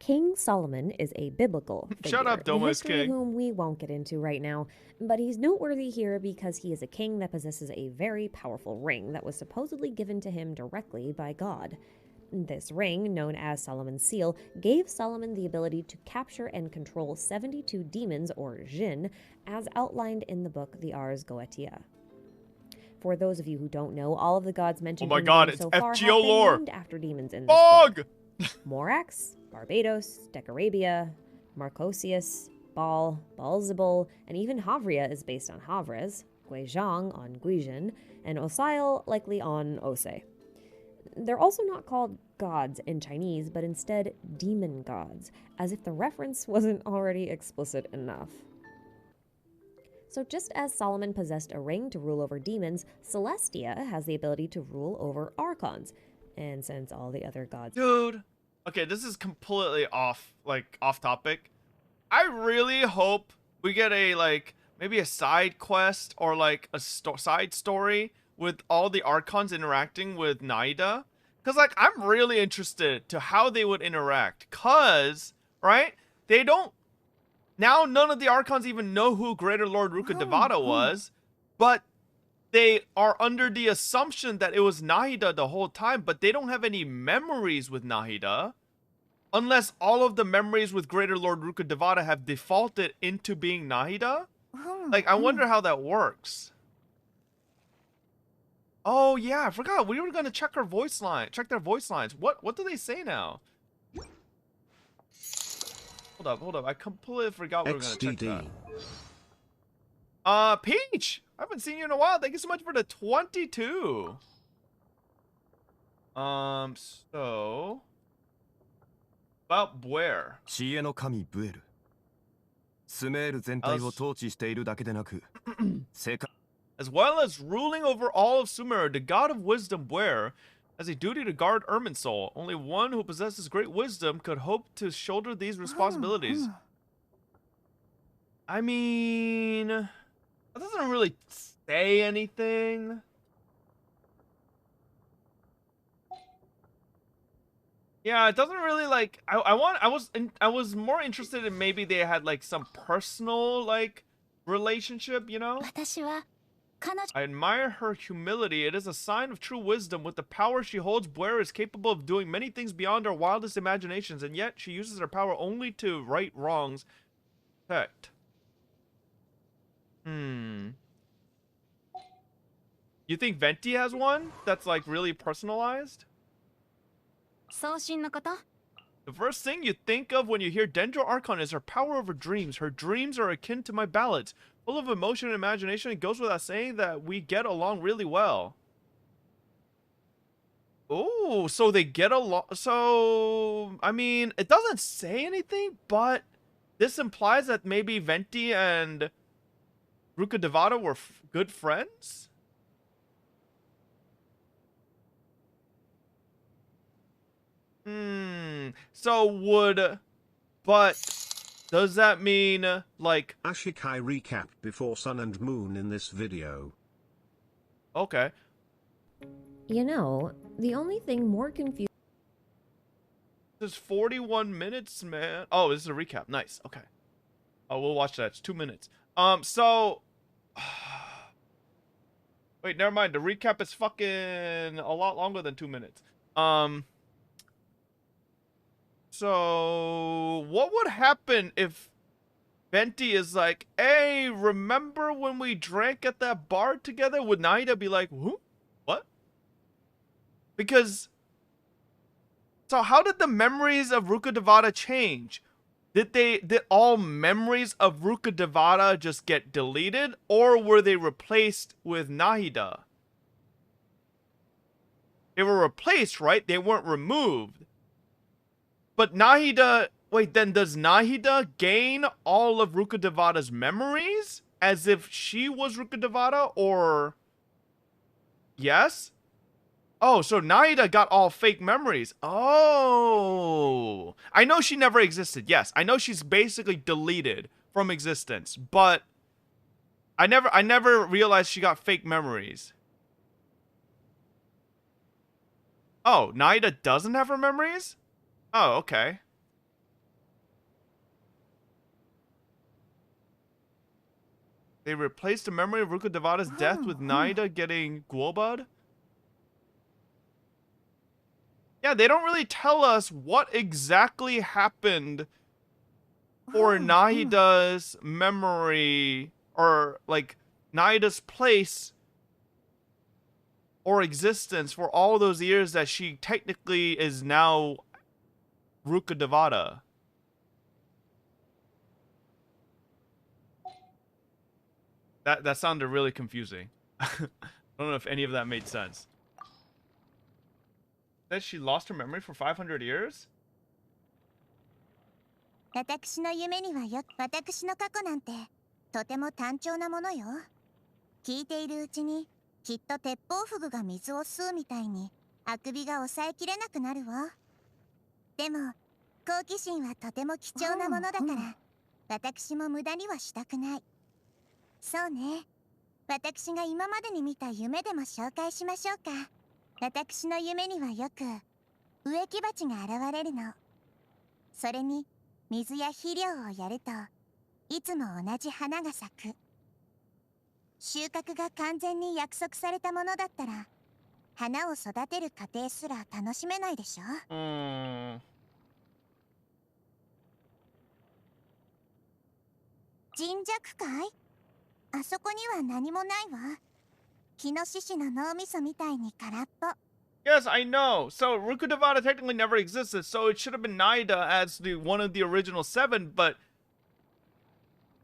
King Solomon is a biblical figure, Shut up, Doma is king. whom we won't get into right now, but he's noteworthy here because he is a king that possesses a very powerful ring that was supposedly given to him directly by God. This ring, known as Solomon's Seal, gave Solomon the ability to capture and control 72 demons, or jinn, as outlined in the book The Ars Goetia. For those of you who don't know, all of the gods mentioned in the game so far have been named after demons in this book. Morax, Barbados, Decarabia, Marcosius, Baal, Baalzebul, and even Havria is based on Havres, Guizhang on Guizhen, and Osail likely on Ose. They're also not called gods in Chinese, but instead demon gods, as if the reference wasn't already explicit enough. So just as Solomon possessed a ring to rule over demons, Celestia has the ability to rule over archons. And since all the other gods... Dude! Okay, this is completely off topic. I really hope we get maybe a side quest or a side story with all the archons interacting with Naida. Because, I'm really interested to how they would interact. Because, right, they don't... Now none of the archons even know who Greater Lord Rukkhadevata was. But they are under the assumption that it was Nahida the whole time. But they don't have any memories with Nahida. Unless all of the memories with Greater Lord Rukkhadevata have defaulted into being Nahida. I wonder how that works. Oh yeah, I forgot. We were gonna check their voice lines. What do they say now? Hold up. I completely forgot we were gonna check that. Peach! I haven't seen you in a while. Thank you so much for the 22. So about Buer. 知恵の神ブエル。スメール全体を統治しているだけでなく、世界 As well as ruling over all of Sumer, the god of wisdom Buer has a duty to guard Irminsul. Only one who possesses great wisdom could hope to shoulder these responsibilities. I mean, that doesn't really say anything. Yeah, it doesn't really I was more interested in maybe they had some personal relationship, you know? I admire her humility. It is a sign of true wisdom. With the power she holds, Buer is capable of doing many things beyond our wildest imaginations, and yet she uses her power only to right wrongs. Protect. You think Venti has one that's really personalized? The first thing you think of when you hear Dendro Archon is her power over dreams. Her dreams are akin to my ballads. Full of emotion and imagination, it goes without saying that we get along really well. Oh, so they get along. So, I mean, it doesn't say anything, but this implies that maybe Venti and Rukkhadevata were good friends? So but does that mean Ashikai recap before Sun and Moon in this video. Okay. You know, the only thing more confusing... This is 41 minutes, man. Oh, this is a recap. Nice. Okay. Oh, we'll watch that. It's 2 minutes. So... Wait, never mind. The recap is fucking a lot longer than 2 minutes. So, what would happen if Venti is like, hey, remember when we drank at that bar together? Would Naida be like, who? What? Because, so how did the memories of Rukkhadevata change? Did all memories of Rukkhadevata just get deleted? Or were they replaced with Nahida? They were replaced, right? They weren't removed. But Nahida... Wait, then does Nahida gain all of Rukkhadevata's memories? As if she was Rukkhadevata, or... Yes? Oh, so Nahida got all fake memories. Oh. I know she never existed. Yes, I know she's basically deleted from existence, but I never realized she got fake memories. Oh, Nahida doesn't have her memories? Oh, okay. They replaced the memory of Rukkhadevata's death with Nahida getting Guobud? Yeah, they don't really tell us what exactly happened for Nahida's memory, or like Nahida's place or existence for all those years that she technically is now Rukkhadevata. That sounded really confusing. I don't know if any of that made sense. That she lost her memory for 500 years? 私の夢には私の過去なんてとても単調なものよ。聞いているうちにきっと鉄砲フグが水を吸うみたいにあくびが抑えきれなくなるわ。でも好奇心はとても貴重なものだから私も無駄にはしたくない。そうね。私が今までに見た夢でも紹介しましょうか。私の夢にはよく植木鉢が現れるの。それに水や肥料をやるといつも同じ花が咲く。収穫が完全に約束されたものだったら花を育てる過程すら楽しめないでしょ。神弱会？あそこには何もないわ。キノシシの脳みそみたいに空っぽ。Yes, I know. So Rukkhadevata technically never existed, so it should have been Nahida as one of the original 7, but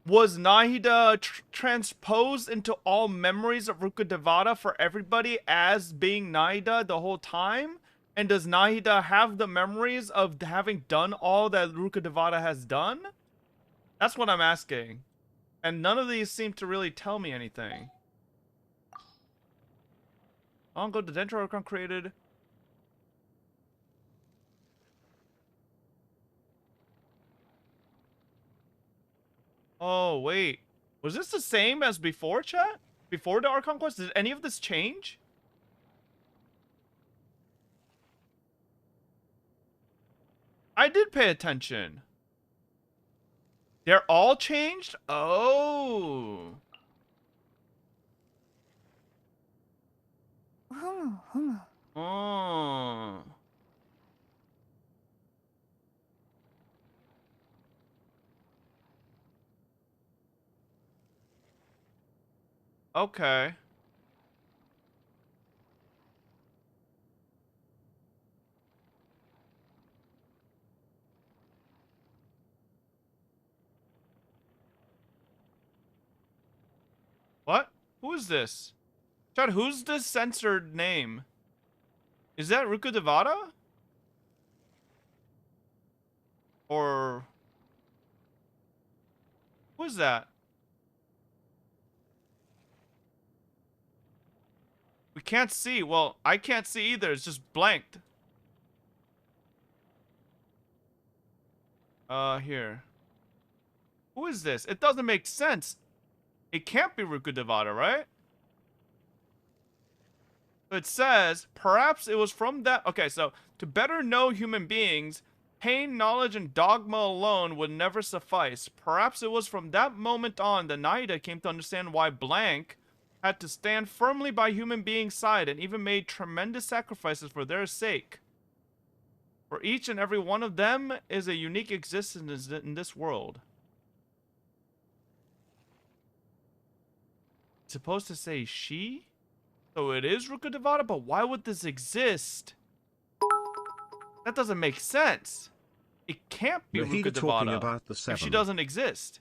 was Nahida transposed into all memories of Rukkhadevata for everybody as being Nahida the whole time? And does Nahida have the memories of having done all that Rukkhadevata has done? That's what I'm asking. And none of these seem to really tell me anything. Long ago, the Dendro Archon created... Oh, wait. Was this the same as before, chat? Before the Archon Quest? Did any of this change? I did pay attention. They're all changed? Oh. Oh. Okay. What? Who is this? Chad, who's this censored name? Is that Rukkhadevata? Or... who is that? We can't see. Well, I can't see either. It's just blanked. Here. Who is this? It doesn't make sense. It can't be Rukkhadevata, right? It says, perhaps it was from that... Okay, so, to better know human beings, pain, knowledge, and dogma alone would never suffice. Perhaps it was from that moment on that Nahida came to understand why Blank had to stand firmly by human beings' side and even made tremendous sacrifices for their sake. For each and every one of them is a unique existence in this world. It's supposed to say she? So it is Rukkhadevata, but why would this exist? That doesn't make sense. It can't be Rukkhadevata if she doesn't exist.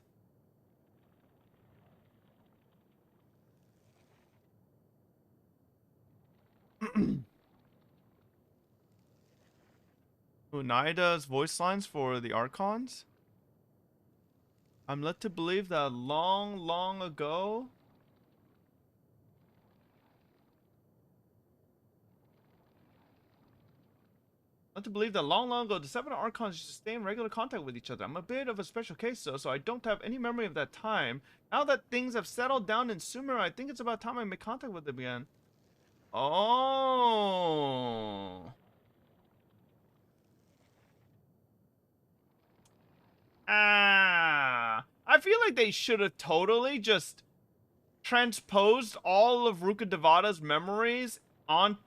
Unaida's voice lines for the Archons? I'm led to believe that long, long ago... Not to believe that long, long ago, the 7 Archons used to stay in regular contact with each other. I'm a bit of a special case, though, so I don't have any memory of that time. Now that things have settled down in Sumer, I think it's about time I make contact with them again. Oh. Ah. I feel like they should have totally just transposed all of Rukkhadevata's memories on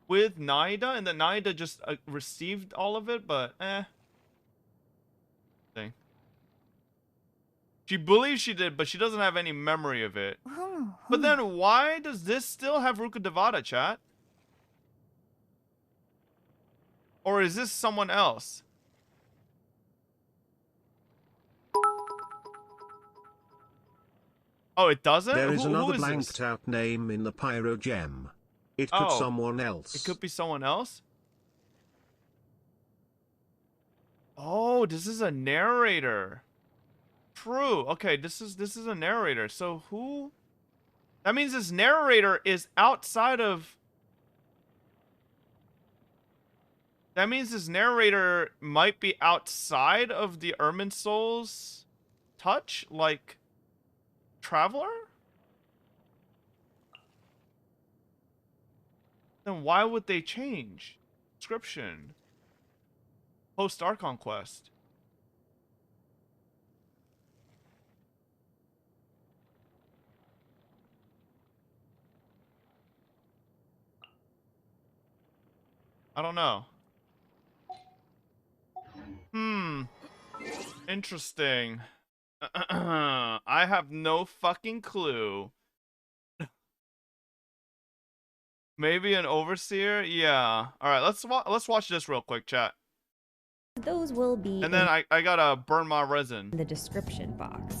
with Naida, and then Naida just received all of it, but thing. She believes she did, but she doesn't have any memory of it. But then why does this still have Rukkhadevata, chat? Or is this someone else? Oh, it doesn't? There is another who is blanked this? out name in the Pyro Gem. It could someone else. It could be someone else? Oh, this is a narrator. True. Okay, this is a narrator. So who? That means this narrator is outside of... That means this narrator might be outside of the Irminsol's touch? Like... Traveler? Then why would they change? Description. Post Archon Quest. I don't know. Interesting. I have no fucking clue. Maybe an overseer? Yeah. All right, let's watch this real quick, chat. Those will be And then I gotta burn my resin. in the description box.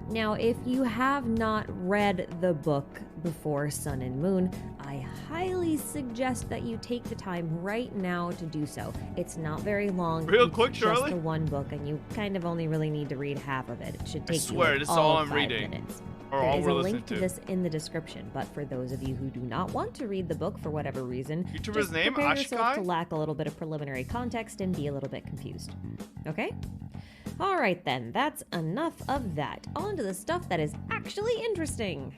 Now, if you have not read the book Before Sun and Moon, I highly suggest that you take the time right now to do so. It's not very long. Real it's quick, just Shirley? the one book, and you kind of only really need to read half of it. It should take swear, you this like is all all I'm of 5 reading. minutes. Or There all is we're a listening link to to. this in the description, but for those of you who do not want to read the book for whatever reason, YouTuber's just name, prepare yourself to Ashkai? lack a little bit of preliminary context and be a little bit confused. Okay? Alright then, that's enough of that. On to the stuff that is actually interesting.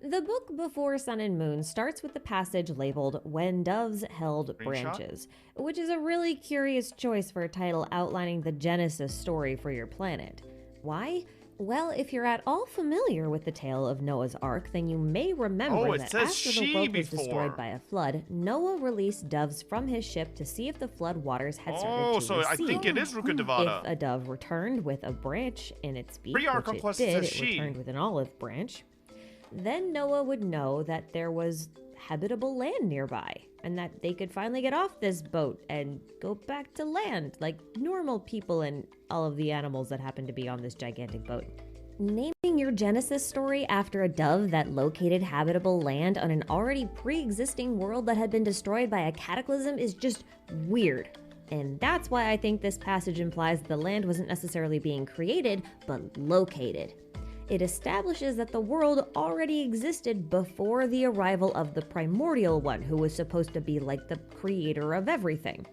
The book Before Sun and Moon starts with the passage labeled When Doves Held Branches, which is a really curious choice for a title outlining the Genesis story for your planet. Why? Well, if you're at all familiar with the tale of Noah's Ark, then you may remember that after the world was destroyed by a flood, Noah released doves from his ship to see if the flood waters had started to so I recede. think it is Rukkhadevata. If a dove returned with a branch in its beak, Pre-Archon which it Quest did, says it she. returned with an olive branch, then Noah would know that there was habitable land nearby, and that they could finally get off this boat and go back to land, like normal people and all of the animals that happen to be on this gigantic boat. Naming your Genesis story after a dove that located habitable land on an already pre-existing world that had been destroyed by a cataclysm is just weird. And that's why I think this passage implies the land wasn't necessarily being created, but located. It establishes that the world already existed before the arrival of the primordial one, who was supposed to be like the creator of everything.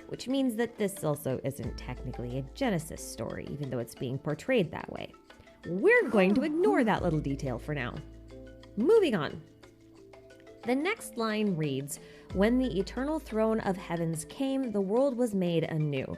Which means that this also isn't technically a Genesis story, even though it's being portrayed that way. We're going to ignore that little detail for now. Moving on. The next line reads, When the eternal throne of heavens came, the world was made anew.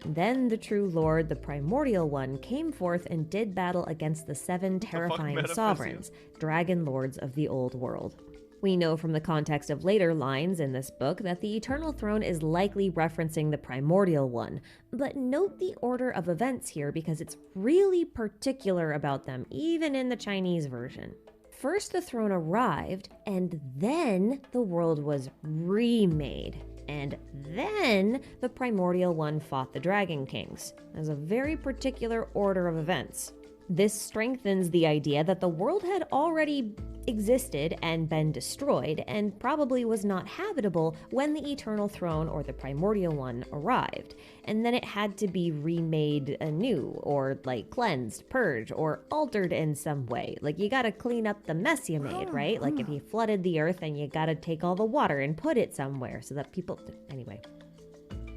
Then the true Lord, the primordial one, came forth and did battle against the 7 terrifying sovereigns, dragon lords of the old world. We know from the context of later lines in this book that the eternal throne is likely referencing the primordial one, but note the order of events here because it's really particular about them, even in the Chinese version. First the throne arrived, and then the world was remade. And then the primordial one fought the Dragon Kings. There's a very particular order of events. This strengthens the idea that the world had already existed and been destroyed, and probably was not habitable when the Eternal Throne or the Primordial One arrived. And then it had to be remade anew, or like cleansed, purged, or altered in some way. Like you gotta clean up the mess you made, right? Like if you flooded the earth and you gotta take all the water and put it somewhere so that people... Anyway.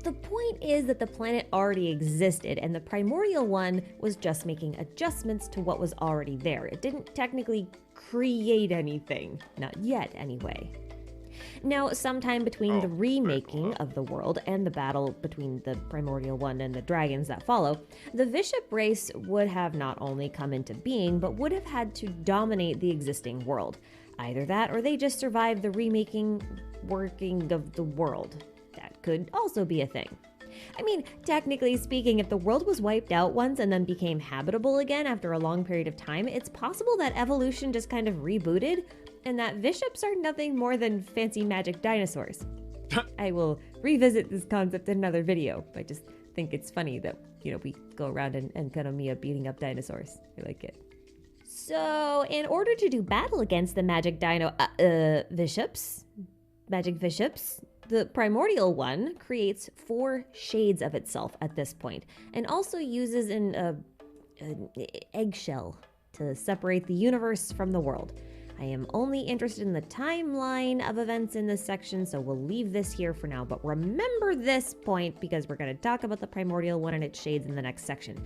The point is that the planet already existed, and the Primordial One was just making adjustments to what was already there. It didn't technically create anything. Not yet, anyway. Now, sometime between the remaking of the world and the battle between the Primordial One and the dragons that follow, the Bishop race would have not only come into being, but would have had to dominate the existing world. Either that, or they just survived the remaking working of the world. That could also be a thing. I mean, technically speaking, if the world was wiped out once and then became habitable again after a long period of time, it's possible that evolution just kind of rebooted, and that bishops are nothing more than fancy magic dinosaurs. I will revisit this concept in another video. I just think it's funny that, you know, we go around and kind of Mia beating up dinosaurs. I like it. So, in order to do battle against the magic bishops, the Primordial One creates 4 shades of itself at this point, and also uses an eggshell to separate the universe from the world. I am only interested in the timeline of events in this section, so we'll leave this here for now, but remember this point because we're going to talk about the Primordial One and its shades in the next section.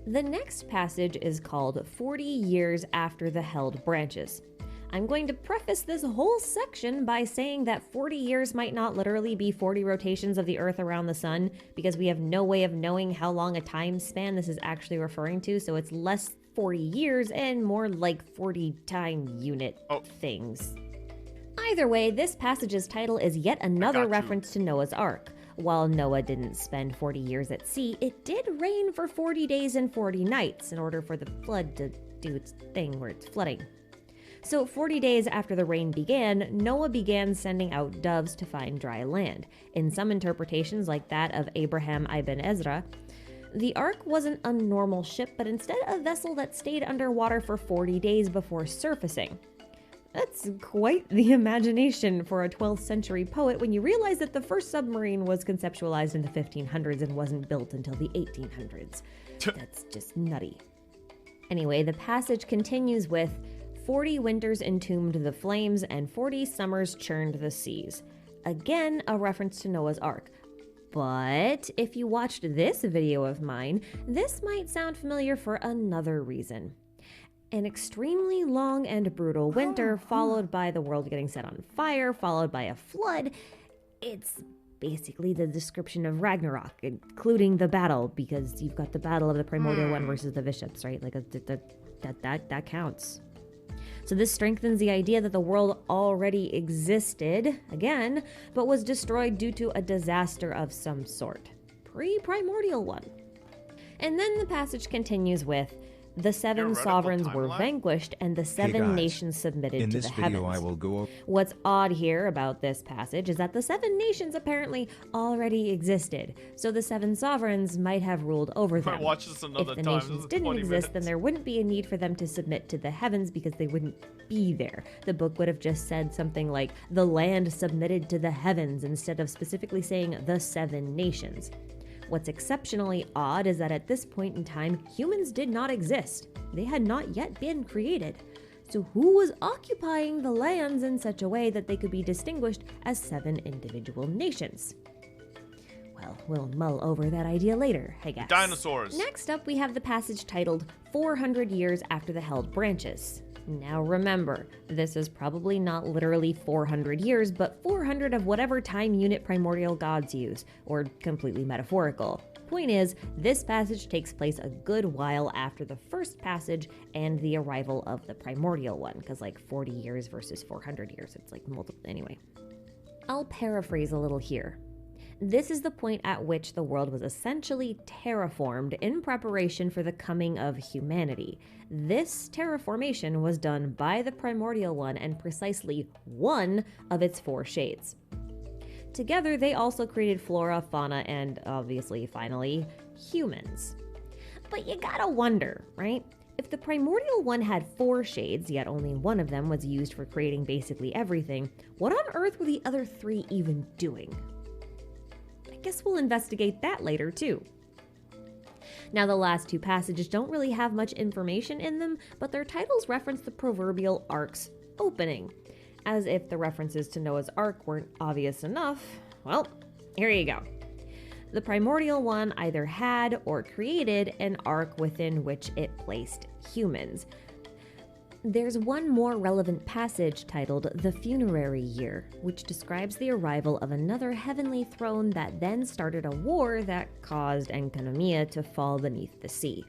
The next passage is called 40 Years After the Held Branches. I'm going to preface this whole section by saying that 40 years might not literally be 40 rotations of the Earth around the sun, because we have no way of knowing how long a time span this is actually referring to, so it's less 40 years and more like 40 time unit things. Either way, this passage's title is yet another reference to Noah's Ark. While Noah didn't spend 40 years at sea, it did rain for 40 days and 40 nights in order for the flood to do its thing where it's flooding. So 40 days after the rain began, Noah began sending out doves to find dry land. In some interpretations, like that of Abraham ibn Ezra, the ark wasn't a normal ship, but instead a vessel that stayed underwater for 40 days before surfacing. That's quite the imagination for a 12th century poet when you realize that the first submarine was conceptualized in the 1500s and wasn't built until the 1800s. That's just nutty. Anyway, the passage continues with 40 winters entombed the flames, and 40 summers churned the seas. Again, a reference to Noah's Ark. But if you watched this video of mine, this might sound familiar for another reason. An extremely long and brutal winter, followed by the world getting set on fire, followed by a flood. It's basically the description of Ragnarok, including the battle, because you've got the battle of the Primordial One versus the bishops, right? Like that counts. So this strengthens the idea that the world already existed, again, but was destroyed due to a disaster of some sort. Pre-Primordial One. And then the passage continues with, the 7 sovereigns were vanquished and the 7 nations submitted to the heavens. What's odd here about this passage is that the 7 nations apparently already existed, so the 7 sovereigns might have ruled over them. If the nations didn't exist, then there wouldn't be a need for them to submit to the heavens because they wouldn't be there. The book would have just said something like, the land submitted to the heavens, instead of specifically saying the 7 nations. What's exceptionally odd is that at this point in time, humans did not exist. They had not yet been created. So who was occupying the lands in such a way that they could be distinguished as 7 individual nations? Well, we'll mull over that idea later, I guess. Dinosaurs. Next up, we have the passage titled 400 Years After the Held Branches. Now remember, this is probably not literally 400 years, but 400 of whatever time unit primordial gods use, or completely metaphorical. Point is, this passage takes place a good while after the first passage and the arrival of the Primordial One, because like 40 years versus 400 years, it's like multiple. Anyway, I'll paraphrase a little here. This is the point at which the world was essentially terraformed in preparation for the coming of humanity. This terraformation was done by the Primordial One and precisely one of its 4 shades. Together, they also created flora, fauna, and obviously, finally, humans. But you gotta wonder, right? If the Primordial One had 4 shades, yet only one of them was used for creating basically everything, what on earth were the other 3 even doing? I guess we'll investigate that later too. Now, the last 2 passages don't really have much information in them, but their titles reference the proverbial Ark's opening. As if the references to Noah's Ark weren't obvious enough, well, here you go. The Primordial One either had or created an ark within which it placed humans. There's one more relevant passage titled The Funerary Year, which describes the arrival of another heavenly throne that then started a war that caused Enkanomiya to fall beneath the sea.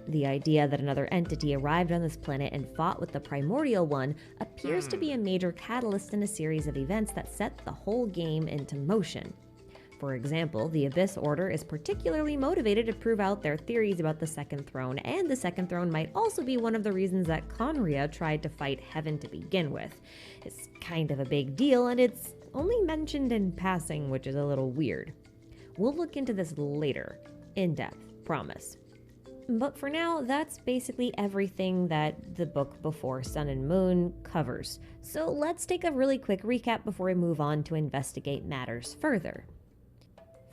The idea that another entity arrived on this planet and fought with the Primordial One appears to be a major catalyst in a series of events that set the whole game into motion. For example, the Abyss Order is particularly motivated to prove out their theories about the Second Throne, and the Second Throne might also be one of the reasons that Conria tried to fight Heaven to begin with. It's kind of a big deal, and it's only mentioned in passing, which is a little weird. We'll look into this later, in depth, promise. But for now, that's basically everything that the book Before Sun and Moon covers. So let's take a really quick recap before we move on to investigate matters further.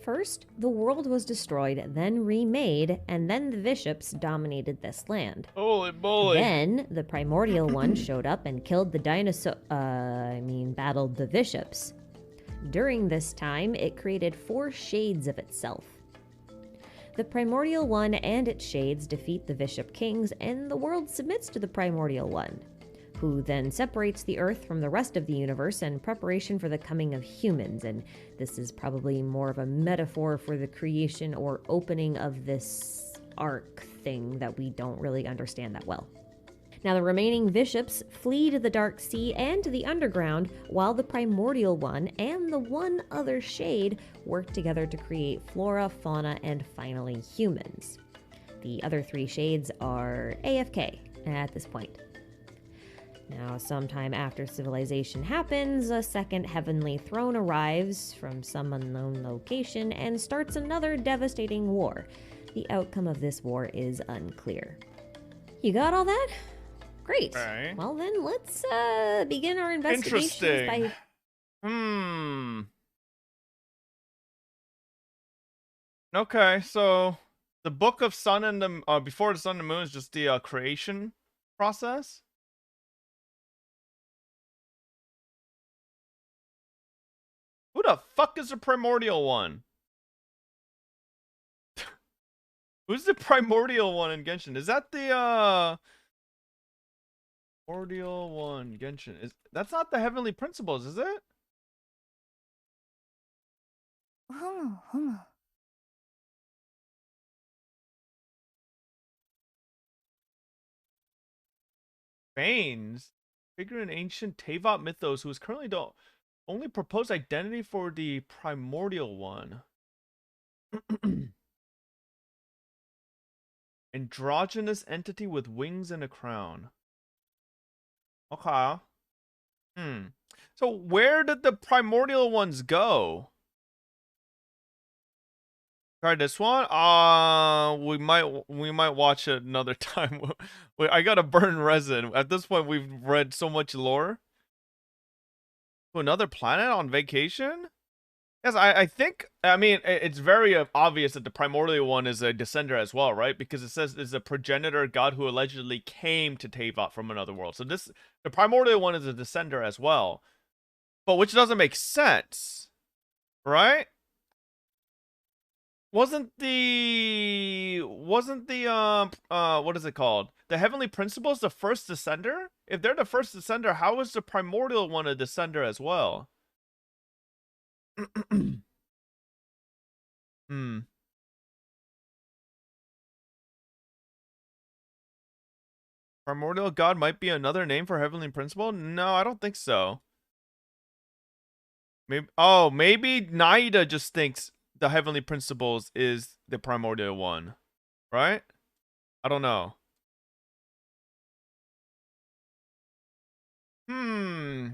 First, the world was destroyed, then remade, and then the Vishops dominated this land. Holy moly. Then, the Primordial One showed up and killed the battled the Vishops. During this time, it created 4 shades of itself. The Primordial One and its shades defeat the Bishop Kings, and the world submits to the Primordial One, who then separates the Earth from the rest of the universe in preparation for the coming of humans, and this is probably more of a metaphor for the creation or opening of this arc thing that we don't really understand that well. Now, the remaining Vishops flee to the Dark Sea and to the Underground, while the Primordial One and the one other shade work together to create flora, fauna, and finally humans. The other 3 shades are AFK at this point. Now, sometime after civilization happens, a second heavenly throne arrives from some unknown location and starts another devastating war. The outcome of this war is unclear. You got all that? Great. Right. Well then, let's begin our investigations by... Okay, so the Book of Sun and the Before the Sun and the Moon is just the creation process. Who the fuck is the Primordial One? Who's the Primordial One in Genshin? Is that the Primordial One Genshin? That's not the Heavenly Principles, is it? Banes, figure in ancient Teyvat mythos who is currently the only proposed identity for the Primordial One. Androgynous entity with wings and a crown. Okay. So where did the Primordial Ones go? Try this one. We might watch it another time. I gotta burn resin. At this point, we've read so much lore. To another planet on vacation? Yes, I think. I mean, it's very obvious that the Primordial One is a descender as well, right? Because it says it's a progenitor god who allegedly came to Teyvat from another world. So the Primordial One is a descender as well, but which doesn't make sense, right? Wasn't the what is it called? The Heavenly Principles the first descender? If they're the first descender, how is the Primordial One a descender as well? Primordial God might be another name for Heavenly Principle? No, I don't think so. Maybe Naida just thinks the Heavenly Principles is the Primordial One, right? I don't know.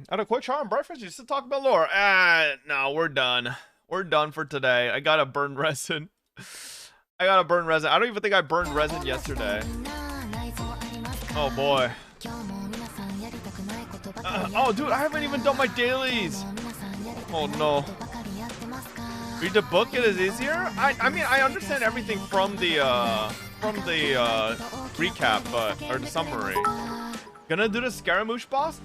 At a quick charm breakfast, you still talk about lore. No, we're done. We're done for today. I gotta burn resin. I don't even think I burned resin yesterday. Oh boy. Oh dude, I haven't even done my dailies. Oh no. Read the book, it is easier? I mean, I understand everything from the recap, or the summary. Gonna do the Scaramouche boss?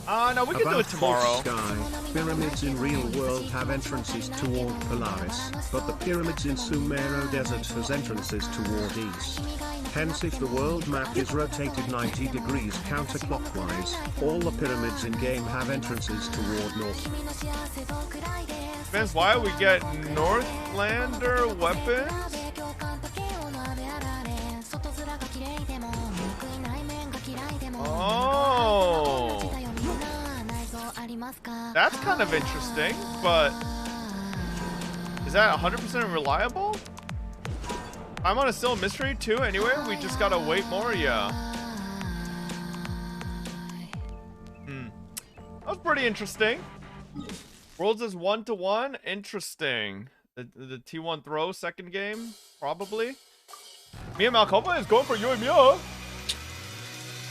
No, we can do it tomorrow. Sky, pyramids in real world have entrances toward Polaris, but the pyramids in Sumero Desert has entrances toward east. Hence, if the world map is rotated 90 degrees counterclockwise, all the pyramids in game have entrances toward north. Depends why we get Northlander weapons? Oh, that's kind of interesting, but is that 100% reliable? I'm on a still mystery too anyway, we just gotta wait more, yeah. That was pretty interesting. Worlds is 1-to-1, interesting. The T1 throw second game, probably. Mia Malcopa is going for you and Mia.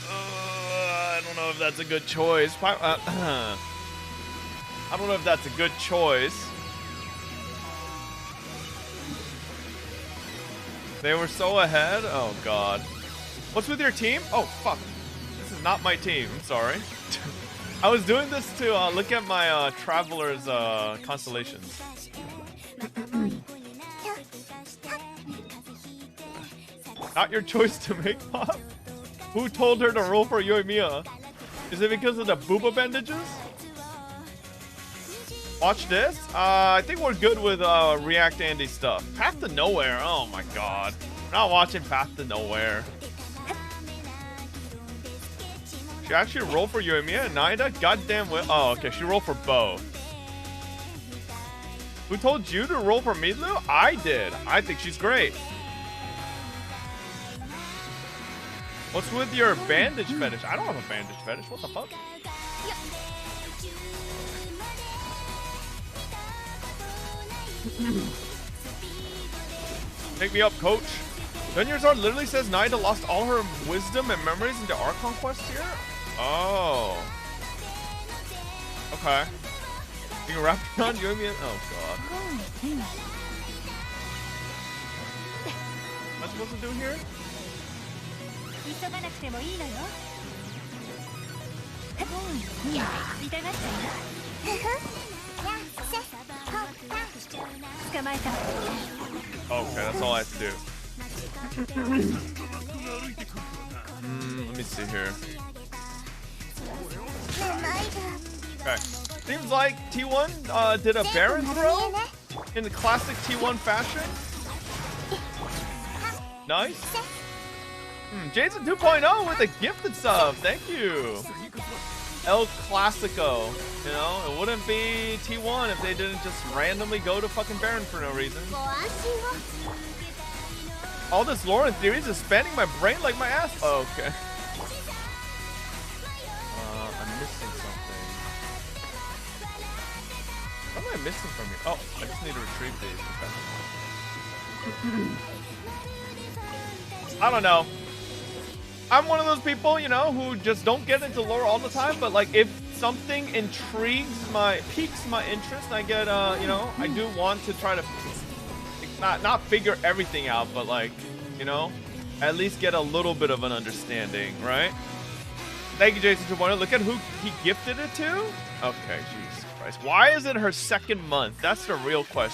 I don't know if that's a good choice. I don't know if that's a good choice. They were so ahead. Oh god. What's with your team? Oh fuck. This is not my team. I'm sorry. I was doing this to look at my traveler's constellations. Not your choice to make, Pop? Who told her to roll for Yoimiya? Is it because of the booba bandages? Watch this. I think we're good with React Andy stuff. Path to Nowhere. Oh my god. Not watching Path to Nowhere. She actually rolled for Yoimiya and Naida? Goddamn well. Oh, okay. She rolled for both. Who told you to roll for Midlu? I did. I think she's great. What's with your bandage fetish? I don't have a bandage fetish. What the fuck? Take me up, coach. Dunyarzard literally says Naida lost all her wisdom and memories into Archon Quest here? Oh. Okay. You wrapped around Yoimiya? Oh god. What am I supposed to do here? Okay, that's all I have to do. Let me see here. Okay. Seems like T1 did a Baron throw in the classic T1 fashion. Nice. Jason 2.0 with a gifted sub. Thank you. El Clasico. You know, it wouldn't be T1 if they didn't just randomly go to fucking Baron for no reason. All this lore and theories is spanning my brain like my ass. Oh, okay. I'm missing something. What am I missing from you? Oh, I just need to retrieve these. Okay. I don't know. I'm one of those people, you know, who just don't get into lore all the time, but like if something piques my interest, I get, you know, I do want to try to not figure everything out, but like, you know, at least get a little bit of an understanding, right? Thank you, Jason 2.0. Look at who he gifted it to. Okay, Jesus Christ. Why is it her second month? That's the real question.